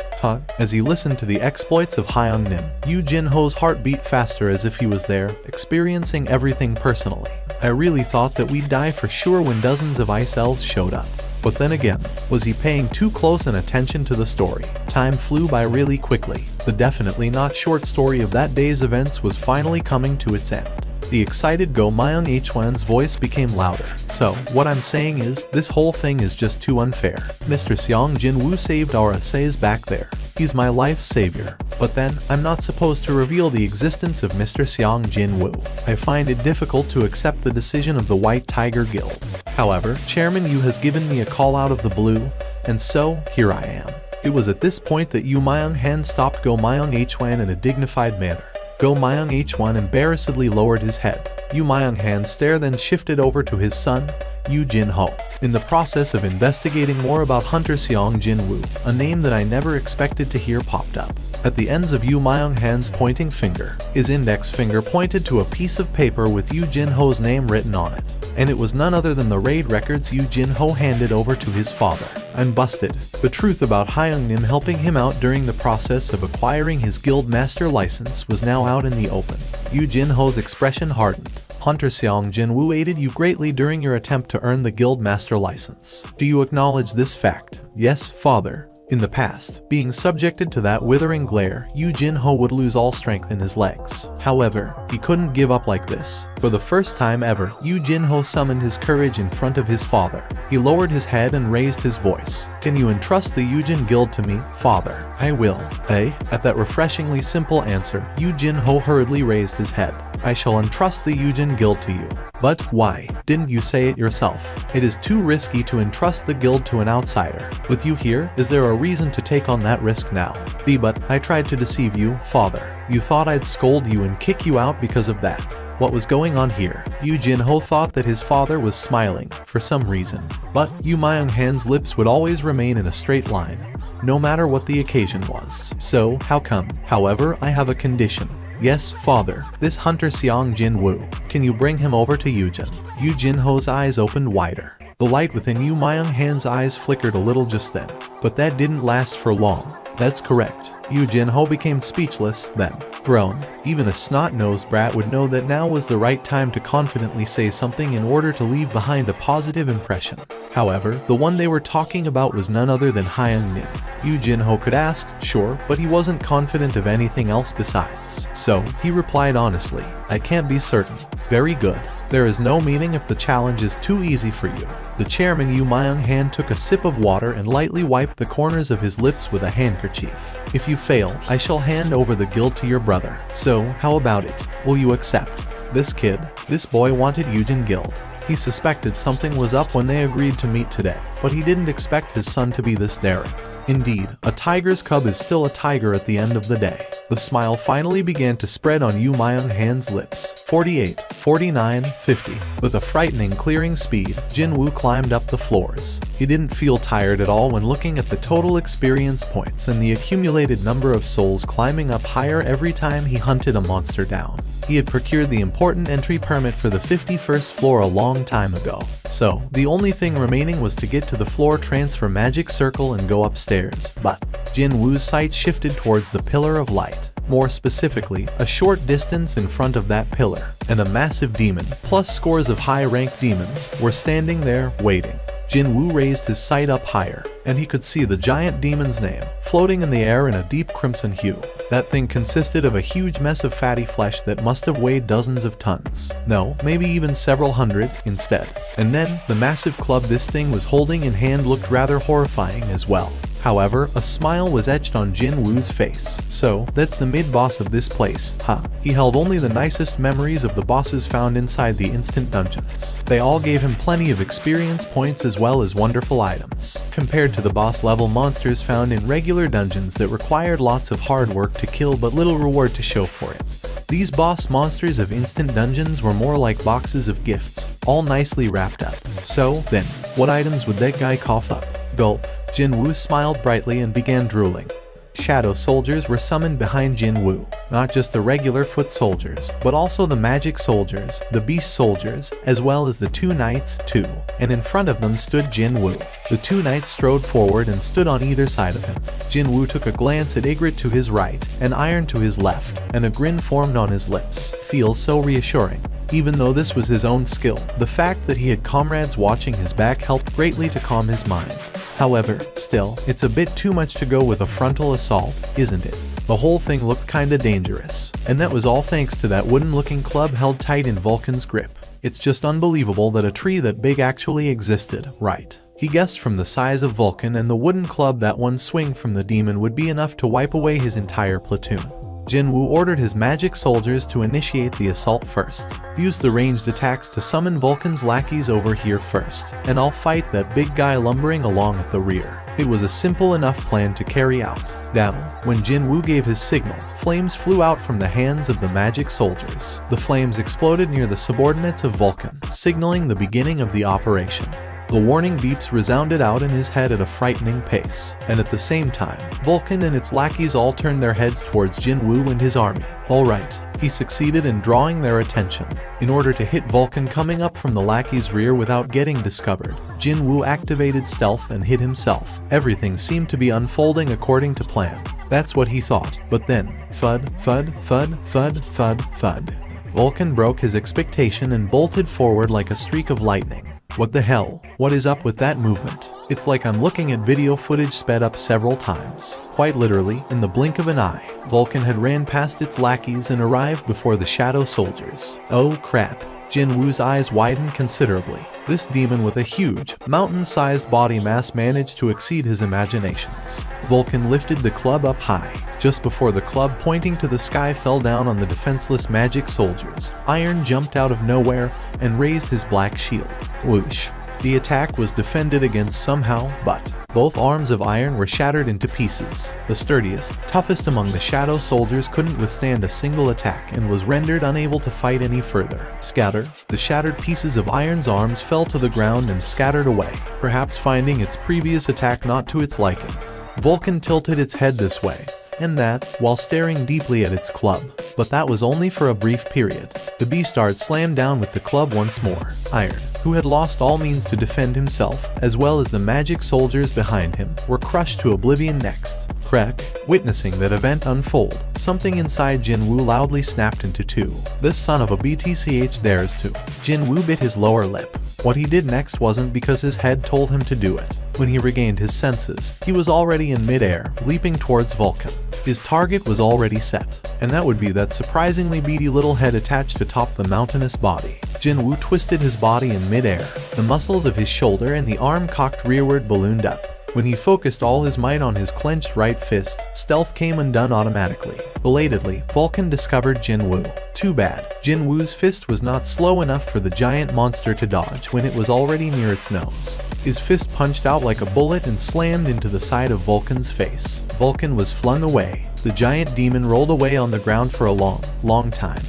as he listened to the exploits of Hyung-nim, Yu Jin-ho's heart beat faster as if he was there, experiencing everything personally. I really thought that we'd die for sure when dozens of ice elves showed up. But then again, was he paying too close an attention to the story? Time flew by really quickly. The definitely not short story of that day's events was finally coming to its end. The excited Go Myung Hwan's voice became louder. So, what I'm saying is, this whole thing is just too unfair. Mr. Seong Jin-woo saved our essays back there. He's my life savior. But then, I'm not supposed to reveal the existence of Mr. Seong Jin-woo. I find it difficult to accept the decision of the White Tiger Guild. However, Chairman Yu has given me a call out of the blue, and so, here I am. It was at this point that Yu Myung-han stopped Go Myung Hwan in a dignified manner. Go Myung Hwan embarrassedly lowered his head. Yu Myung-han's stare then shifted over to his son, Yu Jin-ho. In the process of investigating more about Hunter Seong Jin-woo, a name that I never expected to hear popped up. At the ends of Yu Myung-han's pointing finger, his index finger pointed to a piece of paper with Yu Jin-ho's name written on it. And it was none other than the raid records Yu Jin-ho handed over to his father. I'm busted. The truth about Hyung-nim helping him out during the process of acquiring his guild master license was now out in the open. Yu Jin-ho's expression hardened. Hunter Seong Jin-woo aided you greatly during your attempt to earn the guild master license. Do you acknowledge this fact? Yes, father. In the past, being subjected to that withering glare, Yu Jin-ho would lose all strength in his legs. However, he couldn't give up like this. For the first time ever, Yu Jin-ho summoned his courage in front of his father. He lowered his head and raised his voice. Can you entrust the Yujin Guild to me, father? I will. At that refreshingly simple answer, Yu Jin-ho hurriedly raised his head. I shall entrust the Yujin Guild to you. But why? Didn't you say it yourself? It is too risky to entrust the guild to an outsider. With you here, is there a reason to take on that risk now? But I tried to deceive you, father. You thought I'd scold you and kick you out because of that. what was going on here? Yu Jinho thought that his father was smiling for some reason, but Yu Myung-han's lips would always remain in a straight line, no matter what the occasion was. So, how come? However, I have a condition. Yes, father, this hunter Seong Jin-woo. Can you bring him over to Yujin? Yu Jinho's eyes opened wider. The light within Yu Myung-han's eyes flickered a little just then, but that didn't last for long. That's correct. Yu Jinho became speechless, then groaned. Even a snot-nosed brat would know that now was the right time to confidently say something in order to leave behind a positive impression. However, the one they were talking about was none other than Hyung Nim. Yu Jinho could ask, sure, but he wasn't confident of anything else besides. So, he replied honestly, I can't be certain. Very good. There is no meaning if the challenge is too easy for you. The chairman Yu Myung-han took a sip of water and lightly wiped the corners of his lips with a handkerchief. If you fail, I shall hand over the guild to your brother. So, how about it? Will you accept? This boy wanted Yujin Guild. He suspected something was up when they agreed to meet today, but he didn't expect his son to be this daring. Indeed, a tiger's cub is still a tiger at the end of the day. The smile finally began to spread on Yu Myung-han's lips. 48, 49, 50. With a frightening clearing speed, Jin-woo climbed up the floors. He didn't feel tired at all when looking at the total experience points and the accumulated number of souls climbing up higher every time he hunted a monster down. He had procured the important entry permit for the 51st floor a long time ago. So, the only thing remaining was to get to the floor transfer magic circle and go upstairs. But Jin-woo's sight shifted towards the pillar of light. More specifically, a short distance in front of that pillar, and a massive demon, plus scores of high-ranked demons, were standing there, waiting. Jin-woo raised his sight up higher, and he could see the giant demon's name, floating in the air in a deep crimson hue. That thing consisted of a huge mess of fatty flesh that must have weighed dozens of tons. No, maybe even several hundred instead. And then, the massive club this thing was holding in hand looked rather horrifying as well. However, a smile was etched on Jin-woo's face. So, that's the mid-boss of this place, huh? He held only the nicest memories of the bosses found inside the instant dungeons. They all gave him plenty of experience points as well as wonderful items, compared to the boss-level monsters found in regular dungeons that required lots of hard work to kill but little reward to show for it. These boss monsters of instant dungeons were more like boxes of gifts, all nicely wrapped up. So, then, what items would that guy cough up? Gulp. Jin-woo smiled brightly and began drooling. Shadow soldiers were summoned behind Jin-woo, not just the regular foot soldiers, but also the magic soldiers, the beast soldiers, as well as the two knights too, and in front of them stood Jin-woo. The two knights strode forward and stood on either side of him. Jin-woo took a glance at Ygritte to his right, and Iron to his left, and a grin formed on his lips. Feels so reassuring. Even though this was his own skill, the fact that he had comrades watching his back helped greatly to calm his mind. However, still, it's a bit too much to go with a frontal assault, isn't it? The whole thing looked kinda dangerous. And that was all thanks to that wooden-looking club held tight in Vulcan's grip. It's just unbelievable that a tree that big actually existed, right? He guessed from the size of Vulcan and the wooden club that one swing from the demon would be enough to wipe away his entire platoon. Jin-woo ordered his magic soldiers to initiate the assault first. Use the ranged attacks to summon Vulcan's lackeys over here first, and I'll fight that big guy lumbering along at the rear. It was a simple enough plan to carry out. Now, when Jin-woo gave his signal, flames flew out from the hands of the magic soldiers. The flames exploded near the subordinates of Vulcan, signaling the beginning of the operation. The warning beeps resounded out in his head at a frightening pace, and at the same time, Vulcan and its lackeys all turned their heads towards Jin-woo and his army. Alright, he succeeded in drawing their attention. In order to hit Vulcan coming up from the lackey's rear without getting discovered, Jin-woo activated stealth and hid himself. Everything seemed to be unfolding according to plan. That's what he thought, but then, thud, thud, thud, thud, thud, thud. Vulcan broke his expectation and bolted forward like a streak of lightning. What the hell? What is up with that movement? It's like I'm looking at video footage sped up several times. Quite literally, in the blink of an eye, Vulcan had ran past its lackeys and arrived before the shadow soldiers. Oh crap. Jin-woo's eyes widened considerably. This demon with a huge, mountain-sized body mass managed to exceed his imaginations. Vulcan lifted the club up high. Just before the club pointing to the sky fell down on the defenseless magic soldiers, Iron jumped out of nowhere and raised his black shield. Whoosh. The attack was defended against somehow, but both arms of iron were shattered into pieces. The sturdiest, toughest among the shadow soldiers couldn't withstand a single attack and was rendered unable to fight any further. Scatter. The shattered pieces of iron's arms fell to the ground and scattered away, perhaps finding its previous attack not to its liking. Vulcan tilted its head this way and that, while staring deeply at its club. But that was only for a brief period. The Beastard slammed down with the club once more. Iron, who had lost all means to defend himself, as well as the magic soldiers behind him, were crushed to oblivion next. Crack. Witnessing that event unfold, something inside Jinwoo loudly snapped into two. This son of a BTCH dares to. Jinwoo bit his lower lip. What he did next wasn't because his head told him to do it. When he regained his senses, he was already in midair, leaping towards Vulcan. His target was already set, and that would be that surprisingly beady little head attached atop the mountainous body. Jinwoo twisted his body in midair. The muscles of his shoulder and the arm cocked rearward ballooned up. When he focused all his might on his clenched right fist, stealth came undone automatically. Belatedly, Vulcan discovered Jinwoo. Too bad. Jinwoo's fist was not slow enough for the giant monster to dodge when it was already near its nose. His fist punched out like a bullet and slammed into the side of Vulcan's face. Vulcan was flung away. The giant demon rolled away on the ground for a long time,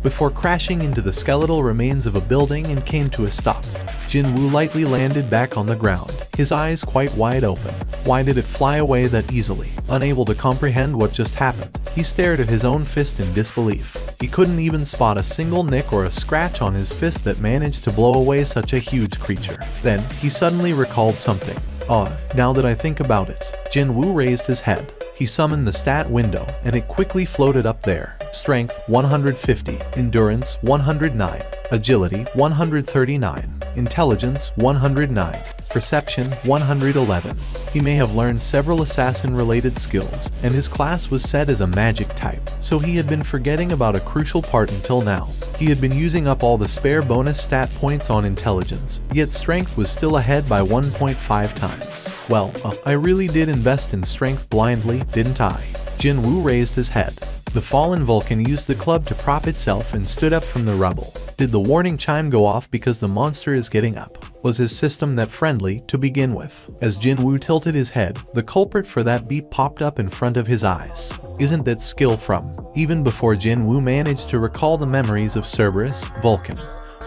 before crashing into the skeletal remains of a building and came to a stop. Jinwoo lightly landed back on the ground, his eyes quite wide open. Why did it fly away that easily? Unable to comprehend what just happened, he stared at his own fist in disbelief. He couldn't even spot a single nick or a scratch on his fist that managed to blow away such a huge creature. Then, he suddenly recalled something. Now that I think about it. Jinwoo raised his head. He summoned the stat window, and it quickly floated up there. Strength 150, Endurance 109, Agility 139, Intelligence 109, Perception 111. He may have learned several assassin-related skills, and his class was set as a magic type, so he had been forgetting about a crucial part until now. He had been using up all the spare bonus stat points on intelligence, yet strength was still ahead by 1.5 times. Well, I really did invest in strength blindly, didn't I? Jinwoo raised his head. The fallen Vulcan used the club to prop itself and stood up from the rubble. Did the warning chime go off because the monster is getting up? Was his system that friendly to begin with? As Jinwoo tilted his head, the culprit for that beep popped up in front of his eyes. Isn't that skill from? Even before Jinwoo managed to recall the memories of Cerberus, Vulcan,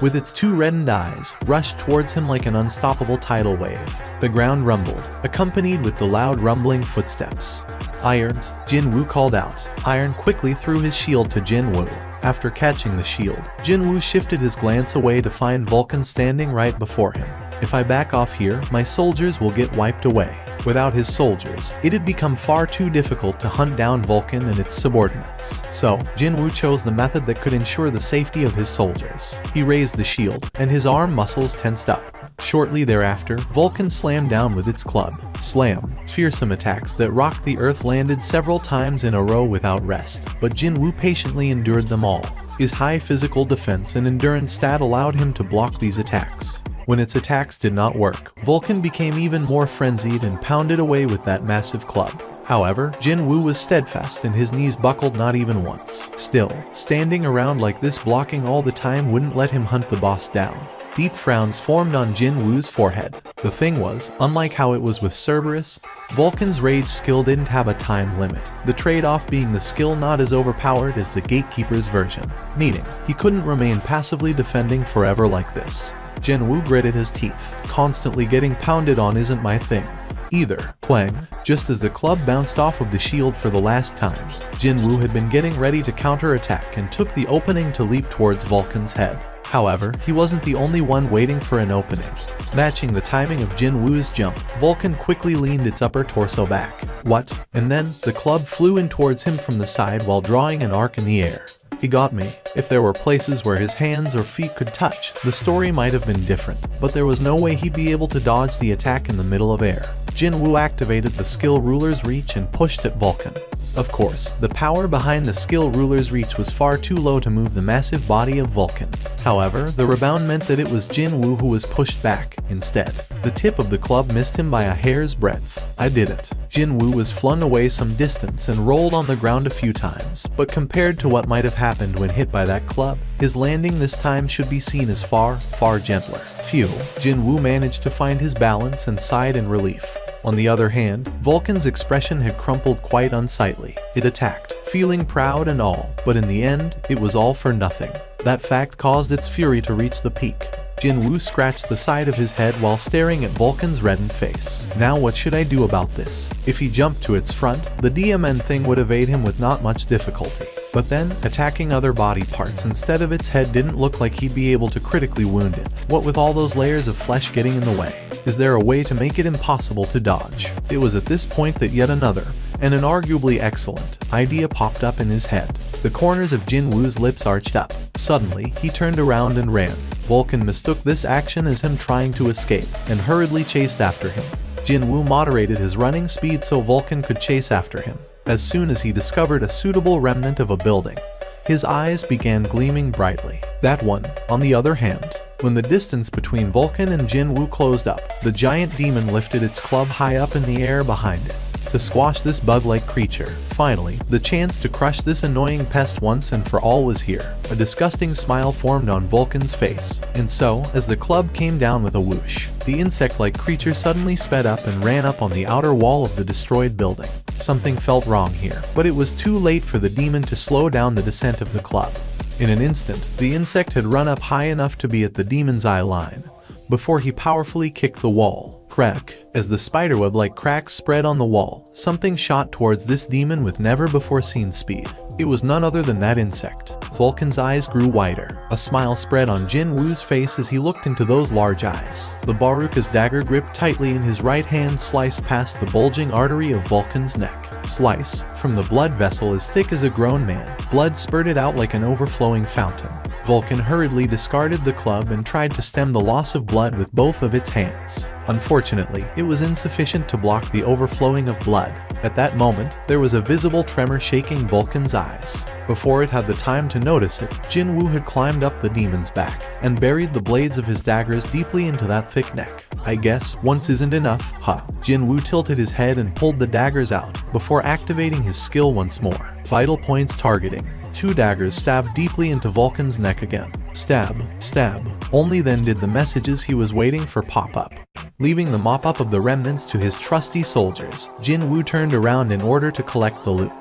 with its two reddened eyes, rushed towards him like an unstoppable tidal wave. The ground rumbled, accompanied with the loud rumbling footsteps. Iron, Jinwoo called out. Iron quickly threw his shield to Jinwoo. After catching the shield, Jinwoo shifted his glance away to find Vulcan standing right before him. If I back off here, my soldiers will get wiped away. Without his soldiers, it had become far too difficult to hunt down Vulcan and its subordinates. So, Jinwoo chose the method that could ensure the safety of his soldiers. He raised the shield, and his arm muscles tensed up. Shortly thereafter, Vulcan slammed down with its club. Slam. Fearsome attacks that rocked the earth landed several times in a row without rest, but Jinwoo patiently endured them all. His high physical defense and endurance stat allowed him to block these attacks. When its attacks did not work, Vulcan became even more frenzied and pounded away with that massive club. However, Jinwoo was steadfast and his knees buckled not even once. Still, standing around like this blocking all the time wouldn't let him hunt the boss down. Deep frowns formed on Jinwoo's forehead. The thing was, unlike how it was with Cerberus, Vulcan's rage skill didn't have a time limit, the trade-off being the skill not as overpowered as the Gatekeeper's version, meaning he couldn't remain passively defending forever like this. Jinwoo gritted his teeth. Constantly getting pounded on isn't my thing either. Clang. Just as the club bounced off of the shield for the last time, Jinwoo had been getting ready to counterattack and took the opening to leap towards Vulcan's head. However, he wasn't the only one waiting for an opening. Matching the timing of Jinwoo's jump, Vulcan quickly leaned its upper torso back. What? And then, the club flew in towards him from the side while drawing an arc in the air. He got me. If there were places where his hands or feet could touch, the story might have been different, but there was no way he'd be able to dodge the attack in the middle of air. Jinwoo activated the skill ruler's reach and pushed at Vulcan. Of course, the power behind the skill ruler's reach was far too low to move the massive body of Vulcan. However, the rebound meant that it was Jinwoo who was pushed back, instead. The tip of the club missed him by a hair's breadth. I did it. Jinwoo was flung away some distance and rolled on the ground a few times, but compared to what might have happened when hit by that club, his landing this time should be seen as far, far gentler. Phew, Jinwoo managed to find his balance and sighed in relief. On the other hand, Vulcan's expression had crumpled quite unsightly. It attacked, feeling proud and all, but in the end, it was all for nothing. That fact caused its fury to reach the peak. Jinwoo scratched the side of his head while staring at Vulcan's reddened face. Now what should I do about this? If he jumped to its front, the DMN thing would evade him with not much difficulty. But then, attacking other body parts instead of its head didn't look like he'd be able to critically wound it. What with all those layers of flesh getting in the way? Is there a way to make it impossible to dodge? It was at this point that yet another, and an arguably excellent, idea popped up in his head. The corners of Jinwoo's lips arched up. Suddenly, he turned around and ran. Vulcan mistook this action as him trying to escape, and hurriedly chased after him. Jinwoo moderated his running speed so Vulcan could chase after him. As soon as he discovered a suitable remnant of a building, his eyes began gleaming brightly. That one, on the other hand, when the distance between Vulcan and Jinwoo closed up, the giant demon lifted its club high up in the air behind it, to squash this bug-like creature. Finally, the chance to crush this annoying pest once and for all was here. A disgusting smile formed on Vulcan's face, and so, as the club came down with a whoosh, the insect-like creature suddenly sped up and ran up on the outer wall of the destroyed building. Something felt wrong here, but it was too late for the demon to slow down the descent of the club. In an instant, the insect had run up high enough to be at the demon's eye line, before he powerfully kicked the wall. Crack. As the spiderweb-like cracks spread on the wall, something shot towards this demon with never-before-seen speed. It was none other than that insect. Vulcan's eyes grew wider. A smile spread on Jinwoo's face as he looked into those large eyes. The Baruka's dagger gripped tightly in his right hand sliced past the bulging artery of Vulcan's neck. Slice. From the blood vessel as thick as a grown man, blood spurted out like an overflowing fountain. Vulcan hurriedly discarded the club and tried to stem the loss of blood with both of its hands. Unfortunately, it was insufficient to block the overflowing of blood. At that moment, there was a visible tremor shaking Vulcan's eyes. Before it had the time to notice it, Jinwoo had climbed up the demon's back and buried the blades of his daggers deeply into that thick neck. I guess once isn't enough, huh? Jinwoo tilted his head and pulled the daggers out before activating his skill once more. Vital points targeting. 2 daggers stabbed deeply into Vulcan's neck again. Stab, stab. Only then did the messages he was waiting for pop up. Leaving the mop-up of the remnants to his trusty soldiers, Jinwoo turned around in order to collect the loot.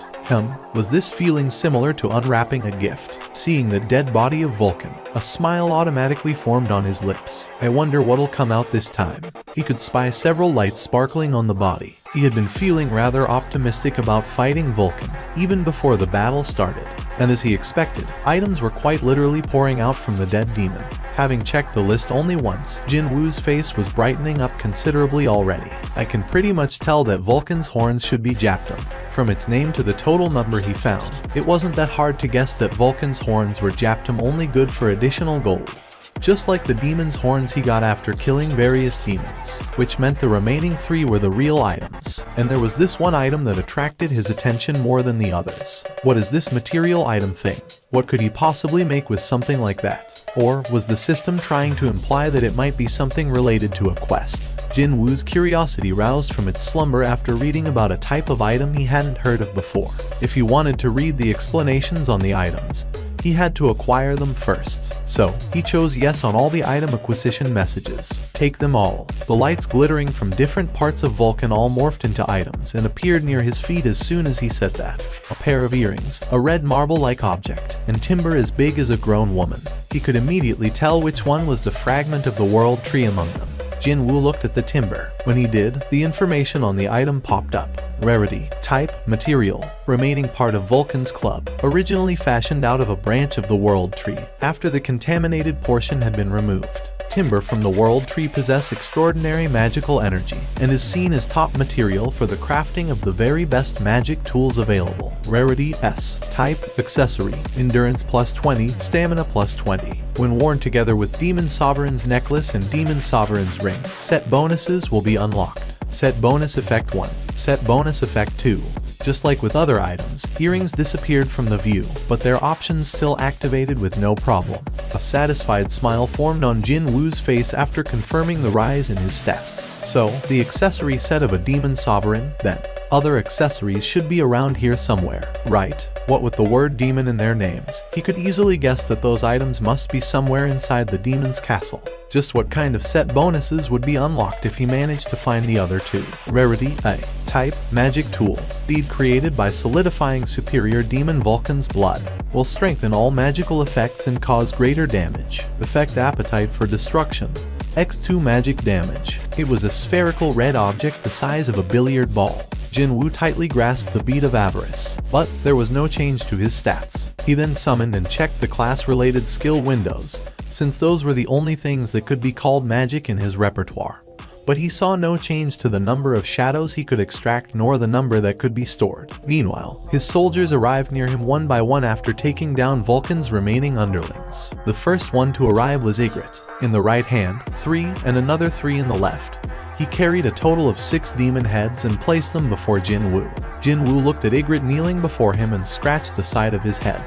Was this feeling similar to unwrapping a gift? Seeing the dead body of Vulcan, a smile automatically formed on his lips. I wonder what'll come out this time. He could spy several lights sparkling on the body. He had been feeling rather optimistic about fighting Vulcan, even before the battle started. And as he expected, items were quite literally pouring out from the dead demon. Having checked the list only once, Jinwoo's face was brightening up considerably already. I can pretty much tell that Vulcan's horns should be Japtum. From its name to the total number he found, it wasn't that hard to guess that Vulcan's horns were Japtum only good for additional gold. Just like the demon's horns he got after killing various demons, which meant the remaining 3 were the real items. And there was this one item that attracted his attention more than the others. What is this material item thing? What could he possibly make with something like that? Or was the system trying to imply that it might be something related to a quest? Jinwoo's curiosity roused from its slumber after reading about a type of item he hadn't heard of before. If he wanted to read the explanations on the items, he had to acquire them first. So, he chose yes on all the item acquisition messages. Take them all. The lights glittering from different parts of Vulcan all morphed into items and appeared near his feet as soon as he said that. A pair of earrings, a red marble-like object, and timber as big as a grown woman. He could immediately tell which one was the fragment of the world tree among them. Jinwoo looked at the timber. When he did, the information on the item popped up. Rarity, type, material, remaining part of Vulcan's club, originally fashioned out of a branch of the world tree, after the contaminated portion had been removed. Timber from the world tree possess extraordinary magical energy, and is seen as top material for the crafting of the very best magic tools available. Rarity S. Type, accessory, endurance plus 20, stamina plus 20. When worn together with Demon Sovereign's necklace and Demon Sovereign's ring, set bonuses will be unlocked. Set bonus effect 1. Set bonus effect 2. Just like with other items, earrings disappeared from the view, but their options still activated with no problem. A satisfied smile formed on Jinwoo's face after confirming the rise in his stats. So, the accessory set of a Demon Sovereign, then. Other accessories should be around here somewhere, right? What with the word demon in their names, he could easily guess that those items must be somewhere inside the demon's castle. Just what kind of set bonuses would be unlocked if he managed to find the other two? Rarity A. Type, magic tool. Deed created by solidifying superior demon Vulcan's blood. Will strengthen all magical effects and cause greater damage. Effect appetite for destruction. X2 magic damage. It was a spherical red object the size of a billiard ball. Jinwoo tightly grasped the bead of avarice, but there was no change to his stats. He then summoned and checked the class-related skill windows, since those were the only things that could be called magic in his repertoire. But he saw no change to the number of shadows he could extract nor the number that could be stored. Meanwhile, his soldiers arrived near him one by one after taking down Vulcan's remaining underlings. The first one to arrive was Ygritte. In the right hand, 3 and another 3 in the left. He carried a total of 6 demon heads and placed them before Jinwoo. Jinwoo looked at Ygritte kneeling before him and scratched the side of his head.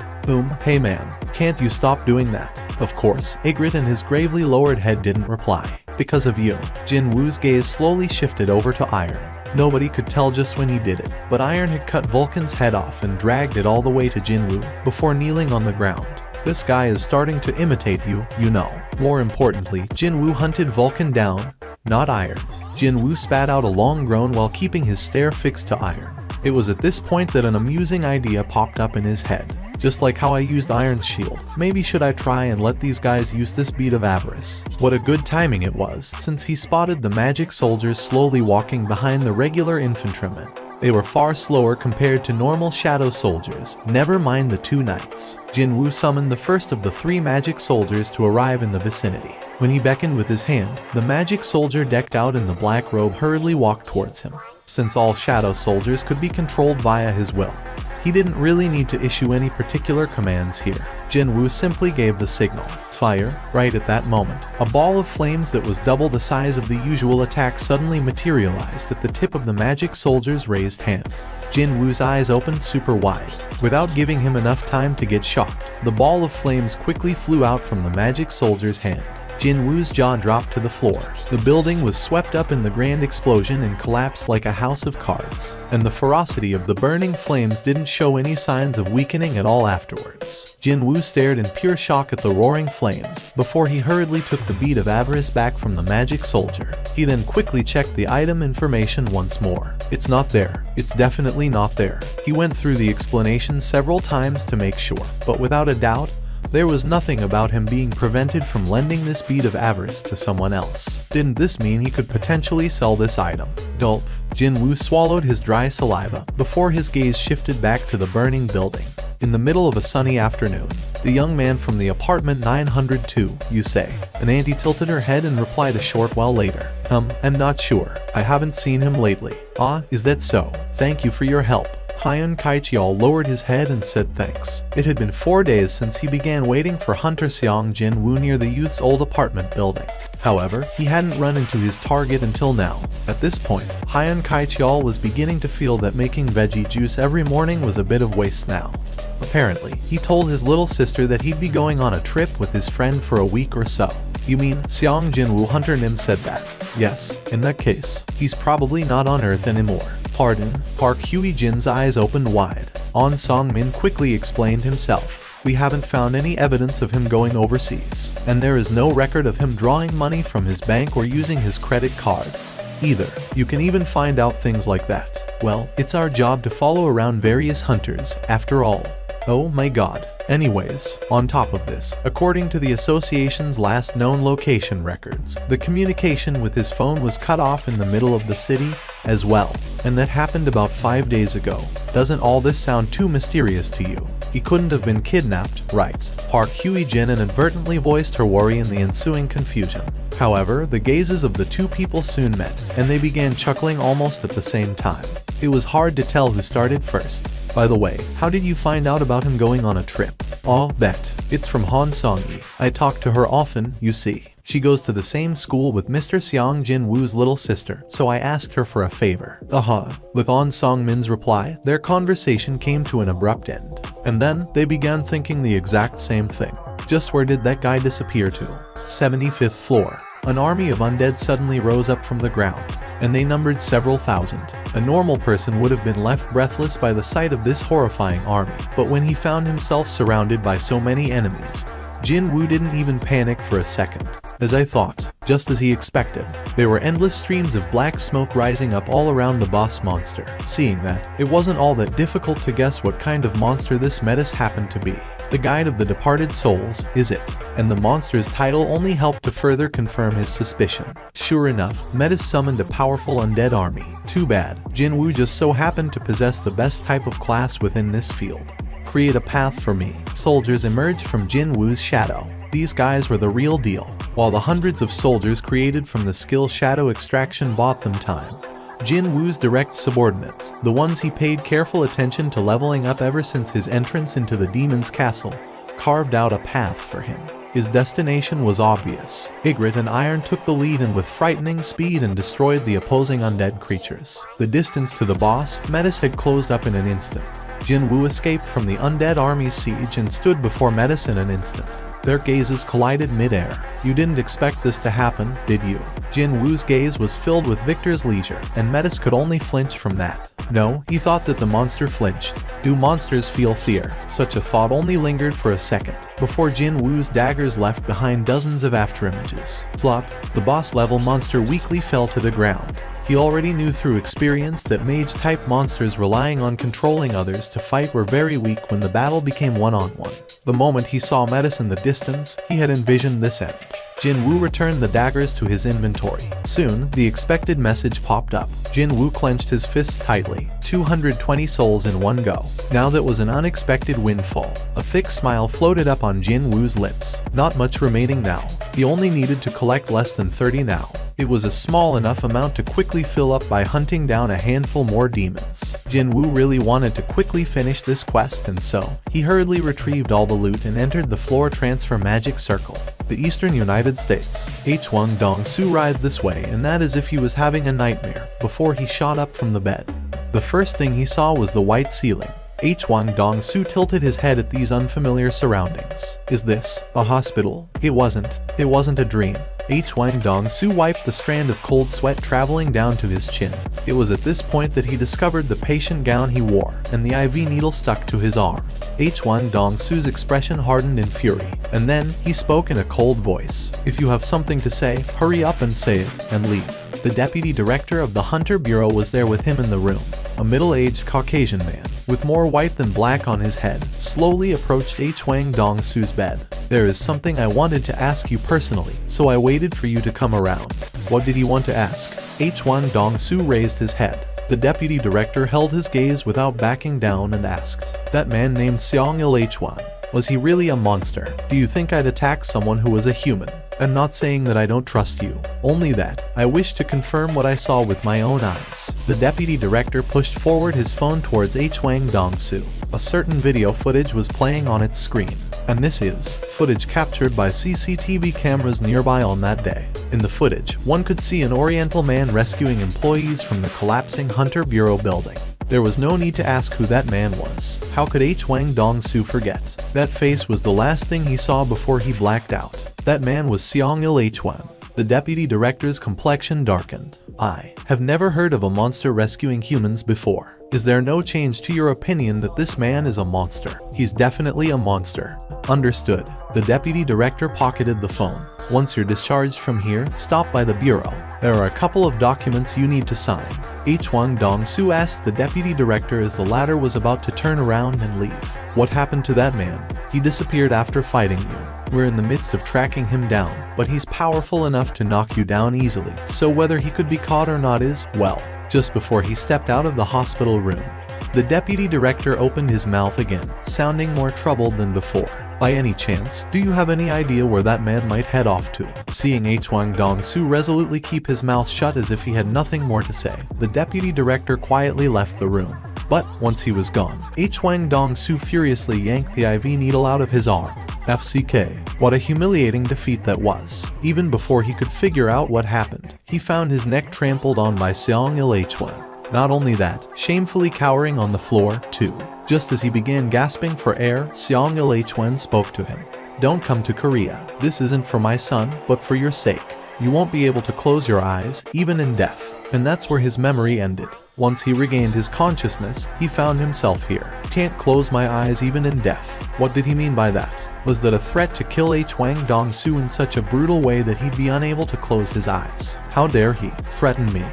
Hey man, can't you stop doing that? Of course, Ygritte and his gravely lowered head didn't reply. Because of you. Jinwoo's gaze slowly shifted over to Iron. Nobody could tell just when he did it, but Iron had cut Vulcan's head off and dragged it all the way to Jinwoo before kneeling on the ground. This guy is starting to imitate you, you know. More importantly, Jinwoo hunted Vulcan down, not Iron. Jinwoo spat out a long groan while keeping his stare fixed to Iron. It was at this point that an amusing idea popped up in his head. Just like how I used Iron's shield, maybe should I try and let these guys use this bead of avarice? What a good timing it was, since he spotted the magic soldiers slowly walking behind the regular infantrymen. They were far slower compared to normal shadow soldiers, never mind the 2 knights. Jinwoo summoned the first of the 3 magic soldiers to arrive in the vicinity. When he beckoned with his hand, the magic soldier decked out in the black robe hurriedly walked towards him. Since all shadow soldiers could be controlled via his will, he didn't really need to issue any particular commands here. Jinwoo simply gave the signal, fire. Right at that moment, a ball of flames that was double the size of the usual attack suddenly materialized at the tip of the magic soldier's raised hand. Jinwoo's eyes opened super wide. Without giving him enough time to get shocked, the ball of flames quickly flew out from the magic soldier's hand. Jinwoo's jaw dropped to the floor. The building was swept up in the grand explosion and collapsed like a house of cards, and the ferocity of the burning flames didn't show any signs of weakening at all afterwards. Jinwoo stared in pure shock at the roaring flames, before he hurriedly took the bead of avarice back from the magic soldier. He then quickly checked the item information once more. It's not there. It's definitely not there. He went through the explanation several times to make sure, but without a doubt, there was nothing about him being prevented from lending this bead of avarice to someone else. Didn't this mean he could potentially sell this item? Gulp. Jinwoo swallowed his dry saliva before his gaze shifted back to the burning building. In the middle of a sunny afternoon, the young man from the apartment 902, you say. An auntie tilted her head and replied a short while later. I'm not sure. I haven't seen him lately. Ah, is that so? Thank you for your help. Hyun Kaicheol lowered his head and said thanks. It had been 4 days since he began waiting for Hunter Seong Jinwoo near the youth's old apartment building. However, he hadn't run into his target until now. At this point, Hyun Kaicheol was beginning to feel that making veggie juice every morning was a bit of waste now. Apparently, he told his little sister that he'd be going on a trip with his friend for a week or so. You mean, Seong Jinwoo Hunter Nim said that? Yes, in that case, he's probably not on Earth anymore. Pardon? Park Hye-jin's eyes opened wide. On Song-min quickly explained himself. We haven't found any evidence of him going overseas, and there is no record of him drawing money from his bank or using his credit card either. You can even find out things like that. Well, it's our job to follow around various hunters, after all. Oh my god. Anyways, on top of this, according to the association's last known location records, the communication with his phone was cut off in the middle of the city as well, and that happened about 5 days ago. Doesn't all this sound too mysterious to you? He couldn't have been kidnapped, right? Park Hye-jin inadvertently voiced her worry in the ensuing confusion. However, the gazes of the two people soon met, and they began chuckling almost at the same time. It was hard to tell who started first. By the way, how did you find out about him going on a trip? I'll bet. It's from Han Song-yi. I talk to her often, you see. She goes to the same school with Mr. Seong Jinwoo's little sister, so I asked her for a favor. With On Song-min's reply, their conversation came to an abrupt end. And then, they began thinking the exact same thing. Just where did that guy disappear to? 75th floor. An army of undead suddenly rose up from the ground. and they numbered several thousand. A normal person would have been left breathless by the sight of this horrifying army, but when he found himself surrounded by so many enemies, Jin Woo didn't even panic for a second. As I thought, just as he expected, there were endless streams of black smoke rising up all around the boss monster. Seeing that, it wasn't all that difficult to guess what kind of monster this Metis happened to be. The Guide of the Departed Souls is it, and the monster's title only helped to further confirm his suspicion. Sure enough, Metis summoned a powerful undead army. Too bad, Jin Woo just so happened to possess the best type of class within this field. Create a path for me. Soldiers emerged from Jin Woo's shadow. These guys were the real deal. While the hundreds of soldiers created from the skill Shadow Extraction bought them time, Jin Woo's direct subordinates, the ones he paid careful attention to leveling up ever since his entrance into the demon's castle, carved out a path for him. His destination was obvious. Ygritte and Iron took the lead and with frightening speed and destroyed the opposing undead creatures. The distance to the boss, Metis had closed up in an instant. Jin Woo escaped from the undead army's siege and stood before Metis in an instant. Their gazes collided mid-air. You didn't expect this to happen, did you? Jin Woo's gaze was filled with victor's leisure, and Metis could only flinch from that. No, he thought that the monster flinched. Do monsters feel fear? Such a thought only lingered for a second, before Jin Woo's daggers left behind dozens of afterimages. Plop, the boss-level monster weakly fell to the ground. He already knew through experience that mage-type monsters relying on controlling others to fight were very weak when the battle became one-on-one. The moment he saw Metis in the distance, he had envisioned this end. Jin Woo returned the daggers to his inventory. Soon, the expected message popped up. Jin Woo clenched his fists tightly. 220 souls in one go. Now that was an unexpected windfall. A thick smile floated up on Jin Woo's lips. Not much remaining now. He only needed to collect less than 30 now. It was a small enough amount to quickly fill up by hunting down a handful more demons. Jin Woo really wanted to quickly finish this quest, and so he hurriedly retrieved all the loot and entered the floor transfer magic circle. The eastern United States. H1 Dong-soo writhed this way, and that as if he was having a nightmare, before he shot up from the bed. The first thing he saw was the white ceiling. H1 Dong-soo tilted his head at these unfamiliar surroundings. Is this a hospital? It wasn't a dream. H1 Dong-soo wiped the strand of cold sweat traveling down to his chin. It was at this point that he discovered the patient gown he wore, and the IV needle stuck to his arm. H1 Dong-soo's expression hardened in fury, and then he spoke in a cold voice. If you have something to say, hurry up and say it, and leave. The deputy director of the Hunter Bureau was there with him in the room. A middle-aged Caucasian man, with more white than black on his head, slowly approached H1 Dong-soo's bed. There is something I wanted to ask you personally, so I waited for you to come around. What did he want to ask? H1 Dong-soo raised his head. The deputy director held his gaze without backing down and asked, "That man named Seong-il H1, was he really a monster? Do you think I'd attack someone who was a human? I'm not saying that I don't trust you, only that I wish to confirm what I saw with my own eyes." The deputy director pushed forward his phone towards H1 Dong-soo. A certain video footage was playing on its screen, and this is footage captured by CCTV cameras nearby on that day. In the footage, one could see an Oriental man rescuing employees from the collapsing Hunter Bureau building. There was no need to ask who that man was. How could H1 Dong-soo forget? That face was the last thing he saw before he blacked out. That man was Seong-il H1. The deputy director's complexion darkened. I have never heard of a monster rescuing humans before. Is there no change to your opinion that this man is a monster? He's definitely a monster. Understood. The deputy director pocketed the phone. Once you're discharged from here, stop by the bureau. There are a couple of documents you need to sign. H1 Dong-soo asked the deputy director as the latter was about to turn around and leave. What happened to that man? He disappeared after fighting you. We're in the midst of tracking him down, but he's powerful enough to knock you down easily, so whether he could be caught or not is, well, just before he stepped out of the hospital room. The deputy director opened his mouth again, sounding more troubled than before. By any chance, do you have any idea where that man might head off to? Seeing H1 Dong-soo resolutely keep his mouth shut as if he had nothing more to say, the deputy director quietly left the room. But once he was gone, H1 Dong-soo furiously yanked the IV needle out of his arm. FCK. What a humiliating defeat that was. Even before he could figure out what happened, he found his neck trampled on by Seong-il H1. Not only that, shamefully cowering on the floor, too. Just as he began gasping for air, Seong-il H1 spoke to him. Don't come to Korea. This isn't for my son, but for your sake. You won't be able to close your eyes, even in death. And that's where his memory ended. Once he regained his consciousness, he found himself here. Can't close my eyes even in death. What did he mean by that? Was that a threat to kill Huang Dong-su in such a brutal way that he'd be unable to close his eyes? How dare he threaten me?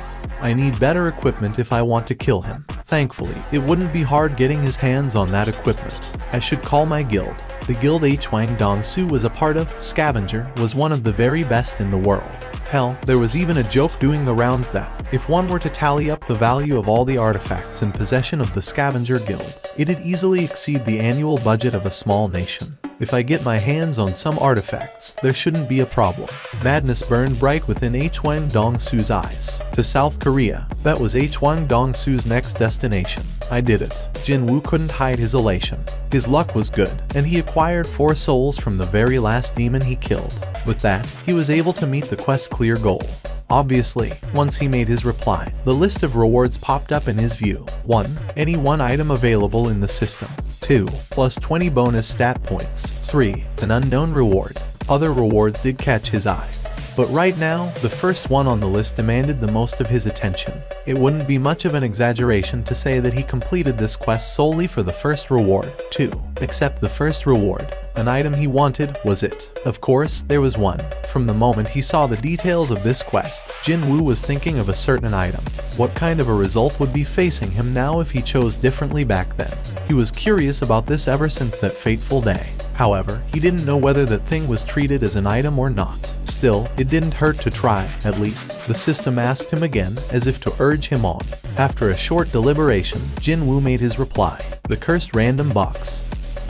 I need better equipment if I want to kill him. Thankfully, it wouldn't be hard getting his hands on that equipment. I should call my guild. The guild Huang Dong-su was a part of, Scavenger, was one of the very best in the world. Hell, there was even a joke doing the rounds that, if one were to tally up the value of all the artifacts in possession of the Scavenger Guild, it'd easily exceed the annual budget of a small nation. If I get my hands on some artifacts, there shouldn't be a problem. Madness burned bright within Huang Dong-su's eyes. To South Korea, that was Huang Dong-su's next destination. I did it. Jin-woo couldn't hide his elation. His luck was good, and he acquired 4 souls from the very last demon he killed. With that, he was able to meet the quest's clear goal. Obviously, once he made his reply, the list of rewards popped up in his view. 1. Any one item available in the system. 2. Plus 20 bonus stat points. 3. An unknown reward. Other rewards did catch his eye. But right now, the first one on the list demanded the most of his attention. It wouldn't be much of an exaggeration to say that he completed this quest solely for the first reward, too. Except the first reward, an item he wanted, was it. Of course, there was one. From the moment he saw the details of this quest, Jin-woo was thinking of a certain item. What kind of a result would be facing him now if he chose differently back then? He was curious about this ever since that fateful day. However, he didn't know whether that thing was treated as an item or not. Still, it didn't hurt to try, at least. The system asked him again, as if to urge him on. After a short deliberation, Jin-woo made his reply. The cursed random box.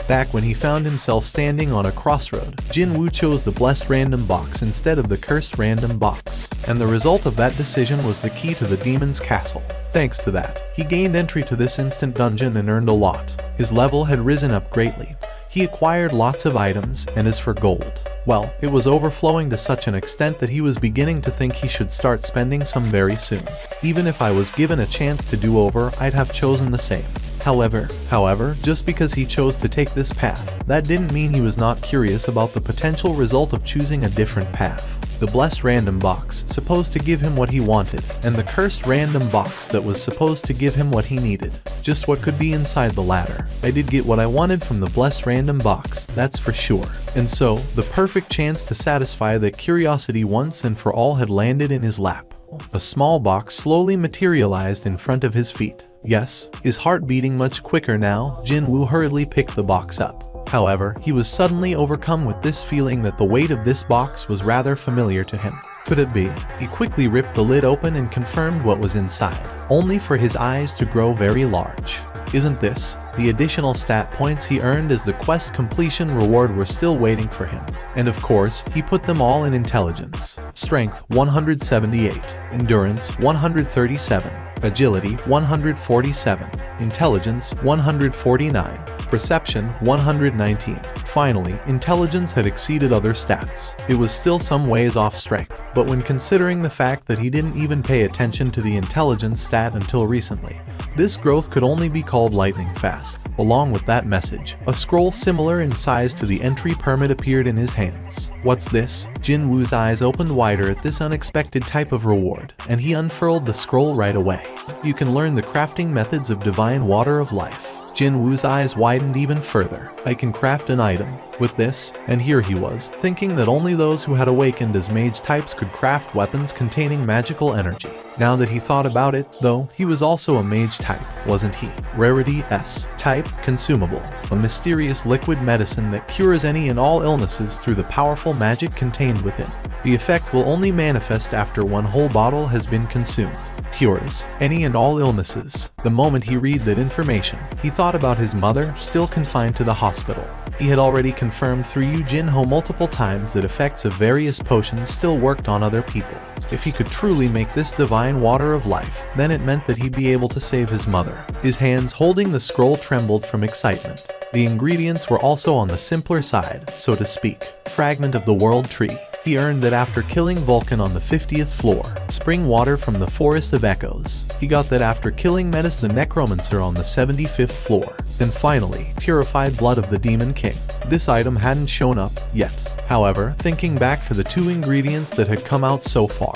Back when he found himself standing on a crossroad, Jin-woo chose the blessed random box instead of the cursed random box. And the result of that decision was the key to the demon's castle. Thanks to that, he gained entry to this instant dungeon and earned a lot. His level had risen up greatly. He acquired lots of items, and as for gold, well, it was overflowing to such an extent that he was beginning to think he should start spending some very soon. Even if I was given a chance to do over, I'd have chosen the same. However, just because he chose to take this path, that didn't mean he was not curious about the potential result of choosing a different path. The blessed random box, supposed to give him what he wanted, and the cursed random box that was supposed to give him what he needed. Just what could be inside the latter. I did get what I wanted from the blessed random box, that's for sure. And so, the perfect chance to satisfy that curiosity once and for all had landed in his lap. A small box slowly materialized in front of his feet. Yes, his heart beating much quicker now, Jin-woo hurriedly picked the box up. However, he was suddenly overcome with this feeling that the weight of this box was rather familiar to him. Could it be? He quickly ripped the lid open and confirmed what was inside, only for his eyes to grow very large. Isn't this? The additional stat points he earned as the quest completion reward were still waiting for him. And of course, he put them all in intelligence. Strength 178, endurance 137, agility 147, intelligence 149, perception 119. Finally, intelligence had exceeded other stats. It was still some ways off strength, but when considering the fact that he didn't even pay attention to the intelligence stat until recently, this growth could only be called lightning fast. Along with that message, a scroll similar in size to the entry permit appeared in his hands. What's this? Jin-woo's eyes opened wider at this unexpected type of reward, and he unfurled the scroll right away. You can learn the crafting methods of divine water of life. Jin-woo's eyes widened even further. I can craft an item with this, and here he was, thinking that only those who had awakened as mage types could craft weapons containing magical energy. Now that he thought about it, though, he was also a mage type, wasn't he? Rarity S. Type, consumable. A mysterious liquid medicine that cures any and all illnesses through the powerful magic contained within. The effect will only manifest after one whole bottle has been consumed. Cures any and all illnesses. The moment he read that information, he thought about his mother, still confined to the hospital. He had already confirmed through Yu Jin-ho multiple times that effects of various potions still worked on other people. If he could truly make this divine water of life, then it meant that he'd be able to save his mother. His hands holding the scroll trembled from excitement. The ingredients were also on the simpler side, so to speak. Fragment of the world tree. He earned that after killing Vulcan on the 50th floor. Spring water from the Forest of Echoes. He got that after killing Metis the Necromancer on the 75th floor. And finally, purified blood of the Demon King. This item hadn't shown up yet. However, thinking back to the 2 ingredients that had come out so far,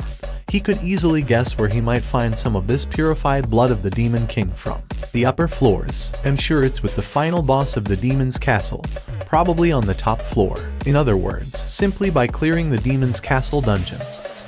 he could easily guess where he might find some of this purified blood of the Demon King from. The upper floors. I'm sure it's with the final boss of the demon's castle, probably on the top floor. In other words, simply by clearing the demon's castle dungeon,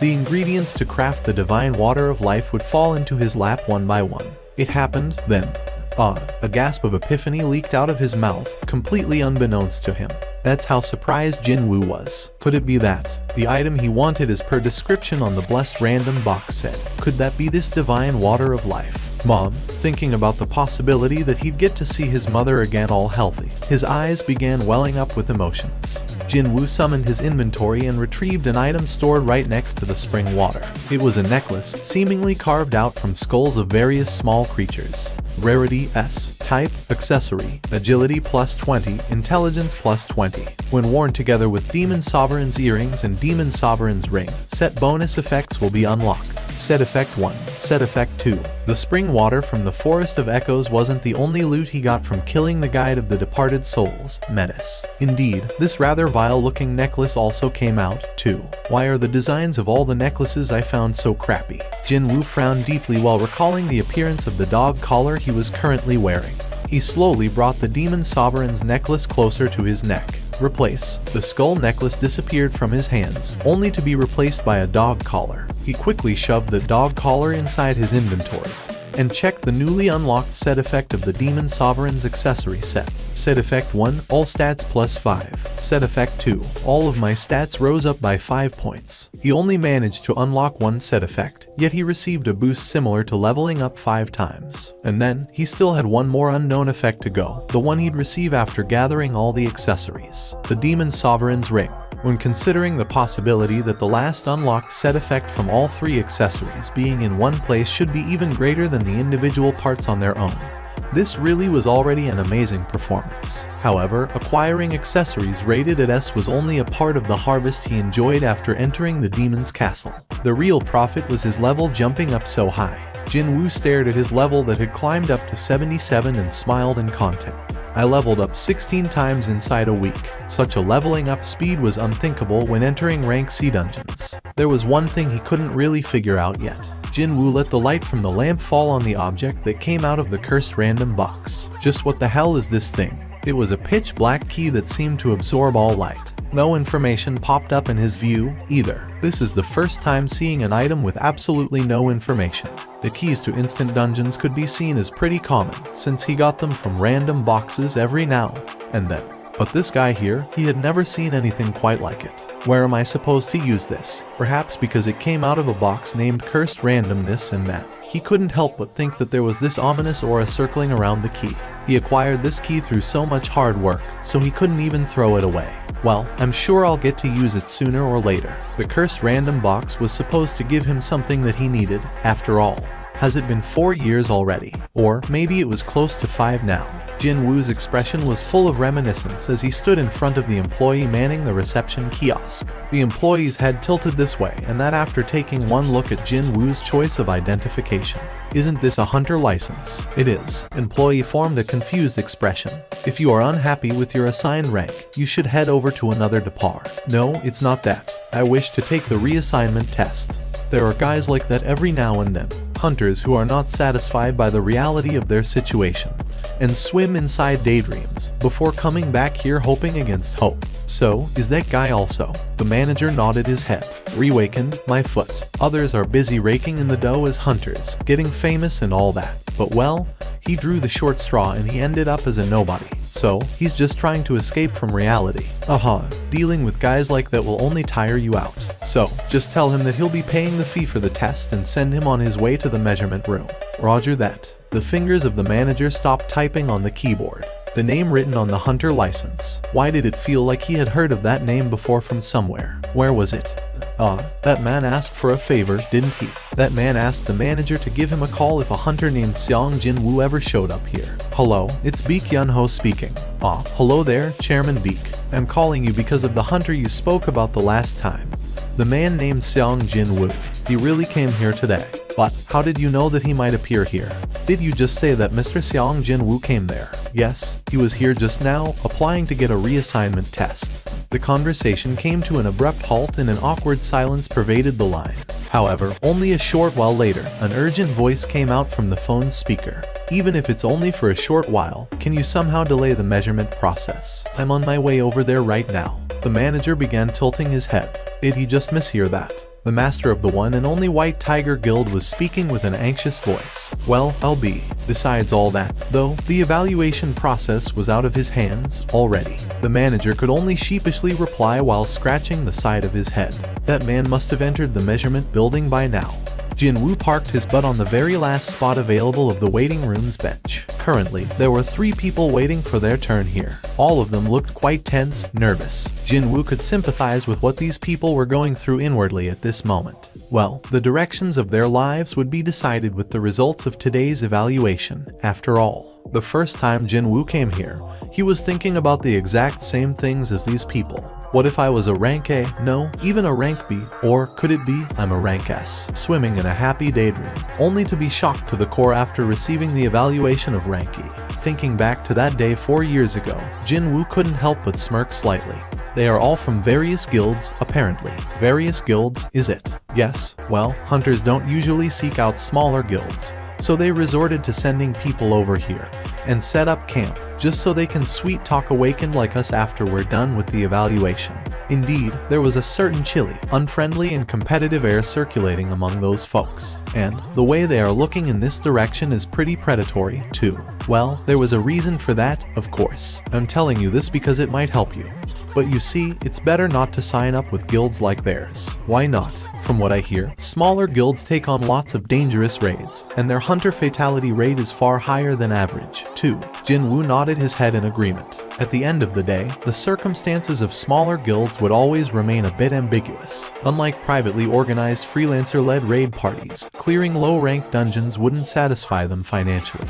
the ingredients to craft the divine water of life would fall into his lap one by one. It happened then. A gasp of epiphany leaked out of his mouth, completely unbeknownst to him. That's how surprised Jinwoo was. Could it be that the item he wanted as per description on the blessed random box said? Could that be this divine water of life? Mom, thinking about the possibility that he'd get to see his mother again all healthy, his eyes began welling up with emotions. Jinwoo summoned his inventory and retrieved an item stored right next to the spring water. It was a necklace, seemingly carved out from skulls of various small creatures. Rarity S. Type, accessory, agility plus 20, intelligence plus 20. When worn together with Demon Sovereign's earrings and Demon Sovereign's ring, set bonus effects will be unlocked. Set effect 1. Set effect 2. The spring water from the Forest of Echoes wasn't the only loot he got from killing the guide of the departed souls, Menace. Indeed, this rather vile-looking necklace also came out, too. Why are the designs of all the necklaces I found so crappy? Jinwoo frowned deeply while recalling the appearance of the dog collar he was currently wearing. He slowly brought the Demon Sovereign's necklace closer to his neck. Replace. The skull necklace disappeared from his hands, only to be replaced by a dog collar. He quickly shoved the dog collar inside his inventory and checked the newly unlocked set effect of the Demon Sovereign's accessory set. Set effect 1, all stats plus 5. Set effect 2, all of my stats rose up by 5 points. He only managed to unlock one set effect, yet he received a boost similar to leveling up 5 times. And then, he still had one more unknown effect to go, the one he'd receive after gathering all the accessories. The Demon Sovereign's ring. When considering the possibility that the last unlocked set effect from all 3 accessories being in one place should be even greater than the individual parts on their own, this really was already an amazing performance. However, acquiring accessories rated at S was only a part of the harvest he enjoyed after entering the demon's castle. The real profit was his level jumping up so high. Jinwoo stared at his level that had climbed up to 77 and smiled in content. I leveled up 16 times inside a week. Such a leveling up speed was unthinkable when entering rank C dungeons. There was one thing he couldn't really figure out yet. Jinwoo let the light from the lamp fall on the object that came out of the cursed random box. Just what the hell is this thing? It was a pitch black key that seemed to absorb all light. No information popped up in his view, either. This is the first time seeing an item with absolutely no information. The keys to instant dungeons could be seen as pretty common, since he got them from random boxes every now and then. But this guy here, he had never seen anything quite like it. Where am I supposed to use this? Perhaps because it came out of a box named Cursed Random this and that. He couldn't help but think that there was this ominous aura circling around the key. He acquired this key through so much hard work, so he couldn't even throw it away. Well, I'm sure I'll get to use it sooner or later. The Cursed Random box was supposed to give him something that he needed, after all. Has it been 4 years already? Or maybe it was close to 5 now. Jinwoo's expression was full of reminiscence as he stood in front of the employee manning the reception kiosk. The employee's head tilted this way, and that after taking one look at Jinwoo's choice of identification. Isn't this a hunter license? It is. Employee formed a confused expression. If you are unhappy with your assigned rank, you should head over to another depart. No, it's not that. I wish to take the reassignment test. There are guys like that every now and then. Hunters who are not satisfied by the reality of their situation and swim inside daydreams before coming back here hoping against hope. So, is that guy also? The manager nodded his head. Reawakened, my foot. Others are busy raking in the dough as hunters, getting famous and all that. But well, he drew the short straw and he ended up as a nobody. So, he's just trying to escape from reality. Dealing with guys like that will only tire you out. So, just tell him that he'll be paying the fee for the test and send him on his way to the measurement room. Roger that. The fingers of the manager stopped typing on the keyboard. The name written on the hunter license. Why did it feel like he had heard of that name before from somewhere? Where was it? That man asked for a favor, didn't he? That man asked the manager to give him a call if a hunter named Seong Jinwoo ever showed up here. Hello, it's Beek Yun-ho speaking. Hello there, Chairman Beek. I'm calling you because of the hunter you spoke about the last time. The man named Seong Jinwoo. He really came here today. But how did you know that he might appear here? Did you just say that Mr. Xiang Jinwu came there? Yes, he was here just now, applying to get a reassignment test. The conversation came to an abrupt halt and an awkward silence pervaded the line. However, only a short while later, an urgent voice came out from the phone's speaker. Even if it's only for a short while, can you somehow delay the measurement process? I'm on my way over there right now. The manager began tilting his head. Did he just mishear that? The master of the one and only White Tiger Guild was speaking with an anxious voice. Well, I'll be. Besides all that, though, the evaluation process was out of his hands already. The manager could only sheepishly reply while scratching the side of his head. That man must have entered the measurement building by now. Jinwu parked his butt on the very last spot available of the waiting room's bench. Currently, there were 3 people waiting for their turn here. All of them looked quite tense, nervous. Jinwu could sympathize with what these people were going through inwardly at this moment. Well, the directions of their lives would be decided with the results of today's evaluation, after all. The first time Jinwu came here, he was thinking about the exact same things as these people. What if I was a rank A? No, even a rank B, or could it be I'm a rank S, swimming in a happy daydream, only to be shocked to the core after receiving the evaluation of rank E. Thinking back to that day 4 years ago, Jinwu couldn't help but smirk slightly. They are all from various guilds, apparently. Various guilds, is it? Yes, well, hunters don't usually seek out smaller guilds, so they resorted to sending people over here and set up camp just so they can sweet talk awaken like us after we're done with the evaluation. Indeed, there was a certain chilly, unfriendly and competitive air circulating among those folks, and the way they are looking in this direction is pretty predatory, too. Well, there was a reason for that, of course. I'm telling you this because it might help you. But you see, it's better not to sign up with guilds like theirs. Why not? From what I hear, smaller guilds take on lots of dangerous raids, and their hunter fatality rate is far higher than average, too. Jinwu nodded his head in agreement. At the end of the day, the circumstances of smaller guilds would always remain a bit ambiguous. Unlike privately organized freelancer-led raid parties, clearing low-rank dungeons wouldn't satisfy them financially.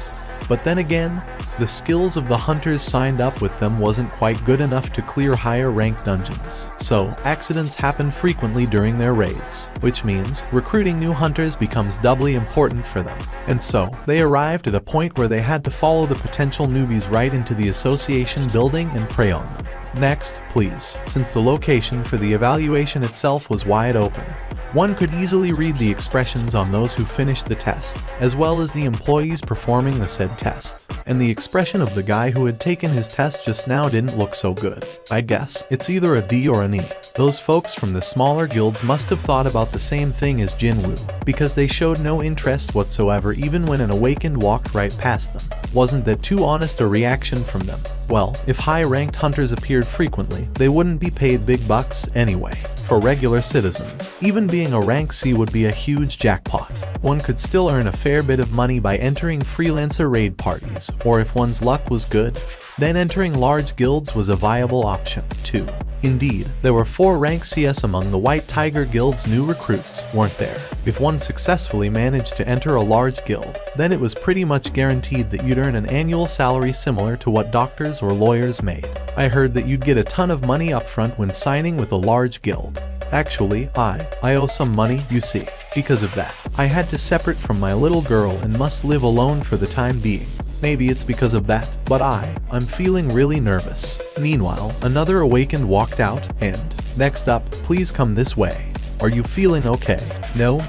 But then again, the skills of the hunters signed up with them wasn't quite good enough to clear higher ranked dungeons. So, accidents happen frequently during their raids, which means recruiting new hunters becomes doubly important for them. And so, they arrived at a point where they had to follow the potential newbies right into the association building and prey on them. Next, please, since the location for the evaluation itself was wide open. One could easily read the expressions on those who finished the test, as well as the employees performing the said test. And the expression of the guy who had taken his test just now didn't look so good. I guess it's either a D or an E. Those folks from the smaller guilds must have thought about the same thing as Jinwu, because they showed no interest whatsoever even when an awakened walked right past them. Wasn't that too honest a reaction from them? Well, if high-ranked hunters appeared frequently, they wouldn't be paid big bucks anyway. For regular citizens, even being a rank C would be a huge jackpot. One could still earn a fair bit of money by entering freelancer raid parties, or if one's luck was good, then entering large guilds was a viable option, too. Indeed, there were 4 rank CS among the White Tiger Guild's new recruits, weren't there? If one successfully managed to enter a large guild, then it was pretty much guaranteed that you'd earn an annual salary similar to what doctors or lawyers made. I heard that you'd get a ton of money upfront when signing with a large guild. Actually, I owe some money, you see. Because of that, I had to separate from my little girl and must live alone for the time being. Maybe it's because of that, but I'm feeling really nervous. Meanwhile, another awakened walked out, and, next up, please come this way. Are you feeling okay? No,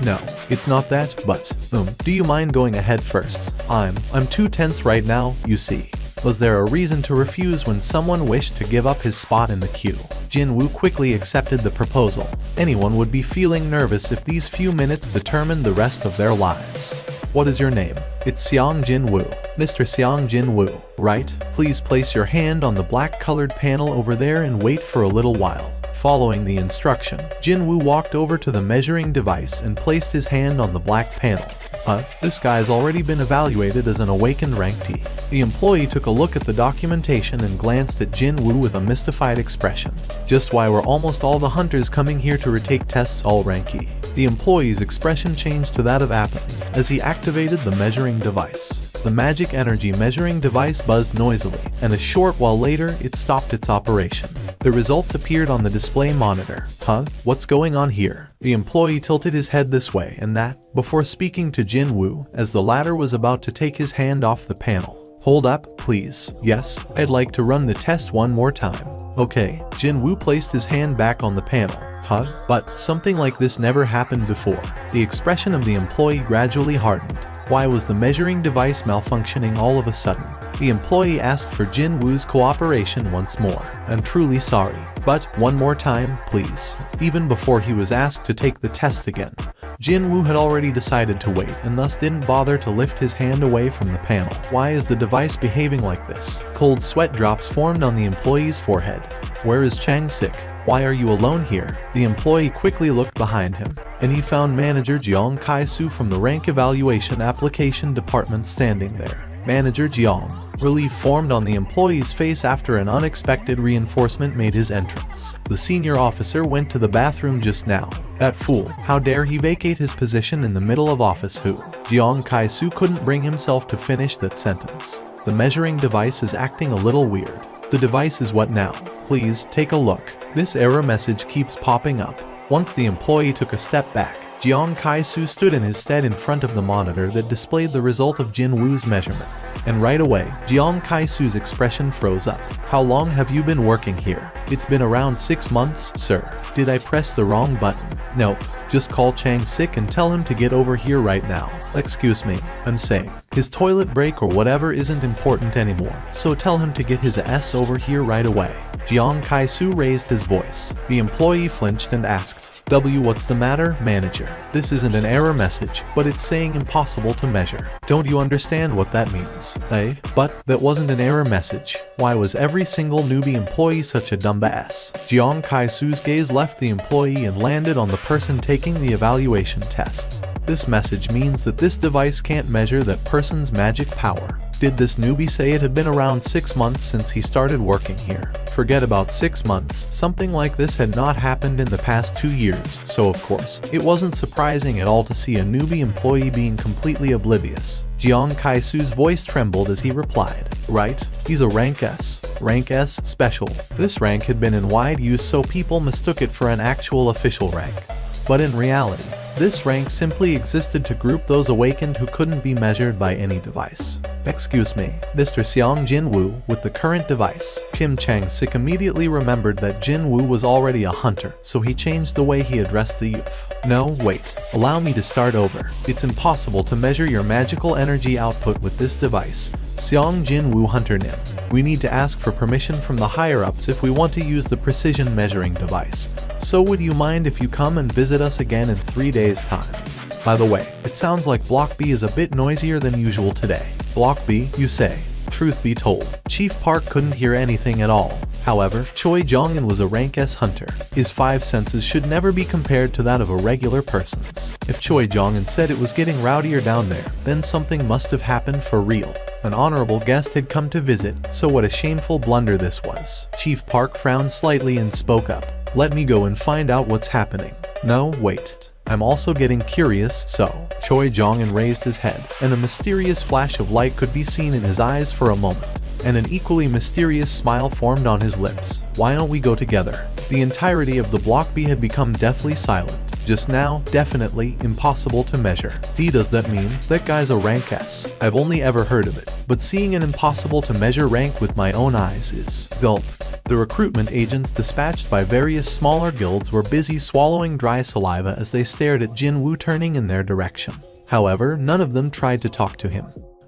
it's not that, but, do you mind going ahead first? I'm too tense right now, you see. Was there a reason to refuse when someone wished to give up his spot in the queue? Jinwu quickly accepted the proposal. Anyone would be feeling nervous if these few minutes determined the rest of their lives. What is your name? It's Xiang Jinwu. Mr. Xiang Jinwu, right? Please place your hand on the black-colored panel over there and wait for a little while. Following the instruction, Jinwu walked over to the measuring device and placed his hand on the black panel. This guy's already been evaluated as an awakened rank T. The employee took a look at the documentation and glanced at Jinwu with a mystified expression. Just why were almost all the hunters coming here to retake tests all rank E? The employee's expression changed to that of apathy as he activated the measuring device. The magic energy measuring device buzzed noisily, and a short while later it stopped its operation. The results appeared on the display monitor. Huh? What's going on here? The employee tilted his head this way and that, before speaking to Jin Woo, as the latter was about to take his hand off the panel. Hold up, please. Yes, I'd like to run the test one more time. Okay. Jin Woo placed his hand back on the panel. Huh? But something like this never happened before. The expression of the employee gradually hardened. Why was the measuring device malfunctioning all of a sudden? The employee asked for Jin Woo's cooperation once more. I'm truly sorry, but one more time, please. Even before he was asked to take the test again, Jin Woo had already decided to wait and thus didn't bother to lift his hand away from the panel. Why is the device behaving like this? Cold sweat drops formed on the employee's forehead. Where is Chang-sik? Why are you alone here? The employee quickly looked behind him, and he found manager Jeong Kai-soo from the rank evaluation application department standing there. Manager Jeong. Relief formed on the employee's face after an unexpected reinforcement made his entrance. The senior officer went to the bathroom just now. That fool, how dare he vacate his position in the middle of office who? Jeong Kai-soo couldn't bring himself to finish that sentence. The measuring device is acting a little weird. The device is what now? Please, take a look. This error message keeps popping up. Once the employee took a step back, Jeong Kai-soo stood in his stead in front of the monitor that displayed the result of Jin Woo's measurement. And right away, Jeong Kai-soo's expression froze up. How long have you been working here? It's been around 6 months, sir. Did I press the wrong button? Nope. Just call Chang-sik and tell him to get over here right now. Excuse me, I'm saying. His toilet break or whatever isn't important anymore, so tell him to get his ass over here right away. Jeong Kai-soo raised his voice. The employee flinched and asked, what's the matter, manager? This isn't an error message, but it's saying impossible to measure. Don't you understand what that means? But that wasn't an error message. Why was every single newbie employee such a dumbass? Jeong Kai-soo's gaze left the employee and landed on the person taking the evaluation test. This message means that this device can't measure that person's magic power. Did this newbie say it had been around 6 months since he started working here? Forget about 6 months, something like this had not happened in the past 2 years, so of course, it wasn't surprising at all to see a newbie employee being completely oblivious. Jeong Kai-soo's voice trembled as he replied, right, he's a rank S. Rank S special. This rank had been in wide use so people mistook it for an actual official rank. But in reality, this rank simply existed to group those awakened who couldn't be measured by any device. Excuse me, Mr. Seong Jin Woo, with the current device. Kim Chang-sik immediately remembered that Jin Woo was already a hunter, so he changed the way he addressed the youth. No, wait, allow me to start over. It's impossible to measure your magical energy output with this device. Seong Jin Woo Hunter Nim. We need to ask for permission from the higher-ups if we want to use the precision measuring device. So would you mind if you come and visit us again in 3 days' time? By the way, it sounds like Block B is a bit noisier than usual today. Block B, you say? Truth be told, Chief Park couldn't hear anything at all. However, Choi Jong-in was a rank S hunter. His 5 senses should never be compared to that of a regular person's. If Choi Jong-in said it was getting rowdier down there, then something must have happened for real. An honorable guest had come to visit, so what a shameful blunder this was. Chief Park frowned slightly and spoke up. Let me go and find out what's happening. No, wait. I'm also getting curious, so. Choi Jong-in raised his head, and a mysterious flash of light could be seen in his eyes for a moment, and an equally mysterious smile formed on his lips. Why don't we go together? The entirety of the Block B had become deathly silent. Just now, definitely impossible to measure. Does that mean that guy's a rank S? I've only ever heard of it, but seeing an impossible to measure rank with my own eyes is gulp. The recruitment agents dispatched by various smaller guilds were busy swallowing dry saliva as they stared at Jin Woo turning in their direction. However, none of them tried to talk to him.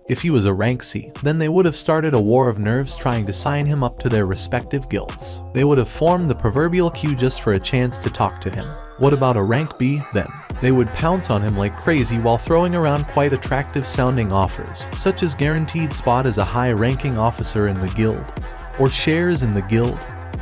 If he was a rank C, then they would have started a war of nerves trying to sign him up to their respective guilds. They would have formed the proverbial queue just for a chance to talk to him. What about a rank B, then? They would pounce on him like crazy while throwing around quite attractive sounding offers, such as guaranteed spot as a high-ranking officer in the guild, or shares in the guild,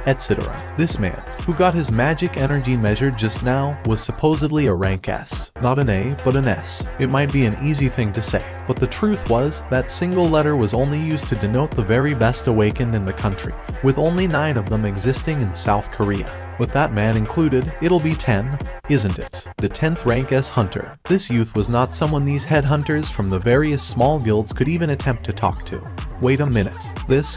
etc. This man, who got his magic energy measured just now, was supposedly a rank S. Not an A, but an S. It might be an easy thing to say, but the truth was, that single letter was only used to denote the very best awakened in the country, with only 9 of them existing in South Korea. With that man included, it'll be 10, isn't it? The 10th rank S hunter. This youth was not someone these headhunters from the various small guilds could even attempt to talk to. wait a minute.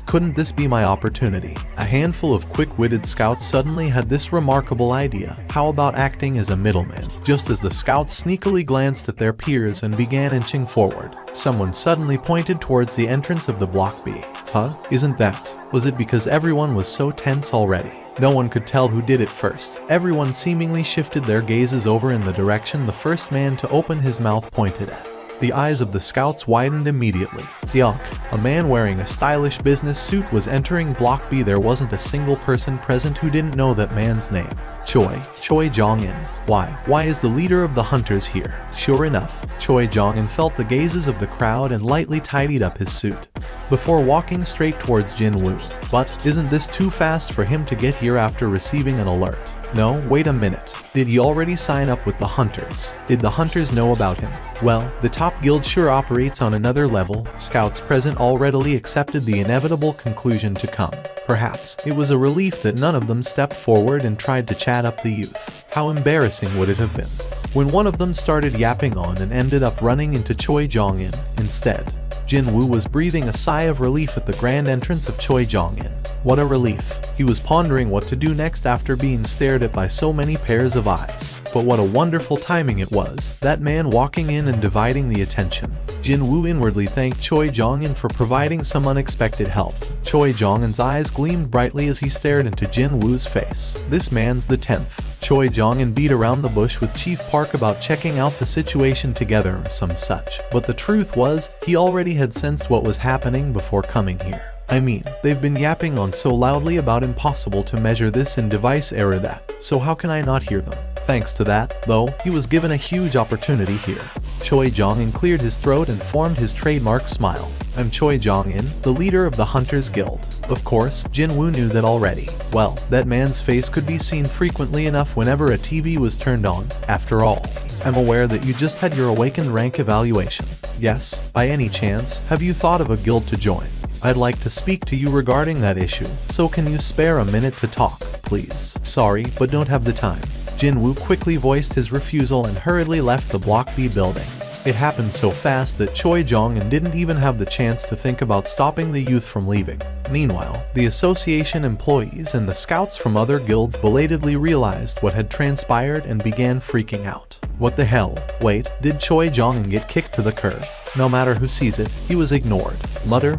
Couldn't this be my opportunity? A handful of quick-witted scouts suddenly had this remarkable idea. How about acting as a middleman? Just as the scouts sneakily glanced at their peers and began inching forward, someone suddenly pointed towards the entrance of the Block B. Huh? Isn't that? Was it because everyone was so tense already? No one could tell who did it first. Everyone seemingly shifted their gazes over in the direction the first man to open his mouth pointed at. The eyes of the scouts widened immediately. Yuck. A man wearing a stylish business suit was entering Block B. There wasn't a single person present who didn't know that man's name. Choi Jong-in. Why is the leader of the hunters here? Sure enough, Choi Jong-in felt the gazes of the crowd and lightly tidied up his suit before walking straight towards Jin-woo. But isn't this too fast for him to get here after receiving an alert? No, wait a minute. Did he already sign up with the hunters? Did the hunters know about him? Well, the top guild sure operates on another level. Scouts present all readily accepted the inevitable conclusion to come. Perhaps it was a relief that none of them stepped forward and tried to chat up the youth. How embarrassing would it have been when one of them started yapping on and ended up running into Choi Jong-in instead. Jin-woo was breathing a sigh of relief at the grand entrance of Choi Jong-in. What a relief. He was pondering what to do next after being stared at by so many pairs of eyes. But what a wonderful timing it was, that man walking in and dividing the attention. Jin-woo inwardly thanked Choi Jong-in for providing some unexpected help. Choi Jong-in's eyes gleamed brightly as he stared into Jin-woo's face. This man's the 10th. Choi Jong-in beat around the bush with Chief Park about checking out the situation together or some such. But the truth was, he already had sensed what was happening before coming here. I mean, they've been yapping on so loudly about impossible to measure this in device error that, so how can I not hear them? Thanks to that, though, he was given a huge opportunity here. Choi Jong-in cleared his throat and formed his trademark smile. I'm Choi Jong-in, the leader of the Hunters Guild. Of course, Jin-woo knew that already. Well, that man's face could be seen frequently enough whenever a TV was turned on. After all, I'm aware that you just had your awakened rank evaluation. Yes, by any chance, have you thought of a guild to join? I'd like to speak to you regarding that issue, so can you spare a minute to talk, please? Sorry, but don't have the time. Jin-woo quickly voiced his refusal and hurriedly left the Block B building. It happened so fast that Choi Jong-in didn't even have the chance to think about stopping the youth from leaving. Meanwhile, the association employees and the scouts from other guilds belatedly realized what had transpired and began freaking out. What the hell? Wait, did Choi Jong-in get kicked to the curb? No matter who sees it, he was ignored. Mutter.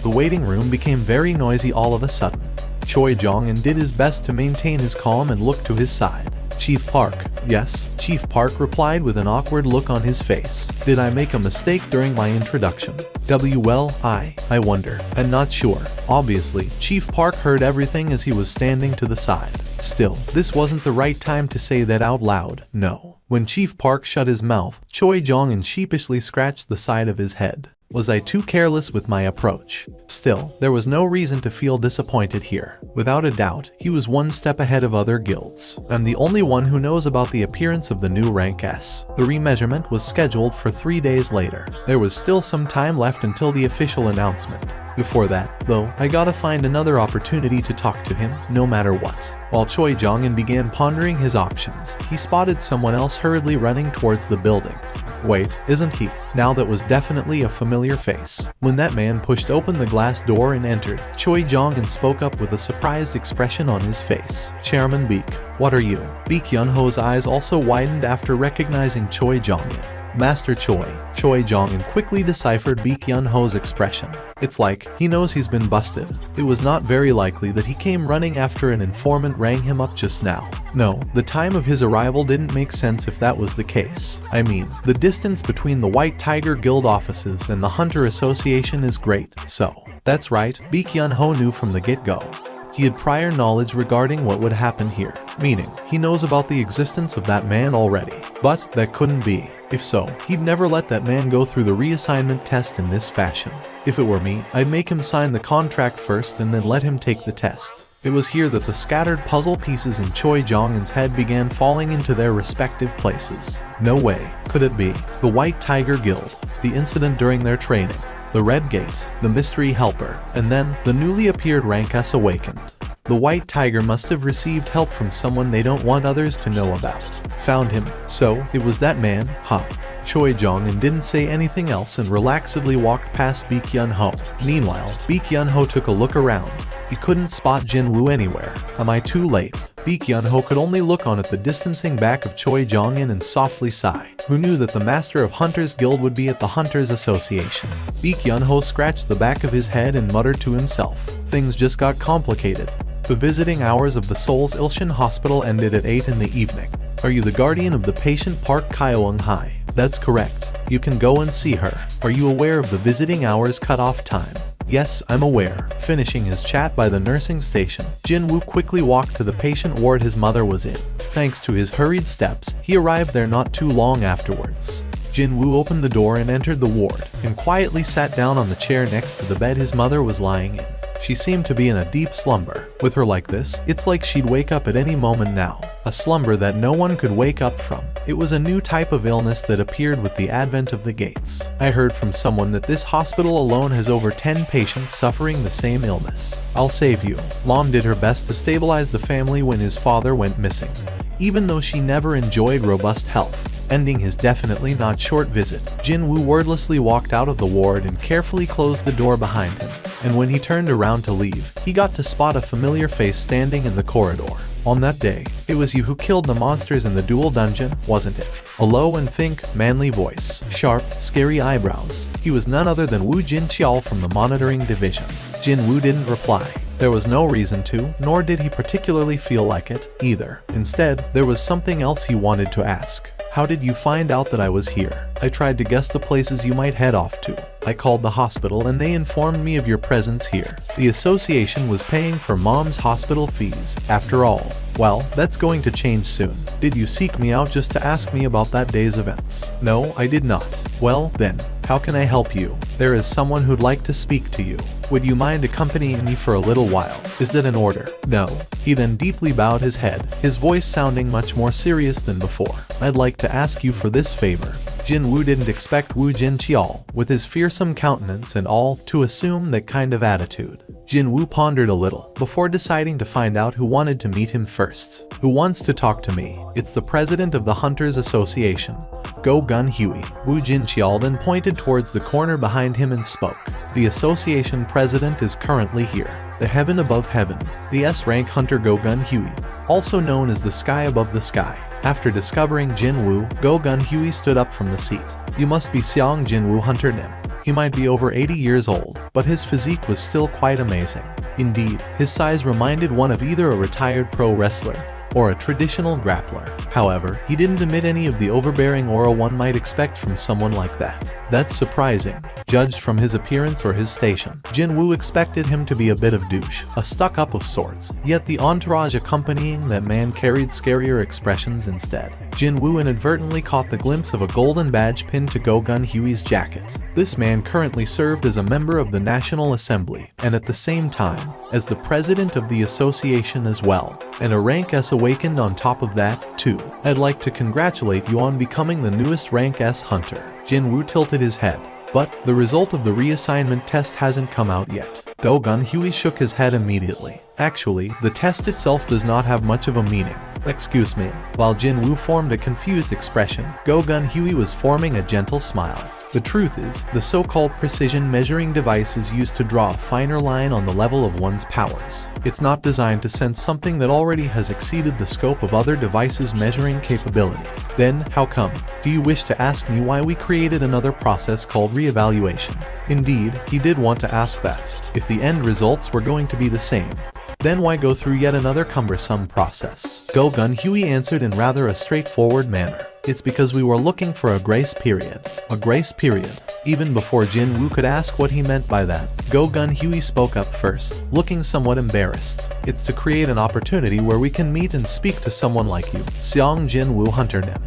The waiting room became very noisy all of a sudden. Choi Jong-in did his best to maintain his calm and look to his side. Chief Park. Yes, Chief Park replied with an awkward look on his face. Did I make a mistake during my introduction? Well, I wonder. I'm not sure. Obviously, Chief Park heard everything as he was standing to the side. Still, this wasn't the right time to say that out loud. No. When Chief Park shut his mouth, Choi Jong-in sheepishly scratched the side of his head. Was I too careless with my approach? Still, there was no reason to feel disappointed here. Without a doubt, he was one step ahead of other guilds. I'm the only one who knows about the appearance of the new rank S. The remeasurement was scheduled for 3 days later. There was still some time left until the official announcement. Before that, though, I gotta find another opportunity to talk to him, no matter what. While Choi Jong-in began pondering his options, he spotted someone else hurriedly running towards the building. Wait, isn't he? Now that was definitely a familiar face. When that man pushed open the glass door and entered, Choi Jong-in spoke up with a surprised expression on his face. Chairman Beek, what are you? Beek Yun-ho's eyes also widened after recognizing Choi Jong-in. Master Choi Jong-in quickly deciphered Beek Yun-ho's expression. It's like, he knows he's been busted. It was not very likely that he came running after an informant rang him up just now. No, the time of his arrival didn't make sense if that was the case. I mean, the distance between the White Tiger Guild offices and the Hunter Association is great, so. That's right, Beek Yun-ho knew from the get-go. He had prior knowledge regarding what would happen here, meaning, he knows about the existence of that man already. But that couldn't be. If so, he'd never let that man go through the reassignment test in this fashion. If it were me, I'd make him sign the contract first and then let him take the test. It was here that the scattered puzzle pieces in Choi Jong-in's head began falling into their respective places. No way could it be the White Tiger Guild, the incident during their training, the Red Gate, the mystery helper, and then the newly appeared rank S awakened. The White Tiger must have received help from someone they don't want others to know about. Found him, so it was that man, huh? Choi Jong-in didn't say anything else and relaxedly walked past Baek Yun-ho. Meanwhile, Baek Yun-ho took a look around. He couldn't spot Jin-woo anywhere. Am I too late? Baek Yun-ho could only look on at the distancing back of Choi Jong-in and softly sigh. Who knew that the Master of Hunters Guild would be at the Hunters Association? Baek Yun-ho scratched the back of his head and muttered to himself. Things just got complicated. The visiting hours of the Seoul's Ilshin Hospital ended at 8 in the evening. Are you the guardian of the patient Park Kyoung-hai? That's correct. You can go and see her. Are you aware of the visiting hours cutoff time? Yes, I'm aware. Finishing his chat by the nursing station, Jin-woo quickly walked to the patient ward his mother was in. Thanks to his hurried steps, he arrived there not too long afterwards. Jin-woo opened the door and entered the ward, and quietly sat down on the chair next to the bed his mother was lying in. She seemed to be in a deep slumber. With her like this, it's like she'd wake up at any moment now. A slumber that no one could wake up from. It was a new type of illness that appeared with the advent of the gates. I heard from someone that this hospital alone has over 10 patients suffering the same illness. I'll save you. Mom did her best to stabilize the family when his father went missing. Even though she never enjoyed robust health. Ending his definitely not short visit, Jin-woo wordlessly walked out of the ward and carefully closed the door behind him. And when he turned around to leave, he got to spot a familiar face standing in the corridor. On that day, it was you who killed the monsters in the dual dungeon, wasn't it? A low and thick, manly voice, sharp, scary eyebrows. He was none other than Woo Jin-cheol from the monitoring division. Jin-woo didn't reply. There was no reason to, nor did he particularly feel like it, either. Instead, there was something else he wanted to ask. How did you find out that I was here? I tried to guess the places you might head off to. I called the hospital and they informed me of your presence here. The association was paying for Mom's hospital fees, after all. Well, that's going to change soon. Did you seek me out just to ask me about that day's events? No, I did not. Well, then, how can I help you? There is someone who'd like to speak to you. Would you mind accompanying me for a little while? Is that an order? No. He then deeply bowed his head, his voice sounding much more serious than before. I'd like to ask you for this favor. Jin-woo didn't expect Woo Jin-cheol, with his fearsome countenance and all, to assume that kind of attitude. Jin-woo pondered a little, before deciding to find out who wanted to meet him first. Who wants to talk to me? It's the president of the Hunters Association, Go Gun-Huey. Woo Jin-cheol then pointed towards the corner behind him and spoke. The association president is currently here. The heaven above heaven. The S-rank hunter Go Gun-Huey, also known as the sky above the sky. After discovering Jin-woo, Go Gun-Huey stood up from the seat. You must be Seong Jin-woo Hunter Nim. He might be over 80 years old, but his physique was still quite amazing. Indeed, his size reminded one of either a retired pro wrestler or a traditional grappler. However, he didn't emit any of the overbearing aura one might expect from someone like that. That's surprising. Judged from his appearance or his station, Jin-woo expected him to be a bit of douche, a stuck-up of sorts, yet the entourage accompanying that man carried scarier expressions instead. Jin-woo inadvertently caught the glimpse of a golden badge pinned to Go Gun-Huey's jacket. This man currently served as a member of the National Assembly, and at the same time, as the president of the association as well, and a rank S awakened on top of that, too. I'd like to congratulate you on becoming the newest rank S hunter. Jin-woo tilted his head. But the result of the reassignment test hasn't come out yet. Go Gun-Huey shook his head immediately. Actually, the test itself does not have much of a meaning. Excuse me. While Jin-woo formed a confused expression, Go Gun-Huey was forming a gentle smile. The truth is, the so-called precision measuring device is used to draw a finer line on the level of one's powers. It's not designed to sense something that already has exceeded the scope of other devices' measuring capability. Then, how come? Do you wish to ask me why we created another process called reevaluation? Indeed, he did want to ask that. If the end results were going to be the same, then why go through yet another cumbersome process? Go Gun-Huey answered in rather a straightforward manner. It's because we were looking for a grace period. A grace period. Even before Jin-woo could ask what he meant by that, Go Gun-Huey spoke up first, looking somewhat embarrassed. It's to create an opportunity where we can meet and speak to someone like you, Seong Jin-woo Hunter Nim.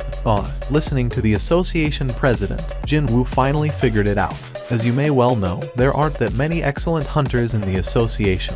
Listening to the association president, Jin-woo finally figured it out. As you may well know, there aren't that many excellent hunters in the association.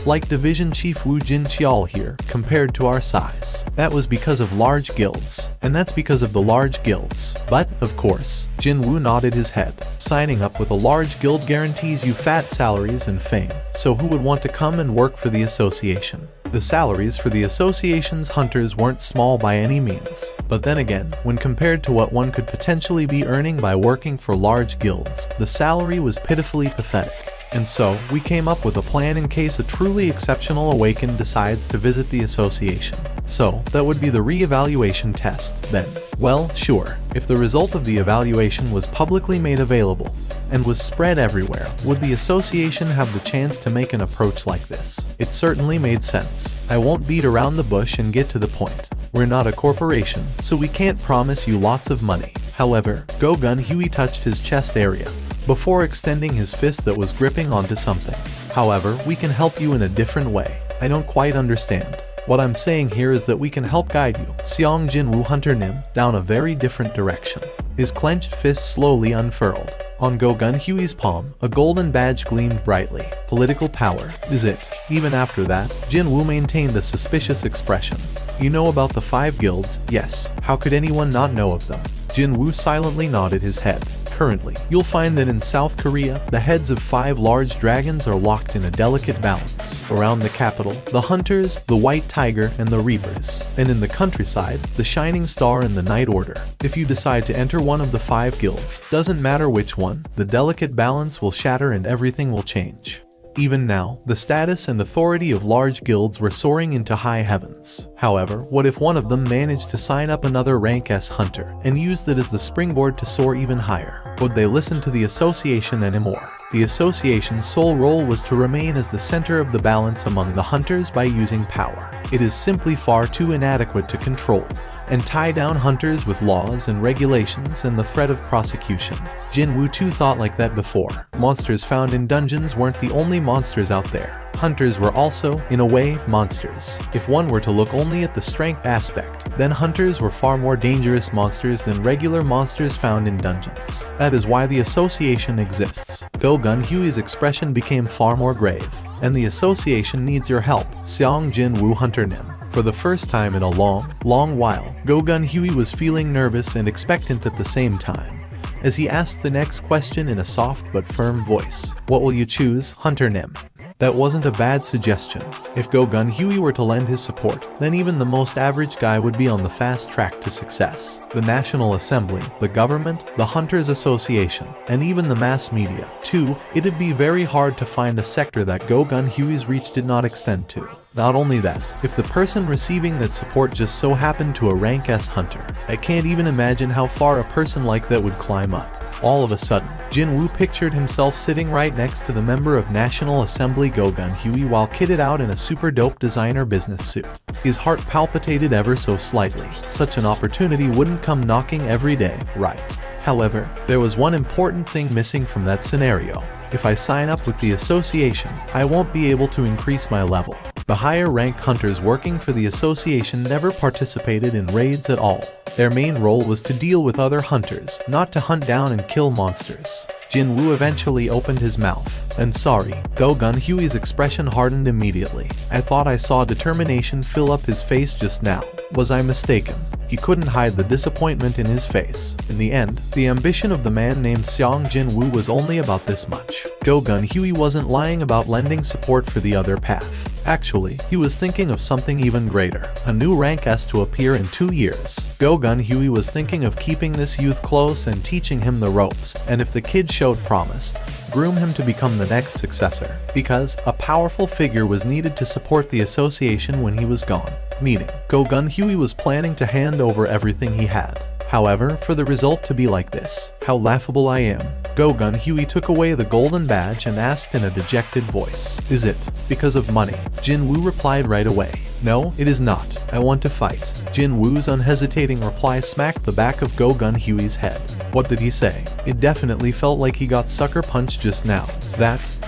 Like Division Chief Woo Jin-cheol here, compared to our size. That was because of large guilds, and that's because of the large guilds. But, of course, Jin-woo nodded his head. Signing up with a large guild guarantees you fat salaries and fame, so who would want to come and work for the association? The salaries for the association's hunters weren't small by any means, but then again, when compared to what one could potentially be earning by working for large guilds, the salary was pitifully pathetic. And so, we came up with a plan in case a truly exceptional awakened decides to visit the association. So, that would be the re-evaluation test, then. Well, sure, if the result of the evaluation was publicly made available, and was spread everywhere, would the association have the chance to make an approach like this? It certainly made sense. I won't beat around the bush and get to the point. We're not a corporation, so we can't promise you lots of money. However, Go-Gun Huey touched his chest area, before extending his fist that was gripping onto something. However, we can help you in a different way. I don't quite understand. What I'm saying here is that we can help guide you, Seong Jinwoo Hunter Nim, down a very different direction. His clenched fist slowly unfurled. On Go-Gun Huey's palm, a golden badge gleamed brightly. Political power, is it? Even after that, Jinwoo maintained a suspicious expression. You know about the 5 guilds? Yes. How could anyone not know of them? Jinwoo silently nodded his head. Currently, you'll find that in South Korea, the heads of 5 large dragons are locked in a delicate balance. Around the capital, the Hunters, the White Tiger, and the Reapers. And in the countryside, the Shining Star and the Night Order. If you decide to enter one of the 5 guilds, doesn't matter which one, the delicate balance will shatter and everything will change. Even now, the status and authority of large guilds were soaring into high heavens. However, what if one of them managed to sign up another rank S hunter and used it as the springboard to soar even higher? Would they listen to the association anymore? The association's sole role was to remain as the center of the balance among the hunters by using power. It is simply far too inadequate to control and tie down hunters with laws and regulations and the threat of prosecution. Jinwoo too thought like that before. Monsters found in dungeons weren't the only monsters out there. Hunters were also, in a way, monsters. If one were to look only at the strength aspect, then hunters were far more dangerous monsters than regular monsters found in dungeons. That is why the association exists. Go-Gun Huey's expression became far more grave. And the association needs your help, Seong Jinwoo Hunter Nim. For the first time in a long while, Go-Gun Huey was feeling nervous and expectant at the same time, as he asked the next question in a soft but firm voice. What will you choose, Hunter Nim? That wasn't a bad suggestion. If Go-Gun Huey were to lend his support, then even the most average guy would be on the fast track to success. The National Assembly, the government, the Hunters Association, and even the mass media. Too, it'd be very hard to find a sector that Go-Gun Huey's reach did not extend to. Not only that, if the person receiving that support just so happened to a rank S hunter, I can't even imagine how far a person like that would climb up. All of a sudden, Jinwoo pictured himself sitting right next to the member of National Assembly Go-Gun Huey while kitted out in a super dope designer business suit. His heart palpitated ever so slightly. Such an opportunity wouldn't come knocking every day, right? However, there was one important thing missing from that scenario. If I sign up with the association, I won't be able to increase my level. The higher-ranked hunters working for the association never participated in raids at all. Their main role was to deal with other hunters, not to hunt down and kill monsters. Jinwoo eventually opened his mouth. And sorry, Go-Gun Huey's expression hardened immediately. I thought I saw determination fill up his face just now. Was I mistaken? He couldn't hide the disappointment in his face. In the end, the ambition of the man named Seong Jinwoo was only about this much. Go-Gun Huey wasn't lying about lending support for the other path. Actually, he was thinking of something even greater. A new rank S to appear in 2 years. Go-Gun Huey was thinking of keeping this youth close and teaching him the ropes, and if the kid showed promise, groom him to become the next successor. Because a powerful figure was needed to support the association when he was gone. Meaning, Go-Gun Huey was planning to hand over everything he had. However, for the result to be like this, how laughable I am. Go-Gun Huey took away the golden badge and asked in a dejected voice, "Is it because of money?" Jinwoo replied right away, "No, it is not. I want to fight." Jinwoo's unhesitating reply smacked the back of Go-Gun Huey's head. What did he say? It definitely felt like he got sucker punched just now.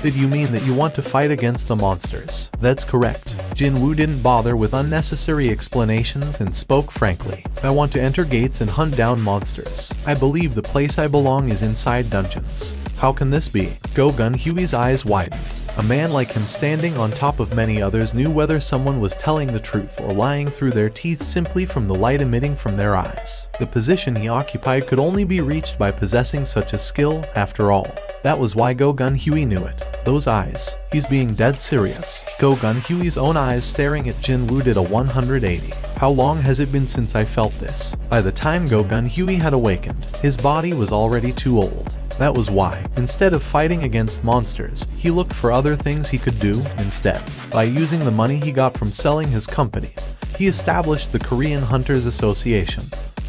Did you mean that you want to fight against the monsters? That's correct. Jinwoo didn't bother with unnecessary explanations and spoke frankly. I want to enter gates and hunt down monsters. I believe the place I belong is inside dungeons. How can this be? Go-Gun Huey's eyes widened. A man like him standing on top of many others knew whether someone was telling the truth or lying through their teeth simply from the light emitting from their eyes. The position he occupied could only be reached by possessing such a skill, after all. That was why Go-Gun Huey knew it. Those eyes. He's being dead serious. Go Gun-Hui's own eyes staring at Jin-Woo did a 180. How long has it been since I felt this? By the time Go Gun-Hui had awakened, his body was already too old. That was why, instead of fighting against monsters, he looked for other things he could do instead. By using the money he got from selling his company, he established the Korean Hunters Association,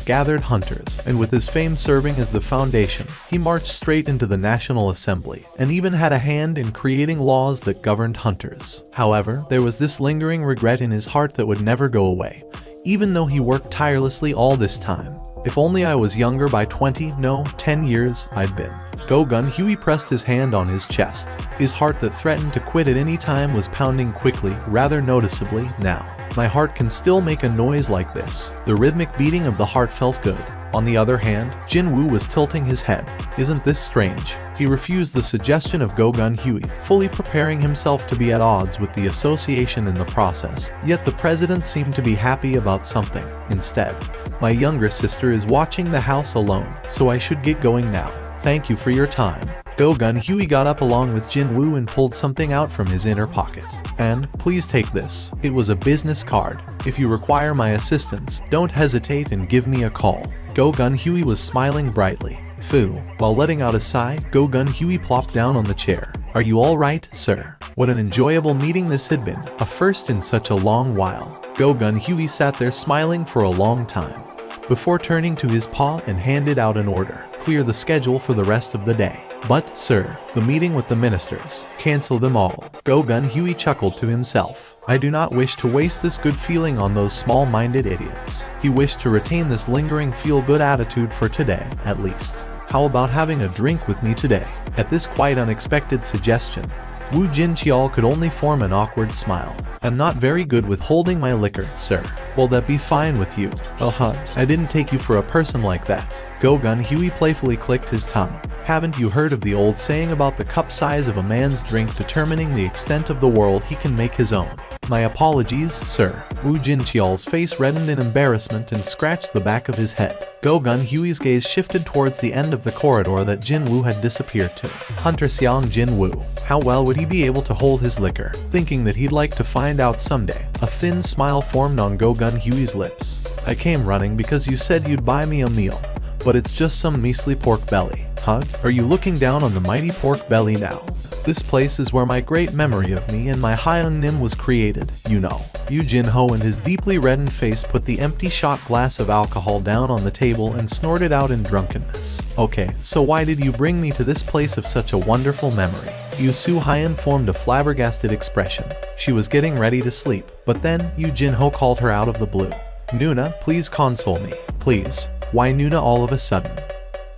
gathered hunters, and with his fame serving as the foundation, he marched straight into the National Assembly, and even had a hand in creating laws that governed hunters. However, there was this lingering regret in his heart that would never go away, even though he worked tirelessly all this time. If only I was younger by 20, no, 10 years, I'd been. Go Gun-Hui pressed his hand on his chest. His heart that threatened to quit at any time was pounding quickly, rather noticeably, now. My heart can still make a noise like this. The rhythmic beating of the heart felt good. On the other hand, Jin-Woo was tilting his head. Isn't this strange? He refused the suggestion of Go Gun-Hui, fully preparing himself to be at odds with the association in the process. Yet the president seemed to be happy about something. Instead, my younger sister is watching the house alone, so I should get going now. Thank you for your time. Go Gun-Hui got up along with Jin-Woo and pulled something out from his inner pocket. And, please take this. It was a business card. If you require my assistance, don't hesitate and give me a call. Go Gun-Hui was smiling brightly. Phoo. While letting out a sigh, Go Gun-Hui plopped down on the chair. Are you alright, sir? What an enjoyable meeting this had been, a first in such a long while. Go Gun-Hui sat there smiling for a long time, before turning to his paw and handed out an order. Clear the schedule for the rest of the day. But, sir, the meeting with the ministers. Cancel them all. Go Gun-Hui chuckled to himself. I do not wish to waste this good feeling on those small-minded idiots. He wished to retain this lingering feel-good attitude for today, at least. How about having a drink with me today? At this quite unexpected suggestion, Woo Jin-Cheol could only form an awkward smile. I'm not very good with holding my liquor, sir. Will that be fine with you? I didn't take you for a person like that. Go Gun-Hui playfully clicked his tongue. Haven't you heard of the old saying about the cup size of a man's drink determining the extent of the world he can make his own? My apologies, sir. Woo Jin-Cheol's face reddened in embarrassment and scratched the back of his head. Go Gun-Hui's gaze shifted towards the end of the corridor that Jin-Woo had disappeared to. Hunter Xiang Jin-Woo. How well would he be able to hold his liquor? Thinking that he'd like to find out someday, a thin smile formed on Go Gun-Hui's lips. I came running because you said you'd buy me a meal, but it's just some measly pork belly. Huh? Are you looking down on the mighty pork belly now? This place is where my great memory of me and my Hyung Nim was created, you know. Yu Jin-ho and his deeply reddened face put the empty shot glass of alcohol down on the table and snorted out in drunkenness. Okay, so why did you bring me to this place of such a wonderful memory? Yu Soo-hyun formed a flabbergasted expression. She was getting ready to sleep, but then Yu Jin-ho called her out of the blue. Nuna, please console me. Please. Why Nuna all of a sudden?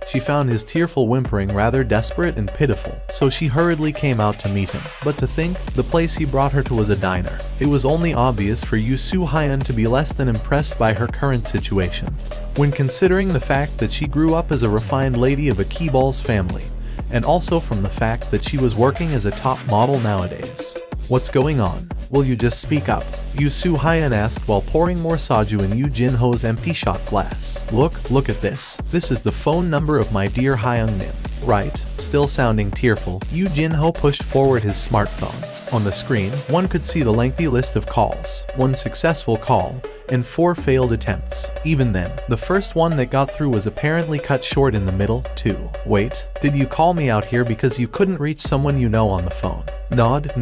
She found his tearful whimpering rather desperate and pitiful, so she hurriedly came out to meet him. But to think, the place he brought her to was a diner. It was only obvious for Yu Soo-hyun to be less than impressed by her current situation, when considering the fact that she grew up as a refined lady of a Keeball's family, and also from the fact that she was working as a top model nowadays. What's going on? Will you just speak up? Yu Soo-hyun asked while pouring more soju in Yu Jin-ho's empty shot glass. Look at this. This is the phone number of my dear Hyung Nim. Right. Still sounding tearful, Yu Jin-ho pushed forward his smartphone. On the screen, one could see the lengthy list of calls, 1 successful call, and 4 failed attempts. Even then, the first one that got through was apparently cut short in the middle, too. Wait, did you call me out here because you couldn't reach someone you know on the phone? Nod.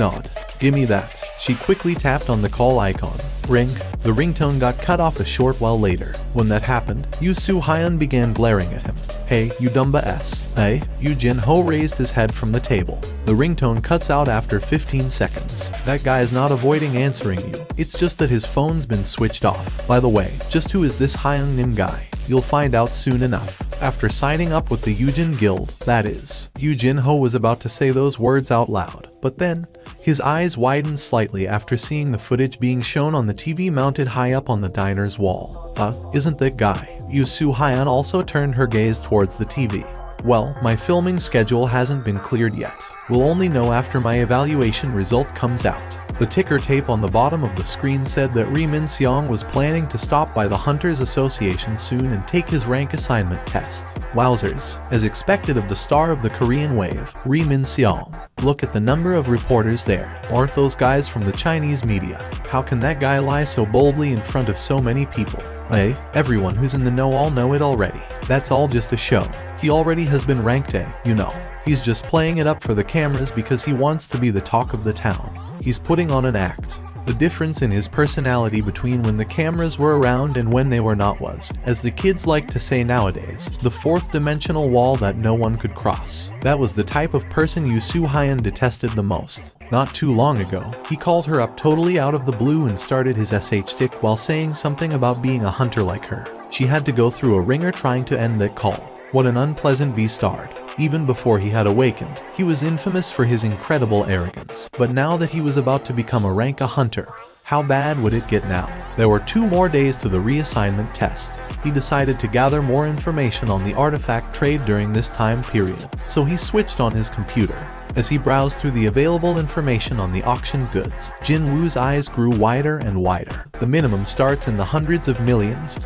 Gimme that. She quickly tapped on the call icon. Ring. The ringtone got cut off a short while later. When that happened, Yu Soo-hyun began glaring at him. Hey, you dumba s. Hey? Yu Jin-ho raised his head from the table. The ringtone cuts out after 15 seconds. That guy's not avoiding answering you. It's just that his phone's been switched off. By the way, just who is this Hyung Nim guy? You'll find out soon enough. After signing up with the Yujin Guild, that is. Yu Jin-ho was about to say those words out loud, but then, his eyes widened slightly after seeing the footage being shown on the TV mounted high up on the diner's wall. Isn't that guy? Yu Soo-hyun also turned her gaze towards the TV. Well, my filming schedule hasn't been cleared yet. We'll only know after my evaluation result comes out. The ticker tape on the bottom of the screen said that Ri Min-seong was planning to stop by the Hunters Association soon and take his rank assignment test. Wowzers, as expected of the star of the Korean wave, Ri Min-seong. Look at the number of reporters there. Aren't those guys from the Chinese media? How can that guy lie so boldly in front of so many people? Hey, everyone who's in the know all know it already. That's all just a show. He already has been ranked A, you know. He's just playing it up for the cameras because he wants to be the talk of the town. He's putting on an act. The difference in his personality between when the cameras were around and when they were not was, as the kids like to say nowadays, the fourth dimensional wall that no one could cross. That was the type of person Yu Soo-hyun detested the most. Not too long ago, he called her up totally out of the blue and started his SH tick while saying something about being a hunter like her. She had to go through a ringer trying to end that call. What an unpleasant bastard. Even before he had awakened, he was infamous for his incredible arrogance. But now that he was about to become a rank A hunter, how bad would it get now? There were 2 more days to the reassignment test. He decided to gather more information on the artifact trade during this time period, so he switched on his computer. As he browsed through the available information on the auction goods, Jin Woo's eyes grew wider and wider. The minimum starts in the hundreds of millions.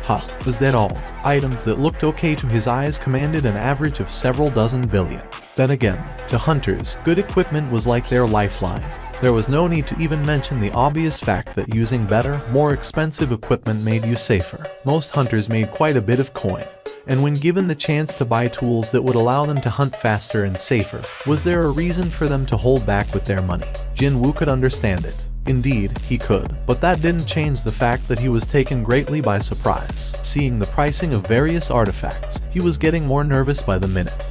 Was that all? Items that looked okay to his eyes commanded an average of several dozen billion. Then again, to hunters, good equipment was like their lifeline. There was no need to even mention the obvious fact that using better, more expensive equipment made you safer. Most hunters made quite a bit of coin. And when given the chance to buy tools that would allow them to hunt faster and safer, was there a reason for them to hold back with their money? Jin Woo could understand it. Indeed, he could, but that didn't change the fact that he was taken greatly by surprise. Seeing the pricing of various artifacts, he was getting more nervous by the minute.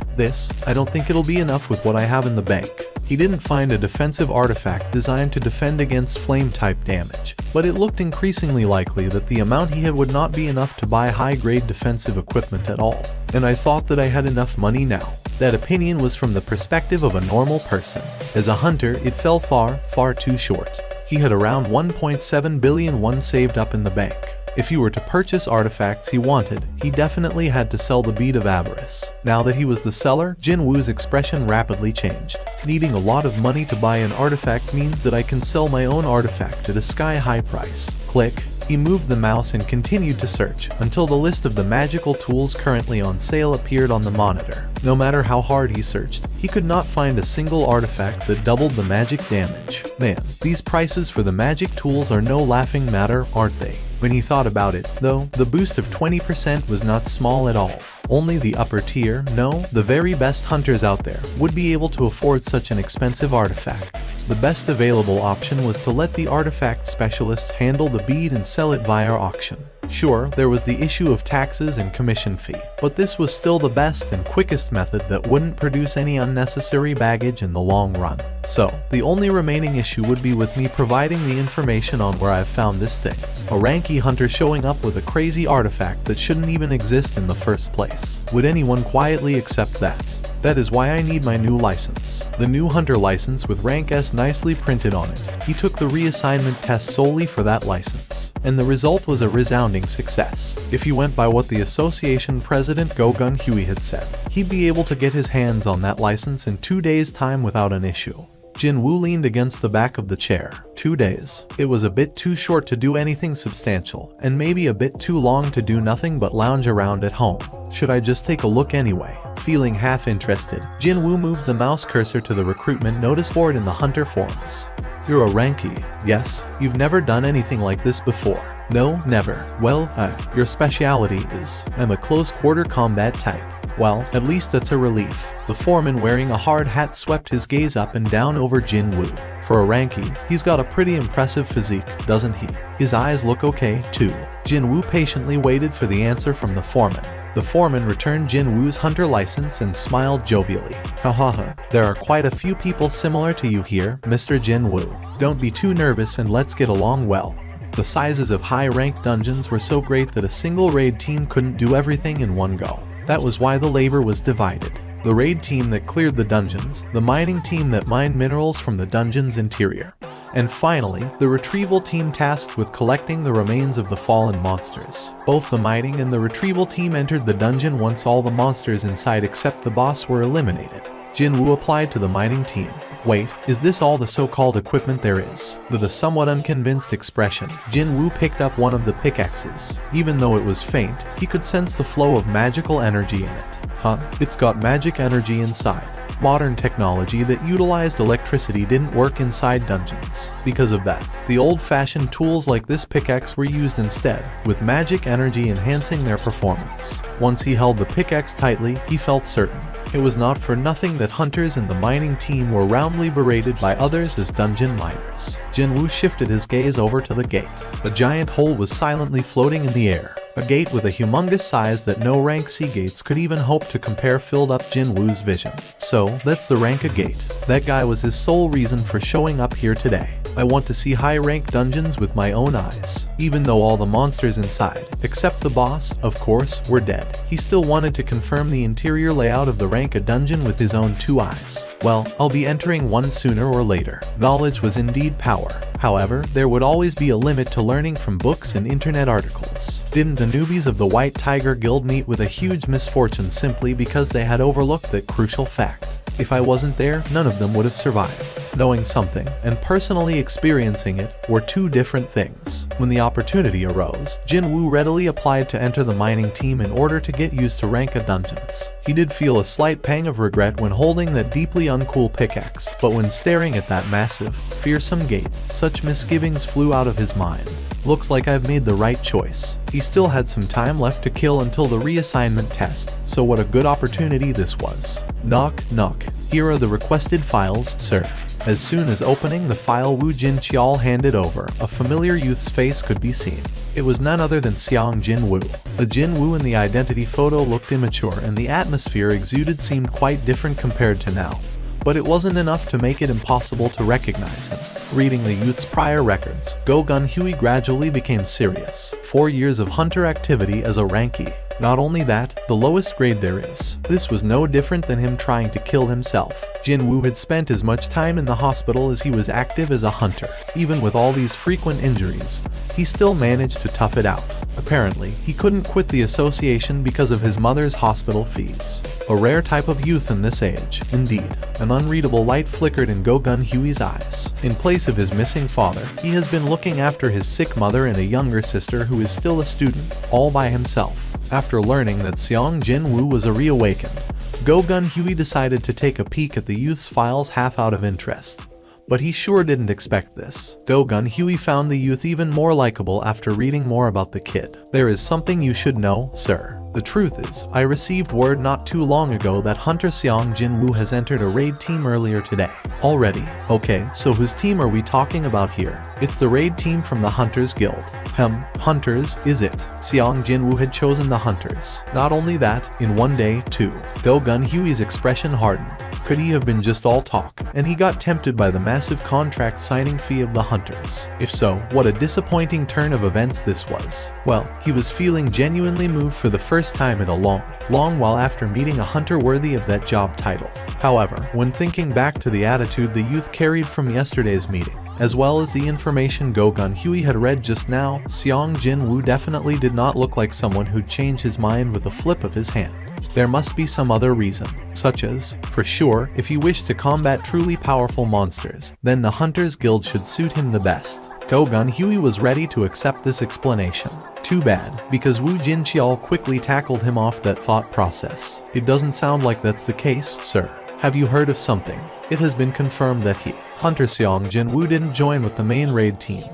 I don't think it'll be enough with what I have in the bank. He didn't find a defensive artifact designed to defend against flame-type damage, but it looked increasingly likely that the amount he had would not be enough to buy high-grade defensive equipment at all. And I thought that I had enough money now. That opinion was from the perspective of a normal person. As a hunter, it fell far too short. He had around 1.7 billion won saved up in the bank. If he were to purchase artifacts he wanted, he definitely had to sell the bead of avarice. Now that he was the seller, Jin Woo's expression rapidly changed. Needing a lot of money to buy an artifact means that I can sell my own artifact at a sky-high price. Click. He moved the mouse and continued to search, until the list of the magical tools currently on sale appeared on the monitor. No matter how hard he searched, he could not find a single artifact that doubled the magic damage. Man, these prices for the magic tools are no laughing matter, aren't they? When he thought about it, though, the boost of 20% was not small at all. Only the upper tier, no, the very best hunters out there, would be able to afford such an expensive artifact. The best available option was to let the artifact specialists handle the bead and sell it via auction. Sure, there was the issue of taxes and commission fee, but this was still the best and quickest method that wouldn't produce any unnecessary baggage in the long run. So, the only remaining issue would be with me providing the information on where I've found this thing. A ranky hunter showing up with a crazy artifact that shouldn't even exist in the first place. Would anyone quietly accept that? That is why I need my new license. The new hunter license with rank S nicely printed on it. He took the reassignment test solely for that license, and the result was a resounding success. If he went by what the association president Go Gun Huey had said, he'd be able to get his hands on that license in 2 days' time without an issue. Jin Woo leaned against the back of the chair. 2 days. It was a bit too short to do anything substantial, and maybe a bit too long to do nothing but lounge around at home. Should I just take a look anyway? Feeling half interested, Jin Woo moved the mouse cursor to the recruitment notice board in the hunter forums. You're a ranky. Yes, you've never done anything like this before. No, never. Well, your speciality is, I'm a close-quarter combat type. Well, at least that's a relief. The foreman wearing a hard hat swept his gaze up and down over Jin Woo. For a ranky, he's got a pretty impressive physique, doesn't he? His eyes look okay, too. Jin Woo patiently waited for the answer from the foreman. The foreman returned Jin Woo's hunter license and smiled jovially. Hahaha, there are quite a few people similar to you here, Mr. Jin Woo. Don't be too nervous and let's get along well. The sizes of high-ranked dungeons were so great that a single raid team couldn't do everything in one go. That was why the labor was divided. The raid team that cleared the dungeons, the mining team that mined minerals from the dungeon's interior, and finally, the retrieval team tasked with collecting the remains of the fallen monsters. Both the mining and the retrieval team entered the dungeon once all the monsters inside except the boss were eliminated. Jin Woo applied to the mining team. Wait, is this all the so-called equipment there is? With a somewhat unconvinced expression, Jin Woo picked up one of the pickaxes. Even though it was faint, he could sense the flow of magical energy in it. Huh? It's got magic energy inside. Modern technology that utilized electricity didn't work inside dungeons. Because of that, the old-fashioned tools like this pickaxe were used instead, with magic energy enhancing their performance. Once he held the pickaxe tightly, he felt certain. It was not for nothing that hunters in the mining team were roundly berated by others as dungeon miners. Jin Woo shifted his gaze over to the gate. A giant hole was silently floating in the air. A gate with a humongous size that no rank C gates could even hope to compare filled up Jin Woo's vision. So, that's the rank A gate. That guy was his sole reason for showing up here today. I want to see high-rank dungeons with my own eyes. Even though all the monsters inside, except the boss, of course, were dead, he still wanted to confirm the interior layout of the rank A dungeon with his own 2 eyes. Well, I'll be entering one sooner or later. Knowledge was indeed power. However, there would always be a limit to learning from books and internet articles. Didn't the newbies of the White Tiger Guild meet with a huge misfortune simply because they had overlooked that crucial fact? If I wasn't there, none of them would have survived. Knowing something and personally experiencing it were 2 different things. When the opportunity arose, Jin Woo readily applied to enter the mining team in order to get used to rank A dungeons. He did feel a slight pang of regret when holding that deeply uncool pickaxe, but when staring at that massive, fearsome gate, such misgivings flew out of his mind. Looks like I've made the right choice. He still had some time left to kill until the reassignment test, so what a good opportunity this was. Knock, knock. Here are the requested files, sir. As soon as opening the file Wu Jin Chial handed over, a familiar youth's face could be seen. It was none other than Xiang Jin Woo. The Jin Woo in the identity photo looked immature and the atmosphere exuded seemed quite different compared to now. But it wasn't enough to make it impossible to recognize him. Reading the youth's prior records, Go Gun Hui gradually became serious. 4 years of hunter activity as a rank E. Not only that, the lowest grade there is. This was no different than him trying to kill himself. Jin Woo had spent as much time in the hospital as he was active as a hunter. Even with all these frequent injuries, he still managed to tough it out. Apparently, he couldn't quit the association because of his mother's hospital fees. A rare type of youth in this age, indeed. An unreadable light flickered in Go Gun Hui's eyes. In place of his missing father, he has been looking after his sick mother and a younger sister who is still a student, all by himself. After learning that Xiang Jin Woo was a reawakened, Go Gun Hui decided to take a peek at the youth's files half out of interest. But he sure didn't expect this. Go Gun Hui found the youth even more likable after reading more about the kid. There is something you should know, sir. The truth is, I received word not too long ago that Hunter Xiang Jin Woo has entered a raid team earlier today. Already? Okay, so whose team are we talking about here? It's the raid team from the Hunters Guild. Hunters, is it? Xiang Jin Woo had chosen the Hunters. Not only that, in one day, too. Go Gun Hui's expression hardened. Could he have been just all talk, and he got tempted by the massive contract signing fee of the Hunters? If so, what a disappointing turn of events this was. Well, he was feeling genuinely moved for the first time in a long while after meeting a hunter worthy of that job title. However, when thinking back to the attitude the youth carried from yesterday's meeting, as well as the information Go Gun Hui had read just now, Xiang Jin Woo definitely did not look like someone who'd change his mind with a flip of his hand. There must be some other reason, such as, for sure, if he wished to combat truly powerful monsters, then the Hunters Guild should suit him the best. Go Gun Hui was ready to accept this explanation. Too bad, because Wu Jin Chial quickly tackled him off that thought process. It doesn't sound like that's the case, sir. Have you heard of something? It has been confirmed that Hunter Xiang Jin Woo didn't join with the main raid team,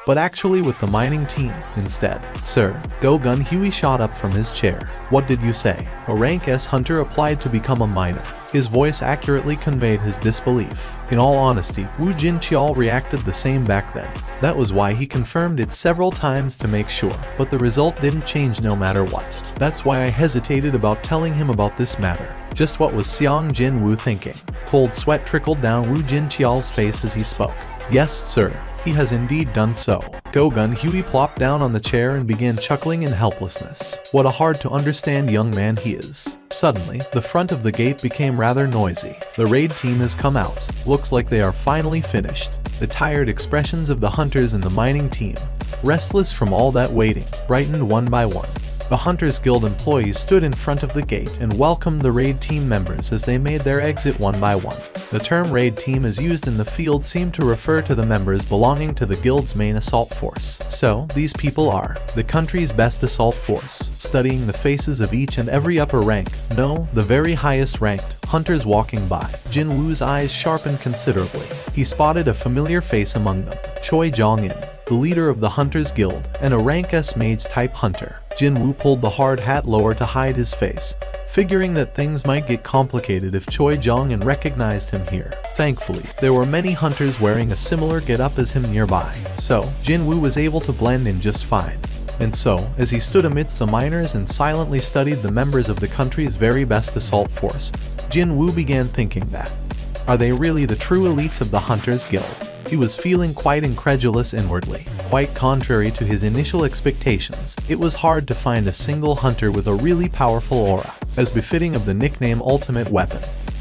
but actually with the mining team instead. Sir, Go Gun Hui shot up from his chair. What did you say? A rank S hunter applied to become a miner. His voice accurately conveyed his disbelief. In all honesty, Wu Jin Chial reacted the same back then. That was why he confirmed it several times to make sure, but the result didn't change no matter what. That's why I hesitated about telling him about this matter. Just what was Xiang Jin Woo thinking? Cold sweat trickled down Wu Jin Chial's face as he spoke. Yes, sir. He has indeed done so. Go Gun Hui plopped down on the chair and began chuckling in helplessness. What a hard to understand young man he is. Suddenly, the front of the gate became rather noisy. The raid team has come out. Looks like they are finally finished. The tired expressions of the hunters and the mining team, restless from all that waiting, brightened one by one. The Hunters Guild employees stood in front of the gate and welcomed the raid team members as they made their exit one by one. The term raid team as used in the field seemed to refer to the members belonging to the guild's main assault force. So, these people are the country's best assault force, studying the faces of each and every upper rank, no, the very highest ranked, hunters walking by. Jin Woo's eyes sharpened considerably. He spotted a familiar face among them, Choi Jong-in, the leader of the Hunters Guild, and a rank S mage-type hunter. Jin Woo pulled the hard hat lower to hide his face, figuring that things might get complicated if Choi Jong-in recognized him here. Thankfully, there were many hunters wearing a similar get-up as him nearby, so Jin Woo was able to blend in just fine. And so, as he stood amidst the miners and silently studied the members of the country's very best assault force, Jin Woo began thinking that, are they really the true elites of the Hunters Guild? He was feeling quite incredulous inwardly. Quite contrary to his initial expectations, it was hard to find a single hunter with a really powerful aura, as befitting of the nickname Ultimate Weapon.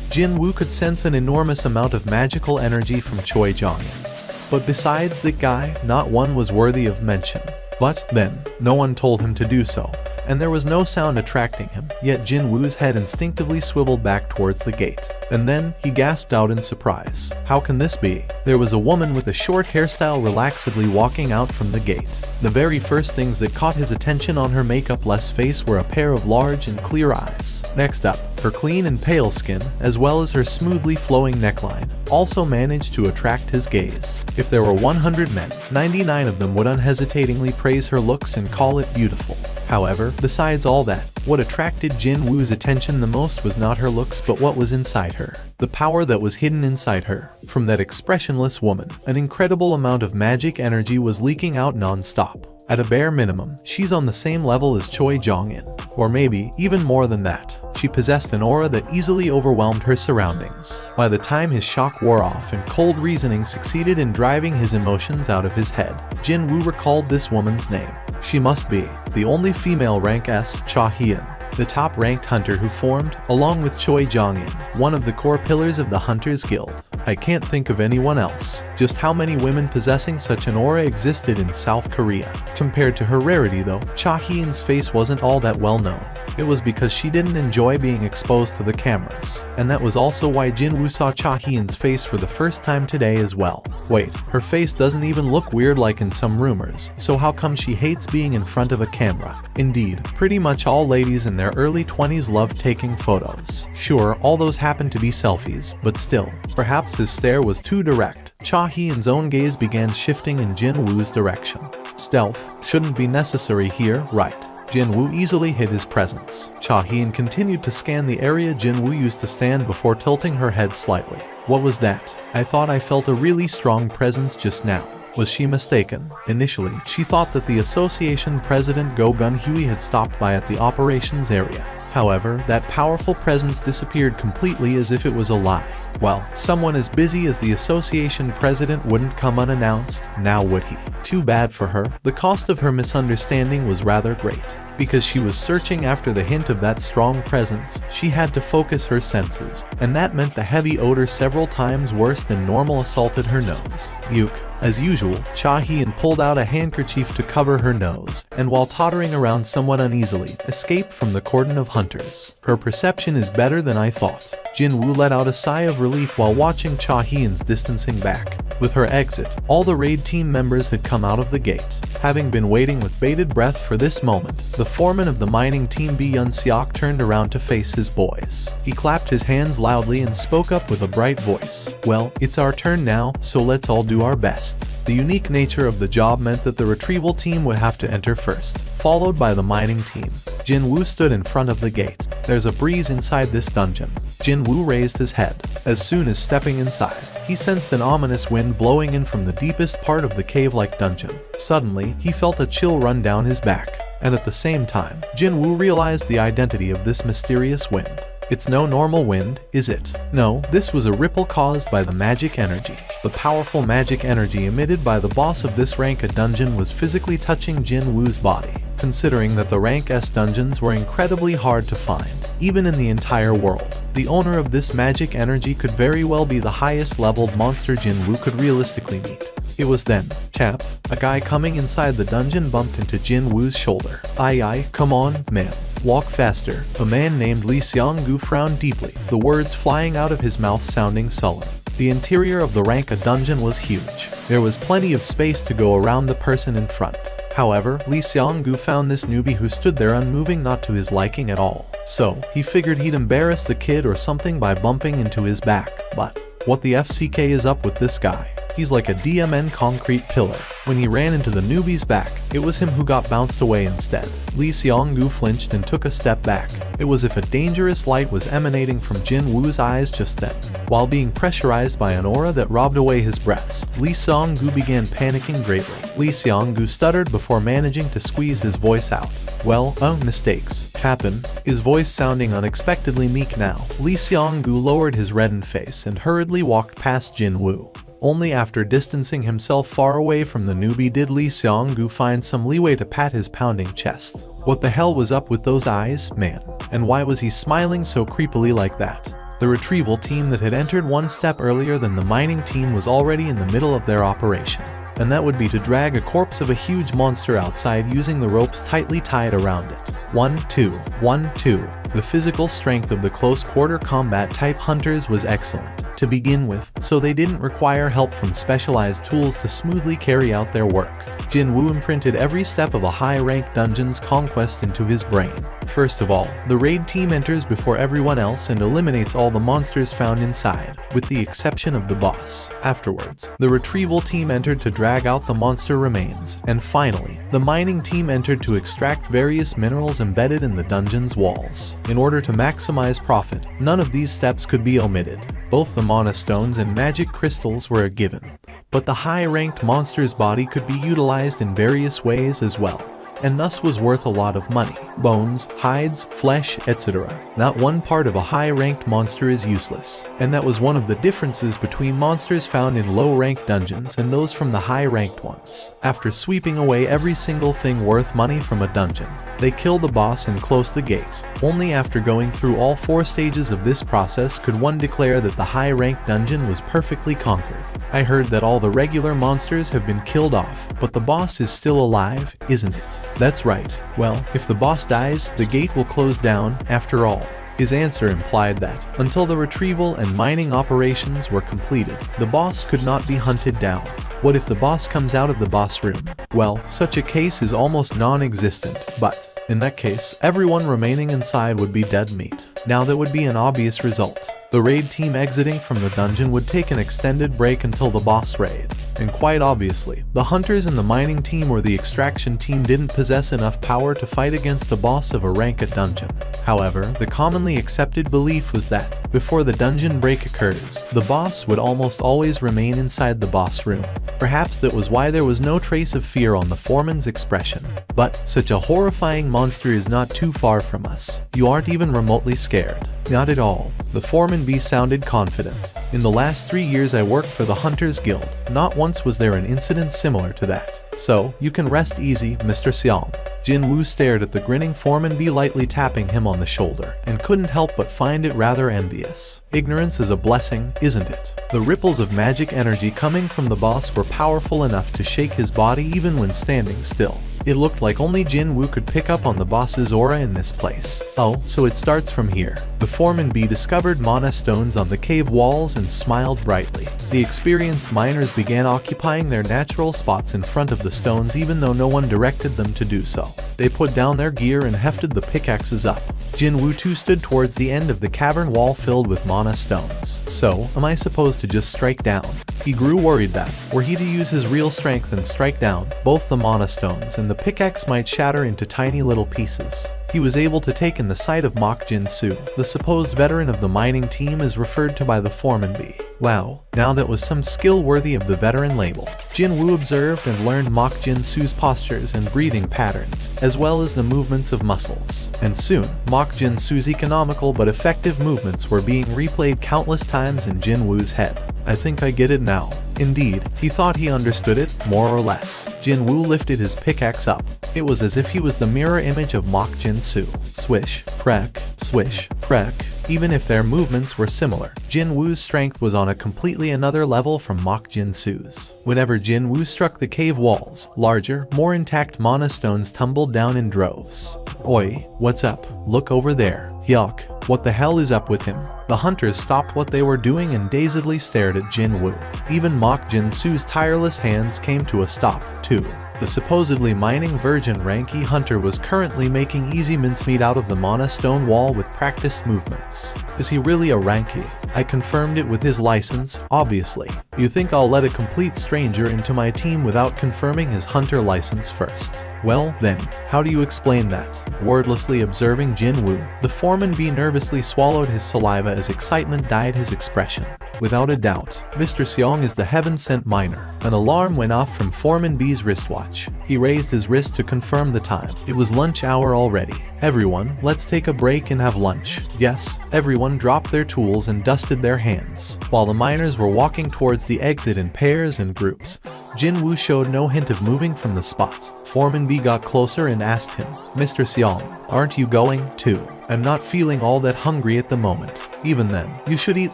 Jin Woo could sense an enormous amount of magical energy from Choi Jong-in. But besides that guy, not one was worthy of mention. But then, no one told him to do so, and there was no sound attracting him, yet Jin Woo's head instinctively swiveled back towards the gate. And then, he gasped out in surprise. How can this be? There was a woman with a short hairstyle relaxedly walking out from the gate. The very first things that caught his attention on her makeup-less face were a pair of large and clear eyes. Next up, her clean and pale skin, as well as her smoothly flowing neckline, also managed to attract his gaze. If there were 100 men, 99 of them would unhesitatingly praise her looks and call it beautiful. However, besides all that, what attracted Jin Woo's attention the most was not her looks but what was inside her. The power that was hidden inside her. From that expressionless woman, an incredible amount of magic energy was leaking out non-stop. At a bare minimum, she's on the same level as Choi Jong-in, or maybe even more than that. She possessed an aura that easily overwhelmed her surroundings. By the time his shock wore off and cold reasoning succeeded in driving his emotions out of his head, Jin Woo recalled this woman's name. She must be the only female rank S, Cha Hien, the top-ranked hunter who formed, along with Choi Jong-in, one of the core pillars of the Hunters Guild. I can't think of anyone else. Just how many women possessing such an aura existed in South Korea. Compared to her rarity though, Cha Hien's face wasn't all that well known. It was because she didn't enjoy being exposed to the cameras. And that was also why Jin Woo saw Cha Hien's face for the first time today as well. Wait, her face doesn't even look weird like in some rumors, so how come she hates being in front of a camera? Indeed, pretty much all ladies in their early 20s love taking photos. Sure, all those happen to be selfies, but still, perhaps his stare was too direct. Cha Hien's own gaze began shifting in Jin Woo's direction. Stealth shouldn't be necessary here, right? Jin Woo easily hid his presence. Cha Hien continued to scan the area Jin Woo used to stand before tilting her head slightly. What was that? I thought I felt a really strong presence just now. Was she mistaken? Initially, she thought that the association president Go Gun Hui had stopped by at the operations area. However, that powerful presence disappeared completely as if it was a lie. Well, someone as busy as the association president wouldn't come unannounced, now would he? Too bad for her. The cost of her misunderstanding was rather great. Because she was searching after the hint of that strong presence, she had to focus her senses, and that meant the heavy odor several times worse than normal assaulted her nose. Yuck. As usual, Cha Hien pulled out a handkerchief to cover her nose, and while tottering around somewhat uneasily, escaped from the cordon of hunters. Her perception is better than I thought. Jin Woo let out a sigh of relief while watching Cha Hien's distancing back. With her exit, all the raid team members had come out of the gate. Having been waiting with bated breath for this moment, the foreman of the mining team Bi Yun Seok turned around to face his boys. He clapped his hands loudly and spoke up with a bright voice. Well, it's our turn now, so let's all do our best. The unique nature of the job meant that the retrieval team would have to enter first, followed by the mining team. Jin Woo stood in front of the gate. There's a breeze inside this dungeon. Jin Woo raised his head. As soon as stepping inside, he sensed an ominous wind blowing in from the deepest part of the cave-like dungeon. Suddenly, he felt a chill run down his back. And at the same time, Jin Woo realized the identity of this mysterious wind. It's no normal wind, is it? No, this was a ripple caused by the magic energy. The powerful magic energy emitted by the boss of this rank A dungeon was physically touching Jin Woo's body, considering that the rank S dungeons were incredibly hard to find, even in the entire world. The owner of this magic energy could very well be the highest leveled monster Jin Woo could realistically meet. It was then, tap, a guy coming inside the dungeon bumped into Jin Woo's shoulder. Aye, come on, man. Walk faster. A man named Li Xianggu frowned deeply, the words flying out of his mouth sounding sullen. The interior of the Ranka dungeon was huge. There was plenty of space to go around the person in front. However, Li Xianggu found this newbie who stood there unmoving not to his liking at all. So, he figured he'd embarrass the kid or something by bumping into his back. But, what the FCK is up with this guy? He's like a DMN concrete pillar. When he ran into the newbie's back, it was him who got bounced away instead. Li Xianggu flinched and took a step back. It was as if a dangerous light was emanating from Jin Woo's eyes just then. While being pressurized by an aura that robbed away his breaths, Li Xianggu began panicking greatly. Li Xianggu stuttered before managing to squeeze his voice out. Well, mistakes happen. His voice sounding unexpectedly meek now, Li Xianggu lowered his reddened face and hurriedly walked past Jin Woo. Only after distancing himself far away from the newbie did Li Xianggu find some leeway to pat his pounding chest. What the hell was up with those eyes, man? And why was he smiling so creepily like that? The retrieval team that had entered one step earlier than the mining team was already in the middle of their operation. And that would be to drag a corpse of a huge monster outside using the ropes tightly tied around it. 1, 2, 1, 2. The physical strength of the close-quarter combat type hunters was excellent to begin with, so they didn't require help from specialized tools to smoothly carry out their work. Jin Woo imprinted every step of a high-ranked dungeon's conquest into his brain. First of all, the raid team enters before everyone else and eliminates all the monsters found inside, with the exception of the boss. Afterwards, the retrieval team entered to drag out the monster remains, and finally, the mining team entered to extract various minerals embedded in the dungeon's walls. In order to maximize profit, none of these steps could be omitted. Both the mana stones and magic crystals were a given, but the high-ranked monster's body could be utilized in various ways as well, and thus was worth a lot of money. Bones, hides, flesh, etc. Not one part of a high-ranked monster is useless, and that was one of the differences between monsters found in low-ranked dungeons and those from the high-ranked ones. After sweeping away every single thing worth money from a dungeon, they kill the boss and close the gate. Only after going through all 4 stages of this process could one declare that the high-ranked dungeon was perfectly conquered. I heard that all the regular monsters have been killed off, but the boss is still alive, isn't it? That's right. Well, if the boss dies, the gate will close down, after all. His answer implied that, until the retrieval and mining operations were completed, the boss could not be hunted down. What if the boss comes out of the boss room? Well, such a case is almost non-existent, but in that case, everyone remaining inside would be dead meat. Now that would be an obvious result. The raid team exiting from the dungeon would take an extended break until the boss raid. And quite obviously, the hunters in the mining team or the extraction team didn't possess enough power to fight against the boss of a Ranka dungeon. However, the commonly accepted belief was that, before the dungeon break occurs, the boss would almost always remain inside the boss room. Perhaps that was why there was no trace of fear on the foreman's expression. But, such a horrifying monster is not too far from us. You aren't even remotely scared. Not at all. The foreman B sounded confident. In the last 3 years I worked for the Hunters Guild. Not once was there an incident similar to that. So, you can rest easy, Mr. Xiang. Jin Woo stared at the grinning foreman B lightly tapping him on the shoulder, and couldn't help but find it rather envious. Ignorance is a blessing, isn't it? The ripples of magic energy coming from the boss were powerful enough to shake his body even when standing still. It looked like only Jin Woo could pick up on the boss's aura in this place. Oh, so it starts from here. The foreman B discovered mana stones on the cave walls and smiled brightly. The experienced miners began occupying their natural spots in front of the stones even though no one directed them to do so. They put down their gear and hefted the pickaxes up. Jin Woo too stood towards the end of the cavern wall filled with mana stones. So, am I supposed to just strike down? He grew worried that, were he to use his real strength and strike down, both the mana stones and the pickaxe might shatter into tiny little pieces. He was able to take in the sight of Mok Jin-soo, the supposed veteran of the mining team as referred to by the foreman B. Wow, now that was some skill worthy of the veteran label. Jin Woo observed and learned Mok Jin-soo's postures and breathing patterns, as well as the movements of muscles. And soon, Mok Jin-soo's economical but effective movements were being replayed countless times in Jin Woo's head. I think I get it now. Indeed, he thought he understood it, more or less. Jin Woo lifted his pickaxe up. It was as if he was the mirror image of Mok Jin-soo. Swish, crack, swish, crack. even if their movements were similar. Jin Woo's strength was on a completely another level from Mach Jin Su's. Whenever Jin Woo struck the cave walls, larger, more intact mana stones tumbled down in droves. Oi, what's up? Look over there. Yuck. What the hell is up with him? The hunters stopped what they were doing and dazedly stared at Jin Woo. Even Mach Jin Su's tireless hands came to a stop, too. The supposedly mining virgin Ranky hunter was currently making easy mincemeat out of the mana stone wall with practiced movements. Is he really a Ranky? I confirmed it with his license, obviously. You think I'll let a complete stranger into my team without confirming his hunter license first? Well, then, how do you explain that? Wordlessly observing Jin Woo, the foreman bee nervously swallowed his saliva as excitement dyed his expression. Without a doubt, Mr. Seong is the heaven-sent miner. An alarm went off from Foreman B's wristwatch. He raised his wrist to confirm the time. It was lunch hour already. Everyone, let's take a break and have lunch. Yes, everyone dropped their tools and dusted their hands. While the miners were walking towards the exit in pairs and groups, Jin Woo showed no hint of moving from the spot. Foreman B got closer and asked him, Mr. Seong, aren't you going too? I'm not feeling all that hungry at the moment. Even then, you should eat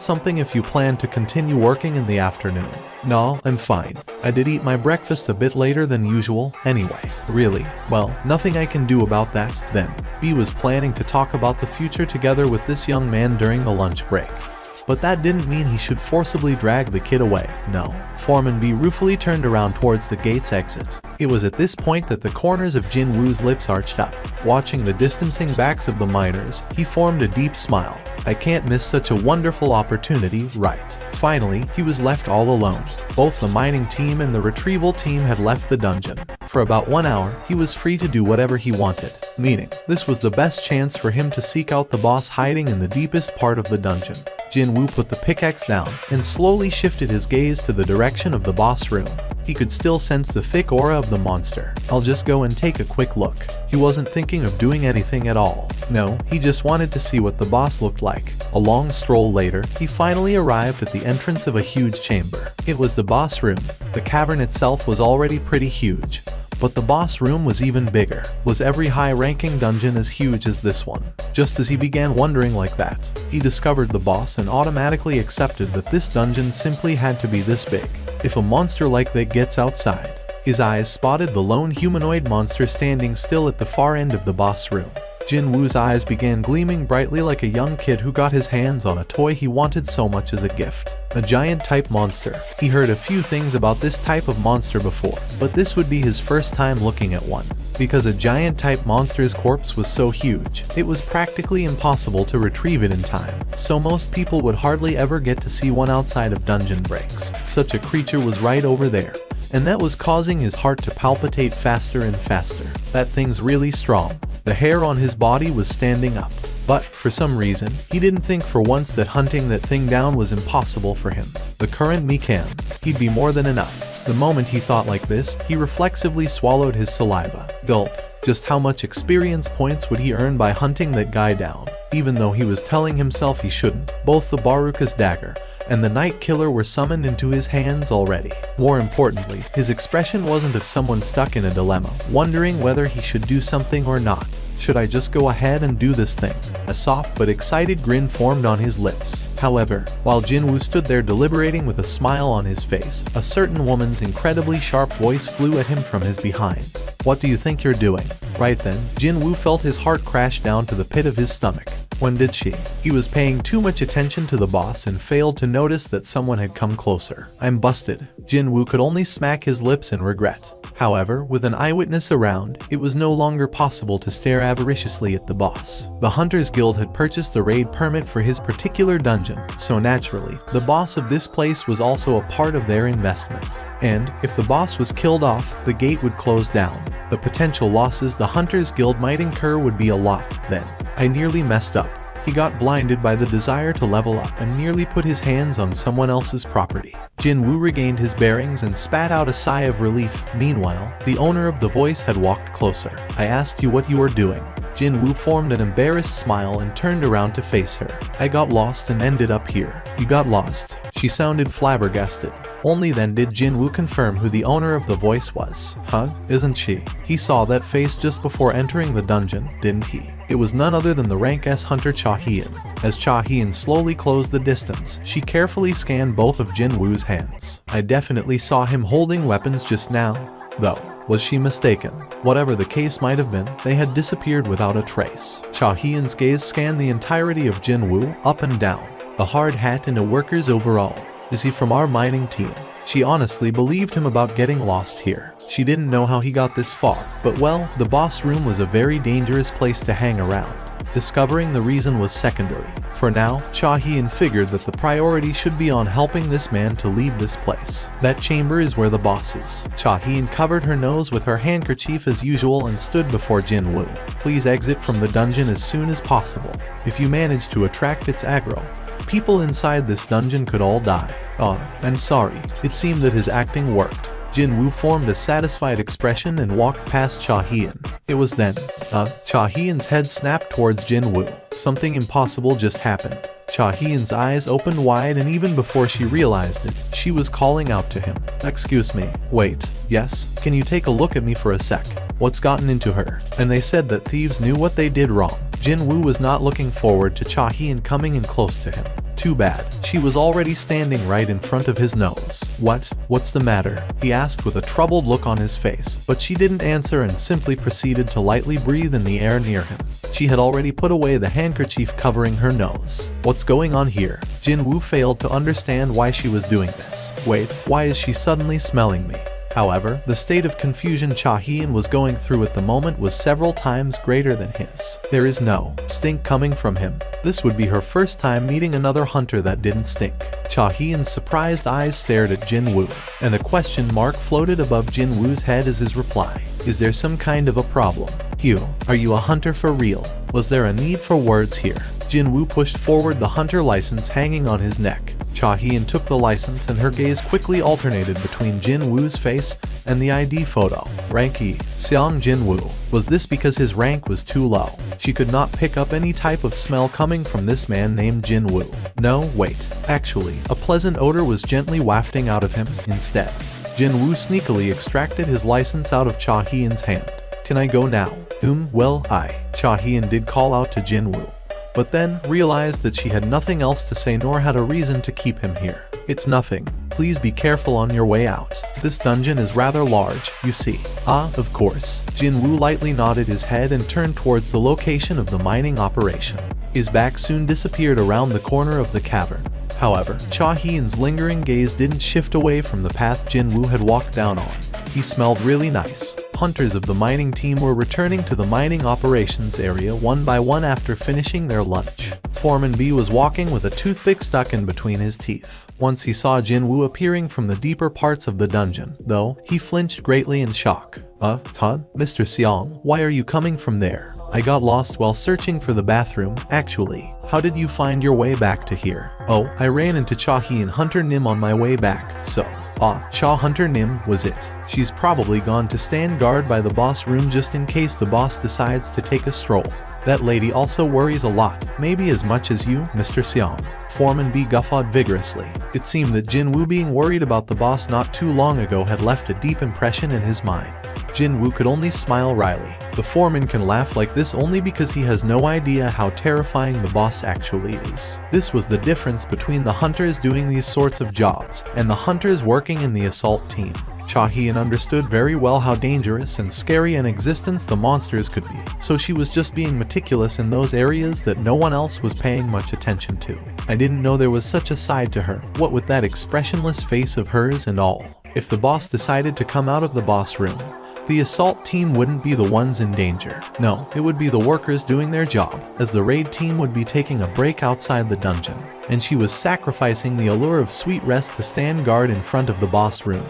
something if you plan to continue working in the afternoon. No, I'm fine. I did eat my breakfast a bit later than usual, anyway. Really? Well, nothing I can do about that, then. B was planning to talk about the future together with this young man during the lunch break. But that didn't mean he should forcibly drag the kid away, no. Foreman B ruefully turned around towards the gate's exit. It was at this point that the corners of Jin Woo's lips arched up. Watching the distancing backs of the miners, he formed a deep smile. I can't miss such a wonderful opportunity, right? Finally, he was left all alone. Both the mining team and the retrieval team had left the dungeon. For about 1 hour, he was free to do whatever he wanted, meaning this was the best chance for him to seek out the boss hiding in the deepest part of the dungeon. Jin Woo put the pickaxe down and slowly shifted his gaze to the direction of the boss room. He could still sense the thick aura of the monster. I'll just go and take a quick look. He wasn't thinking of doing anything at all. No, he just wanted to see what the boss looked like. A long stroll later, he finally arrived at the entrance of a huge chamber. It was the boss room. The cavern itself was already pretty huge. But the boss room was even bigger. Was every high-ranking dungeon as huge as this one? Just as he began wondering like that, he discovered the boss and automatically accepted that this dungeon simply had to be this big. If a monster like that gets outside, his eyes spotted the lone humanoid monster standing still at the far end of the boss room. Jin Woo's eyes began gleaming brightly like a young kid who got his hands on a toy he wanted so much as a gift. A giant-type monster. He heard a few things about this type of monster before, but this would be his first time looking at one. Because a giant-type monster's corpse was so huge, it was practically impossible to retrieve it in time, so most people would hardly ever get to see one outside of dungeon breaks. Such a creature was right over there, and that was causing his heart to palpitate faster and faster. That thing's really strong. The hair on his body was standing up. But, for some reason, he didn't think for once that hunting that thing down was impossible for him. The current me can. He'd be more than enough. The moment he thought like this, he reflexively swallowed his saliva. Gulp. Just how much experience points would he earn by hunting that guy down? Even though he was telling himself he shouldn't, both the Baruka's dagger and the Night Killer were summoned into his hands already. More importantly, his expression wasn't of someone stuck in a dilemma, wondering whether he should do something or not. Should I just go ahead and do this thing? A soft but excited grin formed on his lips. However, while Jin Woo stood there deliberating with a smile on his face, a certain woman's incredibly sharp voice flew at him from his behind. What do you think you're doing? Right then, Jin Woo felt his heart crash down to the pit of his stomach. When did she? He was paying too much attention to the boss and failed to notice that someone had come closer. I'm busted. Jin Woo could only smack his lips in regret. However, with an eyewitness around, it was no longer possible to stare avariciously at the boss. The Hunters Guild had purchased the raid permit for his particular dungeon, so naturally, the boss of this place was also a part of their investment. And, if the boss was killed off, the gate would close down. The potential losses the Hunters Guild might incur would be a lot, then. I nearly messed up. He got blinded by the desire to level up and nearly put his hands on someone else's property. Jin Woo regained his bearings and spat out a sigh of relief. Meanwhile, the owner of the voice had walked closer. I asked you what you were doing. Jin Woo formed an embarrassed smile and turned around to face her. I got lost and ended up here. You got lost? She sounded flabbergasted. Only then did Jinwoo confirm who the owner of the voice was. Huh? Isn't she? He saw that face just before entering the dungeon, didn't he? It was none other than the rank S hunter Cha Hyun. As Cha Hyun slowly closed the distance, she carefully scanned both of Jinwoo's hands. I definitely saw him holding weapons just now, though. Was she mistaken? Whatever the case might have been, they had disappeared without a trace. Cha Hyun's gaze scanned the entirety of Jinwoo, up and down. A hard hat and a worker's overall. Is he from our mining team? She honestly believed him about getting lost here. She didn't know how he got this far, but well, the boss room was a very dangerous place to hang around. Discovering the reason was secondary. For now, Cha Hyun figured that the priority should be on helping this man to leave this place. That chamber is where the boss is. Cha Hyun covered her nose with her handkerchief as usual and stood before Jinwoo. Please exit from the dungeon as soon as possible. If you manage to attract its aggro, people inside this dungeon could all die. I'm sorry. It seemed that his acting worked. Jinwoo formed a satisfied expression and walked past Cha Hyun. It was then, Cha Hyun's head snapped towards Jinwoo. Something impossible just happened. Cha Hyun's eyes opened wide, and even before she realized it, she was calling out to him. Excuse me. Wait. Yes? Can you take a look at me for a sec? What's gotten into her? And they said that thieves knew what they did wrong. Jinwoo was not looking forward to Cha Hyun coming in close to him. Too bad. She was already standing right in front of his nose. What's the matter? He asked with a troubled look on his face, but she didn't answer and simply proceeded to lightly breathe in the air near him. She had already put away the handkerchief covering her nose. What's going on here? Jinwoo failed to understand why she was doing this. Wait, why is she suddenly smelling me? However, the state of confusion Cha Hyun was going through at the moment was several times greater than his. There is no stink coming from him. This would be her first time meeting another hunter that didn't stink. Cha Hyun's surprised eyes stared at Jinwoo, and a question mark floated above Jinwoo's head as his reply. Is there some kind of a problem? Hugh, are you a hunter for real? Was there a need for words here? Jinwoo pushed forward the hunter license hanging on his neck. Cha Hyun took the license and her gaze quickly alternated between Jinwoo's face and the ID photo. Rank E. Seong Jinwoo. Was this because his rank was too low? She could not pick up any type of smell coming from this man named Jinwoo. No, wait. Actually, a pleasant odor was gently wafting out of him instead. Jinwoo sneakily extracted his license out of Cha Hyun's hand. Can I go now? Well, Cha Hyun did call out to Jinwoo, but then realized that she had nothing else to say nor had a reason to keep him here. It's nothing. Please be careful on your way out. This dungeon is rather large, you see. Of course. Jinwoo lightly nodded his head and turned towards the location of the mining operation. His back soon disappeared around the corner of the cavern. However, Cha Hyun's lingering gaze didn't shift away from the path Jinwoo had walked down on. He smelled really nice. Hunters of the mining team were returning to the mining operations area one by one after finishing their lunch. Foreman B was walking with a toothpick stuck in between his teeth. Once he saw Jinwoo appearing from the deeper parts of the dungeon, though, he flinched greatly in shock. Mr. Seong, why are you coming from there? I got lost while searching for the bathroom, actually. How did you find your way back to here? I ran into Cha Hyun Hunter Nim on my way back, so. Cha Hunter Nim was it. She's probably gone to stand guard by the boss room just in case the boss decides to take a stroll. That lady also worries a lot, maybe as much as you, Mr. Seong. Foreman B guffawed vigorously. It seemed that Jinwoo being worried about the boss not too long ago had left a deep impression in his mind. Jinwoo could only smile wryly. The foreman can laugh like this only because he has no idea how terrifying the boss actually is. This was the difference between the hunters doing these sorts of jobs and the hunters working in the assault team. Cha Hyun understood very well how dangerous and scary an existence the monsters could be, so she was just being meticulous in those areas that no one else was paying much attention to. I didn't know there was such a side to her, what with that expressionless face of hers and all. If the boss decided to come out of the boss room, the assault team wouldn't be the ones in danger. No, it would be the workers doing their job, as the raid team would be taking a break outside the dungeon, and she was sacrificing the allure of sweet rest to stand guard in front of the boss room,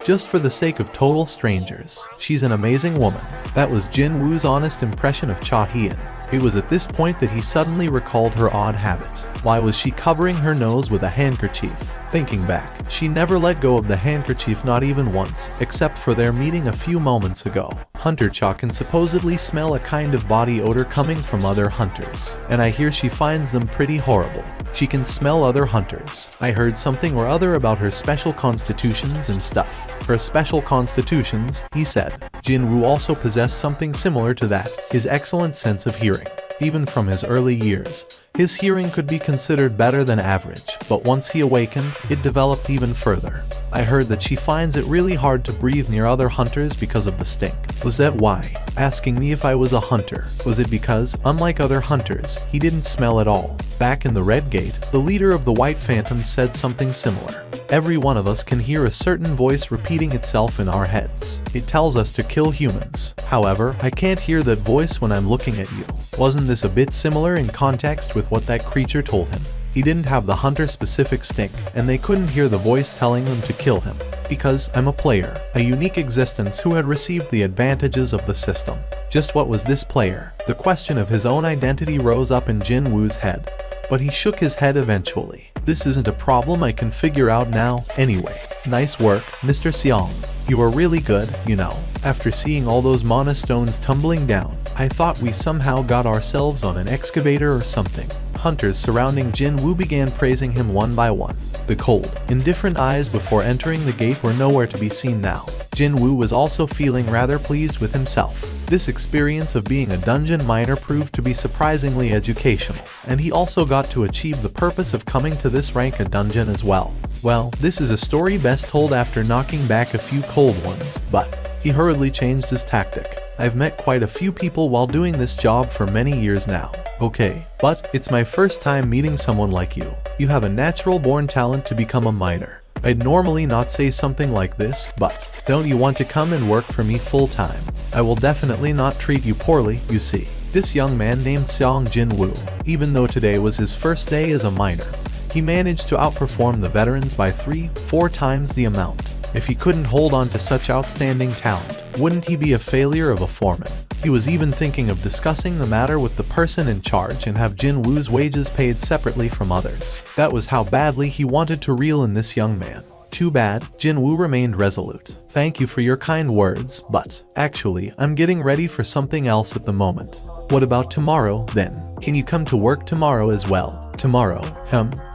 just for the sake of total strangers. She's an amazing woman. That was Jinwoo's honest impression of Cha Hyun. It was at this point that he suddenly recalled her odd habit. Why was she covering her nose with a handkerchief? Thinking back, she never let go of the handkerchief, not even once, except for their meeting a few moments ago. Hunter Cha can supposedly smell a kind of body odor coming from other hunters, and I hear she finds them pretty horrible. She can smell other hunters. I heard something or other about her special constitutions and stuff. Her special constitutions, he said. Jin-woo also possessed something similar to that, his excellent sense of hearing. Even from his early years, his hearing could be considered better than average, but once he awakened, it developed even further. I heard that she finds it really hard to breathe near other hunters because of the stink. Was that why? Asking me if I was a hunter. Was it because, unlike other hunters, he didn't smell at all? Back in the Red Gate, the leader of the White Phantoms said something similar. Every one of us can hear a certain voice repeating itself in our heads. It tells us to kill humans. However, I can't hear that voice when I'm looking at you. Wasn't this a bit similar in context with what that creature told him? He didn't have the hunter-specific stink, and they couldn't hear the voice telling them to kill him. Because I'm a player, a unique existence who had received the advantages of the system. Just what was this player? The question of his own identity rose up in Jin-woo's head, but he shook his head eventually. This isn't a problem I can figure out now, anyway. Nice work, Mr. Seong. You are really good, you know. After seeing all those mana stones tumbling down, I thought we somehow got ourselves on an excavator or something. Hunters surrounding Jin-woo began praising him one by one. The cold, indifferent eyes before entering the gate were nowhere to be seen now. Jin-woo was also feeling rather pleased with himself. This experience of being a dungeon miner proved to be surprisingly educational, and he also got to achieve the purpose of coming to this rank a dungeon as well. Well, this is a story best told after knocking back a few cold ones, but he hurriedly changed his tactic. I've met quite a few people while doing this job for many years now. Okay, but it's my first time meeting someone like you. You have a natural-born talent to become a miner. I'd normally not say something like this, but don't you want to come and work for me full-time? I will definitely not treat you poorly, you see. This young man named Seong Jin-woo, even though today was his first day as a miner, he managed to outperform the veterans by 3-4 times the amount. If he couldn't hold on to such outstanding talent, wouldn't he be a failure of a foreman? He was even thinking of discussing the matter with the person in charge and have Jin-woo's wages paid separately from others. That was how badly he wanted to reel in this young man. Too bad, Jin-woo remained resolute. Thank you for your kind words, but actually, I'm getting ready for something else at the moment. What about tomorrow, then? Can you come to work tomorrow as well? Tomorrow?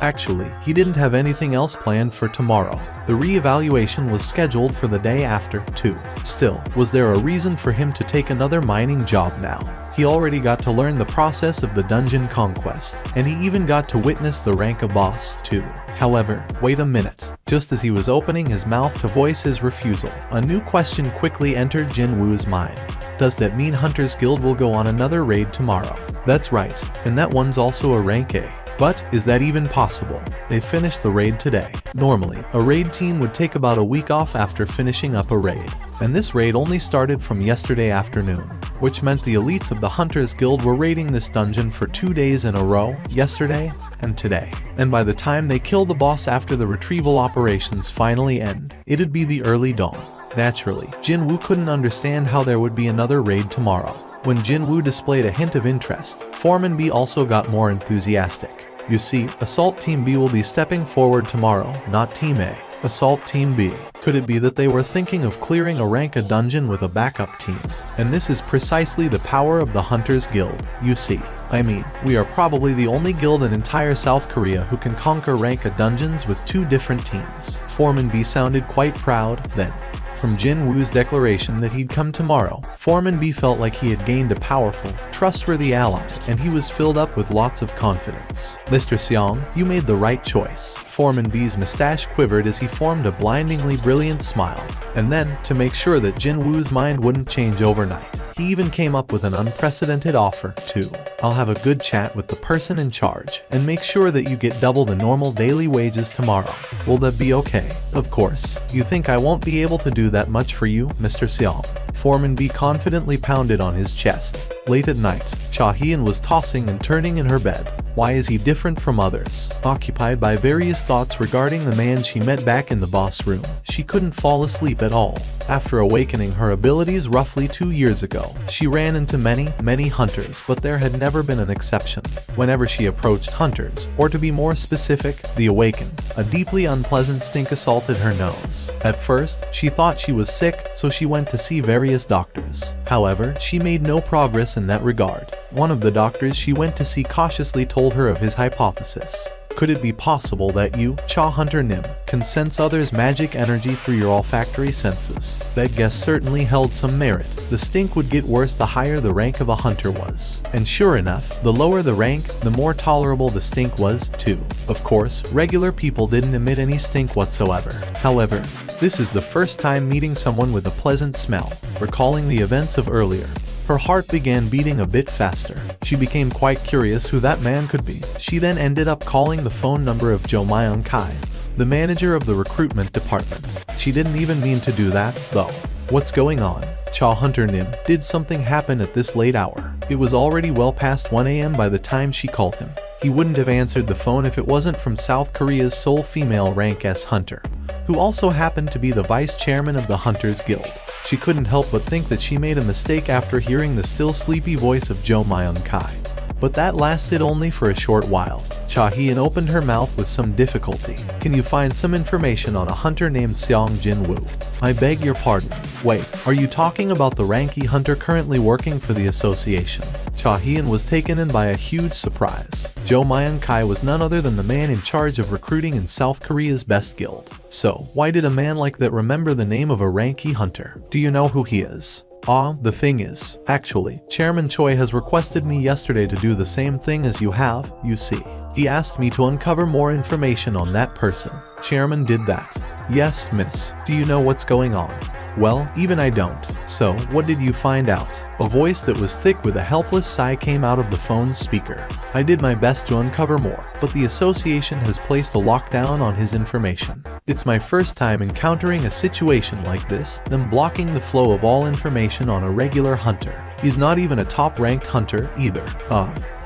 Actually, he didn't have anything else planned for tomorrow. The re-evaluation was scheduled for the day after, too. Still, was there a reason for him to take another mining job now? He already got to learn the process of the dungeon conquest, and he even got to witness the rank of boss, too. However, wait a minute. Just as he was opening his mouth to voice his refusal, a new question quickly entered Jin-woo's mind. Does that mean Hunter's Guild will go on another raid tomorrow? That's right, and that one's also a rank A. But is that even possible? They finished the raid today. Normally, a raid team would take about a week off after finishing up a raid, and this raid only started from yesterday afternoon, which meant the elites of the Hunters Guild were raiding this dungeon for 2 days in a row, yesterday and today. And by the time they kill the boss after the retrieval operations finally end, it'd be the early dawn. Naturally, Jin-woo couldn't understand how there would be another raid tomorrow. When Jin-woo displayed a hint of interest, Foreman B also got more enthusiastic. You see, Assault Team B will be stepping forward tomorrow, not Team A. Assault Team B. Could it be that they were thinking of clearing a rank a dungeon with a backup team? And this is precisely the power of the Hunters Guild, you see. I mean, we are probably the only guild in entire South Korea who can conquer rank a dungeons with 2 different teams. Foreman B sounded quite proud, then. From Jin-woo's declaration that he'd come tomorrow, Foreman B felt like he had gained a powerful, trustworthy ally, and he was filled up with lots of confidence. Mr. Seong, you made the right choice. Foreman B's mustache quivered as he formed a blindingly brilliant smile. And then, to make sure that Jin-woo's mind wouldn't change overnight, he even came up with an unprecedented offer, too. I'll have a good chat with the person in charge, and make sure that you get double the normal daily wages tomorrow. Will that be okay? Of course. You think I won't be able to do that much for you, Mr. Seong? Foreman B confidently pounded on his chest. Late at night, Cha-hyun was tossing and turning in her bed. Why is he different from others? Occupied by various thoughts regarding the man she met back in the boss room, she couldn't fall asleep at all. After awakening her abilities roughly 2 years ago, she ran into many hunters, but there had never been an exception. Whenever she approached hunters, or to be more specific, the awakened, a deeply unpleasant stink assaulted her nose. At first, she thought she was sick, so she went to see various doctors. However, she made no progress in that regard. One of the doctors she went to see cautiously told her of his hypothesis. Could it be possible that you, Cha Hunter Nim, can sense others' magic energy through your olfactory senses? That guess certainly held some merit. The stink would get worse the higher the rank of a hunter was. And sure enough, the lower the rank, the more tolerable the stink was, too. Of course, regular people didn't emit any stink whatsoever. However, this is the first time meeting someone with a pleasant smell. Recalling the events of earlier, her heart began beating a bit faster. She became quite curious who that man could be. She then ended up calling the phone number of Jo Myung Kai, the manager of the recruitment department. She didn't even mean to do that, though. What's going on? Cha Hunter Nim, did something happen at this late hour? It was already well past 1 a.m. by the time she called him. He wouldn't have answered the phone if it wasn't from South Korea's sole female rank S hunter, who also happened to be the vice chairman of the Hunters Guild. She couldn't help but think that she made a mistake after hearing the still sleepy voice of Jo Myung Kai. But that lasted only for a short while. Cha Hyun opened her mouth with some difficulty. Can you find some information on a hunter named Seong Jin Woo? I beg your pardon. Wait, are you talking about the ranky hunter currently working for the association? Cha Hyun was taken in by a huge surprise. Jo Myung Kai was none other than the man in charge of recruiting in South Korea's best guild. So, why did a man like that remember the name of a ranky hunter? Do you know who he is? The thing is, actually, Chairman Choi has requested me yesterday to do the same thing as you have, you see. He asked me to uncover more information on that person. Chairman did that. Yes, miss. Do you know what's going on? Well, even I don't. So, what did you find out? A voice that was thick with a helpless sigh came out of the phone's speaker. I did my best to uncover more, but the association has placed a lockdown on his information. It's my first time encountering a situation like this, them blocking the flow of all information on a regular hunter. He's not even a top-ranked hunter either.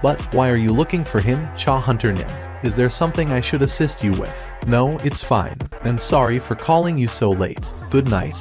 But why are you looking for him, Cha Hunter Nim? Is there something I should assist you with? No, it's fine. And sorry for calling you so late. Good night.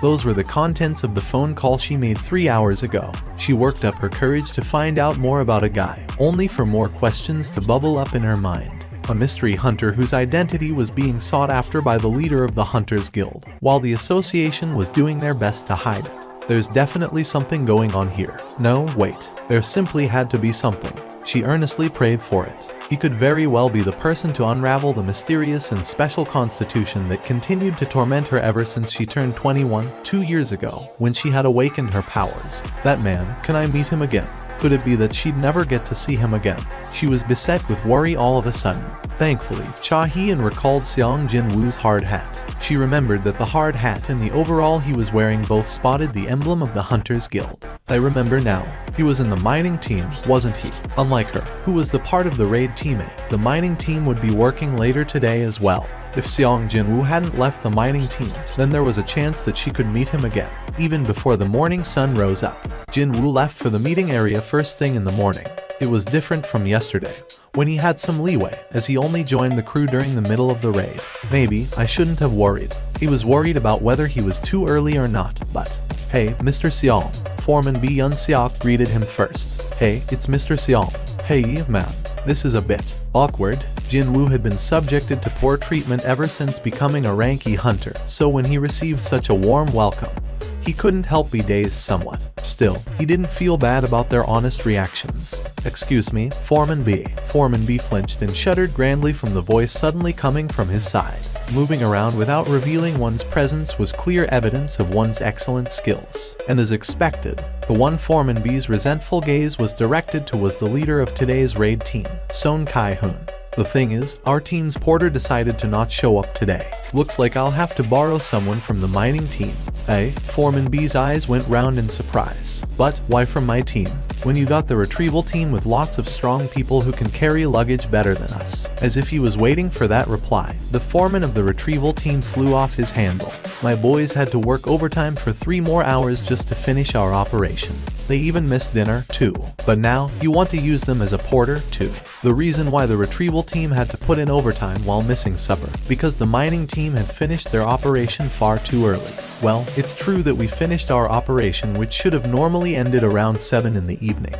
Those were the contents of the phone call she made 3 hours ago. She worked up her courage to find out more about a guy, only for more questions to bubble up in her mind. A mystery hunter whose identity was being sought after by the leader of the Hunters Guild, while the association was doing their best to hide it. There's definitely something going on here. No, wait. There simply had to be something. She earnestly prayed for it. He could very well be the person to unravel the mysterious and special constitution that continued to torment her ever since she turned 21, 2 years ago, when she had awakened her powers. That man, can I meet him again? Could it be that she'd never get to see him again? She was beset with worry all of a sudden. Thankfully, Cha Hyun recalled Seong Jin Woo's hard hat. She remembered that the hard hat and the overall he was wearing both spotted the emblem of the Hunters Guild. I remember now. He was in the mining team, wasn't he? Unlike her, who was the part of the raid teammate, the mining team would be working later today as well. If Seong Jin Woo hadn't left the mining team, then there was a chance that she could meet him again, even before the morning sun rose up. Jin Woo left for the meeting area first thing in the morning. It was different from yesterday, when he had some leeway, as he only joined the crew during the middle of the raid. Maybe I shouldn't have worried. He was worried about whether he was too early or not, but... Hey, Mr. Seong. Foreman B. Yun Seok greeted him first. Hey, it's Mr. Seong. Hey, man. This is a bit awkward. Jin Woo had been subjected to poor treatment ever since becoming a ranky hunter, so when he received such a warm welcome, he couldn't help be dazed somewhat. Still, he didn't feel bad about their honest reactions. Excuse me, Foreman B. Foreman B flinched and shuddered grandly from the voice suddenly coming from his side. Moving around without revealing one's presence was clear evidence of one's excellent skills. And as expected, the one Foreman B's resentful gaze was directed towards the leader of today's raid team, Son Kai-hoon. The thing is, our team's porter decided to not show up today. Looks like I'll have to borrow someone from the mining team. Foreman B's eyes went round in surprise. But why from my team? When you got the retrieval team with lots of strong people who can carry luggage better than us. As if he was waiting for that reply, the foreman of the retrieval team flew off his handle. My boys had to work overtime for 3 more hours just to finish our operation. They even missed dinner, too. But now, you want to use them as a porter, too. The reason why the retrieval team had to put in overtime while missing supper, because the mining team had finished their operation far too early. Well, it's true that we finished our operation, which should have normally ended around 7 in the evening.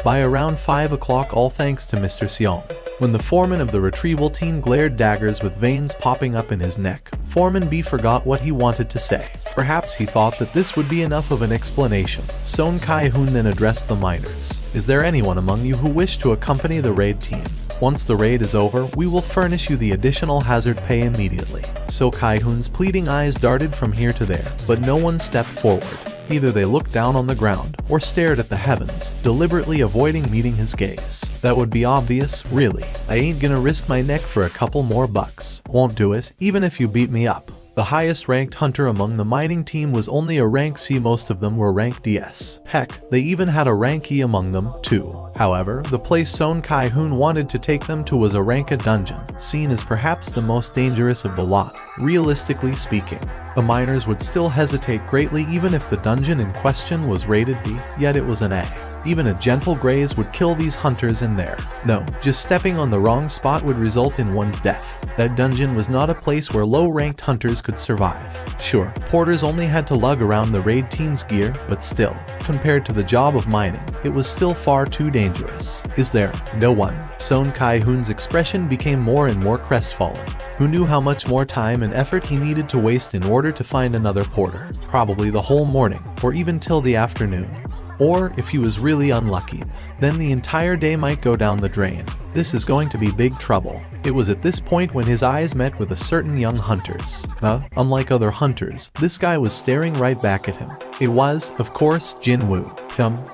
By around 5 o'clock, all thanks to Mr. Seong. When the foreman of the retrieval team glared daggers with veins popping up in his neck, Foreman B forgot what he wanted to say. Perhaps he thought that this would be enough of an explanation. Son Kai-hoon then addressed the miners. Is there anyone among you who wished to accompany the raid team? Once the raid is over, we will furnish you the additional hazard pay immediately. So Kai-hoon's pleading eyes darted from here to there, but no one stepped forward. Either they looked down on the ground, or stared at the heavens, deliberately avoiding meeting his gaze. That would be obvious, really. I ain't gonna risk my neck for a couple more bucks. Won't do it, even if you beat me up. The highest ranked hunter among the mining team was only a rank C, most of them were rank DS. Heck, they even had a rank E among them, too. However, the place Son Kai-hoon wanted to take them to was a rank A dungeon, seen as perhaps the most dangerous of the lot. Realistically speaking, the miners would still hesitate greatly even if the dungeon in question was rated B, yet it was an A. Even a gentle graze would kill these hunters in there. No, just stepping on the wrong spot would result in one's death. That dungeon was not a place where low-ranked hunters could survive. Sure, porters only had to lug around the raid team's gear, but still, compared to the job of mining, it was still far too dangerous. Is there? No one. Son Kai-hoon's expression became more and more crestfallen. Who knew how much more time and effort he needed to waste in order to find another porter? Probably the whole morning, or even till the afternoon. Or, if he was really unlucky, then the entire day might go down the drain. This is going to be big trouble. It was at this point when his eyes met with a certain young hunter's. Unlike other hunters, this guy was staring right back at him. It was, of course, Jin-woo.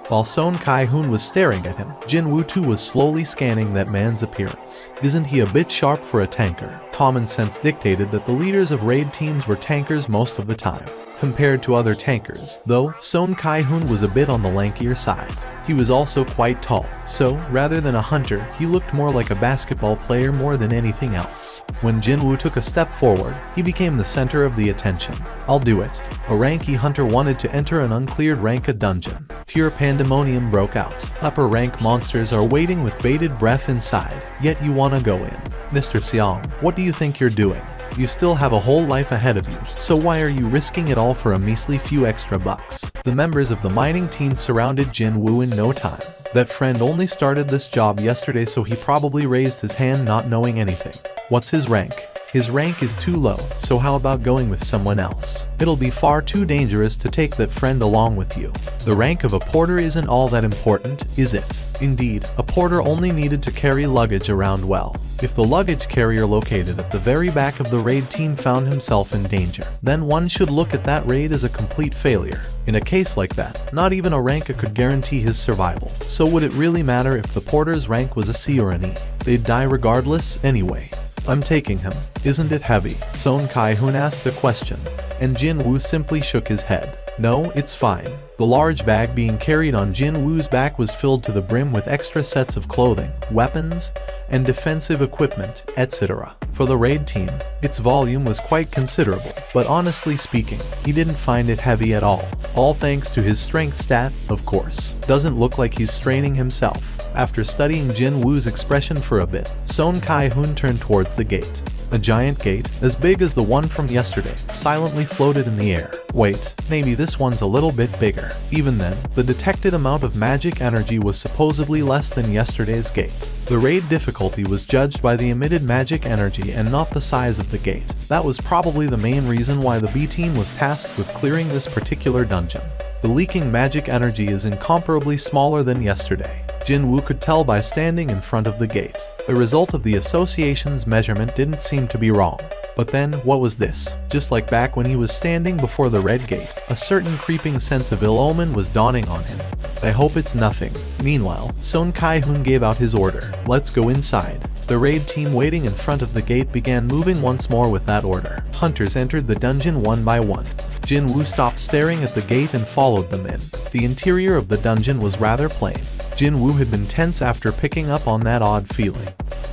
While Son Kai-hoon was staring at him, Jin-woo too was slowly scanning that man's appearance. Isn't he a bit sharp for a tanker? Common sense dictated that the leaders of raid teams were tankers most of the time. Compared to other tankers, though, Son Kai-hoon was a bit on the lankier side. He was also quite tall, so, rather than a hunter, he looked more like a basketball player more than anything else. When Jin-woo took a step forward, he became the center of the attention. I'll do it. A rank E hunter wanted to enter an uncleared rank A dungeon. Pure pandemonium broke out. Upper rank monsters are waiting with bated breath inside, yet you wanna go in. Mr. Seong, what do you think you're doing? You still have a whole life ahead of you, so why are you risking it all for a measly few extra bucks? The members of the mining team surrounded Jin-woo in no time. That friend only started this job yesterday, so he probably raised his hand not knowing anything. What's his rank? His rank is too low, so how about going with someone else? It'll be far too dangerous to take that friend along with you. The rank of a porter isn't all that important, is it? Indeed, a porter only needed to carry luggage around well. If the luggage carrier located at the very back of the raid team found himself in danger, then one should look at that raid as a complete failure. In a case like that, not even a rank A could guarantee his survival, so would it really matter if the porter's rank was a C or an E? They'd die regardless anyway. I'm taking him. Isn't it heavy? Son Kai-hoon asked a question, and Jin-woo simply shook his head. No, it's fine. The large bag being carried on Jin-woo's back was filled to the brim with extra sets of clothing, weapons, and defensive equipment, etc. For the raid team, its volume was quite considerable, but honestly speaking, he didn't find it heavy at all. All thanks to his strength stat, of course. Doesn't look like he's straining himself. After studying Jin-woo's expression for a bit, Son Kai-hoon turned towards the gate. A giant gate, as big as the one from yesterday, silently floated in the air. Wait, maybe this one's a little bit bigger. Even then, the detected amount of magic energy was supposedly less than yesterday's gate. The raid difficulty was judged by the emitted magic energy and not the size of the gate. That was probably the main reason why the B team was tasked with clearing this particular dungeon. The leaking magic energy is incomparably smaller than yesterday. Jin-woo could tell by standing in front of the gate. The result of the association's measurement didn't seem to be wrong. But then, what was this? Just like back when he was standing before the red gate, a certain creeping sense of ill omen was dawning on him. I hope it's nothing. Meanwhile, Son Kai-hoon gave out his order. Let's go inside. The raid team waiting in front of the gate began moving once more with that order. Hunters entered the dungeon one by one. Jin-woo stopped staring at the gate and followed them in. The interior of the dungeon was rather plain. Jin-woo had been tense after picking up on that odd feeling.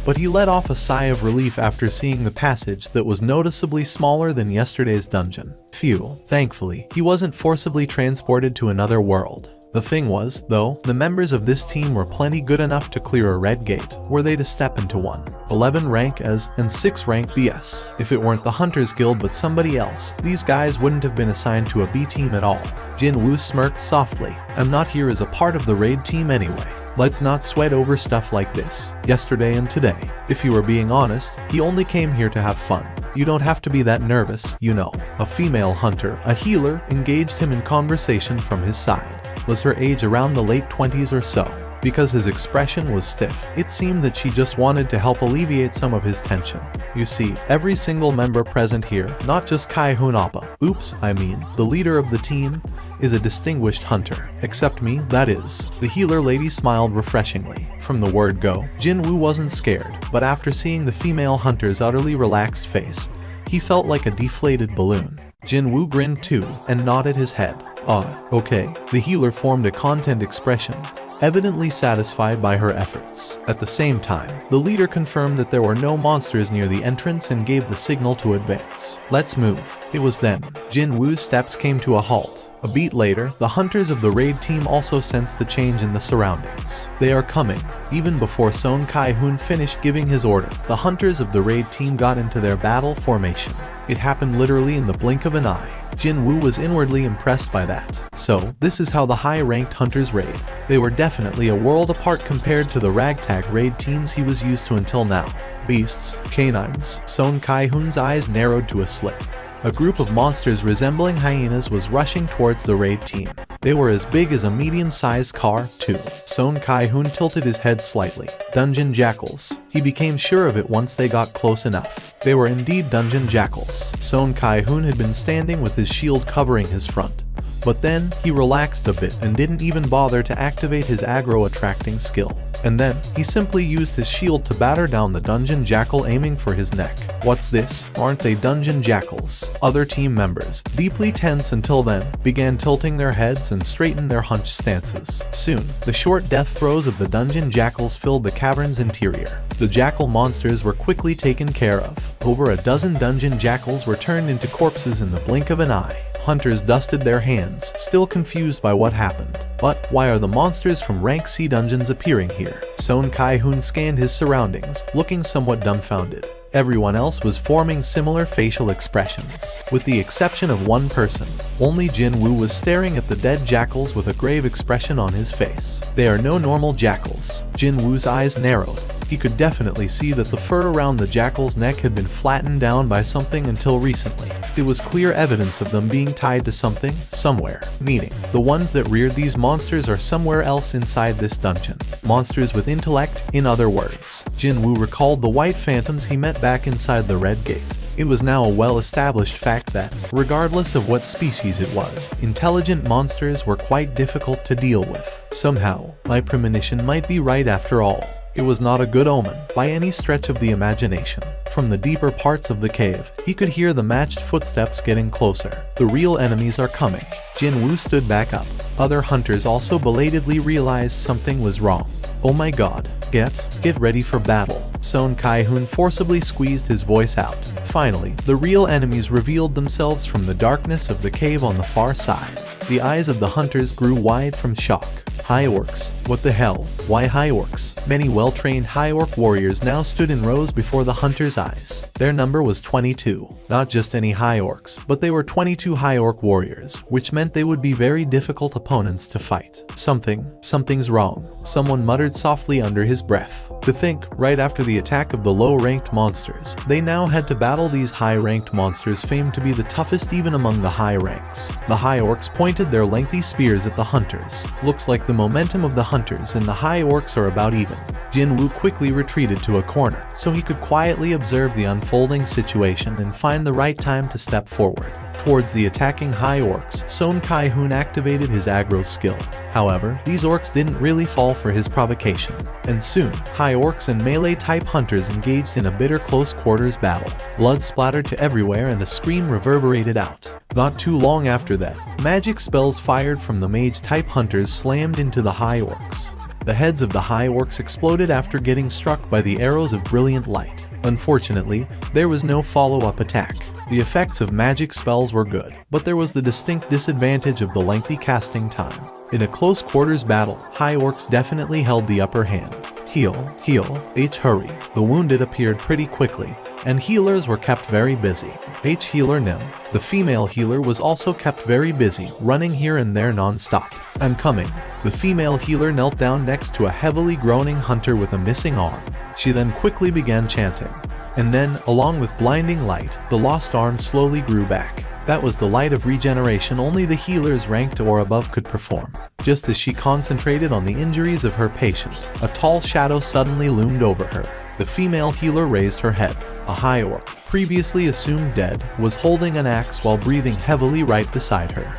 But he let off a sigh of relief after seeing the passage that was noticeably smaller than yesterday's dungeon. Phew, thankfully, he wasn't forcibly transported to another world. The thing was, though, the members of this team were plenty good enough to clear a red gate, were they to step into one. 11 rank As and 6 rank BS. If it weren't the Hunters Guild but somebody else, these guys wouldn't have been assigned to a B team at all. Jin-woo smirked softly. I'm not here as a part of the raid team anyway. Let's not sweat over stuff like this. Yesterday and today. If you were being honest, he only came here to have fun. You don't have to be that nervous, you know. A female hunter, a healer, engaged him in conversation from his side. Was her age around the late 20s or so? Because his expression was stiff, it seemed that she just wanted to help alleviate some of his tension. You see, every single member present here, not just Kai-hoon Appa, the leader of the team, is a distinguished hunter. Except me, that is. The healer lady smiled refreshingly. From the word go, Jin-woo wasn't scared, but after seeing the female hunter's utterly relaxed face, he felt like a deflated balloon. Jin-woo grinned too, and nodded his head. Okay. The healer formed a content expression, evidently satisfied by her efforts. At the same time, the leader confirmed that there were no monsters near the entrance and gave the signal to advance. Let's move. It was then Jin-woo's steps came to a halt. A beat later, the hunters of the raid team also sensed the change in the surroundings. They are coming. Even before Son Kai-hoon finished giving his order, the hunters of the raid team got into their battle formation. It happened literally in the blink of an eye. Jin-woo was inwardly impressed by that. So, this is how the high-ranked hunters raid. They were definitely a world apart compared to the ragtag raid teams he was used to until now. Beasts, canines. Son Kai-hoon's eyes narrowed to a slit. A group of monsters resembling hyenas was rushing towards the raid team. They were as big as a medium-sized car, too. Son Kai-hoon tilted his head slightly. Dungeon jackals. He became sure of it once they got close enough. They were indeed dungeon jackals. Son Kai-hoon had been standing with his shield covering his front. But then, he relaxed a bit and didn't even bother to activate his aggro-attracting skill. And then, he simply used his shield to batter down the dungeon jackal aiming for his neck. What's this? Aren't they dungeon jackals? Other team members, deeply tense until then, began tilting their heads and straightened their hunched stances. Soon, the short death throes of the dungeon jackals filled the cavern's interior. The jackal monsters were quickly taken care of. Over a dozen dungeon jackals were turned into corpses in the blink of an eye. Hunters dusted their hands, still confused by what happened. But why are the monsters from Rank C dungeons appearing here? Son Kai-hoon scanned his surroundings, looking somewhat dumbfounded. Everyone else was forming similar facial expressions. With the exception of one person, only Jin-woo was staring at the dead jackals with a grave expression on his face. They are no normal jackals. Jin-woo's eyes narrowed. He could definitely see that the fur around the jackal's neck had been flattened down by something until recently. It was clear evidence of them being tied to something, somewhere, meaning the ones that reared these monsters are somewhere else inside this dungeon. Monsters with intellect, in other words. Jin-woo recalled the white phantoms he met back inside the red gate. It was now a well-established fact that, regardless of what species it was, intelligent monsters were quite difficult to deal with. Somehow, my premonition might be right after all. It was not a good omen, by any stretch of the imagination. From the deeper parts of the cave, he could hear the matched footsteps getting closer. The real enemies are coming. Jin-woo stood back up. Other hunters also belatedly realized something was wrong. Oh my god, get ready for battle. Son Kai-hoon forcibly squeezed his voice out. Finally, the real enemies revealed themselves from the darkness of the cave on the far side. The eyes of the hunters grew wide from shock. High orcs. What the hell? Why high orcs? Many well-trained high orc warriors now stood in rows before the hunters' eyes. Their number was 22. Not just any high orcs, but they were 22 high orc warriors, which meant they would be very difficult opponents to fight. Something's wrong. Someone muttered softly under his breath. To think, right after the attack of the low-ranked monsters, they now had to battle these high-ranked monsters famed to be the toughest even among the high ranks. The high orcs pointed their lengthy spears at the hunters. Looks like the momentum of the hunters and the high orcs are about even. Jin-woo quickly retreated to a corner, so he could quietly observe the unfolding situation and find the right time to step forward. Towards the attacking high orcs, Son Kai-hoon activated his aggro skill. However, these orcs didn't really fall for his provocation, and soon, high orcs and melee-type hunters engaged in a bitter close-quarters battle. Blood splattered to everywhere and a scream reverberated out. Not too long after that, magic spells fired from the mage-type hunters slammed into the high orcs. The heads of the high orcs exploded after getting struck by the arrows of brilliant light. Unfortunately, there was no follow-up attack. The effects of magic spells were good, but there was the distinct disadvantage of the lengthy casting time. In a close quarters battle, high orcs definitely held the upper hand. Heal, hurry. The wounded appeared pretty quickly, and healers were kept very busy. Healer Nim, the female healer, was also kept very busy, running here and there non-stop. I'm coming. The female healer knelt down next to a heavily groaning hunter with a missing arm. She then quickly began chanting. And then, along with blinding light, the lost arm slowly grew back. That was the light of regeneration only the healers ranked or above could perform. Just as she concentrated on the injuries of her patient, a tall shadow suddenly loomed over her. The female healer raised her head. A high orc, previously assumed dead, was holding an axe while breathing heavily right beside her.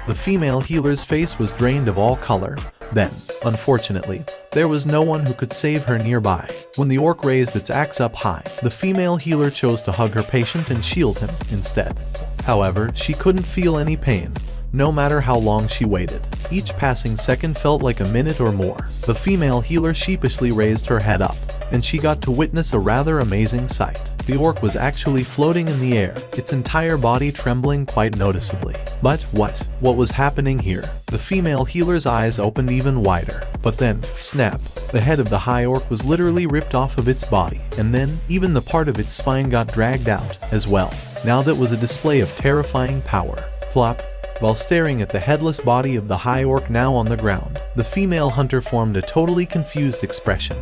The female healer's face was drained of all color. Then, unfortunately, there was no one who could save her nearby. When the orc raised its axe up high, the female healer chose to hug her patient and shield him instead. However, she couldn't feel any pain, no matter how long she waited. Each passing second felt like a minute or more. The female healer sheepishly raised her head up, and she got to witness a rather amazing sight. The orc was actually floating in the air, its entire body trembling quite noticeably. But what was happening here? The female healer's eyes opened even wider. But then, snap, the head of the high orc was literally ripped off of its body, and then, even the part of its spine got dragged out, as well. Now that was a display of terrifying power. Plop. While staring at the headless body of the high orc now on the ground, the female hunter formed a totally confused expression.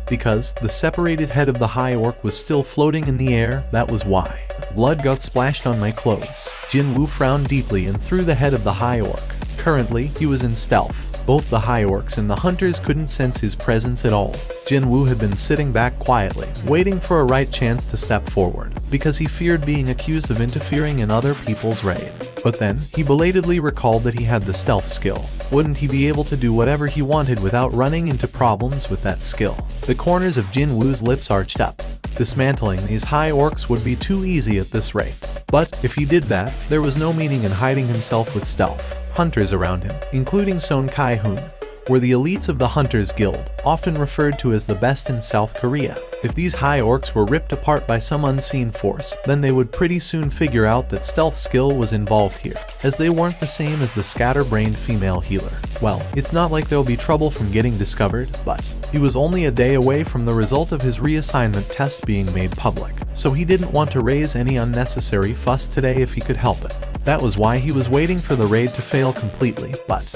Because the separated head of the high orc was still floating in the air, that was why. Blood got splashed on my clothes. Jinwoo frowned deeply and threw the head of the high orc. Currently, he was in stealth. Both the high orcs and the hunters couldn't sense his presence at all. Jinwoo had been sitting back quietly, waiting for a right chance to step forward, because he feared being accused of interfering in other people's raid. But then, he belatedly recalled that he had the stealth skill. Wouldn't he be able to do whatever he wanted without running into problems with that skill? The corners of Jinwoo's lips arched up. Dismantling these high orcs would be too easy at this rate. But if he did that, there was no meaning in hiding himself with stealth. Hunters around him, including Son Kai-hoon, were the elites of the Hunters Guild, often referred to as the best in South Korea. If these high orcs were ripped apart by some unseen force, then they would pretty soon figure out that stealth skill was involved here, as they weren't the same as the scatterbrained female healer. Well, it's not like there'll be trouble from getting discovered, but he was only a day away from the result of his reassignment test being made public, so he didn't want to raise any unnecessary fuss today if he could help it. That was why he was waiting for the raid to fail completely, but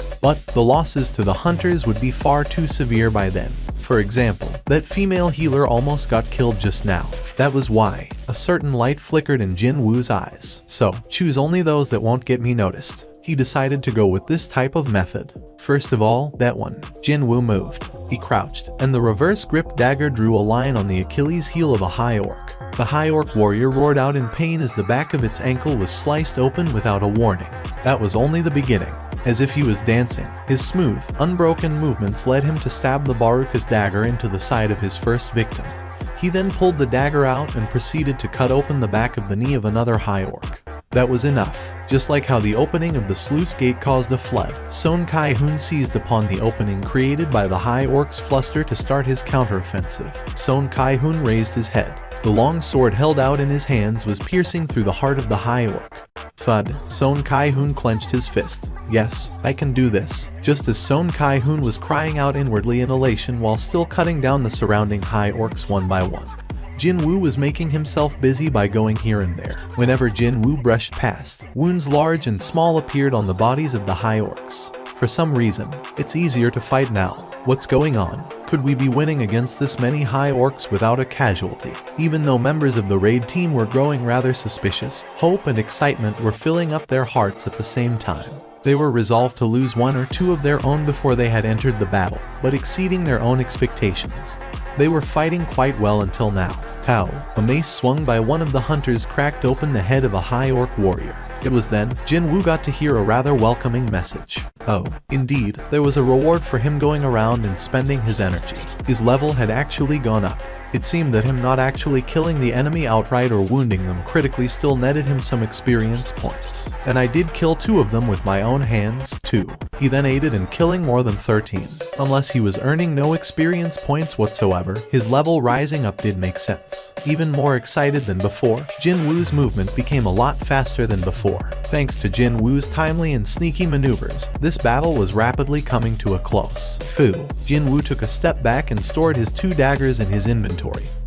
the losses to the hunters would be far too severe by then. For example, that female healer almost got killed just now. That was why. A certain light flickered in Jinwoo's eyes. So, choose only those that won't get me noticed. He decided to go with this type of method. First of all, that one. Jinwoo moved. He crouched, and the reverse grip dagger drew a line on the Achilles heel of a high orc. The high orc warrior roared out in pain as the back of its ankle was sliced open without a warning. That was only the beginning. As if he was dancing, his smooth, unbroken movements led him to stab the Baruka's dagger into the side of his first victim. He then pulled the dagger out and proceeded to cut open the back of the knee of another high orc. That was enough. Just like how the opening of the sluice gate caused a flood, Son Kai-hoon seized upon the opening created by the high orc's fluster to start his counteroffensive. Son Kai-hoon raised his head. The long sword held out in his hands was piercing through the heart of the high orc. Thud. Son Kai-hoon clenched his fist. Yes, I can do this. Just as Son Kai-hoon was crying out inwardly in elation while still cutting down the surrounding high orcs one by one, Jinwoo was making himself busy by going here and there. Whenever Jinwoo brushed past, wounds large and small appeared on the bodies of the high orcs. For some reason, it's easier to fight now. What's going on? Could we be winning against this many high orcs without a casualty? Even though members of the raid team were growing rather suspicious, hope and excitement were filling up their hearts at the same time. They were resolved to lose one or two of their own before they had entered the battle, but exceeding their own expectations. They were fighting quite well until now. Pow! A mace swung by one of the hunters cracked open the head of a high orc warrior. It was then Jinwoo got to hear a rather welcoming message. Oh, indeed, there was a reward for him going around and spending his energy. His level had actually gone up. It seemed that him not actually killing the enemy outright or wounding them critically still netted him some experience points. And I did kill 2 of them with my own hands, too. He then aided in killing more than 13. Unless he was earning no experience points whatsoever, his level rising up did make sense. Even more excited than before, Jinwoo's movement became a lot faster than before. Thanks to Jinwoo's timely and sneaky maneuvers, this battle was rapidly coming to a close. Fu. Jinwoo took a step back and stored his 2 daggers in his inventory.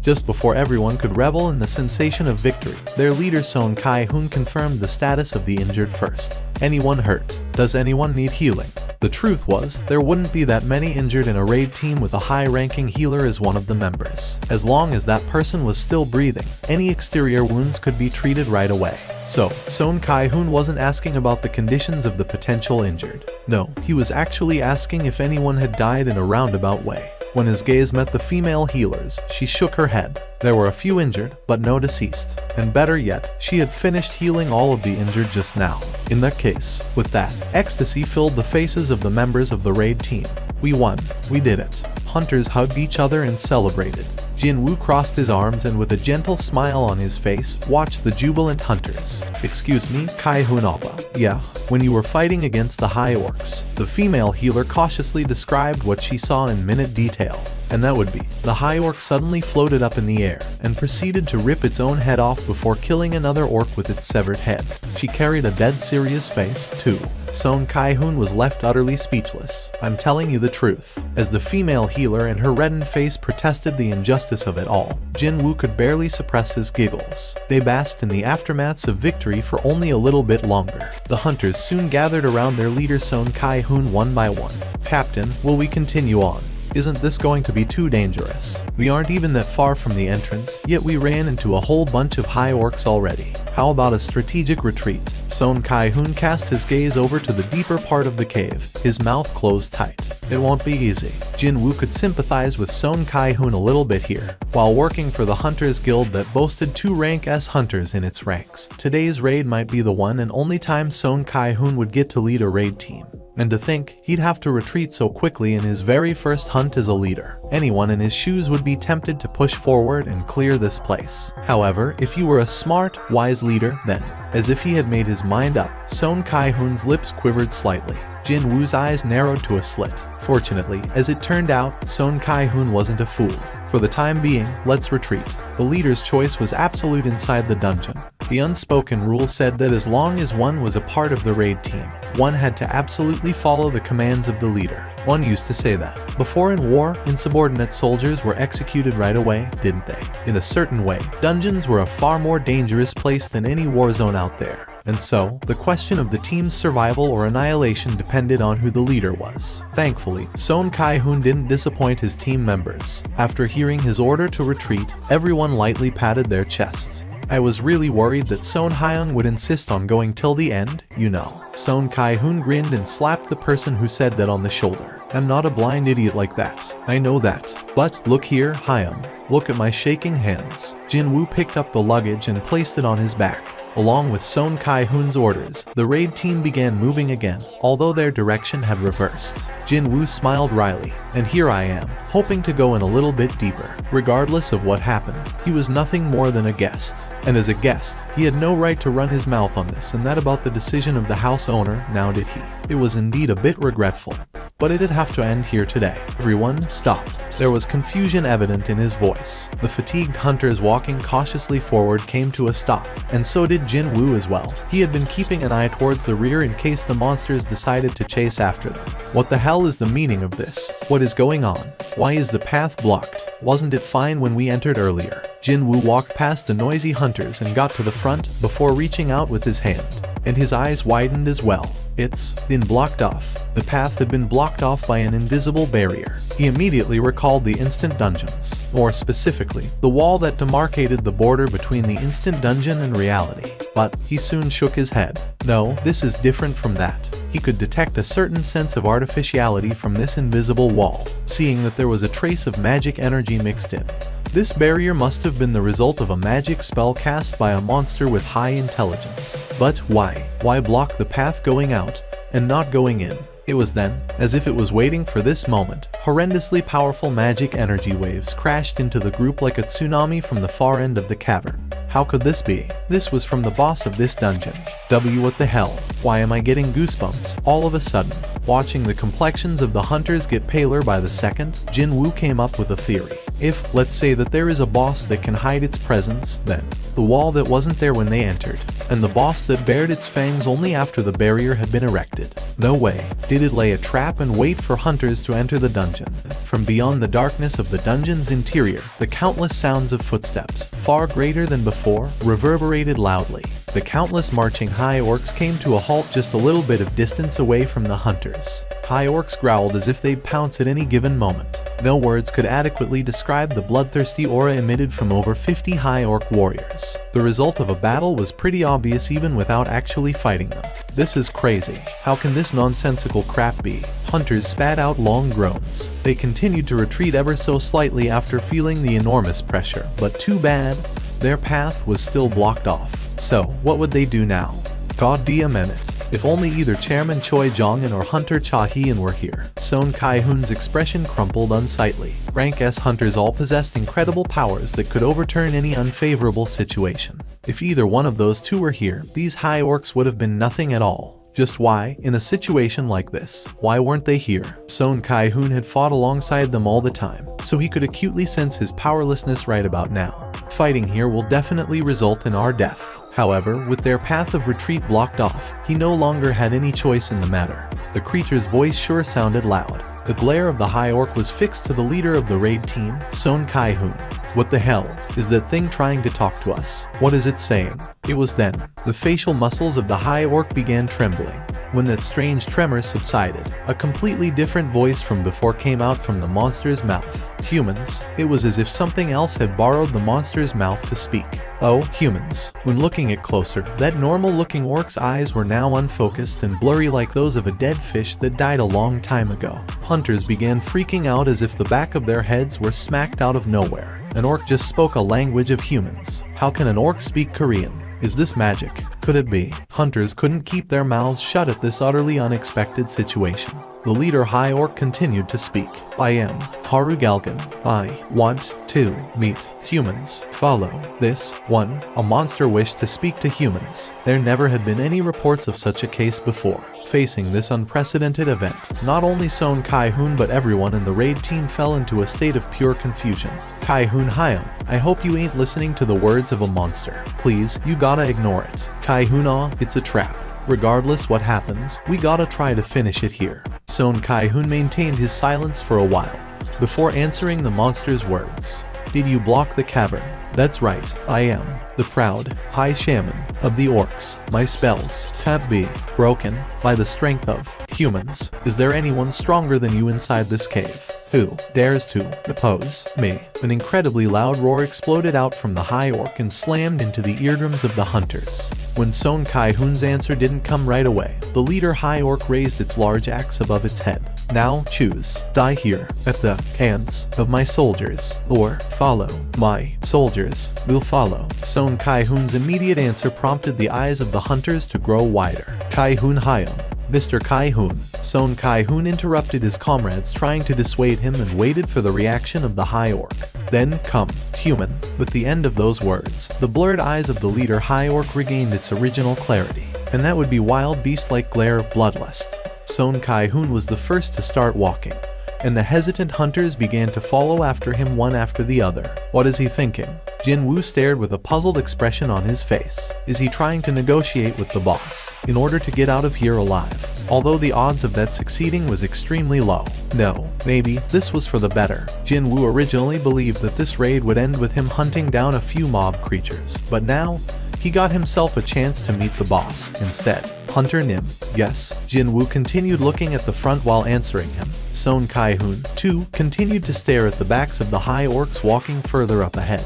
Just before everyone could revel in the sensation of victory, their leader Son Kai-hoon confirmed the status of the injured first. Anyone hurt? Does anyone need healing? The truth was, there wouldn't be that many injured in a raid team with a high-ranking healer as one of the members. As long as that person was still breathing, any exterior wounds could be treated right away. So, Son Kai-hoon wasn't asking about the conditions of the potential injured. No, he was actually asking if anyone had died in a roundabout way. When his gaze met the female healers, she shook her head. There were a few injured, but no deceased. And better yet, she had finished healing all of the injured just now. In that case, with that, ecstasy filled the faces of the members of the raid team. We won. We did it. Hunters hugged each other and celebrated. Jin-woo crossed his arms and with a gentle smile on his face, watched the jubilant hunters. Excuse me, Kai-hoon Oppa. Yeah, when you were fighting against the high orcs, the female healer cautiously described what she saw in minute detail. And that would be, the high orc suddenly floated up in the air, and proceeded to rip its own head off before killing another orc with its severed head. She carried a dead serious face, too. Son Kai-hoon was left utterly speechless. I'm telling you the truth. As the female healer and her reddened face protested the injustice of it all, Jin-woo could barely suppress his giggles. They basked in the aftermaths of victory for only a little bit longer. The hunters soon gathered around their leader Son Kai-hoon one by one. Captain, will we continue on? Isn't this going to be too dangerous? We aren't even that far from the entrance, yet we ran into a whole bunch of high orcs already. How about a strategic retreat? Son Kai-hoon cast his gaze over to the deeper part of the cave, his mouth closed tight. It won't be easy. Jin-woo could sympathize with Son Kai-hoon a little bit here. While working for the Hunters Guild that boasted 2 rank S hunters in its ranks, today's raid might be the one and only time Son Kai-hoon would get to lead a raid team. And to think, he'd have to retreat so quickly in his very first hunt as a leader. Anyone in his shoes would be tempted to push forward and clear this place. However, if you were a smart, wise leader, then, as if he had made his mind up, Son Kai-hoon's lips quivered slightly. Jin-woo's eyes narrowed to a slit. Fortunately, as it turned out, Son Kai-hoon wasn't a fool. For the time being, let's retreat. The leader's choice was absolute inside the dungeon. The unspoken rule said that as long as one was a part of the raid team, one had to absolutely follow the commands of the leader. One used to say that. Before in war, insubordinate soldiers were executed right away, didn't they? In a certain way, dungeons were a far more dangerous place than any war zone out there. And so, the question of the team's survival or annihilation depended on who the leader was. Thankfully, Son Kai-hoon didn't disappoint his team members. After hearing his order to retreat, everyone lightly patted their chests. I was really worried that Son Hyung would insist on going till the end, you know. Son Kai-hoon grinned and slapped the person who said that on the shoulder. I'm not a blind idiot like that. I know that. But look here, Hyung. Look at my shaking hands. Jin-woo picked up the luggage and placed it on his back. Along with Son Kai-hoon's orders, the raid team began moving again, although their direction had reversed. Jin-woo smiled wryly, and here I am, hoping to go in a little bit deeper. Regardless of what happened, he was nothing more than a guest. And as a guest, he had no right to run his mouth on this and that about the decision of the house owner, now did he? It was indeed a bit regretful. But it'd have to end here today. Everyone stopped. There was confusion evident in his voice. The fatigued hunters walking cautiously forward came to a stop, and so did Jin-woo as well. He had been keeping an eye towards the rear in case the monsters decided to chase after them. What the hell is the meaning of this? What is going on? Why is the path blocked? Wasn't it fine when we entered earlier? Jin-woo walked past the noisy hunters and got to the front before reaching out with his hand. And his eyes widened as well. It's been blocked off. The path had been blocked off by an invisible barrier. He immediately recalled the instant dungeons, or specifically, the wall that demarcated the border between the instant dungeon and reality. But he soon shook his head. No, this is different from that. He could detect a certain sense of artificiality from this invisible wall, seeing that there was a trace of magic energy mixed in. This barrier must have been the result of a magic spell cast by a monster with high intelligence. But why? Why block the path going out and not going in? It was then, as if it was waiting for this moment, horrendously powerful magic energy waves crashed into the group like a tsunami from the far end of the cavern. How could this be? This was from the boss of this dungeon. What the hell? Why am I getting goosebumps all of a sudden? Watching the complexions of the hunters get paler by the second, Jin-woo came up with a theory. If, let's say that there is a boss that can hide its presence, then the wall that wasn't there when they entered and the boss that bared its fangs only after the barrier had been erected. No way did it lay a trap and wait for hunters to enter the dungeon. From beyond the darkness of the dungeon's interior, the countless sounds of footsteps, far greater than before, reverberated loudly. The countless marching high orcs came to a halt just a little bit of distance away from the hunters. High orcs growled as if they'd pounce at any given moment. No words could adequately describe the bloodthirsty aura emitted from over 50 high orc warriors. The result of a battle was pretty obvious even without actually fighting them. This is crazy. How can this nonsensical crap be? Hunters spat out long groans. They continued to retreat ever so slightly after feeling the enormous pressure, but too bad, their path was still blocked off. So, what would they do now? God damn it. If only either Chairman Choi Jong-un or Hunter Cha Hee-in were here. Son Kai-hoon's expression crumpled unsightly. Rank S hunters all possessed incredible powers that could overturn any unfavorable situation. If either one of those two were here, these high orcs would have been nothing at all. Just why, in a situation like this, why weren't they here? Son Kai-hoon had fought alongside them all the time, so he could acutely sense his powerlessness right about now. Fighting here will definitely result in our death. However, with their path of retreat blocked off, he no longer had any choice in the matter. The creature's voice sure sounded loud. The glare of the high orc was fixed to the leader of the raid team, Son Kai-hoon. What the hell is that thing trying to talk to us? What is it saying? It was then the facial muscles of the high orc began trembling. When that strange tremor subsided, a completely different voice from before came out from the monster's mouth. Humans. It was as if something else had borrowed the monster's mouth to speak. Oh, humans. When looking at closer, that normal-looking orc's eyes were now unfocused and blurry like those of a dead fish that died a long time ago. Hunters began freaking out as if the back of their heads were smacked out of nowhere. An orc just spoke a language of humans. How can an orc speak Korean? Is this magic? Could it be? Hunters couldn't keep their mouths shut at this utterly unexpected situation. The leader high orc continued to speak. I am Haru Galgan. I want to meet humans. Follow this one. A monster wished to speak to humans. There never had been any reports of such a case before. Facing this unprecedented event, not only Son Kai-hoon but everyone in the raid team fell into a state of pure confusion. Kai-hoon Hyun, I hope you ain't listening to the words of a monster. Please, you gotta ignore it. Kai-hoon, it's a trap. Regardless what happens, we gotta try to finish it here. Son Kai-hoon maintained his silence for a while, before answering the monster's words. Did you block the cavern? That's right, I am the proud High Shaman of the orcs. My spells can't be broken by the strength of humans. Is there anyone stronger than you inside this cave? Who dares to oppose me? An incredibly loud roar exploded out from the high orc and slammed into the eardrums of the hunters. When Son Kai-hoon's answer didn't come right away, the leader high orc raised its large axe above its head. Now choose. Die here, at the hands of my soldiers, or follow my soldiers will follow. Son Kai-hoon's immediate answer prompted the eyes of the hunters to grow wider. Kai-hoon Hyun. Mr. Kai-hoon. Son Kai-hoon interrupted his comrades trying to dissuade him and waited for the reaction of the high orc. Then come, human. With the end of those words, the blurred eyes of the leader high orc regained its original clarity, and that would be wild beast-like glare of bloodlust. Son Kai-hoon was the first to start walking, and the hesitant hunters began to follow after him one after the other. What is he thinking? Jin Woo stared with a puzzled expression on his face. Is he trying to negotiate with the boss in order to get out of here alive? Although the odds of that succeeding was extremely low. No, maybe this was for the better. Jin Woo originally believed that this raid would end with him hunting down a few mob creatures, but now he got himself a chance to meet the boss instead. Hunter Nim. Yes. Jin Woo continued looking at the front while answering him. Son Kai-hoon, too, continued to stare at the backs of the high orcs walking further up ahead.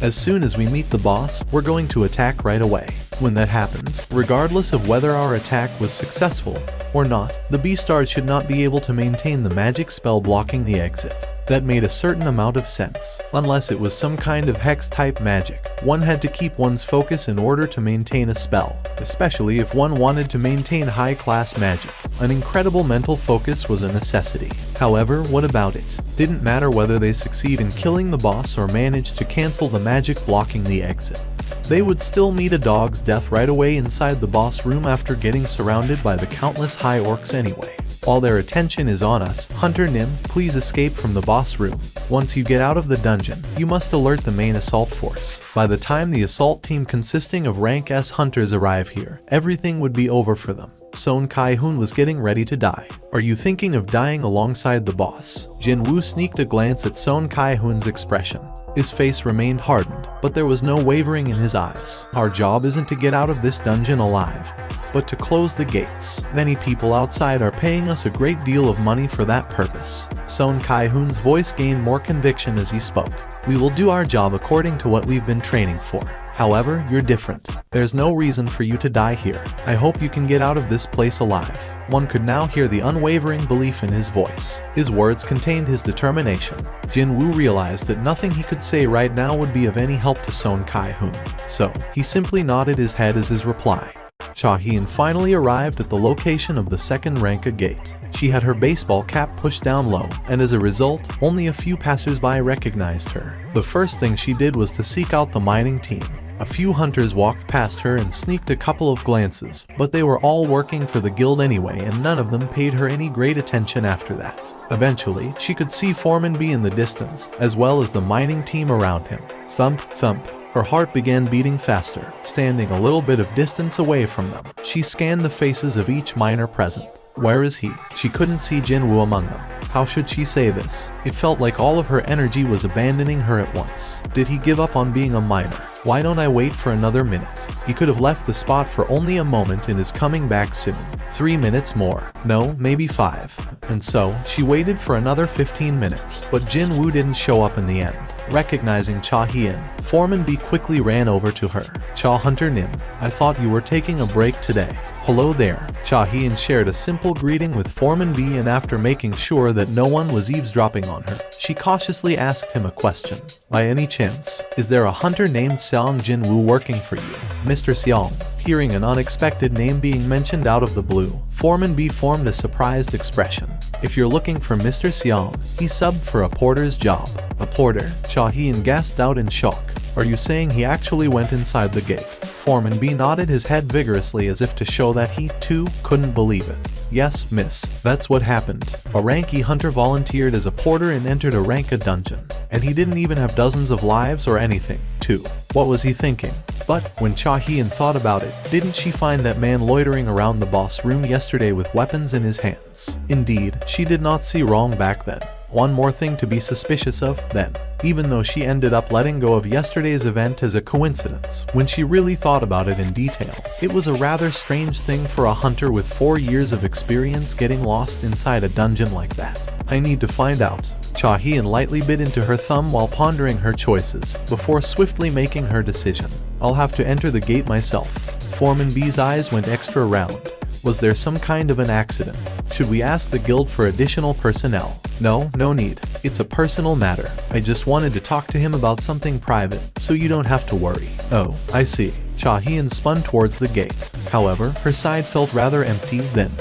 As soon as we meet the boss, we're going to attack right away. When that happens, regardless of whether our attack was successful or not, the Beastars should not be able to maintain the magic spell blocking the exit. That made a certain amount of sense. Unless it was some kind of hex-type magic, one had to keep one's focus in order to maintain a spell, especially if one wanted to maintain high-class magic. An incredible mental focus was a necessity. However, what about it? Didn't matter whether they succeed in killing the boss or manage to cancel the magic blocking the exit. They would still meet a dog's death right away inside the boss room after getting surrounded by the countless high orcs anyway. While their attention is on us, Hunter Nim, please escape from the boss room. Once you get out of the dungeon, you must alert the main assault force. By the time the assault team consisting of rank S hunters arrive here, everything would be over for them. Son Kai-hoon was getting ready to die. Are you thinking of dying alongside the boss? Jin Woo sneaked a glance at Son Kai-hoon's expression. His face remained hardened, but there was no wavering in his eyes. Our job isn't to get out of this dungeon alive, but to close the gates. Many people outside are paying us a great deal of money for that purpose. Son Kai-hoon's voice gained more conviction as he spoke. We will do our job according to what we've been training for. However, you're different. There's no reason for you to die here. I hope you can get out of this place alive. One could now hear the unwavering belief in his voice. His words contained his determination. Jin Woo realized that nothing he could say right now would be of any help to Son Kai-hoon. So, he simply nodded his head as his reply. Cha Hyun finally arrived at the location of the second rank gate. She had her baseball cap pushed down low, and as a result, only a few passers-by recognized her. The first thing she did was to seek out the mining team. A few hunters walked past her and sneaked a couple of glances, but they were all working for the guild anyway and none of them paid her any great attention after that. Eventually, she could see Foreman B in the distance, as well as the mining team around him. Thump, thump. Her heart began beating faster. Standing a little bit of distance away from them, she scanned the faces of each miner present. Where is he? She couldn't see Jin Woo among them. How should she say this? It felt like all of her energy was abandoning her at once. Did he give up on being a miner? Why don't I wait for another minute? He could have left the spot for only a moment and is coming back soon. 3 minutes more. No, maybe 5. And so, she waited for another 15 minutes, but Jin Woo didn't show up in the end. Recognizing Cha Hyun, Foreman B quickly ran over to her. Cha Hunter Nim, I thought you were taking a break today. Hello there. Cha Hyun shared a simple greeting with Foreman B and after making sure that no one was eavesdropping on her, she cautiously asked him a question. By any chance, is there a hunter named Seong Jin Woo working for you? Mr. Seong. Hearing an unexpected name being mentioned out of the blue, Foreman B formed a surprised expression. If you're looking for Mr. Seong, he subbed for a porter's job. A porter? Cha Hyun gasped out in shock. Are you saying he actually went inside the gate? Foreman B nodded his head vigorously as if to show that he, too, couldn't believe it. Yes, miss, that's what happened. A ranky hunter volunteered as a porter and entered a ranka dungeon. And he didn't even have dozens of lives or anything, too. What was he thinking? But, when Cha Hyun thought about it, didn't she find that man loitering around the boss room yesterday with weapons in his hands? Indeed, she did not see wrong back then. One more thing to be suspicious of, then. Even though she ended up letting go of yesterday's event as a coincidence, when she really thought about it in detail, it was a rather strange thing for a hunter with 4 years of experience getting lost inside a dungeon like that. I need to find out. Cha Hyun lightly bit into her thumb while pondering her choices, before swiftly making her decision. I'll have to enter the gate myself. Foreman B's eyes went extra round. Was there some kind of an accident? Should we ask the guild for additional personnel? No, no need. It's a personal matter. I just wanted to talk to him about something private, so you don't have to worry. Oh, I see. Cha Hyun spun towards the gate. However, her side felt rather empty then.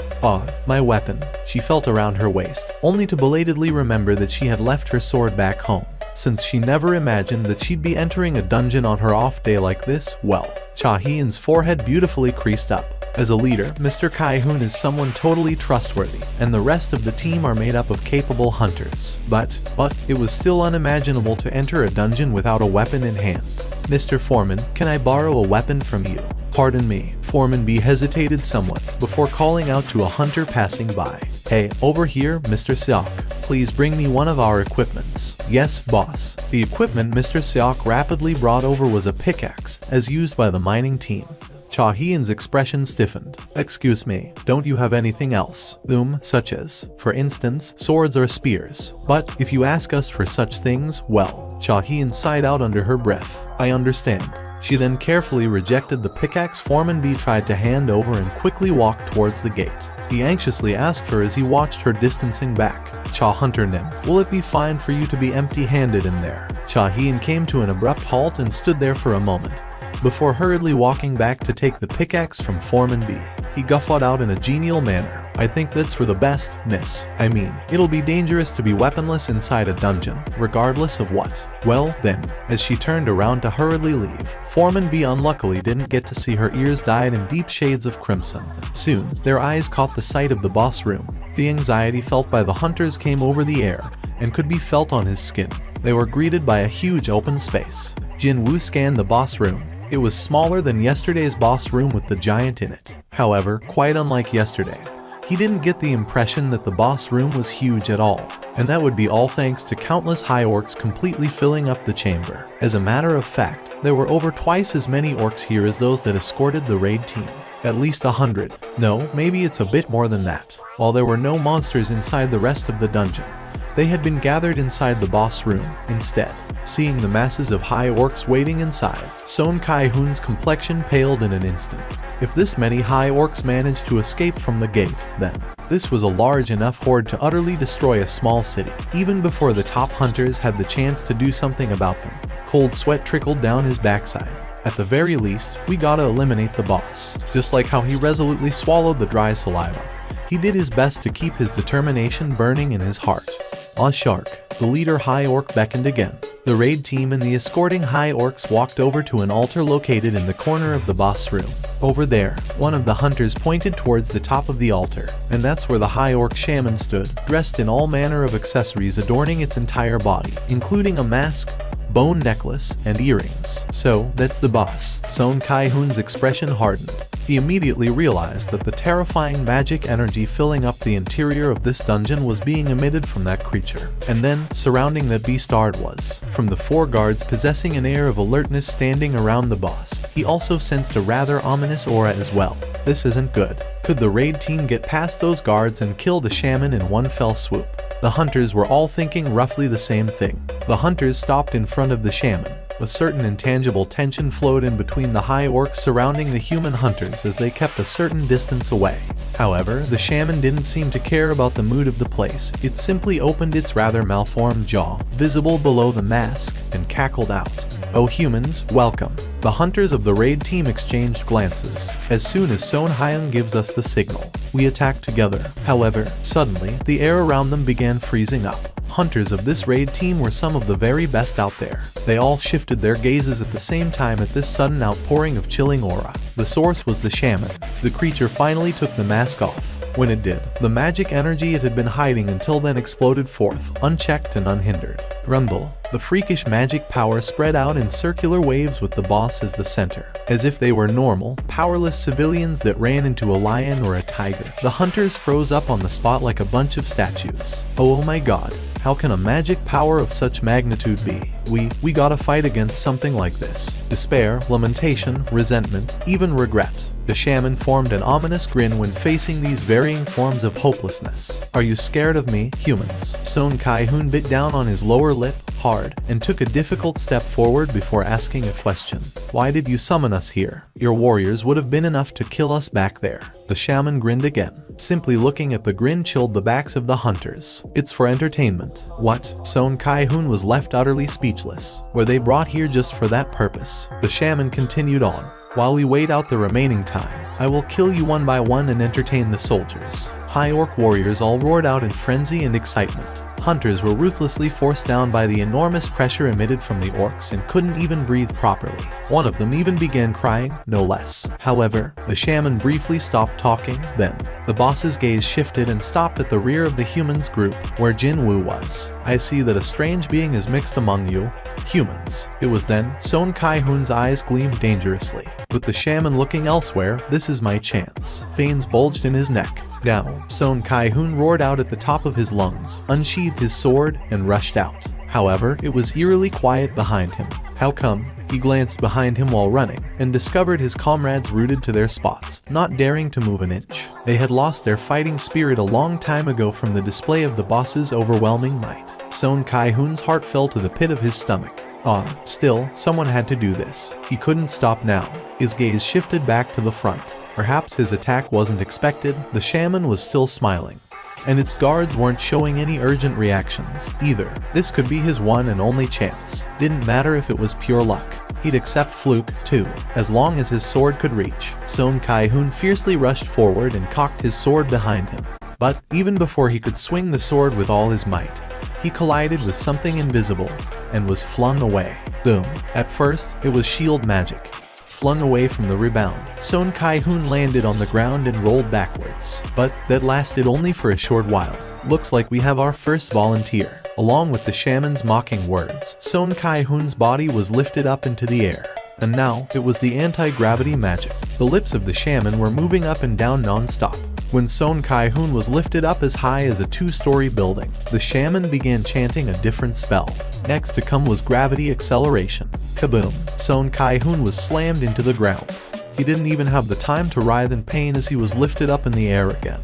My weapon. She felt around her waist, only to belatedly remember that she had left her sword back home. Since she never imagined that she'd be entering a dungeon on her off day like this, well, Cha Hyun's forehead beautifully creased up. As a leader, Mr. Kai-hoon is someone totally trustworthy, and the rest of the team are made up of capable hunters. But it was still unimaginable to enter a dungeon without a weapon in hand. Mr. Foreman, can I borrow a weapon from you? Pardon me. Foreman B hesitated somewhat, before calling out to a hunter passing by. Hey, over here, Mr. Seok. Please bring me one of our equipments. Yes, boss. The equipment Mr. Seok rapidly brought over was a pickaxe, as used by the mining team. Cha Hyun's expression stiffened. Excuse me, don't you have anything else? Such as, for instance, swords or spears. But, if you ask us for such things, well, Cha Hyun sighed out under her breath. I understand. She then carefully rejected the pickaxe Foreman B tried to hand over and quickly walked towards the gate. He anxiously asked her as he watched her distancing back. Cha Hunter Nim, will it be fine for you to be empty-handed in there? Cha Hyun came to an abrupt halt and stood there for a moment, before hurriedly walking back to take the pickaxe from Foreman B. He guffawed out in a genial manner. I think that's for the best, miss. I mean, it'll be dangerous to be weaponless inside a dungeon, regardless of what. Well, then, as she turned around to hurriedly leave, Foreman B unluckily didn't get to see her ears dyed in deep shades of crimson. Soon, their eyes caught the sight of the boss room. The anxiety felt by the hunters came over the air and could be felt on his skin. They were greeted by a huge open space. Jinwoo scanned the boss room. It was smaller than yesterday's boss room with the giant in it. However, quite unlike yesterday, he didn't get the impression that the boss room was huge at all, and that would be all thanks to countless high orcs completely filling up the chamber. As a matter of fact, there were over twice as many orcs here as those that escorted the raid team. At least 100. No, maybe it's a bit more than that. While there were no monsters inside the rest of the dungeon, they had been gathered inside the boss room instead. Seeing the masses of high orcs waiting inside, Son Kai-hoon's complexion paled in an instant. If this many high orcs managed to escape from the gate, then this was a large enough horde to utterly destroy a small city, even before the top hunters had the chance to do something about them. Cold sweat trickled down his backside. At the very least, we gotta eliminate the boss. Just like how he resolutely swallowed the dry saliva, he did his best to keep his determination burning in his heart. Shark, the leader high orc, beckoned again. The raid team and the escorting high orcs walked over to an altar located in the corner of the boss room. Over there, one of the hunters pointed towards the top of the altar, and that's where the high orc shaman stood, dressed in all manner of accessories adorning its entire body, including a mask, bone necklace, and earrings. So, that's the boss. Son Kai-hoon's expression hardened. He immediately realized that the terrifying magic energy filling up the interior of this dungeon was being emitted from that creature. And then, surrounding that beastard was, from the 4 guards possessing an air of alertness standing around the boss, he also sensed a rather ominous aura as well. This isn't good. Could the raid team get past those guards and kill the shaman in one fell swoop? The hunters were all thinking roughly the same thing. The hunters stopped in front of the shaman. A certain intangible tension flowed in between the high orcs surrounding the human hunters as they kept a certain distance away. However, the shaman didn't seem to care about the mood of the place. It simply opened its rather malformed jaw, visible below the mask, and cackled out. "Oh humans, welcome." The hunters of the raid team exchanged glances. As soon as Son Hyun gives us the signal, we attack together. However, suddenly, the air around them began freezing up. Hunters of this raid team were some of the very best out there. They all shifted their gazes at the same time at this sudden outpouring of chilling aura. The source was the shaman. The creature finally took the mask off. When it did, the magic energy it had been hiding until then exploded forth, unchecked and unhindered. Rumble. The freakish magic power spread out in circular waves with the boss as the center. As if they were normal, powerless civilians that ran into a lion or a tiger. The hunters froze up on the spot like a bunch of statues. Oh my god. How can a magic power of such magnitude be? We gotta fight against something like this. Despair, lamentation, resentment, even regret. The shaman formed an ominous grin when facing these varying forms of hopelessness. "Are you scared of me, humans?" Son Kai-hoon bit down on his lower lip, hard, and took a difficult step forward before asking a question. "Why did you summon us here? Your warriors would have been enough to kill us back there." The shaman grinned again. Simply looking at the grin chilled the backs of the hunters. "It's for entertainment." What? Son Kai-hoon was left utterly speechless. Were they brought here just for that purpose? The shaman continued on. "While we wait out the remaining time, I will kill you one by one and entertain the soldiers." High orc warriors all roared out in frenzy and excitement. Hunters were ruthlessly forced down by the enormous pressure emitted from the orcs and couldn't even breathe properly. One of them even began crying, no less. However, the shaman briefly stopped talking, then the boss's gaze shifted and stopped at the rear of the humans group, where Jinwoo was. "I see that a strange being is mixed among you, humans." It was then Son Kai-hoon's eyes gleamed dangerously. With the shaman looking elsewhere, "This is my chance." Veins bulged in his neck. Now, Son Kai-hoon roared out at the top of his lungs, unsheathed his sword, and rushed out. However, it was eerily quiet behind him. How come? He glanced behind him while running, and discovered his comrades rooted to their spots, not daring to move an inch. They had lost their fighting spirit a long time ago from the display of the boss's overwhelming might. Son Kai-hoon's heart fell to the pit of his stomach. Still, someone had to do this. He couldn't stop now. His gaze shifted back to the front. Perhaps his attack wasn't expected. The shaman was still smiling, and its guards weren't showing any urgent reactions either. This could be his one and only chance. Didn't matter if it was pure luck. He'd accept fluke, too, as long as his sword could reach. Son Kai-hoon fiercely rushed forward and cocked his sword behind him. But even before he could swing the sword with all his might, he collided with something invisible and was flung away. Boom. At first, it was shield magic. flung away from the rebound. Son Kai-hoon landed on the ground and rolled backwards, but that lasted only for a short while. Looks like we have our first volunteer. Along with the shaman's mocking words, Son Kai-hoon's body was lifted up into the air. And now, it was the anti-gravity magic. The lips of the shaman were moving up and down non-stop. When Son Kai-hoon was lifted up as high as a 2-story building, the shaman began chanting a different spell. Next to come was gravity acceleration. Kaboom! Son Kai-hoon was slammed into the ground. He didn't even have the time to writhe in pain as he was lifted up in the air again.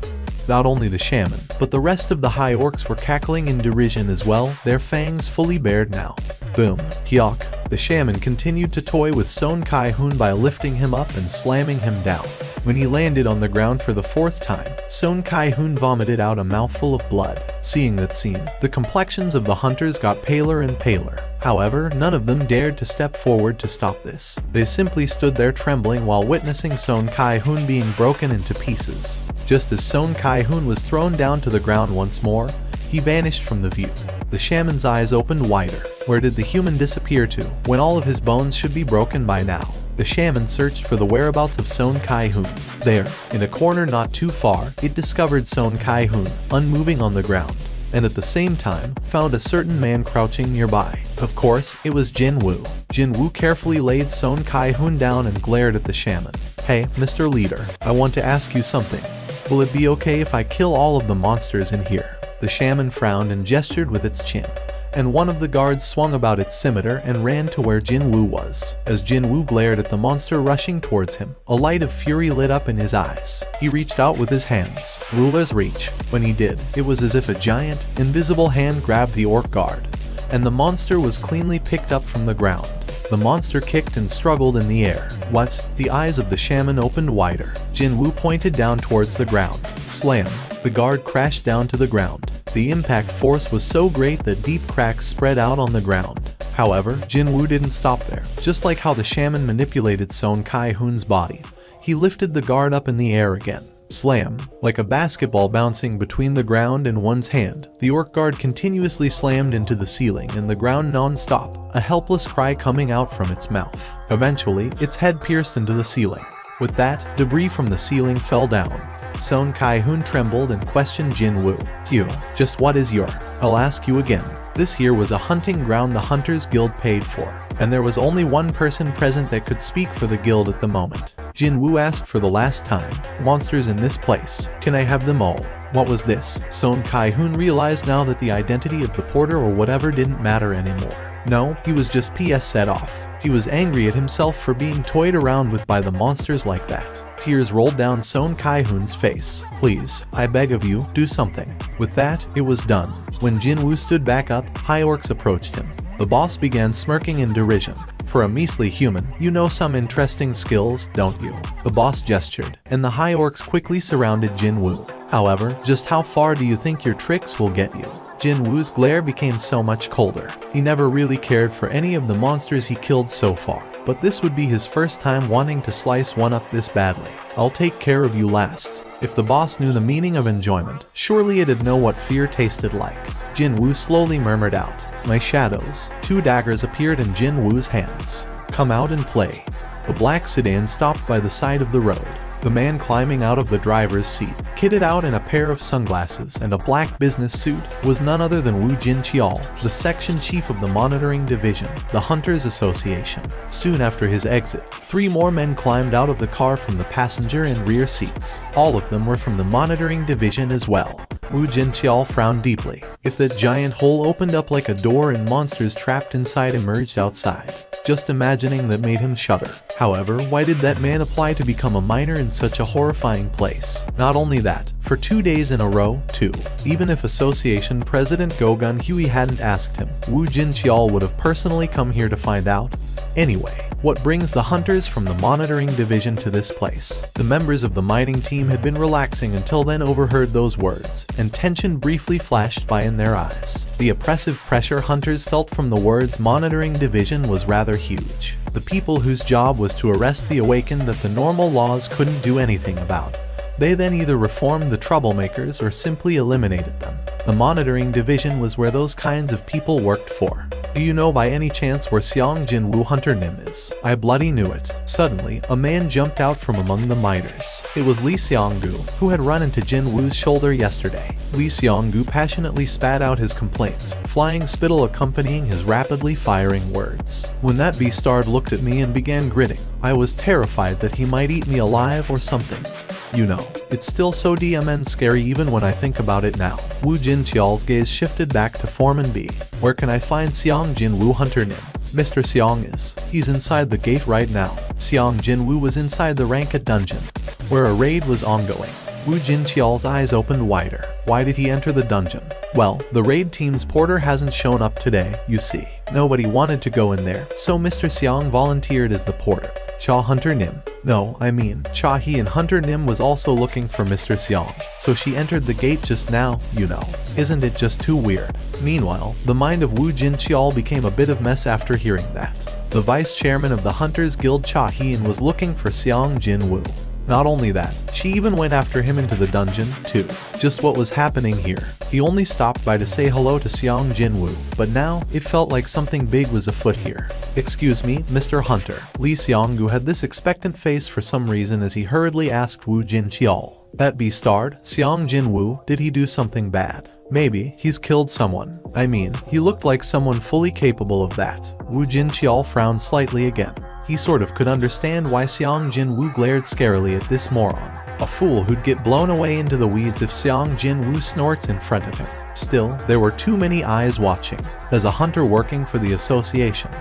Not only the shaman, but the rest of the high orcs were cackling in derision as well, their fangs fully bared now. Boom. Hyok. The shaman continued to toy with Son Kai-hoon by lifting him up and slamming him down. When he landed on the ground for the 4th time, Son Kai-hoon vomited out a mouthful of blood. Seeing that scene, the complexions of the hunters got paler and paler. However, none of them dared to step forward to stop this. They simply stood there trembling while witnessing Son Kai-hoon being broken into pieces. Just as Son Kai-hoon was thrown down to the ground once more, he vanished from the view. The shaman's eyes opened wider. Where did the human disappear to, when all of his bones should be broken by now? The shaman searched for the whereabouts of Son Kai-hoon. There, in a corner not too far, it discovered Son Kai-hoon, unmoving on the ground, and at the same time, found a certain man crouching nearby. Of course, it was Jin Woo. Jin Woo carefully laid Son Kai-hoon down and glared at the shaman. "Hey, Mr. Leader, I want to ask you something. Will it be okay if I kill all of the monsters in here?" The shaman frowned and gestured with its chin, and one of the guards swung about its scimitar and ran to where Jin Woo was. As Jin Woo glared at the monster rushing towards him, a light of fury lit up in his eyes. He reached out with his hands, ruler's reach. When he did, it was as if a giant, invisible hand grabbed the orc guard, and the monster was cleanly picked up from the ground. The monster kicked and struggled in the air. What? The eyes of the shaman opened wider. Jin Woo pointed down towards the ground. Slam! The guard crashed down to the ground. The impact force was so great that deep cracks spread out on the ground. However, Jin Woo didn't stop there. Just like how the shaman manipulated Son Kai-hoon's body, he lifted the guard up in the air again. Slam! Like a basketball bouncing between the ground and one's hand, the orc guard continuously slammed into the ceiling and the ground non-stop, a helpless cry coming out from its mouth. Eventually, its head pierced into the ceiling. With that, debris from the ceiling fell down. Son Kai-hoon trembled and questioned Jin Woo. "You, just what is your? I'll ask you again. This here was a hunting ground the Hunters Guild paid for, and there was only one person present that could speak for the guild at the moment." Jin Woo asked for the last time. "Monsters in this place. Can I have them all?" What was this? Son Kai-hoon realized now that the identity of the porter or whatever didn't matter anymore. No, he was just PS set off. He was angry at himself for being toyed around with by the monsters like that. Tears rolled down Son Kai-hoon's face. "Please, I beg of you, do something." With that, it was done. When Jin Woo stood back up, high orcs approached him. The boss began smirking in derision. "For a measly human, you know some interesting skills, don't you?" The boss gestured, and the high orcs quickly surrounded Jin Woo. "However, just how far do you think your tricks will get you?" Jin Woo's glare became so much colder. He never really cared for any of the monsters he killed so far, but this would be his first time wanting to slice one up this badly. "I'll take care of you last." If the boss knew the meaning of enjoyment, surely it'd know what fear tasted like. Jin Woo slowly murmured out, "My shadows." 2 daggers appeared in Jin Woo's hands. "Come out and play." The black sedan stopped by the side of the road. The man climbing out of the driver's seat, kitted out in a pair of sunglasses and a black business suit, was none other than Woo Jin-cheol, the section chief of the monitoring division, the Hunters Association. Soon after his exit, 3 more men climbed out of the car from the passenger and rear seats. All of them were from the monitoring division as well. Woo Jin-cheol frowned deeply. If that giant hole opened up like a door and monsters trapped inside emerged outside, just imagining that made him shudder. However, why did that man apply to become a miner in such a horrifying place? Not only that, for 2 days in a row, too. Even if Association President Gogun Huey hadn't asked him, Woo Jin-cheol would have personally come here to find out. Anyway, what brings the hunters from the monitoring division to this place? The members of the mining team had been relaxing until then overheard those words, and tension briefly flashed by in their eyes. The oppressive pressure hunters felt from the words monitoring division was rather huge. The people whose job was to arrest the awakened that the normal laws couldn't do anything about. They then either reformed the troublemakers or simply eliminated them. The monitoring division was where those kinds of people worked for. Do you know by any chance where Xiang Jinwu Hunter Nim is? I bloody knew it. Suddenly, a man jumped out from among the miters. It was Li Xianggu, who had run into Jinwu's shoulder yesterday. Li Xianggu passionately spat out his complaints, flying spittle accompanying his rapidly firing words. When that beastard looked at me and began gritting, I was terrified that he might eat me alive or something. You know, it's still so DMN scary even when I think about it now. Wu Jinqiao's gaze shifted back to Foreman B. Where can I find Xiang Jinwu Hunter Nim? Mr. Xiang is. He's inside the gate right now. Xiang Jinwu was inside the Ranka dungeon, where a raid was ongoing. Wu Jinqiao's eyes opened wider. Why did he enter the dungeon? Well, the raid team's porter hasn't shown up today, you see. Nobody wanted to go in there, so Mr. Xiang volunteered as the porter. Cha Hunter Nim. No, I mean, Cha He and Hunter Nim was also looking for Mr. Xiang, so she entered the gate just now, you know. Isn't it just too weird? Meanwhile, the mind of Wu Jinqiao became a bit of mess after hearing that. The vice chairman of the Hunters Guild Cha Hian was looking for Xiang Jinwu. Not only that, she even went after him into the dungeon, too. Just what was happening here? He only stopped by to say hello to Xiang Jinwu, but now, it felt like something big was afoot here. Excuse me, Mr. Hunter. Li Xianggu had this expectant face for some reason as he hurriedly asked Wu Jinqiao. That beastard, Xiang Jinwu, did he do something bad? Maybe, he's killed someone. I mean, he looked like someone fully capable of that. Wu Jinqiao frowned slightly again. He sort of could understand why Xiang Jinwu glared scarily at this moron. A fool who'd get blown away into the weeds if Xiang Jinwu snorts in front of him. Still, there were too many eyes watching. As a hunter working for the association,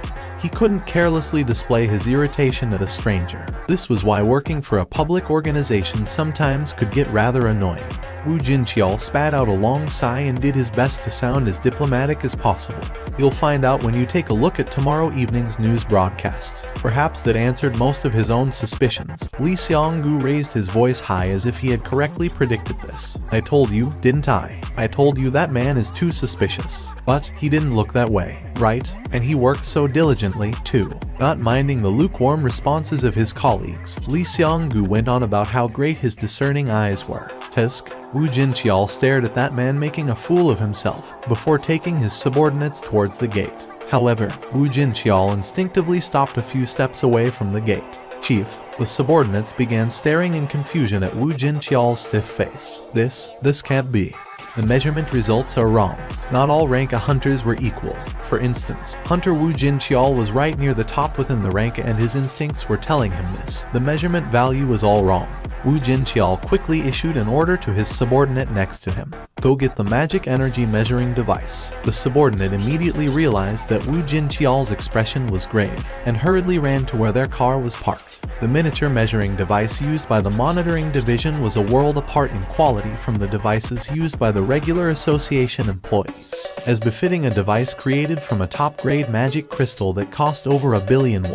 he couldn't carelessly display his irritation at a stranger. This was why working for a public organization sometimes could get rather annoying. Wu Jinqiao spat out a long sigh and did his best to sound as diplomatic as possible. You'll find out when you take a look at tomorrow evening's news broadcasts. Perhaps that answered most of his own suspicions. Li Xianggu raised his voice high as if he had correctly predicted this. I told you, didn't I? I told you that man is too suspicious. But he didn't look that way, right? And he worked so diligently, too. Not minding the lukewarm responses of his colleagues, Li Xianggu went on about how great his discerning eyes were. Tisk. Wu Jinqiao stared at that man making a fool of himself before taking his subordinates towards the gate. However, Wu Jinqiao instinctively stopped a few steps away from the gate. Chief, the subordinates began staring in confusion at Wu Jinqiao's stiff face. This can't be. The measurement results are wrong. Not all Ranka hunters were equal. For instance, Hunter Wu Jinqiao was right near the top within the Ranka and his instincts were telling him this. The measurement value was all wrong. Wu Jinqiao quickly issued an order to his subordinate next to him. Go get the magic energy measuring device. The subordinate immediately realized that Wu Jinqiao's expression was grave, and hurriedly ran to where their car was parked. The miniature measuring device used by the monitoring division was a world apart in quality from the devices used by the regular association employees, as befitting a device created from a top-grade magic crystal that cost over $1 billion.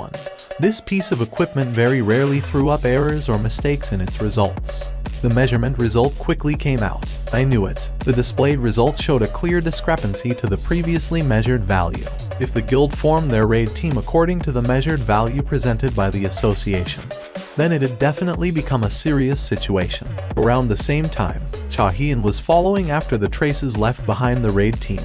This piece of equipment very rarely threw up errors or mistakes in its results. The measurement result quickly came out. I knew it. The displayed result showed a clear discrepancy to the previously measured value. If the guild formed their raid team according to the measured value presented by the association, then it had definitely become a serious situation. Around the same time, Cha Hian was following after the traces left behind the raid team.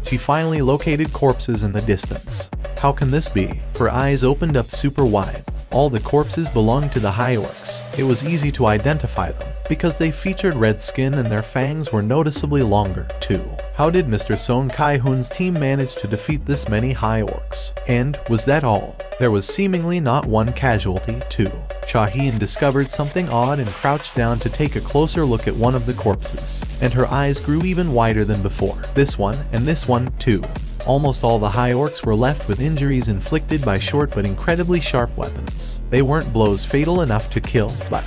She finally located corpses in the distance. How can this be? Her eyes opened up super wide. All the corpses belonged to the high orcs. It was easy to identify them, because they featured red skin and their fangs were noticeably longer, too. How did Mr. Song Kai-hun's team manage to defeat this many high orcs? And, was that all? There was seemingly not one casualty, too. Cha Hian discovered something odd and crouched down to take a closer look at one of the corpses. And her eyes grew even wider than before. This one, and this one, too. Almost all the high orcs were left with injuries inflicted by short but incredibly sharp weapons. They weren't blows fatal enough to kill, but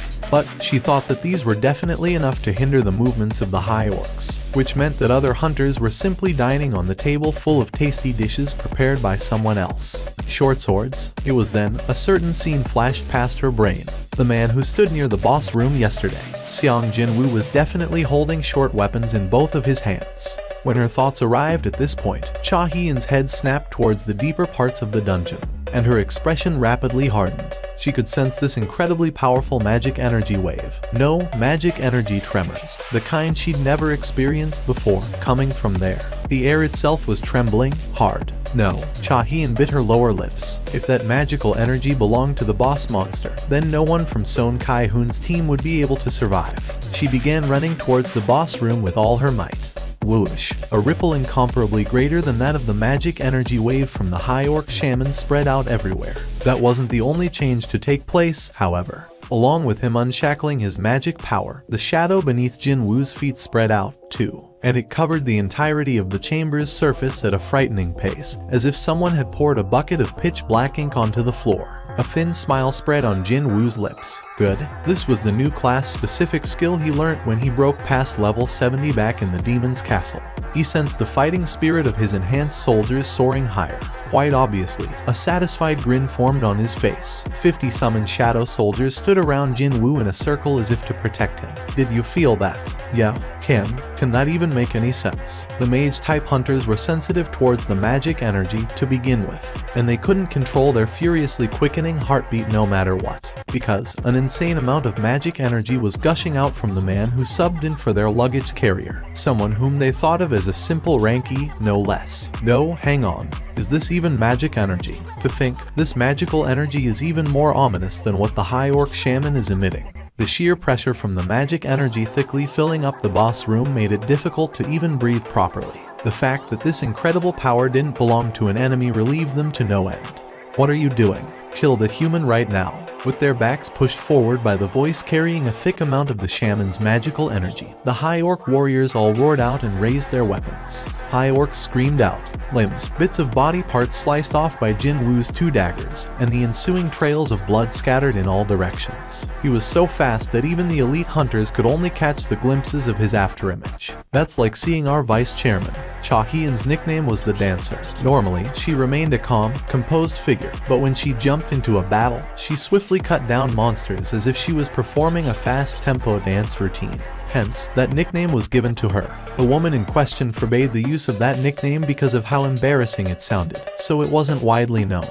she thought that these were definitely enough to hinder the movements of the high orcs, which meant that other hunters were simply dining on the table full of tasty dishes prepared by someone else. Short swords. It was then, a certain scene flashed past her brain. The man who stood near the boss room yesterday. Xiang Jinwu was definitely holding short weapons in both of his hands. When her thoughts arrived at this point, Cha Hian's head snapped towards the deeper parts of the dungeon. and her expression rapidly hardened. She could sense this incredibly powerful magic energy wave. No, magic energy tremors, the kind she'd never experienced before, coming from there. The air itself was trembling, hard. No, Cha-hien bit her lower lips. If that magical energy belonged to the boss monster, then no one from Son Kai-hoon's team would be able to survive. She began running towards the boss room with all her might. Whoosh! A ripple incomparably greater than that of the magic energy wave from the high orc shaman spread out everywhere. That wasn't the only change to take place, however. Along with him unshackling his magic power, the shadow beneath Jin Woo's feet spread out, too, and it covered the entirety of the chamber's surface at a frightening pace, as if someone had poured a bucket of pitch black ink onto the floor. A thin smile spread on Jin Woo's lips. Good. This was the new class-specific skill he learnt when he broke past level 70 back in the demon's castle. He sensed the fighting spirit of his enhanced soldiers soaring higher. Quite obviously, a satisfied grin formed on his face. 50 summoned shadow soldiers stood around Jin Woo in a circle as if to protect him. Did you feel that? Yeah, can that even make any sense? The mage-type hunters were sensitive towards the magic energy to begin with, and they couldn't control their furiously quickening heartbeat no matter what, because an insane amount of magic energy was gushing out from the man who subbed in for their luggage carrier, someone whom they thought of as a simple rankie, no less. No, hang on. Is this even magic energy? To think, this magical energy is even more ominous than what the high orc shaman is emitting. The sheer pressure from the magic energy thickly filling up the boss room made it difficult to even breathe properly. The fact that this incredible power didn't belong to an enemy relieved them to no end. What are you doing? Kill the human right now. With their backs pushed forward by the voice carrying a thick amount of the shaman's magical energy, the high orc warriors all roared out and raised their weapons. High orcs screamed out, limbs, bits of body parts sliced off by Jin Woo's 2 daggers, and the ensuing trails of blood scattered in all directions. He was so fast that even the elite hunters could only catch the glimpses of his afterimage. That's like seeing our vice chairman. Cha-hien's nickname was the Dancer. Normally, she remained a calm, composed figure, but when she jumped into a battle, she swiftly cut down monsters as if she was performing a fast-tempo dance routine. Hence, that nickname was given to her. The woman in question forbade the use of that nickname because of how embarrassing it sounded, so it wasn't widely known.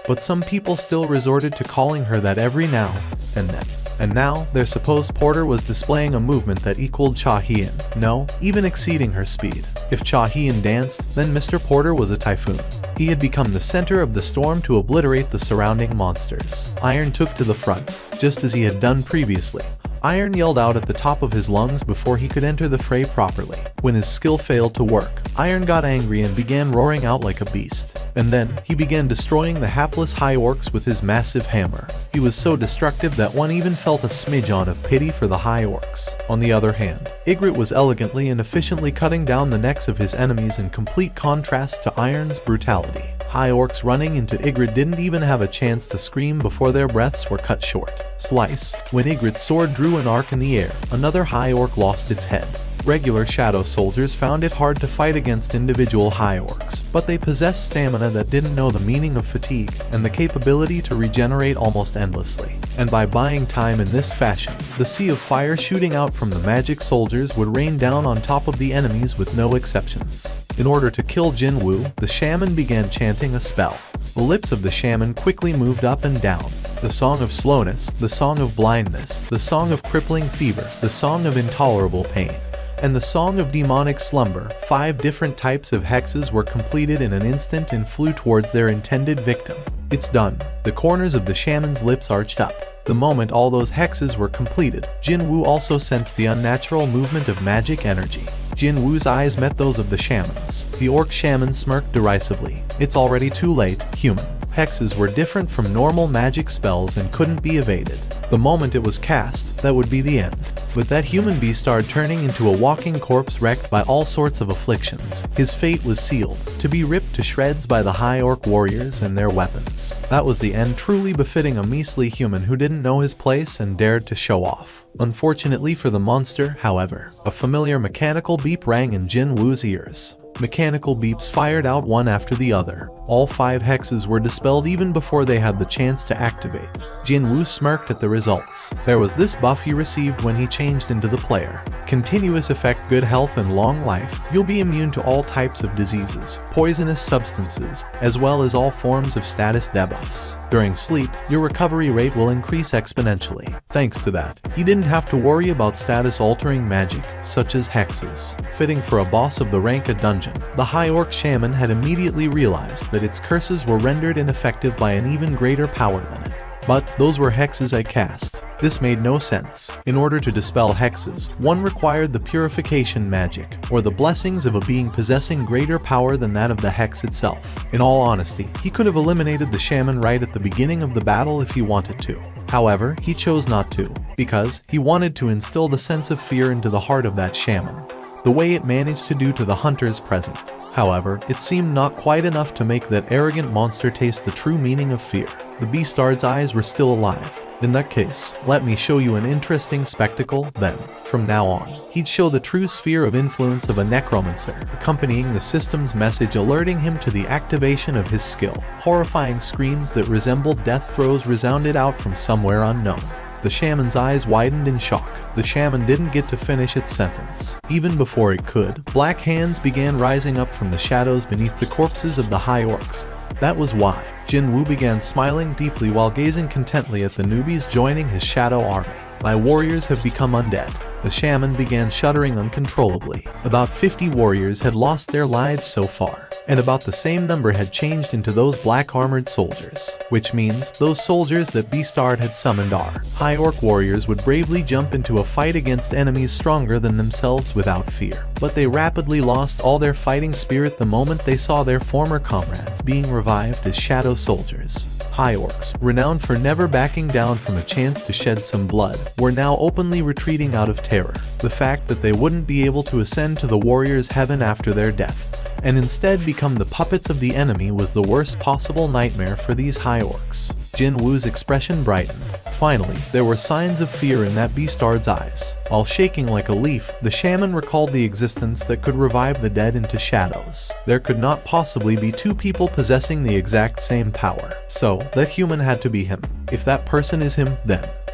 But some people still resorted to calling her that every now and then. And now, their supposed porter was displaying a movement that equaled Cha-hien, no, even exceeding her speed. If Cha-hien danced, then Mr. Porter was a typhoon. He had become the center of the storm to obliterate the surrounding monsters. Iron took to the front, just as he had done previously. Iron yelled out at the top of his lungs before he could enter the fray properly. When his skill failed to work, Iron got angry and began roaring out like a beast. And then, he began destroying the hapless high orcs with his massive hammer. He was so destructive that one even felt a smidgen of pity for the high orcs. On the other hand, Ygritte was elegantly and efficiently cutting down the necks of his enemies in complete contrast to Iron's brutality. High orcs running into Ygritte didn't even have a chance to scream before their breaths were cut short. Slice. When Ygritte's sword drew an arc in the air, another high orc lost its head. Regular shadow soldiers found it hard to fight against individual high orcs, but they possessed stamina that didn't know the meaning of fatigue and the capability to regenerate almost endlessly. And by buying time in this fashion, the sea of fire shooting out from the magic soldiers would rain down on top of the enemies with no exceptions. In order to kill Jin Woo, the shaman began chanting a spell. The lips of the shaman quickly moved up and down. The song of slowness, the song of blindness, the song of crippling fever, the song of intolerable pain, and the song of demonic slumber. 5 different types of hexes were completed in an instant and flew towards their intended victim. It's done. The corners of the shaman's lips arched up. The moment all those hexes were completed, Jin Woo also sensed the unnatural movement of magic energy. Jin Woo's eyes met those of the shaman's. The orc shaman smirked derisively. It's already too late, human. Hexes were different from normal magic spells and couldn't be evaded. The moment it was cast, that would be the end. But that human beast started turning into a walking corpse wrecked by all sorts of afflictions. His fate was sealed, to be ripped to shreds by the high orc warriors and their weapons. That was the end truly befitting a measly human who didn't know his place and dared to show off. Unfortunately for the monster, however, a familiar mechanical beep rang in Jin Woo's ears. Mechanical beeps fired out one after the other. All 5 hexes were dispelled even before they had the chance to activate. Jinwoo smirked at the results. There was this buff he received when he changed into the player. Continuous effect, good health and long life. You'll be immune to all types of diseases, poisonous substances, as well as all forms of status debuffs. During sleep, your recovery rate will increase exponentially. Thanks to that, he didn't have to worry about status-altering magic, such as hexes. Fitting for a boss of the rank A dungeon, the High Orc Shaman had immediately realized that its curses were rendered ineffective by an even greater power than it. But those were hexes I cast. This made no sense. In order to dispel hexes, one required the purification magic, or the blessings of a being possessing greater power than that of the hex itself. In all honesty, he could have eliminated the shaman right at the beginning of the battle if he wanted to. However, he chose not to, because he wanted to instill the sense of fear into the heart of that shaman, the way it managed to do to the hunters present. However, it seemed not quite enough to make that arrogant monster taste the true meaning of fear. The Beastard's eyes were still alive. In that case, let me show you an interesting spectacle, then. From now on, he'd show the true sphere of influence of a necromancer, accompanying the system's message alerting him to the activation of his skill. Horrifying screams that resembled death throes resounded out from somewhere unknown. The shaman's eyes widened in shock. The shaman didn't get to finish its sentence. Even before it could, black hands began rising up from the shadows beneath the corpses of the High Orcs. That was why Jinwoo began smiling deeply while gazing contently at the newbies joining his shadow army. My warriors have become undead. The shaman began shuddering uncontrollably. About 50 warriors had lost their lives so far, and about the same number had changed into those black armored soldiers, which means those soldiers that Beastard had summoned are. High Orc warriors would bravely jump into a fight against enemies stronger than themselves without fear, but they rapidly lost all their fighting spirit the moment they saw their former comrades being revived as shadow soldiers. High Orcs, renowned for never backing down from a chance to shed some blood, were now openly retreating out of terror. The fact that they wouldn't be able to ascend to the warrior's heaven after their death, and instead become the puppets of the enemy, was the worst possible nightmare for these High Orcs. Jinwoo's expression brightened. Finally, there were signs of fear in that Beastard's eyes. While shaking like a leaf, the shaman recalled the existence that could revive the dead into shadows. There could not possibly be 2 people possessing the exact same power. So, that human had to be him. If that person is him,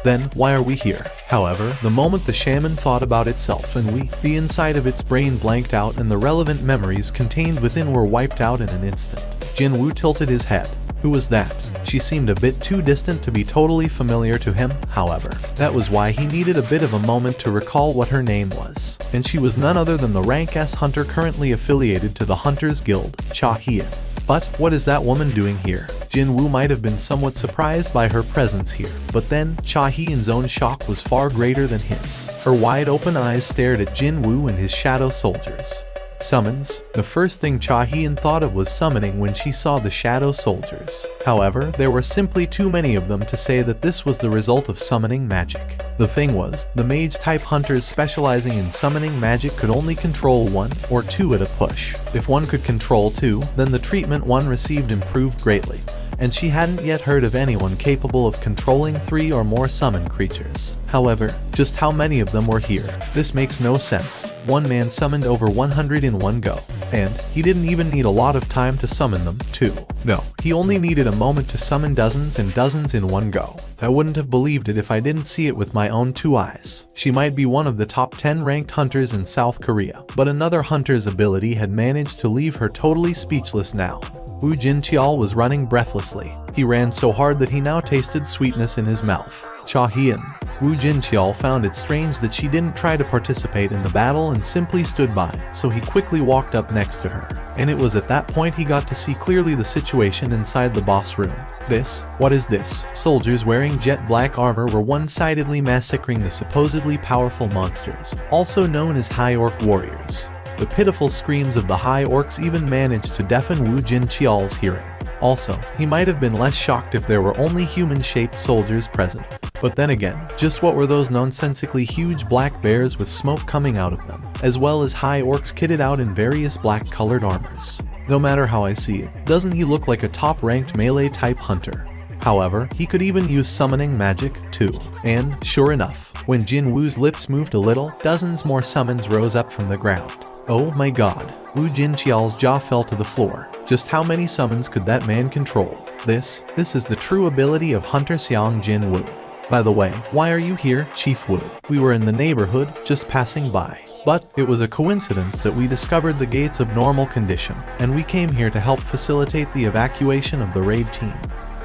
then why are we here? However, the moment the shaman thought about itself and the inside of its brain blanked out and the relevant memories contained within were wiped out in an instant. Jinwoo tilted his head. Who was that? She seemed a bit too distant to be totally familiar to him, however. That was why he needed a bit of a moment to recall what her name was. And she was none other than the rank S hunter currently affiliated to the Hunters Guild, Cha Hien. But what is that woman doing here? Jinwoo might have been somewhat surprised by her presence here, but then Cha Hien's own shock was far greater than his. Her wide-open eyes stared at Jinwoo and his shadow soldiers. Summons. The first thing Cha Hien thought of was summoning when she saw the shadow soldiers. However, there were simply too many of them to say that this was the result of summoning magic. The thing was, the mage-type hunters specializing in summoning magic could only control 1 or 2 at a push. If one could control 2, then the treatment one received improved greatly, and she hadn't yet heard of anyone capable of controlling 3 or more summoned creatures. However, just how many of them were here? This makes no sense. One man summoned over 100 in one go, and he didn't even need a lot of time to summon them, too. No, he only needed a moment to summon dozens and dozens in one go. I wouldn't have believed it if I didn't see it with my own 2 eyes. She might be one of the top 10 ranked hunters in South Korea, but another hunter's ability had managed to leave her totally speechless now. Wu Jinqiao was running breathlessly. He ran so hard that he now tasted sweetness in his mouth. Cha Hien. Wu Jinqiao found it strange that she didn't try to participate in the battle and simply stood by, so he quickly walked up next to her. And it was at that point he got to see clearly the situation inside the boss room. What is this? Soldiers wearing jet black armor were one-sidedly massacring the supposedly powerful monsters, also known as High Orc warriors. The pitiful screams of the High Orcs even managed to deafen Wu Jinqiao's hearing. Also, he might have been less shocked if there were only human-shaped soldiers present. But then again, just what were those nonsensically huge black bears with smoke coming out of them, as well as High Orcs kitted out in various black-colored armors? No matter how I see it, doesn't he look like a top-ranked melee-type hunter? However, he could even use summoning magic, too. And, sure enough, when Jinwoo's lips moved a little, dozens more summons rose up from the ground. Oh my god. Wu Jinqiao's jaw fell to the floor. Just how many summons could that man control? This is the true ability of Hunter Xiang Jin Wu. By the way, why are you here, Chief Wu? We were in the neighborhood, just passing by. But it was a coincidence that we discovered the gates of normal condition, and we came here to help facilitate the evacuation of the raid team.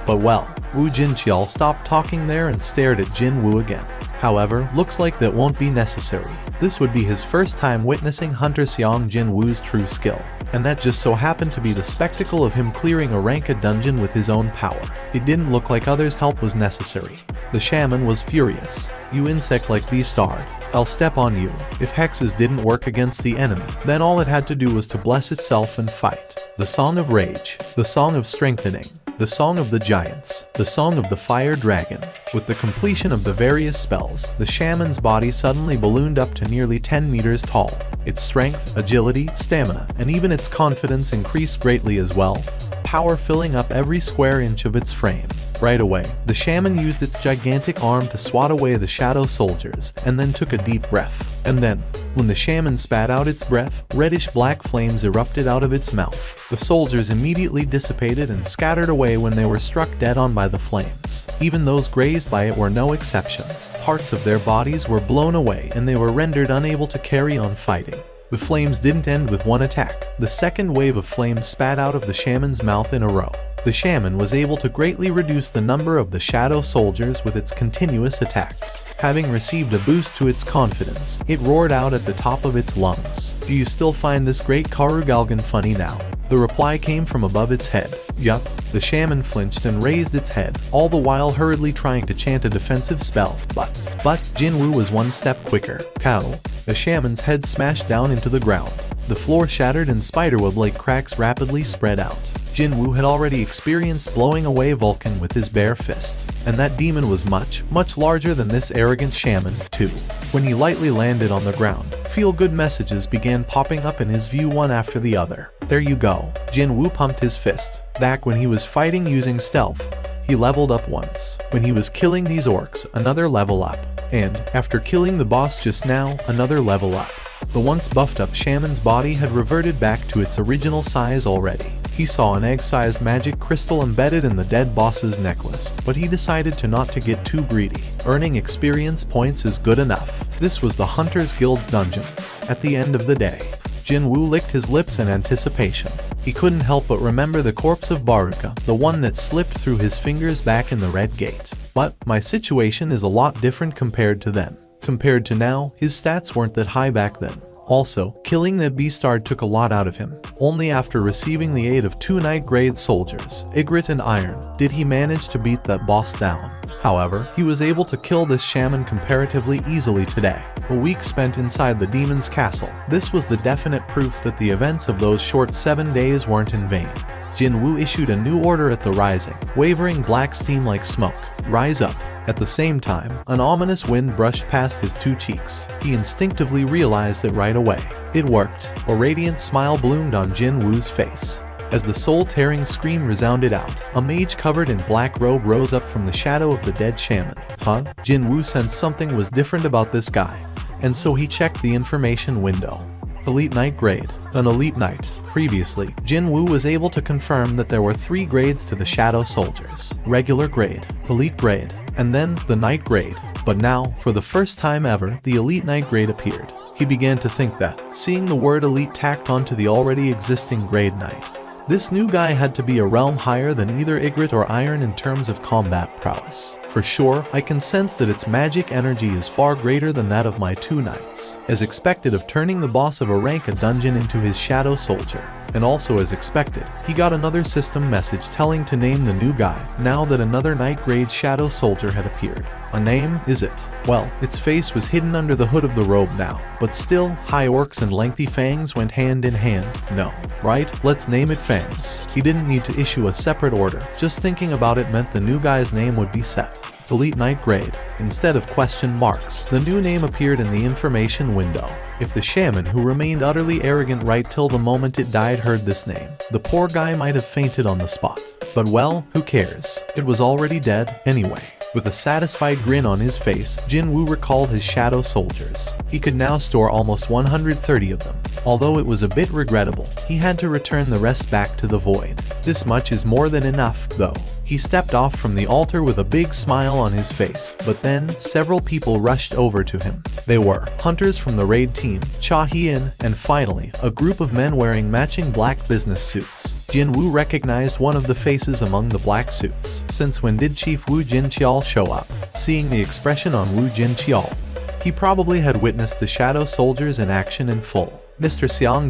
But well, Wu Jinqiao stopped talking there and stared at Jin Wu again. However, looks like that won't be necessary. This would be his first time witnessing Hunter Xiang Jin Wu's true skill, and that just so happened to be the spectacle of him clearing a ranked dungeon with his own power. It didn't look like others' help was necessary. The shaman was furious. You insect-like beastard, I'll step on you. If hexes didn't work against the enemy, then all it had to do was to bless itself and fight. The Song of Rage, the Song of Strengthening, the Song of the Giants, the Song of the Fire Dragon. With the completion of the various spells, the shaman's body suddenly ballooned up to nearly 10 meters tall. Its strength, agility, stamina, and even its confidence increased greatly as well, power filling up every square inch of its frame. Right away, the shaman used its gigantic arm to swat away the shadow soldiers, and then took a deep breath. And then, when the shaman spat out its breath, reddish-black flames erupted out of its mouth. The soldiers immediately dissipated and scattered away when they were struck dead on by the flames. Even those grazed by it were no exception. Parts of their bodies were blown away and they were rendered unable to carry on fighting. The flames didn't end with one attack. The second wave of flames spat out of the shaman's mouth in a row. The shaman was able to greatly reduce the number of the shadow soldiers with its continuous attacks. Having received a boost to its confidence, it roared out at the top of its lungs. Do you still find this great Karugalgan funny now? The reply came from above its head. Yup. The shaman flinched and raised its head, all the while hurriedly trying to chant a defensive spell. But Jin Wu was one step quicker. Cow. The shaman's head smashed down into the ground. The floor shattered and spiderweb-like cracks rapidly spread out. Jin Wu had already experienced blowing away Vulcan with his bare fist, and that demon was much larger than this arrogant shaman, too. When he lightly landed on the ground, feel-good messages began popping up in his view one after the other. There you go. Jin Wu pumped his fist. Back when he was fighting using stealth, he leveled up once. When he was killing these orcs, another level up. And, after killing the boss just now, another level up. The once buffed up shaman's body had reverted back to its original size already. He saw an egg-sized magic crystal embedded in the dead boss's necklace, but he decided not to get too greedy. Earning experience points is good enough. This was the Hunter's Guild's dungeon. At the end of the day, Jin Wu licked his lips in anticipation. He couldn't help but remember the corpse of Baruka, the one that slipped through his fingers back in the Red Gate. But my situation is a lot different compared to then. Compared to now, his stats weren't that high back then. Also, killing that beastard took a lot out of him. Only after receiving the aid of 2 Knight-grade soldiers, Ygritte and Iron, did he manage to beat that boss down. However, he was able to kill this shaman comparatively easily today. A week spent inside the demon's castle. This was the definite proof that the events of those short 7 days weren't in vain. Jin Wu issued a new order at the Rising, wavering black steam like smoke. Rise up. At the same time, an ominous wind brushed past his 2 cheeks. He instinctively realized it right away. It worked. A radiant smile bloomed on Jin Wu's face. As the soul-tearing scream resounded out, a mage covered in black robe rose up from the shadow of the dead shaman. Huh? Jin Wu sensed something was different about this guy, and so he checked the information window. Elite Knight grade. An elite knight. Previously, Jin Wu was able to confirm that there were 3 grades to the Shadow Soldiers. Regular grade, Elite grade, and then the Knight grade. But now, for the first time ever, the Elite Knight grade appeared. He began to think that, seeing the word Elite tacked onto the already existing grade Knight, this new guy had to be a realm higher than either Ygritte or Iron in terms of combat prowess. For sure, I can sense that its magic energy is far greater than that of my 2 knights. As expected of turning the boss of a ranked dungeon into his shadow soldier. And also as expected, he got another system message telling to name the new guy, now that another knight grade shadow soldier had appeared. A name, is it? Well, its face was hidden under the hood of the robe now, but still, high orcs and lengthy fangs went hand in hand. No. Right? Let's name it Fangs. He didn't need to issue a separate order, just thinking about it meant the new guy's name would be set. Elite Knight grade. Instead of question marks, the new name appeared in the information window. If the shaman who remained utterly arrogant right till the moment it died heard this name, the poor guy might have fainted on the spot. But well, who cares? It was already dead, anyway. With a satisfied grin on his face, Jin Wu recalled his shadow soldiers. He could now store almost 130 of them. Although it was a bit regrettable, he had to return the rest back to the void. This much is more than enough, though. He stepped off from the altar with a big smile on his face, but then several people rushed over to him. They were hunters from the raid team, Cha Hien, and finally, a group of men wearing matching black business suits. Jin Woo recognized one of the faces among the black suits. Since when did Chief Wu Jinqiao show up? Seeing the expression on Wu Jinqiao, he probably had witnessed the shadow soldiers in action in full. Mr. Xiang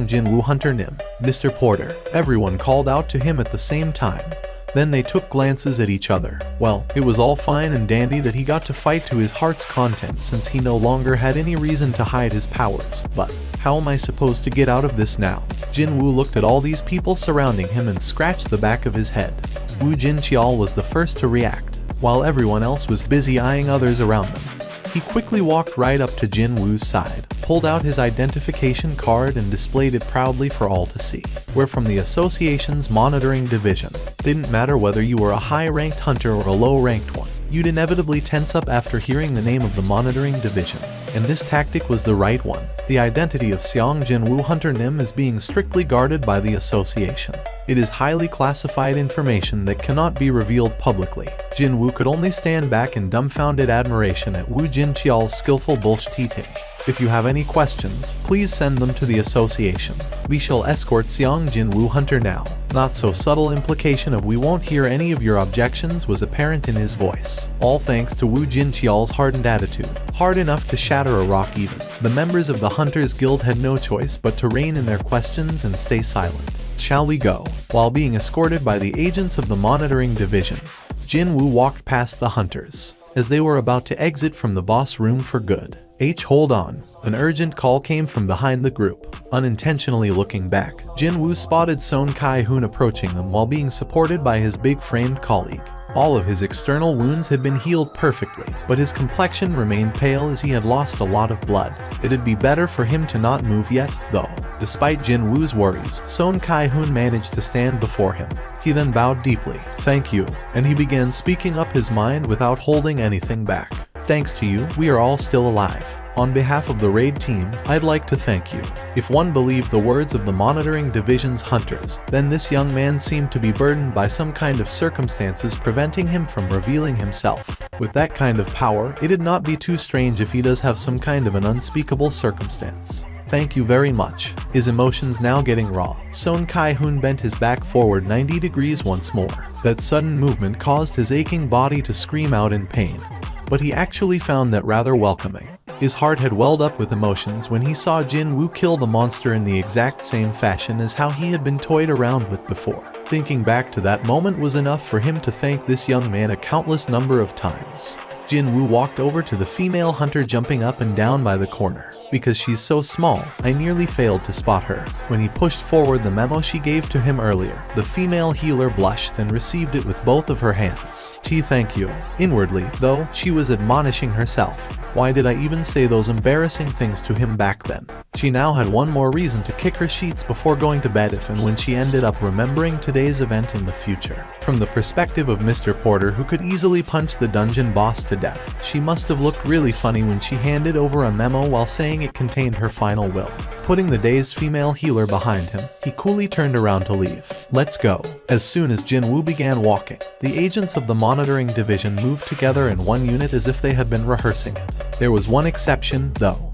Jin Woo Hunter Nim, Mr. Porter. Everyone called out to him at the same time. Then they took glances at each other. Well, it was all fine and dandy that he got to fight to his heart's content since he no longer had any reason to hide his powers. But how am I supposed to get out of this now? Jin Woo looked at all these people surrounding him and scratched the back of his head. Wu Jinqiao was the first to react, while everyone else was busy eyeing others around them. He quickly walked right up to Jin Woo's side, pulled out his identification card and displayed it proudly for all to see. We're from the association's monitoring division. Didn't matter whether you were a high-ranked hunter or a low-ranked one. You'd inevitably tense up after hearing the name of the monitoring division. And this tactic was the right one. The identity of Xiang Jin Woo Hunter Nim is being strictly guarded by the association. It is highly classified information that cannot be revealed publicly. Jin Woo could only stand back in dumbfounded admiration at Wu Jinqiao's skillful bullshitting. If you have any questions, please send them to the association. We shall escort Xiang Jin Woo Hunter now. Not so subtle implication of we won't hear any of your objections was apparent in his voice. All thanks to Wu Jinqiao's hardened attitude. Hard enough to shatter a rock even. The members of the Hunters Guild had no choice but to rein in their questions and stay silent. Shall we go? While being escorted by the agents of the monitoring division, Jin Woo walked past the hunters. As they were about to exit from the boss room for good. Hold on. An urgent call came from behind the group. Unintentionally looking back, Jin Woo spotted Son Kai-hoon approaching them while being supported by his big-framed colleague. All of his external wounds had been healed perfectly, but his complexion remained pale as he had lost a lot of blood. It'd be better for him to not move yet, though. Despite Jin Woo's worries, Son Kai-hoon managed to stand before him. He then bowed deeply. Thank you, and he began speaking up his mind without holding anything back. Thanks to you, we are all still alive. On behalf of the raid team, I'd like to thank you. If one believed the words of the monitoring division's hunters, then this young man seemed to be burdened by some kind of circumstances preventing him from revealing himself. With that kind of power, it'd not be too strange if he does have some kind of an unspeakable circumstance. Thank you very much. His emotions now getting raw, Son Kai-hoon bent his back forward 90 degrees once more. That sudden movement caused his aching body to scream out in pain. But he actually found that rather welcoming. His heart had welled up with emotions when he saw Jin Woo kill the monster in the exact same fashion as how he had been toyed around with before. Thinking back to that moment was enough for him to thank this young man a countless number of times. Jin Woo walked over to the female hunter jumping up and down by the corner. Because she's so small, I nearly failed to spot her. When he pushed forward the memo she gave to him earlier, the female healer blushed and received it with both of her hands. Thank you. Inwardly, though, she was admonishing herself. Why did I even say those embarrassing things to him back then? She now had one more reason to kick her sheets before going to bed if and when she ended up remembering today's event in the future. From the perspective of Mr. Porter, who could easily punch the dungeon boss to death, she must have looked really funny when she handed over a memo while saying it contained her final will. Putting the dazed female healer behind him, he coolly turned around to leave. Let's go. As soon as Jin Woo began walking, the agents of the monitoring division moved together in one unit as if they had been rehearsing it. There was one exception, though.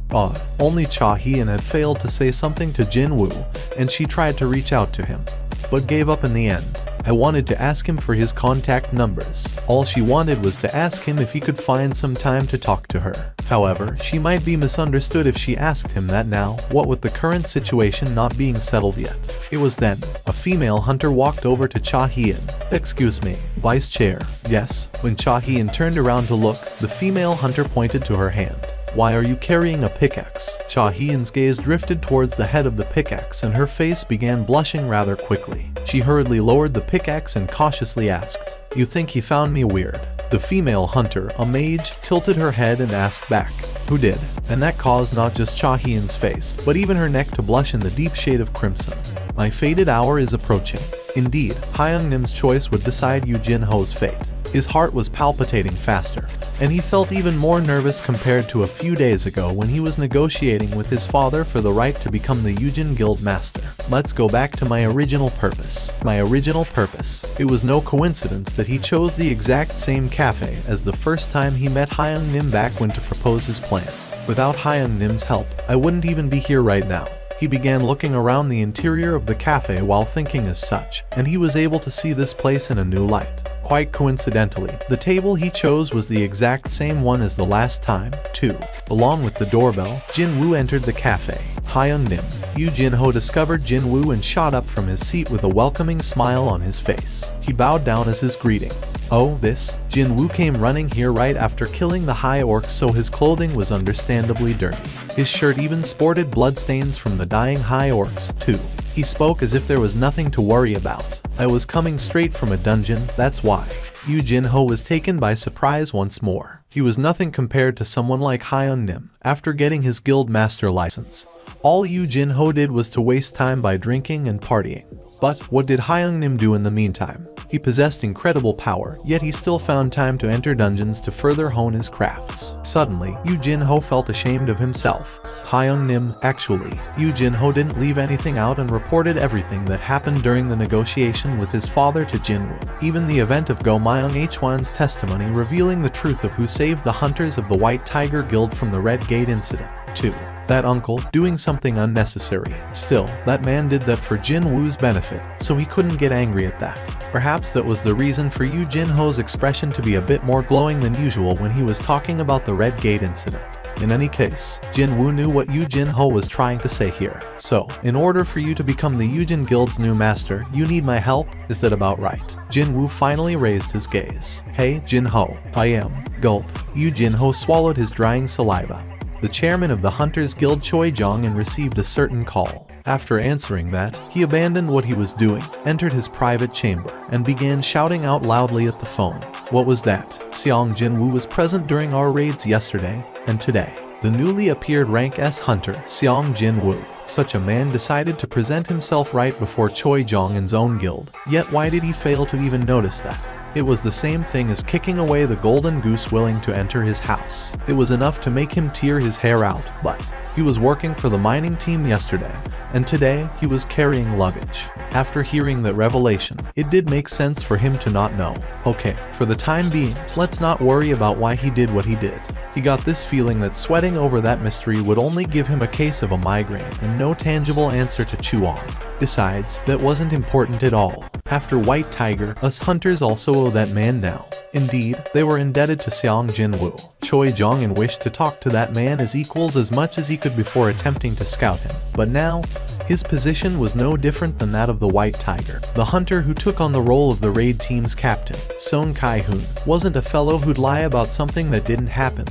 Only Cha Hien had failed to say something to Jin Woo, and she tried to reach out to him, but gave up in the end. I wanted to ask him for his contact numbers. All she wanted was to ask him if he could find some time to talk to her. However, she might be misunderstood if she asked him that now, what with the current situation not being settled yet. It was then, a female hunter walked over to Cha Hien. Excuse me, Vice Chair. Yes. When Cha Hien turned around to look, the female hunter pointed to her hand. Why are you carrying a pickaxe? Cha Hien's gaze drifted towards the head of the pickaxe and her face began blushing rather quickly. She hurriedly lowered the pickaxe and cautiously asked, You think he found me weird? The female hunter, a mage, tilted her head and asked back, Who did? And that caused not just Cha Hien's face, but even her neck to blush in the deep shade of crimson. My fated hour is approaching. Indeed, Hyung Nim's choice would decide Yu Jin Ho's fate. His heart was palpitating faster, and he felt even more nervous compared to a few days ago when he was negotiating with his father for the right to become the Yujin Guild Master. Let's go back to my original purpose. My original purpose. It was no coincidence that he chose the exact same cafe as the first time he met Hyung Nim back when to propose his plan. Without Hyung Nim's help, I wouldn't even be here right now. He began looking around the interior of the cafe while thinking as such, and he was able to see this place in a new light. Quite coincidentally, the table he chose was the exact same one as the last time, too. Along with the doorbell, Jin Woo entered the cafe. Hyung Nim. Yu Jin-ho discovered Jin Woo and shot up from his seat with a welcoming smile on his face. He bowed down as his greeting. Oh, this? Jin Woo came running here right after killing the high orc, so his clothing was understandably dirty. His shirt even sported bloodstains from the dying high orcs, too. He spoke as if there was nothing to worry about. I was coming straight from a dungeon, that's why. Yu Jin-ho was taken by surprise once more. He was nothing compared to someone like Hyung Nim. After getting his guild master license, all Yu Jin-ho did was to waste time by drinking and partying. But what did Hyung Nim do in the meantime? He possessed incredible power, yet he still found time to enter dungeons to further hone his crafts. Suddenly, Yu Jin-ho felt ashamed of himself. Hyung Nim, actually, Yu Jin-ho didn't leave anything out and reported everything that happened during the negotiation with his father to Jin Woo. Even the event of Go Myung Hwan's testimony revealing the truth of who saved the hunters of the White Tiger Guild from the Red Gate incident, too. That uncle, doing something unnecessary. Still, that man did that for Jin Woo's benefit, so he couldn't get angry at that. Perhaps that was the reason for Yu Jin-ho's expression to be a bit more glowing than usual when he was talking about the Red Gate incident. In any case, Jin Woo knew what Yu Jin-ho was trying to say here. So, in order for you to become the Yujin Guild's new master, you need my help? Is that about right? Jin Woo finally raised his gaze. Hey, Jin-ho, I am. Gulp. Yu Jin-ho swallowed his drying saliva. The chairman of the Hunters Guild Choi Jong-in received a certain call. After answering that, he abandoned what he was doing, entered his private chamber, and began shouting out loudly at the phone. What was that? Seong Jin Woo was present during our raids yesterday and today. The newly appeared rank S hunter, Seong Jin Woo. Such a man decided to present himself right before Choi Jong-in's own guild. Yet why did he fail to even notice that? It was the same thing as kicking away the golden goose willing to enter his house. It was enough to make him tear his hair out, but he was working for the mining team yesterday, and today he was carrying luggage. After hearing that revelation, it did make sense for him to not know. Okay, for the time being, let's not worry about why he did what he did. He got this feeling that sweating over that mystery would only give him a case of a migraine and no tangible answer to chew on. Besides, that wasn't important at all. After White Tiger, us hunters also owe that man now. Indeed, they were indebted to Seong Jin Woo. Choi Jong-in wished to talk to that man as equals as much as he could before attempting to scout him. But now, his position was no different than that of the White Tiger. The hunter who took on the role of the raid team's captain, Son Kai-hoon, wasn't a fellow who'd lie about something that didn't happen,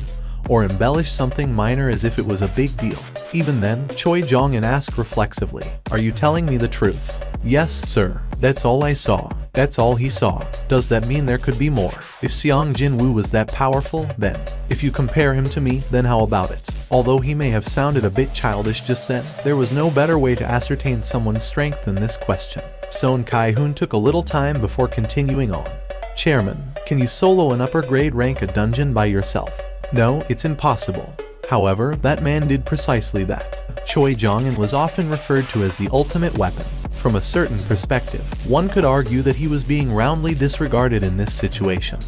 or embellish something minor as if it was a big deal. Even then, Choi Jong-in asked reflexively, "Are you telling me the truth?" "Yes, sir. That's all I saw." That's all he saw. Does that mean there could be more? If Seong Jin Woo was that powerful, then, if you compare him to me, then how about it? Although he may have sounded a bit childish just then, there was no better way to ascertain someone's strength than this question. Son Kai-hoon took a little time before continuing on. "Chairman, can you solo an upper grade rank a dungeon by yourself?" "No, it's impossible." However, that man did precisely that. Choi Jong-in was often referred to as the ultimate weapon. From a certain perspective, one could argue that he was being roundly disregarded in this situation.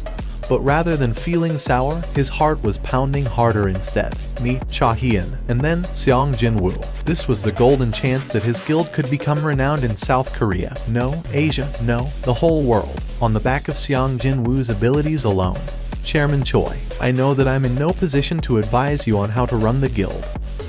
But rather than feeling sour, his heart was pounding harder instead. Me, Cha Hyun, and then Seong Jin Woo. This was the golden chance that his guild could become renowned in South Korea, no, Asia, no, the whole world, on the back of Seong Jin Woo's abilities alone. Chairman Choi, I know that I'm in no position to advise you on how to run the guild.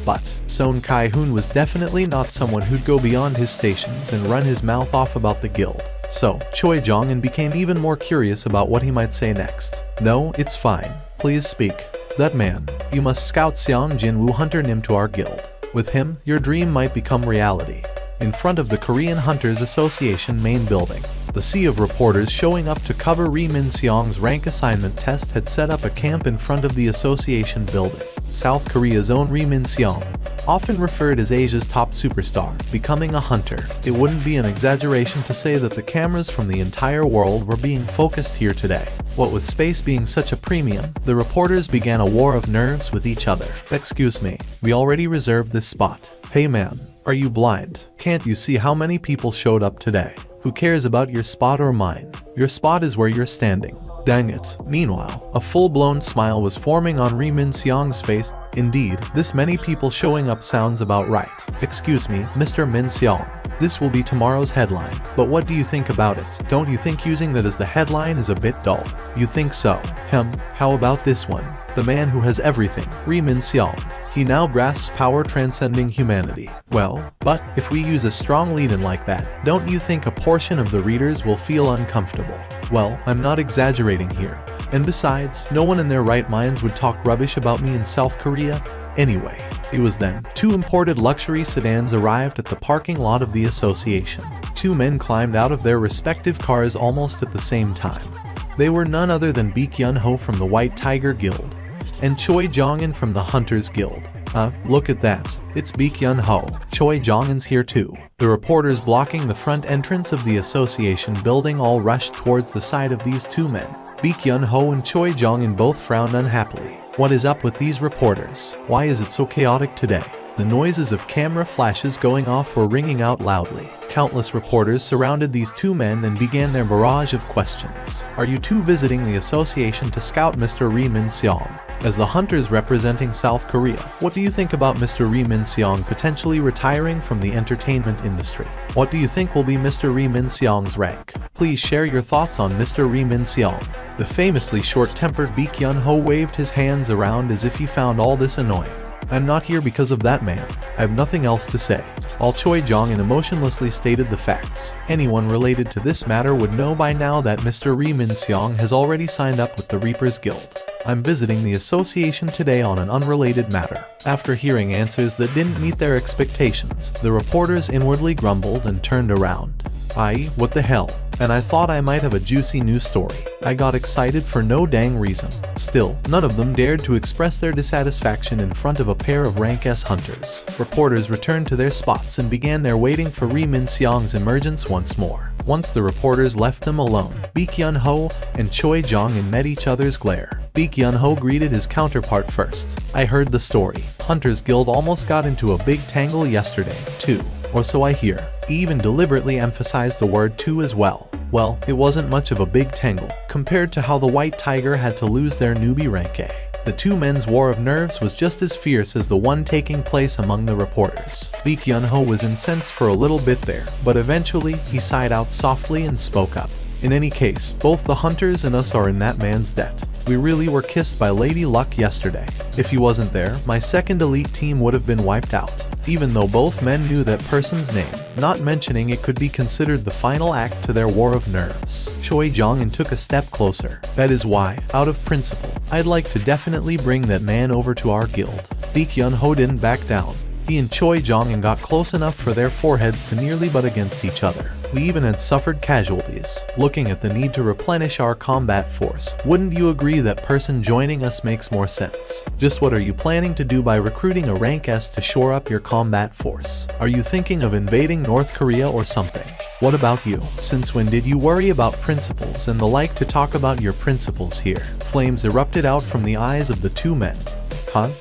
But Son Kai-hoon was definitely not someone who'd go beyond his stations and run his mouth off about the guild. So, Choi Jong-in became even more curious about what he might say next. "No, it's fine. Please speak. That man. You must scout Seong Jin Woo Hunter Nim to our guild. With him, your dream might become reality." In front of the Korean Hunters Association main building, the sea of reporters showing up to cover Ri Min Seong's rank assignment test had set up a camp in front of the association building. South Korea's own Ri Min Seong, often referred as Asia's top superstar, becoming a hunter. It wouldn't be an exaggeration to say that the cameras from the entire world were being focused here today. What with space being such a premium, the reporters began a war of nerves with each other. Excuse me, we already reserved this spot. Hey man, are you blind? Can't you see how many people showed up today? Who cares about your spot or mine? Your spot is where you're standing. Dang it. Meanwhile, a full-blown smile was forming on Ri Min-seong's face. Indeed, this many people showing up sounds about right. Excuse me, Mr. Min-seong. This will be tomorrow's headline, but what do you think about it? Don't you think using that as the headline is a bit dull? You think so? How about this one? The man who has everything, Ri Min-seong. He now grasps power transcending humanity. Well, but if we use a strong lead-in like that, don't you think a portion of the readers will feel uncomfortable? Well, I'm not exaggerating here. And besides, no one in their right minds would talk rubbish about me in South Korea. Anyway, it was then. 2 imported luxury sedans arrived at the parking lot of the association. 2 men climbed out of their respective cars almost at the same time. They were none other than Baek Yun-ho from the White Tiger Guild and Choi Jong-in from the Hunters Guild. Look at that. It's Baek Yun-ho. Choi Jong-in's here too. The reporters blocking the front entrance of the association building all rushed towards the side of these 2 men. Baek Yun-ho and Choi Jong-in both frowned unhappily. What is up with these reporters? Why is it so chaotic today? The noises of camera flashes going off were ringing out loudly. Countless reporters surrounded these 2 men and began their barrage of questions. Are you 2 visiting the association to scout Mr. Ri Min-seong? As the hunters representing South Korea, what do you think about Mr. Ri Min-seong potentially retiring from the entertainment industry? What do you think will be Mr. Ri Min-seong's rank? Please share your thoughts on Mr. Ri Min-seong. The famously short-tempered Baek Yun-ho waved his hands around as if he found all this annoying. I'm not here because of that man. I have nothing else to say. While Choi Jong-in emotionlessly stated the facts, anyone related to this matter would know by now that Mr. Ri Min-seong has already signed up with the Reapers Guild. I'm visiting the association today on an unrelated matter. After hearing answers that didn't meet their expectations, the reporters inwardly grumbled and turned around. What the hell? And I thought I might have a juicy news story. I got excited for no dang reason. Still, none of them dared to express their dissatisfaction in front of a pair of rank S hunters. Reporters returned to their spots and began their waiting for Ri Min-seong's emergence once more. Once the reporters left them alone, Baek Yun-ho and Choi Jong-in met each other's glare. Baek Yun-ho greeted his counterpart first. I heard the story. Hunters Guild almost got into a big tangle yesterday, too. Or so I hear. He even deliberately emphasized the word "too" as well. Well, it wasn't much of a big tangle, compared to how the White Tiger had to lose their newbie rank A. The 2 men's war of nerves was just as fierce as the one taking place among the reporters. Baek Yun-ho was incensed for a little bit there, but eventually he sighed out softly and spoke up. In any case, both the hunters and us are in that man's debt. We really were kissed by Lady Luck yesterday. If he wasn't there, my second elite team would have been wiped out. Even though both men knew that person's name, not mentioning it could be considered the final act to their war of nerves. Choi Jong-in took a step closer. That is why, out of principle, I'd like to definitely bring that man over to our guild. Baek Yun-ho didn't back down. He and Choi Jong-in got close enough for their foreheads to nearly butt against each other. We even had suffered casualties. Looking at the need to replenish our combat force, wouldn't you agree that person joining us makes more sense? Just what are you planning to do by recruiting a rank S to shore up your combat force? Are you thinking of invading North Korea or something? What about you? Since when did you worry about principles and the like to talk about your principles here? Flames erupted out from the eyes of the 2 men.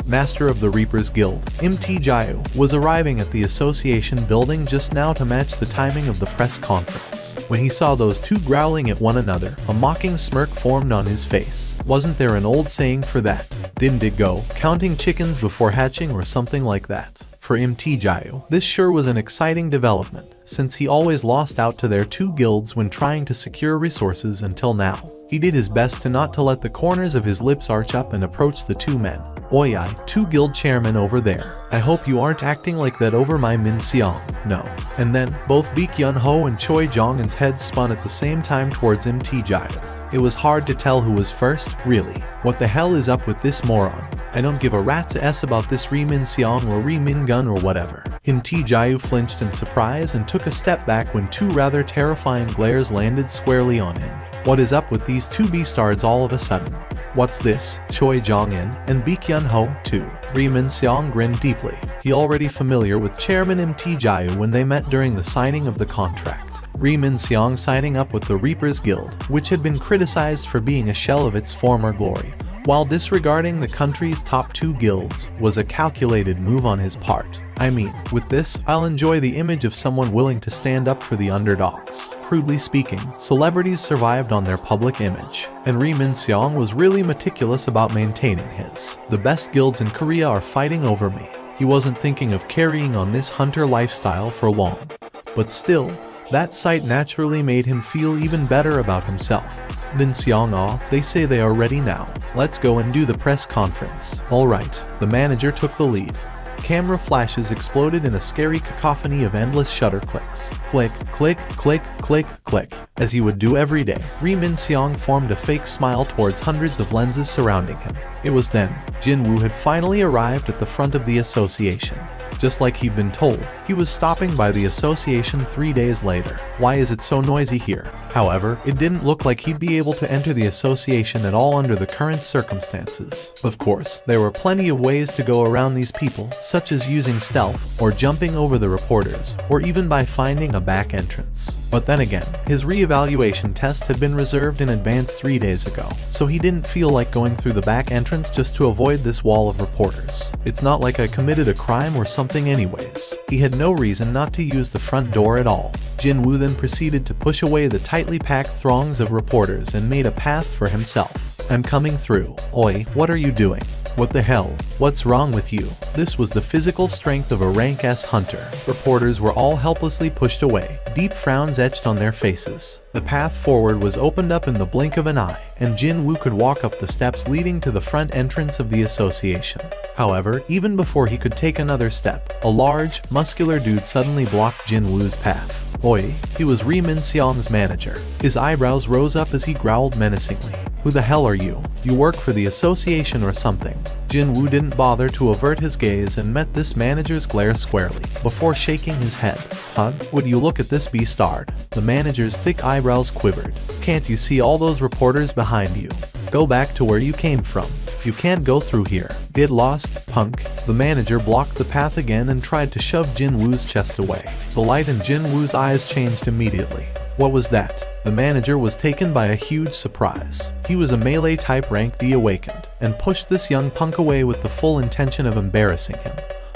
Master of the Reapers Guild, Mt Jayu, was arriving at the association building just now to match the timing of the press conference. When he saw those 2 growling at one another, a mocking smirk formed on his face. Wasn't there an old saying for that? Didn't it go, counting chickens before hatching or something like that? For Mt Jayu, this sure was an exciting development, since he always lost out to their 2 guilds when trying to secure resources until now. He did his best to let the corners of his lips arch up and approach the 2 men. Oi, 2 guild chairmen over there. I hope you aren't acting like that over my Min-seong. No. And then, both Baek Yun-ho and Choi Jong-in's heads spun at the same time towards Mt Jayu. It was hard to tell who was first, really. What the hell is up with this moron? I don't give a rat's ass about this Ri Min-seong or Ri Min-gun or whatever. Mt Jayu flinched in surprise and took a step back when 2 rather terrifying glares landed squarely on him. What is up with these 2 beastards all of a sudden? What's this? Choi Jong-in and Baek Yun-ho, too. Ri Min-seong grinned deeply. he already familiar with Chairman Mt. Jayu when they met during the signing of the contract. Ri Min-seong signing up with the Reapers Guild, which had been criticized for being a shell of its former glory, while disregarding the country's top 2 guilds, was a calculated move on his part. I mean, with this, I'll enjoy the image of someone willing to stand up for the underdogs. Crudely speaking, celebrities survived on their public image, and Ri Min-seong was really meticulous about maintaining his. The best guilds in Korea are fighting over me. He wasn't thinking of carrying on this hunter lifestyle for long. But still, that sight naturally made him feel even better about himself. Min-seong, they say they are ready now. Let's go and do the press conference. Alright, the manager took the lead. Camera flashes exploded in a scary cacophony of endless shutter clicks. Click, click, click, click, click. As he would do every day, Ri Min-seong formed a fake smile towards hundreds of lenses surrounding him. It was then, Jin-woo had finally arrived at the front of the association. Just like he'd been told, he was stopping by the association 3 days later. Why is it so noisy here? However, it didn't look like he'd be able to enter the association at all under the current circumstances. Of course, there were plenty of ways to go around these people, such as using stealth, or jumping over the reporters, or even by finding a back entrance. But then again, his re-evaluation test had been reserved in advance 3 days ago, so he didn't feel like going through the back entrance just to avoid this wall of reporters. It's not like I committed a crime or something anyways. He had no reason not to use the front door at all. Jin-woo then proceeded to push away the tightly packed throngs of reporters and made a path for himself. I'm coming through. Oi, what are you doing? What the hell? What's wrong with you? This was the physical strength of a rank S hunter. Reporters were all helplessly pushed away, deep frowns etched on their faces. The path forward was opened up in the blink of an eye, and Jin-woo could walk up the steps leading to the front entrance of the association. However, even before he could take another step, a large, muscular dude suddenly blocked Jin-woo's path. Oi, he was Ri Min-seong's manager. His eyebrows rose up as he growled menacingly. Who the hell are you? You work for the association or something? Jin-woo didn't bother to avert his gaze and met this manager's glare squarely, before shaking his head. Huh? Would you look at this beastard? The manager's thick eyebrows quivered. Can't you see all those reporters behind you? Go back to where you came from. You can't go through here. Get lost, punk. The manager blocked the path again and tried to shove Jin-woo's chest away. The light in Jin-woo's eyes changed immediately. What was that? The manager was taken by a huge surprise. He was a melee-type rank D awakened, and pushed this young punk away with the full intention of embarrassing him.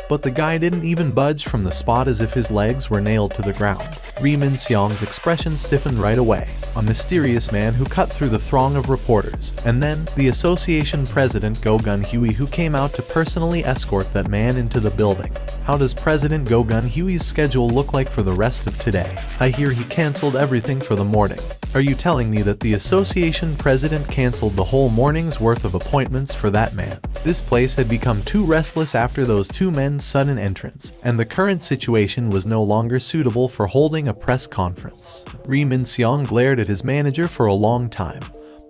But the guy didn't even budge from the spot as if his legs were nailed to the ground. Ri Min-seong's expression stiffened right away. A mysterious man who cut through the throng of reporters, and then the association president Go Gun-Huey, who came out to personally escort that man into the building. How does President Go Gun-Huey's schedule look like for the rest of today? I hear he cancelled everything for the morning. Are you telling me that the association president cancelled the whole morning's worth of appointments for that man? This place had become too restless after those two men's sudden entrance, and the current situation was no longer suitable for holding a press conference. Ri Min-seong glared at his manager for a long time,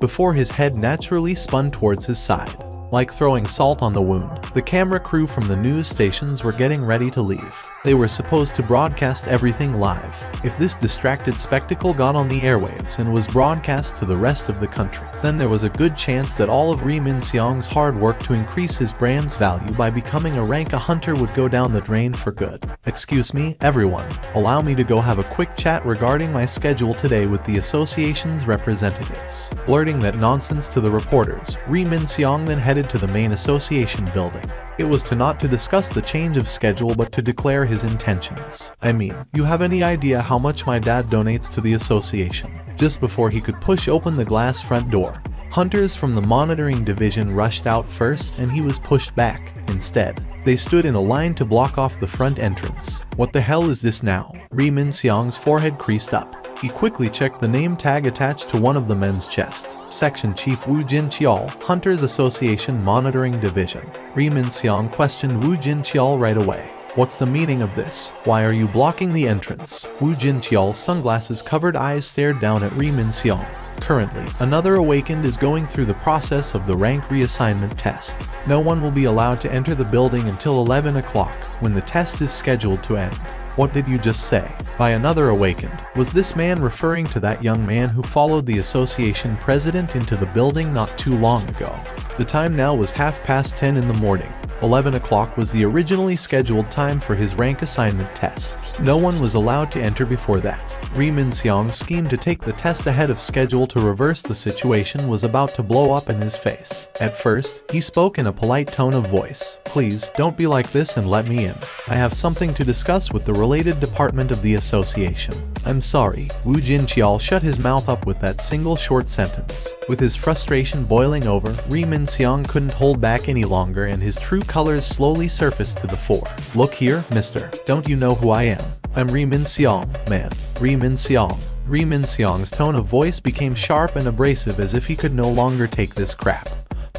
before his head naturally spun towards his side. Like throwing salt on the wound, the camera crew from the news stations were getting ready to leave. They were supposed to broadcast everything live. If this distracted spectacle got on the airwaves and was broadcast to the rest of the country, then there was a good chance that all of Ri Min-seong's hard work to increase his brand's value by becoming a rank A hunter would go down the drain for good. Excuse me, everyone. Allow me to go have a quick chat regarding my schedule today with the association's representatives. Blurting that nonsense to the reporters, Ri Min-seong then headed to the main association building. It was not to discuss the change of schedule but to declare his intentions. I mean, you have any idea how much my dad donates to the association? Just before he could push open the glass front door, hunters from the monitoring division rushed out first and he was pushed back. Instead, they stood in a line to block off the front entrance. What the hell is this now? Ri Min-seong's forehead creased up. He quickly checked the name tag attached to one of the men's chests. Section Chief Woo Jin-cheol, Hunters Association Monitoring Division. Ri Min-seong questioned Woo Jin-cheol right away. What's the meaning of this? Why are you blocking the entrance? Woo Jin-cheol's sunglasses-covered eyes stared down at Ri Min-seong. Currently, another awakened is going through the process of the rank reassignment test. No one will be allowed to enter the building until 11 o'clock, when the test is scheduled to end. What did you just say? By another awakened, was this man referring to that young man who followed the association president into the building not too long ago? The time now was 10:30 in the morning. 11 o'clock was the originally scheduled time for his rank assignment test. No one was allowed to enter before that. Ri Minseong's scheme to take the test ahead of schedule to reverse the situation was about to blow up in his face. At first, he spoke in a polite tone of voice. "Please, don't be like this and let me in. I have something to discuss with the related department of the association." "I'm sorry." Wu Jinqiao shut his mouth up with that single short sentence. With his frustration boiling over, Ri Minseong couldn't hold back any longer and his true colors slowly surfaced to the fore. "Look here, mister. Don't you know who I am? I'm Ri Minseong, man. Ri Minseong." Ri Minseong's tone of voice became sharp and abrasive as if he could no longer take this crap.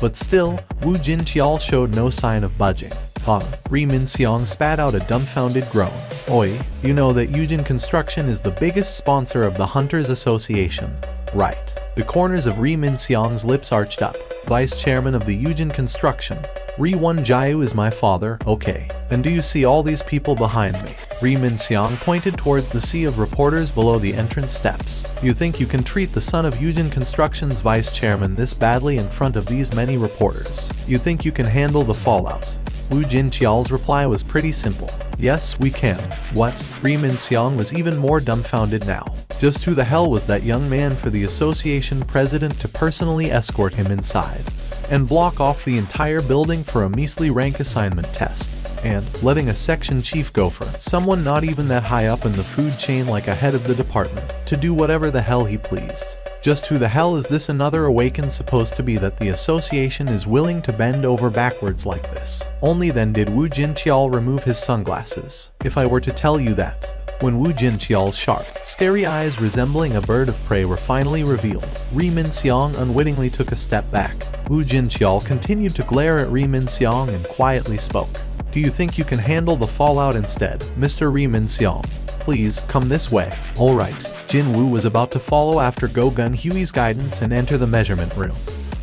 But still, Wu Jinqiao showed no sign of budging. Ri Minseong spat out a dumbfounded groan. "Oi, you know that Yujin Construction is the biggest sponsor of the Hunters Association, right?" The corners of Ri Minseong's lips arched up. "Vice chairman of the Yujin Construction. Ri Won Jiu is my father, okay. And do you see all these people behind me?" Ri Minseong pointed towards the sea of reporters below the entrance steps. "You think you can treat the son of Yujin Construction's vice chairman this badly in front of these many reporters? You think you can handle the fallout?" Wu Jinqiao's reply was pretty simple. "Yes, we can." What? Ri Minseong was even more dumbfounded now. Just who the hell was that young man for the association president to personally escort him inside and block off the entire building for a measly rank assignment test? And letting a section chief go for someone not even that high up in the food chain like a head of the department to do whatever the hell he pleased. Just who the hell is this another awaken supposed to be that the association is willing to bend over backwards like this? Only then did Wu Jinqiao remove his sunglasses. "If I were to tell you that..." When Wu Jinqiao's sharp, scary eyes resembling a bird of prey were finally revealed, Ri Minseong unwittingly took a step back. Wu Jinqiao continued to glare at Ri Minseong and quietly spoke. "Do you think you can handle the fallout instead, Mr. Ri Minseong? Please, come this way." "Alright." Jin Woo was about to follow after Go Gun Huey's guidance and enter the measurement room,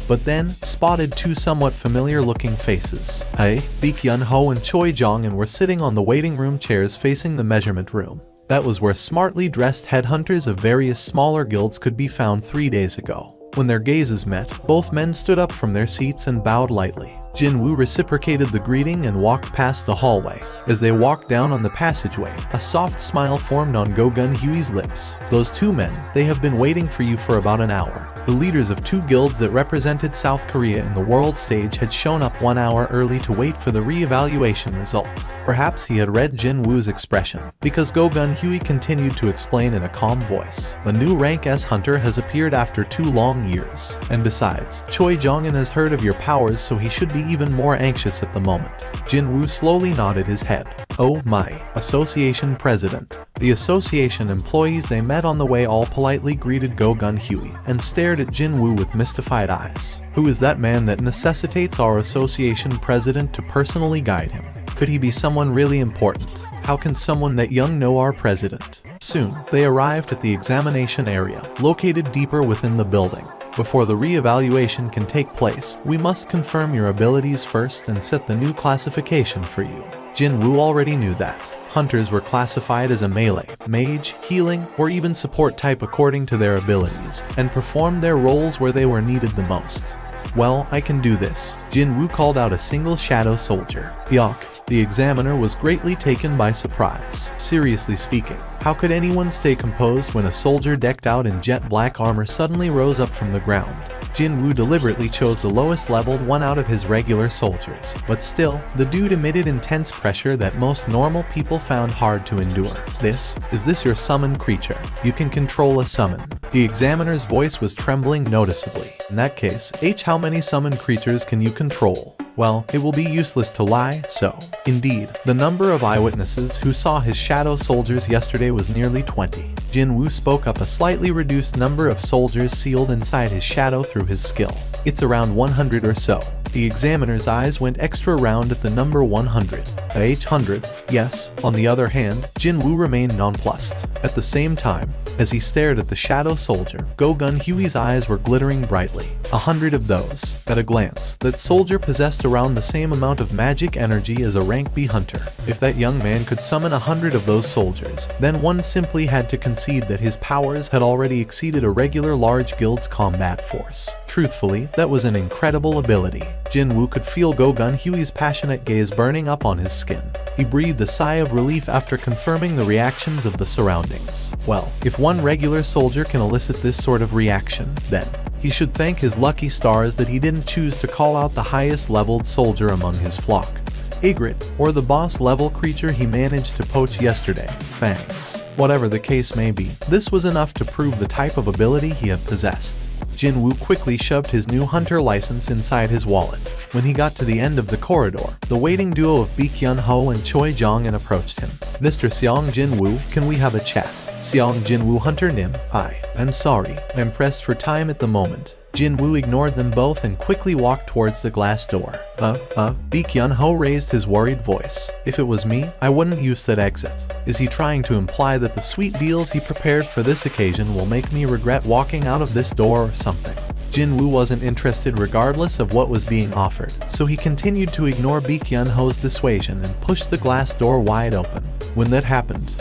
but then spotted two somewhat familiar-looking faces. Baek Yun Ho and Choi Jong and were sitting on the waiting room chairs facing the measurement room. That was where smartly dressed headhunters of various smaller guilds could be found 3 days ago. When their gazes met, both men stood up from their seats and bowed lightly. Jin Woo reciprocated the greeting and walked past the hallway. As they walked down on the passageway, a soft smile formed on Go Gun Huey's lips. "Those two men, they have been waiting for you for about an hour." The leaders of two guilds that represented South Korea in the world stage had shown up 1 hour early to wait for the re-evaluation result. Perhaps he had read Jin Woo's expression, because Go Gun Huey continued to explain in a calm voice. "The new rank S hunter has appeared after 2 long years. And besides, Choi Jong-un has heard of your powers, so he should be even more anxious at the moment." Jin Woo slowly nodded his head. "Oh my, association president." The association employees they met on the way all politely greeted Go Gun Huey and stared at Jin Woo with mystified eyes. "Who is that man that necessitates our association president to personally guide him? Could he be someone really important? How can someone that young know our president?" Soon, they arrived at the examination area, located deeper within the building. "Before the re-evaluation can take place, we must confirm your abilities first and set the new classification for you." Jin Woo already knew that. Hunters were classified as a melee, mage, healing, or even support type according to their abilities, and performed their roles where they were needed the most. "Well, I can do this." Jin Woo called out a single shadow soldier. "Yuck." The examiner was greatly taken by surprise. Seriously speaking, how could anyone stay composed when a soldier decked out in jet black armor suddenly rose up from the ground? Jin Woo deliberately chose the lowest leveled one out of his regular soldiers, but still, the dude emitted intense pressure that most normal people found hard to endure. Is this your summon creature? You can control a summon." The examiner's voice was trembling noticeably. "In that case, how many summon creatures can you control?" Well, it will be useless to lie, so. Indeed, the number of eyewitnesses who saw his shadow soldiers yesterday was nearly 20. Jin Woo spoke up a slightly reduced number of soldiers sealed inside his shadow through his skill. "It's around 100 or so." The examiner's eyes went extra round at the number 100. 100? Yes. On the other hand, Jin Woo remained nonplussed. At the same time, as he stared at the shadow soldier, Go Gun Huey's eyes were glittering brightly. 100 of those. At a glance, that soldier possessed around the same amount of magic energy as a rank B hunter. If that young man could summon 100 of those soldiers, then one simply had to concede that his powers had already exceeded a regular large guild's combat force. Truthfully, that was an incredible ability. Jinwoo could feel Go-Gun Huey's passionate gaze burning up on his skin. He breathed a sigh of relief after confirming the reactions of the surroundings. Well, if one regular soldier can elicit this sort of reaction, then he should thank his lucky stars that he didn't choose to call out the highest leveled soldier among his flock. Ygritte, or the boss level creature he managed to poach yesterday, Fangs. Whatever the case may be, this was enough to prove the type of ability he had possessed. Jinwoo quickly shoved his new hunter license inside his wallet. When he got to the end of the corridor, the waiting duo of Baekhyun-ho and Choi Jong-in approached him. Mr. Seong Jinwoo, can we have a chat? Seong Jinwoo Hunter Nim, I'm sorry, I'm pressed for time at the moment. Jinwoo ignored them both and quickly walked towards the glass door. Baekhyun-ho raised his worried voice. If it was me, I wouldn't use that exit. Is he trying to imply that the sweet deals he prepared for this occasion will make me regret walking out of this door or something? Jinwoo wasn't interested regardless of what was being offered, so he continued to ignore Baekhyun-ho's dissuasion and pushed the glass door wide open. When that happened,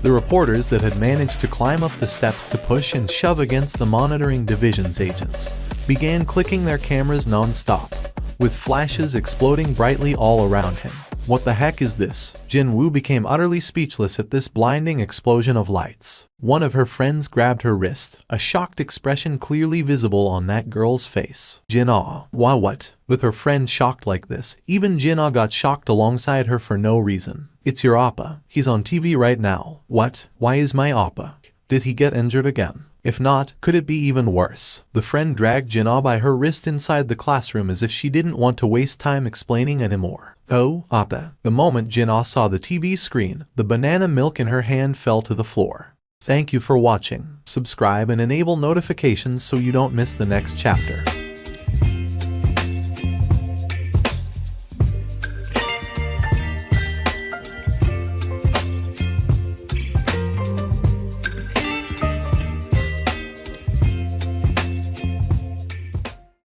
the reporters that had managed to climb up the steps to push and shove against the monitoring division's agents began clicking their cameras non-stop, with flashes exploding brightly all around him. What the heck is this? Jinwoo became utterly speechless at this blinding explosion of lights. One of her friends grabbed her wrist, a shocked expression clearly visible on that girl's face. Jin-ah, what? With her friend shocked like this, even Jin-ah got shocked alongside her for no reason. It's your oppa. He's on TV right now. What? Why is my oppa? Did he get injured again? If not, could it be even worse? The friend dragged Jin-ah by her wrist inside the classroom as if she didn't want to waste time explaining anymore. Oh, oppa. The moment Jin-ah saw the TV screen, the banana milk in her hand fell to the floor. Thank you for watching. Subscribe and enable notifications so you don't miss the next chapter.